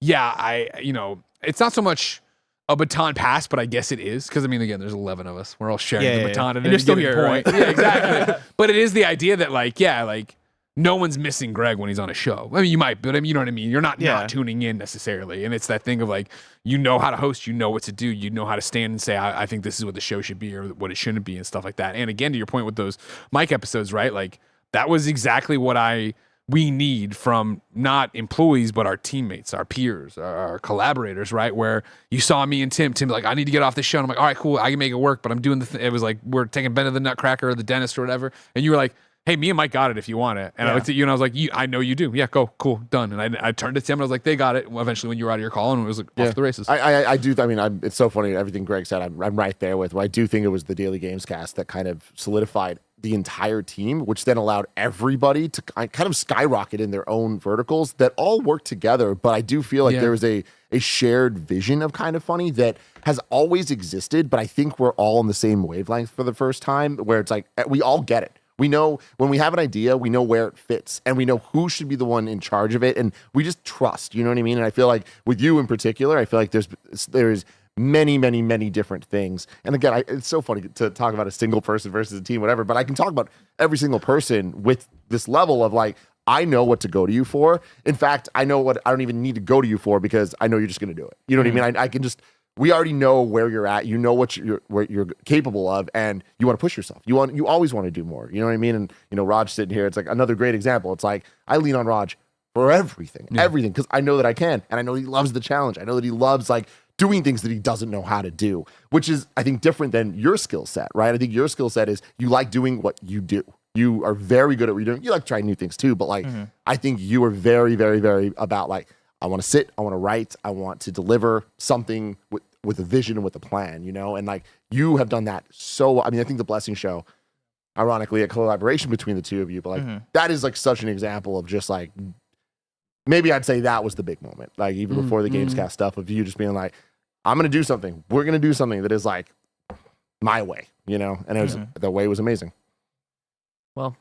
Speaker 17: yeah, it's not so much a baton pass, but I guess it is, because I mean, again, there's 11 of us. We're all sharing the baton at any given point. Right? Yeah, exactly. But it is the idea that like no one's missing Greg when he's on a show. I mean, you might, but I mean, you know what I mean? You're not tuning in necessarily. And it's that thing of like, how to host, what to do, how to stand and say, I think this is what the show should be or what it shouldn't be and stuff like that. And again, to your point with those Mike episodes, right? Like, that was exactly what we need from not employees, but our teammates, our peers, our collaborators, right? Where you saw me and Tim like, I need to get off this show. And I'm like, all right, cool, I can make it work, but I'm doing it was like, we're taking Ben to the Nutcracker or the dentist or whatever. And you were like, hey, me and Mike got it if you want it. And I looked at you and I was like, I know you do. Yeah, go, cool, done. And I turned to Tim and I was like, they got it. Well, eventually when you were out of your call and it was like off to the races.
Speaker 8: I do. I mean, it's so funny. Everything Greg said, I'm right there with. I do think it was the Daily Gamescast that kind of solidified the entire team, which then allowed everybody to kind of skyrocket in their own verticals that all work together. But I do feel like there was a shared vision of Kind of Funny that has always existed, but I think we're all on the same wavelength for the first time, where it's like, we all get it. We know when we have an idea, we know where it fits and we know who should be the one in charge of it. And we just trust, you know what I mean? And I feel like with you in particular, I feel like there's many, many, many different things. And again, it's so funny to talk about a single person versus a team, whatever, but I can talk about every single person with this level of like, I know what to go to you for. In fact, I know what I don't even need to go to you for because I know you're just going to do it. You know what I mean? I can just, we already know where you're at. You know what you're capable of, and you want to push yourself. You always want to do more. You know what I mean? And Raj sitting here, it's like another great example. It's like I lean on Raj for everything, because I know that I can, and I know he loves the challenge. I know that he loves like doing things that he doesn't know how to do, which is I think different than your skill set, right? I think your skill set is you like doing what you do. You are very good at what you're doing. You like trying new things too, but like I think you are very, very, very about like, I want to sit, I want to write, I want to deliver something with a vision and with a plan, and like you have done that. So, I mean, I think the Blessing Show, ironically, a collaboration between the two of you, but like that is like such an example of just like, maybe I'd say that was the big moment. Like even before the Gamescast stuff of you just being like, I'm going to do something. We're going to do something that is like my way, you know, and it was the way was amazing.
Speaker 6: Well,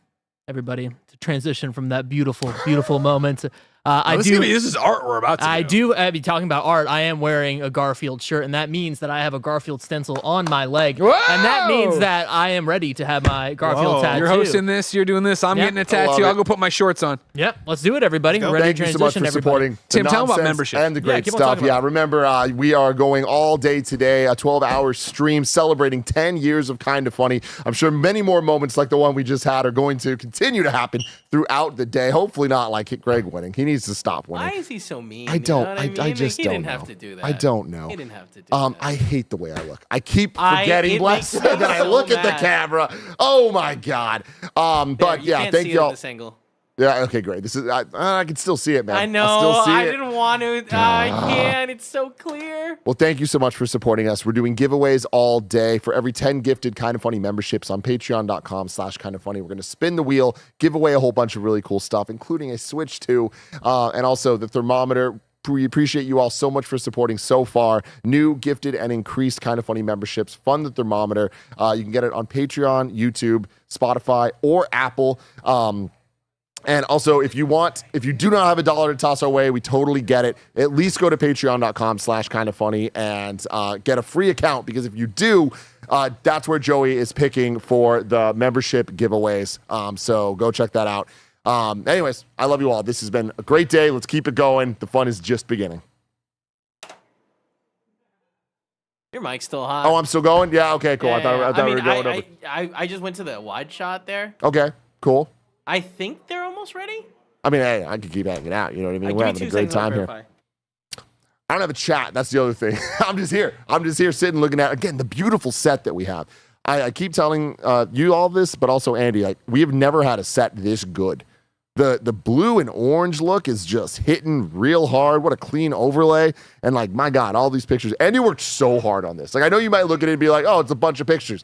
Speaker 6: everybody, to transition from that beautiful, beautiful moment.
Speaker 17: This is art we're about to do.
Speaker 6: I do be talking about art. I am wearing a Garfield shirt, and that means that I have a Garfield stencil on my leg.
Speaker 17: Whoa!
Speaker 6: And that means that I am ready to have my Garfield tattoo.
Speaker 17: You're hosting this. You're doing this. I'm getting a tattoo. I'll go put my shorts on.
Speaker 6: Yep. Let's do it, everybody. We're ready
Speaker 8: Thank
Speaker 6: to
Speaker 8: you so
Speaker 6: transition,
Speaker 8: much for
Speaker 6: everybody.
Speaker 8: supporting
Speaker 17: Tim,
Speaker 8: the
Speaker 17: tell 'em about
Speaker 8: nonsense
Speaker 17: membership.
Speaker 8: and the great
Speaker 6: keep on
Speaker 8: stuff.
Speaker 6: talking about
Speaker 8: Yeah, remember, we are going all day today, a 12-hour stream celebrating 10 years of Kind of Funny. I'm sure many more moments like the one we just had are going to continue to happen throughout the day. Hopefully not like Greg winning. He needs to stop winning.
Speaker 28: Why is he so mean?
Speaker 8: I don't.
Speaker 28: You know what
Speaker 8: I
Speaker 28: mean?
Speaker 8: just
Speaker 28: he
Speaker 8: don't
Speaker 28: didn't
Speaker 8: know.
Speaker 28: have to do that.
Speaker 8: I don't know.
Speaker 28: He didn't have to do that.
Speaker 8: I hate the way I look. I keep forgetting,
Speaker 28: it
Speaker 8: bless,
Speaker 28: makes me
Speaker 8: that I
Speaker 28: so
Speaker 8: look at the
Speaker 28: mad.
Speaker 8: camera. Oh my God. But
Speaker 28: You
Speaker 8: yeah,
Speaker 28: can't
Speaker 8: thank
Speaker 28: see it
Speaker 8: y'all.
Speaker 28: at this angle.
Speaker 8: Yeah. Okay. Great. This is. I can still see it, man.
Speaker 28: I know.
Speaker 8: I still see
Speaker 28: I
Speaker 8: it.
Speaker 28: didn't want to. I can't. It's so clear.
Speaker 8: Well, thank you so much for supporting us. We're doing giveaways all day. For every 10 gifted Kind of Funny memberships on patreon.com/kindoffunny, we're going to spin the wheel, give away a whole bunch of really cool stuff, including a Switch 2 and also the thermometer. We appreciate you all so much for supporting so far. New, gifted, and increased Kind of Funny memberships. Fund the thermometer. You can get it on Patreon, YouTube, Spotify, or Apple. And also, if you do not have $1 to toss our way, we totally get it. At least go to patreon.com/kindoffunny and get a free account, because if you do, that's where Joey is picking for the membership giveaways. So go check that out. Anyways, I love you all. This has been a great day. Let's keep it going. The fun is just beginning.
Speaker 28: Your mic's still hot.
Speaker 8: Oh, I'm still going? Yeah, okay, cool.
Speaker 28: Yeah,
Speaker 8: I thought we were going over.
Speaker 28: I just went to the wide shot there.
Speaker 8: Okay, cool.
Speaker 28: I think they're almost ready.
Speaker 8: I mean, hey, I could keep hanging out. You know what I mean?
Speaker 28: Give
Speaker 8: We're
Speaker 28: me
Speaker 8: having
Speaker 28: 2
Speaker 8: a great
Speaker 28: seconds, I'll
Speaker 8: time here.
Speaker 28: verify.
Speaker 8: I don't have a chat. That's the other thing. I'm just here sitting looking at, again, the beautiful set that we have. I keep telling you all this, but also Andy, like, we have never had a set this good. The blue and orange look is just hitting real hard. What a clean overlay. And like, my God, all these pictures. Andy worked so hard on this. Like, I know you might look at it and be like, oh, it's a bunch of pictures.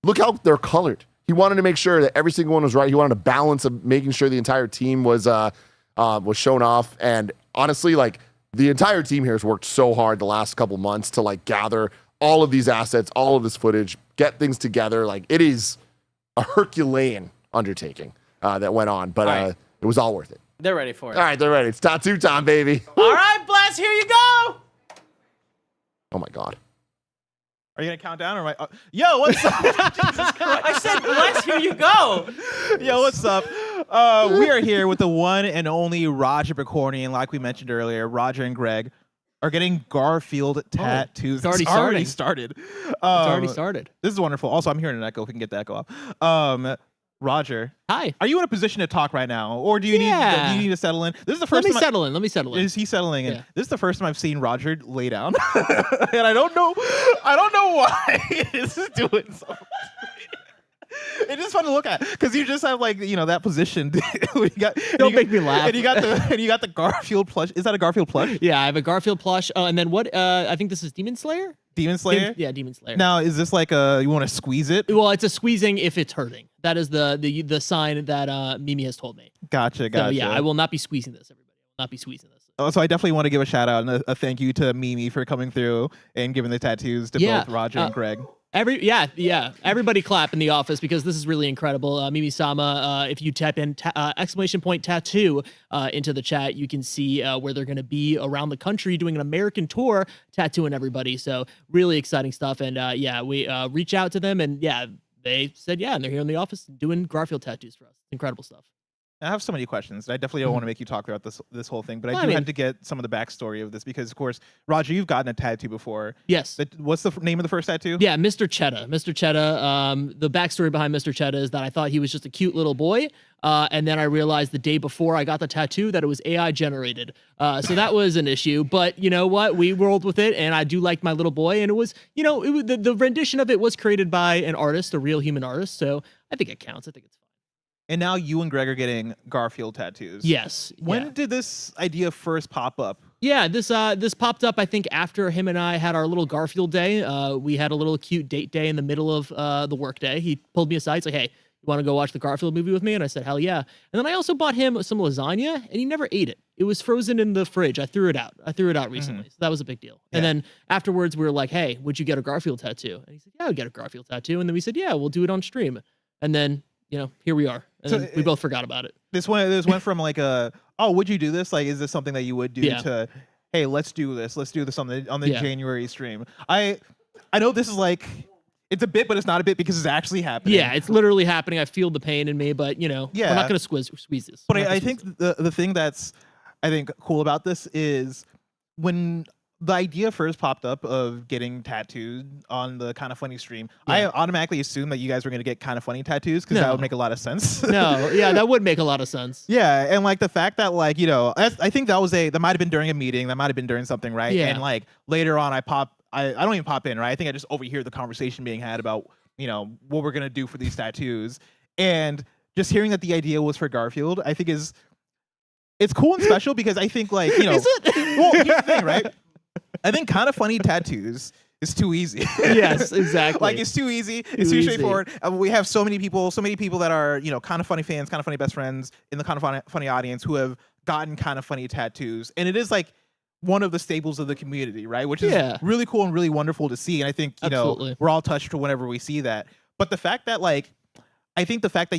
Speaker 8: Look how they're colored. He wanted to make sure that every single one was right. He wanted a balance of making sure the entire team was shown off. And honestly, like, the entire team here has worked so hard the last couple months to like gather all of these assets, all of this footage, get things together. Like, it is a Herculean undertaking that went on, but it was all worth it.
Speaker 28: They're ready for it.
Speaker 8: All right, they're ready. It's tattoo time, baby.
Speaker 28: All right, Bless, here you go.
Speaker 8: Oh my God.
Speaker 2: Are you gonna count down or am I? Yo, what's up? Jesus Christ.
Speaker 28: I said, Bless, here you go.
Speaker 2: Yo, what's up? We are here with the one and only Roger Picorni, and like we mentioned earlier, Roger and Greg are getting Garfield tattoos.
Speaker 6: it's already
Speaker 2: started.
Speaker 6: It's already started.
Speaker 2: This is wonderful. Also, I'm hearing an echo. If we can get the echo off. Roger.
Speaker 6: Hi.
Speaker 2: Are you in a position to talk right now, or do you need to settle in? This is the first.
Speaker 6: Let me settle in.
Speaker 2: Is he settling in?
Speaker 6: Yeah.
Speaker 2: This is the first time I've seen Roger lay down, and I don't know why this is doing so. It's just fun to look at because you just have like that position.
Speaker 6: Don't make me laugh.
Speaker 2: And you got the Garfield plush. Is that a Garfield plush?
Speaker 6: Yeah, I have a Garfield plush. And then what? I think this is Demon Slayer.
Speaker 2: Demon Slayer.
Speaker 6: Yeah, Demon Slayer.
Speaker 2: Now, is this like you want to squeeze it?
Speaker 6: Well, it's a squeezing if it's hurting. That is the sign that Mimi has told me.
Speaker 2: Gotcha.
Speaker 6: So yeah, I will not be squeezing this. Everybody, I will not be squeezing this.
Speaker 2: So I definitely want to give a shout out and a thank you to Mimi for coming through and giving the tattoos to both Roger and Greg.
Speaker 6: Everybody clap in the office because this is really incredible. Mimi Sama, if you type in !tattoo into the chat, you can see where they're going to be around the country doing an American tour, tattooing everybody. So really exciting stuff. And we reach out to them, and they said and they're here in the office doing Garfield tattoos for us. Incredible stuff.
Speaker 2: I have so many questions. I definitely don't want to make you talk throughout this whole thing, but I have to get some of the backstory of this because, of course, Roger, you've gotten a tattoo before.
Speaker 6: Yes.
Speaker 2: What's the name of the first tattoo?
Speaker 6: Yeah, Mr. Cheddar. Mr. Cheddar. The backstory behind Mr. Cheddar is that I thought he was just a cute little boy, and then I realized the day before I got the tattoo that it was AI generated. So that was an issue. But you know what? We rolled with it, and I do like my little boy, and it was, the rendition of it was created by an artist, a real human artist. So I think it counts. I think it's fine.
Speaker 2: And now you and Greg are getting Garfield tattoos.
Speaker 6: Yes.
Speaker 2: When did this idea first pop up?
Speaker 6: Yeah, this popped up, I think, after him and I had our little Garfield day. We had a little cute date day in the middle of the work day. He pulled me aside. He's like, hey, you want to go watch the Garfield movie with me? And I said, hell yeah. And then I also bought him some lasagna, and he never ate it. It was frozen in the fridge. I threw it out recently. So that was a big deal. And then afterwards we were like, hey, would you get a Garfield tattoo? And he said, yeah, I'll get a Garfield tattoo. And then we said, yeah, we'll do it on stream. And then, here we are. And then we both forgot about it.
Speaker 10: This went from like would you do this? Like, is this something that you would do to, hey, let's do this. Let's do this on the January stream. I know this is like, it's a bit, but it's not a bit because it's actually happening.
Speaker 6: Yeah, it's literally happening. I feel the pain in me, but we're not going to squeeze this.
Speaker 10: But I think the thing that's, I think, cool about this is when the idea first popped up of getting tattooed on the Kinda Funny stream, I automatically assumed that you guys were going to get Kinda Funny tattoos because that would make a lot of sense.
Speaker 6: That would make a lot of sense.
Speaker 10: Yeah, and like the fact that like, I think that might have been during a meeting, that might have been during something, right?
Speaker 6: Yeah.
Speaker 10: And like later on I don't even pop in, right? I think I just overhear the conversation being had about, what we're going to do for these tattoos. And just hearing that the idea was for Garfield, I think it's cool and special because I think like,
Speaker 6: Is it?
Speaker 10: Well, here's the thing, right? I think Kinda Funny tattoos is too easy.
Speaker 6: Yes, exactly.
Speaker 10: Like it's too easy. It's too straightforward. We have so many people that are, Kinda Funny fans, Kinda Funny best friends in the Kinda Funny audience who have gotten Kinda Funny tattoos. And it is like one of the staples of the community, right? Which is really cool and really wonderful to see. And I think, we're all touched whenever we see that. But the fact that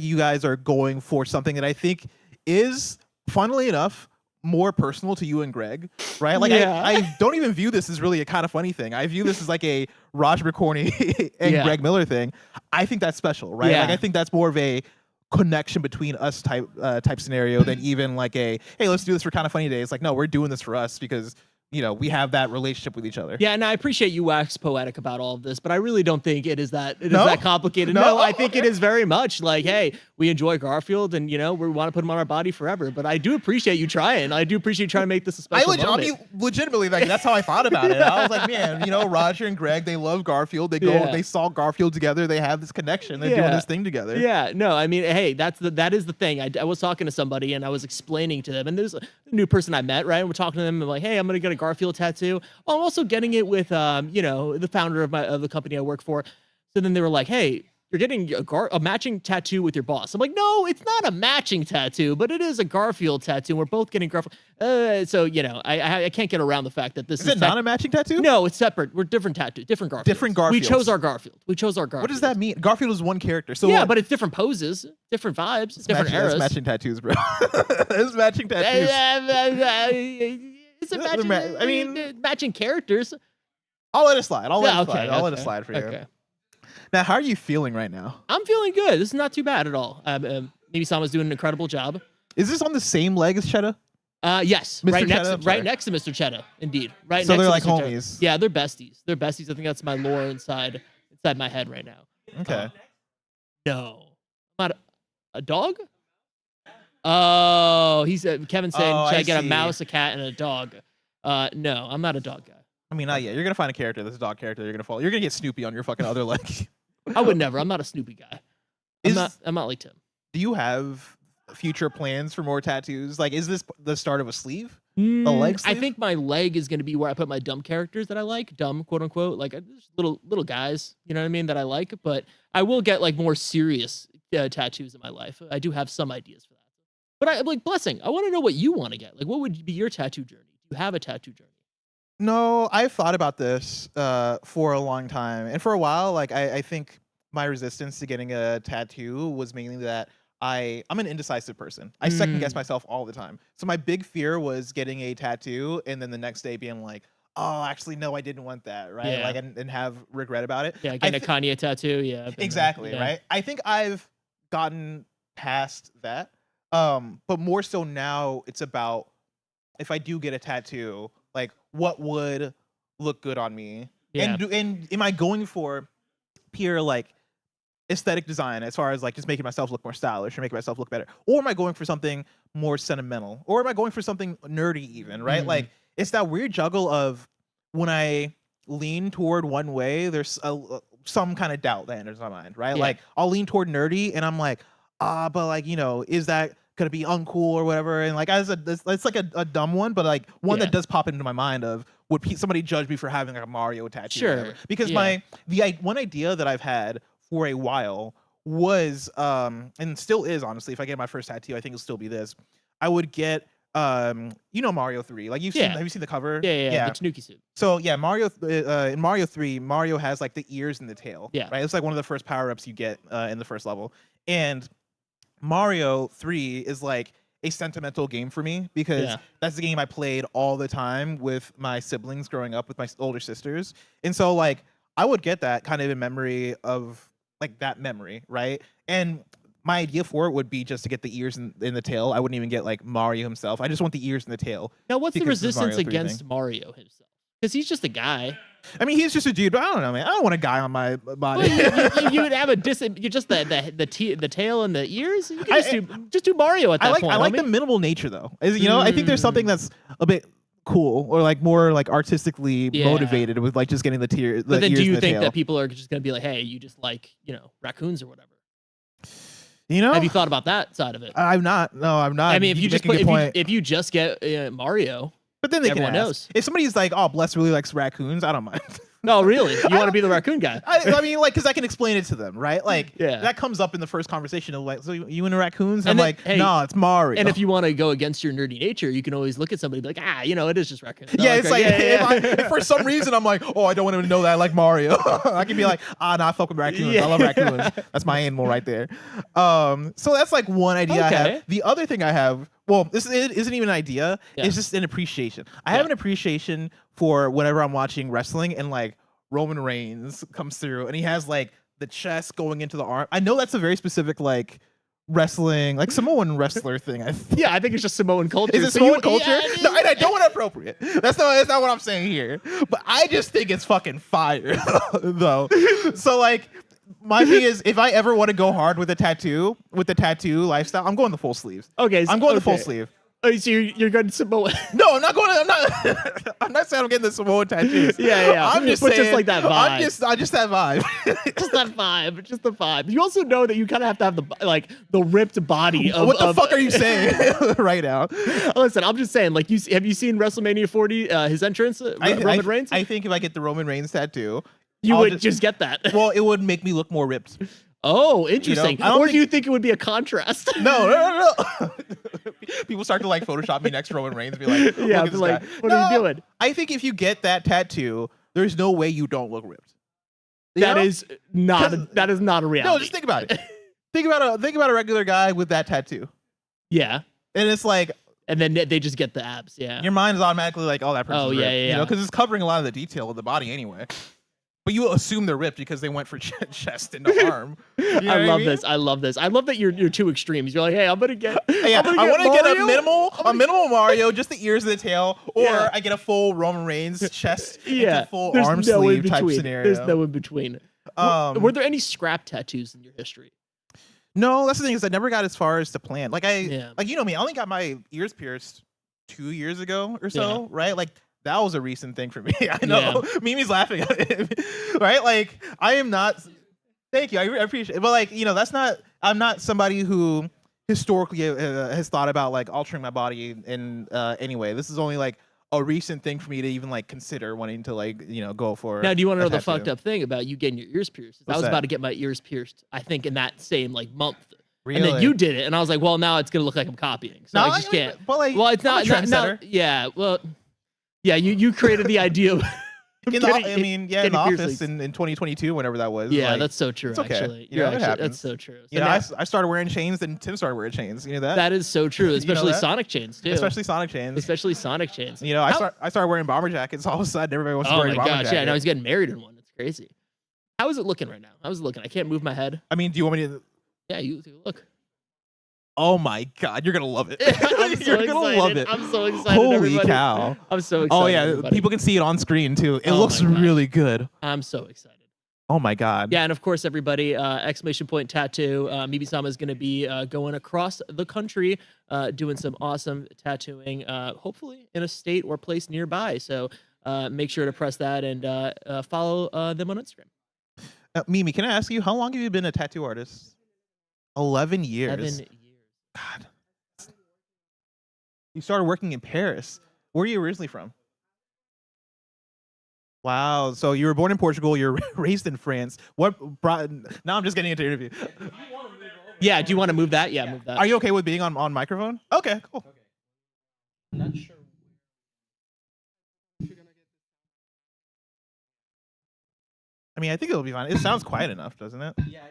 Speaker 10: you guys are going for something that I think is, funnily enough, more personal to you and Greg, right? Like I don't even view this as really a Kinda Funny thing. I view this as like a Raj McCorney and Greg Miller thing. I think that's special, right? Like I think that's more of a connection between us type scenario than even like a, hey, let's do this for Kinda Funny Day. It's like, no, we're doing this for us because we have that relationship with each other.
Speaker 6: Yeah, and I appreciate you wax poetic about all of this, but I really don't think it is that complicated. No, I think it is very much like, hey, we enjoy Garfield and we want to put him on our body forever. But I do appreciate you trying. I do appreciate you trying to make this a special moment.
Speaker 10: Legitimately, like that's how I thought about it. I was like, man, Roger and Greg, they love Garfield. They they saw Garfield together. They have this connection. They're doing this thing together.
Speaker 6: Yeah, no, I mean, hey, that is the thing. I was talking to somebody and I was explaining to them, and there's a new person I met, right? And we're talking to them and like, hey, I'm gonna get a Garfield tattoo. I'm also getting it with the founder of the company I work for. So then they were like, hey, you're getting a matching tattoo with your boss. I'm like, no, it's not a matching tattoo, but it is a Garfield tattoo. We're both getting Garfield. So I can't get around the fact that this is
Speaker 10: it not a matching tattoo?
Speaker 6: No, it's separate. We're different tattoo, different Garfield.
Speaker 10: Different Garfields.
Speaker 6: We chose our Garfield. What
Speaker 10: does that mean? Garfield is one character. So
Speaker 6: yeah, but it's different poses, different vibes, different eras.
Speaker 10: It's matching tattoos, bro. It's matching tattoos.
Speaker 6: It's a matching, matching characters.
Speaker 10: I'll let it slide. I'll let it slide for you.
Speaker 6: Okay.
Speaker 10: Now, how are you feeling right now?
Speaker 6: I'm feeling good. This is not too bad at all. Maybe Sama's doing an incredible job.
Speaker 10: Is this on the same leg as Cheddar?
Speaker 6: Yes,
Speaker 10: Mr.
Speaker 6: right next to Mr. Cheddar, indeed. Right.
Speaker 10: So
Speaker 6: next
Speaker 10: they're
Speaker 6: to
Speaker 10: like
Speaker 6: Mr.
Speaker 10: homies.
Speaker 6: Cheddar. Yeah, they're besties. I think that's my lore inside my head right now.
Speaker 10: Okay.
Speaker 6: No, I'm not a dog. Oh, he's Kevin saying, should I get a mouse, a cat, and a dog? No, I'm not a dog guy.
Speaker 10: I mean, not yet. You're gonna find a character that's a dog character. You're gonna follow. You're gonna get Snoopy on your fucking other leg.
Speaker 6: I would never. I'm not a Snoopy guy. I'm not like Tim.
Speaker 10: Do you have future plans for more tattoos? Like, is this the start of a sleeve? A leg sleeve?
Speaker 6: I think my leg is going to be where I put my dumb characters that I like, dumb quote unquote, like little guys, you know what I mean, that I like. But I will get like more serious tattoos in my life. I do have some ideas for that. But I like Blessing. I want to know what you want to get. Like, what would be your tattoo journey? Do you have a tattoo journey?
Speaker 10: No, I've thought about this for a long time, and for a while, like I think my resistance to getting a tattoo was mainly that I'm an indecisive person. I second guess myself all the time. So my big fear was getting a tattoo and then the next day being like, oh, actually, no, I didn't want that, right?
Speaker 6: Yeah.
Speaker 10: Like and have regret about it.
Speaker 6: Yeah, getting a Kanye tattoo. Yeah,
Speaker 10: exactly, right? I think I've gotten past that, but more so now it's about if I do get a tattoo, like what would look good on me, and am I going for pure like aesthetic design as far as like just making myself look more stylish or making myself look better, or am I going for something more sentimental, or am I going for something nerdy even, right? Like it's that weird juggle of when I lean toward one way, there's some kind of doubt that enters my mind, right? Like I'll lean toward nerdy and I'm like, but like, is that gonna be uncool or whatever? And like it's like a dumb one, but like one that does pop into my mind of, would somebody judge me for having like a Mario tattoo?
Speaker 6: Sure.
Speaker 10: Because the one idea that I've had for a while was and still is, honestly, if I get my first tattoo, I think it'll still be this. I would get you know Mario 3. Like have you seen the cover?
Speaker 6: Yeah. The Tanuki suit.
Speaker 10: So yeah, Mario in Mario 3, Mario has like the ears and the tail.
Speaker 6: Yeah.
Speaker 10: Right. It's like one of the first power-ups you get in the first level. And Mario 3 is like a sentimental game for me because that's the game I played all the time with my siblings growing up with my older sisters. And so like I would get that kind of in memory of like that memory, right? And my idea for it would be just to get the ears and the tail. I wouldn't even get like Mario himself. I just want the ears and the tail.
Speaker 6: Now, what's the
Speaker 10: because of
Speaker 6: resistance
Speaker 10: Mario 3
Speaker 6: against
Speaker 10: thing.
Speaker 6: Mario himself? Because he's just a guy.
Speaker 10: I mean, he's just a dude, but I don't know, man. I don't want a guy on my body.
Speaker 6: Well, you would have you just the tail and the ears. You can just do Mario at that point.
Speaker 10: I like the minimal nature though. You know, I think there's something that's a bit cool or like more like artistically motivated with like just getting the tears.
Speaker 6: But then, do you think that people are just gonna be like, hey, you just like raccoons or whatever?
Speaker 10: You know,
Speaker 6: have you thought about that side of it?
Speaker 10: I'm not. No, I'm not.
Speaker 6: I mean, if you just get Mario,
Speaker 10: but then
Speaker 6: everyone knows.
Speaker 10: If somebody's like, "Oh, Bless really likes raccoons," I don't mind.
Speaker 6: No, really, you want to be the raccoon guy?
Speaker 10: I mean, like, because I can explain it to them, right? Like, that comes up in the first conversation of like, "So you into raccoons?" And I'm like,
Speaker 6: hey,
Speaker 10: "No, it's Mario."
Speaker 6: And if you want to go against your nerdy nature, you can always look at somebody and be like, it is just raccoons.
Speaker 10: Yeah, it's like if for some reason I'm like, "Oh, I don't want him to know that I like Mario," I can be like, I fuck with raccoons. I love raccoons. That's my animal right there. So that's like one idea I have. The other thing I have. Well, this isn't even an idea. It's just an appreciation. I have an appreciation for whenever I'm watching wrestling and like Roman Reigns comes through and he has like the chest going into the arm. I know that's a very specific like wrestling, like Samoan wrestler thing. I
Speaker 6: think it's just Samoan culture.
Speaker 10: Is it Samoan culture? Yeah, no, I don't want to appropriate. That's not what I'm saying here. But I just think it's fucking fire though. So like my thing is, if I ever want to go hard with the tattoo lifestyle, I'm going the full sleeves.
Speaker 6: Okay,
Speaker 10: I'm going the full sleeve.
Speaker 6: Oh, so you're going to Samoa?
Speaker 10: No, I'm not going. I'm not saying I'm getting the Samoa tattoos.
Speaker 6: Yeah.
Speaker 10: I'm just
Speaker 6: but
Speaker 10: saying,
Speaker 6: just like that vibe.
Speaker 10: I just that vibe.
Speaker 6: just the vibe. You also know that you kind of have to have the ripped body of.
Speaker 10: What the fuck are you saying right now?
Speaker 6: Listen, I'm just saying. Like, have you seen WrestleMania 40? His entrance, Roman Reigns.
Speaker 10: I think if I get the Roman Reigns tattoo,
Speaker 6: you would just get that.
Speaker 10: Well, it would make me look more ripped.
Speaker 6: Oh, interesting. Or do you think it would be a contrast?
Speaker 10: No. People start to like Photoshop me next to Roman Reigns and be like,
Speaker 6: yeah,
Speaker 10: look at this
Speaker 6: like,
Speaker 10: guy.
Speaker 6: What are you doing?
Speaker 10: I think if you get that tattoo, there's no way you don't look ripped.
Speaker 6: That is not a reality.
Speaker 10: No, just think about it. think about a regular guy with that tattoo.
Speaker 6: Yeah.
Speaker 10: And it's like,
Speaker 6: and then they just get the abs. Yeah.
Speaker 10: Your mind is automatically like, oh, that person's ripped.
Speaker 6: Yeah.
Speaker 10: You know, because it's covering a lot of the detail of the body anyway. But you assume they're ripped because they went for chest and arm. You know
Speaker 6: I love this. I love this. I love that you're two extremes. You're like, hey, I'm gonna get.
Speaker 10: I want to get a minimal Mario, just the ears and the tail, or I get a full Roman Reigns chest, and full arm sleeve type scenario.
Speaker 6: There's no in between. Were there any scrap tattoos in your history?
Speaker 10: No, that's the thing is I never got as far as to plan. Like you know me, I only got my ears pierced 2 years ago or so, right? Like. That was a recent thing for me. I know. Yeah. Mimi's laughing at it. Right? Like, I am not... Thank you. I appreciate it. But, like, you know, I'm not somebody who historically has thought about, like, altering my body in any way. This is only, like, a recent thing for me to even, like, consider wanting to, like, you know, go for...
Speaker 6: Now, do you want to know the fucked up thing about you getting your ears pierced? I was about to get my ears pierced, I think, in that same, like, month. Really? And then you did it. And I was like, well, now it's going to look like I'm copying. So I just can't.
Speaker 10: But, like,
Speaker 6: well, it's not... Yeah, well... Yeah, you created the idea of
Speaker 10: in the office in 2022, whenever that was.
Speaker 6: Yeah,
Speaker 10: like,
Speaker 6: that's so true.
Speaker 10: It's okay.
Speaker 6: Actually,
Speaker 10: you know, it happens.
Speaker 6: That's so true. So
Speaker 10: you know, I started wearing chains, then Tim started wearing chains. You know that?
Speaker 6: That is so true, especially Sonic chains too.
Speaker 10: Especially Sonic chains.
Speaker 6: You
Speaker 10: know, I started wearing bomber jackets. All of a sudden, everybody wants to wear a bomber jacket.
Speaker 6: Yeah, now he's getting married in one. That's crazy. How is it looking right now? How's it looking? I can't move my head.
Speaker 10: I mean, do you want me to?
Speaker 6: Yeah, you look.
Speaker 10: Oh my God, you're gonna love it.
Speaker 6: You're gonna love it. I'm so excited.
Speaker 10: Holy
Speaker 6: everybody.
Speaker 10: cow!
Speaker 6: I'm so excited.
Speaker 10: Oh yeah,
Speaker 6: everybody.
Speaker 10: people can see it on screen too. It looks really good.
Speaker 6: I'm so excited.
Speaker 10: Oh my God.
Speaker 6: Yeah, and of course, everybody, exclamation point tattoo. Mibi-sama is going to be going across the country, doing some awesome tattooing, hopefully in a state or place nearby. So make sure to press that and follow them on Instagram.
Speaker 10: Mimi, can I ask you, how long have you been a tattoo artist? 11 years.
Speaker 6: 11 years.
Speaker 10: God. You started working in Paris. Where are you originally from? Wow. So you were born in Portugal. You're raised in France. What brought... Now I'm just getting into interview.
Speaker 6: Yeah. Do you want to move that? Yeah, move that.
Speaker 10: Are you okay with being on microphone? Okay, cool.
Speaker 28: I'm not sure.
Speaker 10: I mean, I think it'll be fine. It sounds quiet enough, doesn't it?
Speaker 28: Yeah.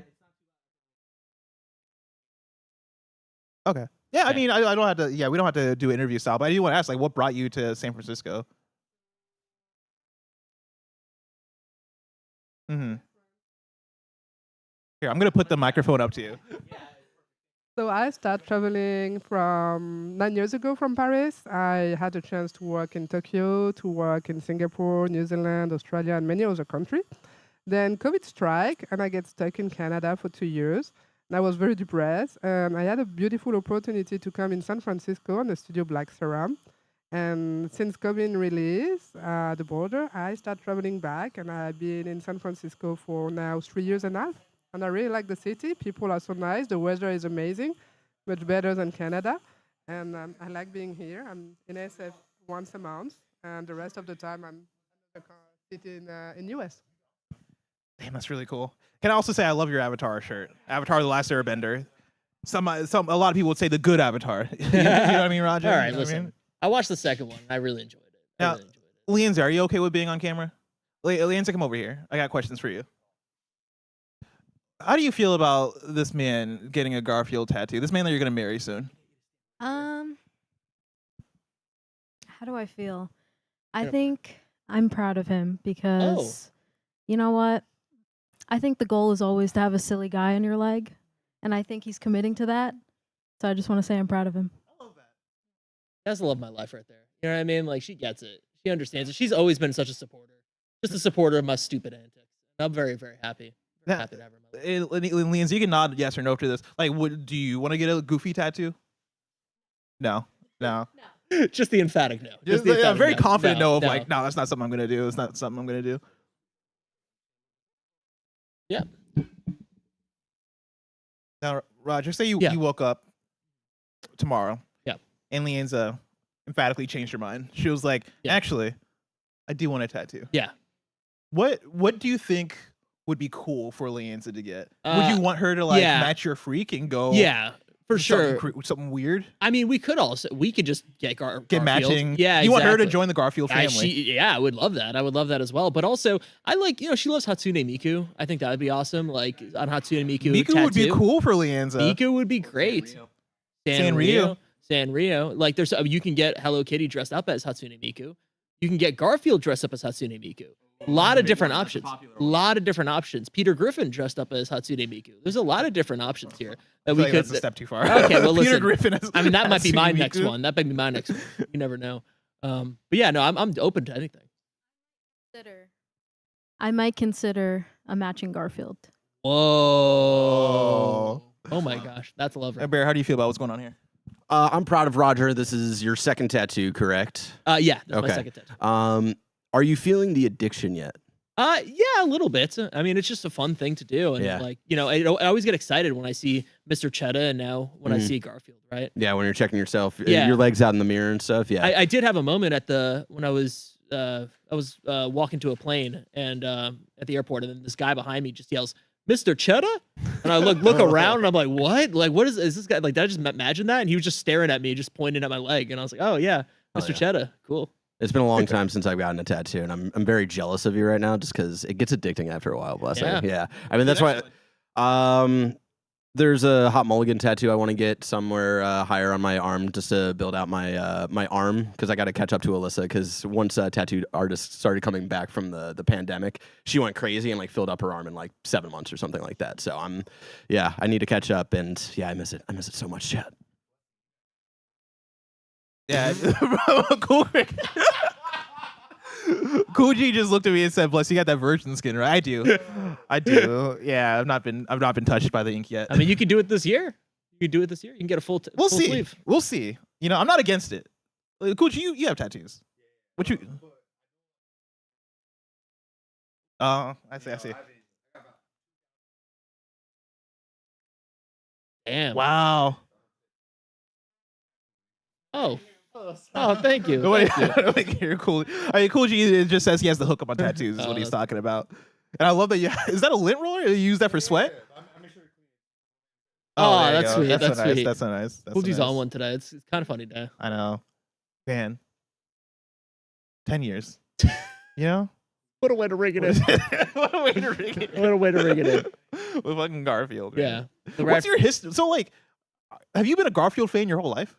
Speaker 10: Okay. Yeah, I mean, I don't have to. Yeah, we don't have to do interview style, but I do want to ask, like, what brought you to San Francisco? Mm-hmm. Here, I'm gonna put the microphone up to you.
Speaker 4: So I started traveling from 9 years ago from Paris. I had a chance to work in Tokyo, to work in Singapore, New Zealand, Australia, and many other countries. Then COVID struck, and I get stuck in Canada for 2 years. And I was very depressed, and I had a beautiful opportunity to come in San Francisco on the studio Black Serum. And since COVID released the border, I started traveling back, and I've been in San Francisco for now 3 years and a half. And I really like the city. People are so nice. The weather is amazing, much better than Canada. And I like being here. I'm in SF once a month, and the rest of the time I'm sitting in US.
Speaker 10: Damn, that's really cool. Can I also say I love your Avatar shirt? Avatar: The Last Airbender. A lot of people would say the good Avatar. You know what I mean, Roger?
Speaker 6: All right,
Speaker 10: You know what I
Speaker 6: listen.
Speaker 10: mean?
Speaker 6: I watched the second one. I really enjoyed it.
Speaker 10: Now, Leanza, are you okay with being on camera? Leanza, come over here. I got questions for you. How do you feel about this man getting a Garfield tattoo? This man that you're going to marry soon.
Speaker 21: How do I feel? I think I'm proud of him because, you know what? I think the goal is always to have a silly guy on your leg, and I think he's committing to that. So I just want to say I'm proud of him.
Speaker 6: That's the love of my life right there. You know what I mean? Like, she gets it. She understands it. She's always been such a supporter. Just a supporter of my stupid antics. I'm very, very happy. Happy to have her in my life.
Speaker 10: Leanza, you can nod yes or no to this. Like, do you want to get a Goofy tattoo? No.
Speaker 6: Just the emphatic no.
Speaker 10: Just the emphatic very confident no of like, no, that's not something I'm going to do. It's not something I'm going to do.
Speaker 6: Yeah.
Speaker 10: Now, Roger, say you woke up tomorrow.
Speaker 6: Yeah.
Speaker 10: And Leanza emphatically changed her mind. She was like, actually, I do want a tattoo.
Speaker 6: Yeah.
Speaker 10: What do you think would be cool for Leanza to get? Would you want her to like match your freak and go?
Speaker 6: Yeah, for sure.
Speaker 10: Something weird.
Speaker 6: I mean, we could just get Garfield.
Speaker 10: Matching.
Speaker 6: Yeah,
Speaker 10: you want her to join the Garfield family.
Speaker 6: I would love that. I would love that as well. But also, I like, she loves Hatsune Miku. I think that would be awesome. Like on Hatsune Miku.
Speaker 10: Miku would be cool for Leanza.
Speaker 6: Miku would be great. Sanrio. Like you can get Hello Kitty dressed up as Hatsune Miku. You can get Garfield dressed up as Hatsune Miku. A lot of different options. Peter Griffin dressed up as Hatsune Miku. There's a lot of different options here that we could.
Speaker 10: That's a step too far.
Speaker 6: Okay, well, listen.
Speaker 10: Peter Griffin.
Speaker 6: I mean, that might be my next one. That might be my next one. You never know. But yeah, no, I'm open to anything.
Speaker 21: I might consider a matching Garfield.
Speaker 6: Whoa! Oh my gosh, that's lovely.
Speaker 10: Bear, how do you feel about what's going on here?
Speaker 15: I'm proud of Roger. This is your second tattoo, correct?
Speaker 6: Yeah, that's my second tattoo.
Speaker 15: Are you feeling the addiction yet?
Speaker 6: Yeah, a little bit. I mean, it's just a fun thing to do. And like, I always get excited when I see Mr. Cheetah and now when I see Garfield, right?
Speaker 15: Yeah, when you're checking yourself, your legs out in the mirror and stuff. Yeah.
Speaker 6: I did have a moment when I was walking to a plane and at the airport, and then this guy behind me just yells, "Mr. Cheetah?" And I look around and I'm like, what? Like, what is this guy? Like, did I just imagine that? And he was just staring at me, just pointing at my leg. And I was like, oh yeah, Mr. Cheetah. Cool.
Speaker 15: It's been a long time since I've gotten a tattoo, and I'm very jealous of you right now, just because it gets addicting after a while. Bless you. Yeah. I mean, that's why. There's a hot mulligan tattoo I want to get somewhere higher on my arm, just to build out my my arm, because I got to catch up to Alyssa. Because once tattooed artists started coming back from the pandemic, she went crazy and like filled up her arm in like 7 months or something like that. So I need to catch up, and I miss it. I miss it so much, chat.
Speaker 10: Yeah, cool. Cool G just looked at me and said, "Bless, you got that virgin skin, right?" I do. Yeah, I've not been touched by the ink yet.
Speaker 6: I mean, you could do it this year. You can get a full.
Speaker 10: We'll see.
Speaker 6: Sleeve.
Speaker 10: We'll see. I'm not against it. Cool G, you have tattoos. What you? Oh, I see.
Speaker 6: Damn.
Speaker 10: Wow.
Speaker 6: Oh, thank you.
Speaker 10: You're cool. I mean, Cool G just says he has the hookup on tattoos. Is what he's talking about. And I love that. Is that a lint roller? You use that for sweat?
Speaker 6: Oh, that's sweet.
Speaker 10: That's
Speaker 6: That's
Speaker 10: so
Speaker 6: sweet.
Speaker 10: Nice. That's so nice.
Speaker 6: Cool G's on one today. It's kind of funny, Dad.
Speaker 10: I know.
Speaker 2: Man. 10 years. You know?
Speaker 6: What a way to ring it in.
Speaker 2: What a way to ring it in.
Speaker 6: What a way to ring it in.
Speaker 2: With fucking Garfield. Man.
Speaker 6: Yeah.
Speaker 2: What's your history? So, like, have you been a Garfield fan your whole life?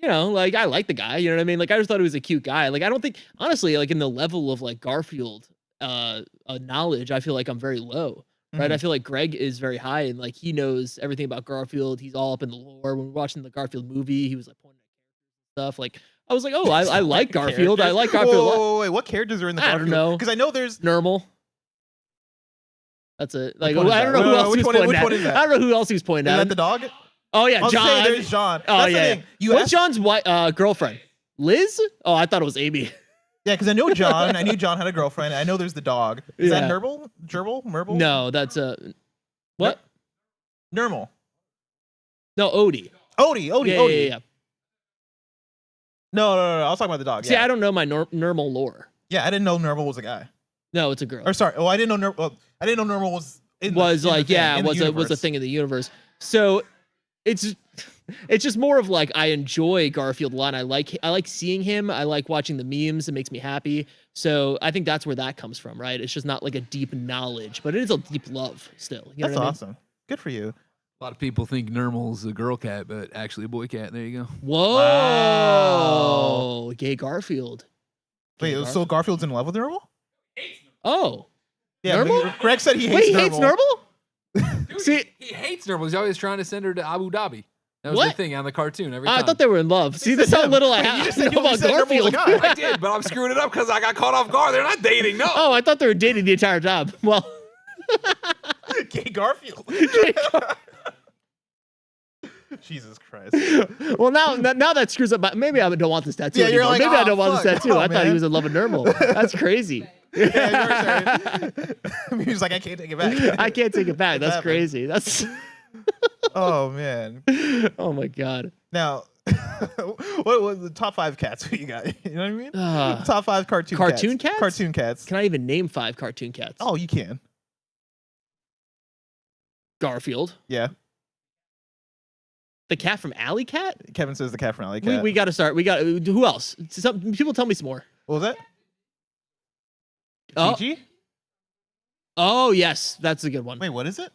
Speaker 6: You know, like I like the guy, you know what I mean? Like I just thought he was a cute guy. Like I don't think honestly, like in the level of like Garfield knowledge, I feel like I'm very low. Right? I feel like Greg is very high and like he knows everything about Garfield. He's all up in the lore. When we're watching the Garfield movie, he was like pointing at stuff. Like I was like, oh, I like Garfield. I like Garfield.
Speaker 2: Wait, what characters are in the Garfield?
Speaker 6: I don't know.
Speaker 2: Because I know there's
Speaker 6: Normal. That's it. Like
Speaker 2: one is
Speaker 6: I don't
Speaker 2: that?
Speaker 6: know who else he was pointing
Speaker 2: which
Speaker 6: at.
Speaker 2: one is that?
Speaker 6: I don't know who else he was pointing
Speaker 2: Is
Speaker 6: at.
Speaker 2: that the dog?
Speaker 6: Oh yeah,
Speaker 2: I was
Speaker 6: John.
Speaker 2: saying there's John.
Speaker 6: Oh
Speaker 2: That's the
Speaker 6: yeah.
Speaker 2: thing. You
Speaker 6: What's
Speaker 2: asked-
Speaker 6: John's girlfriend? Liz? Oh, I thought it was Amy.
Speaker 2: Yeah, because I know John. I knew John had a girlfriend. I know there's the dog. Is that
Speaker 6: Yeah.
Speaker 2: Nurble? Gerbil? Merble?
Speaker 6: No, that's what?
Speaker 2: Nermal.
Speaker 6: No, Odie.
Speaker 2: Odie.
Speaker 6: Yeah.
Speaker 2: No. I was talking about the dog.
Speaker 6: See,
Speaker 2: Yeah.
Speaker 6: I don't know my normal lore.
Speaker 2: Yeah, I didn't know Nurble was a guy.
Speaker 6: No, it's a girl.
Speaker 2: Or sorry. Oh, I didn't know Nurble was in the,
Speaker 6: was
Speaker 2: in the
Speaker 6: like
Speaker 2: thing,
Speaker 6: yeah,
Speaker 2: in the
Speaker 6: was a
Speaker 2: universe.
Speaker 6: thing in the universe. So it's just more of like I enjoy Garfield a lot. I like seeing him. I like watching the memes. It makes me happy. So I think that's where that comes from, right? It's just not like a deep knowledge, but it is a deep love still. You know
Speaker 2: That's
Speaker 6: what I mean?
Speaker 2: awesome. Good for you.
Speaker 17: A lot of people think Nermal's a girl cat, but actually a boy cat. There you go.
Speaker 6: Whoa, gay Garfield.
Speaker 2: Wait, so Garfield's in love with Nurble?
Speaker 6: Oh,
Speaker 2: Yeah,
Speaker 6: Nurble?
Speaker 2: Greg said he hates
Speaker 6: Wait, he
Speaker 2: Nurble.
Speaker 6: hates Nurble? See,
Speaker 17: He hates Nermal. He's always trying to send her to Abu Dhabi. That was
Speaker 6: What?
Speaker 17: the thing on the cartoon every time.
Speaker 6: I thought they were in love. See, this is how little I
Speaker 2: Wait, you
Speaker 6: have
Speaker 2: just
Speaker 6: to
Speaker 2: said
Speaker 6: know
Speaker 2: you
Speaker 6: about
Speaker 2: said Nurble was a
Speaker 6: Garfield.
Speaker 2: guy.
Speaker 17: I did, but I'm screwing it up because I got caught off guard. They're not dating. No.
Speaker 6: Oh, I thought they were dating the entire time. Well,
Speaker 2: Gay Garfield. Jesus Christ.
Speaker 6: well, now that screws up. Maybe I don't want this tattoo
Speaker 2: Yeah, you're
Speaker 6: anymore.
Speaker 2: like,
Speaker 6: Maybe I
Speaker 2: "Oh,
Speaker 6: don't want this
Speaker 2: fuck.
Speaker 6: tattoo.
Speaker 2: Oh,
Speaker 6: I thought he
Speaker 2: man."
Speaker 6: was in love with Nurble. That's crazy.
Speaker 2: Yeah, he was like, I can't take it back.
Speaker 6: I can't take it back. That's
Speaker 2: happened.
Speaker 6: crazy. That's
Speaker 2: Oh man.
Speaker 6: oh my god.
Speaker 2: Now, what was the top 5 cats? Who you got? You know what I mean? Top 5 cartoon
Speaker 6: cats?
Speaker 2: Cartoon cats.
Speaker 6: Can I even name 5 cartoon cats?
Speaker 2: Oh, you can.
Speaker 6: Garfield.
Speaker 2: Yeah.
Speaker 6: The cat from Alley Cat?
Speaker 2: Kevin says the cat from Alley Cat.
Speaker 6: We got to start. We got who else? Some people tell me some more.
Speaker 2: What was that?
Speaker 6: Oh.
Speaker 2: Gigi?
Speaker 6: Oh yes, that's a good one.
Speaker 2: Wait, what is it?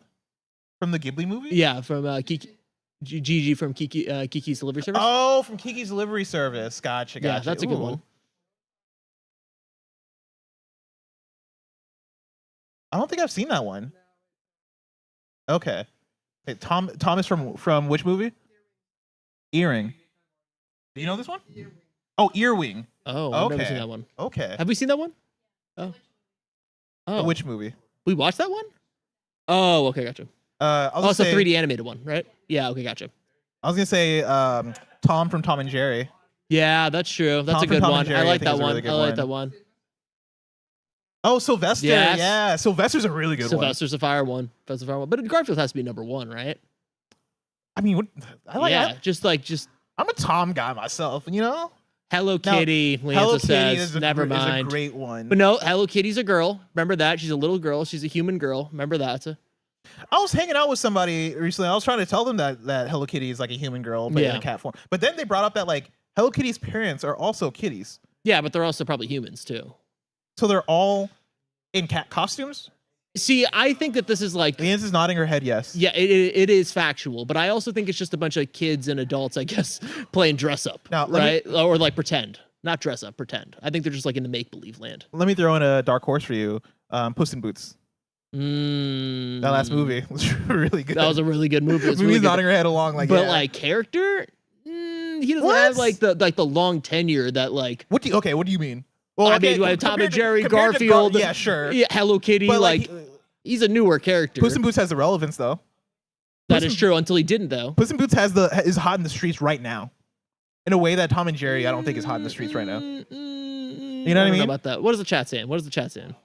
Speaker 2: From the Ghibli movie?
Speaker 6: Yeah, from Gigi from Kiki's Delivery Service.
Speaker 2: Oh, from Kiki's Delivery Service. Gotcha.
Speaker 6: Yeah, that's a good one.
Speaker 2: I don't think I've seen that one. Okay. Hey, Thomas from which movie? Earring. Do you know this one? Oh, Earwing.
Speaker 6: Oh, I've never seen that one.
Speaker 2: Okay.
Speaker 6: Have we seen that one? Oh.
Speaker 2: Which movie?
Speaker 6: We watched that one? Oh, okay, gotcha.
Speaker 2: It's
Speaker 6: a 3D animated one, right? Yeah, okay, gotcha.
Speaker 2: I was gonna say Tom from Tom and Jerry.
Speaker 6: Yeah, that's true. That's
Speaker 2: Tom
Speaker 6: a
Speaker 2: from
Speaker 6: good
Speaker 2: Tom and
Speaker 6: one.
Speaker 2: Jerry,
Speaker 6: I
Speaker 2: I
Speaker 6: like
Speaker 2: think,
Speaker 6: that
Speaker 2: is a
Speaker 6: one.
Speaker 2: really good
Speaker 6: I like
Speaker 2: one.
Speaker 6: that one.
Speaker 2: Oh, Sylvester.
Speaker 6: Yes.
Speaker 2: Yeah, Sylvester's a really good one.
Speaker 6: Sylvester's a fire one. But Garfield has to be number 1, right?
Speaker 2: I mean, what, I like.
Speaker 6: Yeah, just
Speaker 2: I'm a Tom guy myself, you know.
Speaker 6: Hello Kitty.
Speaker 2: Hello
Speaker 6: Leanza
Speaker 2: Kitty
Speaker 6: says,
Speaker 2: is
Speaker 6: never mind.
Speaker 2: Is a great one.
Speaker 6: But no, Hello Kitty's a girl. Remember that? She's a little girl. She's a human girl. Remember that?
Speaker 2: I was hanging out with somebody recently. I was trying to tell them that Hello Kitty is like a human girl, but in a cat form. But then they brought up that like Hello Kitty's parents are also kitties.
Speaker 6: Yeah, but they're also probably humans too.
Speaker 2: So they're all in cat costumes?
Speaker 6: See, I think that this is like...
Speaker 2: Leanne is nodding her head yes.
Speaker 6: Yeah, it is factual, but I also think it's just a bunch of kids and adults, I guess, playing dress up,
Speaker 2: now,
Speaker 6: right? Or like pretend. Not dress up, pretend. I think they're just like in the make-believe land.
Speaker 2: Let me throw in a dark horse for you. Puss in Boots. That last movie was really good.
Speaker 6: That was a really good movie.
Speaker 2: Mimi's really nodding her head along like,
Speaker 6: but
Speaker 2: yeah.
Speaker 6: like character, he doesn't have like the long tenure that like.
Speaker 2: What do you mean? Well,
Speaker 6: I mean, like Tom and Jerry, Garfield.
Speaker 2: Yeah, sure.
Speaker 6: Yeah, Hello Kitty.
Speaker 2: But,
Speaker 6: like he's a newer character.
Speaker 2: Puss in Boots has the relevance though.
Speaker 6: That is true until he didn't though.
Speaker 2: Puss in Boots is hot in the streets right now, in a way that Tom and Jerry I don't think is hot in the streets right now. You know what I mean?
Speaker 6: About that. What is the chat saying? What is the chat saying?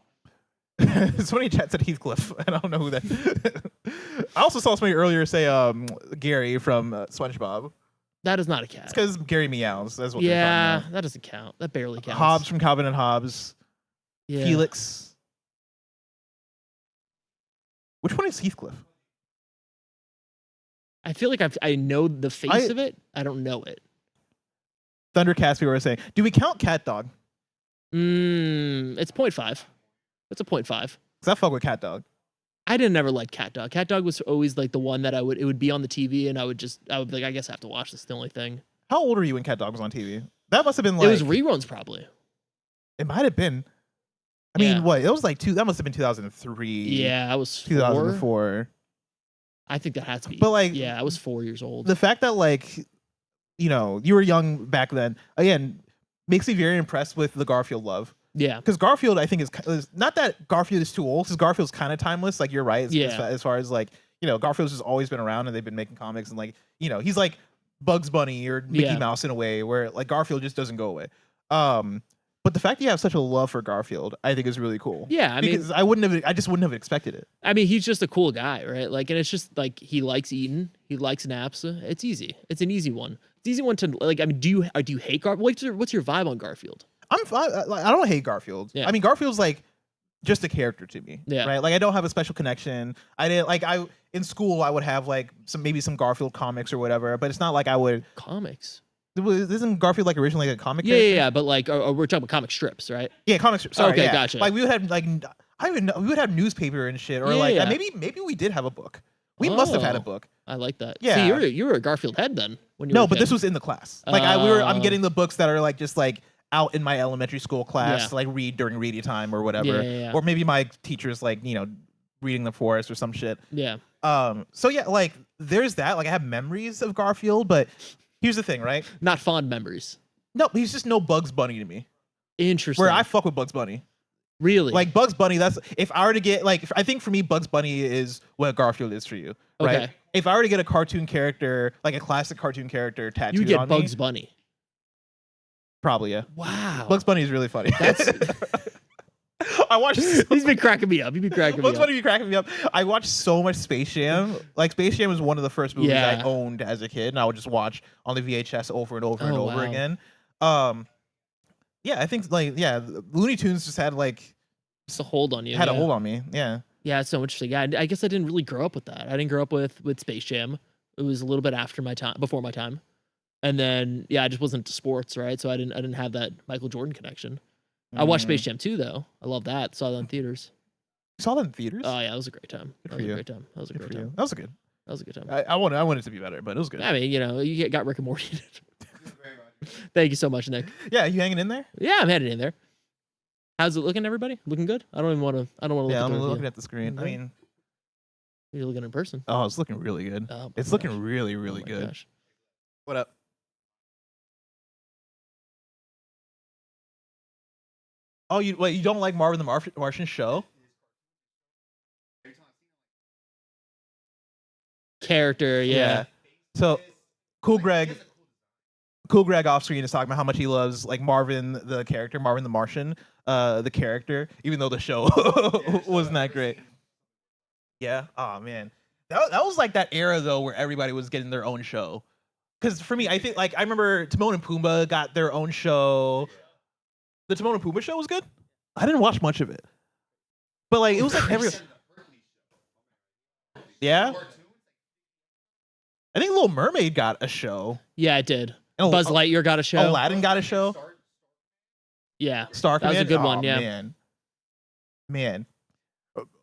Speaker 2: Somebody chat said Heathcliff. I don't know who that. I also saw somebody earlier say Gary from SpongeBob.
Speaker 6: That is not a cat.
Speaker 2: It's because Gary meows. That's what.
Speaker 6: Yeah, that doesn't count. That barely counts.
Speaker 2: Hobbs from Calvin and Hobbes.
Speaker 6: Yeah.
Speaker 2: Felix. Which one is Heathcliff?
Speaker 6: I feel like I know the face of it. I don't know it.
Speaker 10: Thundercats, people were saying, do we count Cat Dog?
Speaker 6: It's 0.5. It's a 0.5.
Speaker 10: Because I fuck with Cat Dog.
Speaker 6: I didn't ever like Cat Dog. Cat Dog was always like the one that it would be on the TV and I would be like, I guess I have to watch this. The only thing.
Speaker 10: How old were you when Cat Dog was on TV? That must have been like.
Speaker 6: It was reruns probably.
Speaker 10: It might have been. I mean, what? It was like that must have been 2003.
Speaker 6: Yeah, I was
Speaker 10: 2004.
Speaker 6: I think that has to be.
Speaker 10: But like,
Speaker 6: yeah, I was 4 years old.
Speaker 10: The fact that like, you know, you were young back then, again, makes me very impressed with the Garfield love.
Speaker 6: Yeah.
Speaker 10: Because Garfield, I think, is not that Garfield is too old, because Garfield's kind of timeless. Like, you're right. As far as like, you know, Garfield's just always been around and they've been making comics and like, you know, he's like Bugs Bunny or Mickey Mouse in a way where like Garfield just doesn't go away. But the fact that you have such a love for Garfield, I think is really cool.
Speaker 6: Yeah, I
Speaker 10: mean, I just wouldn't have expected it.
Speaker 6: I mean, he's just a cool guy, right? Like, and it's just like he likes eating, he likes naps. It's easy. It's an easy one. It's easy one to like. I mean, do you hate Garfield? What's your vibe on Garfield?
Speaker 10: I'm fine. I don't hate Garfield.
Speaker 6: Yeah.
Speaker 10: I mean, Garfield's like just a character to me.
Speaker 6: Yeah.
Speaker 10: Right. Like, I don't have a special connection. In school I would have like some Garfield comics or whatever, but it's not like I would
Speaker 6: comics.
Speaker 10: Isn't Garfield like originally like a comic?
Speaker 6: Yeah, but like we're talking about comic strips, right?
Speaker 10: Yeah, comic strips. Sorry,
Speaker 6: okay,
Speaker 10: yeah.
Speaker 6: gotcha.
Speaker 10: Like we would have like we would have newspaper and shit, or maybe we did have a book. We must have had a book.
Speaker 6: I like that.
Speaker 10: Yeah.
Speaker 6: See, you were a Garfield head then when you were
Speaker 10: No,
Speaker 6: a
Speaker 10: but
Speaker 6: kid.
Speaker 10: this was in the class. Like I'm getting the books that are like just like out in my elementary school class to like read during reading time or whatever.
Speaker 6: Yeah.
Speaker 10: Or maybe my teacher's like, you know, reading them for us or some shit.
Speaker 6: Yeah.
Speaker 10: So yeah, like there's that. Like I have memories of Garfield, but here's the thing, right?
Speaker 6: Not fond memories.
Speaker 10: No, he's just no Bugs Bunny to me.
Speaker 6: Interesting.
Speaker 10: Where I fuck with Bugs Bunny.
Speaker 6: Really?
Speaker 10: Like Bugs Bunny, that's if I were to get like I think for me Bugs Bunny is what Garfield is for you. Right?
Speaker 6: Okay.
Speaker 10: If I were to get a cartoon character, like a classic cartoon character tattooed
Speaker 6: you get
Speaker 10: on
Speaker 6: Bugs
Speaker 10: me,
Speaker 6: Bunny.
Speaker 10: Probably, yeah.
Speaker 6: Wow.
Speaker 10: Bugs Bunny is really funny. I watched.
Speaker 6: He's been cracking me up. He's been cracking me
Speaker 10: Bugs
Speaker 6: up.
Speaker 10: Bunny be cracking me up. I watched so much Space Jam. Like Space Jam was one of the first movies I owned as a kid, and I would just watch on the VHS over and over and over again. Yeah, I think Looney Tunes just had like
Speaker 6: a hold on you.
Speaker 10: Had a hold on me. Yeah.
Speaker 6: Yeah, it's so interesting. Yeah, I guess I didn't really grow up with that. I didn't grow up with Space Jam. It was a little bit before my time. And then I just wasn't into sports, right? So I didn't have that Michael Jordan connection. I watched Space Jam 2 though. I love that. Saw that in theaters.
Speaker 10: You saw that in theaters?
Speaker 6: Oh yeah, it was a great time.
Speaker 10: Good for you.
Speaker 6: That was a great time.
Speaker 10: That was good.
Speaker 6: That was a good time.
Speaker 10: I wanted it to be better, but it was good.
Speaker 6: I mean, you know, you got Rick and Morty in it. Thank you so much, Nick.
Speaker 10: Yeah, you hanging in there?
Speaker 6: Yeah, I'm headed in there. How's it looking, everybody? Looking good? I don't want to look
Speaker 10: Yeah,
Speaker 6: at
Speaker 10: I'm looking at the screen.
Speaker 6: Mm-hmm.
Speaker 10: I mean,
Speaker 6: you're looking in person.
Speaker 10: Oh, it's looking really good.
Speaker 6: Oh,
Speaker 10: it's looking really, really good.
Speaker 6: Gosh.
Speaker 10: What up? Oh, you don't like Marvin the Martian show?
Speaker 6: Character, yeah.
Speaker 10: So, Cool Greg off screen is talking about how much he loves like Marvin the character, Marvin the Martian, the character, even though the show wasn't that great. Yeah. Oh man, that was like that era though where everybody was getting their own show. Because for me, I think like I remember Timon and Pumbaa got their own show. The Timon and Pumbaa show was good. I didn't watch much of it, but like it was like every. Yeah. I think Little Mermaid got a show.
Speaker 6: Yeah, it did. Buzz Lightyear got a show.
Speaker 10: Aladdin got a show.
Speaker 6: Yeah.
Speaker 10: Star Command.
Speaker 6: That was a good one, yeah.
Speaker 10: Man.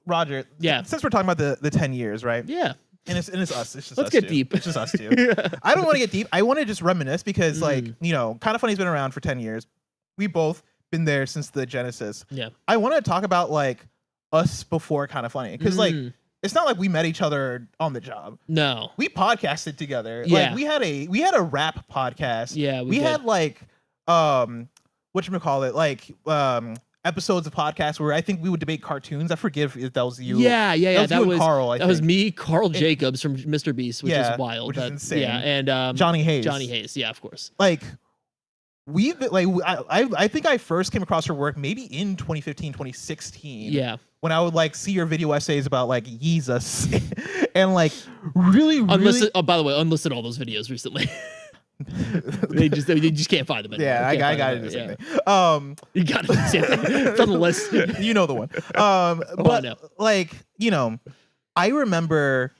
Speaker 10: Roger.
Speaker 6: Yeah.
Speaker 10: Since we're talking about the 10 years, right?
Speaker 6: Yeah.
Speaker 10: And it's us. It's just
Speaker 6: Let's
Speaker 10: us
Speaker 6: get
Speaker 10: two.
Speaker 6: deep.
Speaker 10: It's just us two. I don't want to get deep. I want to just reminisce because like, you know, Kinda Funny's been around for 10 years. We both been there since the genesis.
Speaker 6: Yeah.
Speaker 10: I want to talk about like us before Kinda Funny. Because like it's not like we met each other on the job.
Speaker 6: No.
Speaker 10: We podcasted together.
Speaker 6: Yeah.
Speaker 10: Like we had a rap podcast.
Speaker 6: Yeah,
Speaker 10: we had like whatchamacallit, like episodes of podcasts where I think we would debate cartoons. I forget if that was you.
Speaker 6: Yeah.
Speaker 10: That was Carl, I
Speaker 6: that was
Speaker 10: think.
Speaker 6: me, Carl Jacobs from Mr. Beast, which is wild.
Speaker 10: Which is insane.
Speaker 6: Yeah, and
Speaker 10: Johnny Hayes.
Speaker 6: Johnny Hayes, yeah, of course.
Speaker 10: Like we've been, like I think I first came across her work maybe in 2015, 2016.
Speaker 6: Yeah.
Speaker 10: When I would like see your video essays about like Yeezus and like really
Speaker 6: Oh, by the way, unlisted all those videos recently. they just can't find them anymore.
Speaker 10: Yeah, I got to do the same thing. You
Speaker 6: got to do the same thing. It's on the list.
Speaker 10: You know the one. But like, you know, I remember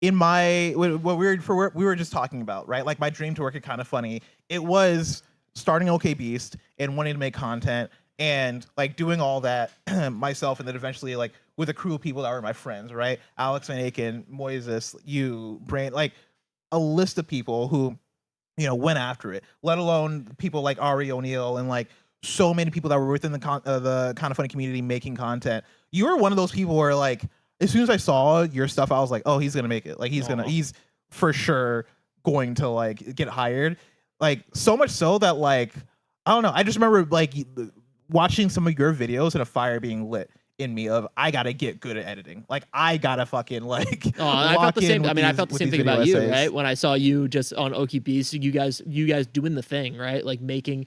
Speaker 10: in my what we were just talking about, right? Like my dream to work at Kinda Funny, it was starting OK Beast and wanting to make content and like doing all that myself, and then eventually like with a crew of people that were my friends, right? Alex Van Aken, Moises, you, Brain, like a list of people who, you know, went after it. Let alone people like Ari O'Neill and like so many people that were within the Kind of Funny community making content. You were one of those people where like as soon as I saw your stuff, I was like, oh, he's gonna make it. Like he's for sure going to like get hired. Like so much so that like I don't know. I just remember like watching some of your videos and a fire being lit in me of I gotta get good at editing. Like I gotta fucking like.
Speaker 6: Oh, I felt the same. I mean, I felt the same thing about you,
Speaker 10: essays.
Speaker 6: right? When I saw you just on Okie Beast, you guys doing the thing, right? Like making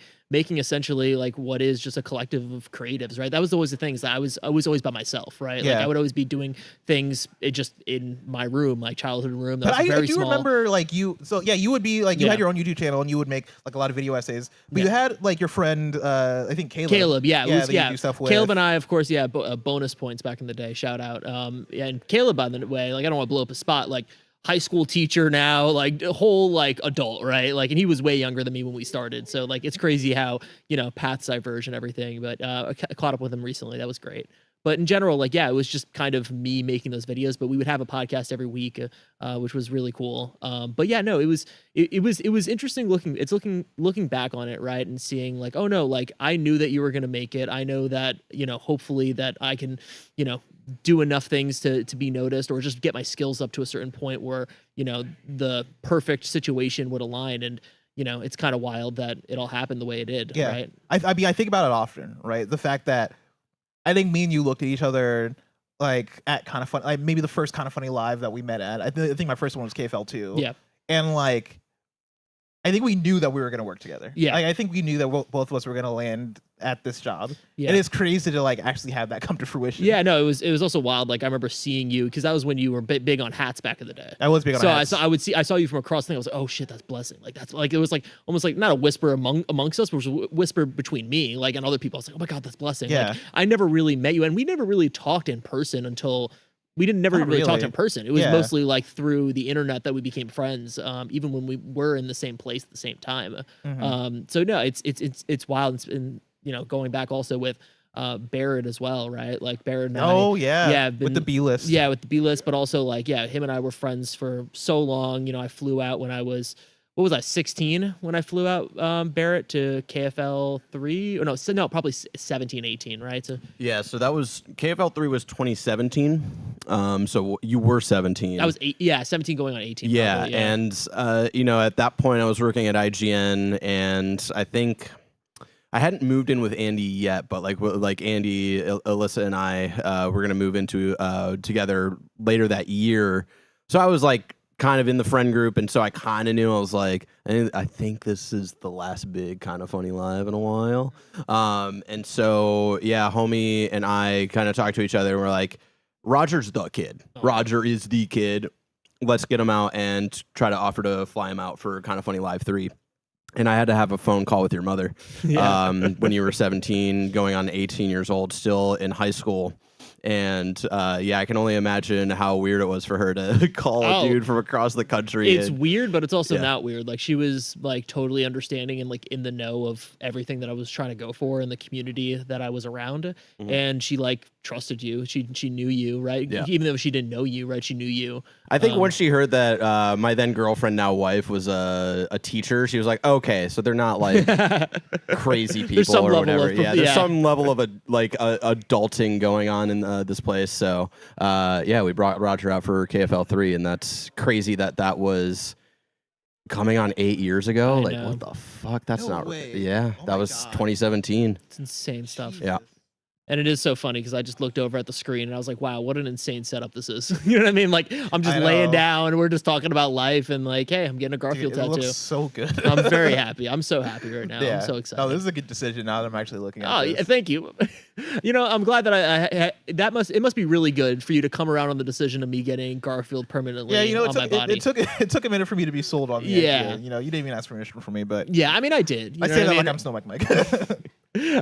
Speaker 6: essentially like what is just a collective of creatives, right? That was always the things that I was always by myself, right?
Speaker 10: Yeah.
Speaker 6: Like I would always be doing things just in my room, like childhood room. That
Speaker 10: But
Speaker 6: was very
Speaker 10: I do
Speaker 6: small.
Speaker 10: remember like you. So yeah, you would be like you had your own YouTube channel and you would make like a lot of video essays. But you had like your friend, I think Caleb.
Speaker 6: Yeah,
Speaker 10: that you do stuff with.
Speaker 6: Caleb and I, of course, bonus points back in the day. Shout out. Yeah, and Caleb, by the way, like I don't want to blow up a spot, like high school teacher now, like a whole like adult, right? Like, and he was way younger than me when we started. So like, it's crazy how, you know, paths diverge and everything. But I caught up with him recently. That was great. But in general, like, yeah, it was just kind of me making those videos, but we would have a podcast every week, which was really cool. But yeah, no, it was interesting looking back on it, right. And seeing like, oh no, like I knew that you were going to make it. I know that, you know, hopefully that I can, you know, do enough things to be noticed or just get my skills up to a certain point where, you know, the perfect situation would align. And, you know, it's kind of wild that it all happened the way it did.
Speaker 10: Yeah.
Speaker 6: Right.
Speaker 10: I mean, I think about it often, right? The fact that I think me and you looked at each other like at Kind of Fun, like maybe the first Kind of Funny live that we met at. I think my first one was KFL 2.
Speaker 6: Yeah.
Speaker 10: And like, I think we knew that we were going to work together.
Speaker 6: Yeah.
Speaker 10: Like, I think we knew that both of us were going to land at this job.
Speaker 6: Yeah.
Speaker 10: And it's crazy to like actually have that come to fruition.
Speaker 6: Yeah, no, it was also wild. Like I remember seeing you because that was when you were big on hats back in the day.
Speaker 10: I was big on hats.
Speaker 6: So I saw you from across the thing. I was like, oh shit, that's Blessing. Like that's like it was like almost like not a whisper amongst us, but it was a whisper between me like and other people. I was like, oh my god, that's Blessing.
Speaker 10: Yeah.
Speaker 6: Like I never really met you, and we never really talked in person until. We didn't never
Speaker 10: Not
Speaker 6: really talk
Speaker 10: really.
Speaker 6: in person. It was
Speaker 10: Yeah.
Speaker 6: mostly like through the internet that we became friends, even when we were in the same place at the same time.
Speaker 10: Mhm.
Speaker 6: So no, it's wild. It's been, you know, going back also with Barrett as well, right? Like Barrett and
Speaker 10: Oh,
Speaker 6: I,
Speaker 10: yeah.
Speaker 6: been-
Speaker 10: With the B list.
Speaker 6: Yeah, with the B list, but also like, yeah, him and I were friends for so long. You know, I flew out when I was, 16 when I flew out Barrett to KFL 3 or no, probably 17, 18, right? So
Speaker 15: Yeah, so that was KFL 3 was 2017. So you were 17.
Speaker 6: that was 17 going on 18.
Speaker 15: Yeah,
Speaker 6: probably,
Speaker 15: and you know, at that point I was working at IGN, and I think I hadn't moved in with Andy yet, but like Andy, Alyssa, and I were gonna move into together later that year. So I was like kind of in the friend group, and so I kind of knew. I was like, I think this is the last big Kind of Funny live in a while. And so yeah, homie and I kind of talked to each other, and we're like, Roger's the kid. Roger is the kid. Let's get him out and try to offer to fly him out for Kind of Funny Live 3. And I had to have a phone call with your mother when you were 17, going on 18 years old, still in high school. And yeah, I can only imagine how weird it was for her to call a dude from across the country.
Speaker 6: It's weird, but it's also
Speaker 15: Yeah.
Speaker 6: not weird. Like she was like totally understanding and like in the know of everything that I was trying to go for in the community that I was around. And she like trusted you. She knew you, right?
Speaker 15: Yeah.
Speaker 6: Even though she didn't know you, right? She knew you.
Speaker 15: I think once she heard that my then girlfriend, now wife, was a teacher, she was like, okay, so they're not like crazy people
Speaker 6: There's some
Speaker 15: or
Speaker 6: level
Speaker 15: whatever.
Speaker 6: of-
Speaker 15: Yeah, there's
Speaker 6: yeah.
Speaker 15: some level of adulting going on in this place. So yeah, we brought Roger out for KFL 3, and that's crazy that was coming on 8 years ago. Like,
Speaker 6: know.
Speaker 15: what the fuck? That's
Speaker 6: No
Speaker 15: not.
Speaker 6: way.
Speaker 15: Yeah, that was 2017.
Speaker 6: It's insane stuff.
Speaker 15: Yeah.
Speaker 6: And it is so funny because I just looked over at the screen and I was like, wow, what an insane setup this is. You know what I mean? Like, I'm just
Speaker 10: I
Speaker 6: laying
Speaker 10: know.
Speaker 6: down and we're just talking about life and like, hey, I'm getting a Garfield
Speaker 10: Dude, it
Speaker 6: tattoo.
Speaker 10: looks so good.
Speaker 6: I'm very happy. I'm so happy right now. I'm so excited.
Speaker 10: Oh, this is a good decision now that I'm actually looking at
Speaker 6: Oh,
Speaker 10: this.
Speaker 6: yeah, thank you. You know, I'm glad that it must be really good for you to come around on the decision of me getting Garfield permanently
Speaker 10: Yeah, you know,
Speaker 6: on my body.
Speaker 10: it took a minute for me to be sold on the
Speaker 6: Yeah.
Speaker 10: idea. You know, you didn't even ask permission from me, but
Speaker 6: Yeah, I mean, I did. You
Speaker 10: I
Speaker 6: know
Speaker 10: say
Speaker 6: what
Speaker 10: that
Speaker 6: mean?
Speaker 10: like I'm Snow Mike.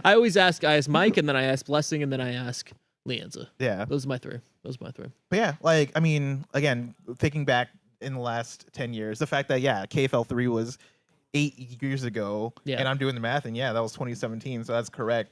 Speaker 6: I always ask Mike, and then I ask Blessing, and then I ask Leanza.
Speaker 10: Yeah.
Speaker 6: Those are my three.
Speaker 10: But yeah, like, I mean, again, thinking back in the last 10 years, the fact that, yeah, KFL 3 was 8 years ago,
Speaker 6: Yeah.
Speaker 10: and I'm doing the math, and that was 2017, so that's correct.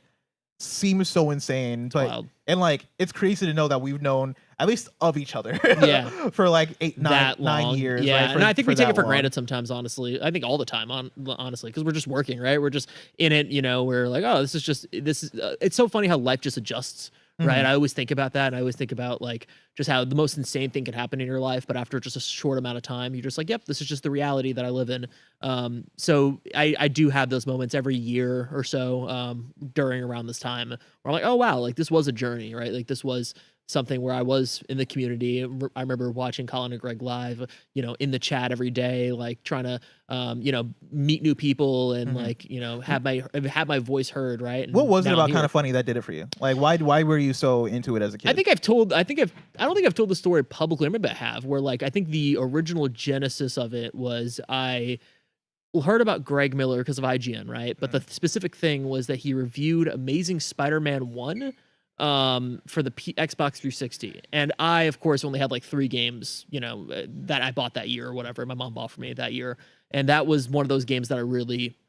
Speaker 10: Seems so insane, but
Speaker 6: wild.
Speaker 10: And like it's crazy to know that we've known at least of each other,
Speaker 6: Yeah.
Speaker 10: for like 8, 9
Speaker 6: long.
Speaker 10: years.
Speaker 6: Yeah,
Speaker 10: right?
Speaker 6: and I think we take it for
Speaker 10: long.
Speaker 6: granted sometimes. Honestly, I think all the time. Honestly, because we're just working, right? We're just in it. We're like, oh, this is. It's so funny how life just adjusts, right?
Speaker 10: Mhm.
Speaker 6: I always think about that, and I always think about like just how the most insane thing could happen in your life, but after just a short amount of time, you're just like, yep, this is just the reality that I live in. So I do have those moments every year or so during around this time where I'm like, oh wow, like this was a journey, right? Like this was something where I was in the community. I remember watching Colin and Greg live, in the chat every day, like trying to, meet new people and like, have my voice heard. Right. And
Speaker 10: What was it
Speaker 6: now I'm
Speaker 10: about
Speaker 6: here.
Speaker 10: Kind of Funny that did it for you? Like, why were you so into it as a kid?
Speaker 6: I don't think I've told the story publicly. I remember I have, where like, I think the original genesis of it was I heard about Greg Miller because of IGN. Right. But the specific thing was that he reviewed Amazing Spider-Man 1 for the Xbox 360, and I of course only had like 3 games that I bought that year or whatever my mom bought for me that year, and that was one of those games that I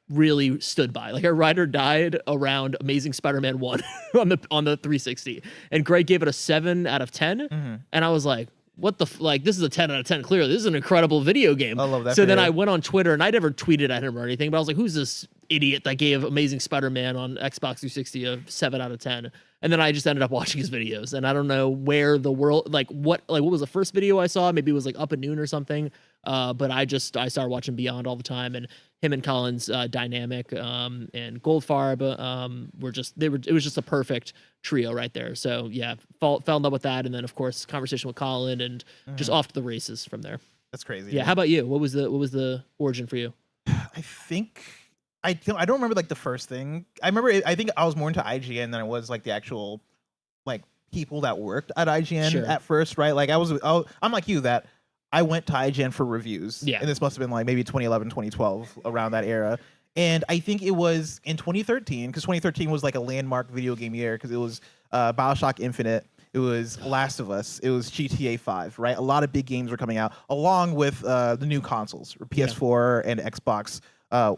Speaker 6: really stood by. Like, I ride or died around Amazing Spider-Man 1 on the 360, and Greg gave it a 7 out of 10, and I was like, what the like, this is a 10 out of 10 clearly. This is an incredible video game.
Speaker 10: I love that.
Speaker 6: So then I went on Twitter, and I never tweeted at him or anything, but I was like, who's this idiot that gave Amazing Spider-Man on Xbox 360 a 7 out of 10? And then I just ended up watching his videos, and I don't know where the world, what was the first video I saw? Maybe it was like Up at Noon or something. But I started watching Beyond all the time, and him and Colin's dynamic and Goldfarb it was just a perfect trio right there. So yeah, fell in love with that, and then of course conversation with Colin, and just off to the races from there.
Speaker 10: That's crazy.
Speaker 6: Yeah. How about you? What was the origin for you?
Speaker 10: I think I don't remember like the first thing. I think I was more into IGN than I was like the actual like people that worked at IGN
Speaker 6: Sure.
Speaker 10: at first, right? Like I'm like you, that I went to IGN for reviews.
Speaker 6: Yeah.
Speaker 10: And this must have been like maybe 2011, 2012, around that era. And I think it was in 2013, because 2013 was like a landmark video game year, because it was BioShock Infinite, it was Last of Us, it was GTA 5, right? A lot of big games were coming out, along with the new consoles, PS4 and Xbox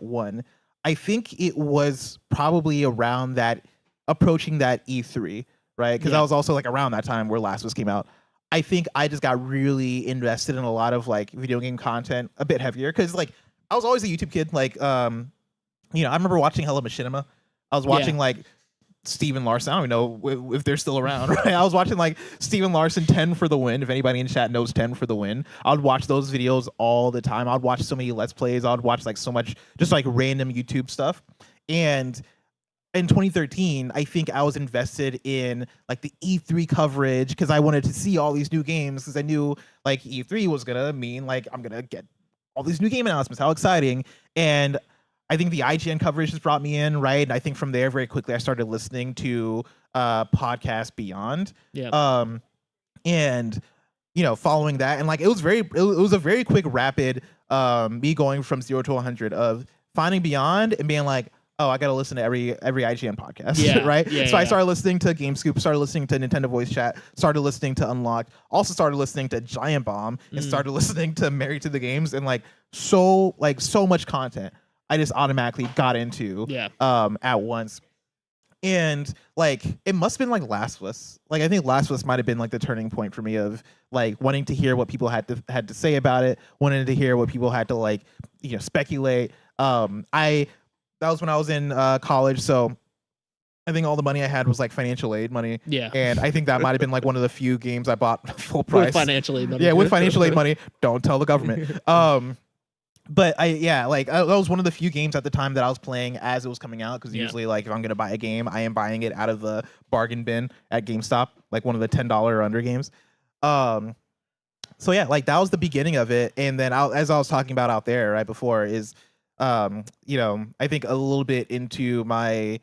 Speaker 10: One. I think it was probably around that, approaching that E3, right? Because that was also like around that time where Last of Us came out. I think I just got really invested in a lot of like video game content a bit heavier, because like I was always a YouTube kid. Like, I remember watching Hello Machinima. I was watching like Steven Larson. I don't even know if they're still around, right? I was watching like Steven Larson 10 for the win. If anybody in chat knows 10 for the win, I would watch those videos all the time. I would watch so many Let's Plays. I would watch like so much just like random YouTube stuff. And in 2013, I think I was invested in like the E3 coverage, because I wanted to see all these new games, because I knew like E3 was gonna mean like I'm gonna get all these new game announcements. How exciting! And I think the IGN coverage just brought me in, right? And I think from there, very quickly, I started listening to podcast Beyond.
Speaker 6: Yeah.
Speaker 10: And following that, and like it was a very quick, rapid me going from 0 to 100 of finding Beyond and being like, oh, I gotta listen to every IGN podcast,
Speaker 6: Yeah,
Speaker 10: right?
Speaker 6: yeah,
Speaker 10: So I
Speaker 6: yeah.
Speaker 10: started listening to GameScoop, started listening to Nintendo Voice Chat, started listening to Unlocked, also started listening to Giant Bomb, and started listening to Married to the Games, and like so much content I just automatically got into at once. And like it must have been like Last of Us. Like I think Last of Us might have been like the turning point for me of like wanting to hear what people had to say about it, wanting to hear what people had to like speculate. That was when I was in college, so I think all the money I had was like financial aid money.
Speaker 6: Yeah.
Speaker 10: And I think that might have been like one of the few games I bought full price.
Speaker 6: With financial aid money.
Speaker 10: Yeah, with financial aid money. Don't tell the government. But that was one of the few games at the time that I was playing as it was coming out, because usually like if I'm gonna buy a game, I am buying it out of the bargain bin at GameStop, like one of the $10 or under games. So yeah, like that was the beginning of it. And then as I was talking about out there right before is I think a little bit into my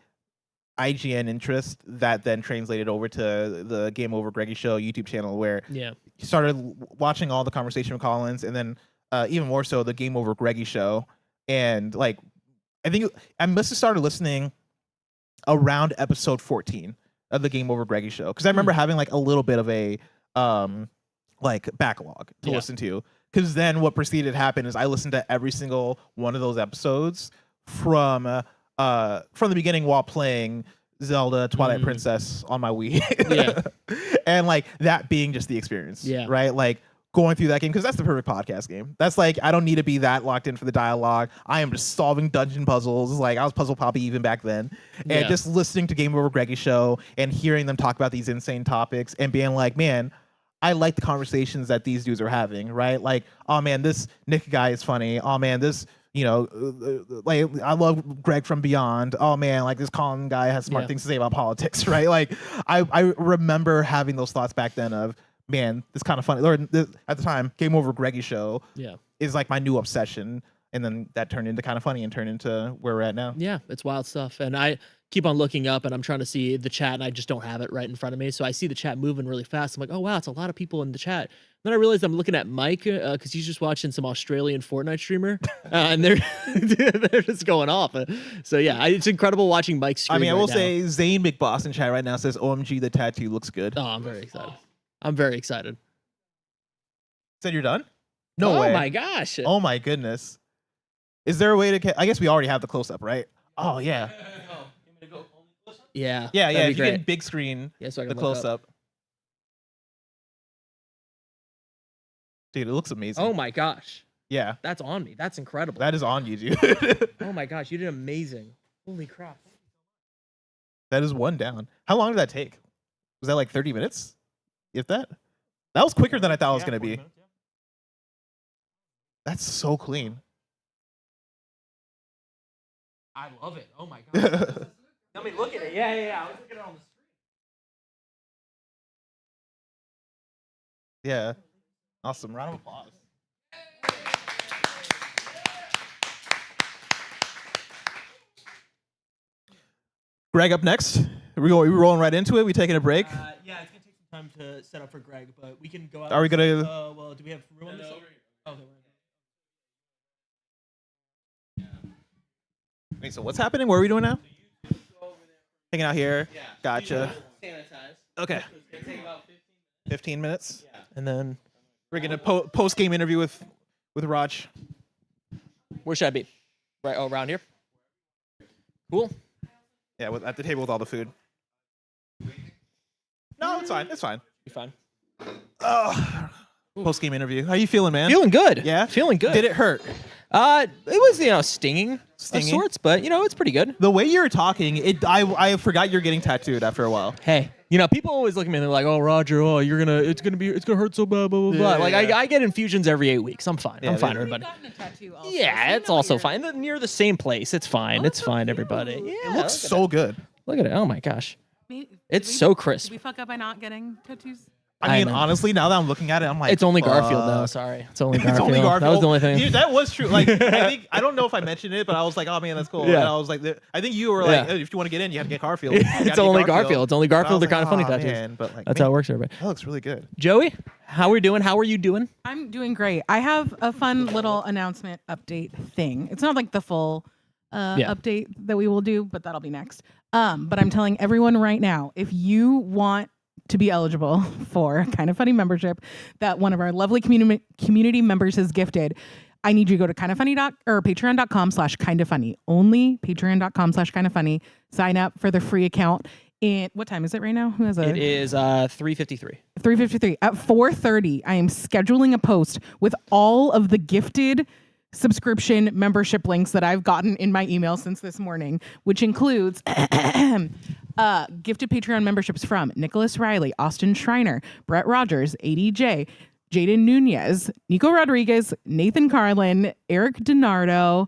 Speaker 10: IGN interest that then translated over to the Game Over Greggy Show YouTube channel, where you started watching all the conversation with Collins, and then even more so the Game Over Greggy Show. And like I think I must have started listening around episode 14 of the Game Over Greggy Show, because I remember having like a little bit of a like backlog to listen to, Because then what proceeded to happen is I listened to every single one of those episodes from the beginning while playing Zelda Twilight Princess on my Wii. And like that being just the experience.
Speaker 6: Yeah.
Speaker 10: Right? Like going through that game, because that's the perfect podcast game. That's like, I don't need to be that locked in for the dialogue. I am just solving dungeon puzzles. Like I was Puzzle Poppy even back then. And just listening to Game Over Greggy's show and hearing them talk about these insane topics and being like, man, I like the conversations that these dudes are having, right? Like, oh man, this Nick guy is funny. Oh man, this, like I love Greg from Beyond. Oh man, like this Colin guy has smart things to say about politics, right? Like I remember having those thoughts back then of, man, this kind of funny. Or at the time, Game Over Greggy show is like my new obsession. And then that turned into Kind of Funny and turned into where we're at now.
Speaker 6: Yeah, it's wild stuff. And I keep on looking up and I'm trying to see the chat and I just don't have it right in front of me. So I see the chat moving really fast. I'm like, oh wow, it's a lot of people in the chat. Then I realized I'm looking at Mike because he's just watching some Australian Fortnite streamer and they're just going off. So yeah, it's incredible watching Mike stream.
Speaker 10: I mean, I
Speaker 6: right
Speaker 10: will
Speaker 6: now.
Speaker 10: say Zane McBoss in chat right now says, OMG, the tattoo looks good.
Speaker 6: Oh, I'm very excited. I'm very excited.
Speaker 10: Said you're done? No way.
Speaker 6: Oh my gosh.
Speaker 10: Oh my goodness. Is there a way to? I guess we already have the close up, right? Oh yeah.
Speaker 6: Yeah.
Speaker 10: Yeah.
Speaker 6: that'd
Speaker 10: If
Speaker 6: be
Speaker 10: you
Speaker 6: great.
Speaker 10: can big screen
Speaker 6: so I
Speaker 10: the
Speaker 6: can look
Speaker 10: close up. Dude, it looks amazing.
Speaker 6: Oh my gosh.
Speaker 10: Yeah.
Speaker 6: That's on me. That's incredible.
Speaker 10: That is on you, dude.
Speaker 6: Oh my gosh, you did amazing. Holy crap.
Speaker 10: That is one down. How long did that take? Was that like 30 minutes? If that? That was quicker than I thought it was going to be. That's so clean.
Speaker 6: I love it. Oh my god. Let me look at it. Yeah. I was looking at it on the screen.
Speaker 10: Yeah. Awesome. Round of applause. Greg up next. Are we rolling right into it? We taking a break?
Speaker 6: Yeah, it's gonna take some time to set up for Greg, but we can go out.
Speaker 10: Are we gonna?
Speaker 6: Well, do we have room on this? Okay.
Speaker 10: Wait, so what's happening? What are we doing now? Hanging out here. Yeah. Gotcha.
Speaker 6: Sanitize.
Speaker 10: Okay.
Speaker 6: It's gonna take about
Speaker 10: 15 minutes.
Speaker 6: Yeah.
Speaker 10: And then we're gonna post game interview with Raj.
Speaker 6: Where should I be? Right around here. Cool.
Speaker 10: Yeah, at the table with all the food. No, it's fine. It's fine.
Speaker 6: You fine?
Speaker 10: Post game interview. How you feeling, man?
Speaker 6: Feeling good.
Speaker 10: Yeah,
Speaker 6: feeling good.
Speaker 10: Did it hurt?
Speaker 6: It was stinging of sorts, but it's pretty good.
Speaker 10: The way you were talking, I forgot you're getting tattooed after a while.
Speaker 6: Hey, people always look at me and they're like, "Oh, Roger, it's gonna hurt so bad, blah blah blah." Like I get infusions every 8 weeks. I'm fine. I'm fine, everybody. Yeah, it's also fine. Near the same place. It's fine. It's fine, everybody. Yeah,
Speaker 10: It looks so good.
Speaker 6: Look at it. Oh my gosh,
Speaker 11: Did
Speaker 6: it's so crisp.
Speaker 11: Did we fuck up by not getting tattoos?
Speaker 10: I mean, honestly, now that I'm looking at it, I'm like,
Speaker 6: It's only Garfield though. Sorry, it's only Garfield.
Speaker 10: It's only Garfield.
Speaker 6: That was the only thing.
Speaker 10: Dude, that was true. Like, I don't know if I mentioned it, but I was like, oh man, that's cool.
Speaker 6: Yeah.
Speaker 10: And I was like, I think you were like, hey, if you want to get in, you have to get Garfield.
Speaker 6: It's only Garfield. It's only Garfield. They're kind of funny
Speaker 10: tattoos.
Speaker 6: tattoos.
Speaker 10: But like,
Speaker 6: That's how it works, everybody.
Speaker 10: That looks really good.
Speaker 6: Joey, how are we doing? How are you doing?
Speaker 11: I'm doing great. I have a fun little announcement update thing. It's not like the full update that we will do, but that'll be next. But I'm telling everyone right now, if you want to be eligible for Kind of Funny membership that one of our lovely community members has gifted, I need you to go to patreon.com/kindoffunny. Only patreon.com/kindoffunny. Sign up for the free account. And what time is it right now? Who has
Speaker 6: It is 3:53.
Speaker 11: 3:53. At 4:30, I am scheduling a post with all of the gifted subscription membership links that I've gotten in my email since this morning, which includes gifted Patreon memberships from Nicholas Riley, Austin Schreiner, Brett Rogers, ADJ, Jaden Nunez, Nico Rodriguez, Nathan Carlin, Eric DiNardo,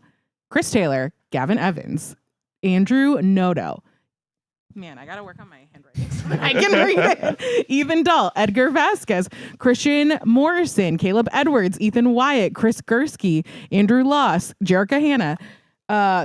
Speaker 11: Chris Taylor, Gavin Evans, Andrew Noto. Man, I gotta work on my handwriting so that I can read it. Ethan Dahl, Edgar Vasquez, Christian Morrison, Caleb Edwards, Ethan Wyatt, Chris Gursky, Andrew Loss, Jerica Hanna,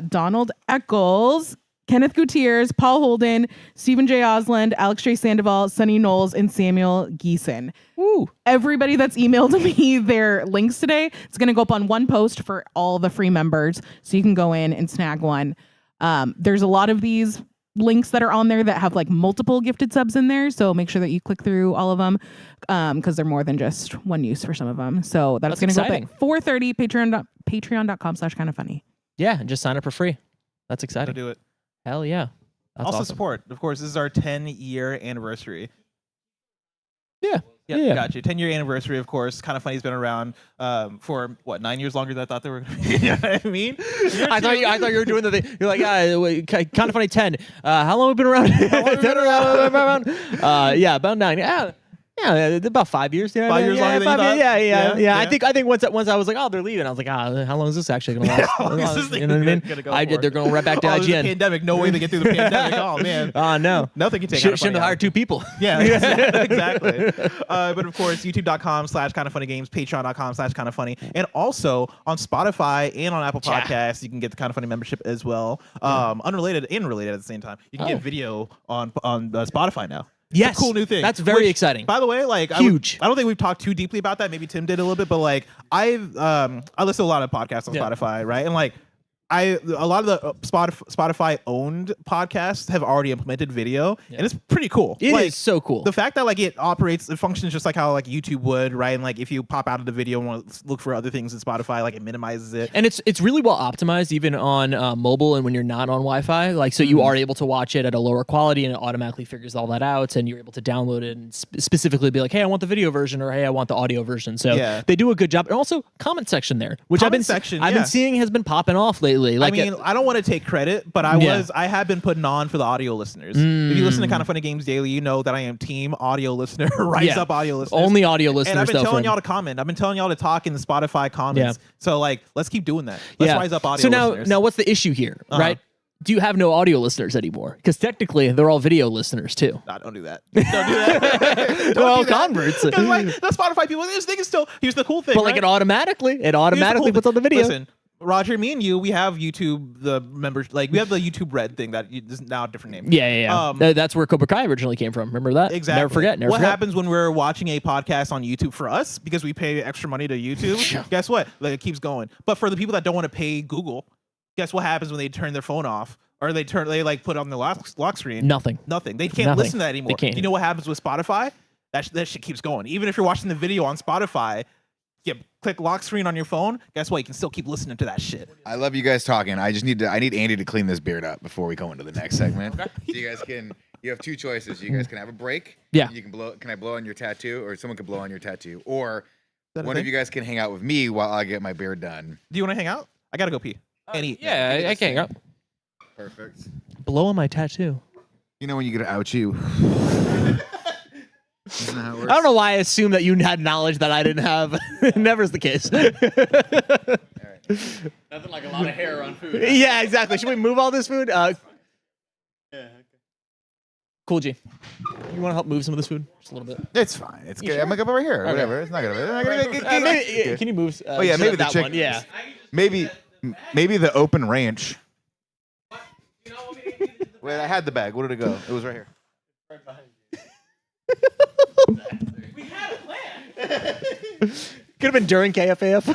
Speaker 11: Donald Eccles, Kenneth Gutierrez, Paul Holden, Stephen J. Osland, Alex J. Sandoval, Sonny Knowles, and Samuel Geeson.
Speaker 6: Woo.
Speaker 11: Everybody that's emailed me their links today, it's going to go up on one post for all the free members, so you can go in and snag one. There's a lot of these links that are on there that have like multiple gifted subs in there. So make sure that you click through all of them because they're more than just one use for some of them. So that's going to go up at 4:30 patreon.com/kindoffunny.
Speaker 9: Yeah, and just sign up for free. That's exciting.
Speaker 10: Do it.
Speaker 9: Hell yeah. That's
Speaker 10: also
Speaker 9: awesome.
Speaker 10: support. Of course, this is our 10-year anniversary.
Speaker 9: Yeah.
Speaker 10: Yeah, got you. 10-year anniversary, of course. Kind of Funny's been around for what, 9 years longer than I thought they were going to be. You know what I mean?
Speaker 9: I thought you were doing the thing. You're like, Kind of Funny 10. How long have we been around? Yeah, about 9. Yeah, about 5 years. You know
Speaker 10: 5 years longer than you thought?
Speaker 9: Yeah. I think once I was like, oh, they're leaving. I was like, how long is this actually going to last?
Speaker 10: How long is this thing
Speaker 9: you know what I mean?
Speaker 10: gonna go
Speaker 9: They're going right back to
Speaker 10: there's a
Speaker 9: IGN.
Speaker 10: pandemic. No way to get through the pandemic. Oh man.
Speaker 9: No.
Speaker 10: Nothing can take.
Speaker 9: Shouldn't have hired 2 people.
Speaker 10: Yeah, exactly. But of course, youtube.com/kindoffunnygames, patreon.com/kindoffunny, and also on Spotify and on Apple Podcasts, you can get the Kind of Funny membership as well. Unrelated and related at the same time. You can get video on Spotify now.
Speaker 9: Yes,
Speaker 10: it's a cool new thing.
Speaker 9: That's very exciting.
Speaker 10: By the way, like
Speaker 9: huge.
Speaker 10: I don't think we've talked too deeply about that. Maybe Tim did a little bit, but like I listen to a lot of podcasts on Spotify, right? And like a lot of the Spotify owned podcasts have already implemented video, and it's pretty cool.
Speaker 9: It is so cool.
Speaker 10: The fact that like it functions just like how like YouTube would, right? And like if you pop out of the video and want to look for other things in Spotify, like it minimizes it.
Speaker 9: And it's really well optimized even on mobile and when you're not on Wi-Fi. Like so you are able to watch it at a lower quality and it automatically figures all that out, and you're able to download it and specifically be like, hey, I want the video version, or hey, I want the audio version. So they do a good job. And also comment section there, which I've been seeing has been popping off lately. Like
Speaker 10: I mean, I don't want to take credit, but I have been putting on for the audio listeners. If you listen to Kind of Funny Games Daily, you know that I am team audio listener, rise up audio listeners.
Speaker 9: Only audio listeners.
Speaker 10: And I've been telling y'all to comment. I've been telling y'all to talk in the Spotify comments. So like, let's keep doing that. Let's rise up audio listeners.
Speaker 9: Now what's the issue here, right? Do you have no audio listeners anymore? Because technically, they're all video listeners too.
Speaker 10: Nah, don't do that. Don't do that.
Speaker 9: They're all converts.
Speaker 10: Because like the Spotify people, they can still. Here's the cool thing.
Speaker 9: But like it automatically puts on the video.
Speaker 10: Listen, Roger, me and you, we have YouTube, the members, like we have the YouTube Red thing that is now a different name.
Speaker 9: Yeah. That's where Cobra Kai originally came from. Remember that?
Speaker 10: Exactly.
Speaker 9: Never forget.
Speaker 10: What happens when we're watching a podcast on YouTube for us because we pay extra money to YouTube? Guess what? Like it keeps going. But for the people that don't want to pay Google, guess what happens when they turn their phone off or they like put on the lock screen?
Speaker 9: Nothing.
Speaker 10: They can't listen to that anymore. You know what happens with Spotify? That shit keeps going. Even if you're watching the video on Spotify, you click lock screen on your phone, guess what? You can still keep listening to that shit.
Speaker 1: I love you guys talking. I need Andy to clean this beard up before we go into the next segment. So you guys you have 2 choices. You guys can have a break.
Speaker 9: Yeah.
Speaker 1: You can I blow on your tattoo, or someone can blow on your tattoo, or one of you guys can hang out with me while I get my beard done.
Speaker 10: Do you want to hang out? I gotta go pee. And eat.
Speaker 9: Yeah, I can hang out.
Speaker 1: Perfect.
Speaker 9: Blow on my tattoo.
Speaker 1: You know when you get to out you.
Speaker 9: I don't know why I assumed that you had knowledge that I didn't have. Never's the case.
Speaker 16: Nothing like a lot of hair on food.
Speaker 9: Yeah, exactly. Should we move all this food? Cool, G. You want to help move some of this food? Just a little bit.
Speaker 1: It's fine. It's good. I'm gonna go over here. Okay. Whatever. It's not gonna.
Speaker 9: Can you move?
Speaker 1: Maybe the
Speaker 9: that
Speaker 1: chicken.
Speaker 9: one. Yeah.
Speaker 1: Maybe the open ranch. Wait, I had the bag. Where did it go? It was right here.
Speaker 16: Right behind you.
Speaker 9: We had a plan. Could have been during KFAF.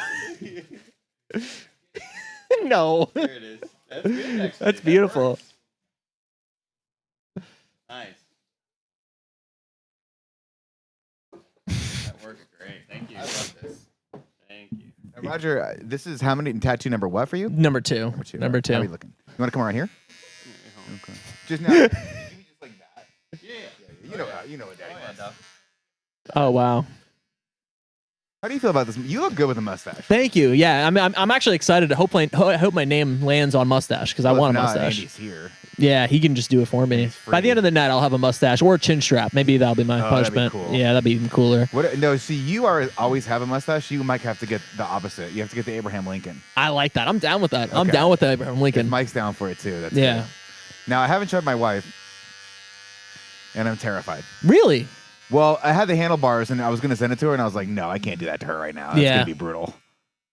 Speaker 9: No.
Speaker 16: There it is. That's good, actually.
Speaker 9: That's beautiful.
Speaker 16: Nice. That works great. Thank you. I love this. Thank you.
Speaker 1: Roger, this is how many tattoo number what for you?
Speaker 9: Number 2. Number 2.
Speaker 1: How are you looking? You want to come around here? Okay. Just now. Give me just like that. Yeah. You know what Daddy wants.
Speaker 9: Oh wow.
Speaker 1: How do you feel about this? You look good with a mustache.
Speaker 9: Thank you. Yeah, I'm actually excited. I hope my name lands on mustache because I want a mustache.
Speaker 1: Andy's here.
Speaker 9: Yeah, he can just do it for me. By the end of the night, I'll have a mustache or a chin strap. Maybe that'll be my punishment.
Speaker 1: That'd be cool.
Speaker 9: Yeah, that'd be even cooler.
Speaker 1: No, see, you always have a mustache. You might have to get the opposite. You have to get the Abraham Lincoln.
Speaker 9: I like that. I'm down with that. Okay. I'm down with the Abraham Lincoln.
Speaker 1: If Mike's down for it too. That's
Speaker 9: yeah.
Speaker 1: Good. Now I haven't showed my wife, and I'm terrified.
Speaker 9: Really?
Speaker 1: Well, I had the handlebars, and I was going to send it to her, and I was like, no, I can't do that to her right now. That's going to be brutal.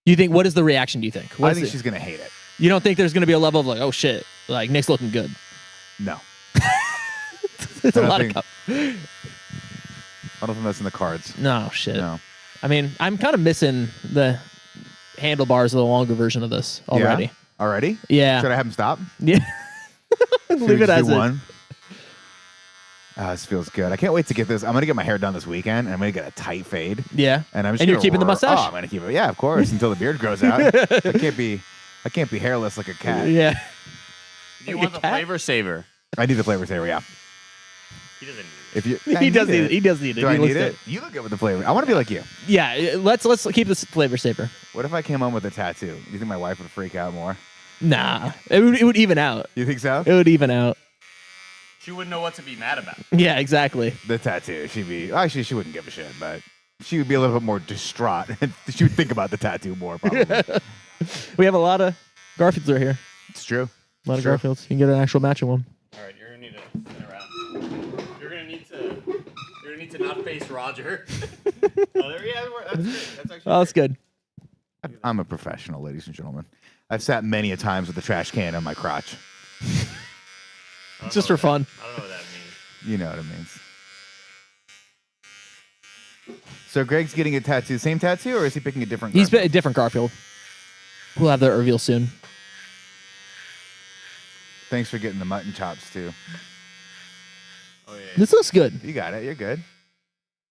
Speaker 9: You think? What is the reaction? Do you think?
Speaker 1: I think she's going to hate it.
Speaker 9: You don't think there's going to be a level of like, oh shit, like Nick's looking good?
Speaker 1: No.
Speaker 9: It's a lot
Speaker 1: I don't think that's in the cards.
Speaker 9: No shit.
Speaker 1: No.
Speaker 9: I mean, I'm kind of missing the handlebars of the longer version of this already.
Speaker 1: Yeah? Already?
Speaker 9: Yeah.
Speaker 1: Should I have him stop?
Speaker 9: Yeah.
Speaker 6: Leave it as
Speaker 1: one. Oh, this feels good. I can't wait to get this. I'm gonna get my hair done this weekend, and I'm gonna get a tight fade.
Speaker 6: Yeah.
Speaker 1: And I'm just
Speaker 6: And you're
Speaker 1: gonna
Speaker 6: keeping the
Speaker 1: roar-
Speaker 6: mustache?
Speaker 1: Oh, I'm gonna keep it. Yeah, of course, until the beard grows out. I can't be hairless like a cat.
Speaker 6: Yeah.
Speaker 16: You want the flavor saver?
Speaker 1: I need the flavor saver. Yeah.
Speaker 16: He doesn't need
Speaker 1: If you,
Speaker 6: He does need it. He does need it.
Speaker 1: Do
Speaker 6: He
Speaker 1: I
Speaker 6: looks
Speaker 1: need it?
Speaker 6: good.
Speaker 1: You look good with the flavor. I want to be like you.
Speaker 6: Yeah, let's keep this flavor saver.
Speaker 1: What if I came home with a tattoo? Do you think my wife would freak out more?
Speaker 6: Nah, it would even out.
Speaker 1: You think so?
Speaker 6: It would even out.
Speaker 16: She wouldn't know what to be mad about.
Speaker 6: Yeah, exactly.
Speaker 1: The tattoo. She'd be actually she wouldn't give a shit, but she would be a little bit more distraught. She would think about the tattoo more probably.
Speaker 6: We have a lot of Garfields right here.
Speaker 1: It's true.
Speaker 6: A lot of Garfields. You can get an actual matching one.
Speaker 16: All right, you're gonna need to sit around. You're gonna need to not face Roger. Oh, there he is. That's great. That's actually.
Speaker 6: Oh, that's good.
Speaker 1: I'm a professional, ladies and gentlemen. I've sat many a times with a trash can on my crotch.
Speaker 6: Just for fun.
Speaker 16: I don't know what that means.
Speaker 1: You know what it means. So Greg's getting a tattoo. Same tattoo, or is he picking a different?
Speaker 6: He's a different Garfield. We'll have the reveal soon.
Speaker 1: Thanks for getting the mutton chops too.
Speaker 16: Oh yeah.
Speaker 6: This looks good.
Speaker 1: You got it. You're good.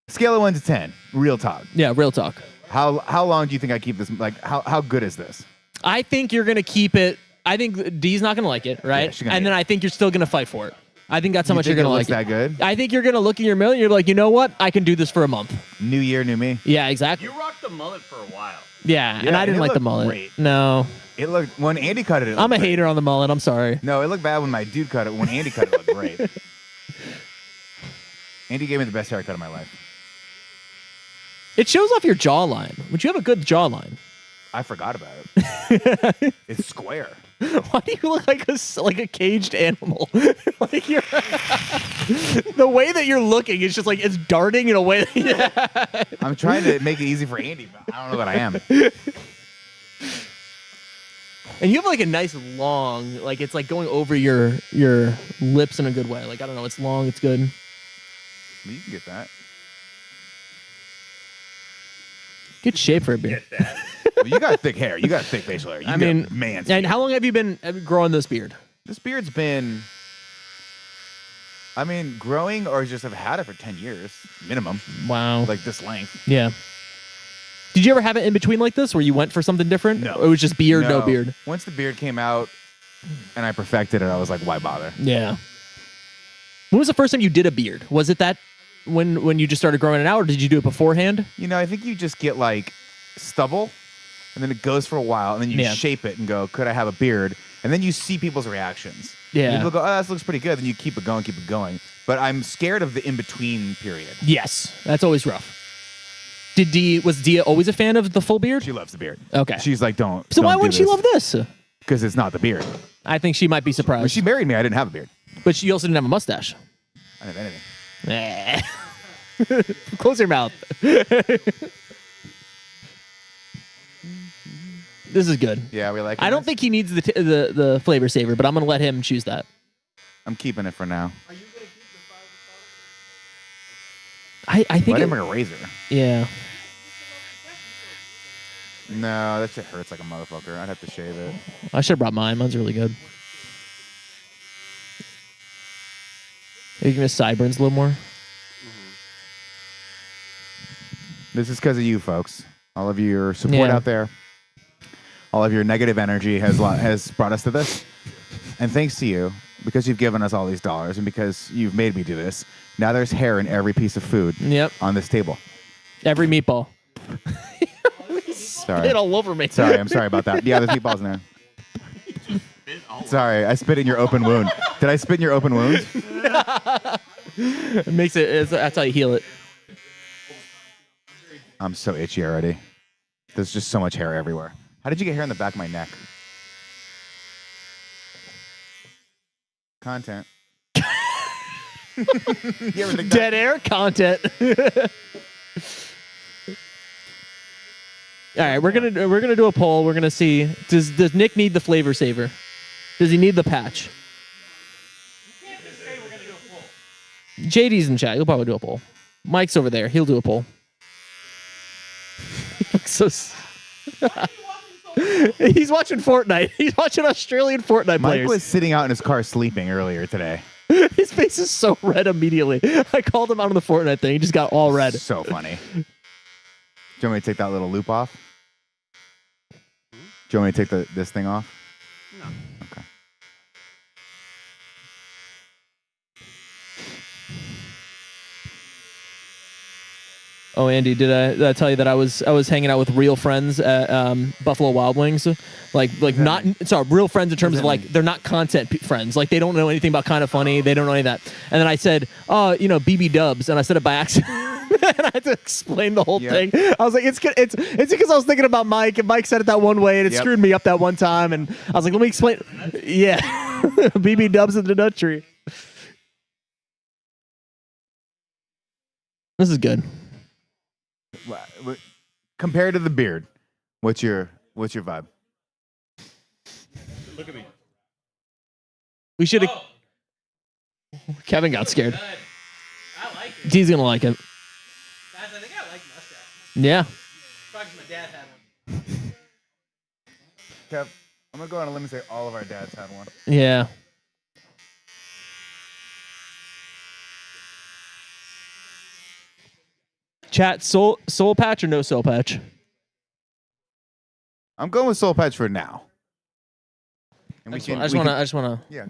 Speaker 1: Scale of 1 to 10. Real talk.
Speaker 6: Yeah, real talk.
Speaker 1: How long do you think I keep this? Like how good is this?
Speaker 6: I think you're gonna keep it. I think Dee's not gonna like it, right?
Speaker 1: she's gonna
Speaker 6: And then I think you're still gonna fight for it. I think that's how
Speaker 1: You
Speaker 6: much
Speaker 1: think
Speaker 6: you're gonna
Speaker 1: it
Speaker 6: like
Speaker 1: looks
Speaker 6: it.
Speaker 1: that good?
Speaker 6: I think you're gonna look in your mirror and you're like, you know what? I can do this for a month.
Speaker 1: New year, new me.
Speaker 6: Yeah, exactly.
Speaker 16: You rocked the mullet for a while.
Speaker 6: Yeah, and
Speaker 1: Yeah,
Speaker 6: I didn't
Speaker 1: it
Speaker 6: like the
Speaker 1: looked
Speaker 6: mullet.
Speaker 1: great.
Speaker 6: No.
Speaker 1: It looked when Andy cut it.
Speaker 6: I'm a
Speaker 1: looked great.
Speaker 6: hater on the mullet. I'm sorry.
Speaker 1: No, it looked bad when my dude cut it. When Andy cut it, it looked great. Andy gave me the best haircut of my life.
Speaker 6: It shows off your jawline, which you have a good jawline.
Speaker 1: I forgot about it. It's square.
Speaker 6: Why do you look like a caged animal? Like you're the way that you're looking is just like it's darting in a way.
Speaker 1: I'm trying to make it easy for Andy, but I don't know that I am.
Speaker 6: And you have like a nice long, like it's like going over your lips in a good way. Like I don't know, it's long, it's good.
Speaker 1: You can get that.
Speaker 6: Good shape for a beard.
Speaker 1: Well, you got thick hair. You got thick facial hair. You
Speaker 6: I mean,
Speaker 1: got man.
Speaker 6: and how long have you been growing this beard?
Speaker 1: This beard's been, I mean, growing or just have had it for 10 years minimum.
Speaker 6: Wow.
Speaker 1: Like this length.
Speaker 6: Yeah. Did you ever have it in between like this where you went for something different?
Speaker 1: No.
Speaker 6: Or it was just beard, no beard?
Speaker 1: Once the beard came out and I perfected it, I was like, why bother?
Speaker 6: Yeah. When was the first time you did a beard? Was it that when you just started growing it out, or did you do it beforehand?
Speaker 1: You know, I think you just get like stubble and then it goes for a while and then you
Speaker 6: Yeah.
Speaker 1: shape it and go, could I have a beard? And then you see people's reactions.
Speaker 6: Yeah.
Speaker 1: And people go, oh, this looks pretty good. Then you keep it going. But I'm scared of the in-between period.
Speaker 6: Yes. That's always rough. Was Dia always a fan of the full beard?
Speaker 1: She loves the beard.
Speaker 6: Okay.
Speaker 1: She's like, don't.
Speaker 6: So why
Speaker 1: don't do
Speaker 6: wouldn't she love this?
Speaker 1: Because it's not the beard.
Speaker 6: I think she might be surprised.
Speaker 1: When she married me, I didn't have a beard.
Speaker 6: But she also didn't have a mustache.
Speaker 1: I didn't have anything.
Speaker 6: Close your mouth. This is good.
Speaker 1: Yeah, we like it.
Speaker 6: I don't think he needs the flavor saver, but I'm gonna let him choose that.
Speaker 1: I'm keeping it for now.
Speaker 6: I think
Speaker 1: I didn't bring a razor.
Speaker 6: Yeah.
Speaker 1: No, that shit hurts like a motherfucker. I'd have to shave it.
Speaker 6: I should have brought mine. Mine's really good. You can just sideburns a little more.
Speaker 1: This is because of you, folks. All of your support
Speaker 6: Yeah.
Speaker 1: out there. All of your negative energy has brought us to this. And thanks to you, because you've given us all these dollars and because you've made me do this, now there's hair in every piece of food on this table.
Speaker 6: Every meatball.
Speaker 1: Sorry.
Speaker 6: Spit all over me.
Speaker 1: Sorry, I'm sorry about that. Yeah, there's meatballs in there. Sorry, I spit in your open wound. Did I spit in your open wound?
Speaker 6: It makes it. That's how you heal it.
Speaker 1: I'm so itchy already. There's just so much hair everywhere. How did you get hair on the back of my neck? Content. You ever think that?
Speaker 6: Dead air content. All right, we're gonna do a poll. We're gonna see does Nick need the flavor saver? Does he need the patch? JD's in chat. He'll probably do a poll. Mike's over there. He'll do a poll. So He's watching Fortnite. He's watching Australian Fortnite
Speaker 1: Mike
Speaker 6: players.
Speaker 1: was sitting out in his car sleeping earlier today.
Speaker 6: His face is so red immediately. I called him out on the Fortnite thing. He just got all red.
Speaker 1: So funny. Do you want me to take that little loop off? Do you want me to take this thing off?
Speaker 28: No.
Speaker 1: Okay.
Speaker 6: Oh, Andy, did I tell you that I was hanging out with real friends at Buffalo Wild Wings, like not real friends in terms of like they're not content friends, like they don't know anything about Kind of Funny, they don't know any of that. And then I said, BB Dubs, and I said it by accident. And I had to explain the whole thing. I was like, it's because I was thinking about Mike, and Mike said it that one way, and it screwed me up that one time. And I was like, let me explain. Yeah, BB Dubs in the nut tree. This is good.
Speaker 1: Compared to the beard, what's your vibe?
Speaker 28: Look at me.
Speaker 6: We should have. Kevin got scared.
Speaker 28: I like it.
Speaker 6: He's gonna like it.
Speaker 28: Guys, I think I like mustache.
Speaker 6: Yeah.
Speaker 28: Probably 'cause my dad had one.
Speaker 1: Kev, I'm gonna go on a limb and say all of our dads had one.
Speaker 6: Yeah. Chat, soul patch or no soul patch?
Speaker 1: I'm going with soul patch for now. And
Speaker 6: I just wanna.
Speaker 1: Yeah.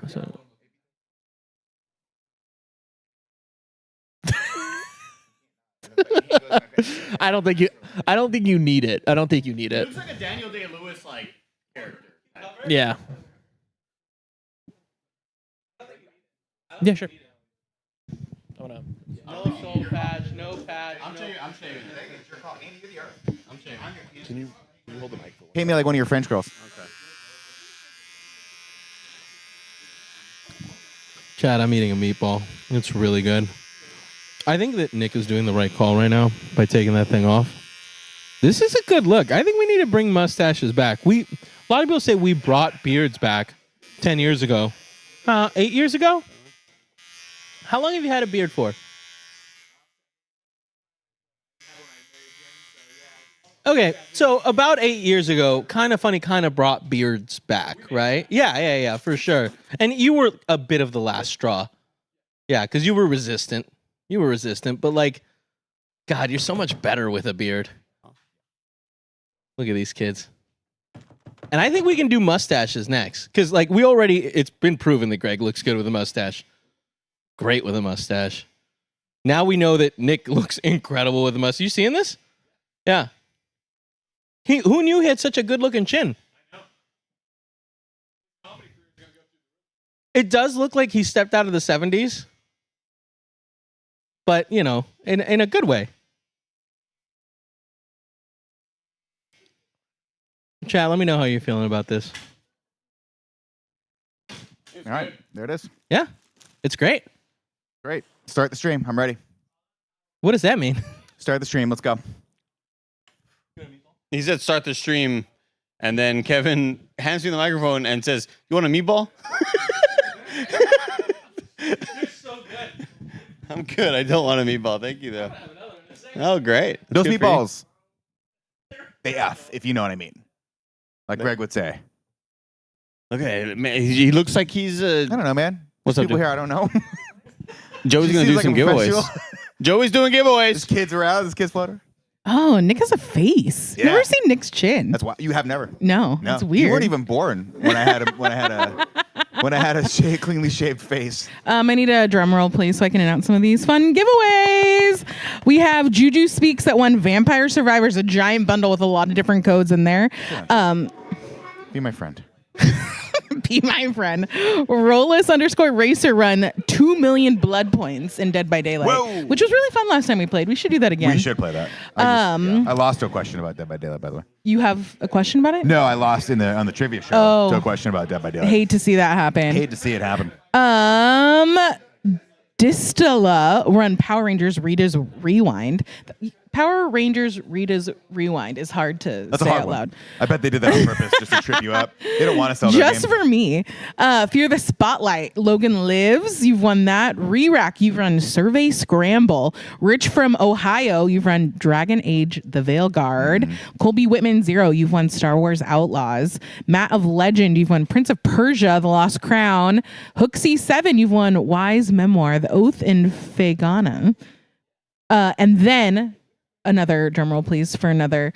Speaker 6: I don't think you need it. I don't think you need it.
Speaker 28: Looks like a Daniel Day-Lewis like character.
Speaker 6: Yeah. Yeah, sure.
Speaker 28: No soul patch, no patch. I'm shaving.
Speaker 5: It's your call. Andy, you're the artist.
Speaker 28: I'm shaving.
Speaker 13: Can you hold the mic for
Speaker 1: Paint me like one of your French girls.
Speaker 28: Okay. Chad, I'm eating a meatball. It's really good. I think that Nick is doing the right call right now by taking that thing off. This is a good look. I think we need to bring mustaches back. A lot of people say we brought beards back 10 years ago. 8 years ago? How long have you had a beard for? Okay, so about 8 years ago, Kind of Funny kind of brought beards back, right? Yeah, for sure. And you were a bit of the last straw. Yeah, because you were resistant. But like, God, you're so much better with a beard. Look at these kids. And I think we can do mustaches next. Because like it's been proven that Greg looks good with a mustache. Great with a mustache. Now we know that Nick looks incredible with a mustache. You seeing this? Yeah. Who knew he had such a good-looking chin? It does look like he stepped out of the 70s. But, in a good way. Chat, let me know how you're feeling about this.
Speaker 1: All right, there it is.
Speaker 28: Yeah, it's great.
Speaker 1: Great. Start the stream. I'm ready.
Speaker 28: What does that mean?
Speaker 1: Start the stream. Let's go.
Speaker 16: He said start the stream, and then Kevin hands me the microphone and says, "You want a meatball?"
Speaker 28: You're so good.
Speaker 16: I'm good. I don't want a meatball. Thank you, though. Oh, great.
Speaker 1: Those
Speaker 16: Good for you.
Speaker 1: meatballs, they F, if you know what I mean. Like Greg would say.
Speaker 16: Okay, man, he looks like he's
Speaker 1: I don't know, man.
Speaker 16: What's
Speaker 1: There's
Speaker 16: up,
Speaker 1: people
Speaker 16: dude?
Speaker 1: here I don't know.
Speaker 16: Joey's
Speaker 1: She
Speaker 16: gonna
Speaker 1: seems
Speaker 16: do
Speaker 1: like
Speaker 16: some
Speaker 1: a
Speaker 16: giveaways.
Speaker 1: professional.
Speaker 16: Joey's doing giveaways.
Speaker 1: There's kids around. There's kids flutter.
Speaker 11: Oh, Nick has a face.
Speaker 1: Yeah.
Speaker 11: Never seen Nick's chin.
Speaker 1: That's why you have never.
Speaker 11: No, that's weird.
Speaker 1: You weren't even born when I had a cleanly shaved face.
Speaker 11: I need a drum roll, please, so I can announce some of these fun giveaways. We have Juju Speaks that won Vampire Survivors, a giant bundle with a lot of different codes in there.
Speaker 1: Be my friend.
Speaker 11: Be my friend. Rollis_Racer run 2 million blood points in Dead by Daylight,
Speaker 1: Whoa.
Speaker 11: which was really fun last time we played. We should do that again.
Speaker 1: We should play that. I lost to a question about Dead by Daylight, by the way.
Speaker 11: You have a question about it?
Speaker 1: No, I lost on the trivia show to a question about Dead by Daylight.
Speaker 11: Hate to see that happen.
Speaker 1: Hate to see it happen.
Speaker 11: Distilla run Power Rangers Rita's Rewind. Power Rangers Rita's Rewind is hard to
Speaker 1: That's
Speaker 11: say
Speaker 1: a hard
Speaker 11: out
Speaker 1: one.
Speaker 11: loud.
Speaker 1: I bet they did that on purpose just to trip you up. They don't want to sell their
Speaker 11: Just
Speaker 1: game.
Speaker 11: for me. Fear the Spotlight. Logan Lives. You've won that. Re-Rack. You've run Survey Scramble. Rich from Ohio. You've run Dragon Age The Veil Guard. Colby Whitman 0. You've won Star Wars Outlaws. Matt of Legend. You've won Prince of Persia The Lost Crown. Hooksy 7. You've won Wise Memoir The Oath in Fagana. And then another drumroll, please, for another.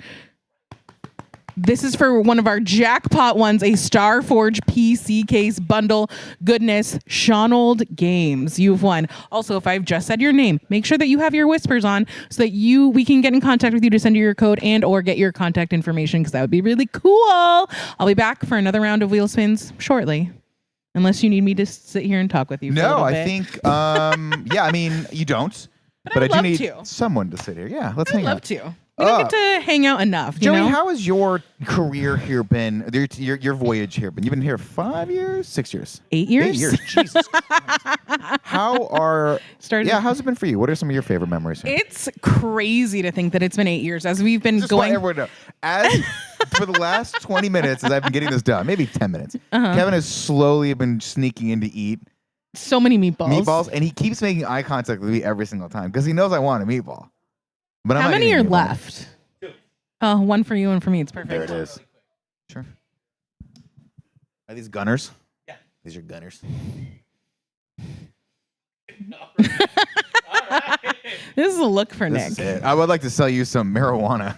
Speaker 11: This is for one of our jackpot ones, a Starforge PC case bundle. Goodness, Shawnold Games, you've won. Also, if I've just said your name, make sure that you have your whispers on so that we can get in contact with you to send you your code and or get your contact information, because that would be really cool. I'll be back for another round of wheel spins shortly. Unless you need me to sit here and talk with you for a little bit.
Speaker 1: I think, yeah, I mean, you don't. But I do need someone to sit here. Yeah, let's hang out.
Speaker 11: I'd love to. We don't get to hang out enough.
Speaker 1: Joey,
Speaker 11: you know?
Speaker 1: how has your career here been? Your voyage here been? You've been here 5 years, 6 years,
Speaker 11: 8 years.
Speaker 1: 8 years. Jesus Christ. How's it been for you? What are some of your favorite memories here?
Speaker 11: It's crazy to think that it's been 8 years as we've been going.
Speaker 1: Everyone know. For the last 20 minutes, as I've been getting this done, maybe 10 minutes, Kevin has slowly been sneaking in to eat
Speaker 11: so many meatballs,
Speaker 1: and he keeps making eye contact with me every single time because he knows I want a meatball. But
Speaker 11: how many are left? Oh, one for you and for me. It's perfect.
Speaker 1: There it is. Sure. Are these gunners? Yeah. These are gunners.
Speaker 11: This is a look for
Speaker 1: This
Speaker 11: Nick.
Speaker 1: is it. I would like to sell you some marijuana.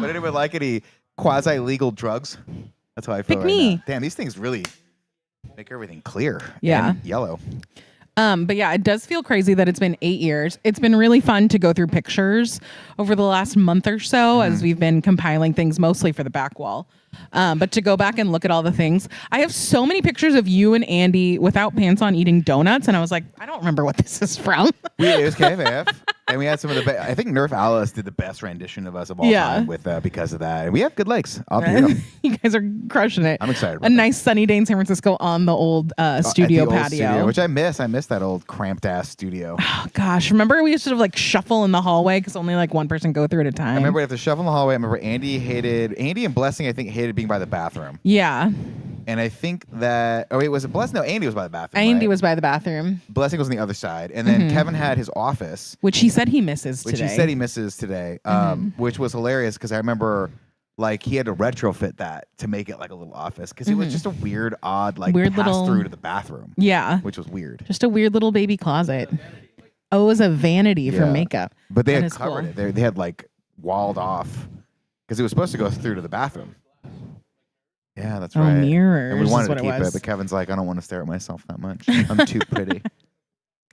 Speaker 1: Would anyone like any quasi-legal drugs? That's how I feel
Speaker 11: Pick
Speaker 1: right
Speaker 11: me.
Speaker 1: now. Damn, these things really make everything clear.
Speaker 11: Yeah.
Speaker 1: And yellow.
Speaker 11: But yeah, it does feel crazy that it's been 8 years. It's been really fun to go through pictures over the last month or so as we've been compiling things mostly for the back wall. But to go back and look at all the things, I have so many pictures of you and Andy without pants on eating donuts, and I was like, I don't remember what this is from.
Speaker 1: It was KFAF, and we had some of the best. I think Nerf Alice did the best rendition of us of all time with because of that. And we have good legs. I'll be real.
Speaker 11: You guys are crushing it.
Speaker 1: I'm excited.
Speaker 11: A nice sunny day in San Francisco on the old studio
Speaker 1: at the old
Speaker 11: patio,
Speaker 1: studio, which I miss. I miss that old cramped ass studio.
Speaker 11: Oh gosh, remember we used to sort of like shuffle in the hallway because only like one person go through at a time.
Speaker 1: I remember we have to shuffle in the hallway. I remember Andy and Blessing, I think, hated being by the bathroom.
Speaker 11: Yeah.
Speaker 1: And I think that, was it Blessing? No, Andy was by the bathroom.
Speaker 11: Andy
Speaker 1: right?
Speaker 11: was by the bathroom.
Speaker 1: Blessing was on the other side. And then Kevin had his office.
Speaker 11: Which he said he misses
Speaker 1: today. Which was hilarious because I remember like he had to retrofit that to make it like a little office because it was just a weird, odd, like pass
Speaker 11: little
Speaker 1: through to the bathroom.
Speaker 11: Yeah.
Speaker 1: Which was weird.
Speaker 11: Just a weird little baby closet. Oh, it was a vanity for makeup.
Speaker 1: But they
Speaker 11: That
Speaker 1: had
Speaker 11: is
Speaker 1: covered
Speaker 11: cool.
Speaker 1: it. They had like walled off because it was supposed to go through to the bathroom. Yeah, that's right.
Speaker 11: Mirrors.
Speaker 1: And we wanted
Speaker 11: is what
Speaker 1: to keep
Speaker 11: it was.
Speaker 1: but Kevin's like, I don't want to stare at myself that much. I'm too pretty.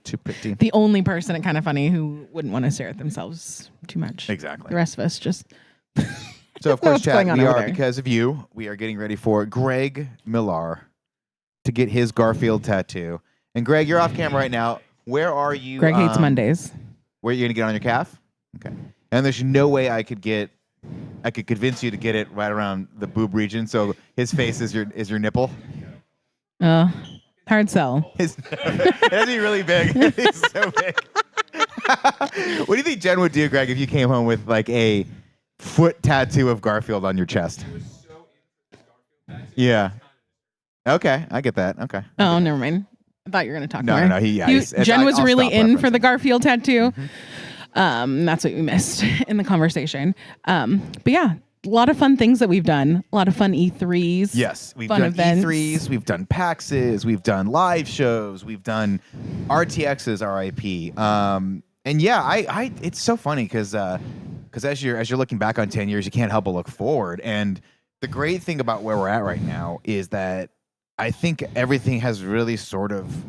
Speaker 1: Too pretty.
Speaker 11: The only person at Kind of Funny who wouldn't want to stare at themselves too much.
Speaker 1: Exactly.
Speaker 11: The rest of us just.
Speaker 1: So of course,
Speaker 11: What's
Speaker 1: chat,
Speaker 11: going on
Speaker 1: we
Speaker 11: over
Speaker 1: are
Speaker 11: there?
Speaker 1: because of you. We are getting ready for Greg Millar to get his Garfield tattoo. And Greg, you're off camera right now. Where are you?
Speaker 11: Greg hates Mondays.
Speaker 1: Where are you gonna get on your calf? Okay. And there's no way I could convince you to get it right around the boob region. So his face is your nipple.
Speaker 11: Hard sell.
Speaker 1: It has to be really big. It's so big. What do you think Jen would do, Greg, if you came home with like a foot tattoo of Garfield on your chest? Yeah. Okay, I get that. Okay.
Speaker 11: Oh, never mind. I thought you were going to talk
Speaker 1: No,
Speaker 11: more.
Speaker 1: no,
Speaker 11: Jen was
Speaker 1: I'll
Speaker 11: really
Speaker 1: stop
Speaker 11: in
Speaker 1: referencing.
Speaker 11: for the Garfield tattoo. That's what we missed in the conversation. But yeah, a lot of fun things that we've done. A lot of fun E3s.
Speaker 1: Yes, we've
Speaker 11: fun
Speaker 1: done
Speaker 11: events.
Speaker 1: E3s, we've done PAXs, we've done live shows, we've done RTXs, RIP. And yeah, it's so funny because as you're looking back on 10 years, you can't help but look forward. And the great thing about where we're at right now is that I think everything has really sort of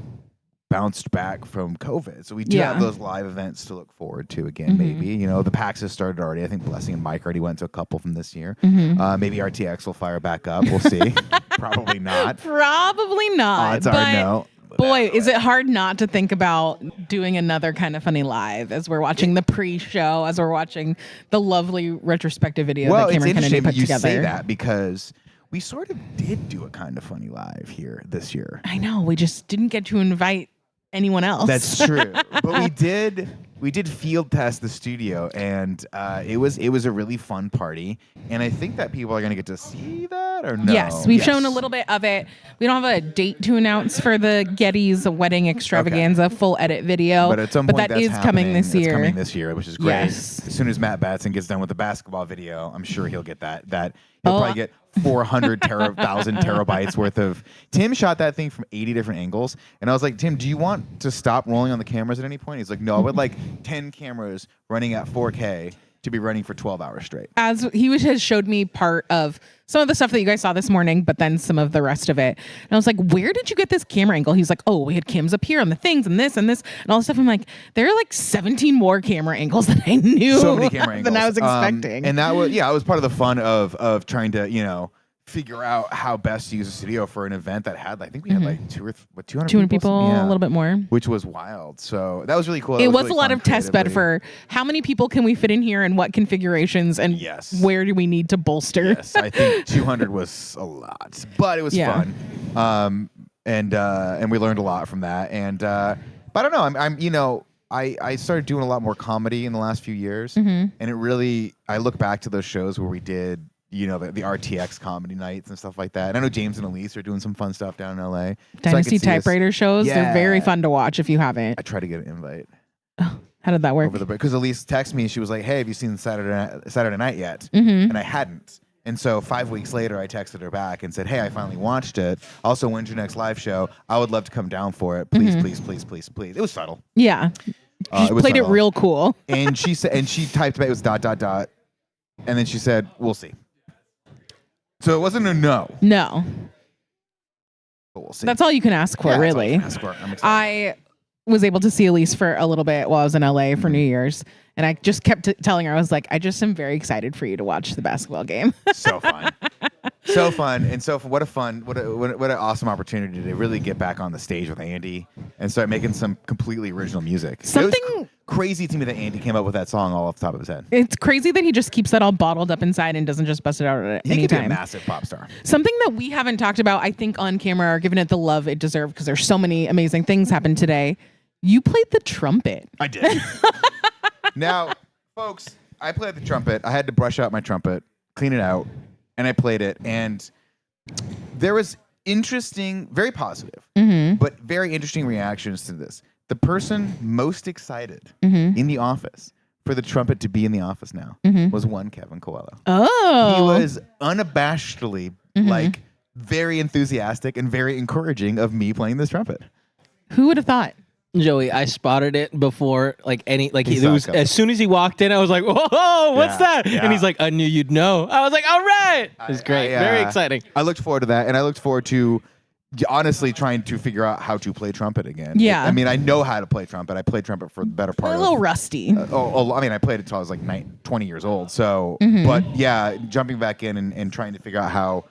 Speaker 1: bounced back from COVID. So we do have those live events to look forward to again, maybe. You know, the PAX has started already. I think Blessing and Mike already went to a couple from this year. Maybe RTX will fire back up. We'll see. Probably not.
Speaker 11: Probably not.
Speaker 1: Odds are no.
Speaker 11: Boy, is it hard not to think about doing another Kind of Funny live as we're watching the pre-show, as we're watching the lovely retrospective video that Cameron Kennedy
Speaker 1: interesting
Speaker 11: put
Speaker 1: you
Speaker 11: together.
Speaker 1: say that because we sort of did do a Kind of Funny live here this year.
Speaker 11: I know. We just didn't get to invite anyone else.
Speaker 1: That's true. But we did field test the studio, and it was a really fun party. And I think that people are going to get to see that, or no?
Speaker 11: Yes, we've shown a little bit of it. We don't have a date to announce for the Getty's wedding extravaganza full edit video,
Speaker 1: But at some point,
Speaker 11: that is coming this year.
Speaker 1: It's coming this year, which is great.
Speaker 11: Yes.
Speaker 1: As soon as Matt Batson gets done with the basketball video, I'm sure he'll get that. He'll probably get 400,000 terabytes worth of. Tim shot that thing from 80 different angles, and I was like, Tim, do you want to stop rolling on the cameras at any point? He's like, no, I would like 10 cameras running at 4K to be running for 12 hours straight.
Speaker 11: As has showed me part of some of the stuff that you guys saw this morning, but then some of the rest of it. And I was like, where did you get this camera angle? He's like, oh, we had cams up here on the things and this and all this stuff. I'm like, there are like 17 more camera angles than I knew.
Speaker 1: So many camera angles
Speaker 11: than I was expecting.
Speaker 1: And that was, it was part of the fun of trying to, figure out how best to use a studio for an event that had, I think we had like 200
Speaker 11: people, a little bit more.
Speaker 1: Which was wild. So that was really cool.
Speaker 11: It was really a lot of test bed for how many people can we fit in here and what configurations and where do we need to bolster.
Speaker 1: Yes, I think 200 was a lot, but it was fun. And we learned a lot from that. And but I don't know. I started doing a lot more comedy in the last few years, and it really, I look back to those shows where we did, the RTX comedy nights and stuff like that. And I know James and Elise are doing some fun stuff down in LA.
Speaker 11: Dynasty Typewriter shows, they're very fun to watch if you haven't.
Speaker 1: I tried to get an invite.
Speaker 11: Oh, how did that work?
Speaker 1: Because Elise texted me, she was like, hey, have you seen Saturday Night yet?
Speaker 11: Mhm.
Speaker 1: And I hadn't. And so 5 weeks later, I texted her back and said, hey, I finally watched it. Also, when's your next live show? I would love to come down for it. Please, please, please, please, please. It was subtle.
Speaker 11: Yeah. She played it real cool.
Speaker 1: And she said, and she typed back, it was ... And then she said, we'll see. So it wasn't a no.
Speaker 11: No.
Speaker 1: But we'll see.
Speaker 11: That's all you can ask for, really.
Speaker 1: That's all you can ask for. I'm excited.
Speaker 11: I was able to see Elise for a little bit while I was in LA for New Year's. And I just kept telling her, I was like, I just am very excited for you to watch the basketball game.
Speaker 1: So fun. So fun. And so what an awesome opportunity to really get back on the stage with Andy and start making some completely original music. It was crazy to me that Andy came up with that song all off the top of his head.
Speaker 11: It's crazy that he just keeps that all bottled up inside and doesn't just bust it out at any
Speaker 1: He could
Speaker 11: time.
Speaker 1: be a massive pop star.
Speaker 11: Something that we haven't talked about, I think, on camera or given it the love it deserved because there's so many amazing things happened today. You played the trumpet.
Speaker 1: I did. Now, folks, I played the trumpet. I had to brush out my trumpet, clean it out, and I played it. And there was interesting, very positive, but very interesting reactions to this. The person most excited in the office for the trumpet to be in the office now was one Kevin Coelho.
Speaker 11: Oh.
Speaker 1: He was unabashedly, very enthusiastic and very encouraging of me playing this trumpet.
Speaker 11: Who would have thought?
Speaker 28: Joey, I spotted it before
Speaker 1: He saw it coming.
Speaker 28: as soon as he walked in, I was like, whoa, what's that?
Speaker 1: Yeah.
Speaker 28: And he's like, I knew you'd know. I was like, all right. It was great. Very exciting.
Speaker 1: I looked forward to that, and I looked forward to honestly trying to figure out how to play trumpet again.
Speaker 11: Yeah.
Speaker 1: I mean, I know how to play trumpet. I played trumpet for the better part
Speaker 11: A
Speaker 1: of
Speaker 11: little rusty.
Speaker 1: I played it until I was like 20 years old. So, but yeah, jumping back in and trying to figure out how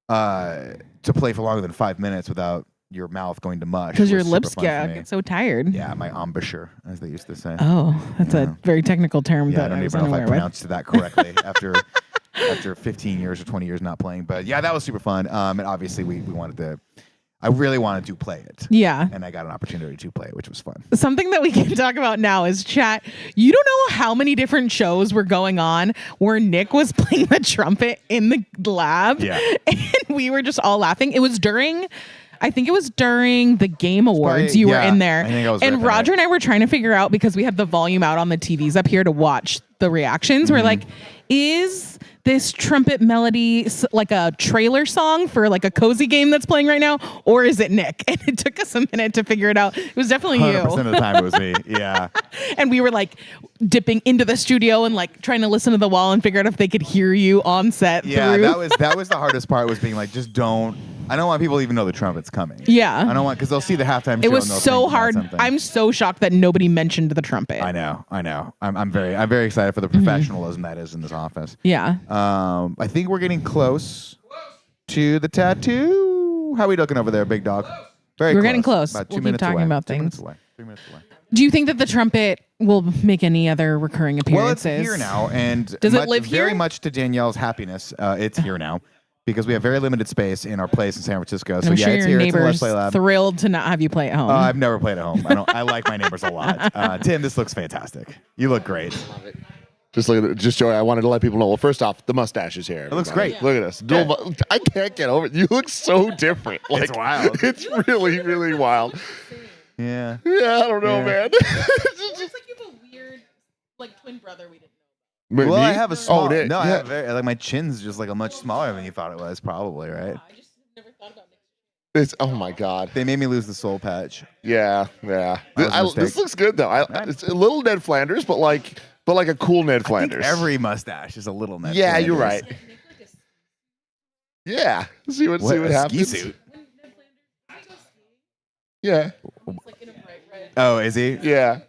Speaker 1: to play for longer than 5 minutes without your mouth going to mush.
Speaker 11: Because your
Speaker 1: was
Speaker 11: lips
Speaker 1: super fun for me.
Speaker 11: get so tired.
Speaker 1: Yeah, my embouchure, as they used to say.
Speaker 11: Oh, that's a very technical term
Speaker 1: Yeah, I
Speaker 11: that
Speaker 1: don't
Speaker 11: I was
Speaker 1: even know if I
Speaker 11: unaware with.
Speaker 1: pronounced that correctly after 15 years or 20 years not playing. But yeah, that was super fun. And obviously we wanted to, I really wanted to play it.
Speaker 11: Yeah.
Speaker 1: And I got an opportunity to play it, which was fun.
Speaker 11: Something that we can talk about now is chat. You don't know how many different shows were going on where Nick was playing the trumpet in the lab.
Speaker 1: Yeah.
Speaker 11: And we were just all laughing. It was during the Game Awards. You were in there.
Speaker 1: I think I was
Speaker 11: and
Speaker 1: ripping
Speaker 11: Roger
Speaker 1: it.
Speaker 11: and I were trying to figure out, because we had the volume out on the TVs up here to watch the reactions. We're like, is this trumpet melody like a trailer song for like a cozy game that's playing right now? Or is it Nick? And it took us a minute to figure it out. It was definitely
Speaker 1: 100%
Speaker 11: you.
Speaker 1: of the time it was me. Yeah.
Speaker 11: And we were like dipping into the studio and like trying to listen to the wall and figure out if they could hear you on set.
Speaker 1: Yeah,
Speaker 11: through.
Speaker 1: that was the hardest part, was being like, I don't want people to even know the trumpet's coming.
Speaker 11: Yeah.
Speaker 1: I don't want, because they'll see the halftime show.
Speaker 11: It was
Speaker 1: and they'll
Speaker 11: so
Speaker 1: think about
Speaker 11: hard.
Speaker 1: something.
Speaker 11: I'm so shocked that nobody mentioned the trumpet.
Speaker 1: I know. I'm very excited for the professionalism that is in this office.
Speaker 11: Yeah.
Speaker 1: I think we're getting close to the tattoo. How are we looking over there, big dog? Very
Speaker 11: We're
Speaker 1: close.
Speaker 11: getting close.
Speaker 1: About 2
Speaker 11: We'll keep
Speaker 1: minutes
Speaker 11: talking
Speaker 1: away.
Speaker 11: about
Speaker 1: 2 minutes
Speaker 11: things.
Speaker 1: away. 3 minutes away.
Speaker 11: Do you think that the trumpet will make any other recurring appearances?
Speaker 1: Well, it's here now, and
Speaker 11: Does it live
Speaker 1: very
Speaker 11: here?
Speaker 1: much to Danielle's happiness, it's here now. because we have very limited space in our place in San Francisco.
Speaker 11: And
Speaker 1: So
Speaker 11: I'm
Speaker 1: yeah,
Speaker 11: sure
Speaker 1: it's
Speaker 11: your
Speaker 1: here. It's in the Let's
Speaker 11: neighbors
Speaker 1: Play Lab.
Speaker 11: thrilled to not have you play at home.
Speaker 1: I've never played at home. I like my neighbors a lot. Tim, this looks fantastic. You look great.
Speaker 8: Just look at it. Just Joey, I wanted to let people know. Well, first off, the mustache is here.
Speaker 1: It looks
Speaker 8: everybody.
Speaker 1: great.
Speaker 8: Look at this. I can't get over it. You look so different. Like,
Speaker 1: It's wild.
Speaker 8: It's really, really wild.
Speaker 1: Yeah.
Speaker 8: Yeah, I don't know, man.
Speaker 11: It's like you have a weird, like, twin brother we didn't know.
Speaker 1: Well,
Speaker 8: Me?
Speaker 1: I have a small.
Speaker 8: Oh,
Speaker 1: I have like my chin's just like a much smaller than you thought it was, probably, right?
Speaker 8: Oh my God.
Speaker 1: They made me lose the soul patch.
Speaker 8: Yeah.
Speaker 1: That was a
Speaker 8: This
Speaker 1: mistake.
Speaker 8: looks good though. It's a little Ned Flanders, but like a cool Ned Flanders.
Speaker 1: Every mustache is a little Ned.
Speaker 8: Yeah, you're
Speaker 1: Flanders.
Speaker 8: right. Yeah. See what
Speaker 1: a
Speaker 8: happens.
Speaker 1: ski suit.
Speaker 8: Yeah.
Speaker 1: Oh, is he?
Speaker 8: Yeah.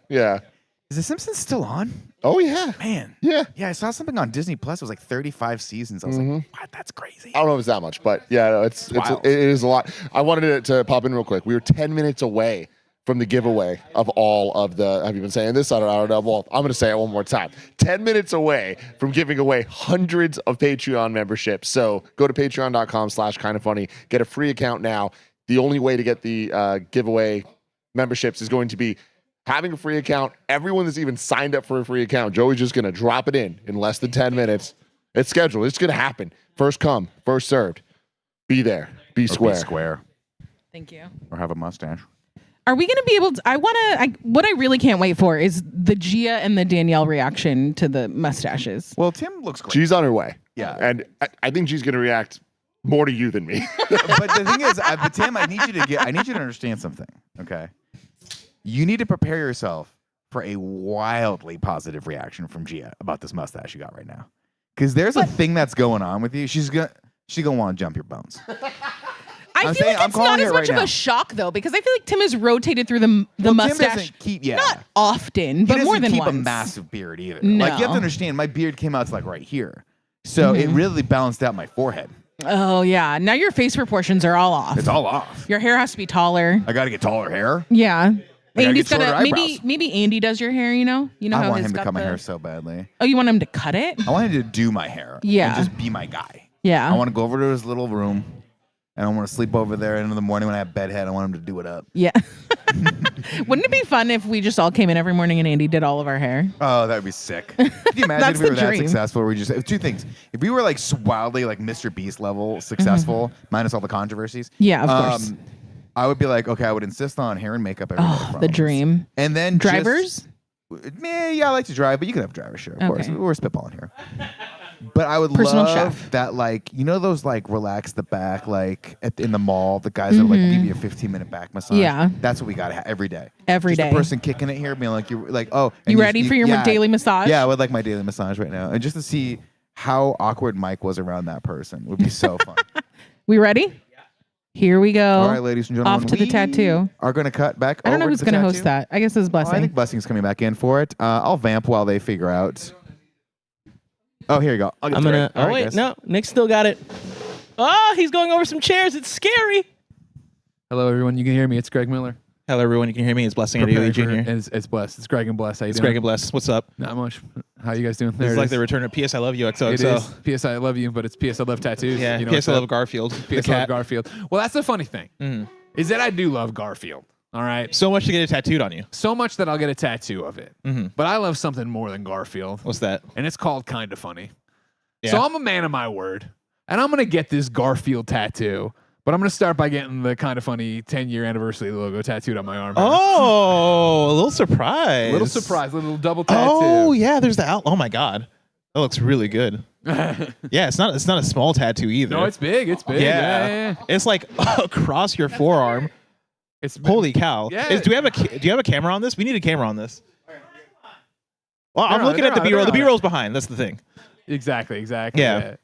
Speaker 1: Is The Simpsons still on?
Speaker 8: Oh yeah.
Speaker 1: Man.
Speaker 8: Yeah.
Speaker 1: Yeah, I saw something on Disney Plus. It was like 35 seasons. I was like, what? That's crazy.
Speaker 8: I don't know if it's that much, but yeah, no, it is a lot. I wanted it to pop in real quick. We were 10 minutes away from the giveaway of all of the. Have you been saying this? I don't know. Well, I'm going to say it one more time. 10 minutes away from giving away hundreds of Patreon memberships. So go to patreon.com/kindafunny. Get a free account now. The only way to get the giveaway memberships is going to be having a free account. Everyone that's even signed up for a free account, Joey's just going to drop it in less than 10 minutes. It's scheduled. It's going to happen. First come, first served. Be there. Be square.
Speaker 1: Be square.
Speaker 11: Thank you.
Speaker 1: Or have a mustache.
Speaker 11: Are we going to be able to? What I really can't wait for is the Gia and the Danielle reaction to the mustaches.
Speaker 1: Well, Tim looks great.
Speaker 8: She's on her way.
Speaker 1: Yeah.
Speaker 8: And I think she's going to react more to you than me.
Speaker 1: But the thing is, but Tim, I need you to understand something. Okay. You need to prepare yourself for a wildly positive reaction from Gia about this mustache you got right now. Because there's a thing that's going on with you. She's gonna want to jump your bones.
Speaker 11: I feel like it's not as much of a shock though, because I feel like Tim has rotated through the mustache.
Speaker 1: Tim doesn't keep,
Speaker 11: not often, but more than
Speaker 1: keep
Speaker 11: once.
Speaker 1: a massive beard either.
Speaker 11: No.
Speaker 1: Like you have to understand, my beard came out to like right here, so it really balanced out my forehead.
Speaker 11: Oh yeah, now your face proportions are all off.
Speaker 1: It's all off.
Speaker 11: Your hair has to be taller.
Speaker 1: I got to get taller hair.
Speaker 11: Yeah.
Speaker 1: gotta
Speaker 11: Andy's
Speaker 1: get shorter
Speaker 11: gotta
Speaker 1: eyebrows.
Speaker 11: maybe Andy does your hair. You know
Speaker 1: I
Speaker 11: how
Speaker 1: want
Speaker 11: he's
Speaker 1: him to
Speaker 11: got
Speaker 1: cut my
Speaker 11: the-
Speaker 1: hair so badly.
Speaker 11: Oh, you want him to cut it?
Speaker 1: I want him to do my hair.
Speaker 11: Yeah.
Speaker 1: And just be my guy.
Speaker 11: Yeah.
Speaker 1: I want to go over to his little room, and I want to sleep over there. And in the morning when I have bedhead, I want him to do it up.
Speaker 11: Yeah. Wouldn't it be fun if we just all came in every morning and Andy did all of our hair?
Speaker 1: Oh, that would be sick. Can you imagine
Speaker 11: That's
Speaker 1: if we were
Speaker 11: the
Speaker 1: that
Speaker 11: dream.
Speaker 1: successful? Where we just two things. If we were like wildly like Mr. Beast level successful, minus all the controversies.
Speaker 11: Yeah, of course.
Speaker 1: I would be like, okay, I would insist on hair and makeup every day.
Speaker 11: Oh, the dream.
Speaker 1: And then
Speaker 11: Drivers?
Speaker 1: Yeah, I like to drive, but you can have a driver, sure, of course.
Speaker 11: Okay.
Speaker 1: We're spitballing here. But I would
Speaker 11: Personal
Speaker 1: love
Speaker 11: chef.
Speaker 1: that, like, you know those, like, relax the back, like, in the mall, the guys that, like, give you a 15-minute back massage?
Speaker 11: Yeah.
Speaker 1: That's what we got to have every day.
Speaker 11: Every
Speaker 1: just
Speaker 11: day.
Speaker 1: a person kicking it here, being like, you're like, oh. and
Speaker 11: You ready for your daily massage?
Speaker 1: Yeah, I would like my daily massage right now. And just to see how awkward Mike was around that person would be so fun.
Speaker 11: We ready? Here we go.
Speaker 1: All right, ladies and gentlemen.
Speaker 11: Off to the
Speaker 1: we
Speaker 11: tattoo.
Speaker 1: Are going to cut back
Speaker 11: I don't know
Speaker 1: over
Speaker 11: who's
Speaker 1: to the
Speaker 11: going to host
Speaker 1: tattoo.
Speaker 11: that. I guess it's Blessing.
Speaker 1: I think Blessing's coming back in for it. I'll vamp while they figure out. Oh, here you go. I'll get
Speaker 9: I'm
Speaker 1: to
Speaker 9: gonna.
Speaker 1: it. All
Speaker 9: Oh
Speaker 1: right,
Speaker 9: wait,
Speaker 1: guys.
Speaker 9: no. Nick still got it. Oh, he's going over some chairs. It's scary.
Speaker 17: Hello, everyone. You can hear me. It's Greg Miller.
Speaker 9: Hello, everyone. You can hear me. It's Blessing Eddie Jr.
Speaker 17: It's Bless. It's Greg and Bless. How you
Speaker 9: It's
Speaker 17: doing?
Speaker 9: Greg and Bless. What's up?
Speaker 17: Not much. How you guys doing?
Speaker 9: This
Speaker 17: There
Speaker 9: is
Speaker 17: it
Speaker 9: like
Speaker 17: is.
Speaker 9: the return of PS I Love You
Speaker 17: It
Speaker 9: XOXO.
Speaker 17: is. PS I love you, but it's PS I love tattoos.
Speaker 9: Yeah,
Speaker 17: You know
Speaker 9: PS
Speaker 17: what's
Speaker 9: I
Speaker 17: up?
Speaker 9: Love Garfield. the
Speaker 17: PS I love
Speaker 9: cat.
Speaker 17: Garfield. Well, that's the funny thing. Is that I do love Garfield. All right.
Speaker 9: So much to get it tattooed on you.
Speaker 17: So much that I'll get a tattoo of it. But I love something more than Garfield.
Speaker 9: What's that?
Speaker 17: And it's called Kinda Funny.
Speaker 9: Yeah.
Speaker 17: So I'm a man of my word. And I'm going to get this Garfield tattoo. But I'm going to start by getting the Kinda Funny 10-year anniversary logo tattooed on my arm.
Speaker 9: Oh, a little surprise.
Speaker 17: Little surprise, little double tattoo.
Speaker 9: Oh yeah, there's the out. Oh my god, that looks really good. Yeah, it's not a small tattoo either.
Speaker 17: No, it's big. It's big. Yeah.
Speaker 9: It's like across your forearm.
Speaker 17: It's
Speaker 9: holy cow.
Speaker 17: Yeah.
Speaker 9: Do you have a camera on this? We need a camera on this. Well, I'm
Speaker 17: They're
Speaker 9: looking
Speaker 17: on-
Speaker 9: at the
Speaker 17: they're
Speaker 9: B-roll.
Speaker 17: on
Speaker 9: The
Speaker 17: it.
Speaker 9: B-roll's behind. That's the thing.
Speaker 17: Exactly.
Speaker 9: Yeah.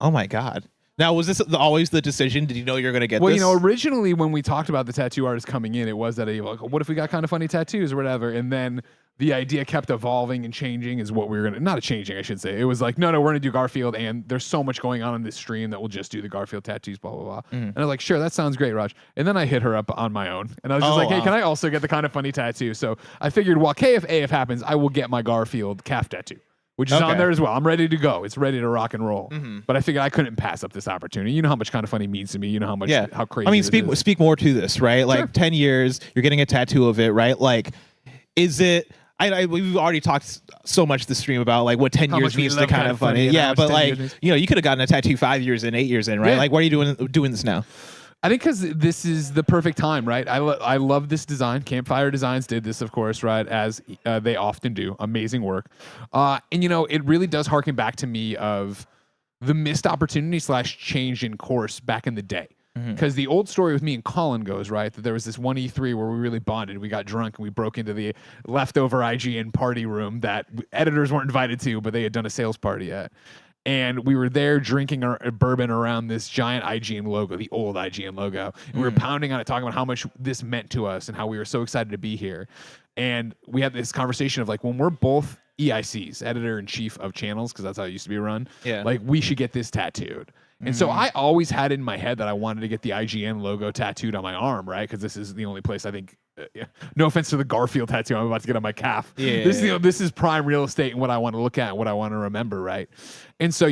Speaker 9: Oh my god. Now, was this always the decision? Did you know you were going to get
Speaker 17: Well,
Speaker 9: this?
Speaker 17: you know, originally when we talked about the tattoo artist coming in, it was that like, what if we got Kinda Funny tattoos or whatever? And then the idea kept evolving and changing is what we were going to, not changing, I should say. It was like, no, we're going to do Garfield. And there's so much going on in this stream that we'll just do the Garfield tattoos, blah, blah, blah. And I was like, sure, that sounds great, Raj. And then I hit her up on my own. And I was just like, hey, can I also get the Kinda Funny tattoo? So I figured while KFAF happens, I will get my Garfield calf tattoo,
Speaker 2: which is on
Speaker 12: Okay.
Speaker 2: there as well. I'm ready to go. It's ready to rock and roll.
Speaker 12: Mhm.
Speaker 2: But I figured I couldn't pass up this opportunity. You know how much Kind of Funny means to me. You know how much how crazy.
Speaker 12: I mean,
Speaker 2: it is.
Speaker 12: speak more to this, right? Like
Speaker 2: Sure.
Speaker 12: 10 years, you're getting a tattoo of it, right? Like, is it? We've already talked so much this stream about like what 10
Speaker 2: How
Speaker 12: years
Speaker 2: much we
Speaker 12: means to
Speaker 2: love
Speaker 12: Kind
Speaker 2: Kinda
Speaker 12: of Funny.
Speaker 2: Funny and how
Speaker 12: Yeah,
Speaker 2: much
Speaker 12: but
Speaker 2: 10
Speaker 12: like
Speaker 2: years means.
Speaker 12: you could have gotten a tattoo 5 years in, 8 years in, right?
Speaker 2: Yeah.
Speaker 12: Like, why are you doing this now?
Speaker 2: I think because this is the perfect time, right? I love this design. Campfire Designs did this, of course, right? As they often do. Amazing work. And, it really does harken back to me of the missed opportunity / change in course back in the day. Because the old story with me and Colin goes, right, that there was this one E3 where we really bonded. We got drunk and we broke into the leftover IGN party room that editors weren't invited to, but they had done a sales party at. And we were there drinking our bourbon around this giant IGN logo, the old IGN logo. And we were pounding on it, talking about how much this meant to us and how we were so excited to be here. And we had this conversation of like, when we're both EICs, editor-in-chief of channels, because that's how it used to be run, like we should get this tattooed. And so I always had it in my head that I wanted to get the IGN logo tattooed on my arm, right? Because this is the only place I think. No offense to the Garfield tattoo I'm about to get on my calf.
Speaker 12: Yeah.
Speaker 2: This is prime real estate and what I want to look at, and what I want to remember, right? And so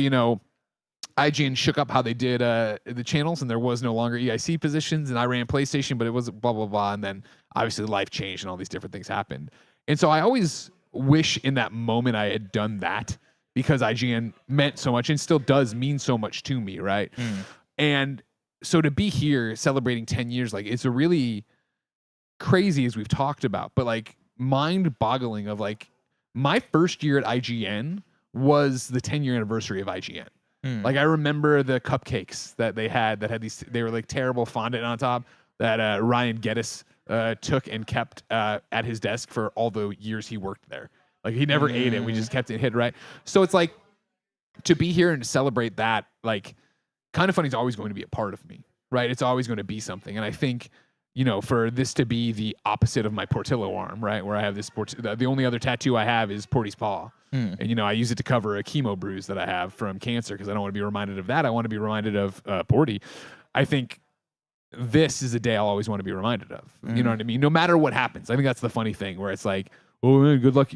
Speaker 2: IGN shook up how they did the channels, and there was no longer EIC positions, and I ran PlayStation, but it was blah blah blah, and then obviously life changed and all these different things happened. And so I always wish in that moment I had done that. Because IGN meant so much and still does mean so much to me, right? And so to be here celebrating 10 years, like it's a really crazy, as we've talked about, but like mind-boggling of like my first year at IGN was the 10-year anniversary of IGN. Like I remember the cupcakes that they had these, they were like terrible fondant on top that Ryan Geddes took and kept at his desk for all the years he worked there. Like he never ate it. We just kept it hid, right? So it's like to be here and to celebrate that, like Kind of Funny is always going to be a part of me, right? It's always going to be something. And I think, for this to be the opposite of my Portillo arm, right? Where I have this, the only other tattoo I have is Porty's paw. And, I use it to cover a chemo bruise that I have from cancer because I don't want to be reminded of that. I want to be reminded of Porty. I think this is a day I'll always want to be reminded of. You know what I mean? No matter what happens. I think that's the funny thing where it's like, oh, man, good luck.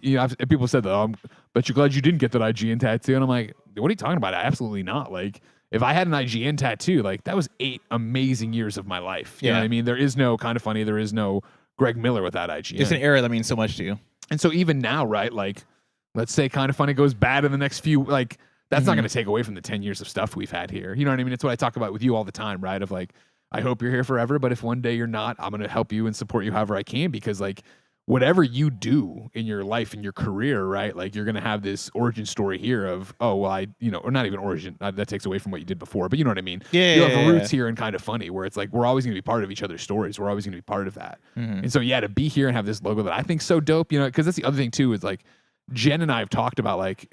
Speaker 2: People said that. But you're glad you didn't get that IGN tattoo. And I'm like, what are you talking about? Absolutely not. Like, if I had an IGN tattoo, like that was 8 amazing years of my life. You know what I mean? There is no Kind of Funny. There is no Greg Miller without IGN.
Speaker 12: It's an era that means so much to you.
Speaker 2: And so even now, right? Like, let's say Kind of Funny goes bad in the next few. Like, that's not going to take away from the 10 years of stuff we've had here. You know what I mean? It's what I talk about with you all the time, right? Of like, I hope you're here forever, but if one day you're not, I'm going to help you and support you however I can because like. Whatever you do in your life and your career, right? Like you're going to have this origin story here of, oh, well, or not even origin. That takes away from what you did before, but you know what I mean?
Speaker 12: Yeah.
Speaker 2: You'll have roots here and Kind of Funny where it's like, we're always going to be part of each other's stories. We're always going to be part of that. And so, to be here and have this logo that I think so dope, because that's the other thing too, is like, Jen and I have talked about like,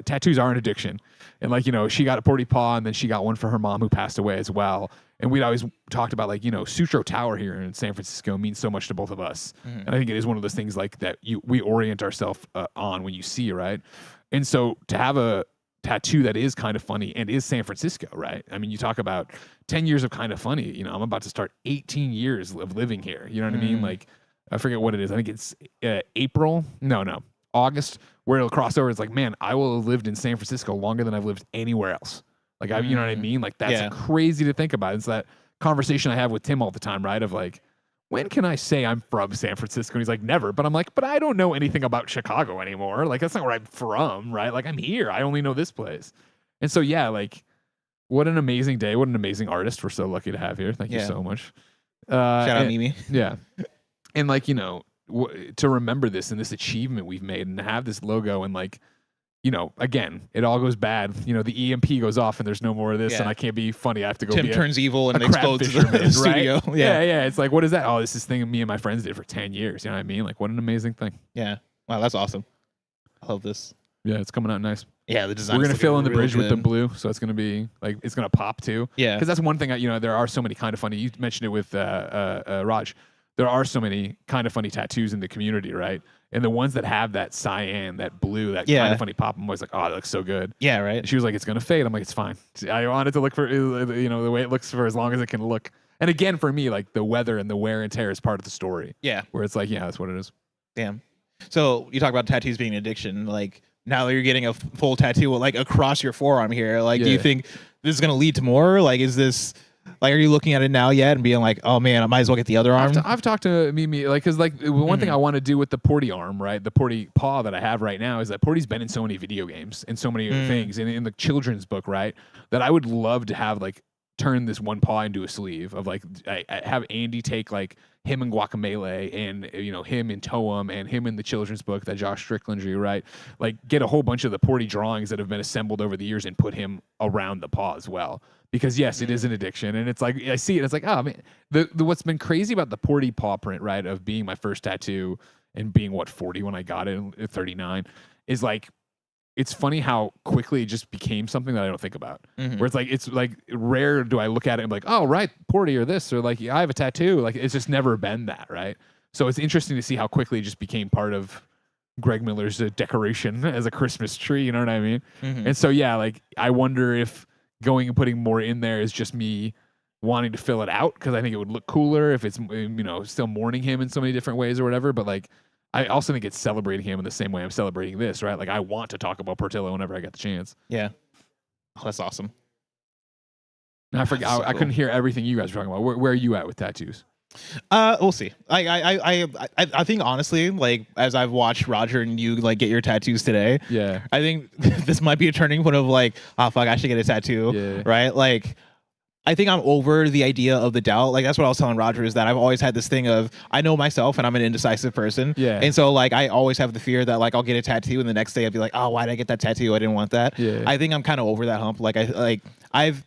Speaker 2: tattoos are an addiction. And like, she got a Porty Paw and then she got one for her mom who passed away as well. And we'd always talked about like, Sutro Tower here in San Francisco means so much to both of us. And I think it is one of those things like that we orient ourselves on when you see, right? And so to have a tattoo that is Kind of Funny and is San Francisco, right? I mean, you talk about 10 years of Kind of Funny, I'm about to start 18 years of living here. You know what I mean? Like, I forget what it is. I think it's August, where it'll cross over. It's like, man, I will have lived in San Francisco longer than I've lived anywhere else. Like, you know what I mean? Like, that's crazy to think about. It's that conversation I have with Tim all the time, right? Of like, when can I say I'm from San Francisco? And he's like, never. But I'm like, but I don't know anything about Chicago anymore. Like, that's not where I'm from, right? Like, I'm here. I only know this place. And so, like, what an amazing day. What an amazing artist we're so lucky to have here. Thank you so much.
Speaker 12: Shout out Mimi.
Speaker 2: Yeah. And like, to remember this and this achievement we've made and to have this logo and like, again, it all goes bad. The EMP goes off and there's no more of this and I can't be funny. I have to go
Speaker 12: Tim
Speaker 2: be
Speaker 12: turns evil and
Speaker 2: a
Speaker 12: explodes
Speaker 2: crab fisherman,
Speaker 12: the studio.
Speaker 2: Right? Yeah. It's like, what is that? Oh, this is thing me and my friends did for 10 years. You know what I mean? Like, what an amazing thing.
Speaker 12: Yeah. Wow, that's awesome. I love this.
Speaker 2: Yeah, it's coming out nice.
Speaker 12: Yeah, the design.
Speaker 2: We're gonna fill in the bridge with the blue, so it's gonna be like it's gonna pop too.
Speaker 12: Yeah,
Speaker 2: because that's one thing. There are so many Kind of Funny. You mentioned it with Raj. There are so many Kind of Funny tattoos in the community, right? And the ones that have that cyan, that blue, that Kind of Funny pop, I'm always like, oh, that looks so good.
Speaker 12: Yeah, right.
Speaker 2: And she was like, it's gonna fade. I'm like, it's fine. I want it to look for the way it looks for as long as it can look. And again, for me, like the weather and the wear and tear is part of the story.
Speaker 12: Yeah,
Speaker 2: where it's like, yeah, that's what it is.
Speaker 12: Damn. So you talk about tattoos being an addiction. Like, now you're getting a full tattoo like across your forearm here. Like, do you
Speaker 17: Yeah.
Speaker 12: think this is gonna lead to more? Like, is this like, are you looking at it now yet and being like, oh man, I might as well get the other arm?
Speaker 17: I've talked to Mimi, like, because like one thing I want to do with the Porty arm, right, the Porty paw that I have right now, is that Porty's been in so many video games and so many things, and in the children's book, right, that I would love to have like turn this one paw into a sleeve of like I have Andy take like him in Guacamelee and him in Toem and him in the children's book that Josh Strickland drew, right? Like get a whole bunch of the Porty drawings that have been assembled over the years and put him around the paw as well. Because yes, it is an addiction, and it's like I see it. It's like, oh man, the what's been crazy about the Porty paw print, right, of being my first tattoo and being 40 when I got it, 39, is like it's funny how quickly it just became something that I don't think about. Where it's like rare do I look at it and be like, oh right, Porty or this or like I have a tattoo. Like it's just never been that, right? So it's interesting to see how quickly it just became part of Greg Miller's decoration as a Christmas tree. You know what I mean? And so yeah, like I wonder if going and putting more in there is just me wanting to fill it out because I think it would look cooler if it's still mourning him in so many different ways or whatever. But like I also think it's celebrating him in the same way I'm celebrating this, right? Like I want to talk about Portillo whenever I get the chance.
Speaker 12: Yeah, that's awesome.
Speaker 17: And I forgot. I couldn't hear everything you guys were talking about. Where are you at with tattoos?
Speaker 12: We'll see. I think honestly, like as I've watched Roger and you like get your tattoos today,
Speaker 17: yeah,
Speaker 12: I think this might be a turning point of like, oh fuck, I should get a tattoo, right? Like, I think I'm over the idea of the doubt. Like that's what I was telling Roger is that I've always had this thing of I know myself and I'm an indecisive person, and so like I always have the fear that like I'll get a tattoo and the next day I'll be like, oh, why did I get that tattoo? I didn't want that. I think I'm kind of over that hump. Like I've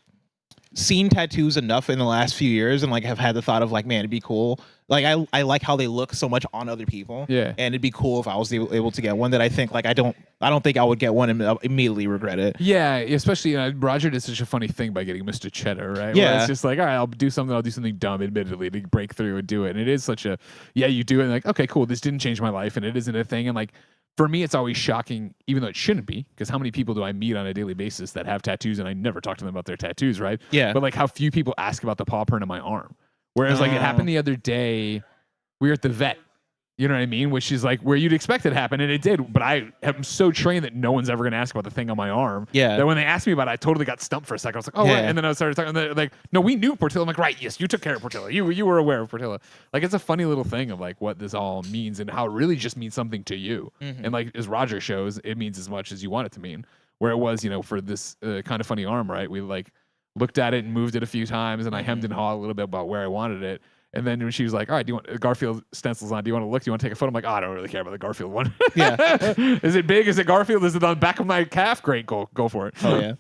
Speaker 12: seen tattoos enough in the last few years and like have had the thought of like, man, it'd be cool. Like I like how they look so much on other people. Yeah. And it'd be cool if I was able to get one that I think like I don't think I would get one and immediately regret it.
Speaker 17: Yeah, especially Roger did such a funny thing by getting Mr. Cheddar, right?
Speaker 12: Yeah.
Speaker 17: Where it's just like, all right, I'll do something dumb, admittedly, to break through and do it. And it is such a you do it and like, okay, cool, this didn't change my life and it isn't a thing. And like for me, it's always shocking, even though it shouldn't be, because how many people do I meet on a daily basis that have tattoos and I never talk to them about their tattoos, right?
Speaker 12: Yeah.
Speaker 17: But like how few people ask about the paw print on my arm. Whereas like it happened the other day, we were at the vet, you know what I mean? Which is like where you'd expect it to happen, and it did. But I am so trained that no one's ever going to ask about the thing on my arm.
Speaker 12: Yeah.
Speaker 17: That when they asked me about it, I totally got stumped for a second. I was like, oh, right. And then I started talking, and they're like, no, we knew Portillo. I'm like, right, yes, you took care of Portillo. You were aware of Portillo. Like, it's a funny little thing of like what this all means and how it really just means something to you. And like, as Roger shows, it means as much as you want it to mean. Where it was, for this kind of funny arm, right? We like looked at it and moved it a few times, and I hemmed and hawed a little bit about where I wanted it. And then when she was like, all right, do you want Garfield stencils on? Do you want to look? Do you want to take a photo? I'm like, oh, I don't really care about the Garfield one. Yeah. Is it big? Is it Garfield? Is it on the back of my calf? Great. Go for it.
Speaker 12: Oh, yeah.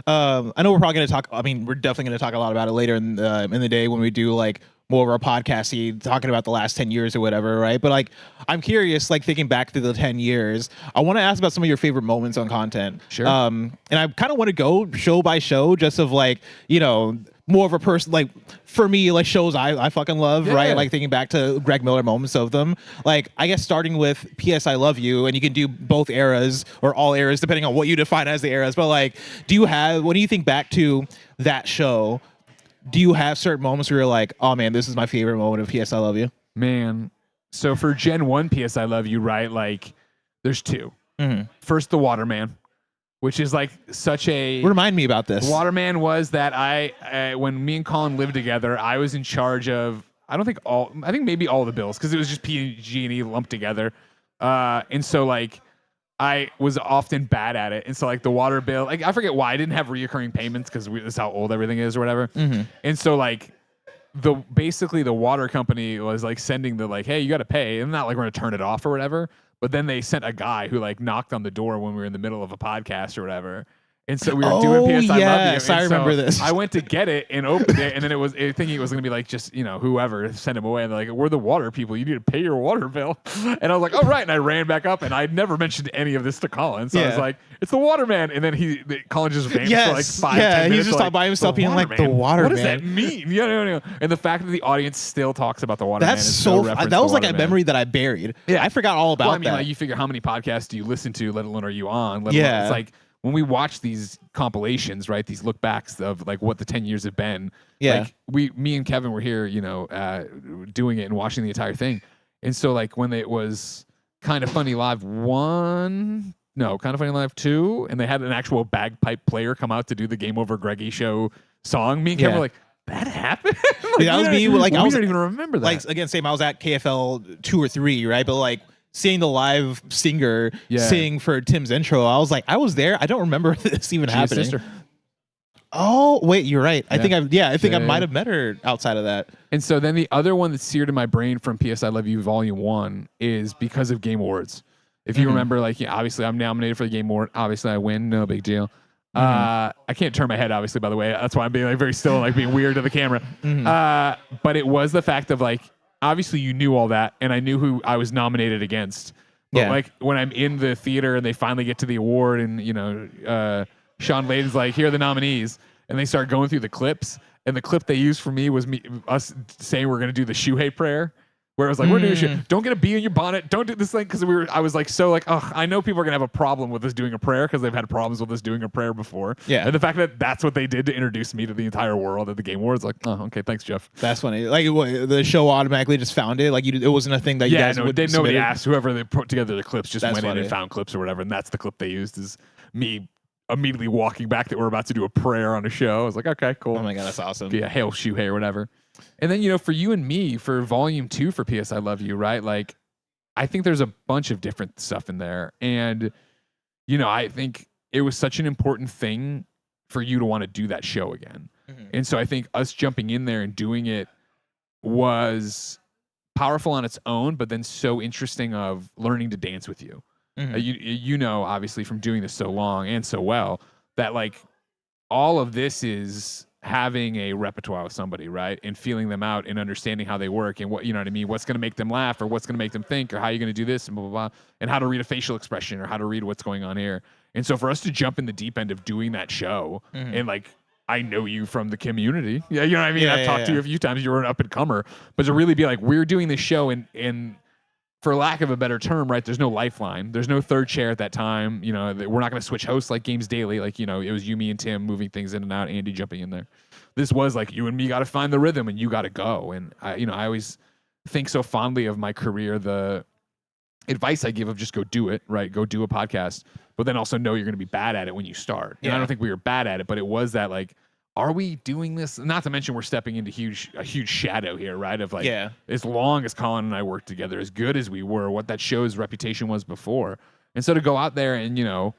Speaker 12: I know we're probably going to talk. I mean, we're definitely going to talk a lot about it later in the day when we do like more of our podcast, talking about the last 10 years or whatever, right? But like, I'm curious, like thinking back through the 10 years, I want to ask about some of your favorite moments on content.
Speaker 17: Sure.
Speaker 12: And I kind of want to go show by show, just of like, more of a person, like for me, like shows I fucking love, right? Like thinking back to Greg Miller moments of them. Like, I guess starting with P.S. I Love You, and you can do both eras or all eras, depending on what you define as the eras. But like, when you think back to that show, do you have certain moments where you're like, oh man, this is my favorite moment of P.S. I Love You?
Speaker 17: Man, so for Gen 1 P.S. I Love You, right? Like, there's two. First, the Waterman, which is like such a...
Speaker 12: Remind me about this.
Speaker 17: Waterman was that when me and Colin lived together, I was in charge of, I think maybe all the bills, because it was just P&G lumped together. And so like, I was often bad at it. And so like the water bill, like I forget why I didn't have reoccurring payments because this is how old everything is or whatever. And so like basically the water company was like sending the like, hey, you got to pay. And not like we're going to turn it off or whatever. But then they sent a guy who like knocked on the door when we were in the middle of a podcast or whatever. And so we were doing P.S. I Love You.
Speaker 12: I remember this.
Speaker 17: I went to get it and opened it, and then thinking it was going to be like just, whoever sent him away. And they're like, we're the water people. You need to pay your water bill. And I was like, oh, right. And I ran back up, and I'd never mentioned any of this to Colin. So I was like, it's the Waterman. And then Colin just vanished for like 5-10 minutes.
Speaker 12: He's just
Speaker 17: like,
Speaker 12: by himself being like, the Waterman.
Speaker 17: What does that mean? And the fact that the audience still talks about the Waterman
Speaker 12: That's
Speaker 17: is
Speaker 12: so...
Speaker 17: reference
Speaker 12: That
Speaker 17: to
Speaker 12: was like a
Speaker 17: Waterman.
Speaker 12: memory that I buried. Yeah. I forgot all about that.
Speaker 17: Like, you figure how many podcasts do you listen to, let alone are you on? It's like... When we watch these compilations, right, these look backs of like what the 10 years have been, like me and Kevin were here, doing it and watching the entire thing. And so like when it was Kind of Funny Live 1, No, Kind of Funny Live 2, and they had an actual bagpipe player come out to do the Game Over Greggy show song. Me and Kevin were like, that happened?
Speaker 12: Dude, that was me. Like, I
Speaker 17: don't even remember that.
Speaker 12: Like, again, same. I was at KFL 2 or 3, right? But like seeing the live singer sing for Tim's intro, I was like, I was there. I don't remember this even happening.
Speaker 17: Sister.
Speaker 12: Oh wait, you're right. I think I
Speaker 17: Yeah.
Speaker 12: might have met her outside of that.
Speaker 17: And so then the other one that's seared in my brain from PS I Love You Volume 1 is because of Game Awards. If you remember, like, obviously I'm nominated for the Game Award. Obviously I win. No big deal. I can't turn my head, obviously, by the way. That's why I'm being like very still and like being weird to the camera. But it was the fact of like, obviously you knew all that, and I knew who I was nominated against. But like when I'm in the theater and they finally get to the award, and Sean Layden's like, here are the nominees, and they start going through the clips, and the clip they used for me was us saying we're gonna do the Shuhei prayer. Where I was like, we're doing shit. Don't get a bee in your bonnet. Don't do this thing. Because I was like, so like, oh, I know people are going to have a problem with us doing a prayer because they've had problems with us doing a prayer before.
Speaker 12: Yeah.
Speaker 17: And the fact that that's what they did to introduce me to the entire world at the Game Awards, like, oh, okay, thanks, Jeff.
Speaker 12: That's funny. Like, the show automatically just found it. Like, it wasn't a thing that you guys would
Speaker 17: nobody
Speaker 12: submit it?
Speaker 17: asked. Whoever they put together the clips just
Speaker 12: That's
Speaker 17: went in
Speaker 12: funny.
Speaker 17: and found clips or whatever. And that's the clip they used is me immediately walking back that we're about to do a prayer on a show. I was like, okay, cool.
Speaker 12: Oh my God, that's awesome.
Speaker 17: Yeah, hail Shuhei or whatever. And then, for you and me, for Volume 2 for PS I Love You, right? Like, I think there's a bunch of different stuff in there. And, I think it was such an important thing for you to want to do that show again. And so I think us jumping in there and doing it was powerful on its own, but then so interesting of learning to dance with you. Obviously from doing this so long and so well, that like all of this is having a repertoire with somebody, right? And feeling them out and understanding how they work and what, what's going to make them laugh or what's going to make them think or how you're going to do this and blah, blah, blah, and how to read a facial expression or how to read what's going on here. And so for us to jump in the deep end of doing that show and like, I know you from the community. Yeah, you know what I mean? I've talked to you a few times. You were an up and comer. But to really be like, we're doing this show and for lack of a better term, right, there's no lifeline. There's no third chair at that time. We're not going to switch hosts like Games Daily. Like, it was you, me, and Tim moving things in and out, Andy jumping in there. This was like you and me got to find the rhythm and you got to go. And, I always think so fondly of my career, the advice I give of just go do it, right? Go do a podcast, but then also know you're going to be bad at it when you start. And I don't think we were bad at it, but it was that like, are we doing this? Not to mention we're stepping into a huge shadow here, right? Of like, as long as Colin and I worked together, as good as we were, what that show's reputation was before. And so to go out there and,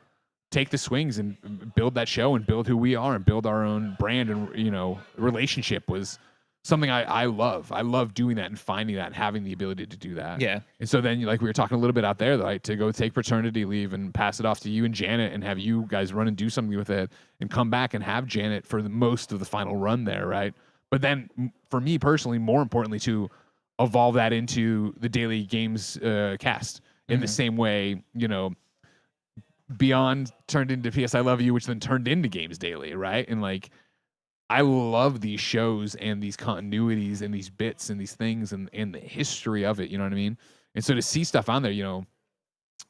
Speaker 17: take the swings and build that show and build who we are and build our own brand and, relationship was something I love. I love doing that and finding that and having the ability to do that.
Speaker 12: Yeah.
Speaker 17: And so then, like we were talking a little bit out there, like to go take paternity leave and pass it off to you and Janet and have you guys run and do something with it and come back and have Janet for the most of the final run there, right? But then for me personally, more importantly, to evolve that into the Daily Games cast in the same way, Beyond turned into PS I Love You, which then turned into Games Daily, right? And like, I love these shows and these continuities and these bits and these things and the history of it, you know what I mean? And so to see stuff on there,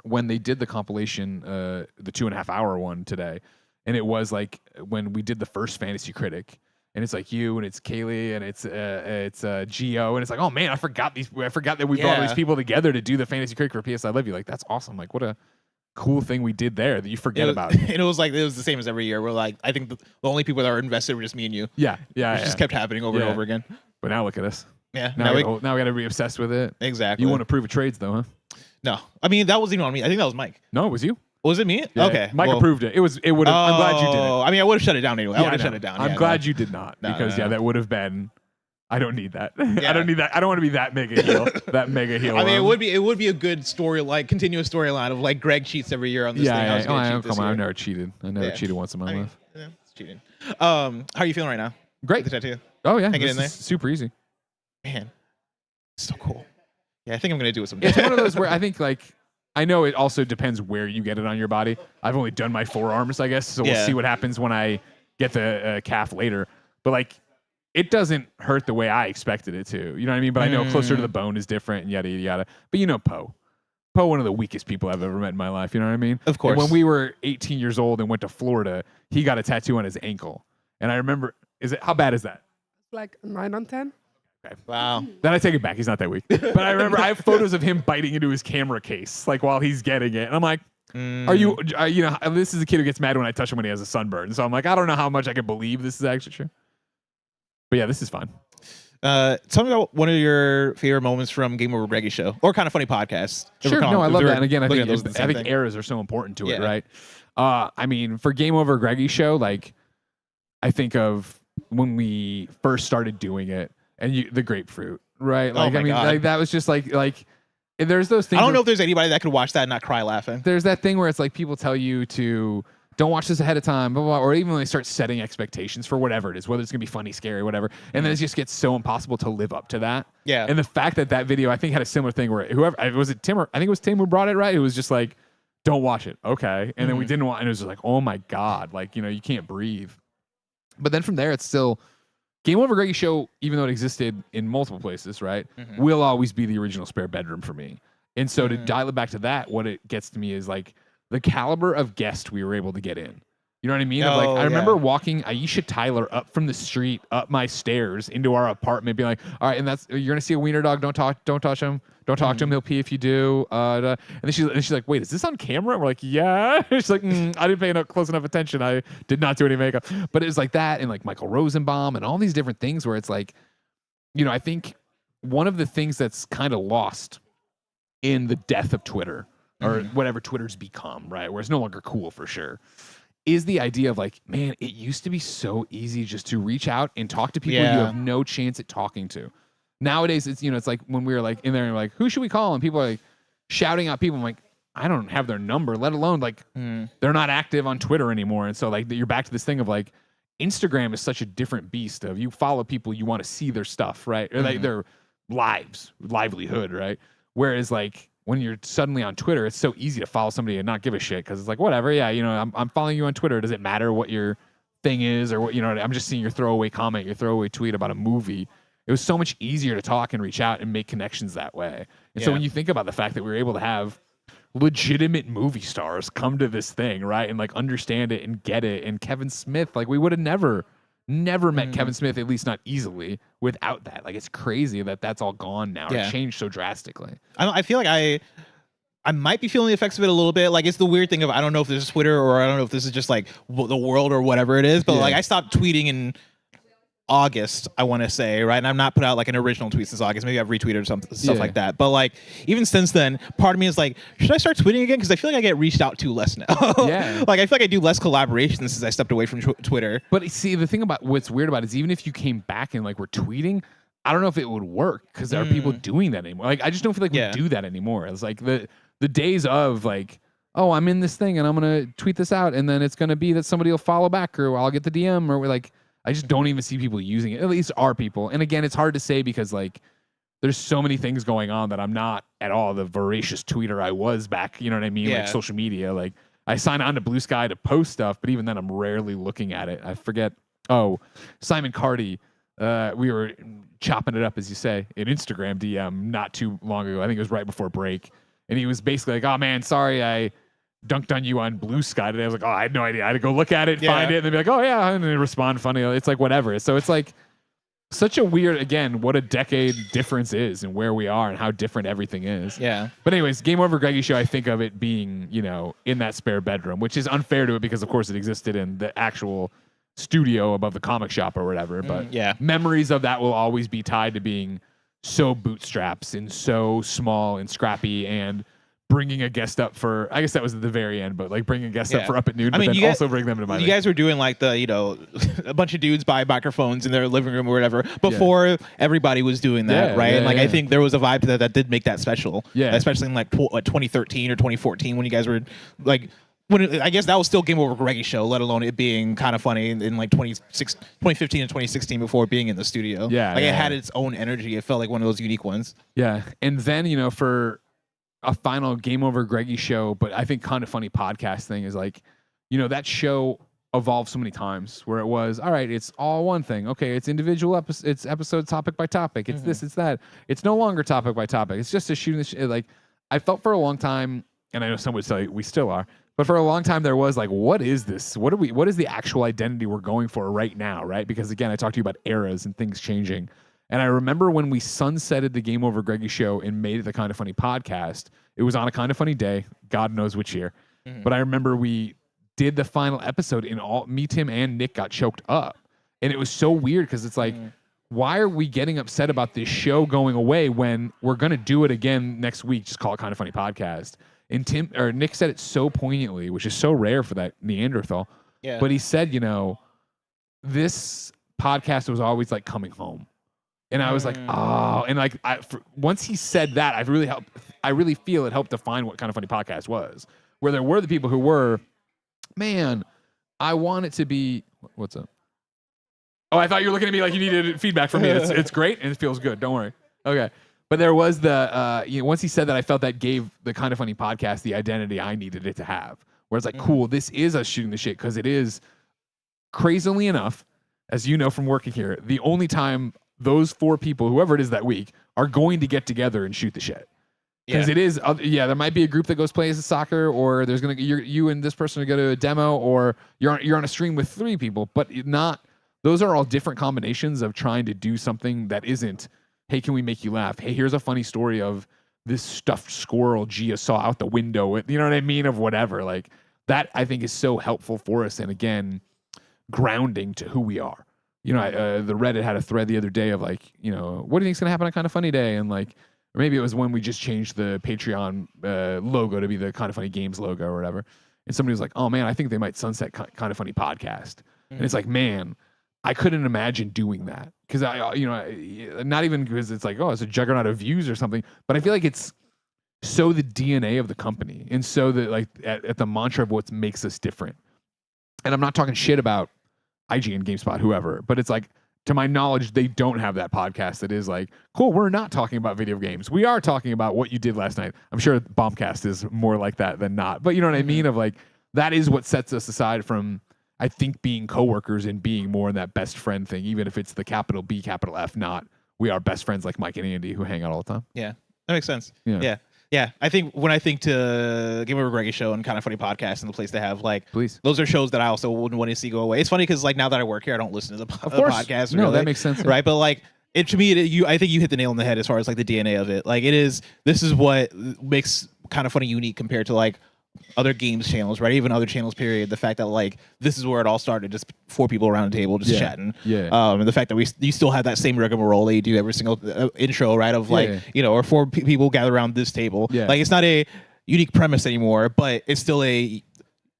Speaker 17: when they did the compilation, the 2.5 hour one today, and it was like when we did the first Fantasy Critic, and it's like you and it's Kaylee and it's Gio, and it's like, oh man, I forgot that we brought all these people together to do the Fantasy Critic for PS I Love You. Like, that's awesome. Like, what a cool thing we did there that you forget about.
Speaker 12: And it was the same as every year. We're like, I think the only people that were invested were just me and you.
Speaker 17: Yeah.
Speaker 12: It just kept happening over and over again.
Speaker 17: But now look at us.
Speaker 12: Yeah.
Speaker 17: Now we got to be obsessed with it.
Speaker 12: Exactly.
Speaker 17: You want to prove a trades though, huh?
Speaker 12: No. I mean, that wasn't even on me. I think that was Mike.
Speaker 17: No, it was you.
Speaker 12: Was it me?
Speaker 17: Yeah,
Speaker 12: okay.
Speaker 17: Mike approved it. It would have. I'm glad you did it.
Speaker 12: I mean, I would have shut it down anyway. I would have shut it down.
Speaker 17: I'm glad you did not because that would have been. I don't need that. I don't need that. I don't want to be that mega heel. That mega heel.
Speaker 12: I mean, it would be a good story, like continuous storyline of like Greg cheats every year on this thing.
Speaker 17: Come on, I've never cheated. I never cheated once in my life.
Speaker 12: Yeah, it's cheating. How are you feeling right now?
Speaker 17: Great.
Speaker 12: The tattoo.
Speaker 17: Oh yeah,
Speaker 12: hanging in there.
Speaker 17: Super easy.
Speaker 12: Man, so cool. Yeah, I think I'm gonna do it someday.
Speaker 17: It's one of those where I think like. I know it also depends where you get it on your body. I've only done my forearms, I guess, so we'll see what happens when I get the calf later. But like, it doesn't hurt the way I expected it to. You know what I mean? But I know closer to the bone is different and yada, yada, yada. But Poe, one of the weakest people I've ever met in my life. You know what I mean?
Speaker 12: Of course.
Speaker 17: And when we were 18 years old and went to Florida, he got a tattoo on his ankle. And I remember, how bad is that?
Speaker 4: Like 9 on 10.
Speaker 17: Okay.
Speaker 12: Wow.
Speaker 17: Then I take it back. He's not that weak. But I remember I have photos of him biting into his camera case, like while he's getting it. And I'm like, Are you know, this is a kid who gets mad when I touch him when he has a sunburn. So I'm like, I don't know how much I can believe this is actually true. But yeah, this is fun.
Speaker 12: Tell me about one of your favorite moments from Game Over Greggy show or Kind of Funny podcast.
Speaker 17: Sure, no, I love that. And again, I think
Speaker 12: thing.
Speaker 17: eras are so important to it, right? I mean, for Game Over Greggy show, like I think of when we first started doing it and the grapefruit, right? Like, I mean, like that was just like there's those things.
Speaker 12: I don't know if there's anybody that could watch that and not cry laughing.
Speaker 17: There's that thing where it's like people tell you to don't watch this ahead of time, blah, blah, blah, or even when they start setting expectations for whatever it is, whether it's gonna be funny, scary, whatever, and then it just gets so impossible to live up to that.
Speaker 12: Yeah.
Speaker 17: And the fact that video, I think, had a similar thing where was it Tim? I think it was Tim who brought it, right? It was just like, don't watch it, okay? And then we didn't watch, and it was just like, oh my god, like you can't breathe. But then from there, it's still Game Over Greggy show, even though it existed in multiple places, right? Will always be the original spare bedroom for me. And so to dial it back to that, what it gets to me is like the caliber of guest we were able to get in. You know what I mean? I remember walking Aisha Tyler up from the street, up my stairs into our apartment, being like, all right, and you're gonna see a wiener dog, don't touch him. Don't talk to him, he'll pee if you do. And then she's like, wait, is this on camera? And we're like, yeah. She's like, I didn't pay close enough attention. I did not do any makeup. But it was like that and like Michael Rosenbaum and all these different things where it's like, I think one of the things that's kind of lost in the death of Twitter or whatever Twitter's become, right? Where it's no longer cool for sure, is the idea of like, man, it used to be so easy just to reach out and talk to people you have no chance at talking to. Nowadays, it's it's like when we were like in there and like, who should we call? And people are like shouting out people. I'm like, I don't have their number, let alone like they're not active on Twitter anymore. And so like you're back to this thing of like Instagram is such a different beast of you follow people, you want to see their stuff, right? Or like their livelihood, right? Whereas like when you're suddenly on Twitter, it's so easy to follow somebody and not give a shit because it's like, whatever, yeah, I'm following you on Twitter. Does it matter what your thing is or what, I'm just seeing your throwaway comment, your throwaway tweet about a movie. It was so much easier to talk and reach out and make connections that way. And so when you think about the fact that we were able to have legitimate movie stars come to this thing, right, and like understand it and get it, and Kevin Smith, like we would have never met Kevin Smith, at least not easily, without that. Like it's crazy that that's all gone now. It changed so drastically.
Speaker 12: I feel like I might be feeling the effects of it a little bit. Like it's the weird thing of I don't know if this is Twitter or I don't know if this is just like the world or whatever it is. But like I stopped tweeting in August, I want to say, right? And I'm not put out like an original tweet since August. Maybe I've retweeted or stuff like that. But like even since then, part of me is like, should I start tweeting again? Because I feel like I get reached out to less now. Like I feel like I do less collaborations since I stepped away from Twitter.
Speaker 17: But see, the thing about what's weird about it is even if you came back and like were tweeting, I don't know if it would work because there are people doing that anymore. Like I just don't feel like we do that anymore. It's like the days of like, oh, I'm in this thing and I'm gonna tweet this out and then it's gonna be that somebody will follow back or I'll get the DM or we're like. I just don't even see people using it. At least our people. And again, it's hard to say because like there's so many things going on that I'm not at all the voracious tweeter I was back. You know what I mean? Like social media. Like I sign on to Blue Sky to post stuff, but even then I'm rarely looking at it. I forget. Oh, Simon Carty. We were chopping it up, as you say, in Instagram DM not too long ago. I think it was right before break. And he was basically like, oh man, sorry, I dunked on you on Blue Sky today. I was like, oh, I had no idea. I had to go look at it, find it, and then be like, oh yeah, and then respond funny. It's like whatever. So it's like such a weird, again, what a decade difference is and where we are and how different everything is.
Speaker 12: Yeah.
Speaker 17: But anyways, Game Over Greggy show, I think of it being, in that spare bedroom, which is unfair to it because of course it existed in the actual studio above the comic shop or whatever. But memories of that will always be tied to being so bootstraps and so small and scrappy and bringing a guest up for, I guess that was at the very end, but like bringing a guest up for Up at Noon, but then also bring them to my.
Speaker 12: You guys were doing like the, a bunch of dudes buy microphones in their living room or whatever before everybody was doing that, right? And like I think there was a vibe to that did make that special. Yeah. Especially in like 2013 or 2014 when you guys were like, I guess that was still Game Over Greggy show, let alone it being kind of funny in like 2015 and 2016 before being in the studio. Yeah. Like it had its own energy. It felt like one of those unique ones.
Speaker 17: Yeah. And then, for a final Game Over Greggy show, but I think Kind of Funny podcast thing is like, that show evolved so many times where it was, all right, it's all one thing. Okay, it's individual episodes, it's episodes topic by topic. It's this, it's that. It's no longer topic by topic. It's just a shooting the like I felt for a long time, and I know some would say we still are, but for a long time there was like, what is this? What is the actual identity we're going for right now, right? Because again, I talked to you about eras and things changing. And I remember when we sunsetted the Game Over Greggy show and made it the Kind of Funny podcast, it was on a Kind of Funny day, God knows which year. But I remember we did the final episode and me, Tim, and Nick got choked up. And it was so weird because it's like, why are we getting upset about this show going away when we're going to do it again next week? Just call it Kind of Funny Podcast. And Nick said it so poignantly, which is so rare for that Neanderthal.
Speaker 12: Yeah.
Speaker 17: But he said, you know, this podcast was always like coming home. And I was like, oh, and like once he said that, I really feel it helped define what Kind of Funny Podcast was, where there were the people who were, man, I want it to be, what's up? Oh, I thought you were looking at me like you needed feedback from me. It's great and it feels good. Don't worry. Okay. But there was the, once he said that, I felt that gave the Kind of Funny Podcast the identity I needed it to have. Where it's like, cool, this is us shooting the shit, because it is, crazily enough, as you know from working here, the only time those 4 people, whoever it is that week, are going to get together and shoot the shit. Because it is, there might be a group that goes plays soccer, or there's gonna you and this person are going to go to a demo, or you're on a stream with 3 people, but not. Those are all different combinations of trying to do something that isn't, hey, can we make you laugh? Hey, here's a funny story of this stuffed squirrel Gia saw out the window. You know what I mean? Of whatever. Like, that I think is so helpful for us. And again, grounding to who we are. You know, the Reddit had a thread the other day of like, you know, what do you think's going to happen on Kind of Funny Day? And like, or maybe it was when we just changed the Patreon logo to be the Kind of Funny Games logo or whatever. And somebody was like, oh man, I think they might sunset Kind of Funny Podcast. And it's like, man, I couldn't imagine doing that, because not even because it's like, oh, it's a juggernaut of views or something, but I feel like it's so the DNA of the company, and so that like at the mantra of what makes us different. And I'm not talking shit about IGN, GameSpot, whoever, but it's like, to my knowledge, they don't have that podcast that is like, cool, we're not talking about video games. We are talking about what you did last night. I'm sure Bombcast is more like that than not, but you know what I mean? Of like, that is what sets us aside from, I think, being coworkers and being more in that best friend thing, even if it's the capital B, capital F, not we are best friends like Mike and Andy who hang out all the time.
Speaker 12: Yeah, that makes sense.
Speaker 17: Yeah.
Speaker 12: Yeah. I think when I think to Game Over Greggy Show and Kind of Funny Podcast and the place they have, like,
Speaker 17: please,
Speaker 12: those are shows that I also wouldn't want to see go away. It's funny because like now that I work here, I don't listen to the podcast.
Speaker 17: No,
Speaker 12: really,
Speaker 17: that makes sense.
Speaker 12: Right. But like, to me, I think you hit the nail on the head as far as like the DNA of it. Like, this is what makes Kind of Funny unique compared to like other games channels, right? Even other channels, period. The fact that like this is where it all started, just 4 people around a table just chatting.
Speaker 17: Yeah.
Speaker 12: And the fact that you still have that same rigmarole that you do every single intro, right? Of like, or 4 people gather around this table.
Speaker 17: Yeah.
Speaker 12: Like, it's not a unique premise anymore, but it's still a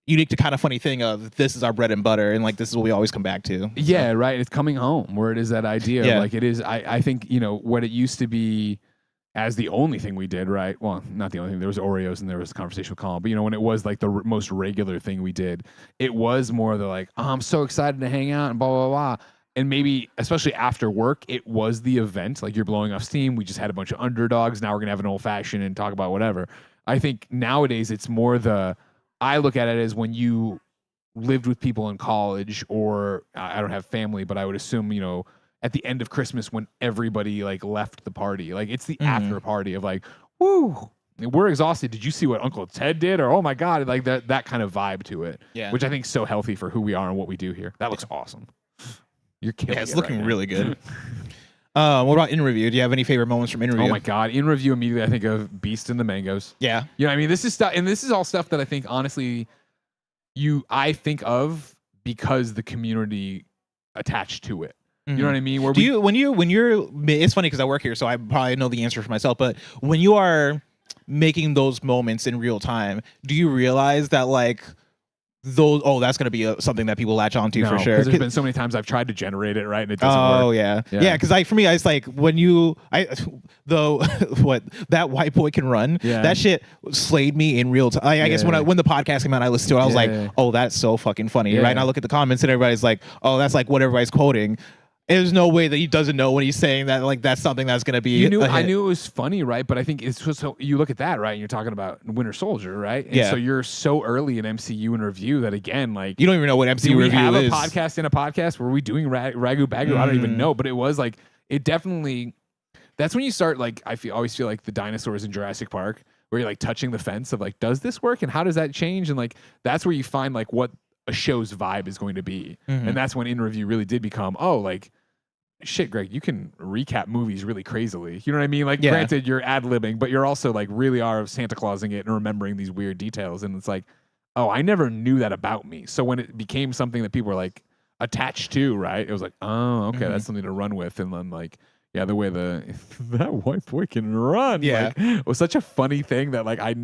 Speaker 12: unique to Kind of Funny thing of this is our bread and butter, and like this is what we always come back to.
Speaker 17: Yeah, right. It's coming home, where it is that idea.
Speaker 12: Yeah.
Speaker 17: Like it is. I think, what it used to be as the only thing we did, right? Well, not the only thing. There was Oreos and there was a conversation with Colin. But when it was like the most regular thing we did, it was more the like, oh, I'm so excited to hang out and blah blah blah. And maybe especially after work, it was the event. Like, you're blowing off steam. We just had a bunch of underdogs. Now we're gonna have an old fashioned and talk about whatever. I think nowadays it's more I look at it as when you lived with people in college, or I don't have family, but I would assume, at the end of Christmas when everybody like left the party, like it's the after party of like, woo, we're exhausted. Did you see what Uncle Ted did? Or, oh my God, like that kind of vibe to it, which I think is so healthy for who we are and what we do here. That looks awesome. You're killing
Speaker 12: it's
Speaker 17: it
Speaker 12: looking
Speaker 17: right
Speaker 12: really good. What about in review? Do you have any favorite moments from in review?
Speaker 17: Oh my God. In review, immediately I think of Beast and the Mangoes.
Speaker 12: Yeah.
Speaker 17: I mean, this is stuff, and this is all stuff that I think, honestly, I think of because the community attached to it. You know what I mean?
Speaker 12: When you're, it's funny because I work here, so I probably know the answer for myself, but when you are making those moments in real time, do you realize that like that's going to be something that people latch onto for sure?
Speaker 17: Because there's been so many times I've tried to generate it, right? And it doesn't work.
Speaker 12: Oh yeah. Because for me, it's like when that white boy can run.
Speaker 17: Yeah.
Speaker 12: That shit slayed me in real time. I guess when the podcast came out, I listened to it. I was like, oh, that's so fucking funny, right? And I look at the comments and everybody's like, oh, that's like what everybody's quoting. There's no way that he doesn't know when he's saying that, like, that's something that's going to be.
Speaker 17: I knew it was funny, right? But I think it's just so you look at that, right? And you're talking about Winter Soldier, right? And so you're so early in MCU and review that, again, like,
Speaker 12: you don't even know what MCU review is.
Speaker 17: We have a podcast in a podcast. Were we doing Ragu Bagu? I don't even know. But it was like, it definitely. That's when you start, like, always feel like the dinosaurs in Jurassic Park, where you're like touching the fence of like, does this work and how does that change? And like, that's where you find like what a show's vibe is going to be. And that's when in review really did become, oh, like, shit, Greg, you can recap movies really crazily. You know what I mean? Like, granted, you're ad-libbing, but you're also like really are Santa Clausing it and remembering these weird details. And it's like, oh, I never knew that about me. So when it became something that people were like attached to, right? It was like, oh, okay, that's something to run with. And then like, yeah, the way that white boy can run, like, it was such a funny thing that like I,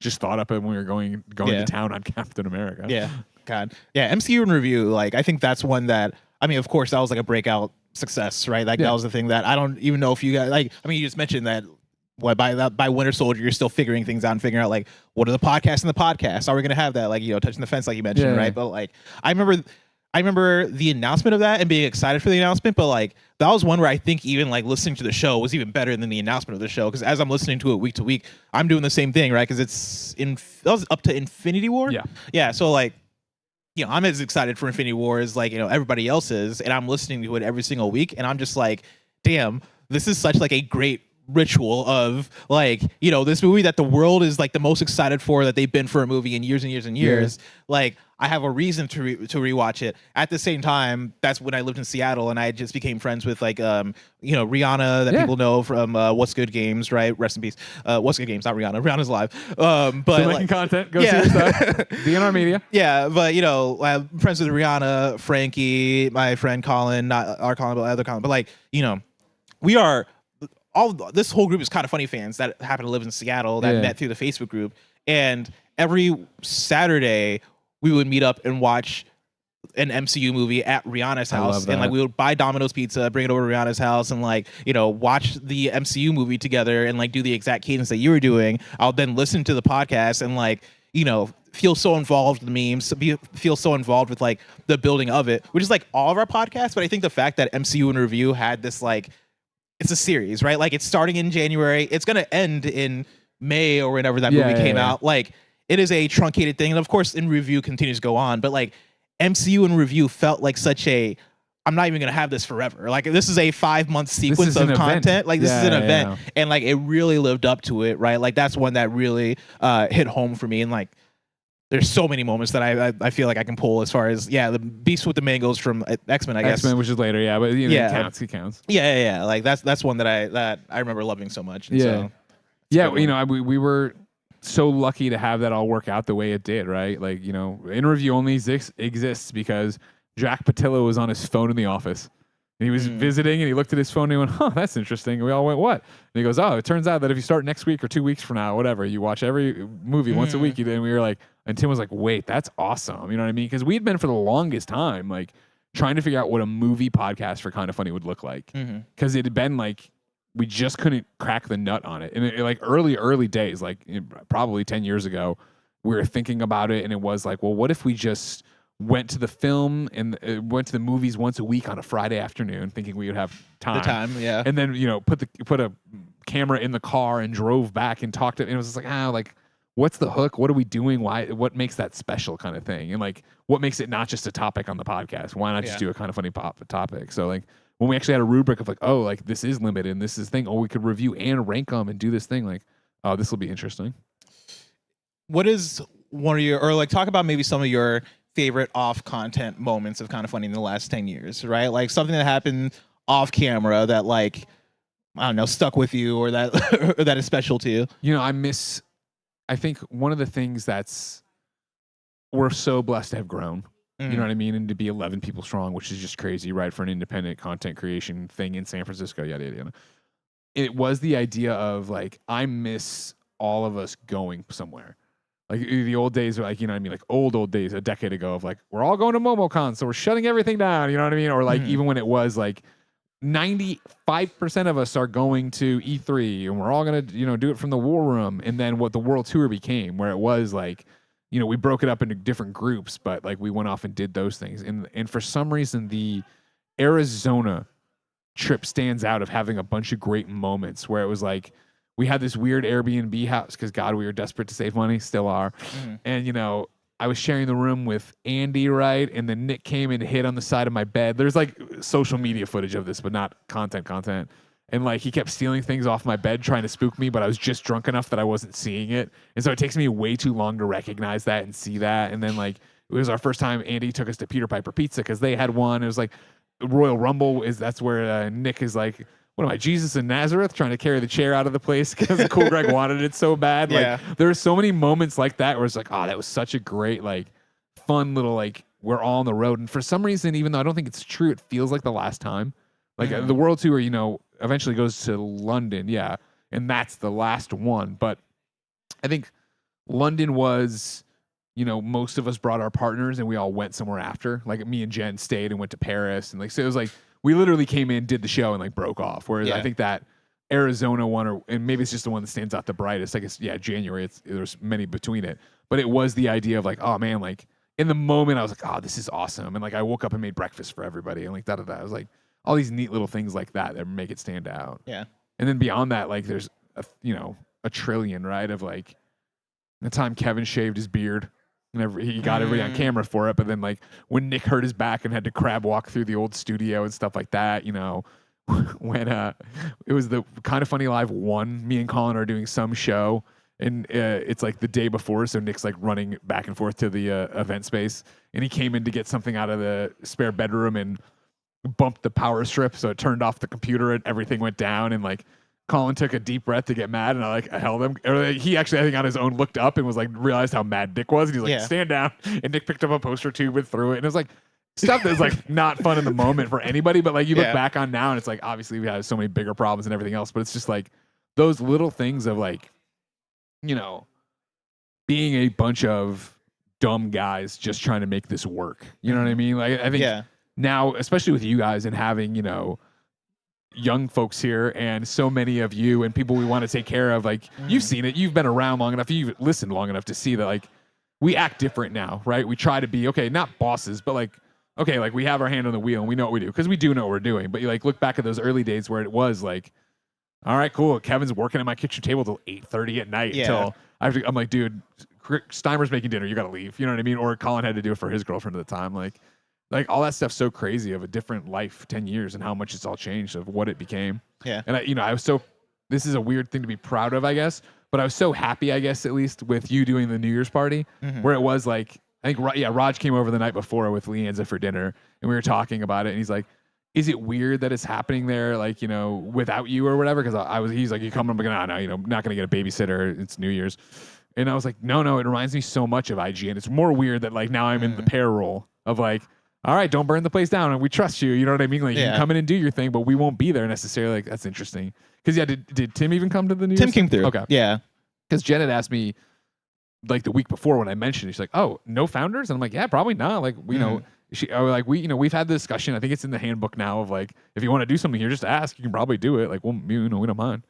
Speaker 17: just thought up it when we were going to town on Captain America.
Speaker 12: Yeah, God, yeah, MCU in review. Like, I think that's one that, I mean, of course, that was like a breakout success, right? Like that was the thing that I don't even know if you guys like. I mean, you just mentioned that. By Winter Soldier, you're still figuring things out and figuring out like what are the podcasts in the podcast? Are we gonna have that like touching the fence like you mentioned, right? But like I remember the announcement of that and being excited for the announcement, but like that was one where I think even like listening to the show was even better than the announcement of the show, because as I'm listening to it week to week, I'm doing the same thing, right? Because that was up to Infinity War. Yeah. So like, I'm as excited for Infinity War as like everybody else is, and I'm listening to it every single week, and I'm just like, damn, this is such like a great ritual of like this movie that the world is like the most excited for that they've been for a movie in years and years and years. Like I have a reason to rewatch it. At the same time, that's when I lived in Seattle and I just became friends with like Rihanna that people know from What's Good Games, right? Rest in peace. What's Good Games, not Rihanna. Rihanna's alive. But
Speaker 17: still making content. Go see your stuff. DNR Media.
Speaker 12: Yeah, but I'm friends with Rihanna, Frankie, my friend Colin, not our Colin, but other Colin. But like we are. This whole group is Kind of Funny fans that happen to live in Seattle that met through the Facebook group, and every Saturday we would meet up and watch an MCU movie at Rihanna's house, and like we would buy Domino's pizza, bring it over to Rihanna's house, and like watch the MCU movie together and like do the exact cadence that you were doing. I'll then listen to the podcast and like feel so involved with the memes, feel so involved with like the building of it, which is like all of our podcasts. But I think the fact that MCU in Review had this like, it's a series, right? Like it's starting in January. It's going to end in May or whenever that movie came out. Like it is a truncated thing. And of course, in Review continues to go on. But like MCU in Review felt like such a, I'm not even going to have this forever. Like this is a 5-month sequence of content.
Speaker 17: Event.
Speaker 12: Like this is an event. And like it really lived up to it, right? Like that's one that really hit home for me. And like, there's so many moments that I feel like I can pull as far as the Beast with the Mangoes from X-Men, I guess.
Speaker 17: X-Men, which is later, but it counts.
Speaker 12: Yeah. Like that's one that I remember loving so much. And
Speaker 17: we were so lucky to have that all work out the way it did, right? Like In Review only exists because Jack Patillo was on his phone in the office. And he was visiting, and he looked at his phone, and he went, "Huh, that's interesting." And we all went, "What?" And he goes, "Oh, it turns out that if you start next week or 2 weeks from now, whatever, you watch every movie once a week." And we were like, and Tim was like, "Wait, that's awesome." You know what I mean? Because we'd been for the longest time like trying to figure out what a movie podcast for Kind of Funny would look like, because it had been like we just couldn't crack the nut on it. And like early days, like probably 10 years ago, we were thinking about it, and it was like, well, what if we just went to the film and went to the movies once a week on a Friday afternoon, thinking we would have time. And then put a camera in the car and drove back and talked. And it was just like what's the hook? What are we doing? Why? What makes that special kind of thing? And like what makes it not just a topic on the podcast? Why not just do a Kind of Funny topic? So like when we actually had a rubric of like, oh, like this is limited and this is thing. Oh, we could review and rank them and do this thing. Like, oh, this will be interesting.
Speaker 12: What is one of your, or like talk about maybe some of your favorite off-content moments of Kind of Funny in the last 10 years, right? Like something that happened off camera that like, I don't know, stuck with you or that or that is special to you.
Speaker 17: I think one of the things we're so blessed to have grown, you know what I mean? And to be 11 people strong, which is just crazy, right? For an independent content creation thing in San Francisco, yada. It was the idea of like, I miss all of us going somewhere. Like the old days, like, you know what I mean? Like old days, a decade ago of like, we're all going to MomoCon, so we're shutting everything down, you know what I mean? Or like, even when it was like 95% of us are going to E3 and we're all going to, do it from the war room. And then what the world tour became, where it was like, we broke it up into different groups, but like we went off and did those things. And for some reason, the Arizona trip stands out of having a bunch of great moments where it was like, we had this weird Airbnb house because, God, we were desperate to save money, still are. And, I was sharing the room with Andy, right? And then Nick came and hid on the side of my bed. There's like social media footage of this, but not content. And like he kept stealing things off my bed trying to spook me, but I was just drunk enough that I wasn't seeing it. And so it takes me way too long to recognize that and see that. And then like it was our first time Andy took us to Peter Piper Pizza because they had one. It was like Royal Rumble that's where Nick is like, what am I, Jesus in Nazareth, trying to carry the chair out of the place because Cool Greg wanted it so bad.
Speaker 12: Yeah.
Speaker 17: Like there are so many moments like that where it's like, oh, that was such a great, like, fun little, like, we're all on the road. And for some reason, even though I don't think it's true, it feels like the last time. Like the World Tour, you know, eventually goes to London, yeah, and that's the last one. But I think London was, you know, most of us brought our partners and we all went somewhere after. Like me and Jen stayed and went to Paris, and like so it was like we literally came in, did the show, and like broke off. Whereas I think that Arizona one, and maybe it's just the one that stands out the brightest. I guess January. There's many between it, but it was the idea of like, oh man, like in the moment I was like, oh, this is awesome, and like I woke up and made breakfast for everybody, and like da da da. I was like, all these neat little things like that make it stand out.
Speaker 12: Yeah.
Speaker 17: And then beyond that, like there's a trillion, right? Of like the time Kevin shaved his beard and he got everybody on camera for it. But then like when Nick hurt his back and had to crab walk through the old studio and stuff like that, you know, when it was the Kind of Funny Live 1, me and Colin are doing some show and it's like the day before. So Nick's like running back and forth to the event space, and he came in to get something out of the spare bedroom and bumped the power strip, so it turned off the computer and everything went down, and like Colin took a deep breath to get mad, and I held him. Or he actually, I think on his own, looked up and was like, realized how mad Nick was, and he's like, stand down. And Nick picked up a poster tube and threw it, and it was like stuff that's like not fun in the moment for anybody, but like you look back on now and it's like obviously we had so many bigger problems and everything else, but it's just like those little things of like, you know, being a bunch of dumb guys just trying to make this work. You know what I mean? Like I think now, especially with you guys and having, you know, young folks here and so many of you and people we want to take care of, like you've seen it, you've been around long enough, you've listened long enough to see that like we act different now, right? We try to be, okay, not bosses, but like, okay, like we have our hand on the wheel and we know what we do because we do know what we're doing. But you like look back at those early days where it was like, all right, cool, Kevin's working at my kitchen table till 8:30 at night till I'm like, dude, Steimer's making dinner, you gotta leave. You know what I mean? Or Colin had to do it for his girlfriend at the time. Like all that stuff's so crazy of a different life, 10 years and how much it's all changed of what it became.
Speaker 12: Yeah.
Speaker 17: And I was so, this is a weird thing to be proud of, I guess, but I was so happy, I guess, at least with you doing the New Year's party where it was like, I think, Raj came over the night before with Leanza for dinner and we were talking about it. And he's like, is it weird that it's happening there, like, you know, without you or whatever? Because he's like, you come, I'm like, no, you know, not going to get a babysitter. It's New Year's. And I was like, no, it reminds me so much of IG. And it's more weird that like now I'm in the pair role of like, all right, don't burn the place down and we trust you. You know what I mean? Like you can come in and do your thing, but we won't be there necessarily. Like that's interesting. Because did Tim even come to the New Year's?
Speaker 12: Tim came through.
Speaker 17: Okay.
Speaker 12: Yeah.
Speaker 17: Because Jen had asked me like the week before when I mentioned it, she's like, oh, no founders? And I'm like, yeah, probably not. Like, you know, we've had the discussion. I think it's in the handbook now of like, if you want to do something here, just ask. You can probably do it. Like, well, you know, we don't mind.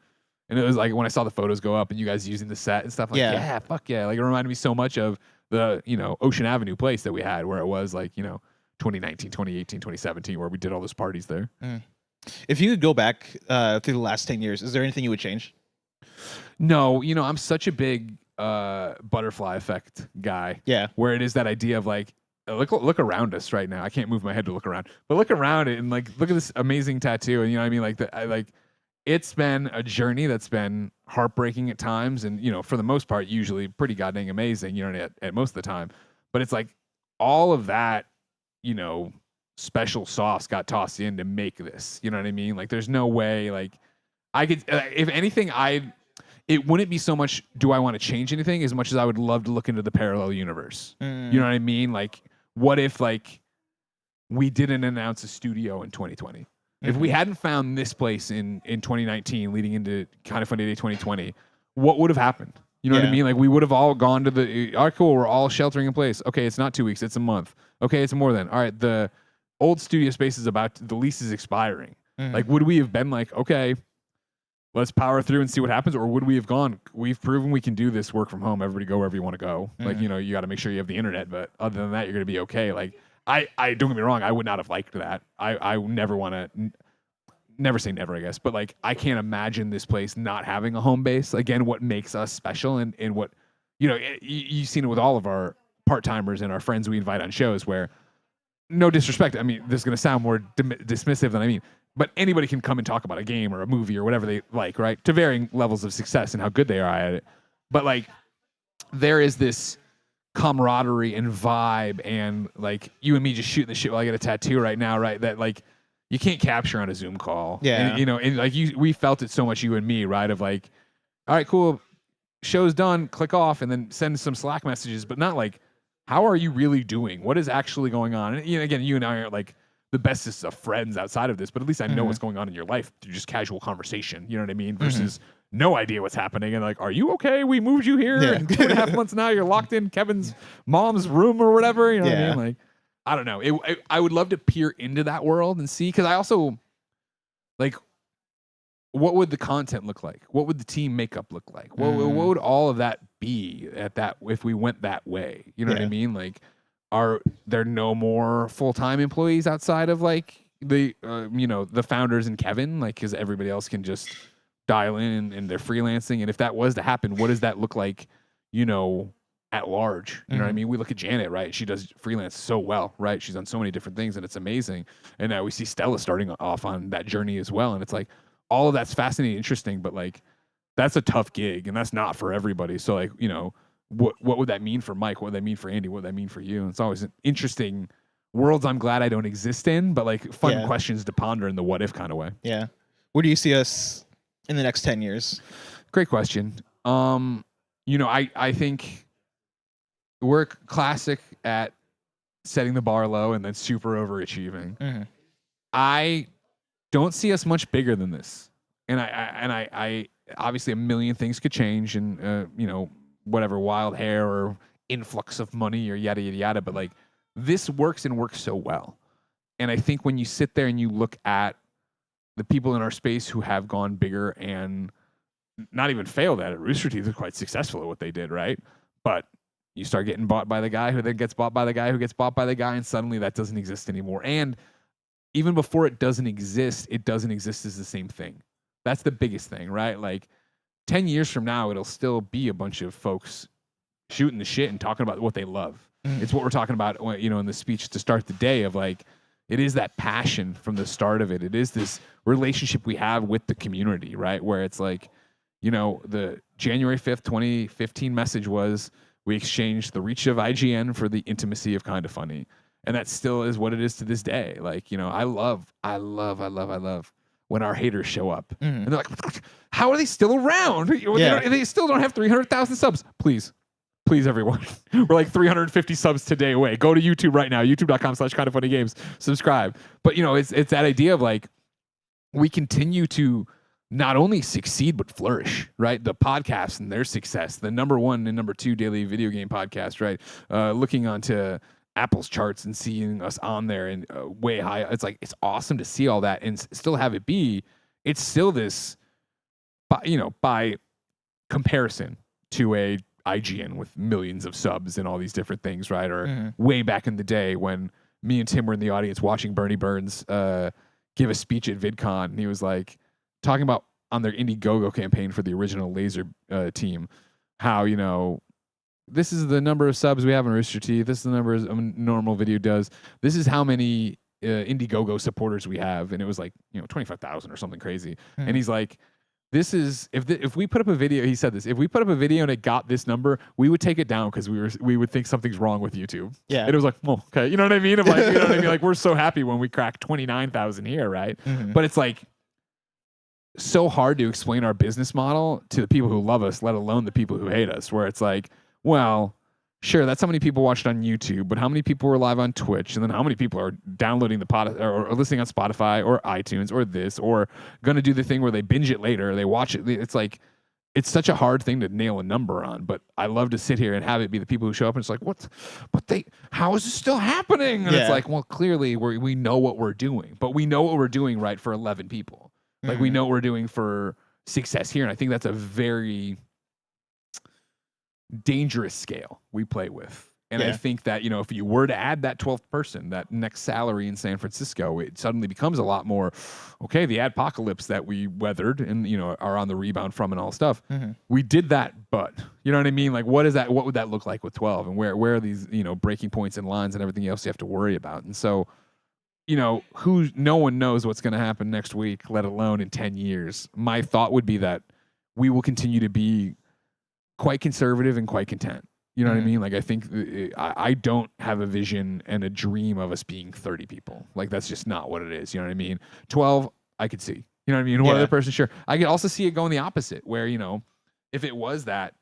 Speaker 17: And it was like when I saw the photos go up and you guys using the set and stuff, like, yeah, fuck yeah. Like it reminded me so much of the, you know, Ocean Avenue place that we had where it was like, you know, 2019, 2018, 2017, where we did all those parties there.
Speaker 12: If you could go back through the last 10 years, is there anything you would change?
Speaker 17: No, you know, I'm such a big butterfly effect guy.
Speaker 12: Yeah.
Speaker 17: Where it is that idea of like, look around us right now. I can't move my head to look around, but look around it and like, look at this amazing tattoo. And you know what I mean? Like, it's been a journey that's been heartbreaking at times. And, you know, for the most part, usually pretty goddamn amazing, you know, at most of the time. But it's like all of that, you know, special sauce got tossed in to make this. You know what I mean? Like, there's no way, like, I could, if anything, it wouldn't be so much, do I want to change anything, as much as I would love to look into the parallel universe. You know what I mean? Like, what if, like, we didn't announce a studio in 2020? If we hadn't found this place in 2019 leading into Kind of Funny Day 2020, what would have happened? You know what I mean? Like we would have all gone to the, all right, cool, we're all sheltering in place. Okay, it's not 2 weeks, it's a month. Okay, it's more than. All right, the old studio space is the lease is expiring. Like would we have been like, okay, let's power through and see what happens? Or would we have gone, we've proven we can do this work from home, everybody go wherever you want to go. Like, you know, you got to make sure you have the internet, but other than that, you're going to be okay. Like, I don't get me wrong, I would not have liked that. I never want to, never say never, I guess, but like I can't imagine this place not having a home base. Again, what makes us special and what, you know, you've seen it with all of our part-timers and our friends we invite on shows where, no disrespect, I mean, this is going to sound more dismissive than I mean, but anybody can come and talk about a game or a movie or whatever they like, right? To varying levels of success and how good they are at it. But like, there is this camaraderie and vibe and like you and me just shooting the shit while I get a tattoo right now, right? That like you can't capture on a Zoom call.
Speaker 12: Yeah.
Speaker 17: And, and like we felt it so much, you and me, right? Of like, all right, cool, show's done, click off, and then send some Slack messages, but not like, how are you really doing? What is actually going on? And again, you and I are like the bestest of friends outside of this, but at least I know what's going on in your life through just casual conversation. You know what I mean? Versus no idea what's happening. And like, are you okay? We moved you here. And 2.5 months now, you're locked in Kevin's mom's room or whatever. You know what I mean? Like, I don't know. I would love to peer into that world and see, because I also like, what would the content look like? What would the team makeup look like? What would all of that be if we went that way? You know what I mean? Like, are there no more full-time employees outside of like the the founders and Kevin? Like, because everybody else can just dial in and they're freelancing. And if that was to happen, what does that look like? At large, you know what I mean? We look at Janet, right? She does freelance so well, right? She's done so many different things, and it's amazing. And now we see Stella starting off on that journey as well. And it's like, all of that's fascinating, interesting, but like, that's a tough gig, and that's not for everybody. So like, what would that mean for Mike? What would that mean for Andy? What would that mean for you? And it's always an interesting worlds I'm glad I don't exist in, but like fun questions to ponder in the what if kind of way.
Speaker 12: Yeah. Where do you see us in the next 10 years?
Speaker 17: Great question. I think we're classic at setting the bar low and then super overachieving. I don't see us much bigger than this. And I obviously a million things could change, and whatever, wild hair or influx of money or yada yada yada, but like, this works and works so well. And I think when you sit there and you look at the people in our space who have gone bigger and not even failed at it, Rooster Teeth is quite successful at what they did, right? But you start getting bought by the guy who then gets bought by the guy who gets bought by the guy, and suddenly that doesn't exist anymore. And even before it doesn't exist as the same thing. That's the biggest thing, right? Like, 10 years from now, it'll still be a bunch of folks shooting the shit and talking about what they love. It's what we're talking about, in the speech to start the day of like, it is that passion from the start of it. It is this relationship we have with the community, right? Where it's like, the January 5th, 2015 message was, we exchanged the reach of IGN for the intimacy of Kinda Funny. And that still is what it is to this day. Like, I love when our haters show up. And they're like, how are they still around? They still don't have 300,000 subs. Please, everyone. We're like 350 subs today away. Go to YouTube right now, youtube.com/kindafunnygames. Subscribe. But, it's that idea of like, we continue to not only succeed, but flourish, right? The podcast and their success, the number 1 and number 2 daily video game podcast, right? Looking onto Apple's charts and seeing us on there and way high. It's like, it's awesome to see all that and still have it be, it's still this, by comparison to a IGN with millions of subs and all these different things, right? Or way back in the day when me and Tim were in the audience watching Bernie Burns give a speech at VidCon, and he was like, talking about on their Indiegogo campaign for the original Laser team, how, this is the number of subs we have on Rooster Teeth. This is the number a normal video does. This is how many Indiegogo supporters we have. And it was like, 25,000 or something crazy. And he's like, this is, if we put up a video, he said this, if we put up a video and it got this number, we would take it down because we would think something's wrong with YouTube.
Speaker 12: Yeah.
Speaker 17: And it was like, well, okay. You know what I mean? Like, we're so happy when we crack 29,000 here, right? But it's like, so hard to explain our business model to the people who love us, let alone the people who hate us, where it's like, well, sure, that's how many people watched on YouTube, but how many people were live on Twitch? And then how many people are downloading the pod or listening on Spotify or iTunes or this, or going to do the thing where they binge it later, or they watch it. It's like, it's such a hard thing to nail a number on, but I love to sit here and have it be the people who show up and it's like, how is this still happening? And it's like, well, clearly we know what we're doing, but we know what we're doing right for 11 people. Like, we know what we're doing for success here. And I think that's a very dangerous scale we play with. And I think that, if you were to add that 12th person, that next salary in San Francisco, it suddenly becomes a lot more, okay, the adpocalypse that we weathered and, are on the rebound from and all stuff. We did that, but, you know what I mean? Like, what would that look like with 12? And where are these, breaking points and lines and everything else you have to worry about? And so, no one knows what's going to happen next week, let alone in 10 years. My thought would be that we will continue to be quite conservative and quite content. You know what I mean? Like, I think I don't have a vision and a dream of us being 30 people. Like, that's just not what it is. You know what I mean? 12, I could see. You know what I mean? One other person, sure. I could also see it going the opposite, where, you know, if it was that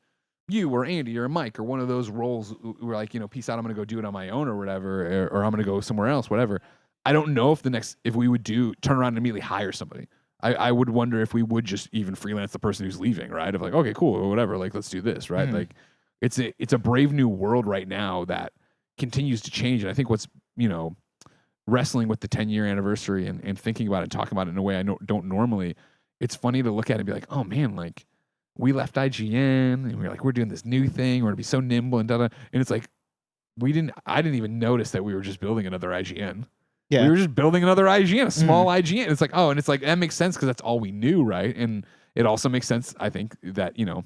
Speaker 17: you or Andy or Mike or one of those roles were like, you know, peace out, I'm going to go do it on my own or whatever, or I'm going to go somewhere else, whatever. I don't know if we would turn around and immediately hire somebody. I would wonder if we would just even freelance the person who's leaving, right? Of like, okay, cool, whatever, like, let's do this, right? Like, it's a brave new world right now that continues to change. And I think what's, you know, wrestling with the 10-year anniversary and thinking about it and talking about it in a way I don't normally, it's funny to look at it and be like, oh man, like, we left IGN and we're like, we're doing this new thing, we're gonna be so nimble and da-da. And it's like, I didn't even notice that we were just building another IGN. Yeah. We were just building another IGN, a small IGN. It's like, oh, and it's like, that makes sense because that's all we knew, right? And it also makes sense, I think, that, you know,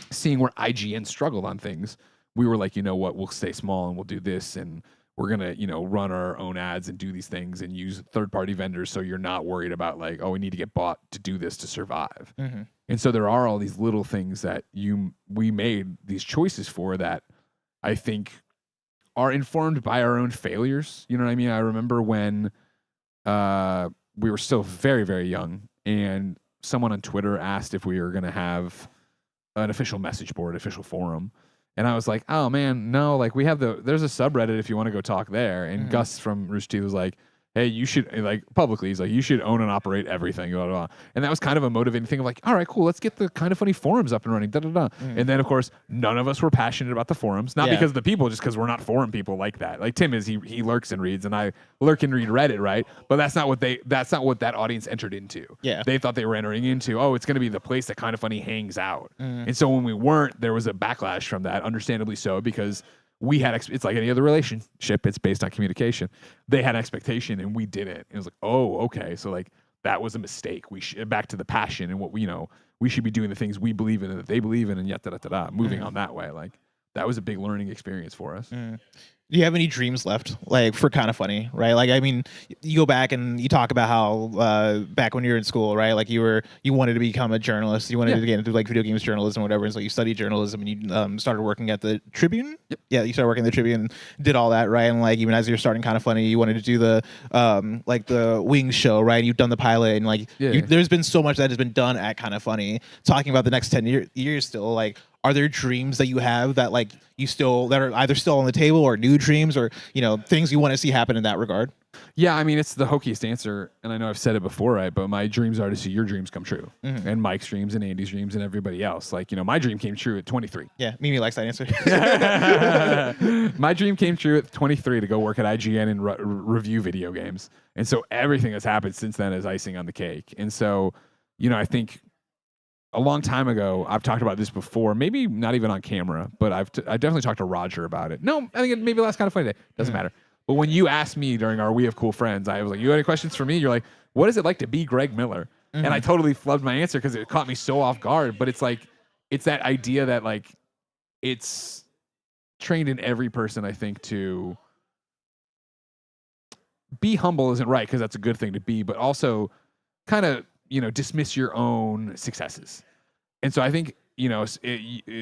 Speaker 17: seeing where IGN struggled on things, we were like, you know what, we'll stay small and we'll do this, and we're gonna, you know, run our own ads and do these things and use third-party vendors, so you're not worried about like, oh, we need to get bought to do this to survive. And so there are all these little things that we made these choices for that I think are informed by our own failures. You know what I mean? I remember when we were still very, very young, and someone on Twitter asked if we were gonna have an official message board, official forum. And I was like, oh man, no, like, there's a subreddit if you want to go talk there. And Gus from Rooster Teeth was like, hey, you should, like, publicly, he's like, you should own and operate everything, blah, blah, blah. And that was kind of a motivating thing of like, all right, cool, let's get the Kind of Funny forums up and running, da da da. And then, of course, none of us were passionate about the forums, not because of the people, just because we're not forum people like that. Like Tim is, he lurks and reads, and I lurk and read Reddit, right? But that's not what that audience entered into. Yeah. They thought they were entering into, oh, it's going to be the place that Kind of Funny hangs out. And so when we weren't, there was a backlash from that, understandably so, because we had, it's like any other relationship, it's based on communication. They had an expectation and we didn't. It was like, oh, okay. So like, that was a mistake. Back to the passion and what we, you know, we should be doing the things we believe in and that they believe in, and yet moving on that way. Like, that was a big learning experience for us.
Speaker 12: Do you have any dreams left, like, for Kind of Funny, right? Like, I mean, you go back and you talk about how back when you were in school, right? Like, you wanted to become a journalist. You wanted to get into like video games journalism or whatever. And so you studied journalism and you started working at the Tribune. Yep. Yeah, you started working at the Tribune, did all that, right? And like, even as you're starting Kind of Funny, you wanted to do the like the Wings show, right? You've done the pilot, and like, there's been so much that has been done at Kind of Funny. Talking about the next 10 years still, like, are there dreams that you have that like that are either still on the table, or new dreams, or, you know, things you want to see happen in that regard?
Speaker 17: Yeah, I mean, it's the hokiest answer, and I know I've said it before, right? But my dreams are to see your dreams come true, and Mike's dreams and Andy's dreams and everybody else. Like, you know, my dream came true at 23.
Speaker 12: Yeah, Mimi likes that answer.
Speaker 17: My dream came true at 23 to go work at IGN and review video games, and so everything that's happened since then is icing on the cake. And so, you know, I think a long time ago, I've talked about this before, maybe not even on camera, but I definitely talked to Roger about it. No, I think maybe last Kind of Funny day. Doesn't matter. But when you asked me during our We Have Cool Friends, I was like, you got any questions for me? You're like, what is it like to be Greg Miller? And I totally flubbed my answer because it caught me so off guard. But it's like, it's that idea that like, it's trained in every person, I think, to be humble isn't right, because that's a good thing to be, but also kind of, you know, dismiss your own successes. And so I think, you know,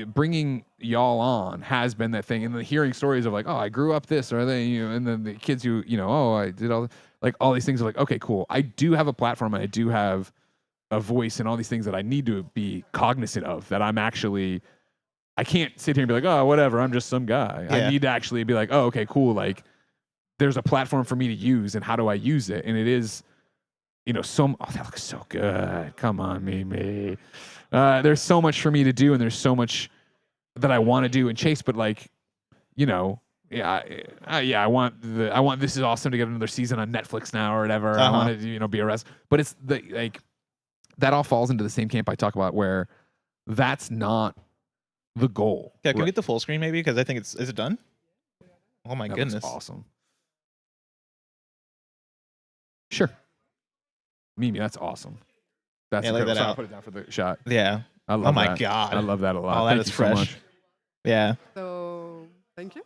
Speaker 17: bringing y'all on has been that thing. And then hearing stories of like, oh, I grew up this, or they, you know, and then the kids who, you know, oh, I did all these things are like, okay, cool. I do have a platform and I do have a voice and all these things that I need to be cognizant of, that I can't sit here and be like, oh, whatever, I'm just some guy. I need to actually be like, oh, okay, cool. Like, there's a platform for me to use, and how do I use it? And it is, you know, oh, that looks so good. Come on, Mimi. There's so much for me to do, and there's so much that I want to do and chase. But like, you know, I want This Is Awesome to get another season on Netflix now or whatever. I want to, you know, be a rest. But it's like that all falls into the same camp I talk about, where that's not the goal.
Speaker 12: Yeah, can we get the full screen maybe? Because I think is it done? Oh my goodness,
Speaker 17: awesome. Sure. Mimi, that's awesome. That's
Speaker 12: like that.
Speaker 17: I'll put it down for the shot.
Speaker 12: Yeah.
Speaker 17: I love
Speaker 12: my God.
Speaker 17: I love that a lot.
Speaker 12: Oh, that is fresh. So much. Yeah.
Speaker 4: So thank you.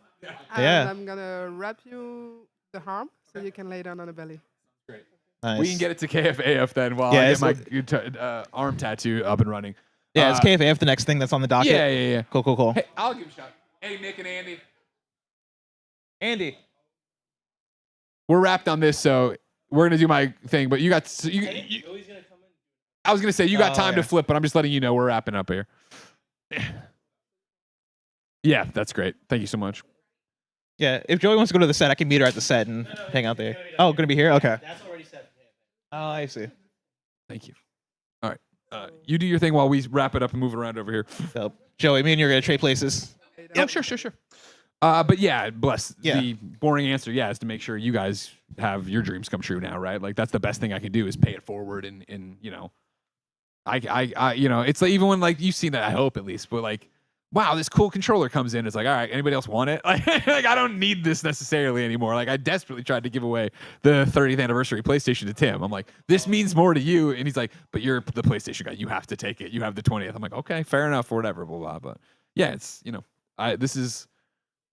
Speaker 12: Yeah.
Speaker 4: I'm gonna wrap you the arm so you can lay down on the belly.
Speaker 17: Great.
Speaker 12: Nice.
Speaker 17: We can get it to KFAF then while I get my arm tattoo up and running.
Speaker 12: Yeah, it's KFAF the next thing that's on the docket.
Speaker 17: Yeah.
Speaker 12: Cool.
Speaker 17: Hey, I'll give it a shot. Hey, Nick and Andy.
Speaker 2: Andy.
Speaker 17: We're wrapped on this, so we're gonna do my thing. But you got I was gonna say you got time to flip, but I'm just letting you know we're wrapping up here. Yeah, that's great. Thank you so much.
Speaker 12: Yeah, if Joey wants to go to the set, I can meet her at the set and hang out there. Oh, gonna be here? Okay.
Speaker 28: That's already set.
Speaker 12: Oh, I see.
Speaker 17: Thank you. All right. You do your thing while we wrap it up and move it around over here.
Speaker 12: So, Joey, me and you are gonna trade places.
Speaker 17: Yep, sure. But yeah, the boring answer, is to make sure you guys have your dreams come true now, right? Like that's the best thing I can do is pay it forward and you know, I you know, it's like even when like you've seen that, I hope at least, but like, wow, this cool controller comes in. It's like, all right, anybody else want it? Like I don't need this necessarily anymore. Like I desperately tried to give away the 30th anniversary PlayStation to Tim. I'm like, this means more to you. And he's like, but you're the PlayStation guy. You have to take it. You have the 20th. I'm like, okay, fair enough or whatever, blah, blah. But yeah, it's, you know,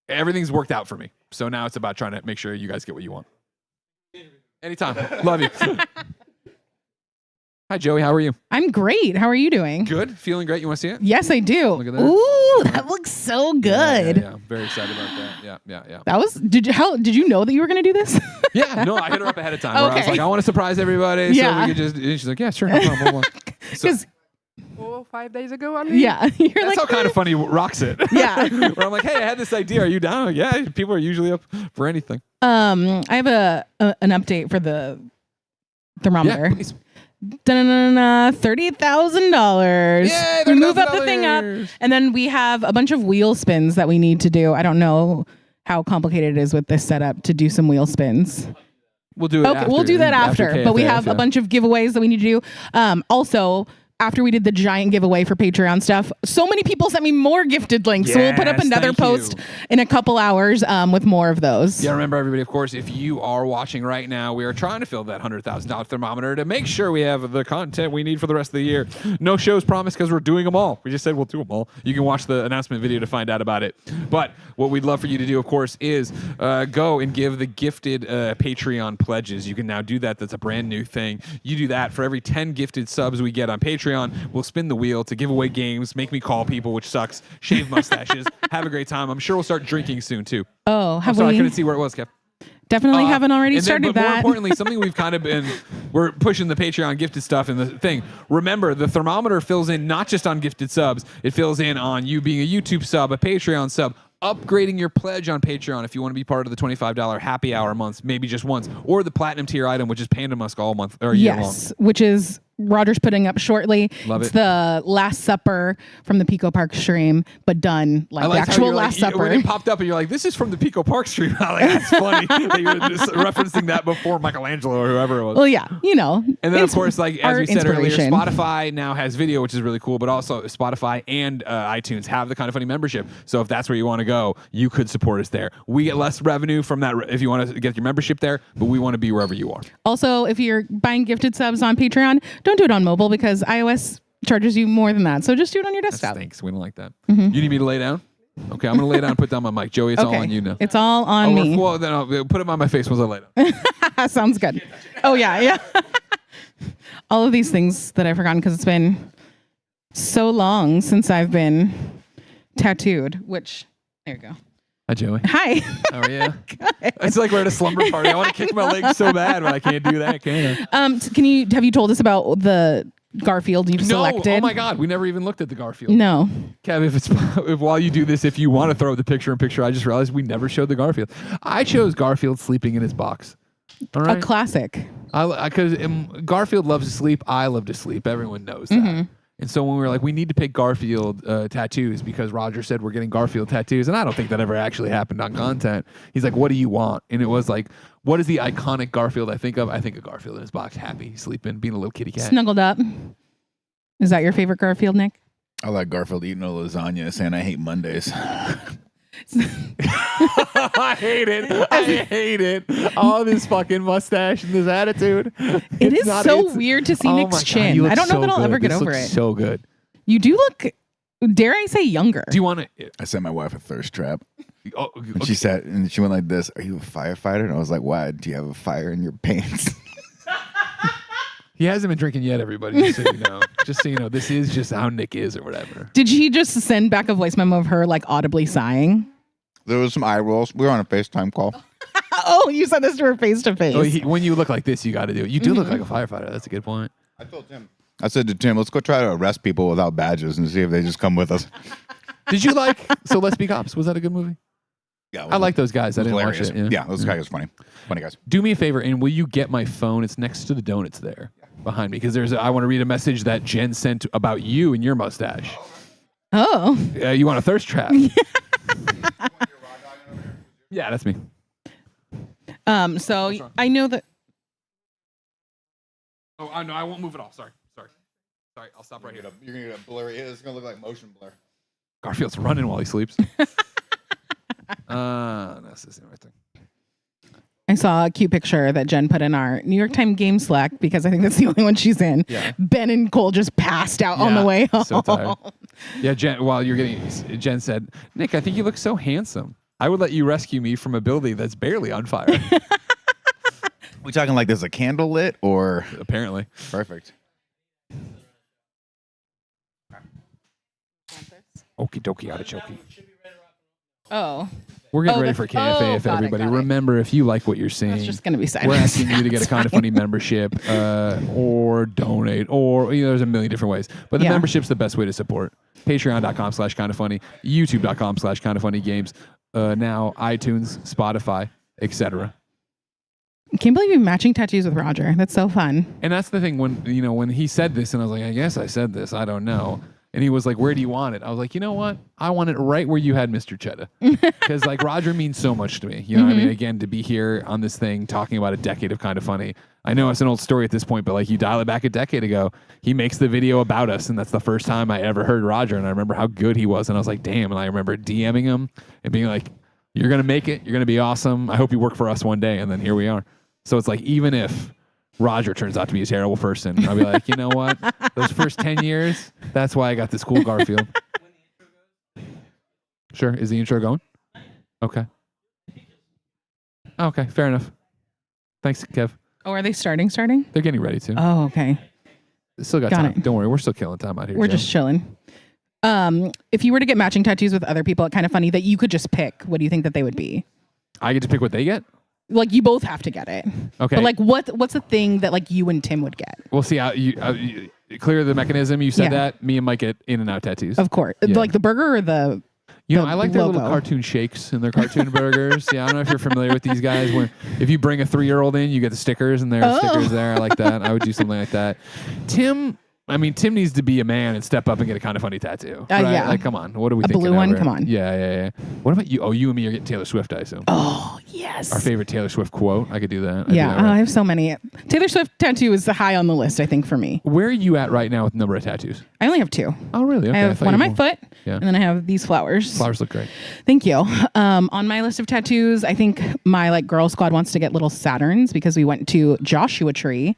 Speaker 17: everything's worked out for me. So now it's about trying to make sure you guys get what you want. Anytime. Love you. Hi, Joey. How are you?
Speaker 11: I'm great. How are you doing?
Speaker 17: Good. Feeling great. You want to see it?
Speaker 11: Yes, I do.
Speaker 17: Look at that.
Speaker 11: Ooh, that looks so good.
Speaker 17: Yeah. Very excited about that. Yeah.
Speaker 11: That was. Did you know that you were going to do this?
Speaker 17: Yeah. No, I hit her up ahead of time. Where I was like, I want to surprise everybody.
Speaker 11: Yeah.
Speaker 17: So we could just. And she's like, yeah, sure. No problem.
Speaker 4: Because 4 or 5 days ago, I mean.
Speaker 11: Yeah. You're
Speaker 17: That's
Speaker 11: like,
Speaker 17: how kind of funny rocks it.
Speaker 11: Yeah.
Speaker 17: Where I'm like, hey, I had this idea. Are you down? Like, yeah. People are usually up for anything.
Speaker 11: I have an update for the thermometer.
Speaker 17: Yeah, please.
Speaker 11: $30,000.
Speaker 17: Yay,
Speaker 11: We move up the
Speaker 17: $30,000.
Speaker 11: thing up, and then we have a bunch of wheel spins that we need to do. I don't know how complicated it is with this setup to do some wheel spins.
Speaker 17: We'll do it.
Speaker 11: Okay, we'll do that after. But we have a bunch of giveaways that we need to do. Also, after we did the giant giveaway for Patreon stuff, so many people sent me more gifted links. So we'll put up
Speaker 17: Yes,
Speaker 11: another
Speaker 17: thank
Speaker 11: post
Speaker 17: you.
Speaker 11: in a couple hours with more of those.
Speaker 17: Yeah, remember everybody, of course, if you are watching right now, we are trying to fill that $100,000 thermometer to make sure we have the content we need for the rest of the year. No shows promised because we're doing them all. We just said we'll do them all. You can watch the announcement video to find out about it. But what we'd love for you to do, of course, is go and give the gifted Patreon pledges. You can now do that. That's a brand new thing. You do that for every 10 gifted subs we get on Patreon. We'll spin the wheel to give away games, make me call people, which sucks, shave mustaches, have a great time. I'm sure we'll start drinking soon, too.
Speaker 11: Oh, have
Speaker 17: I'm sorry,
Speaker 11: we?
Speaker 17: I couldn't see where it was, Kev.
Speaker 11: Definitely haven't already started
Speaker 17: but more
Speaker 11: that.
Speaker 17: importantly, something we've kind of been, we're pushing the Patreon gifted stuff and the thing. Remember, the thermometer fills in not just on gifted subs, it fills in on you being a YouTube sub, a Patreon sub, upgrading your pledge on Patreon if you want to be part of the $25 happy hour months, maybe just once, or the platinum tier item, which is Panda Musk all month or year long.
Speaker 11: Yes, which is Roger's putting up shortly.
Speaker 17: Love
Speaker 11: it's
Speaker 17: it.
Speaker 11: the Last Supper from the Pico Park stream, but done like
Speaker 17: I
Speaker 11: the
Speaker 17: liked how
Speaker 11: actual
Speaker 17: you're
Speaker 11: Last
Speaker 17: like,
Speaker 11: Supper.
Speaker 17: when it popped up and you're like, this is from the Pico Park stream. I'm like, that's funny that you're just referencing that before Michelangelo or whoever it was.
Speaker 11: Well, yeah, you know.
Speaker 17: And then, of
Speaker 11: it's
Speaker 17: course, like as
Speaker 11: art
Speaker 17: we said earlier,
Speaker 11: inspiration.
Speaker 17: Spotify now has video, which is really cool, but also Spotify and iTunes have the Kind of Funny membership. So if that's where you want to go, you could support us there. We get less revenue from that if you want to get your membership there, but we want to be wherever you are.
Speaker 11: Also, if you're buying gifted subs on Patreon, don't do it on mobile because iOS charges you more than that. So just do it on your desktop.
Speaker 17: Thanks. We don't like that.
Speaker 11: Mhm.
Speaker 17: You need me to lay down? Okay, I'm going to lay down and put down my mic. Joey, it's all
Speaker 11: Okay.
Speaker 17: on you now.
Speaker 11: It's all on me.
Speaker 17: Well, then I'll put it on my face once I lay down.
Speaker 11: Sounds good. Oh, yeah. All of these things that I've forgotten because it's been so long since I've been tattooed, which, there you go.
Speaker 17: Hi, Joey.
Speaker 11: Hi.
Speaker 17: How are you? It's like we're at a slumber party. I want to kick my legs so bad, but I can't do that, can I?
Speaker 11: Have you told us about the Garfield you've selected?
Speaker 17: Oh my God, we never even looked at the Garfield.
Speaker 11: No.
Speaker 17: Kev, if while you do this, if you want to throw the picture-in-picture, I just realized we never showed the Garfield. I chose Garfield sleeping in his box. All right?
Speaker 11: A classic.
Speaker 17: Because Garfield loves to sleep. I love to sleep. Everyone knows that.
Speaker 11: Mhm.
Speaker 17: And so when we were like, we need to pick Garfield tattoos because Roger said we're getting Garfield tattoos. And I don't think that ever actually happened on content. He's like, what do you want? And it was like, what is the iconic Garfield I think of? I think of Garfield in his box, happy, sleeping, being a little kitty cat.
Speaker 11: Snuggled up. Is that your favorite Garfield, Nick?
Speaker 1: I like Garfield eating a lasagna saying I hate Mondays.
Speaker 17: I hate it. I hate it. All this fucking mustache and this attitude.
Speaker 11: It is so weird to see Nick's chin. I don't know that I'll ever get over it.
Speaker 17: So good.
Speaker 11: You do look, dare I say, younger.
Speaker 17: Do you want to?
Speaker 1: I sent my wife a thirst trap.
Speaker 17: Oh,
Speaker 1: and she said, and she went like this, "Are you a firefighter?" And I was like, "Why? Do you have a fire in your pants?"
Speaker 17: He hasn't been drinking yet, everybody. Just so you know. Just so you know, this is just how Nick is or whatever.
Speaker 11: Did he just send back a voice memo of her like audibly sighing?
Speaker 7: There was some eye rolls. We were on a FaceTime call.
Speaker 11: Oh, you sent this to her face to face.
Speaker 17: Oh, when you look like this, you got to do it. You do look like a firefighter. That's a good point.
Speaker 7: I told Tim. I said to Tim, let's go try to arrest people without badges and see if they just come with us.
Speaker 17: Did you like So Let's Be Cops? Was that a good movie?
Speaker 7: Yeah,
Speaker 17: I like those guys. I didn't watch
Speaker 7: hilarious.
Speaker 17: it.
Speaker 7: Yeah, those guys are funny. Funny guys.
Speaker 17: Do me a favor, and will you get my phone? It's next to the donuts there behind me, because I want to read a message that Jen sent about you and your mustache.
Speaker 11: Oh.
Speaker 17: You want a thirst trap? Yeah, that's me.
Speaker 11: So I know that.
Speaker 17: Oh, no, I won't move at all. Sorry. I'll stop right here.
Speaker 7: You're gonna get a blurry. It's gonna look like motion blur.
Speaker 17: Garfield's running while he sleeps. That's the same right there.
Speaker 11: I saw a cute picture that Jen put in our New York Times game Slack because I think that's the only one she's in.
Speaker 17: Yeah.
Speaker 11: Ben and Cole just passed out on the way home.
Speaker 17: So tired. Yeah, Jen. While you're Jen said, "Nick, I think you look so handsome. I would let you rescue me from a building that's barely on fire."
Speaker 7: We talking like there's a candle lit or
Speaker 17: apparently
Speaker 7: perfect.
Speaker 17: Okie dokie, artichoke.
Speaker 11: Oh.
Speaker 17: We're getting ready for KFAF, everybody. Remember, if you like what you're seeing,
Speaker 11: That's just going to be
Speaker 17: we're
Speaker 11: silence.
Speaker 17: asking you to get a Kind of Funny membership or donate, or there's a million different ways. But the
Speaker 11: Yeah.
Speaker 17: membership's the best way to support. Patreon.com/kindoffunny, YouTube.com/kindoffunnygames, now iTunes, Spotify, etc.
Speaker 11: I can't believe you're matching tattoos with Roger. That's so fun.
Speaker 17: And that's the thing when he said this, and I was like, I guess I said this, I don't know. And he was like, where do you want it? I was like, you know what? I want it right where you had Mr. Cheddar. Because like Roger means so much to me. You know what I mean? Again, to be here on this thing talking about a decade of Kind of Funny. I know it's an old story at this point, but like you dial it back a decade ago, he makes the video about us. And that's the first time I ever heard Roger. And I remember how good he was. And I was like, damn. And I remember DMing him and being like, you're going to make it. You're going to be awesome. I hope you work for us one day. And then here we are. So it's like, even if Roger turns out to be a terrible person, I'll be like, you know what? Those first 10 years, that's why I got this cool Garfield. Sure. Is the intro going? Okay. Okay, fair enough. Thanks, Kev.
Speaker 11: Oh, are they starting?
Speaker 17: They're getting ready to.
Speaker 11: Oh, okay.
Speaker 17: Still got time. Don't worry. We're still killing time out here.
Speaker 11: We're
Speaker 17: Joe.
Speaker 11: just chilling. If you were to get matching tattoos with other people at Kind of Funny that you could just pick, what do you think that they would be?
Speaker 17: I get to pick what they get?
Speaker 11: Like you both have to get it.
Speaker 17: Okay.
Speaker 11: But like what's a thing that like you and Tim would get?
Speaker 17: We'll see how you clear the mechanism. You said
Speaker 11: Yeah.
Speaker 17: that. Me and Mike get in and out tattoos.
Speaker 11: Of course.
Speaker 17: Yeah.
Speaker 11: Like the burger or the
Speaker 17: I like their little
Speaker 11: logo?
Speaker 17: cartoon shakes and their cartoon burgers. Yeah, I don't know if you're familiar with these guys. If you bring a 3-year-old in, you get the stickers, and there are stickers there. I like that. I would do something like that. Tim needs to be a man and step up and get a Kind of Funny tattoo. Right?
Speaker 11: Yeah.
Speaker 17: Like, come on. What are we
Speaker 11: A
Speaker 17: thinking?
Speaker 11: blue one?
Speaker 17: over?
Speaker 11: Come on.
Speaker 17: Yeah. What about you? Oh, you and me are getting Taylor Swift, I assume.
Speaker 11: Oh, yes.
Speaker 17: Our favorite Taylor Swift quote. I could do that.
Speaker 11: I have so many. Taylor Swift tattoo is high on the list, I think, for me.
Speaker 17: Where are you at right now with the number of tattoos?
Speaker 11: I only have 2.
Speaker 17: Oh, really? Okay,
Speaker 11: I have one on my foot,
Speaker 17: Yeah.
Speaker 11: and then I have these flowers.
Speaker 17: Flowers look great.
Speaker 11: Thank you. On my list of tattoos, I think my girl squad wants to get little Saturns because we went to Joshua Tree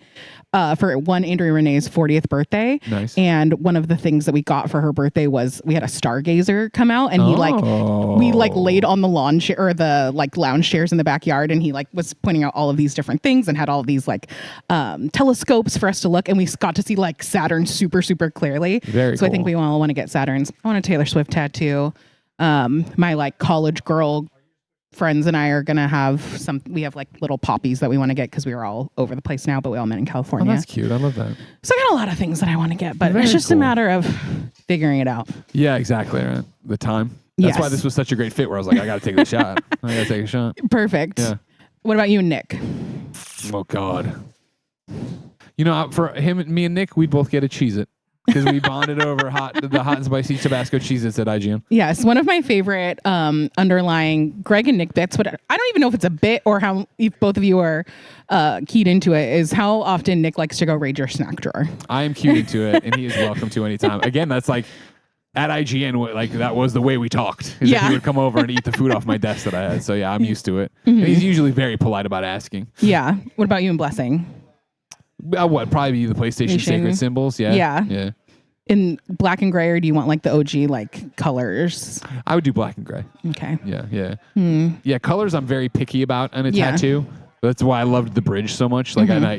Speaker 11: for one Andrea Renee's 40th birthday.
Speaker 17: Nice.
Speaker 11: And one of the things that we got for her birthday was we had a stargazer come out, and we laid on the lawn chair or the lounge chairs in the backyard, and he was pointing out all of these different things and had all of these telescopes for us to look, and we got to see Saturn super, super clearly.
Speaker 17: Very
Speaker 11: so I think
Speaker 17: cool.
Speaker 11: we all want to get Saturns. I want a Taylor Swift tattoo. My college girl friends and I are gonna have we have little poppies that we want to get because we were all over the place now, but we all met in
Speaker 17: Oh,
Speaker 11: California.
Speaker 17: that's cute. I love that.
Speaker 11: So I got a lot of things that I want to get, but
Speaker 17: Very
Speaker 11: it's just
Speaker 17: cool.
Speaker 11: a matter of figuring it out.
Speaker 17: Yeah, exactly. Right. The time. That's
Speaker 11: Yes.
Speaker 17: why this was such a great fit. Where I was like, I got to take the shot. I got to take a shot.
Speaker 11: Perfect.
Speaker 17: Yeah.
Speaker 11: What about you and Nick?
Speaker 17: Oh God. For him, me and Nick, we'd both get a Cheez-It because we bonded over the hot and spicy Tabasco Cheez-Its at IGN.
Speaker 11: Yes, one of my favorite underlying Greg and Nick bits, but I don't even know if it's a bit or how if both of you are keyed into it, is how often Nick likes to go raid your snack drawer.
Speaker 17: I am cued into it, and he is welcome to anytime. Again, that's at IGN, that was the way we talked. Is that he would come over and eat the food off my desk that I had. So yeah, I'm used to it.
Speaker 11: Mhm.
Speaker 17: And he's usually very polite about asking.
Speaker 11: Yeah. What about you and Blessing?
Speaker 17: What? Probably the PlayStation Sacred Symbols. Yeah.
Speaker 11: Yeah. In black and gray, or do you want the OG colors?
Speaker 17: I would do black and gray.
Speaker 11: Okay.
Speaker 17: Yeah.
Speaker 11: Hmm.
Speaker 17: Yeah, colors I'm very picky about on a
Speaker 11: Yeah.
Speaker 17: tattoo. That's why I loved the bridge so much. Like, and I,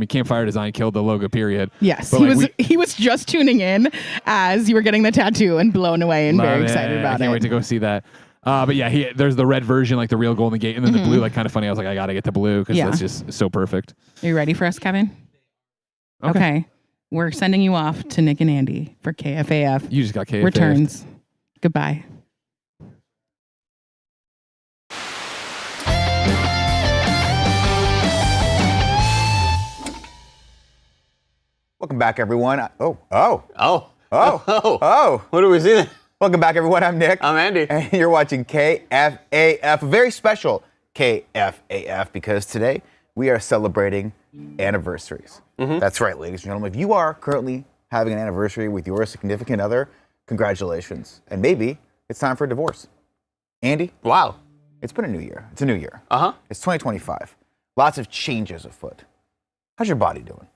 Speaker 17: campfire design killed the logo, period.
Speaker 11: Yes,
Speaker 17: But
Speaker 11: he was just tuning in as you were getting the tattoo and blown away and very excited about it.
Speaker 17: I can't wait to go see that. But yeah, there's the red version, like the real Golden Gate, and then the blue, like kind of funny. I was like, I gotta get the blue because that's just so perfect.
Speaker 11: Are you ready for us, Kevin? Okay. We're sending you off to Nick and Andy for KFAF.
Speaker 17: You just got KFAF.
Speaker 11: Returns. Goodbye.
Speaker 1: Welcome back, everyone.
Speaker 15: What are we seeing?
Speaker 1: Welcome back, everyone. I'm Nick.
Speaker 15: I'm Andy.
Speaker 1: And you're watching KFAF, a very special KFAF, because today we are celebrating anniversaries. That's right, ladies and gentlemen. If you are currently having an anniversary with your significant other, congratulations. And maybe it's time for a divorce. Andy?
Speaker 15: Wow.
Speaker 1: It's been a new year. It's a new year.
Speaker 15: Uh-huh.
Speaker 1: It's 2025. Lots of changes afoot. How's your body doing?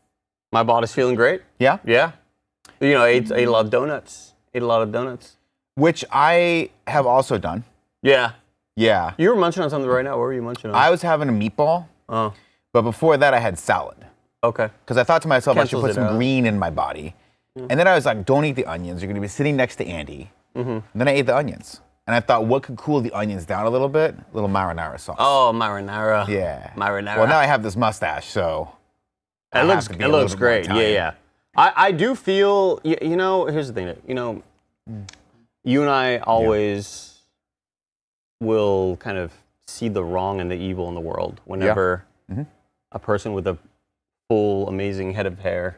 Speaker 15: My body's feeling great.
Speaker 1: Yeah?
Speaker 15: Yeah. You know, I ate a lot of donuts.
Speaker 1: Which I have also done.
Speaker 15: Yeah.
Speaker 1: Yeah.
Speaker 15: You were munching on something right now. What were you munching on?
Speaker 1: I was having a meatball.
Speaker 15: Oh.
Speaker 1: But before that, I had salad.
Speaker 15: Okay.
Speaker 1: Because I thought to myself,
Speaker 15: Cancels
Speaker 1: I should put
Speaker 15: it
Speaker 1: some
Speaker 15: out.
Speaker 1: green in my body. And then I was like, don't eat the onions. You're going to be sitting next to Andy. And then I ate the onions. And I thought, what could cool the onions down a little bit? A little marinara sauce.
Speaker 15: Oh, marinara.
Speaker 1: Yeah.
Speaker 15: Marinara.
Speaker 1: Well, now I have this mustache, so
Speaker 15: It looks great. Yeah. I do feel, you know, here's the thing. You know, you and I always will kind of see the wrong and the evil in the world whenever a person with a full, amazing head of hair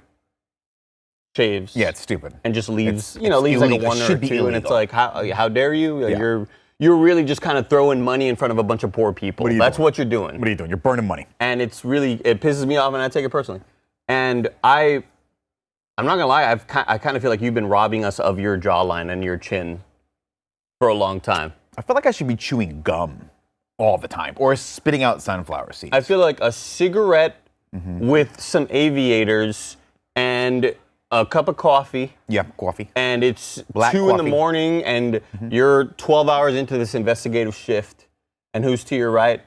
Speaker 15: shaves.
Speaker 1: Yeah, it's stupid.
Speaker 15: And just leaves,
Speaker 1: It's
Speaker 15: leaves like a
Speaker 1: illegal.
Speaker 15: 1
Speaker 1: It
Speaker 15: or a
Speaker 1: should
Speaker 15: 2,
Speaker 1: be
Speaker 15: and it's
Speaker 1: illegal.
Speaker 15: like, how dare you? You're really just kind of throwing money in front of a bunch of poor people. That's what you're doing.
Speaker 1: What are you doing? You're burning money.
Speaker 15: And it pisses me off, and I take it personally. And I'm not gonna lie, I kind of feel like you've been robbing us of your jawline and your chin for a long time.
Speaker 1: I feel like I should be chewing gum all the time or spitting out sunflower seeds.
Speaker 15: I feel like a cigarette with some aviators and a cup of coffee.
Speaker 1: Yeah, coffee.
Speaker 15: And it's
Speaker 1: Black
Speaker 15: 2 in the
Speaker 1: coffee.
Speaker 15: morning, and you're 12 hours into this investigative shift. And who's to your right?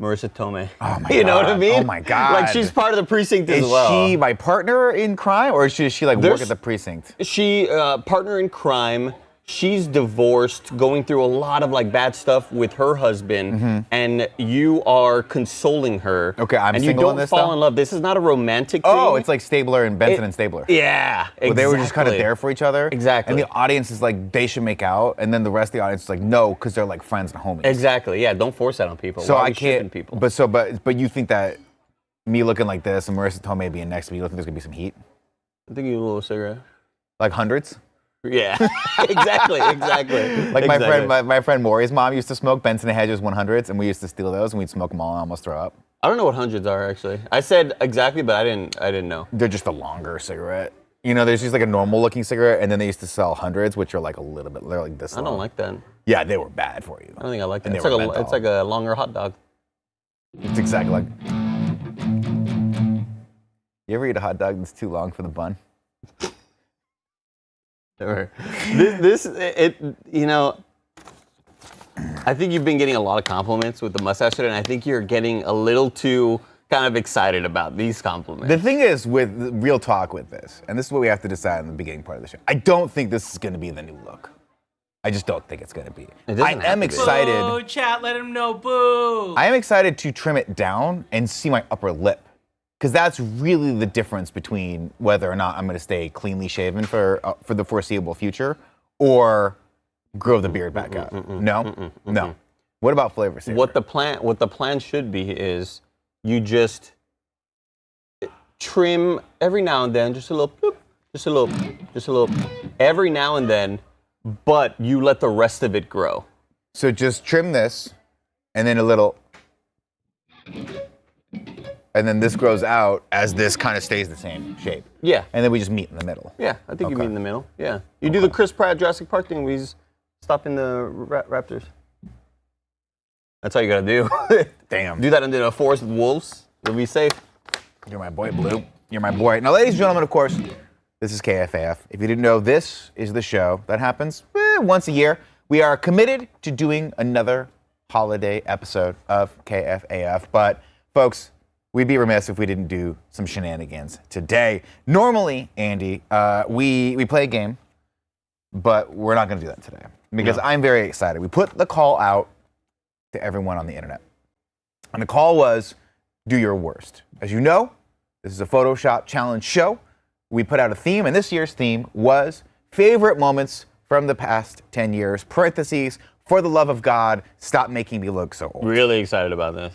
Speaker 15: Marissa Tomei.
Speaker 1: Oh my
Speaker 15: You know what I
Speaker 1: God.
Speaker 15: mean?
Speaker 1: Oh my God.
Speaker 15: Like, she's part of the precinct as
Speaker 1: Is
Speaker 15: well.
Speaker 1: she my partner in crime, or is she like work at the precinct?
Speaker 15: She partner in crime. She's divorced, going through a lot of like bad stuff with her husband, and you are consoling her.
Speaker 1: Okay, I'm
Speaker 15: and you
Speaker 1: single
Speaker 15: don't
Speaker 1: in this,
Speaker 15: fall
Speaker 1: though?
Speaker 15: in love. This is not a romantic thing.
Speaker 1: Oh, it's like Stabler and Benson and Stabler.
Speaker 15: Yeah, exactly.
Speaker 1: Where they were just kind of there for each other.
Speaker 15: Exactly.
Speaker 1: And the audience is like, they should make out, and then the rest of the audience is like, no, because they're like friends and homies.
Speaker 15: Exactly. Yeah, don't force that on people.
Speaker 1: So
Speaker 15: Why are
Speaker 1: I
Speaker 15: we shipping
Speaker 1: can't.
Speaker 15: people.
Speaker 1: But you think that me looking like this and Marissa Tomei being next to me, you don't think there's gonna be some heat?
Speaker 15: I think you need a little cigarette.
Speaker 1: Like hundreds?
Speaker 15: Yeah, exactly.
Speaker 1: Like my friend Maury's mom used to smoke Benson and Hedges 100s, and we used to steal those, and we'd smoke them all and almost throw up.
Speaker 15: I don't know what hundreds are actually. I said exactly, but I didn't know.
Speaker 1: They're just a longer cigarette. You know, there's just like a normal looking cigarette, and then they used to sell hundreds, which are like a little bit, they're like this
Speaker 15: I don't
Speaker 1: long.
Speaker 15: like that.
Speaker 1: Yeah, they were bad for you.
Speaker 15: I don't think I like that.
Speaker 1: And
Speaker 15: It's
Speaker 1: they
Speaker 15: like,
Speaker 1: were
Speaker 15: a,
Speaker 1: menthol.
Speaker 15: it's like a longer hot dog.
Speaker 1: It's exactly like. You ever eat a hot dog that's too long for the bun?
Speaker 15: Never. You know, I think you've been getting a lot of compliments with the mustache today, and I think you're getting a little too kind of excited about these compliments.
Speaker 1: The thing is, with real talk with this, and this is what we have to decide in the beginning part of the show, I don't think this is going to be the new look. I just don't think it's going to be. I am excited.
Speaker 28: Boo, chat, let him know, boo.
Speaker 1: I am excited to trim it down and see my upper lip. Because that's really the difference between whether or not I'm going to stay cleanly shaven for the foreseeable future or grow the beard back out. No? What about flavor saver?
Speaker 15: What the plan should be is you just trim every now and then, just a little, bloop, just a little, every now and then, but you let the rest of it grow.
Speaker 1: So just trim this, and then a little, and then this grows out as this kind of stays the same shape.
Speaker 15: Yeah.
Speaker 1: And then we just meet in the middle.
Speaker 15: Yeah, I think you meet in the middle. Yeah. You do the Chris Pratt Jurassic Park thing where he's stopping the raptors. That's all you gotta do.
Speaker 1: Damn.
Speaker 15: Do that under the forest with wolves. You'll be safe.
Speaker 1: You're my boy, Blue. You're my boy. Now, ladies and gentlemen, of course, this is KFAF. If you didn't know, this is the show that happens once a year. We are committed to doing another holiday episode of KFAF, but
Speaker 5: folks, we'd be remiss if we didn't do some shenanigans today. Normally, Andy, we play a game, but we're not going to do that today because I'm very excited. We put the call out to everyone on the internet. And the call was, do your worst. As you know, this is a Photoshop challenge show. We put out a theme, and this year's theme was favorite moments from the past 10 years, parentheses, for the love of God, stop making me look so old.
Speaker 16: Really excited about this.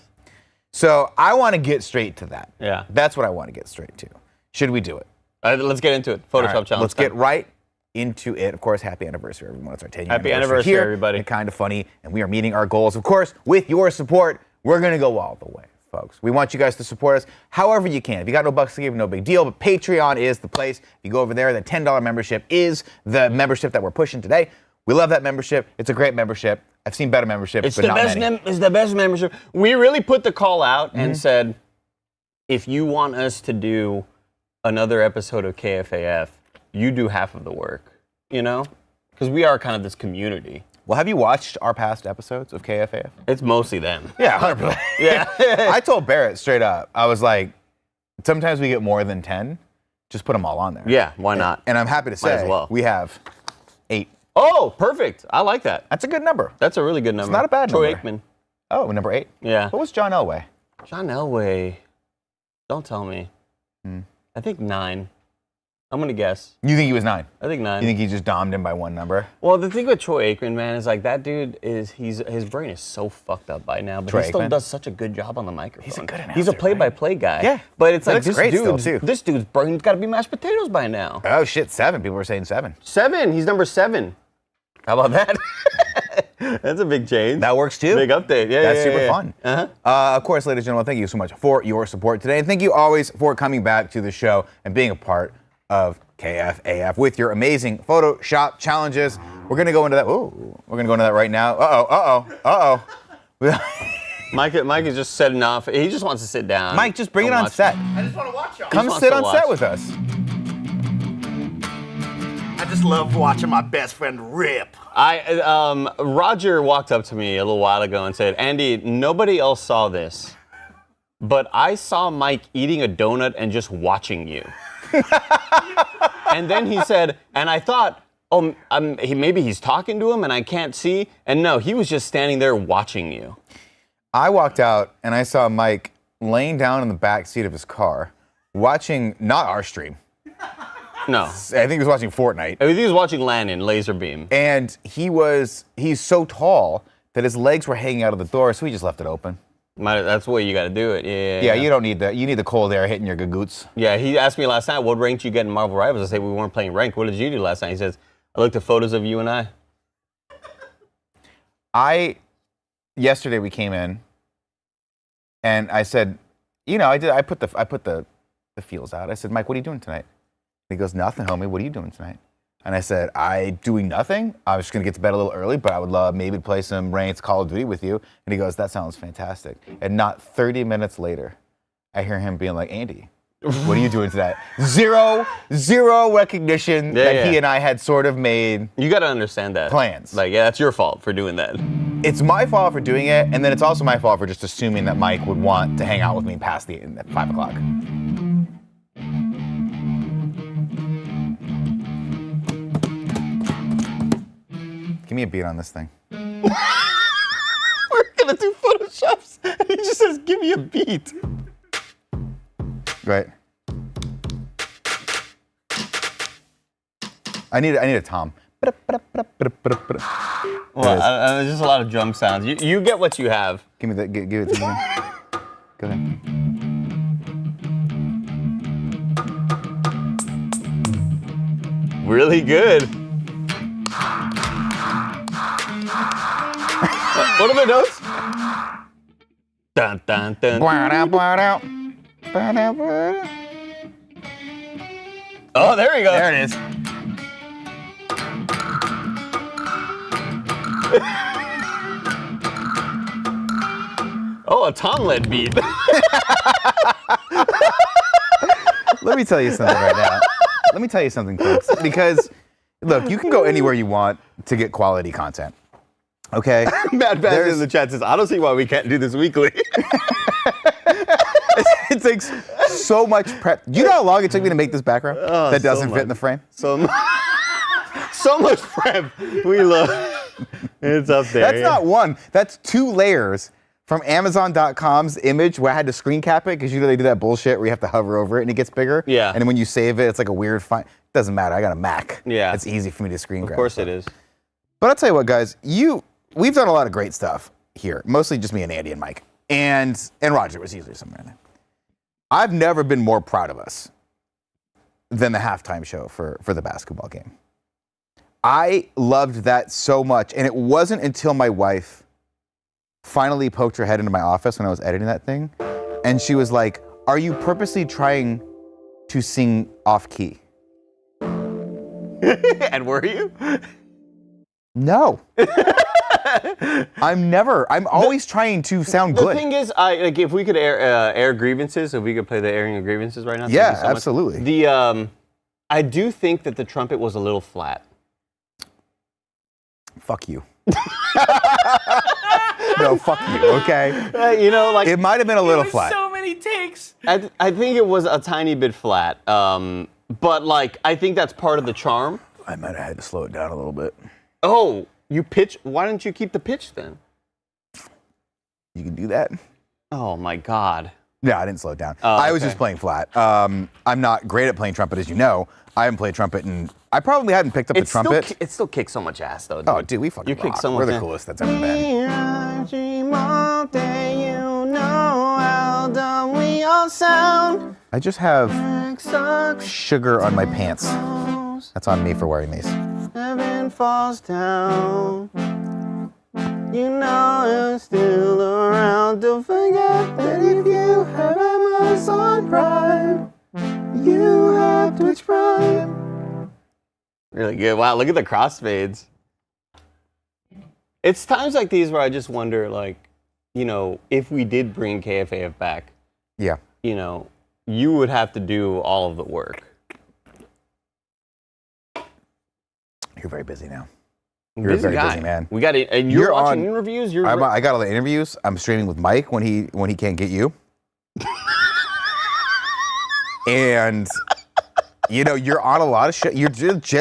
Speaker 5: So I want to get straight to that.
Speaker 16: Yeah.
Speaker 5: That's what I want to get straight to. Should we do it?
Speaker 16: Let's get into it. Photoshop challenge.
Speaker 5: Let's get right into it. Of course, happy anniversary, everyone. It's our 10-year
Speaker 16: Happy anniversary,
Speaker 5: here,
Speaker 16: everybody.
Speaker 5: And Kind of Funny, and we are meeting our goals. Of course, with your support, we're going to go all the way, folks. We want you guys to support us however you can. If you got no bucks to give, no big deal, but Patreon is the place. If you go over there, the $10 membership is the membership that we're pushing today. We love that membership. It's a great membership. I've seen better memberships,
Speaker 16: It's
Speaker 5: but
Speaker 16: the
Speaker 5: not
Speaker 16: best.
Speaker 5: many.
Speaker 16: It's the best membership. We really put the call out and said, if you want us to do another episode of KFAF, you do half of the work. You know, because we are kind of this community.
Speaker 5: Well, have you watched our past episodes of KFAF?
Speaker 16: It's mostly them.
Speaker 5: Yeah, 100%.
Speaker 16: Yeah.
Speaker 5: I told Barrett straight up. I was like, sometimes we get more than 10. Just put them all on there.
Speaker 16: Yeah, why not?
Speaker 5: And I'm happy to say
Speaker 16: Might as well.
Speaker 5: we have 8.
Speaker 16: Oh, perfect. I like that.
Speaker 5: That's a good number.
Speaker 16: That's a really good number.
Speaker 5: It's not a bad
Speaker 16: Troy
Speaker 5: number.
Speaker 16: Aikman.
Speaker 5: Oh, number 8.
Speaker 16: Yeah.
Speaker 5: What was John Elway?
Speaker 16: John Elway. Don't tell me. I think 9. I'm going to guess.
Speaker 5: You think he was 9?
Speaker 16: I think 9.
Speaker 5: You think he just domed him by one number?
Speaker 16: Well, the thing with Troy Aikman, man, is like that dude is his brain is so fucked up by now, but
Speaker 5: Troy
Speaker 16: he still
Speaker 5: Aikman?
Speaker 16: does such a good job on the microphone.
Speaker 5: He's a good announcer.
Speaker 16: He's a play-by-play guy.
Speaker 5: Yeah.
Speaker 16: But it's
Speaker 5: He
Speaker 16: like
Speaker 5: looks
Speaker 16: this
Speaker 5: great still,
Speaker 16: dude's
Speaker 5: too.
Speaker 16: this dude's brain's got to be mashed potatoes by now.
Speaker 5: Oh, shit, 7. People were saying 7.
Speaker 16: 7. He's number 7. How about that? That's a big change.
Speaker 5: That works too.
Speaker 16: Big update. Yeah,
Speaker 5: That's
Speaker 16: yeah,
Speaker 5: super
Speaker 16: yeah.
Speaker 5: fun.
Speaker 16: Uh-huh.
Speaker 5: Of course, ladies and gentlemen, thank you so much for your support today. And thank you always for coming back to the show and being a part of KFAF with your amazing Photoshop challenges. We're going to go into that. Ooh, we're going to go into that right now. Uh-oh.
Speaker 16: Mike is just setting off. He just wants to sit down.
Speaker 5: Mike, just bring it on
Speaker 16: watch.
Speaker 5: set.
Speaker 16: I just want to watch y'all.
Speaker 5: Come sit on set with us.
Speaker 14: I just love watching my best friend rip.
Speaker 16: Roger walked up to me a little while ago and said, Andy, nobody else saw this, but I saw Mike eating a donut and just watching you. And then he said, and I thought, maybe he's talking to him and I can't see. And no, he was just standing there watching you.
Speaker 5: I walked out and I saw Mike laying down in the back seat of his car, watching not our stream.
Speaker 16: No.
Speaker 5: I think he was watching Fortnite.
Speaker 16: I think he was watching Lannon, Laserbeam.
Speaker 5: And he's so tall that his legs were hanging out of the door, so he just left it open.
Speaker 16: That's the way you got to do it.
Speaker 5: Yeah, you don't need that. You need the cold air hitting your gagoots.
Speaker 16: Yeah, he asked me last night, what rank did you get in Marvel Rivals? I said, we weren't playing ranked. What did you do last night? He says, I looked at photos of you and I.
Speaker 5: Yesterday we came in, and I said, I put the feels out. I said, Mike, what are you doing tonight? And he goes, nothing, homie. What are you doing tonight? And I said, doing nothing. I was just going to get to bed a little early, but I would love maybe to play some ranked Call of Duty with you. And he goes, that sounds fantastic. And not 30 minutes later, I hear him being like, Andy, what are you doing tonight? Zero recognition that he and I had sort of made.
Speaker 16: You got to understand that.
Speaker 5: Plans.
Speaker 16: Like, yeah, that's your fault for doing that.
Speaker 5: It's my fault for doing it, and then it's also my fault for just assuming that Mike would want to hang out with me past at 5 o'clock. Give me a beat on this thing.
Speaker 16: We're gonna do Photoshops, and he just says, "Give me a beat."
Speaker 5: Right. I need a tom.
Speaker 16: Well, there's just a lot of drum sounds. You get what you have.
Speaker 5: Give me that. Give it to me. Go ahead.
Speaker 16: Really good. What are the notes? Dun dun dun. Oh, there we go.
Speaker 5: There it is.
Speaker 16: Oh, a Tomlet beat.
Speaker 5: Let me tell you something right now. Let me tell you something, folks. Because, look, you can go anywhere you want to get quality content. Okay?
Speaker 16: Matt Bass in the chat says, I don't see why we can't do this weekly.
Speaker 2: It takes so much prep. Do you know how long it took me to make this background that doesn't fit in the frame?
Speaker 15: So much prep. We love it's up there.
Speaker 2: That's not one. That's 2 layers from Amazon.com's image where I had to screen cap it because you know they do that bullshit where you have to hover over it and it gets bigger.
Speaker 15: Yeah.
Speaker 2: And then when you save it, it's like a weird fine. Doesn't matter. I got a Mac.
Speaker 15: Yeah.
Speaker 2: It's easy for me to screen grab.
Speaker 15: Of course it is.
Speaker 2: But I'll tell you what, guys. We've done a lot of great stuff here. Mostly just me and Andy and Mike. And Roger was usually somewhere in there. I've never been more proud of us than the halftime show for the basketball game. I loved that so much. And it wasn't until my wife finally poked her head into my office when I was editing that thing. And she was like, "Are you purposely trying to sing off key?"
Speaker 15: And were you?
Speaker 2: No. I'm always trying to sound good.
Speaker 15: The thing is, like if we could air grievances, if we could play the airing of grievances right now.
Speaker 2: Yeah,
Speaker 15: so
Speaker 2: absolutely.
Speaker 15: I do think that the trumpet was a little flat.
Speaker 2: Fuck you. No, fuck you, okay?
Speaker 15: It
Speaker 2: might have been a little flat.
Speaker 28: So many takes.
Speaker 15: I think it was a tiny bit flat. But I think that's part of the charm.
Speaker 2: I might have had to slow it down a little bit.
Speaker 15: Oh, you pitch? Why didn't you keep the pitch then?
Speaker 2: You can do that.
Speaker 15: Oh my God.
Speaker 2: No, I didn't slow it down.
Speaker 15: Oh,
Speaker 2: I was
Speaker 15: okay.
Speaker 2: just playing flat. I'm not great at playing trumpet, as you know. I haven't played trumpet and I probably hadn't picked up the trumpet.
Speaker 15: It still kicks so much ass though. Dude.
Speaker 2: Oh, dude, we fucking
Speaker 15: kick
Speaker 2: rock.
Speaker 15: so much
Speaker 2: We're the
Speaker 15: ass.
Speaker 2: coolest that's ever been. I just have sugar on my pants. That's on me for wearing these.
Speaker 15: Heaven falls down. You know I'm still around. Don't forget that if you have Amazon Prime, you have Twitch Prime. Really good. Wow, look at the crossfades. It's times like these where I just wonder, if we did bring KFAF back, you would have to do all of the work.
Speaker 2: You're very busy now.
Speaker 15: You're
Speaker 2: a very busy man.
Speaker 15: We got it, and you're watching interviews.
Speaker 2: I got all the interviews. I'm streaming with Mike when he can't get you. And you're on a lot of shit. You're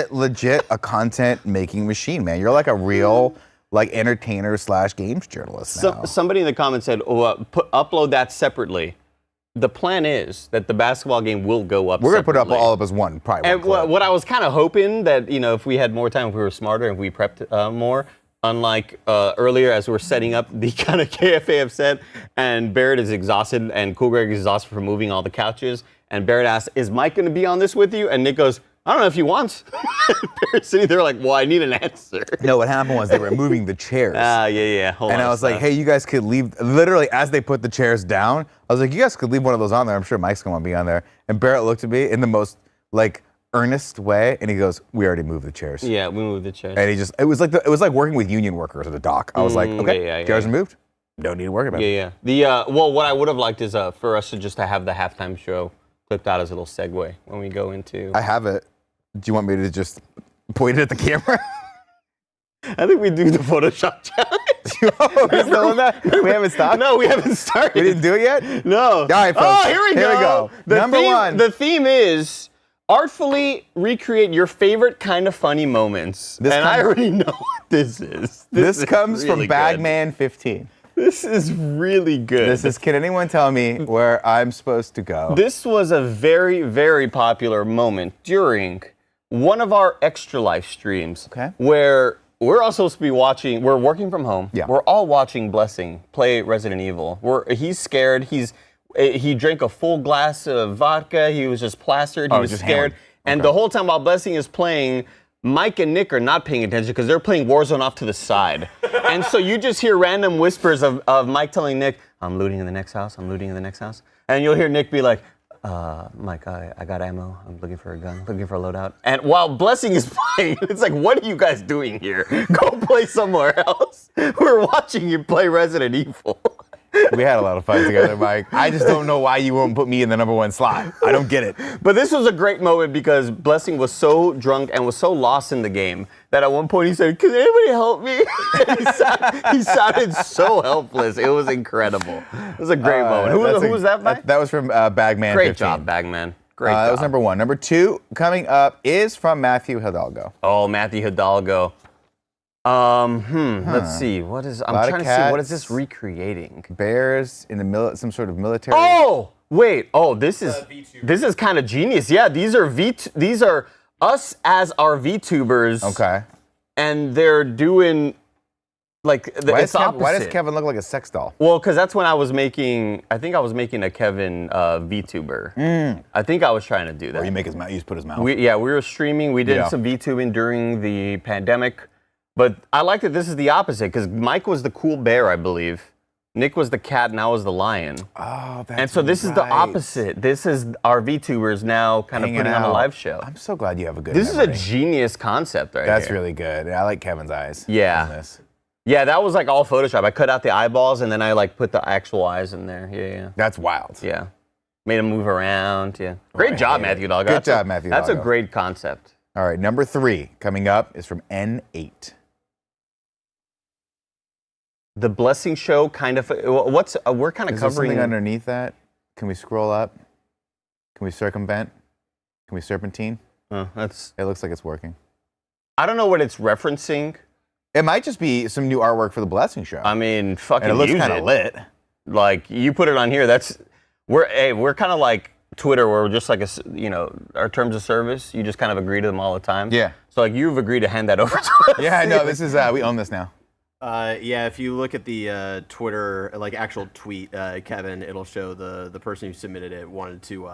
Speaker 2: legit a content making machine, man. You're like a real entertainer / games journalist now.
Speaker 15: Somebody in the comments said, upload that separately. The plan is that the basketball game will go up.
Speaker 2: We're going to put up all of us one, probably.
Speaker 15: And what I was kind of hoping that, if we had more time, if we were smarter, if we prepped more, unlike earlier as we were setting up the kind of KFAF set, and Barrett is exhausted, and Cool Greg is exhausted from moving all the couches, and Barrett asks, "Is Mike going to be on this with you?" And Nick goes, "I don't know if he wants." Barrett's sitting there like, "Well, I need an answer."
Speaker 2: No, what happened was they were moving the chairs.
Speaker 15: Yeah.
Speaker 2: And I was like, "Hey, you guys could leave." Literally, as they put the chairs down, I was like, "You guys could leave one of those on there. I'm sure Mike's going to be on there." And Barrett looked at me in the most earnest way, and he goes, "We already moved the chairs."
Speaker 15: Yeah, we moved the chairs.
Speaker 2: And it was like working with union workers at a dock. I was like, "Okay, chairs are moved. Don't need to worry about it."
Speaker 15: Yeah. What I would have liked is for us to just have the halftime show clipped out as a little segue when we go into.
Speaker 2: I have it. Do you want me to just point it at the camera?
Speaker 15: I think we do the Photoshop challenge.
Speaker 2: We're still on that? We haven't stopped?
Speaker 15: No, we haven't started.
Speaker 2: We didn't do it yet?
Speaker 15: No.
Speaker 2: All right, folks.
Speaker 15: Oh, here we go.
Speaker 2: Number one.
Speaker 15: The theme is artfully recreate your favorite kind of funny moments. I already know what this is.
Speaker 2: This comes
Speaker 15: really
Speaker 2: from
Speaker 15: good.
Speaker 2: Bagman 15.
Speaker 15: This is really good.
Speaker 2: Can anyone tell me where I'm supposed to go?
Speaker 15: This was a very, very popular moment during one of our Extra Life streams.
Speaker 2: Okay.
Speaker 15: Where we're all supposed to be watching, we're working from home.
Speaker 2: Yeah.
Speaker 15: We're all watching Blessing play Resident Evil. He's scared. He drank a full glass of vodka. He was just plastered. He was
Speaker 2: just
Speaker 15: scared. And the whole time while Blessing is playing, Mike and Nick are not paying attention because they're playing Warzone off to the side. And so you just hear random whispers of Mike telling Nick, "I'm looting in the next house. I'm looting in the next house." And you'll hear Nick be like, "Mike, I got ammo. I'm looking for a gun, looking for a loadout." And while Blessing is playing, it's like, what are you guys doing here? Go play somewhere else. We're watching you play Resident Evil.
Speaker 5: We had a lot of fun together, Mike. I just don't know why you won't put me in the #1 slot. I don't get it.
Speaker 15: But this was a great moment because Blessing was so drunk and was so lost in the game that at one point he said, "Can anybody help me?" he sounded so helpless. It was incredible. It was a great moment. Who was that by?
Speaker 5: That was from Bagman.
Speaker 15: Great
Speaker 5: 15.
Speaker 15: job, Bagman. Great job.
Speaker 5: That was #1. #2 coming up is from Matthew Hidalgo.
Speaker 15: Oh, Matthew Hidalgo. Let's see. I'm trying to see, what is this recreating?
Speaker 5: Bears in the some sort of military.
Speaker 15: Oh, wait. Oh, this is kind of genius. Yeah, these are us as our VTubers.
Speaker 5: Okay.
Speaker 15: And they're doing like
Speaker 5: Why
Speaker 15: it's opposite.
Speaker 5: Why does Kevin look like a sex doll?
Speaker 15: Well, because that's when I was making a Kevin VTuber. I think I was trying to do that.
Speaker 5: Or you make his mouth. You just put his mouth.
Speaker 15: We were streaming. We did some VTubing during the pandemic. But I like that this is the opposite because Mike was the cool bear, I believe. Nick was the cat and I was the lion.
Speaker 5: Oh, that's
Speaker 15: And so this is the opposite. This is our VTubers now kind of putting on a live show.
Speaker 5: I'm so glad you have a good
Speaker 15: This
Speaker 5: memory.
Speaker 15: is a genius concept right
Speaker 5: That's
Speaker 15: here.
Speaker 5: really good. I like Kevin's eyes.
Speaker 15: Yeah.
Speaker 5: on this.
Speaker 15: Yeah, that was like all Photoshop. I cut out the eyeballs and then I like put the actual eyes in there. Yeah.
Speaker 5: That's wild.
Speaker 15: Yeah. Made them move around. Yeah. Great job, Matthew Hidalgo.
Speaker 5: Good job, Matthew
Speaker 15: That's a
Speaker 5: Hidalgo.
Speaker 15: great concept.
Speaker 5: All right, #3 coming up is from N8.
Speaker 15: The Blessing Show kind of, we're kind of
Speaker 5: Is there
Speaker 15: covering.
Speaker 5: something underneath that? Can we scroll up? Can we circumvent? Can we serpentine?
Speaker 15: It
Speaker 5: looks like it's working.
Speaker 15: I don't know what it's referencing.
Speaker 5: It might just be some new artwork for the Blessing Show.
Speaker 15: I mean, fucking
Speaker 5: And it looks
Speaker 15: use
Speaker 5: kind of lit.
Speaker 15: Like, you put it on here, we're kind of like Twitter, where we're just like, our terms of service, you just kind of agree to them all the time.
Speaker 5: Yeah.
Speaker 15: So, like, you've agreed to hand that over to us.
Speaker 5: Yeah, I know. This is, we own this now.
Speaker 15: Yeah, if you look at the Twitter, like actual tweet, Kevin, it'll show the person who submitted it wanted to.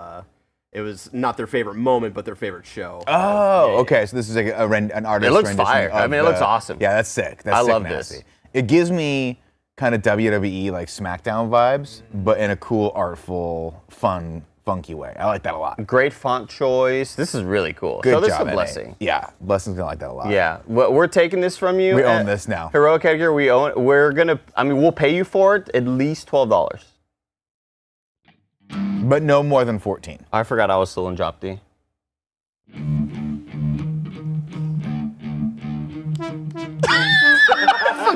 Speaker 15: It was not their favorite moment, but their favorite show.
Speaker 5: Oh, okay. So this is like an artist.
Speaker 15: It looks
Speaker 5: rendition
Speaker 15: fire. I
Speaker 5: of
Speaker 15: mean, it looks awesome.
Speaker 5: Yeah, that's sick. That's
Speaker 15: I
Speaker 5: sick
Speaker 15: love
Speaker 5: nasty.
Speaker 15: this.
Speaker 5: It gives me kind of WWE like SmackDown vibes, but in a cool, artful, fun, funky way. I like that a lot.
Speaker 15: Great font choice. This is really cool.
Speaker 5: Good
Speaker 15: Show this
Speaker 5: job,
Speaker 15: to
Speaker 5: NA.
Speaker 15: Blessing.
Speaker 5: Yeah, Blessing's gonna like that a lot.
Speaker 15: Yeah, we're taking this from you.
Speaker 5: We own this now.
Speaker 15: Heroic Edgar, we own. We'll pay you for it at least $12.
Speaker 5: But no more than 14.
Speaker 15: I forgot I was still in Drop D.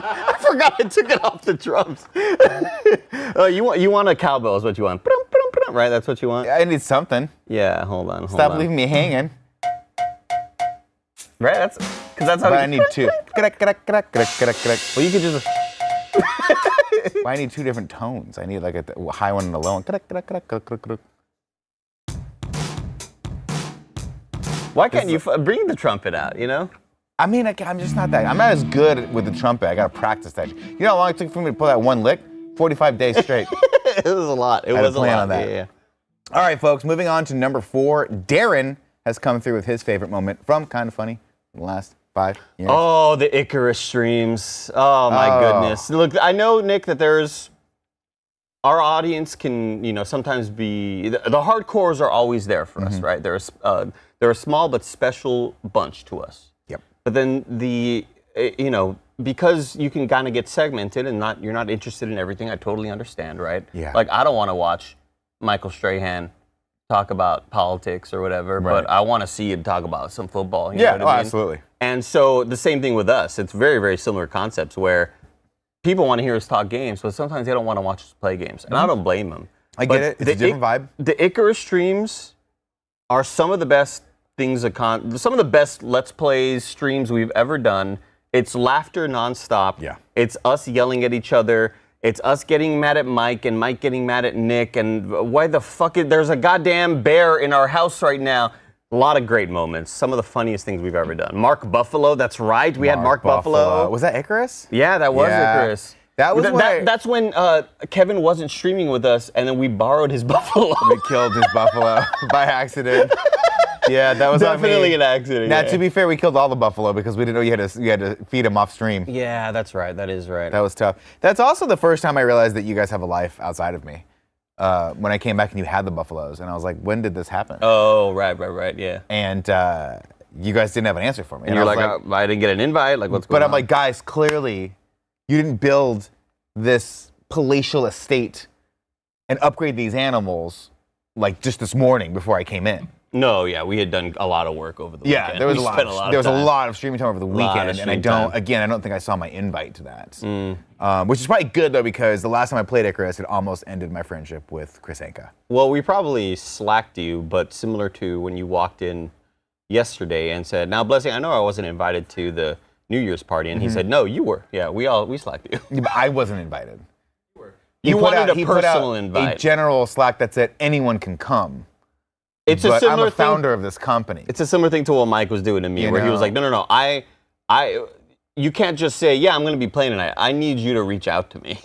Speaker 15: I forgot I took it off the drums. You want a cowbell is what you want. Right, that's what you want?
Speaker 5: I need something.
Speaker 15: Yeah, hold on.
Speaker 5: Stop leaving me hanging.
Speaker 15: Right, that's how.
Speaker 5: But I need two.
Speaker 15: Well, you could just.
Speaker 5: I need two different tones. I need like a high one and a low one.
Speaker 15: Why can't you bring the trumpet out?
Speaker 5: I mean, I'm just not that. I'm not as good with the trumpet. I gotta practice that. You know how long it took for me to pull that one lick? 45 days straight.
Speaker 15: It was a lot. It
Speaker 5: I had
Speaker 15: was
Speaker 5: a plan
Speaker 15: lot.
Speaker 5: on that.
Speaker 15: Yeah.
Speaker 5: All right, folks. Moving on to #4. Darren has come through with his favorite moment from Kind of Funny in the last 5 years.
Speaker 15: Oh, the Icarus streams. Oh my goodness. Look, I know, Nick, that our audience can, sometimes be the hardcores are always there for us, right? They're a small but special bunch to us.
Speaker 5: Yep.
Speaker 15: But then because you can kind of get segmented and you're not interested in everything, I totally understand, right?
Speaker 5: Yeah.
Speaker 15: Like, I don't want to watch Michael Strahan talk about politics or whatever,
Speaker 5: Right.
Speaker 15: but I want to see him talk about some football. You know what I mean?
Speaker 5: Absolutely.
Speaker 15: And so the same thing with us. It's very, very similar concepts where people want to hear us talk games, but sometimes they don't want to watch us play games. And I don't blame them.
Speaker 5: I get it. It's a different vibe.
Speaker 15: The Icarus streams are some of the best things, some of the best Let's Plays streams we've ever done. It's laughter nonstop.
Speaker 5: Yeah.
Speaker 15: It's us yelling at each other. It's us getting mad at Mike and Mike getting mad at Nick. And why the fuck there's a goddamn bear in our house right now. A lot of great moments. Some of the funniest things we've ever done. Mark Buffalo, that's right. We had Mark Buffalo.
Speaker 5: Was that Icarus?
Speaker 15: Yeah, that was Icarus.
Speaker 5: That was
Speaker 15: that's when Kevin wasn't streaming with us, and then we borrowed his buffalo.
Speaker 5: We killed his buffalo by accident. Yeah, that was
Speaker 15: definitely
Speaker 5: on
Speaker 15: an
Speaker 5: me.
Speaker 15: accident.
Speaker 5: Now,
Speaker 15: yeah.
Speaker 5: to be fair, we killed all the buffalo because we didn't know you had to feed him off stream.
Speaker 15: Yeah, that's right. That is right.
Speaker 5: That was tough. That's also the first time I realized that you guys have a life outside of me. When I came back and you had the buffaloes, and I was like, when did this happen?
Speaker 15: Oh, right, yeah.
Speaker 5: And you guys didn't have an answer for me.
Speaker 15: And you're like, I didn't get an invite. Like, what's going on?
Speaker 5: But I'm like, guys, clearly, you didn't build this
Speaker 2: palatial estate and upgrade these animals like just this morning before I came in.
Speaker 15: No, yeah, we had done a lot of work over the weekend.
Speaker 2: Yeah, there was a lot of streaming time over the weekend, and I don't think I saw my invite to that. Which is probably good though, because the last time I played Icarus, it almost ended my friendship with Chris Anka.
Speaker 15: Well, we probably slacked you, but similar to when you walked in yesterday and said, "Now, Blessing, I know I wasn't invited to the New Year's party," and he said, "No, you were." Yeah, we slacked you.
Speaker 2: Yeah, but I wasn't invited.
Speaker 15: You wanted a personal
Speaker 2: a
Speaker 15: invite.
Speaker 2: general Slack that said anyone can come.
Speaker 15: It's a
Speaker 2: but
Speaker 15: similar
Speaker 2: I'm a founder of this company.
Speaker 15: It's a similar thing to what Mike was doing to me, where he was like, "No, you can't just say, yeah, I'm going to be playing tonight. I need you to reach out to me."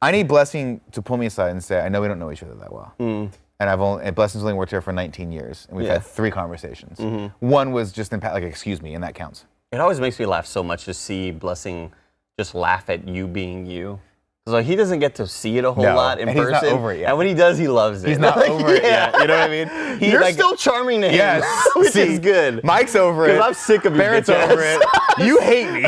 Speaker 2: I need Blessing to pull me aside and say, I know we don't know each other that well. And Blessing's only worked here for 19 years, and we've had 3 conversations. One was just like, excuse me, and that counts.
Speaker 15: It always makes me laugh so much to see Blessing just laugh at you being you. So he doesn't get to see it a whole lot in person.
Speaker 2: He's not over it yet.
Speaker 15: And when he does, he loves it.
Speaker 2: He's not over it yet. You know what I mean?
Speaker 15: You're still charming to him.
Speaker 2: Yes.
Speaker 15: Which is good.
Speaker 2: Mike's over it.
Speaker 15: Because I'm sick of his
Speaker 2: Barrett's
Speaker 15: bitch
Speaker 2: over
Speaker 15: ass.
Speaker 2: it. You hate me.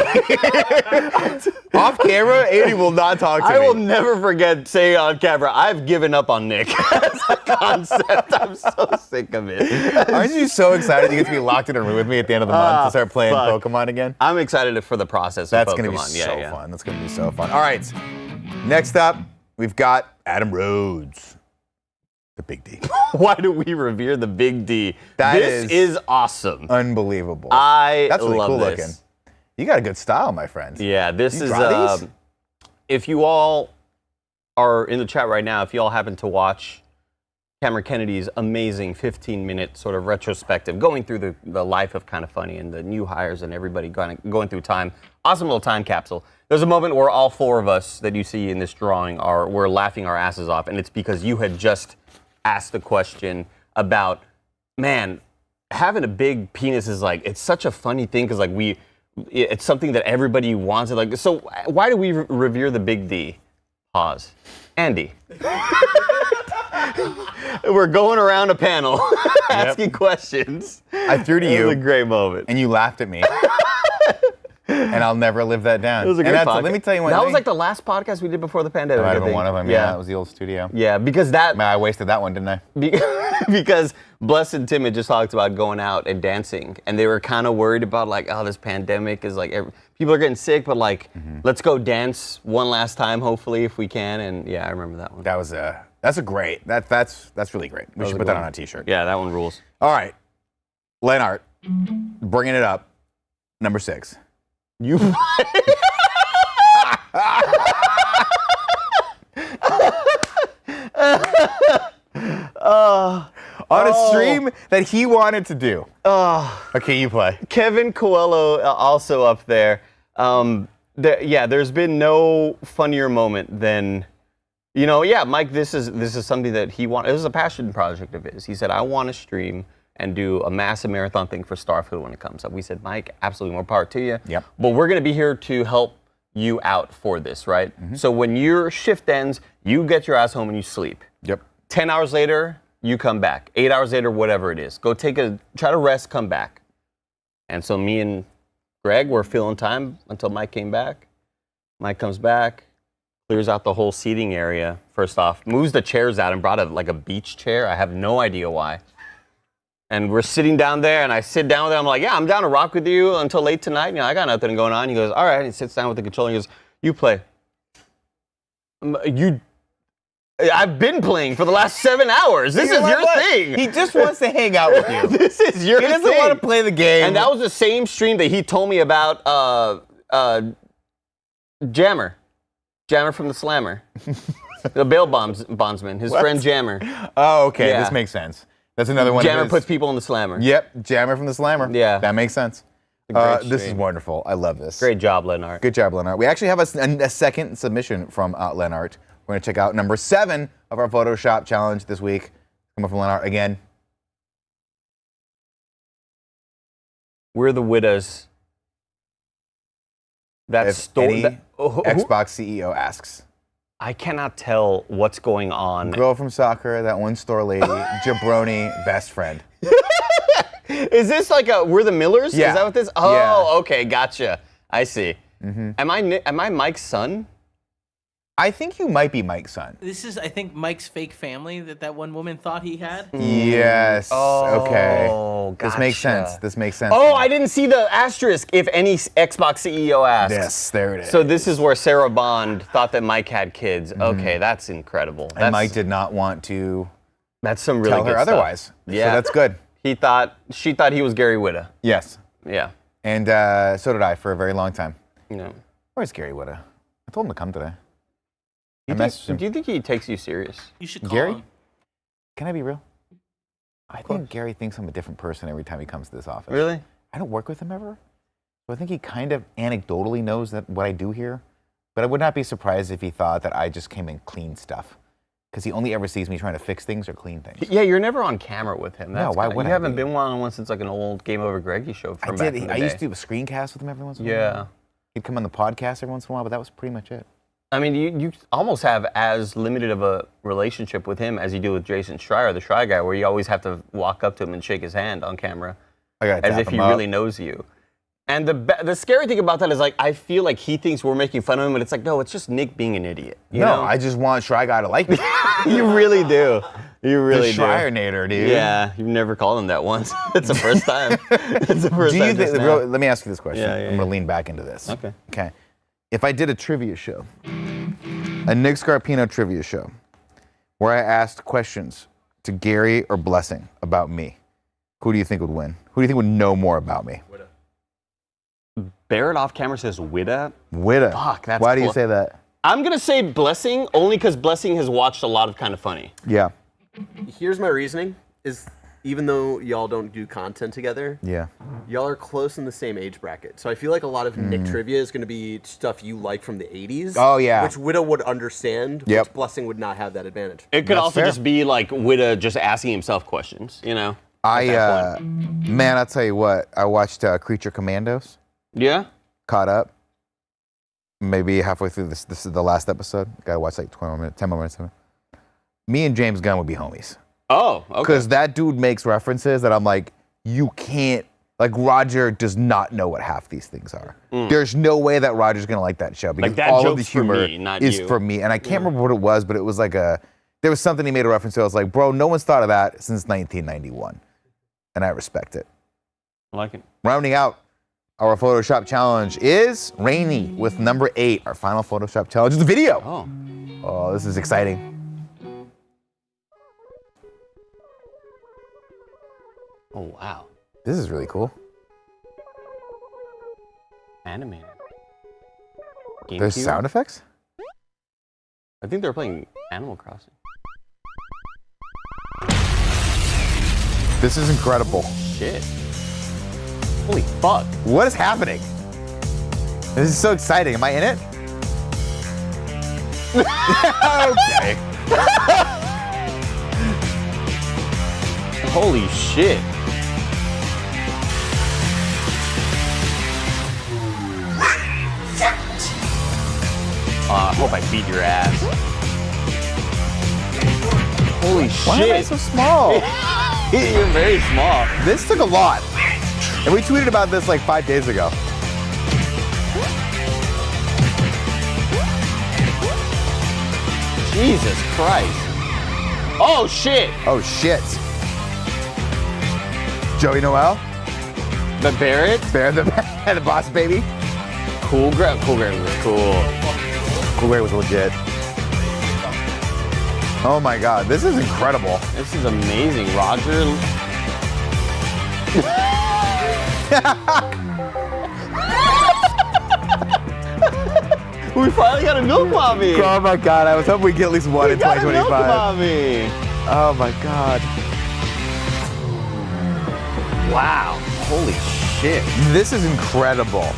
Speaker 2: Off camera, Andy will not talk to me.
Speaker 15: I will never forget saying on camera, I've given up on Nick as a concept. I'm so sick of it.
Speaker 2: Aren't you so excited you get to be locked in a room with me at the end of the month to start playing Pokemon again?
Speaker 15: I'm excited for the process
Speaker 2: That's
Speaker 15: of Pokemon.
Speaker 2: going to be so fun. That's going to be so fun. All right. Next up, we've got Adam Rhodes, the Big D.
Speaker 15: Why do we revere the Big D? This is awesome.
Speaker 2: Unbelievable.
Speaker 15: That's
Speaker 2: really
Speaker 15: love
Speaker 2: cool
Speaker 15: this.
Speaker 2: looking. You got a good style, my friend.
Speaker 15: Yeah, this
Speaker 2: You
Speaker 15: is.
Speaker 2: draw these?
Speaker 15: If you all are in the chat right now, if you all happen to watch Cameron Kennedy's amazing 15-minute sort of retrospective, going through the life of Kind of Funny and the new hires and everybody going through time, awesome little time capsule. There's a moment where all 4 of us that you see in this drawing we're laughing our asses off, and it's because you had just asked the question about, man, having a big penis is like, it's such a funny thing because like it's something that everybody wants. Like, so why do we revere the Big D? Pause. Andy. We're going around a panel asking questions.
Speaker 2: I threw to you.
Speaker 15: It was a great moment.
Speaker 2: And you laughed at me. And I'll never live that down.
Speaker 15: It was a great podcast.
Speaker 2: Let me tell you one
Speaker 15: That
Speaker 2: thing.
Speaker 15: was like the last podcast we did before the pandemic.
Speaker 2: That might have
Speaker 15: I
Speaker 2: been
Speaker 15: think.
Speaker 2: one of them. Yeah, it was the old studio.
Speaker 15: Yeah, because that.
Speaker 2: I wasted that one, didn't I?
Speaker 15: Because Bless and Tim had just talked about going out and dancing, and they were kind of worried about like, oh, this pandemic is like people are getting sick, but like, let's go dance one last time, hopefully, if we can. And yeah, I remember that one.
Speaker 2: That's really great. We should put that on a T-shirt.
Speaker 15: Yeah, that one rules.
Speaker 2: All right, Lennart, bringing it up, number 6.
Speaker 15: You.
Speaker 2: On a stream that he wanted to do. Okay, you play.
Speaker 15: Kevin Coelho also up there. There's been no funnier moment than, Mike, this is something that he wanted. It was a passion project of his. He said, I want to stream and do a massive marathon thing for Starfield when it comes up. We said, Mike, absolutely, more power to you.
Speaker 2: Yep.
Speaker 15: But we're going to be here to help you out for this, right? So when your shift ends, you get your ass home and you sleep.
Speaker 2: Yep.
Speaker 15: 10 hours later, you come back. 8 hours later, whatever it is. Go try to rest, come back. And so me and Greg were filling time until Mike came back. Mike comes back, clears out the whole seating area. First off, moves the chairs out and brought a beach chair. I have no idea why. And we're sitting down there, and I sit down with him. I'm like, yeah, I'm down to rock with you until late tonight. I got nothing going on. He goes, all right. And he sits down with the controller. He goes, you play. I've been playing for the last 7 hours. This is your thing.
Speaker 2: He just wants to hang out with you.
Speaker 15: This is your thing.
Speaker 2: He doesn't want to play the game.
Speaker 15: And that was the same stream that he told me about Jammer. Jammer from the Slammer. The bail bondsman. His friend Jammer.
Speaker 2: Oh, okay.
Speaker 15: Yeah.
Speaker 2: This makes sense. That's another one.
Speaker 15: Jammer puts people in the Slammer.
Speaker 2: Yep. Jammer from the Slammer.
Speaker 15: Yeah.
Speaker 2: That makes sense. This is wonderful. I love this.
Speaker 15: Great job, Lennart.
Speaker 2: Good job, Lennart. We actually have a second submission from Lennart. We're going to check out number 7 of our Photoshop challenge this week. Coming from Lennart again.
Speaker 15: We're the widows.
Speaker 2: Xbox CEO asks.
Speaker 15: I cannot tell what's going on.
Speaker 2: Girl from soccer, that one store lady, jabroni, best friend.
Speaker 15: Is this like we're the Millers?
Speaker 2: Yeah.
Speaker 15: Is that what this? Oh, yeah. Okay, gotcha. I see. Am I Mike's son?
Speaker 1: I think you might be Mike's son.
Speaker 28: This is, I think, Mike's fake family that one woman thought he had.
Speaker 1: Yes. Okay.
Speaker 3: Gotcha.
Speaker 1: This makes sense. This makes sense.
Speaker 3: Oh, I didn't see the asterisk. If any Xbox CEO asks.
Speaker 1: Yes, there it is.
Speaker 3: So this is where Sarah Bond thought that Mike had kids. Okay, that's incredible.
Speaker 1: And Mike did not want to.
Speaker 3: That's some really
Speaker 1: tell
Speaker 3: good
Speaker 1: her
Speaker 3: stuff.
Speaker 1: otherwise.
Speaker 3: Yeah,
Speaker 1: So that's good.
Speaker 3: She thought he was Gary Whitta.
Speaker 1: Yes.
Speaker 3: Yeah.
Speaker 1: And so did I for a very long time.
Speaker 3: Yeah.
Speaker 1: Where's Gary Whitta? I told him to come today.
Speaker 3: Do you think he takes you serious?
Speaker 28: You should call
Speaker 1: Gary?
Speaker 28: him.
Speaker 1: Can I be real? I think Gary thinks I'm a different person every time he comes to this office.
Speaker 3: Really?
Speaker 1: I don't work with him ever. So I think he kind of anecdotally knows that what I do here. But I would not be surprised if he thought that I just came and cleaned stuff. Because he only ever sees me trying to fix things or clean things.
Speaker 3: Yeah, you're never on camera with him.
Speaker 1: No, why would
Speaker 3: you
Speaker 1: I
Speaker 3: haven't
Speaker 1: be?
Speaker 3: been one since like an old Game Over Greggy show from
Speaker 1: I
Speaker 3: back
Speaker 1: did.
Speaker 3: in the
Speaker 1: I
Speaker 3: day.
Speaker 1: used to do a screencast with him every once in a while.
Speaker 3: Yeah.
Speaker 1: He'd come on the podcast every once in a while, but that was pretty much it.
Speaker 3: I mean, you almost have as limited of a relationship with him as you do with Jason Schreier, the Shy Guy, where you always have to walk up to him and shake his hand on camera as if he really knows you. And the scary thing about that is, like, I feel like he thinks we're making fun of him, but it's like, no, it's just Nick being an idiot. You know?
Speaker 1: I just want Shy Guy to like me.
Speaker 3: You really do. You really do.
Speaker 1: The Schreier-nator, dude.
Speaker 3: Yeah, you've never called him that once. It's the first time. It's the first
Speaker 1: Do you
Speaker 3: time.
Speaker 1: think,
Speaker 3: just
Speaker 1: bro,
Speaker 3: now.
Speaker 1: let me ask you this question.
Speaker 3: Yeah,
Speaker 1: I'm going to lean back into this.
Speaker 3: Okay.
Speaker 1: Okay. If I did a trivia show, a Nick Scarpino trivia show, where I asked questions to Gary or Blessing about me, who do you think would win? Who do you think would know more about me?
Speaker 3: Barrett off camera says Witta.
Speaker 1: Witta.
Speaker 3: Fuck, that's
Speaker 1: Why do you
Speaker 3: cool.
Speaker 1: say that?
Speaker 3: I'm going to say Blessing only because Blessing has watched a lot of Kind of Funny.
Speaker 1: Yeah.
Speaker 15: Here's my reasoning: is even though y'all don't do content together,
Speaker 1: Yeah.
Speaker 15: y'all are close in the same age bracket. So I feel like a lot of Nick trivia is going to be stuff you like from the 80s.
Speaker 1: Oh, yeah.
Speaker 15: Which Witta would understand,
Speaker 1: Yep.
Speaker 15: which Blessing would not have that advantage.
Speaker 3: It could
Speaker 1: That's
Speaker 3: also
Speaker 1: fair.
Speaker 3: just be like Witta just asking himself questions, you know?
Speaker 1: Man, I'll tell you what. I watched Creature Commandos.
Speaker 3: Yeah?
Speaker 1: Caught up. Maybe halfway through this is the last episode. Gotta watch like 20 more minutes, 10 more minutes of it. Me and James Gunn would be homies.
Speaker 3: Oh, okay.
Speaker 1: Because that dude makes references that I'm like, you can't, like Roger does not know what half these things are. There's no way that Roger's gonna like that show because
Speaker 3: that
Speaker 1: all of the
Speaker 3: joke's for
Speaker 1: humor
Speaker 3: me, not
Speaker 1: is
Speaker 3: you.
Speaker 1: for me. And I can't remember what it was, but it was like there was something he made a reference to. I was like, bro, no one's thought of that since 1991. And I respect it.
Speaker 3: I like it.
Speaker 1: Rounding out our Photoshop challenge is Rainy with number 8. Our final Photoshop challenge is the video. Oh, this is exciting.
Speaker 3: Oh, wow.
Speaker 1: This is really cool.
Speaker 3: Animated.
Speaker 1: There's
Speaker 3: GameCube?
Speaker 1: sound effects?
Speaker 3: I think they're playing Animal Crossing.
Speaker 1: This is incredible.
Speaker 3: Shit. Holy fuck.
Speaker 1: What is happening? This is so exciting. Am I in it? Okay.
Speaker 3: Holy shit. I hope I beat your ass. Holy shit.
Speaker 1: Why am I so small?
Speaker 3: You're very small.
Speaker 1: This took a lot. And we tweeted about this like 5 days ago.
Speaker 3: Jesus Christ. Oh shit.
Speaker 1: Oh shit. Joey Noel?
Speaker 3: The Barrett?
Speaker 1: Barrett the boss baby?
Speaker 3: Cool Greg. Cool Greg was cool.
Speaker 1: Cool Greg was legit. Oh my god, this is incredible.
Speaker 3: This is amazing, Roger. We finally got a milk mommy.
Speaker 1: Oh my god, I was hoping we'd get at least one in 2025.
Speaker 3: Milk mommy.
Speaker 1: Oh my god.
Speaker 3: Wow. Holy shit.
Speaker 1: This is incredible.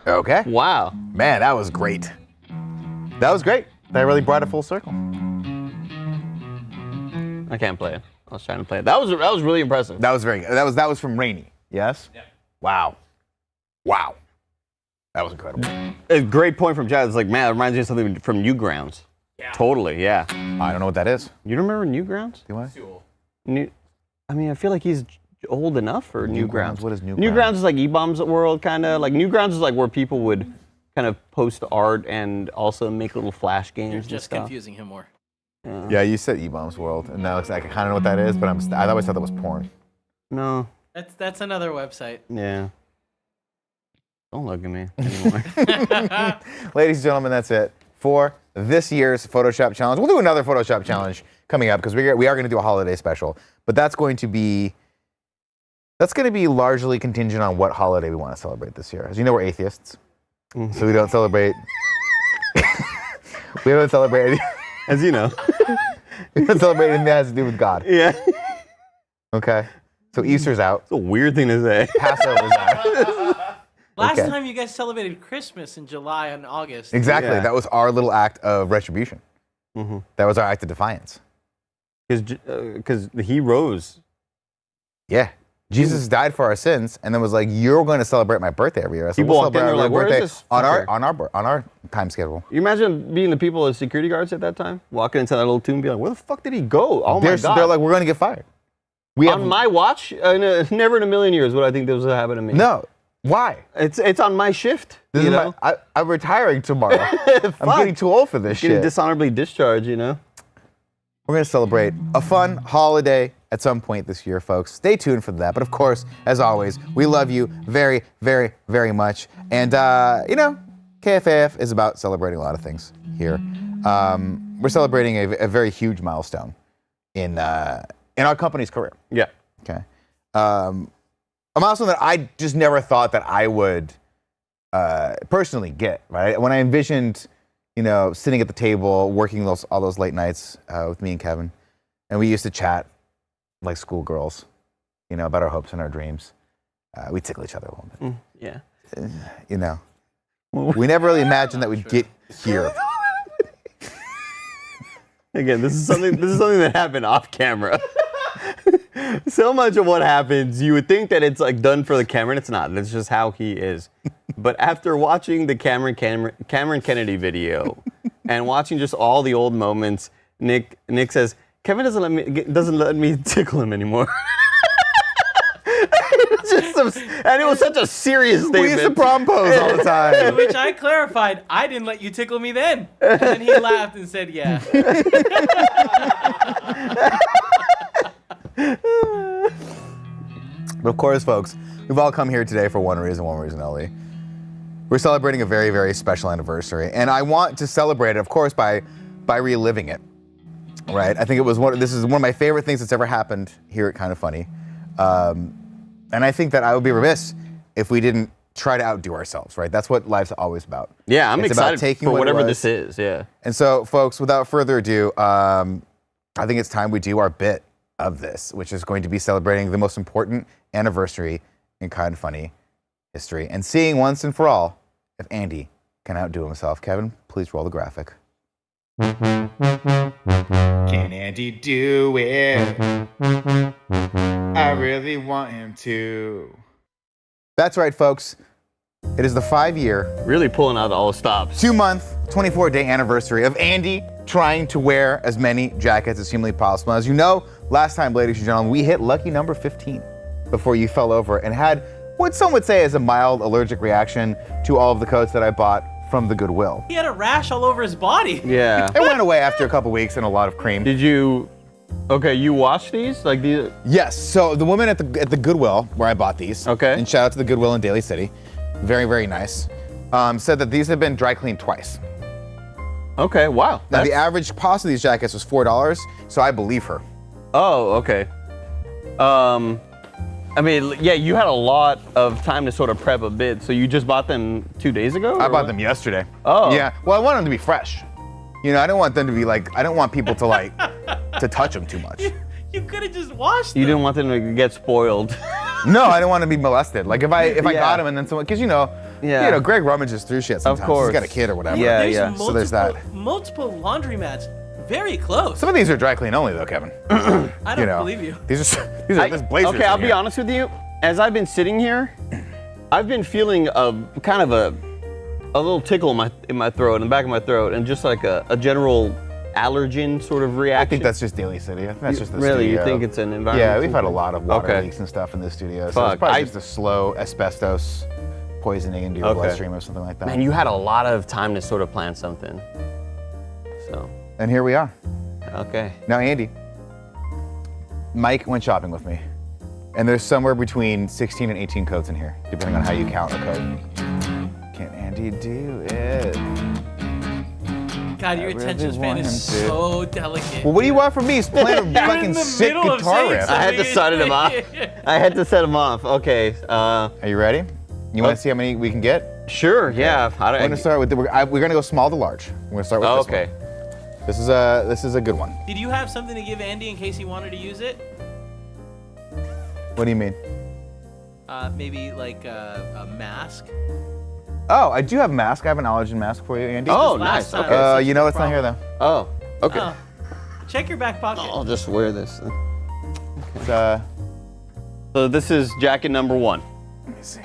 Speaker 1: Okay.
Speaker 3: Wow.
Speaker 1: Man, that was great. That was great. That really brought it full circle.
Speaker 3: I can't play it. I was trying to play it. That was really impressive.
Speaker 1: That was very good. That was from Rainy. Yes? Yeah. Wow. Wow. That was incredible.
Speaker 3: A great point from Chad. It's like, man, it reminds me of something from Newgrounds. Yeah. Totally, yeah.
Speaker 1: I don't know what that is.
Speaker 3: You don't remember Newgrounds?
Speaker 1: Do I?
Speaker 3: I mean, I feel like he's old enough for Newgrounds?
Speaker 5: What is Newgrounds?
Speaker 3: Newgrounds is like E-Bombs World, kind of. Like Newgrounds is like where people would kind of post art and also make little flash games.
Speaker 28: You're
Speaker 3: and
Speaker 28: just
Speaker 3: stuff.
Speaker 28: confusing him more.
Speaker 5: Yeah, you said E-Bombs World, and that looks like I kind of know what that is, but I always thought that was porn.
Speaker 3: No.
Speaker 28: That's another website.
Speaker 3: Yeah. Don't look at me anymore.
Speaker 5: Ladies and gentlemen, that's it for this year's Photoshop challenge. We'll do another Photoshop challenge coming up because we are going to do a holiday special, but that's going to be largely contingent on what holiday we want to celebrate this year. As you know, we're atheists, so we don't celebrate. We don't celebrate any,
Speaker 3: as you know.
Speaker 5: We don't celebrate anything that has to do with God.
Speaker 3: Yeah.
Speaker 5: Okay. So Easter's out.
Speaker 3: It's a weird thing to say.
Speaker 5: Passover's out.
Speaker 28: Last
Speaker 5: Okay.
Speaker 28: time you guys celebrated Christmas in July and August.
Speaker 5: Exactly.
Speaker 3: Yeah.
Speaker 5: That was our little act of retribution.
Speaker 3: Mm-hmm.
Speaker 5: That was our act of defiance.
Speaker 3: Because he rose.
Speaker 5: Yeah. Jesus died for our sins, and then was like, "You're going to celebrate my birthday every year." So
Speaker 3: People
Speaker 5: we'll
Speaker 3: walked in,
Speaker 5: celebrate
Speaker 3: they're
Speaker 5: our
Speaker 3: like, "Where is
Speaker 5: birthday
Speaker 3: this
Speaker 5: on our time schedule.
Speaker 3: You imagine being the people as security guards at that time, walking into that little tomb, and be like, "Where the fuck did he go? Oh my god!"
Speaker 5: They're like, "We're going to get fired."
Speaker 3: On my watch, never in a million years would I think this would happen to me.
Speaker 5: No. Why?
Speaker 3: It's on my shift.
Speaker 5: This is I'm retiring tomorrow. I'm getting too old for this
Speaker 3: Getting
Speaker 5: shit.
Speaker 3: dishonorably discharged, you know?
Speaker 5: We're going to celebrate a fun holiday at some point this year, folks. Stay tuned for that. But of course, as always, we love you very, very, very much. And, KFAF is about celebrating a lot of things here. We're celebrating a very huge milestone in our company's career.
Speaker 3: Yeah.
Speaker 5: Okay. A milestone that I just never thought that I would personally get, right? When I envisioned, sitting at the table, working all those late nights with me and Kevin, and we used to chat like schoolgirls, about our hopes and our dreams. We tickle each other a little bit.
Speaker 3: Yeah.
Speaker 5: We never really imagined that we'd get here.
Speaker 3: Again, this is something that happened off camera. So much of what happens, you would think that it's like done for the camera, and it's not. That's just how he is. But after watching the Cameron Kennedy video and watching just all the old moments, Nick says, "Kevin doesn't let me tickle him anymore." And it was such a serious statement.
Speaker 5: We used to prom pose all the time.
Speaker 28: Which I clarified, I didn't let you tickle me then. And then he laughed and said, yeah.
Speaker 5: But of course, folks, we've all come here today for one reason only. We're celebrating a very, very special anniversary. And I want to celebrate it, of course, by reliving it. Right? I think this is one of my favorite things that's ever happened here at Kinda Funny. And I think that I would be remiss if we didn't try to outdo ourselves, right? That's what life's always about.
Speaker 3: Yeah, I'm
Speaker 5: It's
Speaker 3: excited
Speaker 5: about taking
Speaker 3: for
Speaker 5: what it
Speaker 3: whatever
Speaker 5: was.
Speaker 3: this is, yeah.
Speaker 5: And so, folks, without further ado, I think it's time we do our bit of this, which is going to be celebrating the most important anniversary in Kinda Funny history and seeing once and for all if Andy can outdo himself. Kevin, please roll the graphic.
Speaker 1: Can Andy do it? I really want him to.
Speaker 5: That's right, folks. It is the 5-year,
Speaker 3: really pulling out all the stops,
Speaker 5: 2-month, 24-day anniversary of Andy trying to wear as many jackets as humanly possible. As you know, last time, ladies and gentlemen, we hit lucky number 15 before you fell over and had what some would say is a mild allergic reaction to all of the coats that I bought from the Goodwill.
Speaker 28: He had a rash all over his body.
Speaker 3: Yeah.
Speaker 5: It went away after a couple weeks and a lot of cream.
Speaker 3: Did you? Okay, you watched these? Like these?
Speaker 5: Yes. So the woman at the Goodwill where I bought these.
Speaker 3: Okay.
Speaker 5: And shout out to the Goodwill in Daly City, very, very nice. Said that these have been dry cleaned twice.
Speaker 3: Okay. Wow.
Speaker 5: Now the average cost of these jackets was $4, so I believe her.
Speaker 3: Oh, okay. I mean, yeah, you had a lot of time to sort of prep a bit, so you just bought them 2 days ago?
Speaker 5: I bought them yesterday.
Speaker 3: Oh.
Speaker 5: Yeah. Well, I want them to be fresh. I don't want them to be like, I don't want people to like, to touch them too much.
Speaker 28: You could have just washed
Speaker 3: You didn't want them to get spoiled.
Speaker 5: No, I don't want to be molested. Like if I got them and then someone, because Greg rummages through shit sometimes.
Speaker 3: Of course.
Speaker 5: He's got a kid or whatever.
Speaker 3: Yeah.
Speaker 5: So there's that.
Speaker 28: Multiple laundromats, very close.
Speaker 5: Some of these are dry clean only though, Kevin.
Speaker 28: I don't believe you.
Speaker 5: These are this blazers.
Speaker 3: Okay, I'll be honest with you. As I've been sitting here, I've been feeling a little tickle in my throat, in the back of my throat, and just like a general allergen sort of reaction?
Speaker 1: I think that's just Daly City. I think that's just the
Speaker 3: really?
Speaker 1: studio.
Speaker 3: You think it's an environment?
Speaker 1: Yeah, we've had a lot of water leaks and stuff in the studio. So it's probably just a slow asbestos poisoning into your bloodstream or something like that.
Speaker 3: Man, you had a lot of time to sort of plan something. So.
Speaker 1: And here we are.
Speaker 3: Okay.
Speaker 1: Now, Andy, Mike went shopping with me. And there's somewhere between 16 and 18 codes in here, depending on how you count a code. Can Andy do it?
Speaker 28: God, your attention span is so delicate.
Speaker 1: Well, what do you want from me? He's playing a fucking sick guitar riff.
Speaker 3: I had to start him off. I had to set him off. Okay.
Speaker 1: Are you ready? You want to see how many we can get?
Speaker 3: Sure. Okay. Yeah.
Speaker 1: We're gonna start with we're gonna go small to large. We're gonna start with this one. This is a good one.
Speaker 28: Did you have something to give Andy in case he wanted to use it?
Speaker 1: What do you mean?
Speaker 28: Maybe like a mask.
Speaker 1: Oh, I do have a mask. I have an allergen mask for you, Andy.
Speaker 3: Oh, nice. Okay.
Speaker 1: You know it's not here though.
Speaker 3: Oh, okay.
Speaker 28: Oh. Check your back pocket.
Speaker 3: I'll just wear this.
Speaker 1: Okay.
Speaker 3: So this is jacket number 1.
Speaker 1: Let me see.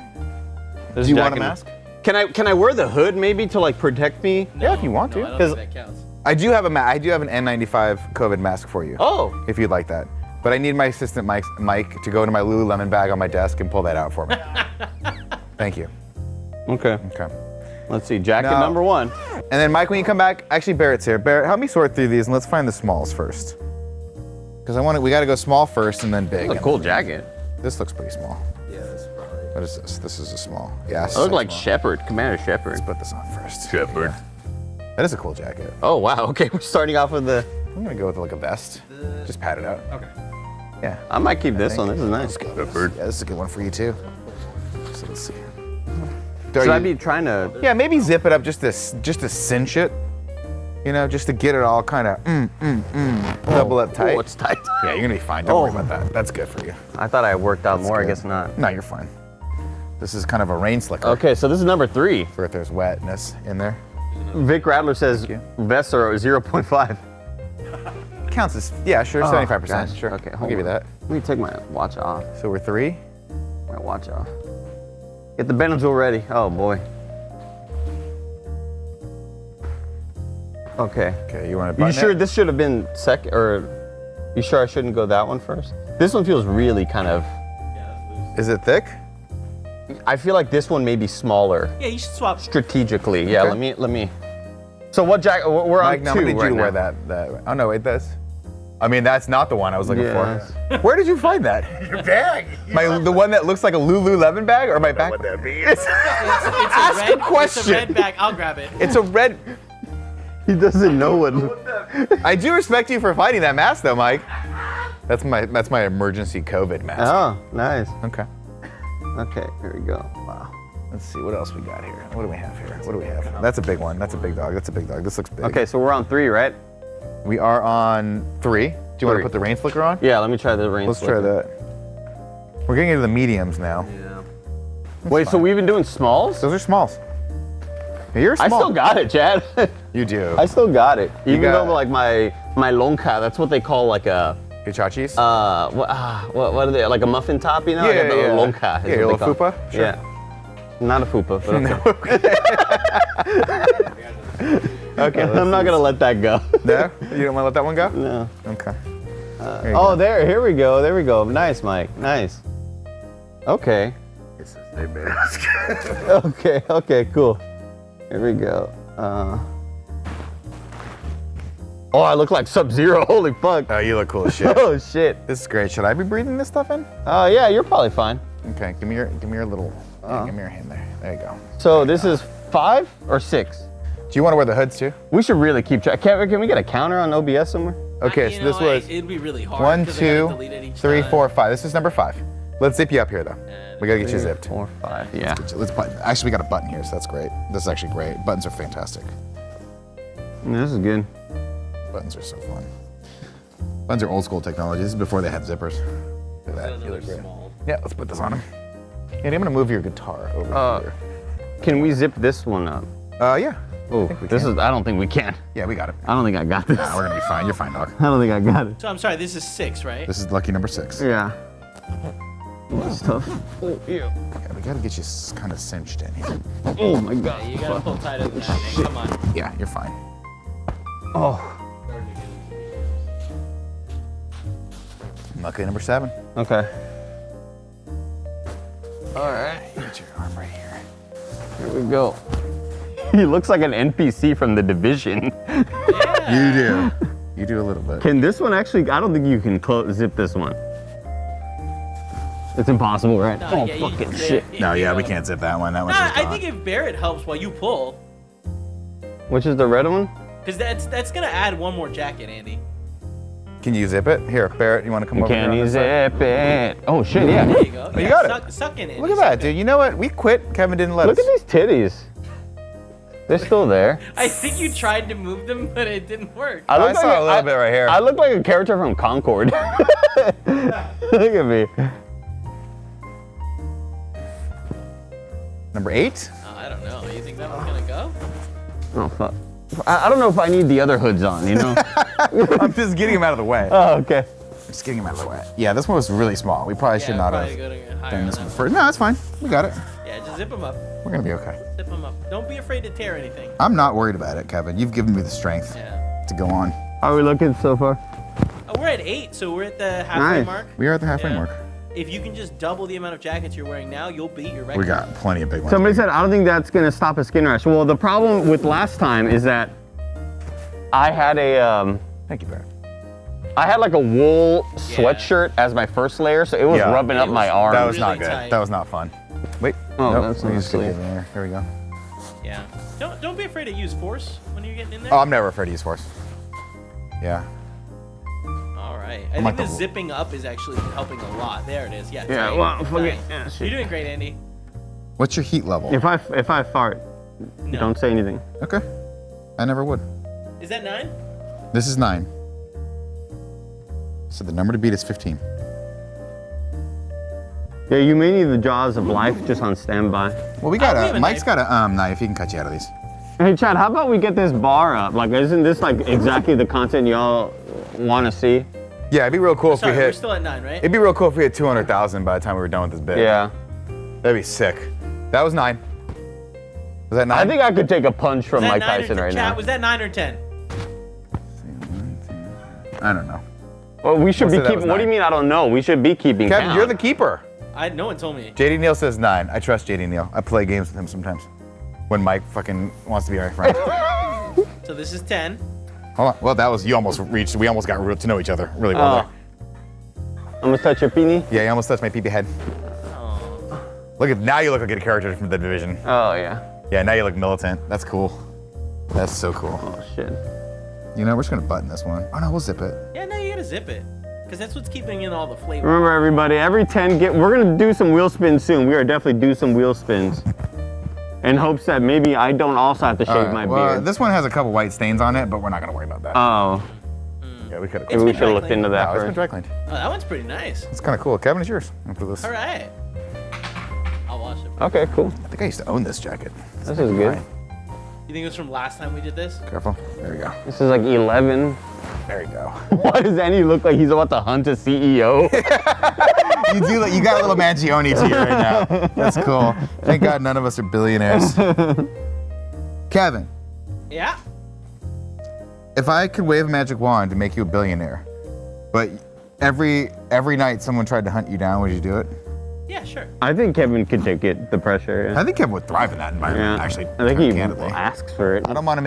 Speaker 3: Do
Speaker 1: you want a mask?
Speaker 3: Can I wear the hood maybe to like protect me?
Speaker 1: Yeah, if you want to.
Speaker 28: I don't think that counts.
Speaker 1: I do have an N95 COVID mask for you.
Speaker 3: Oh.
Speaker 1: If you'd like that. But I need my assistant Mike to go into my Lululemon bag on my desk and pull that out for me. Thank you.
Speaker 3: Okay.
Speaker 1: Okay.
Speaker 3: Let's see, jacket number 1.
Speaker 1: And then Mike, when you come back, actually Barrett's here. Barrett, help me sort through these and let's find the smalls first. Because we got to go small first and then big.
Speaker 3: That's a cool jacket.
Speaker 1: This looks pretty small.
Speaker 28: Yeah, that's probably.
Speaker 1: What is this? This is a small. Yeah.
Speaker 3: I look like Shepherd, Commander Shepherd.
Speaker 1: Let's put this on first.
Speaker 3: Shepherd.
Speaker 1: Yeah. That is a cool jacket.
Speaker 3: Oh wow. Okay, we're starting off with the.
Speaker 1: I'm gonna go with like a vest. Just pat it out.
Speaker 28: Okay.
Speaker 1: Yeah.
Speaker 3: I might keep this one. This is nice.
Speaker 1: Shepherd. Yeah, this is a good one for you too. So let's see.
Speaker 3: Should I be trying to?
Speaker 1: Yeah, maybe zip it up just to cinch it. You know, just to get it all kind of double up tight.
Speaker 3: Oh, it's tight.
Speaker 1: Yeah, you're gonna be fine. Don't worry about that. That's good for you.
Speaker 3: I thought I worked out more.
Speaker 1: Good.
Speaker 3: I guess not.
Speaker 1: No, you're fine. This is kind of a rain slicker.
Speaker 3: Okay, so this is number 3.
Speaker 1: For if there's wetness in there.
Speaker 3: Vic Rattler says vests are 0.5.
Speaker 1: Counts as, yeah, sure, 75%.
Speaker 3: Gosh.
Speaker 1: Sure.
Speaker 3: Okay,
Speaker 1: I'll give you that.
Speaker 3: Let me take my watch off.
Speaker 1: So we're 3.
Speaker 3: My watch off. Get the Benadryl ready. Oh boy. Okay.
Speaker 1: Okay, you want to.
Speaker 3: You sure this should have been second, or you sure I shouldn't go that one first? This one feels really kind of.
Speaker 1: Is it thick?
Speaker 3: I feel like this one may be smaller.
Speaker 28: Yeah, you should swap.
Speaker 3: Strategically, yeah.
Speaker 1: Okay.
Speaker 3: Let me. So what jacket? We're
Speaker 1: Mike,
Speaker 3: on
Speaker 1: now
Speaker 3: 2
Speaker 1: I need you
Speaker 3: right
Speaker 1: to
Speaker 3: now.
Speaker 1: wear that. Oh no, wait, this. I mean, that's not the one I was looking for. Where did you find that?
Speaker 14: Your bag.
Speaker 1: The one that looks like a Lululemon bag, or my back?
Speaker 14: What that means?
Speaker 28: It's
Speaker 1: Ask a question.
Speaker 28: It's a red bag. I'll grab it.
Speaker 1: It's a red.
Speaker 3: He doesn't know what.
Speaker 1: I do respect you for finding that mask, though, Mike. That's my emergency COVID mask.
Speaker 3: Oh, nice.
Speaker 1: Okay.
Speaker 3: Okay, here we go. Wow.
Speaker 1: Let's see what else we got here. What do we have here? What do we have? That's a big one. That's a big dog. That's a big dog. This looks big.
Speaker 3: Okay, so we're on 3, right?
Speaker 1: We are on 3. Do you want to put the rain slicker on?
Speaker 3: Yeah, let me try the rain slicker.
Speaker 1: Let's try that. We're getting into the mediums now.
Speaker 3: Yeah. Wait, so we've been doing smalls?
Speaker 1: Those are smalls. You're small.
Speaker 3: I still got it, Chad.
Speaker 1: You do.
Speaker 3: I still got it.
Speaker 1: You
Speaker 3: Even
Speaker 1: got-
Speaker 3: though like my lonka, that's what they call like a
Speaker 1: Mustaches?
Speaker 3: what are they, like a muffin top, you know?
Speaker 1: Yeah,
Speaker 3: Like a
Speaker 1: yeah.
Speaker 3: lonka is
Speaker 1: Yeah, your
Speaker 3: what they
Speaker 1: little
Speaker 3: call it.
Speaker 1: fupa? Sure.
Speaker 3: Yeah. Not a fupa, but okay.
Speaker 1: Okay.
Speaker 3: I'm not gonna let that go.
Speaker 1: No? You don't want to let that one go?
Speaker 3: No.
Speaker 1: Okay.
Speaker 3: Here we go. There we go. Nice, Mike. Nice. Okay.
Speaker 14: It's a mask.
Speaker 3: Okay, cool. Here we go. Oh, I look like Sub-Zero. Holy fuck.
Speaker 1: Oh, you look cool as shit.
Speaker 3: Oh shit.
Speaker 1: This is great. Should I be breathing this stuff in?
Speaker 3: Yeah, you're probably fine.
Speaker 1: Okay, give me your little, give me your hand there. There you go.
Speaker 3: So this is 5 or 6?
Speaker 1: Do you want to wear the hoods too?
Speaker 3: We should really keep track. Can we get a counter on OBS somewhere?
Speaker 1: Okay, so this was
Speaker 28: It'd be really hard.
Speaker 1: 1,
Speaker 28: 'cause I gotta
Speaker 1: 2,
Speaker 28: delete it each
Speaker 1: 3,
Speaker 28: time.
Speaker 1: 4, 5. This is number 5. Let's zip you up here though. We gotta get you zipped.
Speaker 3: 4, 5. Yeah.
Speaker 1: Let's button. Actually, we got a button here, so that's great. This is actually great. Buttons are fantastic.
Speaker 3: This is good.
Speaker 1: Buttons are so fun. Buttons are old school technology. This is before they had zippers. Look at that. You look great. Yeah, let's put this on him. Andy, I'm gonna move your guitar over here.
Speaker 3: Can we zip this one up?
Speaker 1: Yeah.
Speaker 3: Oh, I don't think we can.
Speaker 1: Yeah, we got it.
Speaker 3: I don't think I got this.
Speaker 1: Nah, we're gonna be fine. You're fine, dog.
Speaker 3: I don't think I got it.
Speaker 28: So I'm sorry. This is 6, right?
Speaker 1: This is lucky number 6.
Speaker 3: Yeah. That's tough.
Speaker 1: Oh, yeah. We gotta get you kind of cinched in here.
Speaker 3: Oh my god.
Speaker 28: Yeah, you gotta pull tighter than that, man. Come on.
Speaker 1: Yeah, you're fine.
Speaker 3: Oh.
Speaker 1: Okay, number 7.
Speaker 3: Okay. All right.
Speaker 1: Get your arm right here.
Speaker 3: Here we go. He looks like an NPC from The Division.
Speaker 1: You do. You do a little bit.
Speaker 3: Can this one actually? I don't think you can zip this one. It's impossible, right?
Speaker 9: No,
Speaker 3: Oh,
Speaker 9: yeah, you
Speaker 3: fucking
Speaker 9: can
Speaker 3: shit.
Speaker 9: zip.
Speaker 1: No, yeah, we can't zip that one. That one's
Speaker 9: Nah,
Speaker 1: just
Speaker 9: I
Speaker 1: gone.
Speaker 9: think if Barrett helps while you pull,
Speaker 3: Which is the red one?
Speaker 9: because that's gonna add one more jacket, Andy.
Speaker 1: Can you zip it? Here, Barrett, you want to come over here?
Speaker 3: Can
Speaker 1: on
Speaker 3: you
Speaker 1: this side?
Speaker 3: zip it? Oh, shit, yeah.
Speaker 9: There you go.
Speaker 1: Oh, you got it.
Speaker 9: Suck in it.
Speaker 1: Look at that, dude. You know what? We quit. Kevin didn't let
Speaker 3: Look
Speaker 1: us.
Speaker 3: at these titties. They're still there.
Speaker 9: I think you tried to move them, but it didn't work.
Speaker 1: I saw a little bit right here.
Speaker 3: I look like a character from Concord. Look at me.
Speaker 1: Number 8?
Speaker 9: I don't know. You think that one's gonna go?
Speaker 3: Oh, fuck. I don't know if I need the other hoods on, you know?
Speaker 1: I'm just getting him out of the way.
Speaker 3: Oh, okay.
Speaker 1: Just getting him out of the way. Yeah, this one was really small. We probably should not have done this one first. No, it's fine. We got it.
Speaker 9: Yeah, just zip them up.
Speaker 1: We're going to be okay.
Speaker 9: Zip them up. Don't be afraid to tear anything.
Speaker 1: I'm not worried about it, Kevin. You've given me the strength to go on.
Speaker 3: How are we looking so far?
Speaker 9: Oh, we're at 8, so we're at the halfway mark.
Speaker 1: We are at the halfway mark.
Speaker 9: If you can just double the amount of jackets you're wearing now, you'll beat your record.
Speaker 1: We got plenty of big ones.
Speaker 3: Somebody said, I don't think that's going to stop a skin rash. Well, the problem with last time is that I had a...
Speaker 1: Thank you, Barrett.
Speaker 3: I had like a wool sweatshirt as my first layer, so it was rubbing up my arm.
Speaker 1: That was not good. That was not fun. Wait.
Speaker 3: Oh,
Speaker 1: nope.
Speaker 3: that's
Speaker 1: Let me
Speaker 3: not
Speaker 1: just get
Speaker 3: sleeve.
Speaker 1: in there. There we go.
Speaker 9: Yeah. Don't be afraid to use force when you're getting in there.
Speaker 1: Oh, I'm never afraid to use force. Yeah.
Speaker 9: All right.
Speaker 1: I'm
Speaker 9: I
Speaker 1: like
Speaker 9: think the
Speaker 1: the-
Speaker 9: zipping up is actually helping a lot. There it is. Yeah.
Speaker 3: Yeah,
Speaker 9: tight,
Speaker 3: well, fuck it.
Speaker 9: tight.
Speaker 3: Yeah, shit.
Speaker 9: You're doing great, Andy.
Speaker 1: What's your heat level?
Speaker 3: If I fart, don't say anything.
Speaker 1: Okay. I never would.
Speaker 9: Is that 9?
Speaker 1: This is 9. So the number to beat is 15.
Speaker 3: Yeah, you may need the jaws of life just on standby.
Speaker 1: Well, we got a Mike's got a knife. He can cut you out of these.
Speaker 3: Hey, Chad, how about we get this bar up? Like, isn't this like exactly the content y'all want to see?
Speaker 1: Yeah, it'd be real cool
Speaker 9: Sorry,
Speaker 1: if we
Speaker 9: we're
Speaker 1: hit.
Speaker 9: still at 9, right?
Speaker 1: It'd be real cool if we hit 200,000 by the time we were done with this bit.
Speaker 3: Yeah.
Speaker 1: That'd be sick. That was 9. Was that 9?
Speaker 3: I think I could take a punch from
Speaker 9: Was that
Speaker 3: Mike
Speaker 9: 9 or
Speaker 3: Tyson
Speaker 9: 10?
Speaker 3: right
Speaker 9: Chat,
Speaker 3: now.
Speaker 9: was that 9 or 10?
Speaker 1: I don't know.
Speaker 3: Well, we should
Speaker 1: We'll
Speaker 3: be
Speaker 1: say that was
Speaker 3: keeping. What do you
Speaker 1: 9.
Speaker 3: mean? I don't know. We should be keeping
Speaker 1: Kevin,
Speaker 3: count.
Speaker 1: you're the keeper.
Speaker 9: No one told me.
Speaker 1: JD Neal says 9. I trust JD Neal. I play games with him sometimes. When Mike fucking wants to be my friend.
Speaker 9: So this is 10.
Speaker 1: Hold on. Well, that was, you almost reached, we almost got to know each other really well there.
Speaker 3: I'm gonna touch your peenie.
Speaker 1: Yeah, you almost touched my pee-pee head. Look at, now you look like a character from The Division.
Speaker 3: Oh, yeah.
Speaker 1: Yeah, now you look militant. That's cool. That's so cool.
Speaker 3: Oh, shit.
Speaker 1: You know, we're just gonna button this one. Oh no, we'll zip it.
Speaker 9: Yeah, no, you gotta zip it. Because that's what's keeping in all the flavor.
Speaker 3: Remember, everybody, every 10 we're gonna do some wheel spins soon. We are definitely do some wheel spins. In hopes that maybe I don't also have to shave my beard.
Speaker 1: This one has a couple white stains on it, but we're not gonna worry about that.
Speaker 3: Oh.
Speaker 1: Yeah, we could have.
Speaker 3: Maybe we should have looked into that
Speaker 1: No, it's been
Speaker 3: first.
Speaker 1: dry cleaned.
Speaker 9: Oh, that one's pretty nice.
Speaker 1: It's kind of cool. Kevin, it's yours after this.
Speaker 9: All right. I'll wash it.
Speaker 3: Okay, cool.
Speaker 1: I think I used to own this jacket.
Speaker 3: This is good.
Speaker 9: You think it was from last time we did this?
Speaker 1: Careful. There you go.
Speaker 3: This is like 11.
Speaker 1: There you go.
Speaker 3: Why does Andy look like he's about to hunt a CEO?
Speaker 1: You do. You got a little Mangione to you right now. That's cool. Thank God none of us are billionaires. Kevin,
Speaker 9: Yeah.
Speaker 1: if I could wave a magic wand to make you a billionaire, but every night someone tried to hunt you down, would you do it?
Speaker 9: Yeah, sure.
Speaker 3: I think Kevin could take it, the pressure.
Speaker 1: I think Kevin would thrive in that environment.
Speaker 3: Yeah.
Speaker 1: Actually,
Speaker 3: I think he
Speaker 1: candidly.
Speaker 3: asks for it.
Speaker 1: I don't want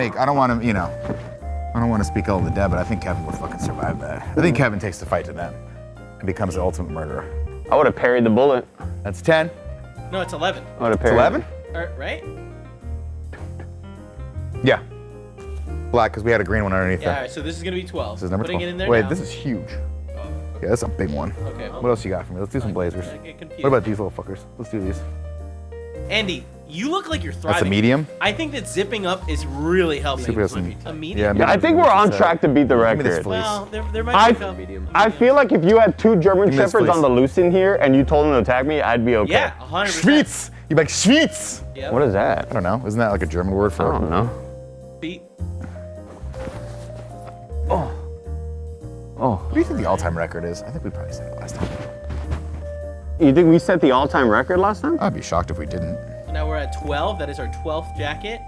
Speaker 1: to speak ill of the dead, but I think Kevin would fucking survive that. I think Kevin takes the fight to them and becomes the ultimate murderer.
Speaker 3: I would have parried the bullet.
Speaker 1: That's 10.
Speaker 9: No, it's 11.
Speaker 3: I would have
Speaker 1: It's
Speaker 3: parried.
Speaker 1: 11?
Speaker 9: Right?
Speaker 1: Yeah. Black, because we had a green one underneath
Speaker 9: Yeah, all
Speaker 1: there.
Speaker 9: right, so this is going to be 12.
Speaker 1: This is number
Speaker 9: Putting
Speaker 1: 12.
Speaker 9: it in there
Speaker 1: Wait,
Speaker 9: now.
Speaker 1: this is huge. Yeah, that's a big one.
Speaker 9: Okay.
Speaker 1: What else you got for me? Let's do some blazers.
Speaker 9: I get confused.
Speaker 1: What about these little fuckers? Let's do these.
Speaker 9: Andy, you look like you're thriving.
Speaker 1: That's a medium?
Speaker 9: I think that zipping up is really helping.
Speaker 1: See if we have some-
Speaker 9: A medium?
Speaker 3: Yeah, I think we're on track to beat the
Speaker 1: Give me this
Speaker 3: record.
Speaker 1: fleece.
Speaker 9: Well, there might be a medium.
Speaker 3: I feel like if you had 2 German
Speaker 1: Give me this
Speaker 3: Shepherds on
Speaker 1: fleece.
Speaker 3: the loose in here and you told them to attack me, I'd be okay.
Speaker 9: Yeah, 100%.
Speaker 1: Schwitz! You like Schwitz!
Speaker 9: Yep.
Speaker 3: What is that?
Speaker 1: I don't know. Isn't that like a German word for
Speaker 3: I don't know.
Speaker 9: Beat.
Speaker 3: Oh.
Speaker 1: What do you think the all-time record is? I think we probably said it last time.
Speaker 3: You think we set the all-time record last time?
Speaker 1: I'd be shocked if we didn't.
Speaker 9: Now we're at 12. That is our 12th jacket.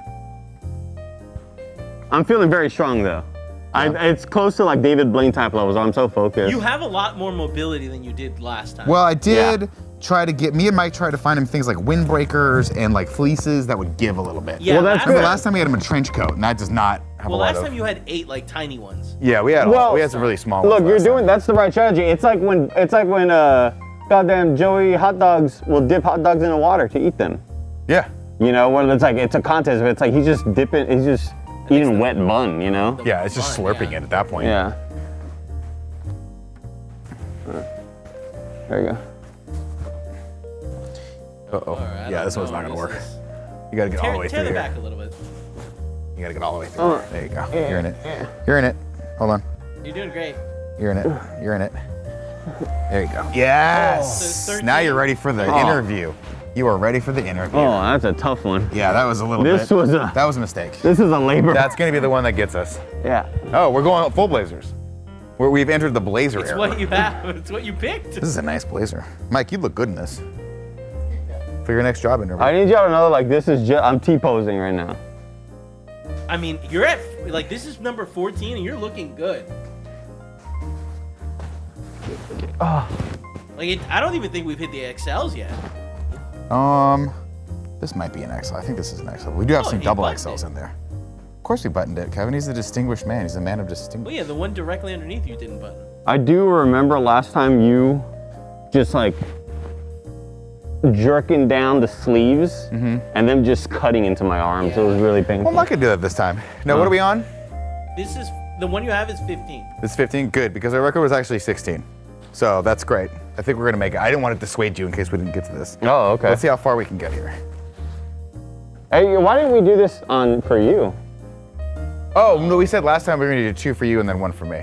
Speaker 3: I'm feeling very strong though. It's close to like David Blaine type levels. I'm so focused.
Speaker 28: You have a lot more mobility than you did last time.
Speaker 5: Well, I did try to get, me and Mike tried to find him things like windbreakers and like fleeces that would give a little bit.
Speaker 28: Yeah, well, that's
Speaker 5: Remember
Speaker 28: good.
Speaker 5: last time we had him a trench coat, and that does not have
Speaker 28: Well,
Speaker 5: a lot
Speaker 28: last
Speaker 5: of.
Speaker 28: time you had 8 like tiny ones.
Speaker 5: Yeah, we had some really small
Speaker 3: Look,
Speaker 5: ones.
Speaker 3: you're doing that's the right strategy. It's like when goddamn Joey hot dogs will dip hot dogs in the water to eat them.
Speaker 5: Yeah.
Speaker 3: You know, when it's like it's a contest, but it's like he's just dipping, he's just eating wet bun, you know?
Speaker 5: Yeah, it's just slurping it at that point.
Speaker 3: Yeah. There you go.
Speaker 5: Uh-oh. Yeah, this one's not gonna work. You gotta get all the way through
Speaker 28: Tear the
Speaker 5: here.
Speaker 28: back a little bit.
Speaker 5: You gotta get all the way through. There you go. You're in it. You're in it. Hold on.
Speaker 28: You're doing great.
Speaker 5: You're in it. You're in it. There you go. Yes.
Speaker 28: So
Speaker 5: Now you're ready for the interview. You are ready for the interview.
Speaker 3: Oh, that's a tough one.
Speaker 5: Yeah, that was a little
Speaker 3: That
Speaker 5: was a mistake.
Speaker 3: This is a labor.
Speaker 5: That's gonna be the one that gets us.
Speaker 3: Yeah.
Speaker 5: Oh, we're going full blazers. We've entered the blazer
Speaker 28: It's
Speaker 5: era.
Speaker 28: what you have. It's what you picked.
Speaker 5: This is a nice blazer. Mike, you look good in this. For your next job interview.
Speaker 3: I need y'all to know, like, this is just, I'm T-posing right now.
Speaker 28: I mean, you're at like this is number 14, and you're looking good. Like, I don't even think we've hit the XLs yet.
Speaker 5: This might be an XL. I think this is an XL. We do have some
Speaker 28: he
Speaker 5: double
Speaker 28: buttoned
Speaker 5: XLs in there. Of course we buttoned it, Kevin. He's a distinguished man. He's a man of distinction.
Speaker 28: Well, yeah, the one directly underneath you didn't button.
Speaker 3: I do remember last time you just like jerking down the sleeves and then just cutting into my arms. It was really painful.
Speaker 5: Well, I'm not gonna do that this time. No, what are we on?
Speaker 28: This is the one you have is 15.
Speaker 5: It's 15. Good, because our record was actually 16. So that's great. I think we're gonna make it. I didn't want to dissuade you in case we didn't get to this.
Speaker 3: Oh, okay.
Speaker 5: Let's see how far we can get here.
Speaker 3: Hey, why didn't we do this for you?
Speaker 5: Oh, no, we said last time we were gonna do 2 for you and then 1 for me.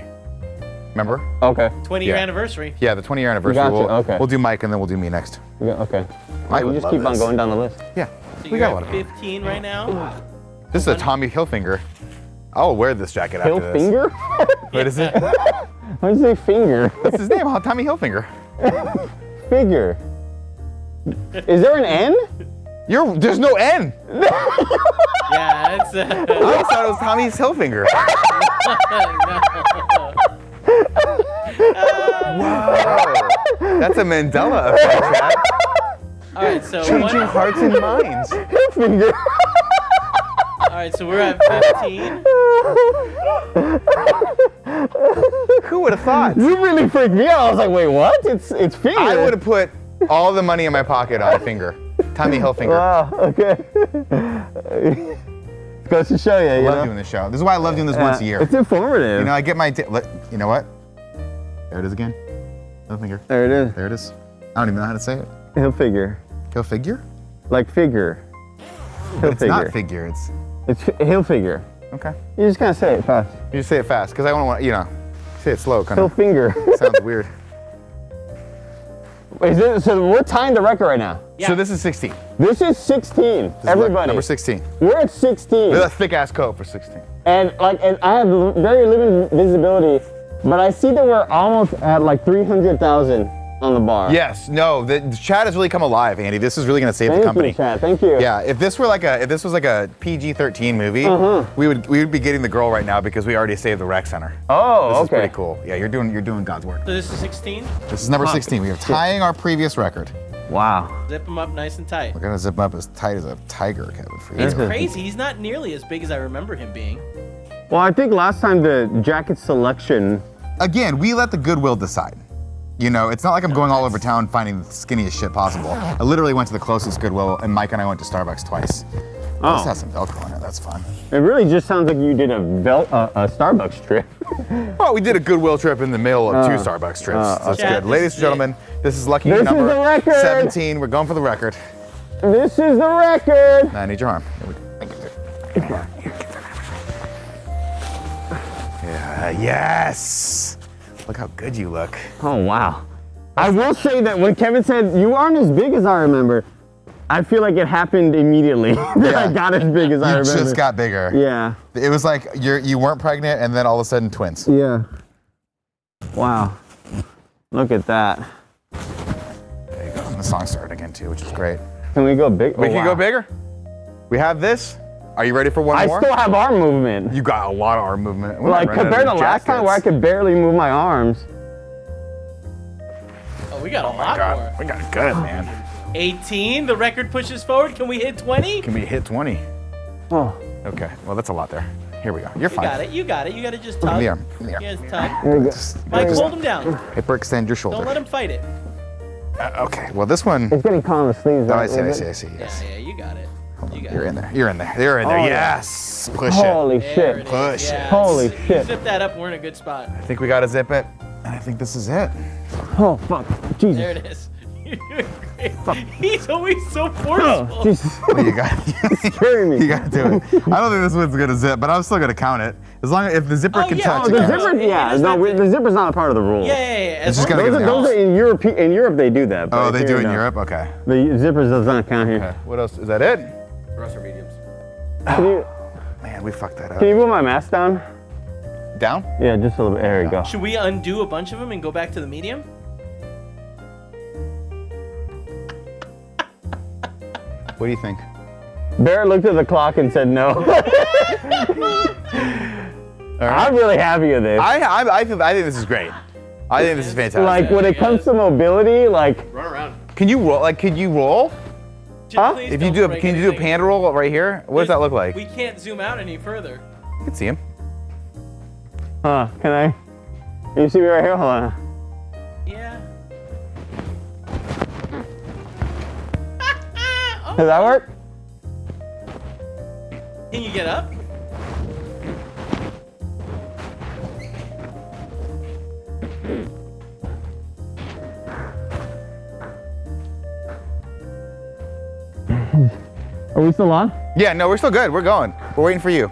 Speaker 5: Remember?
Speaker 3: Okay.
Speaker 28: 20-year anniversary.
Speaker 5: Yeah, the 20-year anniversary.
Speaker 3: Gotcha,
Speaker 5: We'll do Mike and then well do me next.
Speaker 3: Yeah, okay.
Speaker 5: Mike
Speaker 3: You
Speaker 5: would
Speaker 3: just
Speaker 5: love
Speaker 3: keep on
Speaker 5: this.
Speaker 3: going down the list.
Speaker 5: Yeah.
Speaker 28: So
Speaker 5: We
Speaker 28: you're
Speaker 5: got a lot
Speaker 28: at
Speaker 5: of
Speaker 28: 15 right now.
Speaker 5: This is a Tommy Hilfiger. I'll wear this jacket after this.
Speaker 3: Hilfiger?
Speaker 5: What is it?
Speaker 3: Why did you say finger?
Speaker 5: That's his name, Tommy Hilfiger.
Speaker 3: Figure. Is there an N?
Speaker 5: There's no N.
Speaker 28: Yeah, it's.
Speaker 5: I always thought it was Tommy's Hilfiger. Whoa. That's a Mandela effect, Chad.
Speaker 28: All right, so
Speaker 5: Changing hearts and minds.
Speaker 3: Hilfiger.
Speaker 28: All right, so we're at 15.
Speaker 5: Who would have thought?
Speaker 3: You really freaked me out. I was like, wait, what? It's finger.
Speaker 5: I would have put all the money in my pocket on a finger. Tommy Hilfiger.
Speaker 3: Wow, okay. Goes to show you,
Speaker 5: I
Speaker 3: you
Speaker 5: love
Speaker 3: know?
Speaker 5: doing this show. This is why I love doing this once a year.
Speaker 3: It's informative.
Speaker 5: You know, I get my. You know what? There it is again. Hilfiger.
Speaker 3: There it is.
Speaker 5: There it is. I don't even know how to say it.
Speaker 3: Hilfiger.
Speaker 5: Hilfiger?
Speaker 3: Like figure.
Speaker 5: But it's not
Speaker 3: Hilfiger.
Speaker 5: figure. It's
Speaker 3: Hilfiger.
Speaker 5: okay.
Speaker 3: You just gotta say it fast.
Speaker 5: You just say it fast because I don't want say it slow. Kind of
Speaker 3: Hilfiger.
Speaker 5: sounds weird.
Speaker 3: Is it, so we're tying the record right now.
Speaker 5: So this is 16.
Speaker 3: This is 16.
Speaker 5: This is
Speaker 3: Everybody.
Speaker 5: number 16.
Speaker 3: We're at 16.
Speaker 5: With a thick ass coat for 16.
Speaker 3: And I have very limited visibility, but I see that we're almost at like 300,000 on the bar.
Speaker 5: Yes. No. The chat has really come alive, Andy. This is really going to save the company.
Speaker 3: Thank you, Chad. Thank you.
Speaker 5: Yeah. If this was like a PG-13 movie, we would be getting the girl right now because we already saved the rec center.
Speaker 3: Oh,
Speaker 5: This
Speaker 3: okay.
Speaker 5: is pretty cool. Yeah. You're doing God's work.
Speaker 28: So this is 16.
Speaker 5: This is number 16. We are tying our previous record.
Speaker 3: Wow.
Speaker 28: Zip him up nice and tight.
Speaker 5: We're gonna zip him up as tight as a tiger, Kevin. For you.
Speaker 28: It's crazy. He's not nearly as big as I remember him being.
Speaker 3: Well, I think last time the jacket selection.
Speaker 5: Again, we let the Goodwill decide. You know, it's not like I'm going all over town finding the skinniest shit possible. I literally went to the closest Goodwill, and Mike and I went to Starbucks twice.
Speaker 3: Oh.
Speaker 5: This has some Velcro in it. That's fun.
Speaker 3: It really just sounds like you did a Starbucks trip.
Speaker 5: Well, we did a Goodwill trip in the middle of 2 Starbucks trips. That's
Speaker 28: Chad,
Speaker 5: good. Ladies and gentlemen, this is lucky
Speaker 3: This is
Speaker 5: number
Speaker 3: the record.
Speaker 5: 17. We're going for the record.
Speaker 3: This is the record.
Speaker 5: I need your arm. Yeah, yes. Look how good you look.
Speaker 3: Oh, wow. I will say that when Kevin said, you aren't as big as I remember, I feel like it happened immediately. That I got as big as I remember.
Speaker 5: You just got bigger.
Speaker 3: Yeah.
Speaker 5: It was like you weren't pregnant and then all of a sudden twins.
Speaker 3: Yeah. Wow. Look at that.
Speaker 5: There you go. And the song started again too, which is great.
Speaker 3: Can we go big?
Speaker 5: We can go bigger. We have this.
Speaker 2: Are you ready for one more?
Speaker 19: I still have arm movement.
Speaker 2: You got a lot of arm movement.
Speaker 19: Like compared to last time where I could barely move my arms.
Speaker 6: Oh, we got a lot more.
Speaker 2: We got good, man.
Speaker 28: 18. The record pushes forward. Can we hit 20?
Speaker 2: Can we hit 20?
Speaker 19: Oh.
Speaker 2: Okay. Well, that's a lot there. Here we go. You're fine.
Speaker 28: You got it. You got it. You got to just
Speaker 2: Give
Speaker 28: tug.
Speaker 2: me the arm. Give me the arm.
Speaker 28: Yes, tug.
Speaker 19: There you go.
Speaker 28: Mike,
Speaker 19: There you
Speaker 28: hold
Speaker 19: go.
Speaker 28: him down.
Speaker 2: Hyper extend your shoulder.
Speaker 28: Don't let him fight it.
Speaker 2: Okay. Well, this one.
Speaker 19: It's getting caught on the sleeves.
Speaker 2: Oh,
Speaker 19: right?
Speaker 2: I see. Yes.
Speaker 28: Yeah, you got it. You got
Speaker 2: You're
Speaker 28: it.
Speaker 2: in there. You're in there. You're in there.
Speaker 19: Oh,
Speaker 2: Yes. Push
Speaker 19: Holy
Speaker 2: it.
Speaker 19: shit.
Speaker 2: Push it.
Speaker 19: Holy shit.
Speaker 28: Zip that up. We're in a good spot.
Speaker 2: I think we got to zip it. And I think this is it.
Speaker 19: Oh, fuck. Jesus.
Speaker 28: There it is. You're doing great. He's always so forceful.
Speaker 19: Jesus.
Speaker 2: You got
Speaker 19: scaring me.
Speaker 2: You got to do it. I don't think this one's gonna zip, but I'm still gonna count it as long as if the zipper can touch.
Speaker 19: The zipper, the zipper's not a part of the rule.
Speaker 28: Yeah.
Speaker 2: It's just gotta give
Speaker 19: those are in Europe. In Europe, they do that.
Speaker 2: Oh,
Speaker 19: but
Speaker 2: they
Speaker 19: here,
Speaker 2: do it in
Speaker 19: no.
Speaker 2: Europe. Okay.
Speaker 19: The zippers does not count here.
Speaker 2: Okay. What else? Is that it?
Speaker 3: The rest are mediums.
Speaker 2: Man, we fucked that up.
Speaker 19: Can you move my mask down?
Speaker 2: Down?
Speaker 19: Yeah, just a little bit. There you go.
Speaker 28: Should we undo a bunch of them and go back to the medium?
Speaker 2: What do you think?
Speaker 19: Barrett looked at the clock and said no. I'm really happy with this.
Speaker 2: I think this is great. I think this is fantastic.
Speaker 19: Like when it comes to mobility, like
Speaker 28: run around.
Speaker 2: Can you roll? Like, could you roll?
Speaker 19: Huh?
Speaker 2: If you do a, can you do a panda roll right here? What does that look like?
Speaker 28: We can't zoom out any further.
Speaker 2: You can see him.
Speaker 19: Huh? Can I? Can you see me right here? Hold on.
Speaker 28: Yeah.
Speaker 19: Does that work?
Speaker 28: Can you get up?
Speaker 19: Are we still on?
Speaker 2: Yeah, no, we're still good. We're going. We're waiting for you.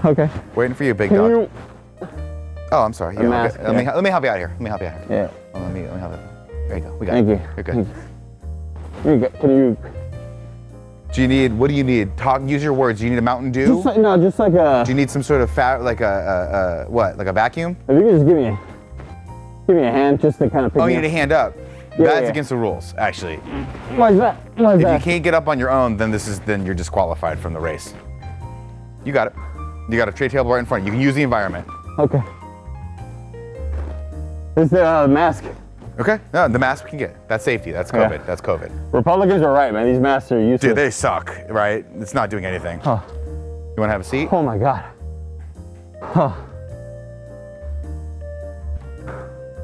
Speaker 19: Okay.
Speaker 2: Waiting for you, big
Speaker 19: Can
Speaker 2: dog.
Speaker 19: you-
Speaker 2: Oh, I'm sorry.
Speaker 19: A mask,
Speaker 2: Let me help you out here. Let me help you out here.
Speaker 19: Yeah.
Speaker 2: Oh, let me help you. There you go. We got
Speaker 19: Thank
Speaker 2: it.
Speaker 19: you.
Speaker 2: You're good.
Speaker 19: You're good. Can you?
Speaker 2: Do you need? What do you need? Use your words. Do you need a Mountain Dew?
Speaker 19: Just like, no, just like a.
Speaker 2: Do you need some sort of like a what? Like a vacuum?
Speaker 19: If you could just give me a hand, just to kind of pick
Speaker 2: Oh,
Speaker 19: me
Speaker 2: you
Speaker 19: up.
Speaker 2: need a hand up.
Speaker 19: Yeah,
Speaker 2: That's
Speaker 19: yeah.
Speaker 2: against the rules, actually.
Speaker 19: Why is that? Why is
Speaker 2: If
Speaker 19: that?
Speaker 2: you can't get up on your own, then you're disqualified from the race. You got it. You got a tray table right in front of you. You can use the environment.
Speaker 19: Okay. It's the mask.
Speaker 2: Okay. No, the mask we can get. That's safety. That's COVID.
Speaker 19: Yeah.
Speaker 2: That's COVID.
Speaker 19: Republicans are right, man. These masks are useless.
Speaker 2: Dude, they suck, right? It's not doing anything.
Speaker 19: Huh.
Speaker 2: You want to have a seat?
Speaker 19: Oh my God. Huh.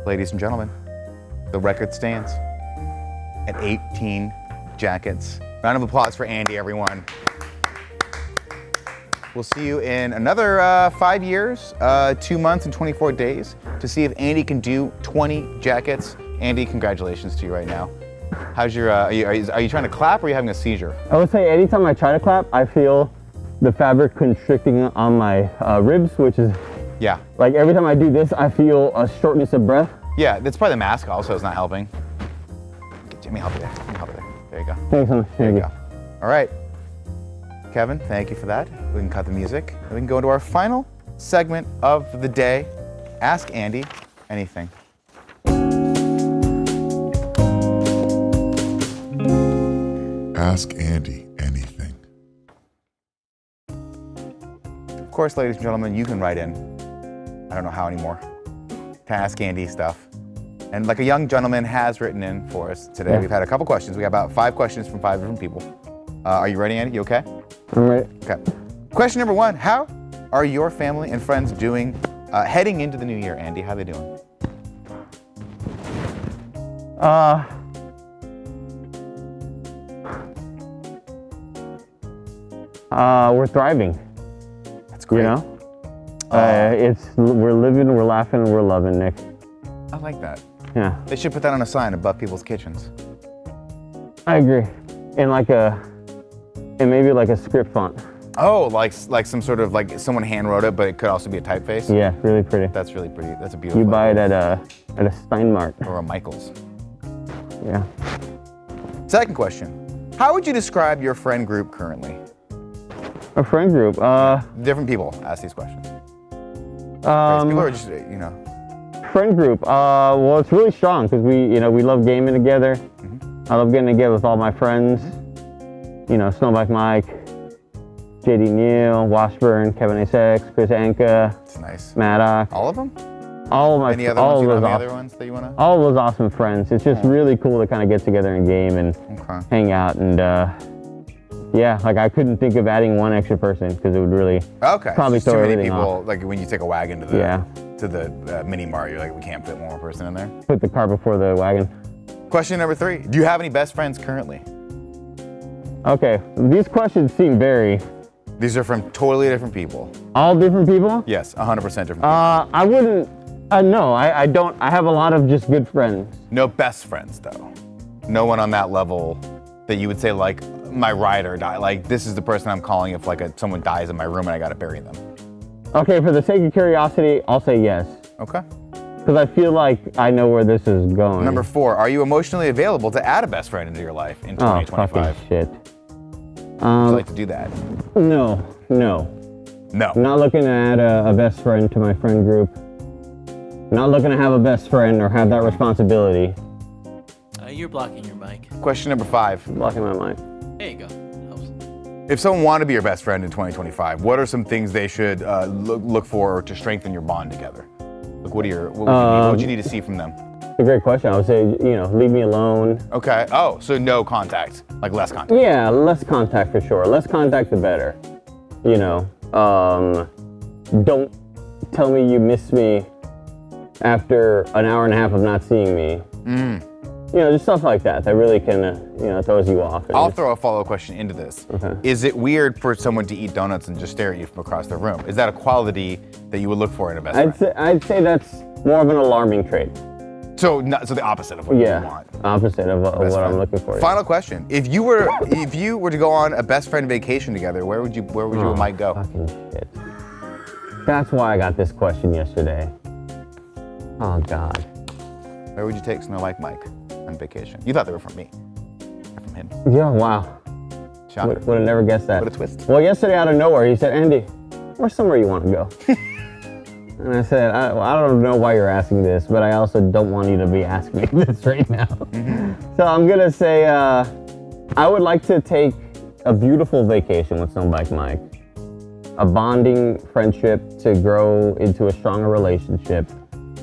Speaker 2: Ladies and gentlemen, the record stands at 18 jackets. Round of applause for Andy, everyone. We'll see you in another 5 years, 2 months, and 24 days to see if Andy can do 20 jackets. Andy, congratulations to you right now. How's your? Are you trying to clap or are you having a seizure?
Speaker 19: I would say anytime I try to clap, I feel the fabric constricting on my ribs, which is
Speaker 2: Yeah.
Speaker 19: like every time I do this, I feel a shortness of breath.
Speaker 2: Yeah, that's probably the mask also is not helping. Let me help you there. Let me help you there. There you go.
Speaker 19: Thanks, man.
Speaker 2: There you go. All right. Kevin, thank you for that. We can cut the music and we can go into our final segment of the day. Ask Andy anything.
Speaker 20: Ask Andy anything.
Speaker 2: Of course, ladies and gentlemen, you can write in. I don't know how anymore. To Ask Andy stuff. And like a young gentleman has written in for us today,
Speaker 19: Yeah.
Speaker 2: we've had a couple questions. We got about 5 questions from 5 different people. Are you ready, Andy? You okay?
Speaker 19: I'm ready.
Speaker 2: Okay. Question number 1, how are your family and friends doing heading into the new year, Andy? How are they doing?
Speaker 19: We're thriving.
Speaker 2: That's great.
Speaker 19: You know? We're living, we're laughing, we're loving, Nick.
Speaker 2: I like that.
Speaker 19: Yeah.
Speaker 2: They should put that on a sign above people's kitchens.
Speaker 19: I agree. And maybe like a script font.
Speaker 2: Oh, like some sort of like someone hand wrote it, but it could also be a typeface.
Speaker 19: Yeah, really pretty.
Speaker 2: That's really pretty. That's a beautiful.
Speaker 19: You buy it at a Steinmart.
Speaker 2: Or a Michael's.
Speaker 19: Yeah.
Speaker 2: Second question. How would you describe your friend group currently?
Speaker 19: A friend group.
Speaker 2: Different people ask these questions. People are just,
Speaker 19: Friend group. Well, it's really strong because we love gaming together.
Speaker 2: Mm-hmm.
Speaker 19: I love getting together with all my friends. Snowbike Mike, JD Neal, Washburn, Kevin A6, Chris Anka.
Speaker 1: That's nice.
Speaker 19: Maddox.
Speaker 1: All of them?
Speaker 19: All of my
Speaker 1: Any other
Speaker 19: all
Speaker 1: ones?
Speaker 19: of
Speaker 1: You know
Speaker 19: those
Speaker 1: any
Speaker 19: awesome,
Speaker 1: other ones that you want to?
Speaker 19: all of those awesome friends. It's just really cool to kind of get together and game and hang out and yeah, like I couldn't think of adding one extra person because it would really probably
Speaker 1: Just too
Speaker 19: throw
Speaker 1: many
Speaker 19: everything
Speaker 1: people.
Speaker 19: off.
Speaker 1: Like when you take a wagon to the mini mart, you're like, we can't fit one more person in there.
Speaker 19: Put the cart before the wagon.
Speaker 1: Question number 3. Do you have any best friends currently?
Speaker 19: Okay, these questions seem very.
Speaker 1: These are from totally different people.
Speaker 19: All different people?
Speaker 1: Yes, 100% different people.
Speaker 19: I wouldn't. No, I don't. I have a lot of just good friends.
Speaker 1: No best friends though. No one on that level that you would say like my ride or die. Like this is the person I'm calling if like someone dies in my room and I gotta bury them.
Speaker 19: Okay, for the sake of curiosity, I'll say yes.
Speaker 1: Okay.
Speaker 19: Because I feel like I know where this is going.
Speaker 1: Number 4, are you emotionally available to add a best friend into your life in 2025?
Speaker 19: Oh, fucking shit.
Speaker 1: Would you like to do that?
Speaker 19: No. I'm not looking to add a best friend to my friend group. Not looking to have a best friend or have that responsibility.
Speaker 28: You're blocking your mic.
Speaker 1: Question number 5.
Speaker 19: Blocking my mic.
Speaker 28: There you go.
Speaker 1: If someone wanted to be your best friend in 2025, what are some things they should look for to strengthen your bond together? Like what would you need to see from them?
Speaker 19: It's a great question. I would say, leave me alone.
Speaker 1: Okay. Oh, so no contact, like less contact.
Speaker 19: Yeah, less contact for sure. Less contact, the better. Don't tell me you miss me after an hour and a half of not seeing me. Just stuff like that. That really can, throws you off.
Speaker 1: I'll throw a follow-up question into this.
Speaker 19: Okay.
Speaker 1: Is it weird for someone to eat donuts and just stare at you from across the room? Is that a quality that you would look for in a best friend?
Speaker 19: I'd say that's more of an alarming trait.
Speaker 1: So the opposite of what you want.
Speaker 19: Opposite of what I'm looking for.
Speaker 1: Final question: If you were to go on a best friend vacation together, where would you and Mike go?
Speaker 19: Fucking shit. That's why I got this question yesterday. Oh God.
Speaker 1: Where would you take Snow Like Mike on vacation? You thought they were from me, or from him.
Speaker 19: Yeah. Wow.
Speaker 1: Shocker.
Speaker 19: Would have never guessed that.
Speaker 1: What a twist.
Speaker 19: Well, yesterday out of nowhere, he said, "Andy, where's somewhere you want to go?" And I said, I don't know why you're asking this, but I also don't want you to be asking me this right now. So I'm going to say I would like to take a beautiful vacation with someone like Mike. A bonding friendship to grow into a stronger relationship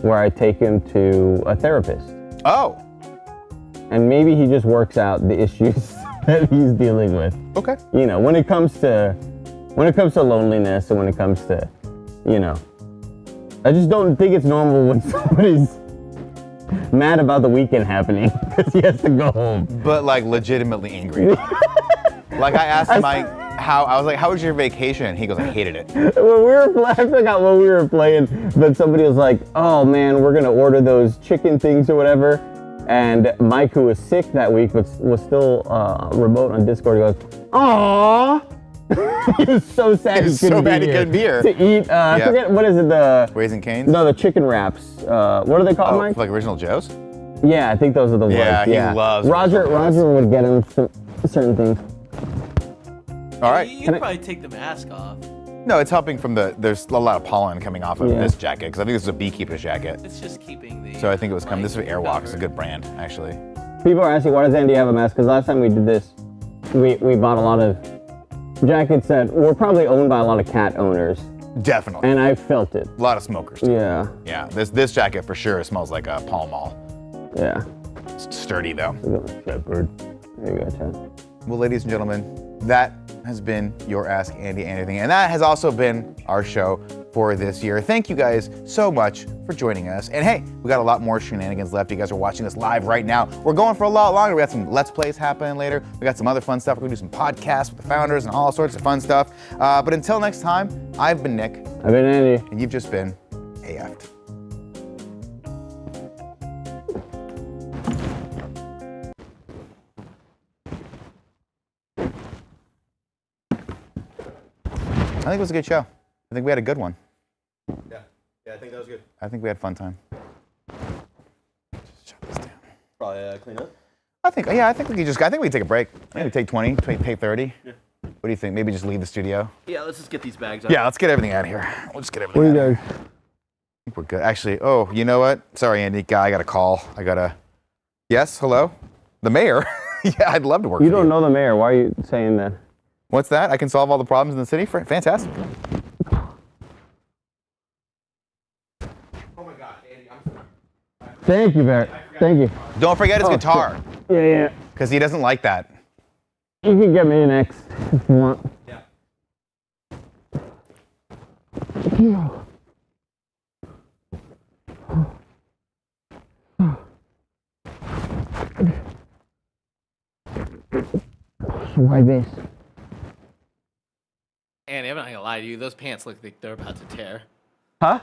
Speaker 19: where I take him to a therapist.
Speaker 1: Oh.
Speaker 19: And maybe he just works out the issues that he's dealing with.
Speaker 1: Okay.
Speaker 19: When it comes to loneliness and when it comes to, I just don't think it's normal when somebody's mad about the weekend happening because he has to go home.
Speaker 1: But like legitimately angry. Like I asked Mike I was like, how was your vacation? And he goes, I hated it.
Speaker 19: I forgot what we were playing, but somebody was like, oh man, we're gonna order those chicken things or whatever. And Mike, who was sick that week but was still remote on Discord, goes, aww. He was so sad he couldn't be here. To eat, I forget, what is it, the...
Speaker 1: Raising Cane's?
Speaker 19: No, the chicken wraps. What are they called, Mike?
Speaker 1: Like Original Joe's?
Speaker 19: Yeah, I think those are the ones.
Speaker 1: Yeah, he loves
Speaker 19: Roger would get him certain things.
Speaker 1: All right.
Speaker 28: You can probably take the mask off.
Speaker 1: No, it's helping from there's a lot of pollen coming off of this jacket, because I think this is a beekeeper's jacket.
Speaker 28: It's just keeping the...
Speaker 1: So I think it was coming, this is Airwalk, it's a good brand, actually.
Speaker 19: People are asking, why does Andy have a mask? Because last time we did this, we bought a lot of jackets that were probably owned by a lot of cat owners.
Speaker 1: Definitely.
Speaker 19: And I felt it.
Speaker 1: A lot of smokers. Too.
Speaker 19: Yeah.
Speaker 1: Yeah, this jacket for sure smells like a Pall Mall.
Speaker 19: Yeah.
Speaker 1: It's sturdy though.
Speaker 19: Shepherd. There you go, Chad.
Speaker 1: Well, ladies and gentlemen, that has been your Ask Andy Anything, and that has also been our show for this year. Thank you guys so much for joining us. And hey, we got a lot more shenanigans left. You guys are watching us live right now. We're going for a lot longer. We got some Let's Plays happening later. We got some other fun stuff. We're gonna do some podcasts with the founders and all sorts of fun stuff. But until next time, I've been Nick.
Speaker 19: I've been Andy.
Speaker 1: And you've just been AF'd. I think it was a good show. I think we had a good one.
Speaker 15: Yeah, I think that was good.
Speaker 1: I think we had a fun time.
Speaker 15: Just shut this down. Probably clean up.
Speaker 1: I think we take a break. I think we take 20, pay 30. Yeah. What do you think? Maybe just leave the studio?
Speaker 28: Yeah, let's just get these bags out.
Speaker 1: Yeah, let's get everything out of here. We'll just get everything out of here. I think we're good. Actually, oh, you know what? Sorry, Andy. I got a call. Yes, hello? The mayor? Yeah, I'd love to work
Speaker 19: You
Speaker 1: for
Speaker 19: don't know the mayor. Why are you saying that?
Speaker 2: What's that? I can solve all the problems in the city? Fantastic.
Speaker 19: Thank you, Barrett. Thank you.
Speaker 2: Don't forget his guitar.
Speaker 19: Yeah, yeah.
Speaker 2: Because he doesn't like that.
Speaker 19: You can get me an X if you want. Yeah. White base.
Speaker 28: Andy, I'm not gonna lie to you. Those pants look like they're about to tear.
Speaker 19: Huh?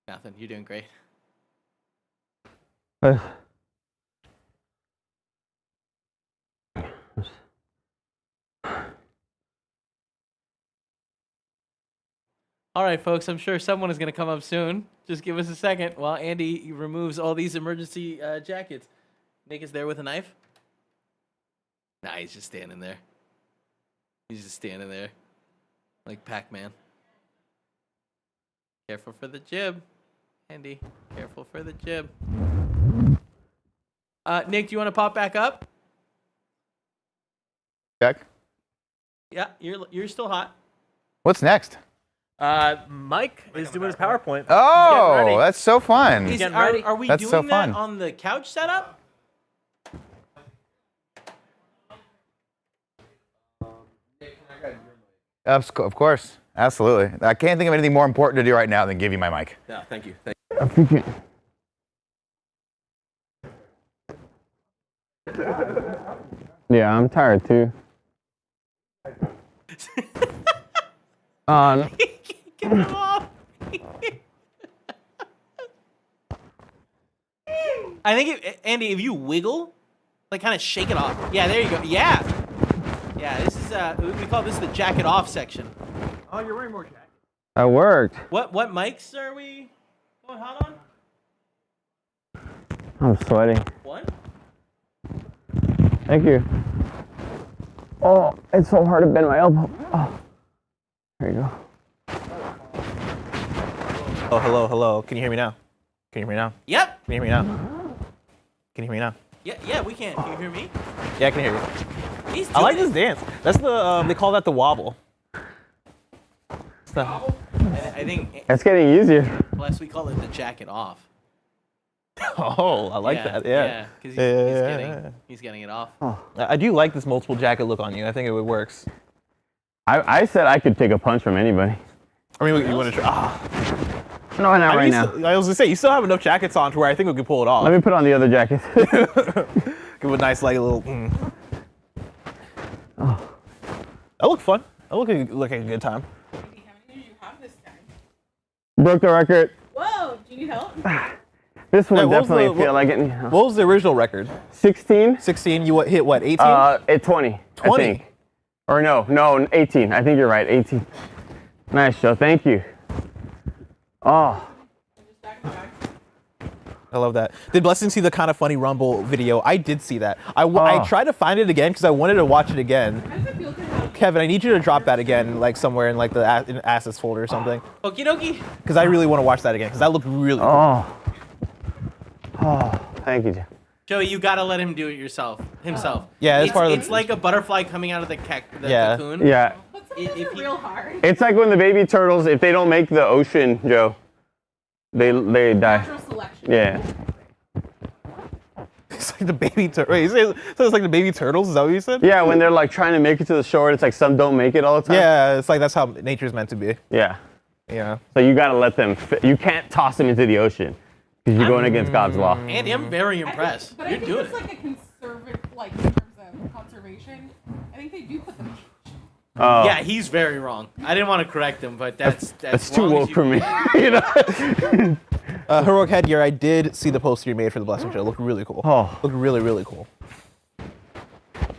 Speaker 28: Nothing. You're doing great. All right, folks. I'm sure someone is gonna come up soon. Just give us a second while Andy removes all these emergency jackets. Nick is there with a knife. Nah, he's just standing there. He's just standing there, like Pac-Man. Careful for the jib, Andy. Careful for the jib. Nick, do you want to pop back up?
Speaker 2: Check.
Speaker 28: Yeah, you're still hot.
Speaker 2: What's next?
Speaker 18: Mike is doing his PowerPoint.
Speaker 2: Oh, that's so fun.
Speaker 28: Are we
Speaker 2: That's
Speaker 28: doing
Speaker 2: so
Speaker 28: that
Speaker 2: fun.
Speaker 28: on the couch setup?
Speaker 2: Of course. Absolutely. I can't think of anything more important to do right now than give you my mic.
Speaker 28: Yeah, thank you.
Speaker 19: I think yeah, I'm tired too.
Speaker 28: Get him off. I think, Andy, if you wiggle, like kind of shake it off. Yeah, there you go. Yeah. Yeah, this is, we call this the jacket off section.
Speaker 18: Oh, you're wearing more jackets.
Speaker 19: That worked.
Speaker 28: What mics are we going hot on?
Speaker 19: I'm sweating.
Speaker 28: One?
Speaker 19: Thank you. Oh, it's so hard to bend my elbow. Oh, there you go.
Speaker 18: Oh, hello. Can you hear me now? Can you hear me now?
Speaker 28: Yep.
Speaker 18: Can you hear me now? Can you hear me now?
Speaker 28: Yeah, we can. Can you hear me?
Speaker 18: Yeah, I can hear you.
Speaker 28: He's
Speaker 18: I like
Speaker 28: doing
Speaker 18: this dance. That's the they call that the wobble.
Speaker 28: I think
Speaker 19: It's getting easier.
Speaker 28: last we call it the jacket off.
Speaker 18: Oh, I like that. Yeah.
Speaker 28: Because he's getting it off.
Speaker 19: Oh.
Speaker 18: I do like this multiple jacket look on you. I think it works.
Speaker 19: I said I could take a punch from anybody.
Speaker 18: I mean, you want to try?
Speaker 19: No, not right now.
Speaker 18: I was gonna say you still have enough jackets on to where I think we could pull it off.
Speaker 19: Let me put on the other jacket.
Speaker 18: Give it a nice like a little.
Speaker 19: Oh.
Speaker 18: That looked fun. That looked like a good time.
Speaker 19: Broke the record.
Speaker 11: Whoa, do you need help?
Speaker 19: This one
Speaker 18: What was
Speaker 19: definitely
Speaker 18: the-
Speaker 19: feel like it.
Speaker 18: What was the original record?
Speaker 19: 16.
Speaker 18: 16. You hit what? 18.
Speaker 19: At 20.
Speaker 18: 20?
Speaker 19: I think. Or no, 18. I think you're right. 18. Nice, Joe. Thank you. Oh.
Speaker 18: I love that. Did Blessing see the Kind of Funny Rumble video? I did see that. I tried to find it again because I wanted to watch it again. Kevin, I need you to drop that again, like somewhere in like the assets folder or something.
Speaker 28: Okie dokie.
Speaker 18: Because I really want to watch that again because that looked really cool.
Speaker 19: Oh, thank you, Joe.
Speaker 28: Joey, you gotta let him do it himself.
Speaker 18: Yeah, that's part of the-
Speaker 19: Mm-hmm.
Speaker 28: It's like a butterfly coming out of the
Speaker 19: Yeah.
Speaker 28: cocoon.
Speaker 19: Yeah.
Speaker 28: If he,
Speaker 11: real hard.
Speaker 19: It's like when the baby turtles, if they don't make the ocean, Joe, they die.
Speaker 11: Natural selection.
Speaker 19: Yeah.
Speaker 18: It's like the baby turtle. Wait, so it's like the baby turtles? Is that what you said?
Speaker 19: Yeah, when they're like trying to make it to the shore, it's like some don't make it all the time.
Speaker 18: Yeah, it's like that's how nature's meant to be.
Speaker 19: Yeah.
Speaker 18: Yeah.
Speaker 19: So you gotta let them. You can't toss them into the ocean because you're going against God's law.
Speaker 28: Andy, I'm very impressed.
Speaker 11: But
Speaker 28: You're
Speaker 11: I think
Speaker 28: doing
Speaker 11: it's
Speaker 28: it.
Speaker 11: like a conservative, like in terms of conservation. I think they do put them.
Speaker 19: Oh.
Speaker 28: Yeah, he's very wrong. I didn't want to correct him, but that's
Speaker 19: too
Speaker 28: long as
Speaker 19: woke
Speaker 28: you-
Speaker 19: for me. You know.
Speaker 18: Heroic Headgear, I did see the poster you made for the Blessing Show. It looked really cool.
Speaker 19: Oh.
Speaker 18: Looked really, really cool.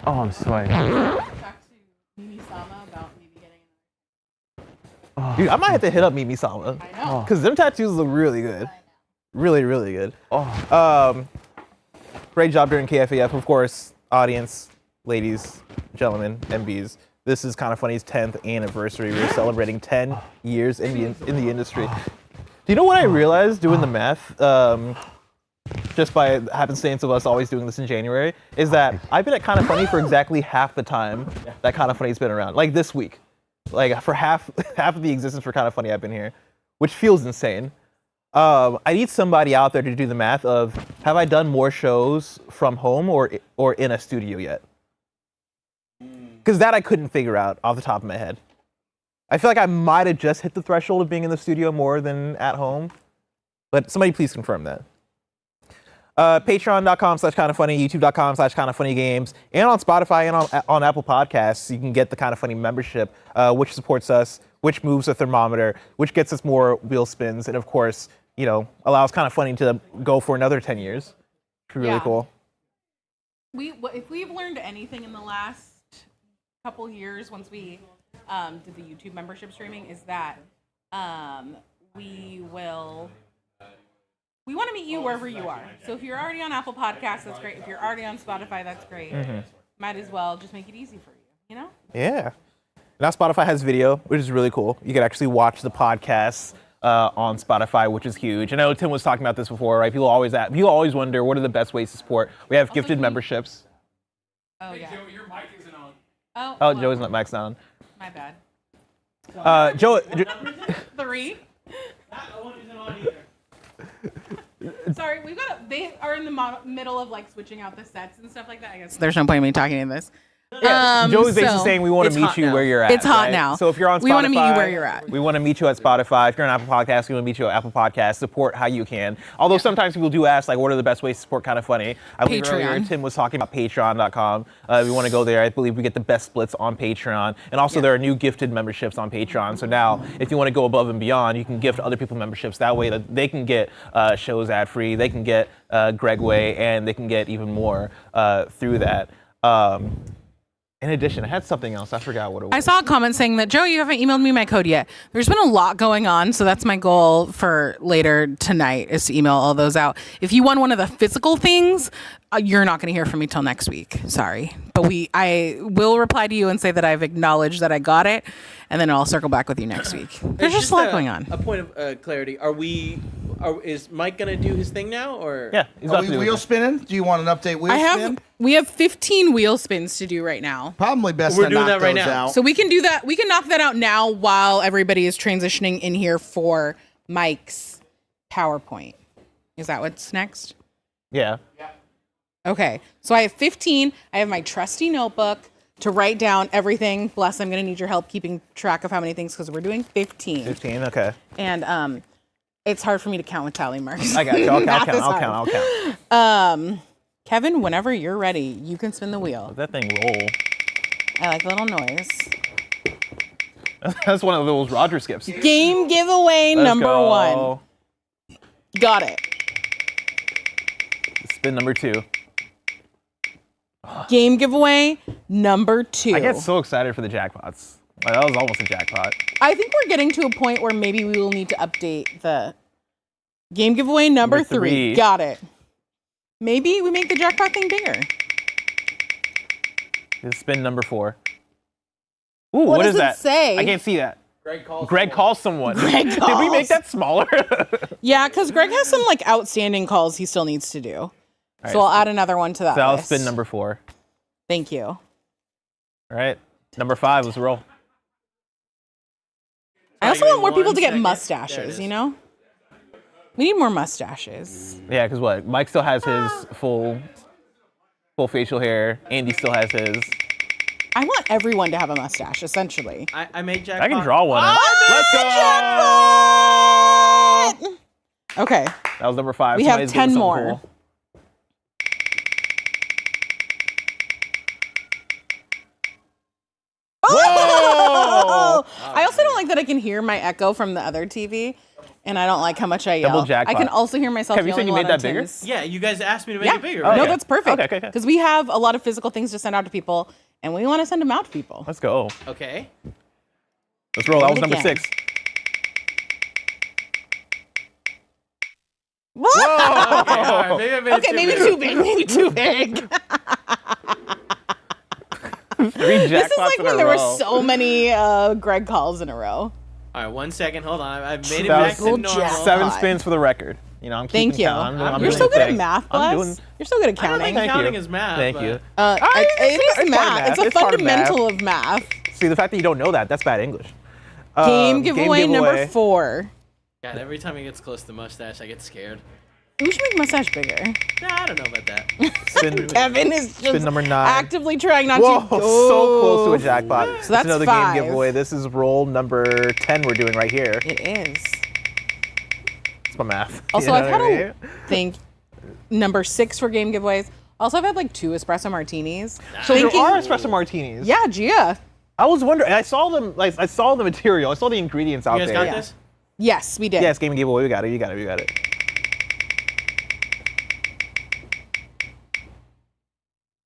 Speaker 19: Oh, I'm sweating.
Speaker 11: Back to Mimi Sama about maybe getting.
Speaker 18: Dude, I might have to hit up Mimi Sama.
Speaker 11: I know.
Speaker 18: Because them tattoos look really good. Really, really good.
Speaker 19: Oh.
Speaker 18: Great job during KFAF. Of course, audience, ladies, gentlemen, MBs. This is Kind of Funny's 10th anniversary. We're celebrating 10 years in the industry. Do you know what I realized doing the math? just by happenstance of us always doing this in January, is that I've been at Kind of Funny for exactly half the time that Kind of Funny's been around. Like this week. Like for half of the existence for Kind of Funny I've been here, which feels insane. I need somebody out there to do the math of, have I done more shows from home or in a studio yet? Because that I couldn't figure out off the top of my head. I feel like I might have just hit the threshold of being in the studio more than at home, but somebody please confirm that. Patreon.com/kindoffunny, YouTube.com/kindoffunnygames, and on Spotify and on Apple Podcasts, you can get the Kind of Funny membership, which supports us, which moves the thermometer, which gets us more wheel spins, and of course, allows Kind of Funny to go for another 10 years. It's really cool.
Speaker 11: If we've learned anything in the last couple years, once we did the YouTube membership streaming, is that we want to meet you wherever you are. So if you're already on Apple Podcasts, that's great. If you're already on Spotify, that's great. Might as well just make it easy for you,
Speaker 18: Yeah. Now Spotify has video, which is really cool. You can actually watch the podcasts on Spotify, which is huge. I know Tim was talking about this before, right? People always wonder what are the best ways to support. We have gifted memberships.
Speaker 11: Oh yeah.
Speaker 17: Joe, your mic isn't on.
Speaker 18: Oh, Joe's mic's not on.
Speaker 11: My bad.
Speaker 18: Joe.
Speaker 11: 3. Sorry, they are in the middle of like switching out the sets and stuff like that. I guess there's no point in me talking in this.
Speaker 18: Yeah, Joe's basically saying we want to meet you where you're at.
Speaker 11: It's hot
Speaker 18: right?
Speaker 11: now.
Speaker 18: So if you're on Spotify,
Speaker 11: we want to meet you where you're at.
Speaker 18: We want to meet you at Spotify. If you're on Apple Podcasts, we want to meet you at Apple Podcasts. Support how you can. Although sometimes people do ask, like, what are the best ways to support Kind of Funny? I believe earlier Tim was talking about Patreon.com. We want to go there. I believe we get the best splits on Patreon. And also there are new gifted memberships on Patreon. So now if you want to go above and beyond, you can gift other people memberships. That way that they can get shows ad-free. They can get Greg Way, and they can get even more through that. In addition, I had something else. I forgot what it was.
Speaker 11: I saw a comment saying that, Joe, you haven't emailed me my code yet. There's been a lot going on, so that's my goal for later tonight is to email all those out. If you want one of the physical things, you're not going to hear from me till next week. Sorry. But I will reply to you and say that I've acknowledged that I got it, and then I'll circle back with you next week. There's just a lot going on.
Speaker 10: A point of clarity. Is Mike going to do his thing now? Or
Speaker 18: yeah,
Speaker 10: he's
Speaker 21: Are we wheel spinning? Do you want an update wheel spin?
Speaker 11: We have 15 wheel spins to do right now.
Speaker 21: Probably best to knock those out.
Speaker 11: So we can do that. We can knock that out now while everybody is transitioning in here for Mike's PowerPoint. Is that what's next?
Speaker 18: Yeah.
Speaker 11: Okay. So I have 15. I have my trusty notebook to write down everything. Bless, I'm going to need your help keeping track of how many things because we're doing 15.
Speaker 18: 15, okay.
Speaker 11: And it's hard for me to count with tally marks.
Speaker 18: I got you. I'll count.
Speaker 11: Kevin, whenever you're ready, you can spin the wheel.
Speaker 18: Let that thing roll.
Speaker 11: I like the little noise.
Speaker 18: That's one of those Roger skips.
Speaker 11: Game giveaway number 1. Got it.
Speaker 18: Spin number 2.
Speaker 11: Game giveaway number 2.
Speaker 18: I get so excited for the jackpots. That was almost a jackpot.
Speaker 11: I think we're getting to a point where maybe we will need to update the game giveaway number 3. Got it. Maybe we make the jackpot thing bigger.
Speaker 18: Spin number 4. Ooh,
Speaker 11: what
Speaker 18: is
Speaker 11: does
Speaker 18: that?
Speaker 11: It say?
Speaker 18: I can't see that. Greg calls someone.
Speaker 11: Greg
Speaker 18: Did we make that smaller?
Speaker 11: Yeah, because Greg has some like outstanding calls he still needs to do.
Speaker 18: Right,
Speaker 11: so I'll add another one to that
Speaker 18: So I'll
Speaker 11: list.
Speaker 18: spin number 4.
Speaker 11: Thank you.
Speaker 18: All right. Number 5, let's roll.
Speaker 11: I also want more people to get mustaches, you know? We need more mustaches.
Speaker 18: Yeah, because what? Mike still has his full facial hair. Andy still has his.
Speaker 11: I want everyone to have a mustache, essentially.
Speaker 10: I made jackpot.
Speaker 18: I can draw one. Let's go!
Speaker 11: Okay.
Speaker 18: That was number 5.
Speaker 11: We have 10 more.
Speaker 18: Cool.
Speaker 11: Oh! I also don't like that I can hear my echo from the other TV, and I don't like how much I yell.
Speaker 18: Double jackpot.
Speaker 11: I can also hear myself
Speaker 18: Have you said
Speaker 11: yelling
Speaker 18: you
Speaker 11: a
Speaker 18: made
Speaker 11: lot
Speaker 18: that
Speaker 11: on
Speaker 18: bigger?
Speaker 11: Tim's.
Speaker 10: Yeah, you guys asked me to make it bigger.
Speaker 11: No,
Speaker 10: Right?
Speaker 11: that's perfect.
Speaker 18: Okay.
Speaker 11: Because we have a lot of physical things to send out to people, and we want to send them out to people.
Speaker 18: Let's go.
Speaker 10: Okay.
Speaker 18: Let's roll. That was
Speaker 11: Roll it
Speaker 18: number
Speaker 11: again.
Speaker 18: 6.
Speaker 10: Whoa!
Speaker 11: Okay, maybe too big. Maybe too big.
Speaker 18: 3 jackpots
Speaker 11: This is like
Speaker 18: in
Speaker 11: when
Speaker 18: a
Speaker 11: there
Speaker 18: row.
Speaker 11: were so many Greg calls in a row.
Speaker 10: All right, 1 second. Hold on. I've made it
Speaker 18: That
Speaker 10: back
Speaker 18: was
Speaker 10: to normal.
Speaker 18: 7 spins for the record. You know, I'm
Speaker 11: Thank
Speaker 18: keeping
Speaker 11: you.
Speaker 18: count. I'm
Speaker 11: You're
Speaker 18: doing
Speaker 11: so
Speaker 18: the
Speaker 11: good at
Speaker 18: thing.
Speaker 11: math,
Speaker 18: I'm
Speaker 11: Bless. You're so good at
Speaker 10: I don't
Speaker 11: counting.
Speaker 10: think counting is math.
Speaker 18: Thank
Speaker 10: but-
Speaker 18: you.
Speaker 11: It is
Speaker 18: part of
Speaker 11: math. It's a
Speaker 18: It's part of math.
Speaker 11: fundamental of math.
Speaker 18: See, the fact that you don't know that's bad English.
Speaker 11: Game giveaway number 4.
Speaker 28: God, every time it gets close to mustache, I get scared.
Speaker 11: We should make mustache bigger.
Speaker 28: Nah, I don't know about that.
Speaker 18: Spin,
Speaker 11: Kevin is
Speaker 18: spin
Speaker 11: just
Speaker 18: number 9.
Speaker 11: actively trying not
Speaker 18: Whoa,
Speaker 11: to.
Speaker 18: so close to a jackpot.
Speaker 11: So that's
Speaker 18: another
Speaker 11: 5.
Speaker 18: game giveaway. This is roll number 10 we're doing right here.
Speaker 11: It is.
Speaker 18: It's my math.
Speaker 11: Also,
Speaker 18: You know
Speaker 11: I've had
Speaker 18: what I mean?
Speaker 11: to think number 6 for game giveaways. Also, I've had like 2 espresso martinis.
Speaker 18: So there are espresso martinis.
Speaker 11: Yeah, Gia.
Speaker 18: I was wondering. I saw them. Like I saw the material. I saw the ingredients out
Speaker 28: You guys
Speaker 18: there.
Speaker 28: got this?
Speaker 11: Yes, we did.
Speaker 18: Yes, game giveaway. We got it. You got it. We got it.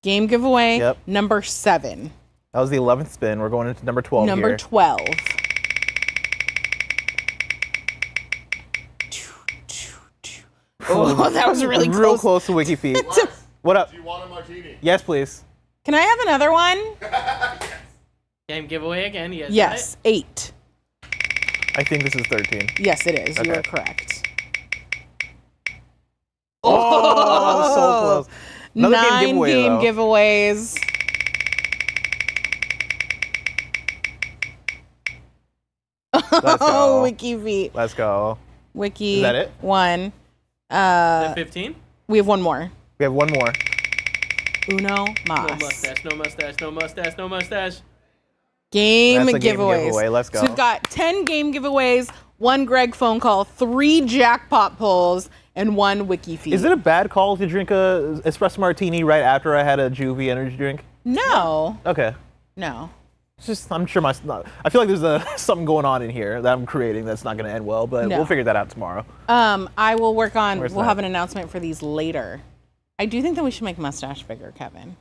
Speaker 11: Game giveaway
Speaker 18: Yep.
Speaker 11: number 7.
Speaker 18: That was the 11th spin. We're going into number 12
Speaker 11: Number
Speaker 18: here.
Speaker 11: 12. Oh, that was really
Speaker 18: Real
Speaker 11: close.
Speaker 18: close to Wiki Feet. What up?
Speaker 14: Do you want a martini?
Speaker 18: Yes, please.
Speaker 11: Can I have another one?
Speaker 28: Game giveaway again. You guys
Speaker 11: Yes, 8.
Speaker 18: I think this is 13.
Speaker 11: Yes, it is. You
Speaker 18: Okay.
Speaker 11: are correct.
Speaker 18: Oh, so close. Another
Speaker 11: 9
Speaker 18: game giveaway,
Speaker 11: game
Speaker 18: though.
Speaker 11: giveaways.
Speaker 18: Let's go.
Speaker 11: Oh, Wiki feet.
Speaker 18: Let's go.
Speaker 11: Wiki.
Speaker 18: Is that it?
Speaker 11: 1.
Speaker 28: 15?
Speaker 11: We have one more.
Speaker 18: We have one more.
Speaker 11: Uno
Speaker 28: No
Speaker 11: mas.
Speaker 28: mustache, no mustache, no mustache, no mustache.
Speaker 11: Game
Speaker 18: That's a game
Speaker 11: giveaways.
Speaker 18: giveaway. Let's go.
Speaker 11: So we've got 10 game giveaways, 1 Greg phone call, 3 jackpot pulls, and 1 Wiki feed.
Speaker 18: Is it a bad call to drink a espresso martini right after I had a Juvie energy drink?
Speaker 11: No.
Speaker 18: Okay.
Speaker 11: No.
Speaker 18: It's just, I'm sure I feel like there's something going on in here that I'm creating that's not going to end well, but
Speaker 11: No.
Speaker 18: we'll figure that out tomorrow.
Speaker 11: I will work on,
Speaker 18: Where's
Speaker 11: we'll
Speaker 18: that?
Speaker 11: have an announcement for these later. I do think that we should make mustache bigger, Kevin.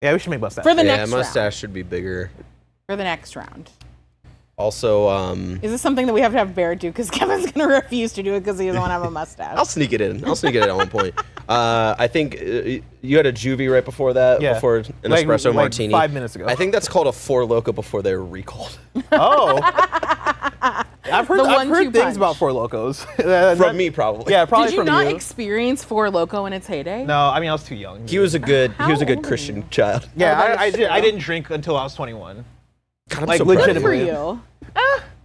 Speaker 18: Yeah, we should make mustache.
Speaker 11: For the
Speaker 15: yeah,
Speaker 11: next
Speaker 15: mustache
Speaker 11: round.
Speaker 15: should be bigger.
Speaker 11: For the next round.
Speaker 15: Also,
Speaker 11: Is this something that we have to have Barrett do? Because Kevin's going to refuse to do it because he doesn't want to have a mustache.
Speaker 15: I'll sneak it in. I'll sneak it in at one point. I think you had a Juvie right before that,
Speaker 18: Yeah.
Speaker 15: before an
Speaker 18: Like-
Speaker 15: espresso
Speaker 18: like
Speaker 15: martini.
Speaker 18: 5 minutes ago.
Speaker 15: I think that's called a Four Loko before they were recalled.
Speaker 18: Oh. I've heard,
Speaker 11: The
Speaker 18: I've
Speaker 11: 1-2
Speaker 18: heard things
Speaker 11: punch.
Speaker 18: about Four Locos.
Speaker 15: From me, probably.
Speaker 18: Yeah, probably
Speaker 11: Did you
Speaker 18: from
Speaker 11: not
Speaker 18: you.
Speaker 11: experience Four Loko in its heyday?
Speaker 18: No, I mean, I was too young.
Speaker 15: He was a good
Speaker 11: How old are
Speaker 15: Christian child.
Speaker 18: Yeah,
Speaker 11: Oh, that
Speaker 18: I
Speaker 11: is
Speaker 18: did. I
Speaker 11: true.
Speaker 18: didn't drink until I was 21.
Speaker 15: God, I'm
Speaker 18: Like,
Speaker 15: so proud of
Speaker 11: Good for
Speaker 18: legitimately.
Speaker 11: you.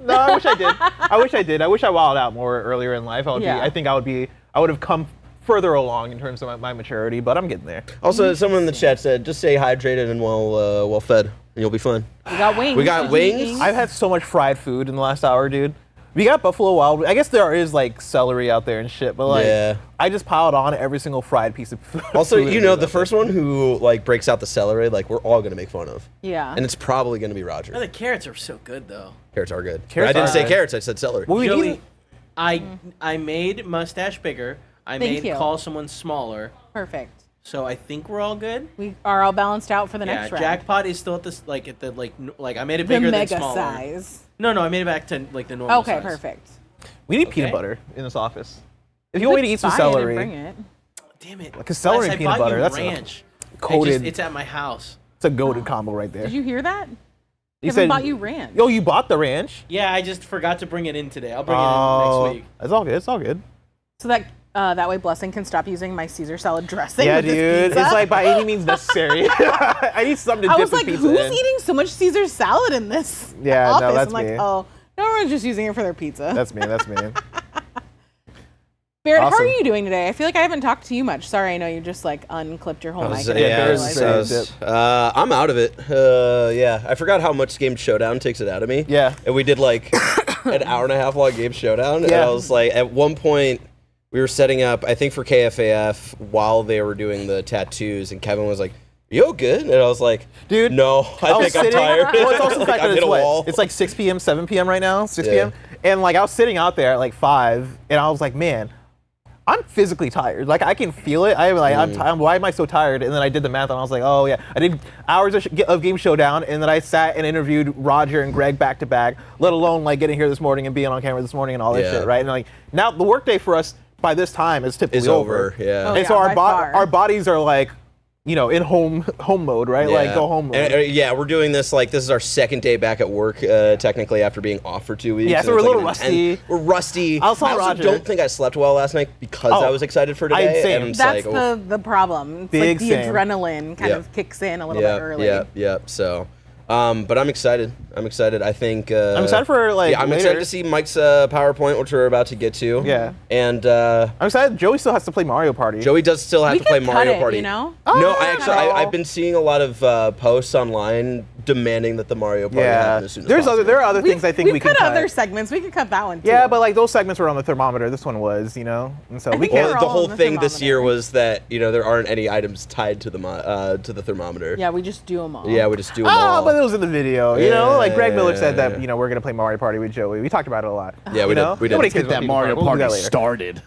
Speaker 18: No, I wish I did. I wish I did. I wish I wilded out more earlier in life.
Speaker 11: Yeah.
Speaker 18: I think I would have come further along in terms of my maturity, but I'm getting there.
Speaker 15: Also, someone in the chat said, just stay hydrated and well fed, and you'll be fine.
Speaker 11: We got wings.
Speaker 15: We got
Speaker 11: Did you
Speaker 15: wings?
Speaker 11: eat
Speaker 18: I've had so much fried food in the last hour, dude. We got Buffalo Wild. I guess there is like celery out there and shit, but like
Speaker 15: Yeah.
Speaker 18: I just piled on every single fried piece of food.
Speaker 15: Also,
Speaker 18: food
Speaker 15: you
Speaker 18: that
Speaker 15: know,
Speaker 18: was
Speaker 15: the
Speaker 18: out there.
Speaker 15: first one who like breaks out the celery, like we're all gonna make fun of,
Speaker 11: Yeah.
Speaker 15: and it's probably gonna be Roger.
Speaker 28: Oh, the carrots are so good though.
Speaker 15: Carrots are good.
Speaker 18: Carrots
Speaker 15: I didn't
Speaker 18: are
Speaker 15: say
Speaker 18: good.
Speaker 15: carrots. I said celery.
Speaker 18: Well, we
Speaker 28: Joey,
Speaker 18: need-
Speaker 28: I made mustache bigger. I
Speaker 11: Thank
Speaker 28: made
Speaker 11: you.
Speaker 28: call someone smaller.
Speaker 11: Perfect.
Speaker 28: So I think we're all good.
Speaker 11: We are all balanced out for the
Speaker 28: Yeah,
Speaker 11: next round.
Speaker 28: jackpot is still at this like I made it
Speaker 11: The
Speaker 28: bigger
Speaker 11: mega
Speaker 28: than smaller.
Speaker 11: size.
Speaker 28: No, I made it back to like the normal
Speaker 11: Okay,
Speaker 28: size.
Speaker 11: perfect.
Speaker 18: We need
Speaker 28: Okay.
Speaker 18: peanut butter in this office. If you want me to eat some
Speaker 11: Buy it and
Speaker 18: celery,
Speaker 11: bring it.
Speaker 28: Damn it.
Speaker 18: because celery
Speaker 28: Wes,
Speaker 18: and
Speaker 28: I
Speaker 18: peanut
Speaker 28: bought
Speaker 18: butter,
Speaker 28: you
Speaker 18: that's
Speaker 28: ranch.
Speaker 18: a coated.
Speaker 28: It's at my house.
Speaker 18: It's a goated combo right there.
Speaker 11: Did you hear that?
Speaker 18: You
Speaker 11: Kevin
Speaker 18: said-
Speaker 11: bought you ranch.
Speaker 18: Yo, you bought the ranch?
Speaker 28: Yeah, I just forgot to bring it in today. I'll bring it in
Speaker 18: Oh,
Speaker 28: next week.
Speaker 18: it's all good. It's all good.
Speaker 11: So that way Blessing can stop using my Caesar salad dressing.
Speaker 18: Yeah,
Speaker 11: with
Speaker 18: dude.
Speaker 11: this pizza.
Speaker 18: It's like by any means necessary. I need something to
Speaker 11: I
Speaker 18: dip
Speaker 11: was
Speaker 18: the
Speaker 11: like,
Speaker 18: pizza
Speaker 11: who's
Speaker 18: in.
Speaker 11: eating so much Caesar salad in this
Speaker 18: Yeah, no,
Speaker 11: office?
Speaker 18: that's
Speaker 11: I'm like,
Speaker 18: me.
Speaker 11: oh, no one's just using it for their pizza.
Speaker 18: That's me. That's me.
Speaker 11: Barrett, how are
Speaker 18: awesome.
Speaker 11: you doing today? I feel like I haven't talked to you much. Sorry, I know you just like unclipped your whole mic.
Speaker 15: I'm out of it. Yeah, I forgot how much Game Showdown takes it out of me.
Speaker 18: Yeah.
Speaker 15: And we did like an hour and a half long Game Showdown. And
Speaker 18: Yeah.
Speaker 15: I was like, at one point, we were setting up, I think for KFAF, while they were doing the tattoos, and Kevin was like, "You good?" And I was like,
Speaker 18: Dude,
Speaker 15: no, I
Speaker 18: was
Speaker 15: think I'm
Speaker 18: sitting-
Speaker 15: tired.
Speaker 18: Well, it's also the
Speaker 15: Like,
Speaker 18: fact that
Speaker 15: I've hit
Speaker 18: it's
Speaker 15: a
Speaker 18: what?
Speaker 15: wall.
Speaker 18: It's like 6 p.m., 7 p.m. right now, 6
Speaker 15: Yeah.
Speaker 18: p.m. And like I was sitting out there at like 5, and I was like, man, I'm physically tired. Like I can feel it. I'm tired. Why am I so tired? And then I did the math, and I was like, oh yeah, I did hours of Game Showdown, and then I sat and interviewed Roger and Greg back to back. Let alone like getting here this morning and being on camera this morning and all that
Speaker 15: Yeah.
Speaker 18: shit, right? And like now the workday for us by this time is typically
Speaker 15: Is over, yeah.
Speaker 18: and
Speaker 11: Oh,
Speaker 18: so
Speaker 11: yeah,
Speaker 18: our
Speaker 11: by far.
Speaker 18: our bodies are like in home mode, right? Like go home mode.
Speaker 15: And, yeah, we're doing this like this is our second day back at work, technically after being off for 2 weeks.
Speaker 18: Yeah, so we're a little rusty.
Speaker 15: We're rusty.
Speaker 18: I also
Speaker 15: don't think I slept well last night because I was excited for today. And
Speaker 11: that's the problem. It's like the adrenaline kind of kicks in a little bit early.
Speaker 15: Yeah. So, but I'm excited. I think
Speaker 18: I'm excited for
Speaker 15: I'm excited to see Mike's PowerPoint, which we're about to get to.
Speaker 18: Yeah.
Speaker 15: And
Speaker 18: I'm excited. Joey still has to play Mario Party.
Speaker 15: Joey does still have to play Mario Party.
Speaker 11: No,
Speaker 15: I've been seeing a lot of posts online demanding that the Mario Party happen as soon as possible.
Speaker 18: There are other things I think we can
Speaker 11: cut.
Speaker 18: cut.
Speaker 11: Other segments. We could cut that one too.
Speaker 18: Yeah, but like those segments were on the thermometer. This one was, and so we can't.
Speaker 15: The whole thing this year was that there aren't any items tied to the thermometer.
Speaker 11: Yeah, we just do them all.
Speaker 15: Yeah, we just do them all.
Speaker 18: But it was in the video. Like Greg Miller said that we're gonna play Mario Party with Joey. We talked about it a lot.
Speaker 15: Yeah, we did.
Speaker 18: Nobody
Speaker 21: Let's get that Mario Party started.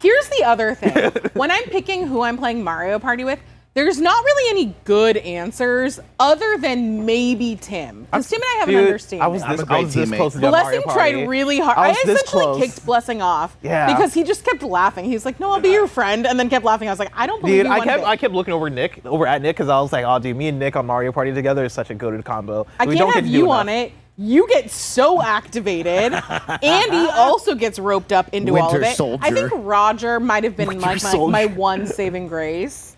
Speaker 11: Here's the other thing. When I'm picking who I'm playing Mario Party with, there's not really any good answers other than maybe Tim. Because Tim and I have an understanding.
Speaker 18: I was this close to
Speaker 11: Blessing tried really hard. I essentially kicked Blessing off because he just kept laughing. He's like, "No, I'll be your friend," and then kept laughing. I was like, "I don't believe you."
Speaker 18: I kept looking over at Nick because I was like, "Oh, dude, me and Nick on Mario Party together is such a goated combo."
Speaker 11: I can't have you on it. You get so activated. Andy also gets roped up into all of it.
Speaker 21: Soldier.
Speaker 11: I think Roger might have been like my one saving grace.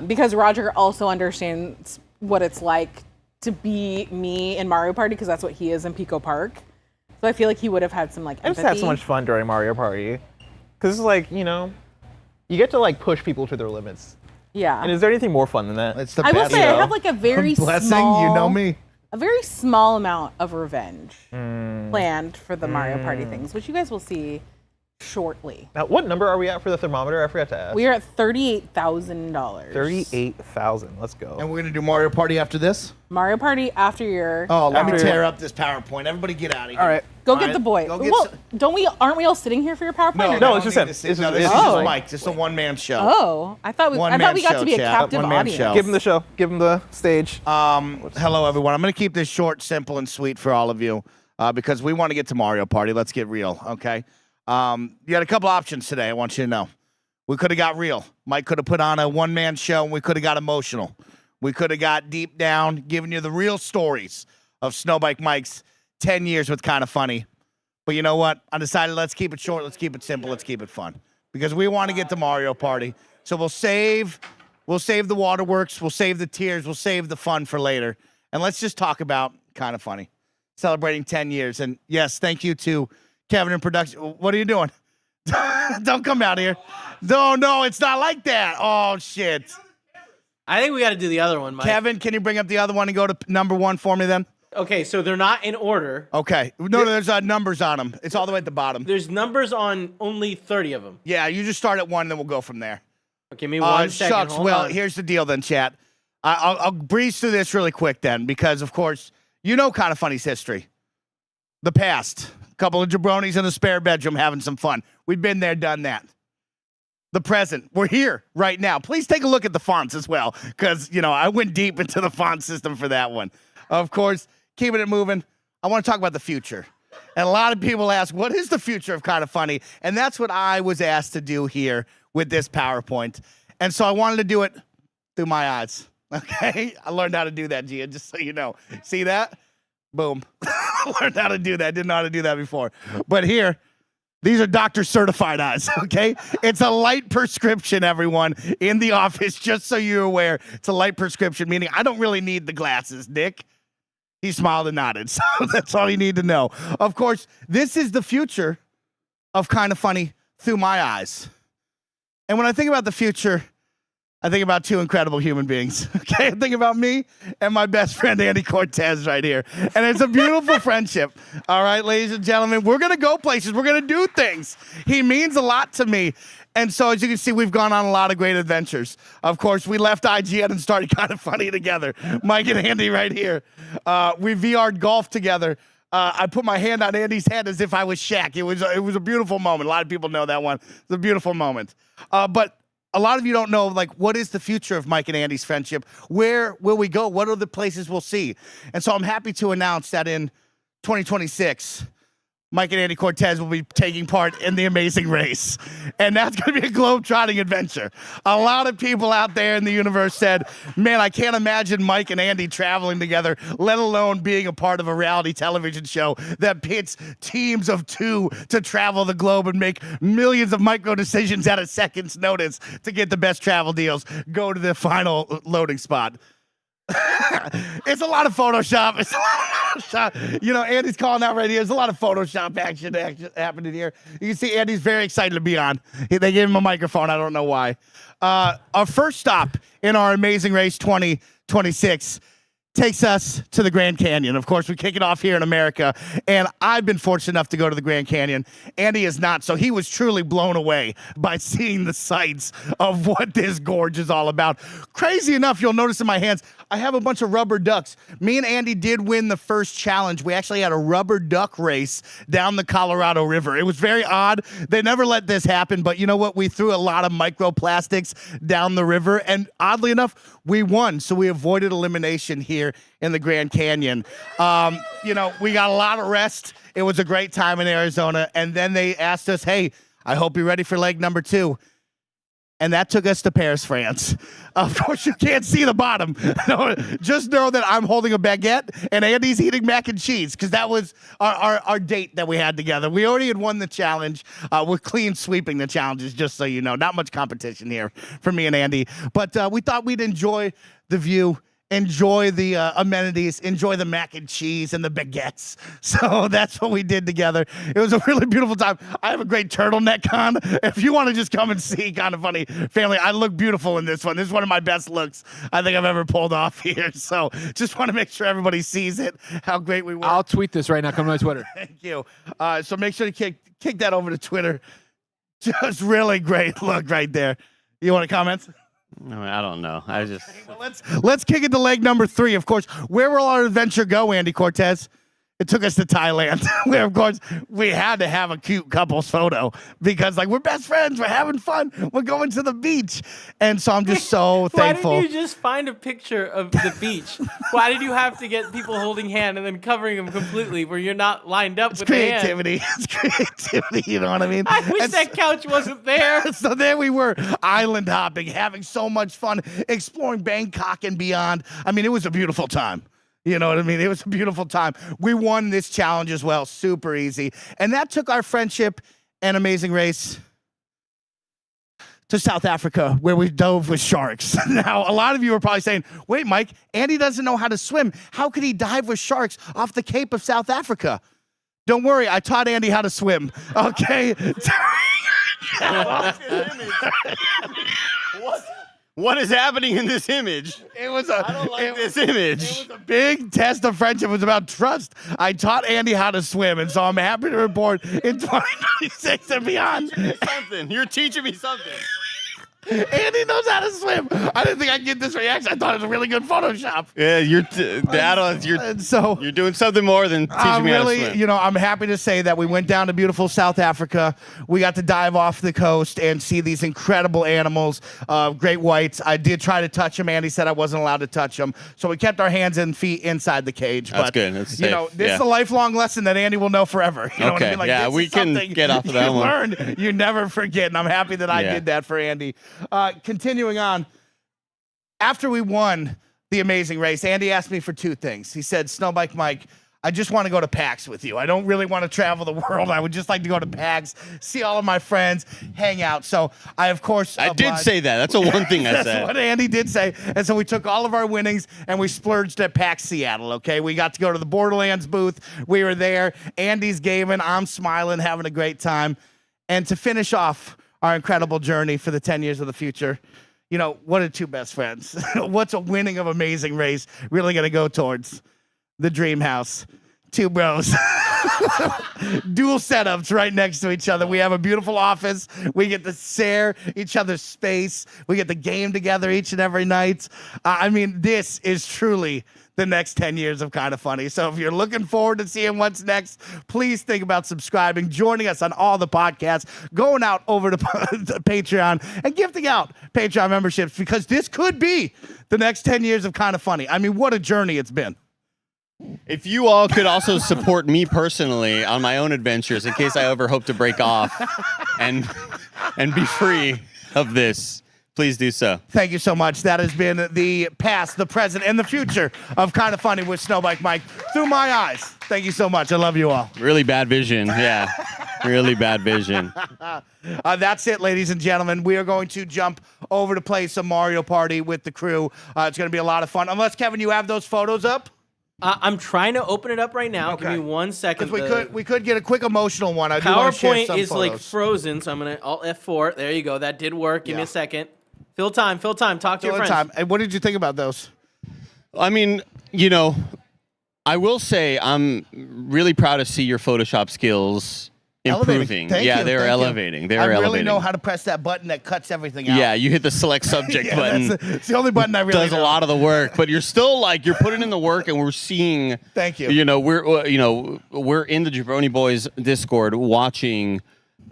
Speaker 11: Because Roger also understands what it's like to be me in Mario Party because that's what he is in Pico Park. So I feel like he would have had some empathy.
Speaker 18: I just had so much fun during Mario Party because it's like you get to like push people to their limits.
Speaker 11: Yeah.
Speaker 18: And is there anything more fun than that?
Speaker 21: It's the
Speaker 11: I will
Speaker 21: best.
Speaker 11: say I have like a very
Speaker 21: Blessing,
Speaker 11: small,
Speaker 21: you know me.
Speaker 11: a very small amount of revenge planned for the Mario Party things, which you guys will see shortly.
Speaker 18: Now, what number are we at for the thermometer? I forgot to ask.
Speaker 11: We are at $38,000.
Speaker 18: 38,000. Let's go.
Speaker 21: And we're gonna do Mario Party after this.
Speaker 11: Mario Party after your.
Speaker 21: Oh, let me tear up this PowerPoint. Everybody, get out of here.
Speaker 18: All right.
Speaker 11: Go get the boy. Well, aren't we all sitting here for your PowerPoint?
Speaker 21: No,
Speaker 18: it's just him.
Speaker 21: This is just Mike. This is a one-man show.
Speaker 11: Oh, I thought we got to be a captive audience.
Speaker 21: Show.
Speaker 18: Give him the show. Give him the stage.
Speaker 21: Hello, everyone. I'm going to keep this short, simple, and sweet for all of you because we want to get to Mario Party. Let's get real, okay? You had a couple options today, I want you to know. We could have got real. Mike could have put on a one-man show, and we could have got emotional. We could have got deep down, giving you the real stories of Snowbike Mike's 10 years with Kind of Funny. But you know what? I decided let's keep it short, let's keep it simple, let's keep it fun. Because we want to get to Mario Party. So we'll save the waterworks, we'll save the tears, we'll save the fun for later. And let's just talk about Kind of Funny. Celebrating 10 years. And yes, thank you to Kevin in production. What are you doing? Don't come out here. No, it's not like that. Oh, shit.
Speaker 10: I think we got to do the other one, Mike.
Speaker 21: Kevin, can you bring up the other one and go to number one for me then?
Speaker 10: Okay, so they're not in order.
Speaker 21: Okay. No, there's numbers on them. It's all the way at the bottom.
Speaker 10: There's numbers on only 30 of them.
Speaker 21: Yeah, you just start at one, then we'll go from there.
Speaker 10: Okay, give me 1 second.
Speaker 21: Shucks.
Speaker 10: Hold on.
Speaker 21: Here's the deal then, chat. I'll breeze through this really quick then because, of course, Kind of Funny's history. The past. A couple of jabronis in the spare bedroom having some fun. We've been there, done that. The present. We're here right now. Please take a look at the fonts as well because, I went deep into the font system for that one. Of course, keeping it moving, I want to talk about the future. And a lot of people ask, what is the future of Kind of Funny? And that's what I was asked to do here with this PowerPoint. And so I wanted to do it through my eyes. Okay? I learned how to do that, Gia, just so you know. See that? Boom. Learned how to do that. Didn't know how to do that before. But here, these are doctor certified eyes, okay? It's a light prescription, everyone, in the office, just so you're aware. It's a light prescription, meaning I don't really need the glasses, Nick. He smiled and nodded, so that's all you need to know. Of course, this is the future of Kind of Funny through my eyes. And when I think about the future, I think about two incredible human beings, okay? I think about me and my best friend, Andy Cortez, right here. And it's a beautiful friendship, all right, ladies and gentlemen? We're going to go places. We're going to do things. He means a lot to me. And so, as you can see, we've gone on a lot of great adventures. Of course, we left IGN and started Kind of Funny together. Mike and Andy right here. We VR'd golf together. I put my hand on Andy's head as if I was Shaq. It was a beautiful moment. A lot of people know that one. It's a beautiful moment. But a lot of you don't know, what is the future of Mike and Andy's friendship? Where will we go? What are the places we'll see? And so I'm happy to announce that in 2026, Mike and Andy Cortez will be taking part in the Amazing Race. And that's going to be a globe-trotting adventure. A lot of people out there in the universe said, man, I can't imagine Mike and Andy traveling together, let alone being a part of a reality television show that pits teams of 2 to travel the globe and make millions of micro decisions at a second's notice to get the best travel deals. Go to the final loading spot. It's a lot of Photoshop. It's a lot of Photoshop. You know, Andy's calling out right here. There's a lot of Photoshop action happening here. You can see Andy's very excited to be on. They gave him a microphone. I don't know why. Our first stop in our Amazing Race 2026 takes us to the Grand Canyon. Of course, we kick it off here in America, and I've been fortunate enough to go to the Grand Canyon. Andy is not, so he was truly blown away by seeing the sights of what this gorge is all about. Crazy enough, you'll notice in my hands, I have a bunch of rubber ducks. Me and Andy did win the first challenge. We actually had a rubber duck race down the Colorado River. It was very odd. They never let this happen, but you know what? We threw a lot of microplastics down the river, and oddly enough, we won, so we avoided elimination here in the Grand Canyon. You know, we got a lot of rest. It was a great time in Arizona, and then they asked us, hey, I hope you're ready for leg number 2. And that took us to Paris, France. Of course, you can't see the bottom. No, just know that I'm holding a baguette and Andy's eating mac and cheese because that was our date that we had together. We already had won the challenge. We're clean sweeping the challenges, just so you know. Not much competition here for me and Andy. But we thought we'd enjoy the view, enjoy the amenities, enjoy the mac and cheese and the baguettes. So that's what we did together. It was a really beautiful time. I have a great turtleneck on. If you want to just come and see Kind of Funny Family, I look beautiful in this one. This is one of my best looks I think I've ever pulled off here. So just want to make sure everybody sees it, how great we were.
Speaker 2: I'll tweet this right now. Come to my Twitter.
Speaker 21: Thank you. So make sure to kick that over to Twitter. Just really great look right there. You want to comment?
Speaker 16: I don't know. I just
Speaker 21: well, let's kick it to leg number 3. Of course, where will our adventure go, Andy Cortez? It took us to Thailand, where of course we had to have a cute couples photo because like we're best friends, we're having fun, we're going to the beach, and so I'm just so thankful.
Speaker 10: Why didn't you just find a picture of the beach? Why did you have to get people holding hand and then covering them completely where you're not lined up with
Speaker 21: creativity.
Speaker 10: the hand?
Speaker 21: It's creativity. You know what I mean?
Speaker 10: I wish that couch wasn't there.
Speaker 21: So there we were, island hopping, having so much fun, exploring Bangkok and beyond. I mean, it was a beautiful time. You know what I mean? It was a beautiful time. We won this challenge as well. Super easy. And that took our friendship and Amazing Race to South Africa, where we dove with sharks. Now, a lot of you are probably saying, wait, Mike, Andy doesn't know how to swim. How could he dive with sharks off the Cape of South Africa? Don't worry, I taught Andy how to swim. Okay?
Speaker 16: What is happening in this image?
Speaker 21: It was
Speaker 16: I don't like this image.
Speaker 21: It was a big test of friendship. It was about trust. I taught Andy how to swim, and so I'm happy to report in 2026 and beyond.
Speaker 16: You're teaching me something.
Speaker 21: Andy knows how to swim. I didn't think I'd get this reaction. I thought it was a really good Photoshop.
Speaker 16: Yeah, you're doing something more than teaching me how to swim.
Speaker 21: You know, I'm happy to say that we went down to beautiful South Africa. We got to dive off the coast and see these incredible animals, great whites. I did try to touch them. Andy said I wasn't allowed to touch them, so we kept our hands and feet inside the cage.
Speaker 16: That's good. That's
Speaker 21: you
Speaker 16: safe.
Speaker 21: know, this is a lifelong lesson that Andy will know forever. You know what I
Speaker 16: Okay.
Speaker 21: mean? Like,
Speaker 16: Yeah,
Speaker 21: this
Speaker 16: we
Speaker 21: is
Speaker 16: can
Speaker 21: something
Speaker 16: get off of that
Speaker 21: you
Speaker 16: one.
Speaker 21: learn, you never forget, and I'm happy that I did that for Andy. Continuing on, after we won the Amazing Race, Andy asked me for 2 things. He said, Snowbike Mike, I just want to go to PAX with you. I don't really want to travel the world. I would just like to go to PAX, see all of my friends, hang out. So I, of course,
Speaker 16: I did say that. That's the one thing I said.
Speaker 21: That's what Andy did say. And so we took all of our winnings and we splurged at PAX Seattle, okay? We got to go to the Borderlands booth. We were there. Andy's gaming. I'm smiling, having a great time. And to finish off our incredible journey for the 10 years of the future, you know, what are 2 best friends? What's a winning of Amazing Race really going to go towards? The dream house. 2 bros. Dual setups right next to each other. We have a beautiful office. We get to share each other's space. We get to game together each and every night. I mean, this is truly the next 10 years of Kind of Funny. So if you're looking forward to seeing what's next, please think about subscribing, joining us on all the podcasts, going out over to Patreon and gifting out Patreon memberships, because this could be the next 10 years of Kind of Funny. I mean, what a journey it's been.
Speaker 16: If you all could also support me personally on my own adventures in case I ever hope to break off and be free of this, please do so.
Speaker 21: Thank you so much. That has been the past, the present, and the future of Kind of Funny with Snowbike Mike through my eyes. Thank you so much. I love you all.
Speaker 16: Really bad vision. Yeah. Really bad vision.
Speaker 21: That's it, ladies and gentlemen. We are going to jump over to play some Mario Party with the crew. It's going to be a lot of fun. Unless, Kevin, you have those photos up?
Speaker 10: I'm trying to open it up right now. Okay. Give me 1 second.
Speaker 21: Because we could get a quick emotional one. I do
Speaker 10: PowerPoint
Speaker 21: want to share some
Speaker 10: is
Speaker 21: photos.
Speaker 10: like frozen, so I'm going to Alt F4. There you go. That did work. Give me a second. Fill time. Talk to your friends.
Speaker 21: Time. And what did you think about those?
Speaker 16: I mean, I will say I'm really proud to see your Photoshop skills improving. They're elevating. They're elevating.
Speaker 21: I really know how to press that button that cuts everything out.
Speaker 16: Yeah, you hit the select subject button.
Speaker 21: It's the only button I really
Speaker 16: does a lot of the work, but you're still you're putting in the work, and we're seeing.
Speaker 21: Thank you.
Speaker 16: We're in the Jabroni Boys Discord watching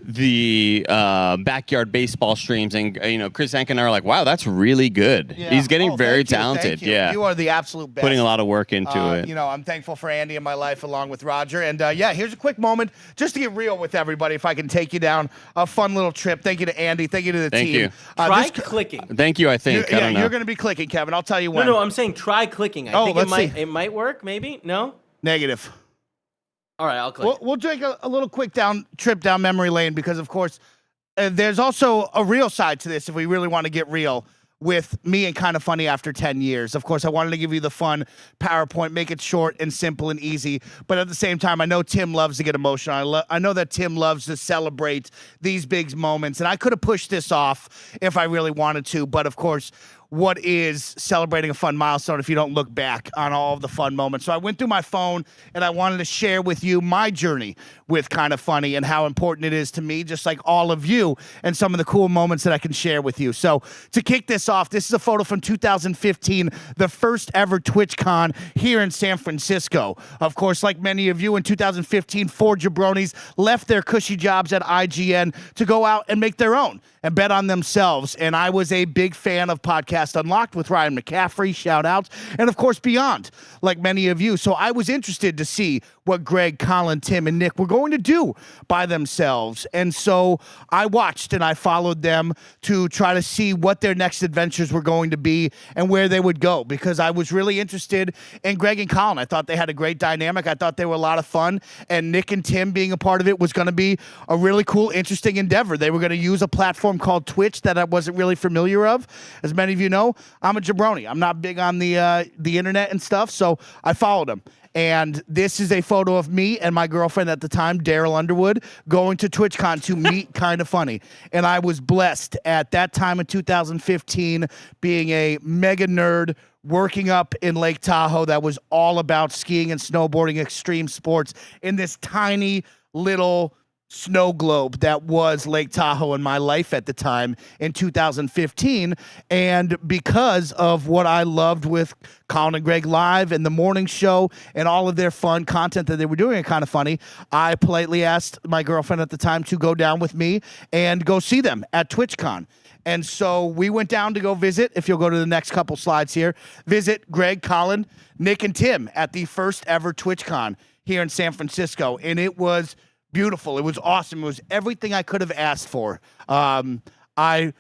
Speaker 16: the backyard baseball streams, and Chris Ank and I are like, wow, that's really good. Yeah. He's getting very talented. Yeah,
Speaker 21: you are the absolute best.
Speaker 16: Putting a lot of work into it.
Speaker 21: I'm thankful for Andy in my life along with Roger. And here's a quick moment just to get real with everybody. If I can take you down a fun little trip. Thank you to Andy. Thank you to the team.
Speaker 16: Thank you.
Speaker 10: Try clicking.
Speaker 16: Thank you. I think. I don't know.
Speaker 21: You're going to be clicking, Kevin. I'll tell you when.
Speaker 10: No, I'm saying try clicking. I think it might work. Maybe no.
Speaker 21: Negative.
Speaker 10: All right, I'll click.
Speaker 21: We'll take a little quick trip down memory lane because, of course, there's also a real side to this if we really want to get real with me and Kind of Funny after 10 years. Of course, I wanted to give you the fun PowerPoint, make it short and simple and easy. But at the same time, I know Tim loves to get emotional. I know that Tim loves to celebrate these big moments. And I could have pushed this off if I really wanted to. But, of course, what is celebrating a fun milestone if you don't look back on all of the fun moments? So I went through my phone and I wanted to share with you my journey with Kind of Funny and how important it is to me, just like all of you, and some of the cool moments that I can share with you. So to kick this off, this is a photo from 2015, the first ever TwitchCon here in San Francisco. Of course, like many of you, in 2015, 4 jabronis left their cushy jobs at IGN to go out and make their own and bet on themselves. And I was a big fan of Podcast Unlocked with Ryan McCaffrey, shout outs, and of course Beyond, like many of you. So I was interested to see what Greg, Colin, Tim, and Nick were going to do by themselves. And so I watched and I followed them to try to see what their next adventures were going to be and where they would go, because I was really interested in Greg and Colin. I thought they had a great dynamic. I thought they were a lot of fun, and Nick and Tim being a part of it was going to be a really cool, interesting endeavor. They were going to use a platform called Twitch that I wasn't really familiar of. As many of you know, I'm a jabroni. I'm not big on the internet and stuff, so I followed them. And this is a photo of me and my girlfriend at the time, Daryl Underwood, going to TwitchCon to meet Kind of Funny. And I was blessed at that time in 2015, being a mega nerd, working up in Lake Tahoe that was all about skiing and snowboarding, extreme sports, in this tiny little snow globe that was Lake Tahoe in my life at the time in 2015. And because of what I loved with Colin and Greg Live and the morning show and all of their fun content that they were doing at Kind of Funny, I politely asked my girlfriend at the time to go down with me and go see them at TwitchCon. And so we went down to go visit, if you'll go to the next couple slides here, visit Greg, Colin, Nick, and Tim at the first ever TwitchCon here in San Francisco. And it was beautiful. It was awesome. It was everything I could have asked for. I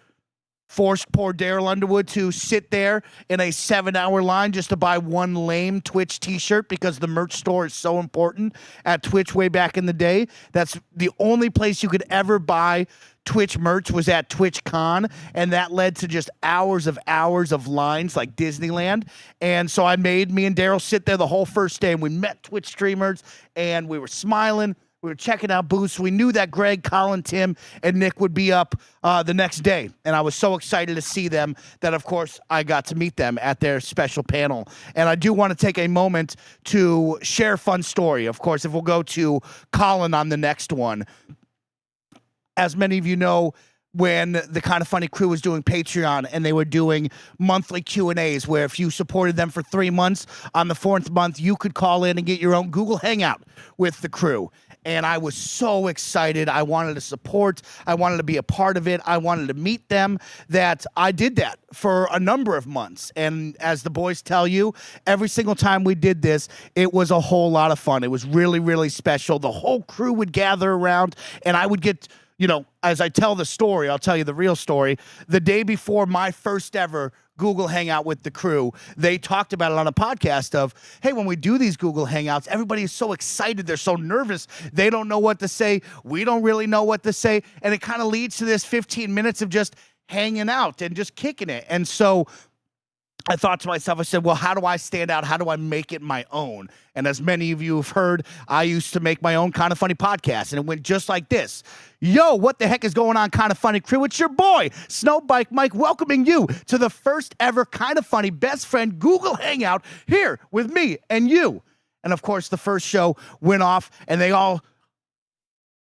Speaker 21: forced poor Daryl Underwood to sit there in a 7-hour line just to buy one lame Twitch t-shirt, because the merch store is so important at Twitch way back in the day. That's the only place you could ever buy Twitch merch, was at TwitchCon, and that led to just hours of lines like Disneyland. And so me and Daryl sit there the whole first day, and we met Twitch streamers, and we were smiling. We were checking out booths. We knew that Greg, Colin, Tim, and Nick would be up the next day. And I was so excited to see them that, of course, I got to meet them at their special panel. And I do want to take a moment to share a fun story. Of course, if we'll go to Colin on the next one. As many of you know, when the Kind of Funny crew was doing Patreon and they were doing monthly Q&As, where if you supported them for 3 months, on the 4th month, you could call in and get your own Google Hangout with the crew. And I was so excited. I wanted to support. I wanted to be a part of it. I wanted to meet them, that I did that for a number of months. And as the boys tell you, every single time we did this, it was a whole lot of fun. It was really, really special. The whole crew would gather around, and I would get, you know, as I tell the story, I'll tell you the real story. The day before my first ever Google Hangout with the crew, they talked about it on a podcast of, hey, when we do these Google Hangouts, everybody is so excited. They're so nervous. They don't know what to say. We don't really know what to say. And it kind of leads to this 15 minutes of just hanging out and just kicking it. And so I thought to myself, I said, well, how do I stand out? How do I make it my own? And as many of you have heard, I used to make my own Kind of Funny podcast, and it went just like this. Yo, what the heck is going on, Kind of Funny crew? It's your boy, Snowbike Mike, welcoming you to the first ever Kind of Funny Best Friend Google Hangout here with me and you. And of course, the first show went off, and they all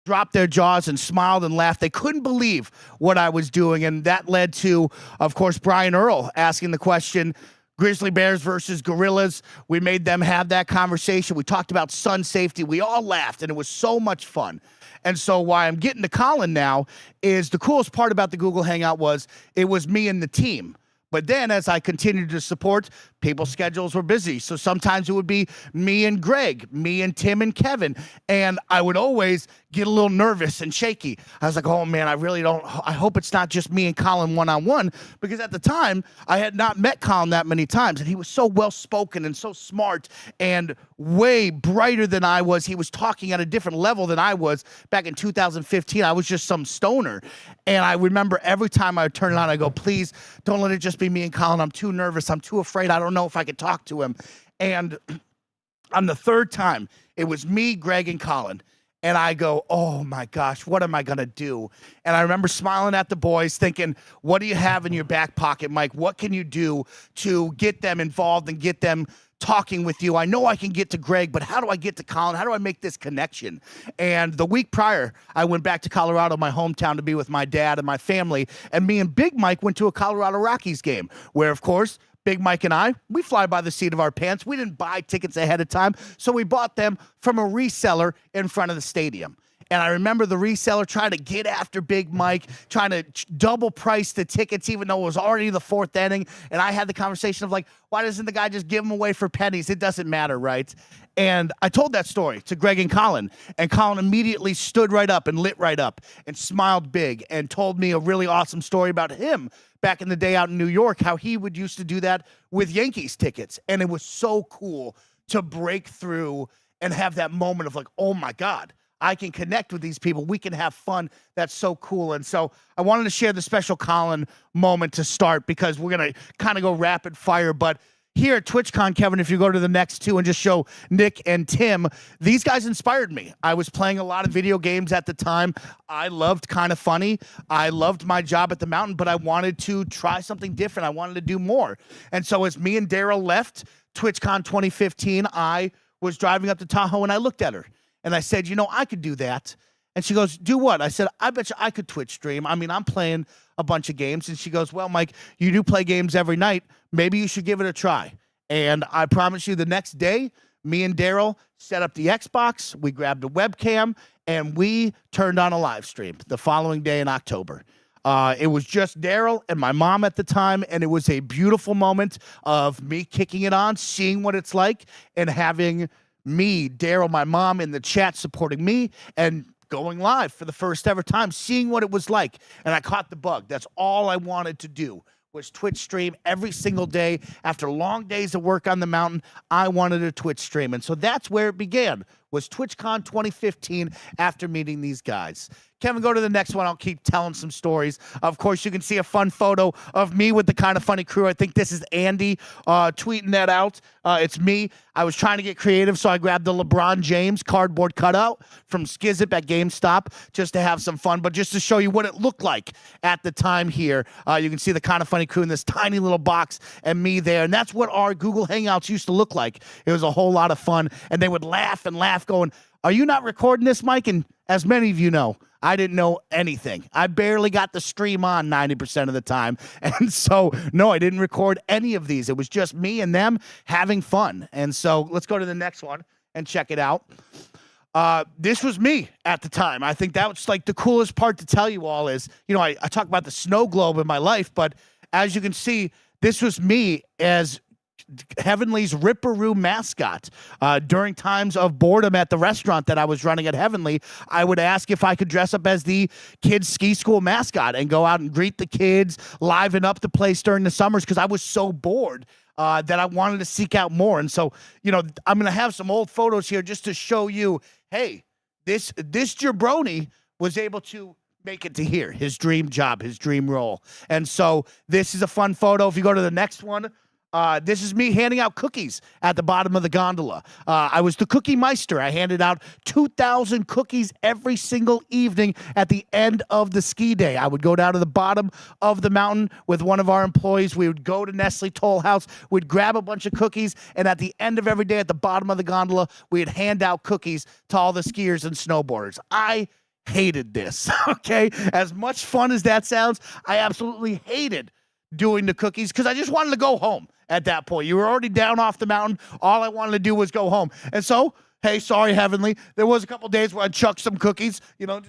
Speaker 21: dropped their jaws and smiled and laughed. They couldn't believe what I was doing. And that led to, of course, Brian Earl asking the question, grizzly bears versus gorillas. We made them have that conversation. We talked about sun safety. We all laughed, and it was so much fun. And so why I'm getting to Colin now is the coolest part about the Google Hangout was it was me and the team. But then as I continued to support, people's schedules were busy. So sometimes it would be me and Greg, me and Tim and Kevin. And I would always get a little nervous and shaky. I was like, oh man, I hope it's not just me and Colin one-on-one, because at the time I had not met Colin that many times, and he was so well-spoken and so smart and way brighter than I was. He was talking at a different level than I was back in 2015. I was just some stoner. And I remember every time I would turn it on, I go, please don't let it just be me and Colin. I'm too nervous. I'm too afraid. I don't know if I could talk to him. And on the third time, it was me, Greg, and Colin. And I go, oh my gosh, what am I going to do? And I remember smiling at the boys thinking, what do you have in your back pocket, Mike? What can you do to get them involved and get them talking with you? I know I can get to Greg, but how do I get to Colin? How do I make this connection? And the week prior, I went back to Colorado, my hometown, to be with my dad and my family. And me and Big Mike went to a Colorado Rockies game where, of course, Big Mike and I, we fly by the seat of our pants. We didn't buy tickets ahead of time, so we bought them from a reseller in front of the stadium. And I remember the reseller trying to get after Big Mike, trying to double price the tickets, even though it was already the fourth inning. And I had the conversation of like, why doesn't the guy just give them away for pennies? It doesn't matter, right? And I told that story to Greg and Colin immediately stood right up and lit right up and smiled big and told me a really awesome story about him back in the day out in New York, how he would used to do that with Yankees tickets. And it was so cool to break through and have that moment of like, oh my God, I can connect with these people. We can have fun. That's so cool. And so I wanted to share the special Colin moment to start, because we're going to kind of go rapid fire. But here at TwitchCon, Kevin, if you go to the next two and just show Nick and Tim, these guys inspired me. I was playing a lot of video games at the time. I loved Kind of Funny. I loved my job at the Mountain, but I wanted to try something different. I wanted to do more. And so as me and Daryl left TwitchCon 2015, I was driving up to Tahoe, and I looked at her. And I said, you know, I could do that. And she goes, do what? I said, I bet you I could Twitch stream. I mean, I'm playing a bunch of games. And she goes, well, Mike, you do play games every night. Maybe you should give it a try. And I promise you, the next day, me and Daryl set up the Xbox. We grabbed a webcam, and we turned on a live stream the following day in October. It was just Daryl and my mom at the time, and it was a beautiful moment of me kicking it on, seeing what it's like, and having me, Daryl, my mom in the chat supporting me, and going live for the first ever time, seeing what it was like. And I caught the bug. That's all I wanted to do, was Twitch stream every single day. After long days of work on the Mountain, I wanted a Twitch stream. And so that's where it began, was TwitchCon 2015 after meeting these guys. Kevin, go to the next one. I'll keep telling some stories. Of course, you can see a fun photo of me with the Kind of Funny crew. I think this is Andy tweeting that out. It's me. I was trying to get creative, so I grabbed the LeBron James cardboard cutout from Skizip at GameStop just to have some fun, but just to show you what it looked like at the time here. You can see the Kind of Funny crew in this tiny little box and me there, and that's what our Google Hangouts used to look like. It was a whole lot of fun, and they would laugh and laugh going, are you not recording this, Mike? And as many of you know, I didn't know anything. I barely got the stream on 90% of the time. And so, no, I didn't record any of these. It was just me and them having fun. And so let's go to the next one and check it out. this was me at the time. I think that was like the coolest part to tell you all is, I talk about the snow globe in my life, but as you can see, this was me as Heavenly's Ripperoo mascot. During times of boredom at the restaurant that I was running at Heavenly, I would ask if I could dress up as the kids' ski school mascot and go out and greet the kids, liven up the place during the summers because I was so bored. That I wanted to seek out more. And so, I'm going to have some old photos here just to show you, hey, this jabroni was able to make it to here, his dream job, his dream role. And so this is a fun photo. If you go to the next one, this is me handing out cookies at the bottom of the gondola. I was the cookie meister. I handed out 2,000 cookies every single evening at the end of the ski day. I would go down to the bottom of the mountain with one of our employees. We would go to Nestle Toll House. We'd grab a bunch of cookies, and at the end of every day at the bottom of the gondola, we'd hand out cookies to all the skiers and snowboarders. I hated this, okay? As much fun as that sounds, I absolutely hated doing the cookies because I just wanted to go home at that point. You were already down off the mountain. All I wanted to do was go home. And so, hey, sorry, Heavenly. There was a couple days where I chucked some cookies, just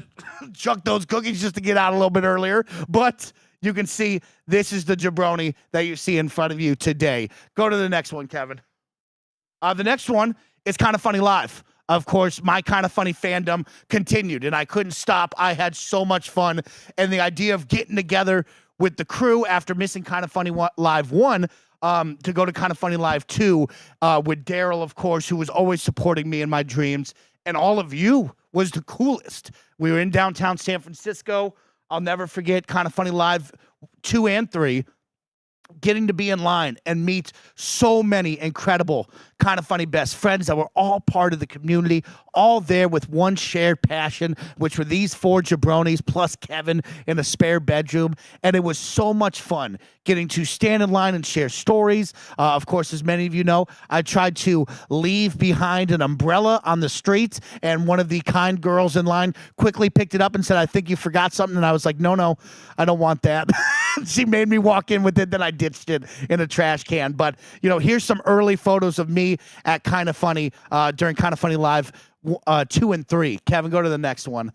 Speaker 21: chuck those cookies just to get out a little bit earlier. But you can see this is the jabroni that you see in front of you today. Go to the next one, Kevin. The next one is Kinda Funny Live. Of course, my Kinda Funny fandom continued, and I couldn't stop. I had so much fun. And the idea of getting together with the crew after missing Kinda Funny Live 1 to go to Kinda Funny Live 2 with Daryl, of course, who was always supporting me in my dreams. And all of you was the coolest. We were in downtown San Francisco. I'll never forget Kinda Funny Live 2 and 3. Getting to be in line and meet so many incredible Kinda Funny best friends that were all part of the community, all there with one shared passion, which were these 4 jabronis plus Kevin in a spare bedroom. And it was so much fun getting to stand in line and share stories. Of course, as many of you know, I tried to leave behind an umbrella on the street, and one of the kind girls in line quickly picked it up and said, "I think you forgot something." And I was like, no, I don't want that. She made me walk in with it, then I ditched it in a trash can. But, here's some early photos of me at Kinda Funny during Kinda Funny Live 2 and 3. Kevin, go to the next one.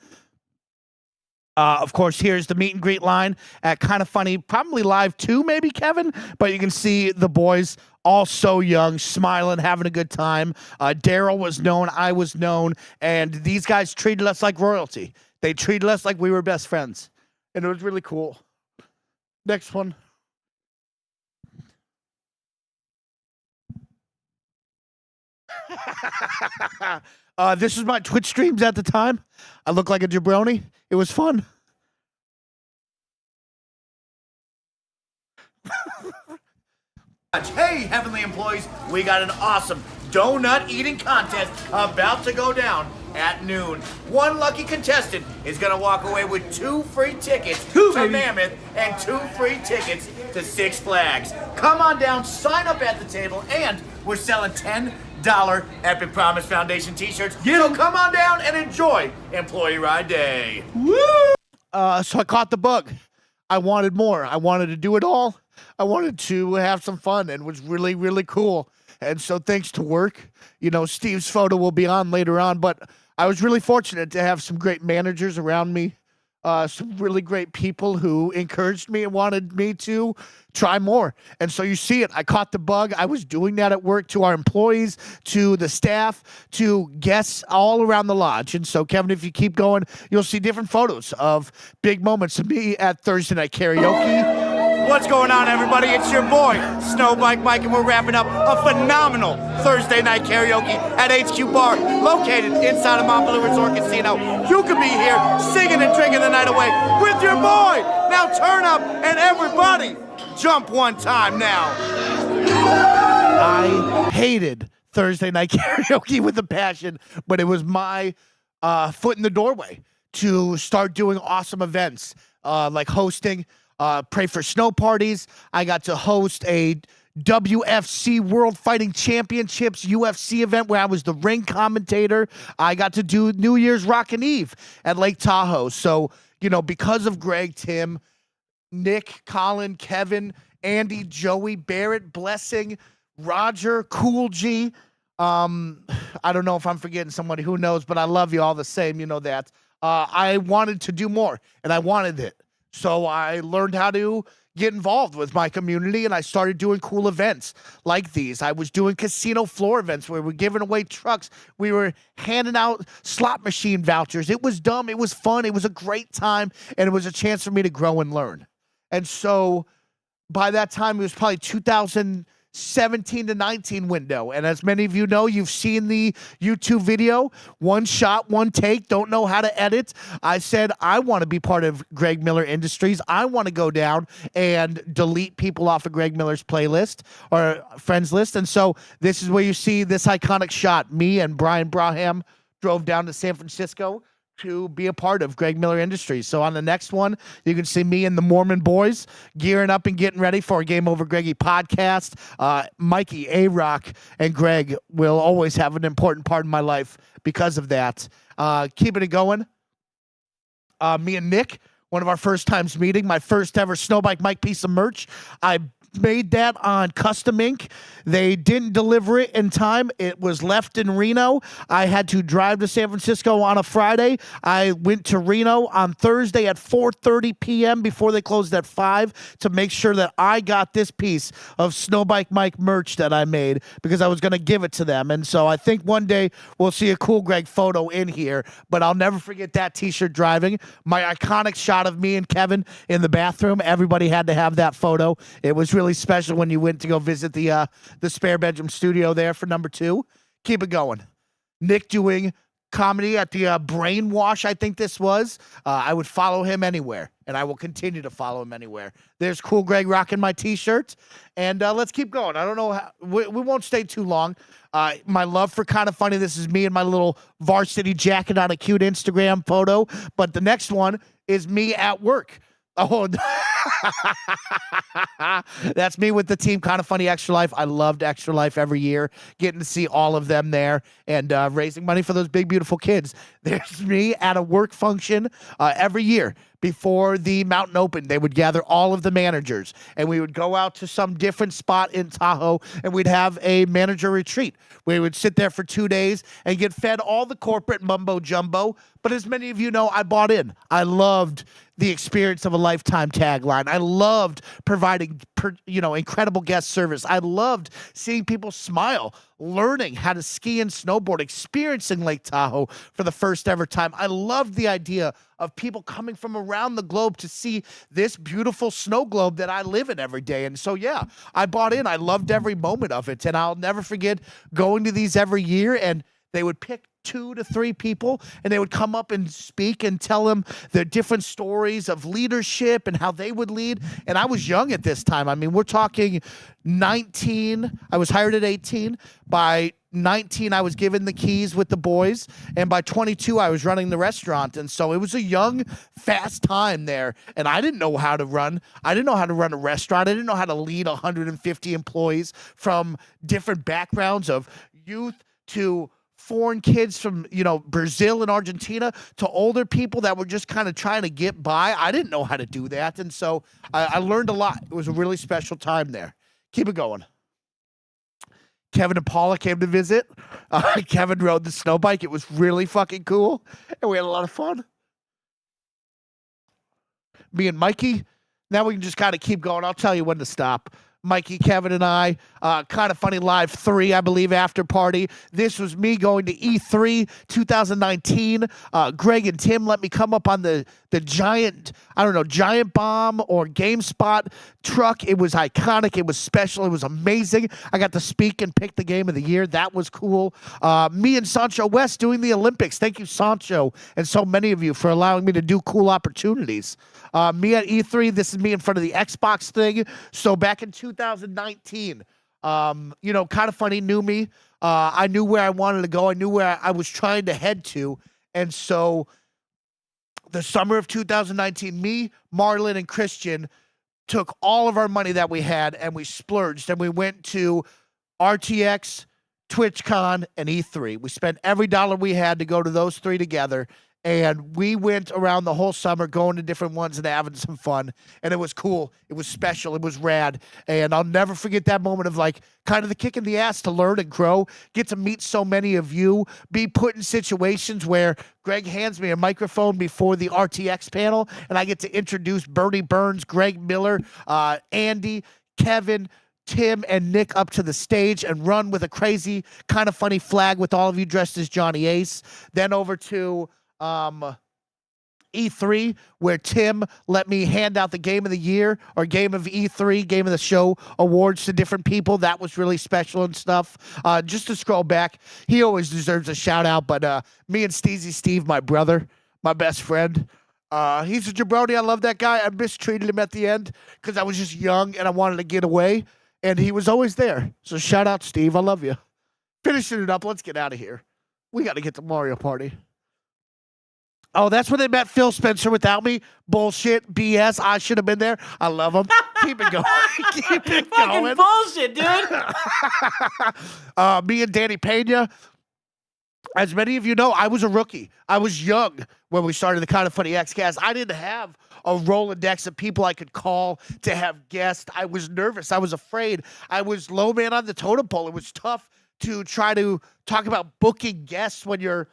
Speaker 21: Of course, here's the meet and greet line at Kinda Funny, probably Live 2 maybe, Kevin? But you can see the boys all so young, smiling, having a good time. Daryl was known, I was known, and these guys treated us like royalty. They treated us like we were best friends, and it was really cool. Next one. This was my Twitch streams at the time. I looked like a jabroni. It was fun. Hey, Heavenly employees, we got an awesome donut eating contest about to go down at noon. One lucky contestant is going to walk away with 2 free tickets to Mammoth and 2 free tickets to Six Flags. Come on down, sign up at the table, and we're selling $10 Epic Promise Foundation t-shirts. So come on down and enjoy Employee Ride Day. Woo! So I caught the bug. I wanted more. I wanted to do it all. I wanted to have some fun, and it was really, really cool. And so thanks to work, Steve's photo will be on later on, but I was really fortunate to have some great managers around me, some really great people who encouraged me and wanted me to try more. And so you see it. I caught the bug. I was doing that at work to our employees, to the staff, to guests all around the lodge. And so, Kevin, if you keep going, you'll see different photos of big moments of me at Thursday Night Karaoke. What's going on, everybody? It's your boy, Snowbike Mike, and we're wrapping up a phenomenal Thursday Night Karaoke at HQ Bar, located inside of Mont Bleu Resort Casino. You can be here singing and drinking the night away with your boy. Now turn up, and everybody, jump one time now. I hated Thursday Night Karaoke with a passion, but it was my foot in the doorway to start doing awesome events, like hosting Pray for Snow parties. I got to host a WFC World Fighting Championships UFC event where I was the ring commentator. I got to do New Year's Rockin' Eve at Lake Tahoe. So, because of Greg, Tim, Nick, Colin, Kevin, Andy, Joey, Barrett, Blessing, Roger, Cool G, I don't know if I'm forgetting somebody, who knows, but I love you all the same. You know that. I wanted to do more, and I wanted it. So I learned how to get involved with my community, and I started doing cool events like these. I was doing casino floor events where we were giving away trucks. We were handing out slot machine vouchers. It was dumb. It was fun. It was a great time, and it was a chance for me to grow and learn. And so by that time, it was probably 2017 to 19 window. And as many of you know, you've seen the YouTube video, one shot, one take, don't know how to edit. I said, I want to be part of Greg Miller Industries. I want to go down and delete people off of Greg Miller's playlist or friends list. And so this is where you see this iconic shot. Me and Brian Braham drove down to San Francisco to be a part of Greg Miller Industries. So on the next one, you can see me and the Mormon boys gearing up and getting ready for a Game Over Greggy podcast. Mikey, A-Rock, and Greg will always have an important part in my life because of that. Keeping it going, me and Nick, one of our first times meeting, my first ever Snowbike Mike piece of merch. I made that on Custom Ink. They didn't deliver it in time. It was left in Reno. I had to drive to San Francisco on a Friday. I went to Reno on Thursday at 4:30 p.m. before they closed at 5 to make sure that I got this piece of Snowbike Mike merch that I made because I was going to give it to them. And so I think one day we'll see a cool Greg photo in here, but I'll never forget that t-shirt driving. My iconic shot of me and Kevin in the bathroom. Everybody had to have that photo. It was really special when you went to go visit the spare bedroom studio there for number 2. Keep it going. Nick doing comedy at the Brainwash, I think this was. I would follow him anywhere, and I will continue to follow him anywhere. There's Cool Greg rocking my t-shirt, and let's keep going. I don't know how, we won't stay too long. My love for Kinda Funny, this is me in my little varsity jacket on a cute Instagram photo, but the next one is me at work. Oh, that's me with the team, Kinda Funny Extra Life. I loved Extra Life every year, getting to see all of them there and raising money for those big, beautiful kids. There's me at a work function every year. Before the Mountain Open, they would gather all of the managers, and we would go out to some different spot in Tahoe, and we'd have a manager retreat. We would sit there for 2 days and get fed all the corporate mumbo jumbo. But as many of you know, I bought in. I loved the experience of a lifetime tagline. I loved providing, incredible guest service. I loved seeing people smile, learning how to ski and snowboard, experiencing Lake Tahoe for the first ever time. I loved the idea of people coming from around the globe to see this beautiful snow globe that I live in every day. And so, yeah, I bought in. I loved every moment of it. And I'll never forget going to these every year, and they would pick 2 to 3 people, and they would come up and speak and tell them their different stories of leadership and how they would lead. And I was young at this time. I mean, we're talking 19. I was hired at 18. By 19, I was given the keys with the boys. And by 22, I was running the restaurant. And so it was a young, fast time there. And I didn't know how to run. I didn't know how to run a restaurant. I didn't know how to lead 150 employees from different backgrounds of youth to foreign kids from, Brazil and Argentina to older people that were just kind of trying to get by. I didn't know how to do that. And so I learned a lot. It was a really special time there. Keep it going. Kevin and Paula came to visit. Kevin rode the snow bike. It was really fucking cool. And we had a lot of fun. Me and Mikey. Now we can just kind of keep going. I'll tell you when to stop. Mikey, Kevin, and I, Kinda Funny Live 3, I believe, after party. This was me going to E3 2019. Greg and Tim let me come up on the giant, giant bomb or GameSpot truck. It was iconic. It was special. It was amazing. I got to speak and pick the game of the year. That was cool. Me and Sancho West doing the Olympics. Thank you, Sancho, and so many of you for allowing me to do cool opportunities. Me at E3, this is me in front of the Xbox thing. So back in 2019, Kinda Funny knew me. I knew where I wanted to go. I knew where I was trying to head to. And so the summer of 2019, me, Marlon, and Christian took all of our money that we had and we splurged and we went to RTX, TwitchCon, and E3. We spent every dollar we had to go to those 3 together. And we went around the whole summer going to different ones and having some fun. And it was cool. It was special. It was rad. And I'll never forget that moment of like kind of the kick in the ass to learn and grow, get to meet so many of you, be put in situations where Greg hands me a microphone before the RTX panel and I get to introduce Bernie Burns, Greg Miller, Andy, Kevin, Tim, and Nick up to the stage and run with a crazy kind of funny flag with all of you dressed as Johnny Ace. Then over to E3, where Tim let me hand out the Game of the Year or Game of E3, Game of the Show awards to different people. That was really special and stuff. Just to scroll back, he always deserves a shout out, but me and Steezy Steve, my brother, my best friend, he's a jabroni. I love that guy. I mistreated him at the end because I was just young and I wanted to get away, and he was always there. So shout out, Steve. I love you. Finishing it up. Let's get out of here. We got to get to Mario Party. Oh, that's when they met Phil Spencer without me. Bullshit, BS. I should have been there. I love him. Keep it going. Keep it going.
Speaker 10: Fucking bullshit, dude.
Speaker 21: Me and Danny Pena. As many of you know, I was a rookie. I was young when we started the Kind of Funny XCast. I didn't have a Rolodex of people I could call to have guests. I was nervous. I was afraid. I was low man on the totem pole. It was tough to try to talk about booking guests when you're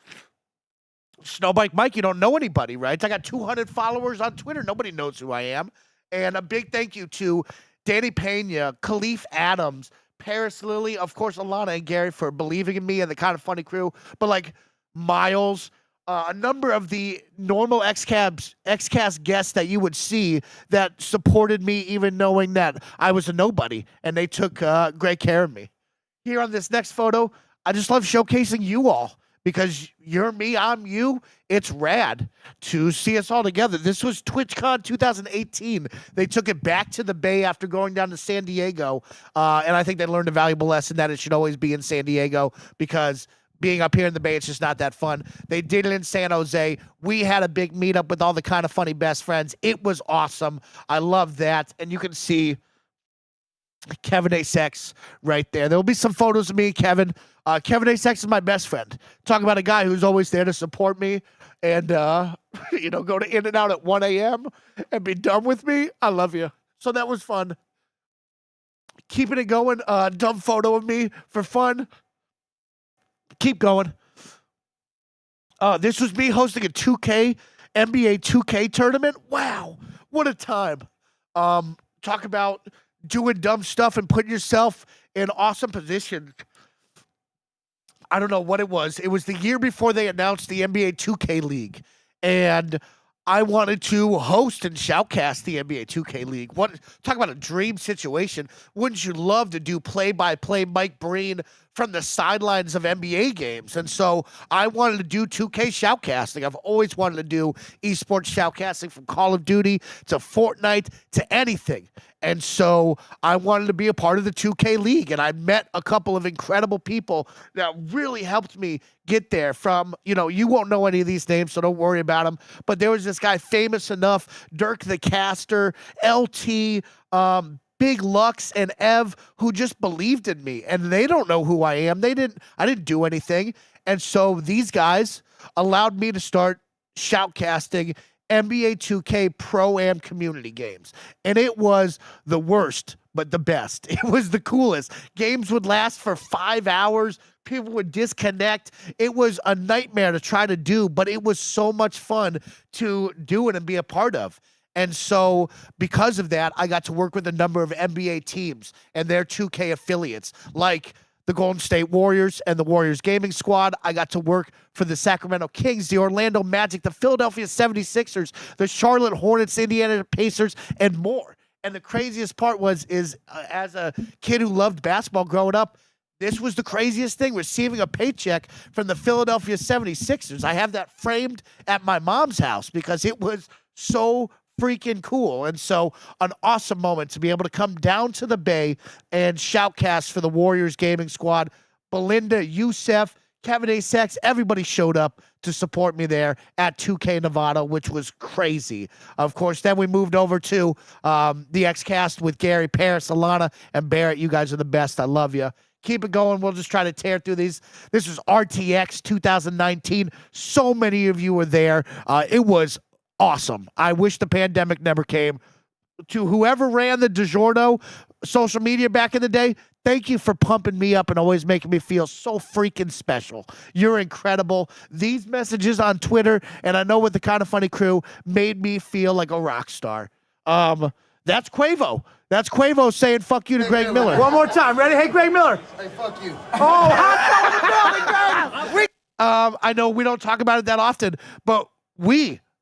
Speaker 21: Snowbike Mike, you don't know anybody, right? I got 200 followers on Twitter. Nobody knows who I am. And a big thank you to Danny Pena, Khalif Adams, Paris Lilly, of course, Alana and Gary for believing in me and the Kind of Funny crew. But like Miles, a number of the normal XCast guests that you would see that supported me even knowing that I was a nobody. And they took great care of me. Here on this next photo, I just love showcasing you all. Because you're me, I'm you. It's rad to see us all together. This was TwitchCon 2018. They took it back to the Bay after going down to San Diego. And I think they learned a valuable lesson that it should always be in San Diego because being up here in the Bay, it's just not that fun. They did it in San Jose. We had a big meetup with all the Kind of Funny best friends. It was awesome. I love that. And you can see Kevin A. Sex right there. There will be some photos of me, Kevin. Kevin A. Sex is my best friend. Talk about a guy who's always there to support me and, go to In-N-Out at 1 a.m. and be done with me. I love you. So that was fun. Keeping it going. Dumb photo of me for fun. Keep going. This was me hosting a NBA 2K tournament. Wow. What a time. Talk about doing dumb stuff and putting yourself in awesome positions. I don't know what it was. It was the year before they announced the NBA 2K League. And I wanted to host and shoutcast the NBA 2K League. Talk about a dream situation. Wouldn't you love to do play-by-play Mike Breen from the sidelines of NBA games? And so I wanted to do 2K shoutcasting. I've always wanted to do esports shoutcasting from Call of Duty to Fortnite to anything. And so I wanted to be a part of the 2K League. And I met a couple of incredible people that really helped me get there from, you won't know any of these names, so don't worry about them. But there was this guy famous enough, Dirk the Caster, LT, Big Lux, and Ev, who just believed in me. And they don't know who I am. I didn't do anything. And so these guys allowed me to start shoutcasting NBA 2K Pro-Am community games. And it was the worst, but the best. It was the coolest. Games would last for 5 hours. People would disconnect. It was a nightmare to try to do, but it was so much fun to do it and be a part of. And so because of that, I got to work with a number of NBA teams and their 2K affiliates, like the Golden State Warriors and the Warriors Gaming Squad. I got to work for the Sacramento Kings, the Orlando Magic, the Philadelphia 76ers, the Charlotte Hornets, Indiana Pacers, and more. And the craziest part is as a kid who loved basketball growing up, this was the craziest thing, receiving a paycheck from the Philadelphia 76ers. I have that framed at my mom's house because it was so freaking cool. And so an awesome moment to be able to come down to the Bay and shoutcast for the Warriors Gaming Squad. Belinda, Youssef, Kevin A. Sex, everybody showed up to support me there at 2K Nevada, which was crazy. Of course, then we moved over to the XCast with Gary, Paris, Alana, and Barrett. You guys are the best. I love you. Keep it going. We'll just try to tear through these. This was RTX 2019. So many of you were there. It was awesome. I wish the pandemic never came. To whoever ran the DiGiorno social media back in the day, thank you for pumping me up and always making me feel so freaking special. You're incredible. These messages on Twitter, and I know with the Kind of Funny crew, made me feel like a rock star. That's Quavo. That's Quavo saying fuck you to Greg Miller.
Speaker 2: One more time. Ready? Hey, Greg Miller.
Speaker 21: Hey, fuck you.
Speaker 2: Oh, hot dog in the building, Greg.
Speaker 21: I know we don't talk about it that often, but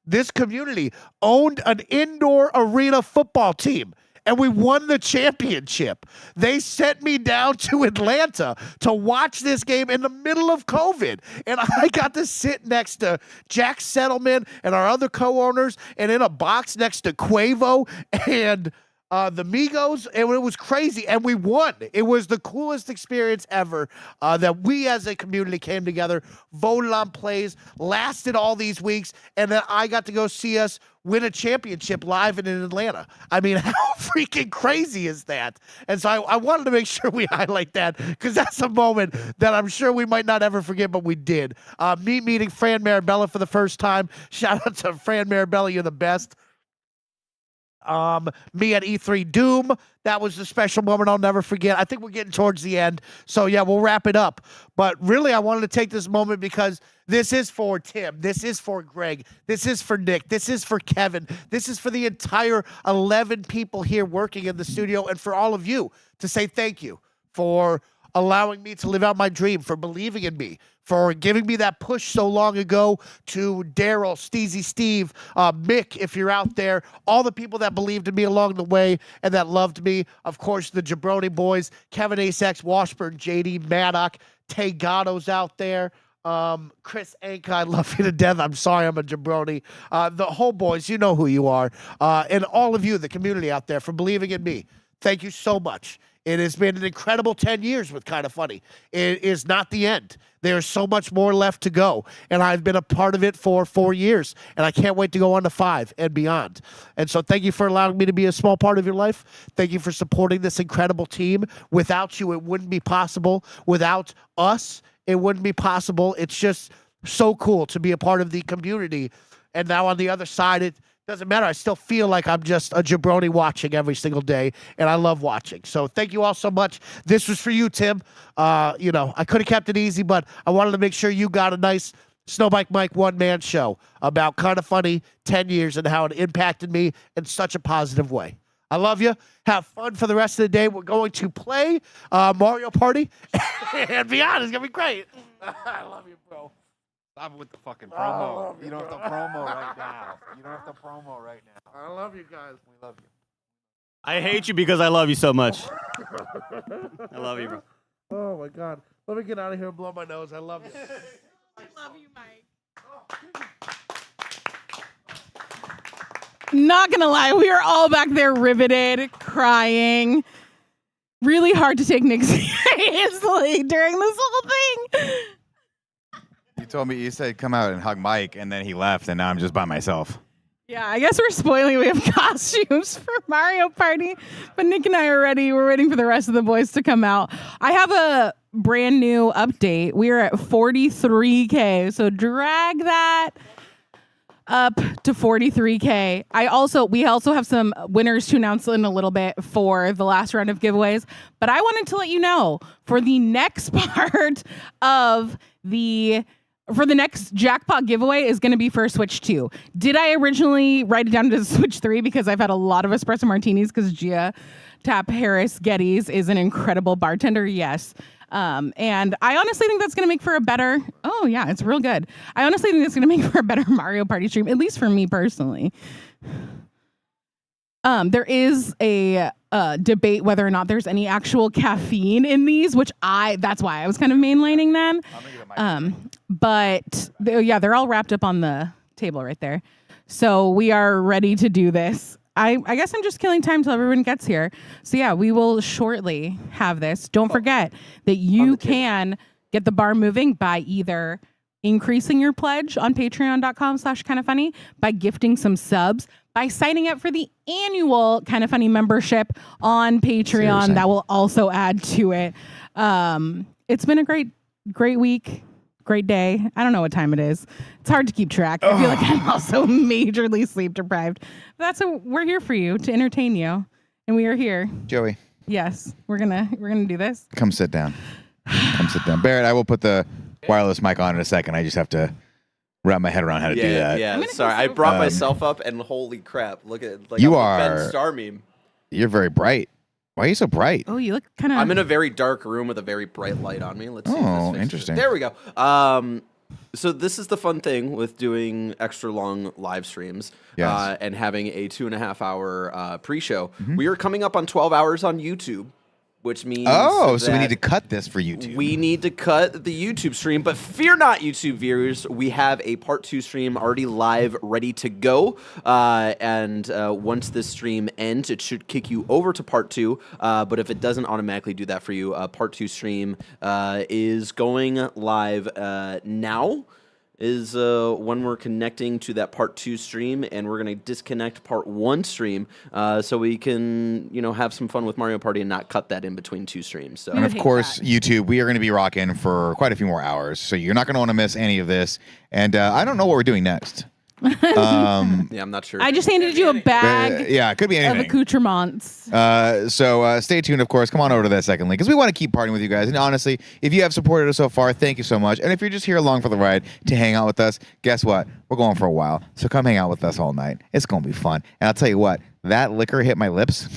Speaker 21: this community, owned an indoor arena football team, and we won the championship. They sent me down to Atlanta to watch this game in the middle of COVID, and I got to sit next to Jack Settleman and our other co-owners, and in a box next to Quavo and the Migos, and it was crazy, and we won. It was the coolest experience ever that we as a community came together, voted on plays, lasted all these weeks, and then I got to go see us win a championship live in Atlanta. I mean, how freaking crazy is that? And so I wanted to make sure we highlight that because that's a moment that I'm sure we might not ever forget, but we did. Me meeting Fran Marabella for the first time. Shout out to Fran Marabella, you're the best. Me at E3 Doom, that was a special moment I'll never forget. I think we're getting towards the end, so yeah, we'll wrap it up. But really, I wanted to take this moment because this is for Tim, this is for Greg, this is for Nick, this is for Kevin, this is for the entire 11 people here working in the studio, and for all of you to say thank you for allowing me to live out my dream, for believing in me, for giving me that push so long ago, to Daryl, Steezy Steve, Mick, if you're out there, all the people that believed in me along the way and that loved me. Of course, the Jabroni boys, Kevin Asex, Washburn, JD, Maddock, Tay Gatto's out there. Chris Anka, I love you to death. I'm sorry I'm a jabroni. The whole boys, you know who you are. And all of you, the community out there, for believing in me. Thank you so much. It has been an incredible 10 years with Kind of Funny. It is not the end. There's so much more left to go. And I've been a part of it for 4 years. And I can't wait to go on to 5 and beyond. And so thank you for allowing me to be a small part of your life. Thank you for supporting this incredible team. Without you, it wouldn't be possible. Without us, it wouldn't be possible. It's just so cool to be a part of the community. And now on the other side, it doesn't matter. I still feel like I'm just a jabroni watching every single day, and I love watching. So thank you all so much. This was for you, Tim. I could have kept it easy, but I wanted to make sure you got a nice Snowbike Mike one-man show about Kind of Funny 10 years and how it impacted me in such a positive way. I love you. Have fun for the rest of the day. We're going to play Mario Party and beyond. It's going to be great. I love you, bro.
Speaker 2: Stop with the fucking promo. You don't have to promo right now. You don't have to promo right now.
Speaker 21: I love you guys.
Speaker 2: We love you.
Speaker 16: I hate you because I love you so much. I love you, bro.
Speaker 21: Oh, my God. Let me get out of here and blow my nose. I love you.
Speaker 11: I love you, Mike. Not gonna lie, we were all back there riveted, crying. Really hard to take Nick seriously during this whole thing.
Speaker 7: You said come out and hug Mike, and then he left, and now I'm just by myself.
Speaker 11: Yeah, I guess we're spoiling. We have costumes for Mario Party, but Nick and I are ready. We're waiting for the rest of the boys to come out. I have a brand new update. We're at 43K, so drag that up to 43K. We also have some winners to announce in a little bit for the last round of giveaways, but I wanted to let you know for the next part of for the next jackpot giveaway is going to be for Switch 2. Did I originally write it down to Switch 3 because I've had a lot of espresso martinis because Gia Tap Harris Geddes is an incredible bartender? Yes. And I honestly think that's going to make for a better... Oh, yeah, it's real good. I honestly think it's going to make for a better Mario Party stream, at least for me personally. There is a debate whether or not there's any actual caffeine in these, that's why I was kind of mainlining them. But they're all wrapped up on the table right there. So we are ready to do this. I guess I'm just killing time till everyone gets here. So yeah, we will shortly have this. Don't forget that you can get the bar moving by either increasing your pledge on patreon.com/kindoffunny, by gifting some subs, by signing up for the annual Kind of Funny membership on Patreon.
Speaker 1: Seriously.
Speaker 11: That will also add to it. It's been a great week, great day. I don't know what time it is. It's hard to keep track. I feel like I'm also majorly sleep deprived. We're here for you to entertain you, and we are here.
Speaker 1: Joey.
Speaker 11: Yes, we're gonna do this.
Speaker 1: Come sit down. Come sit down. Barrett, I will put the wireless mic on in a second. I just have to wrap my head around how to do that.
Speaker 15: Yeah, sorry. I brought myself up, and holy crap. Look at like
Speaker 1: you
Speaker 15: I'm a
Speaker 1: are
Speaker 15: Ben Starr meme.
Speaker 1: You're very bright. Why are you so bright?
Speaker 11: Oh, you look kind of...
Speaker 15: I'm in a very dark room with a very bright light on me. Let's see if this fixes it.
Speaker 1: Interesting.
Speaker 15: There we go. So this is the fun thing with doing extra long live streams and having a 2.5 hour pre-show. We are coming up on 12 hours on YouTube, which means
Speaker 1: so we need to cut this for YouTube.
Speaker 15: We need to cut the YouTube stream, but fear not, YouTube viewers. We have a part 2 stream already live, ready to go. And once this stream ends, it should kick you over to part 2. But if it doesn't automatically do that for you, part 2 stream is going live now. Is when we're connecting to that part 2 stream, and we're going to disconnect part 1 stream so we can, have some fun with Mario Party and not cut that in between 2 streams. So.
Speaker 1: And of course, YouTube, we are going to be rocking for quite a few more hours, so you're not going to want to miss any of this. And I don't know what we're doing next.
Speaker 15: Yeah, I'm not sure.
Speaker 11: I just handed you a bag.
Speaker 1: Yeah, it could be anything.
Speaker 11: Of accoutrements.
Speaker 1: So stay tuned, of course. Come on over to that second link because we want to keep partying with you guys. And honestly, if you have supported us so far, thank you so much. And if you're just here along for the ride to hang out with us, guess what? We're going for a while. So come hang out with us all night. It's going to be fun. And I'll tell you what, that liquor hit my lips.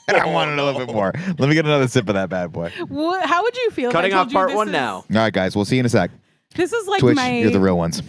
Speaker 1: And I wanted a little bit more. Let me get another sip of that bad boy.
Speaker 11: How would you feel?
Speaker 15: Cutting
Speaker 11: if I
Speaker 15: off
Speaker 11: told
Speaker 15: part
Speaker 11: you
Speaker 15: 1 now.
Speaker 1: All right, guys. We'll see you in a sec.
Speaker 11: This is like
Speaker 1: Twitch,
Speaker 11: my...
Speaker 1: you're the real ones.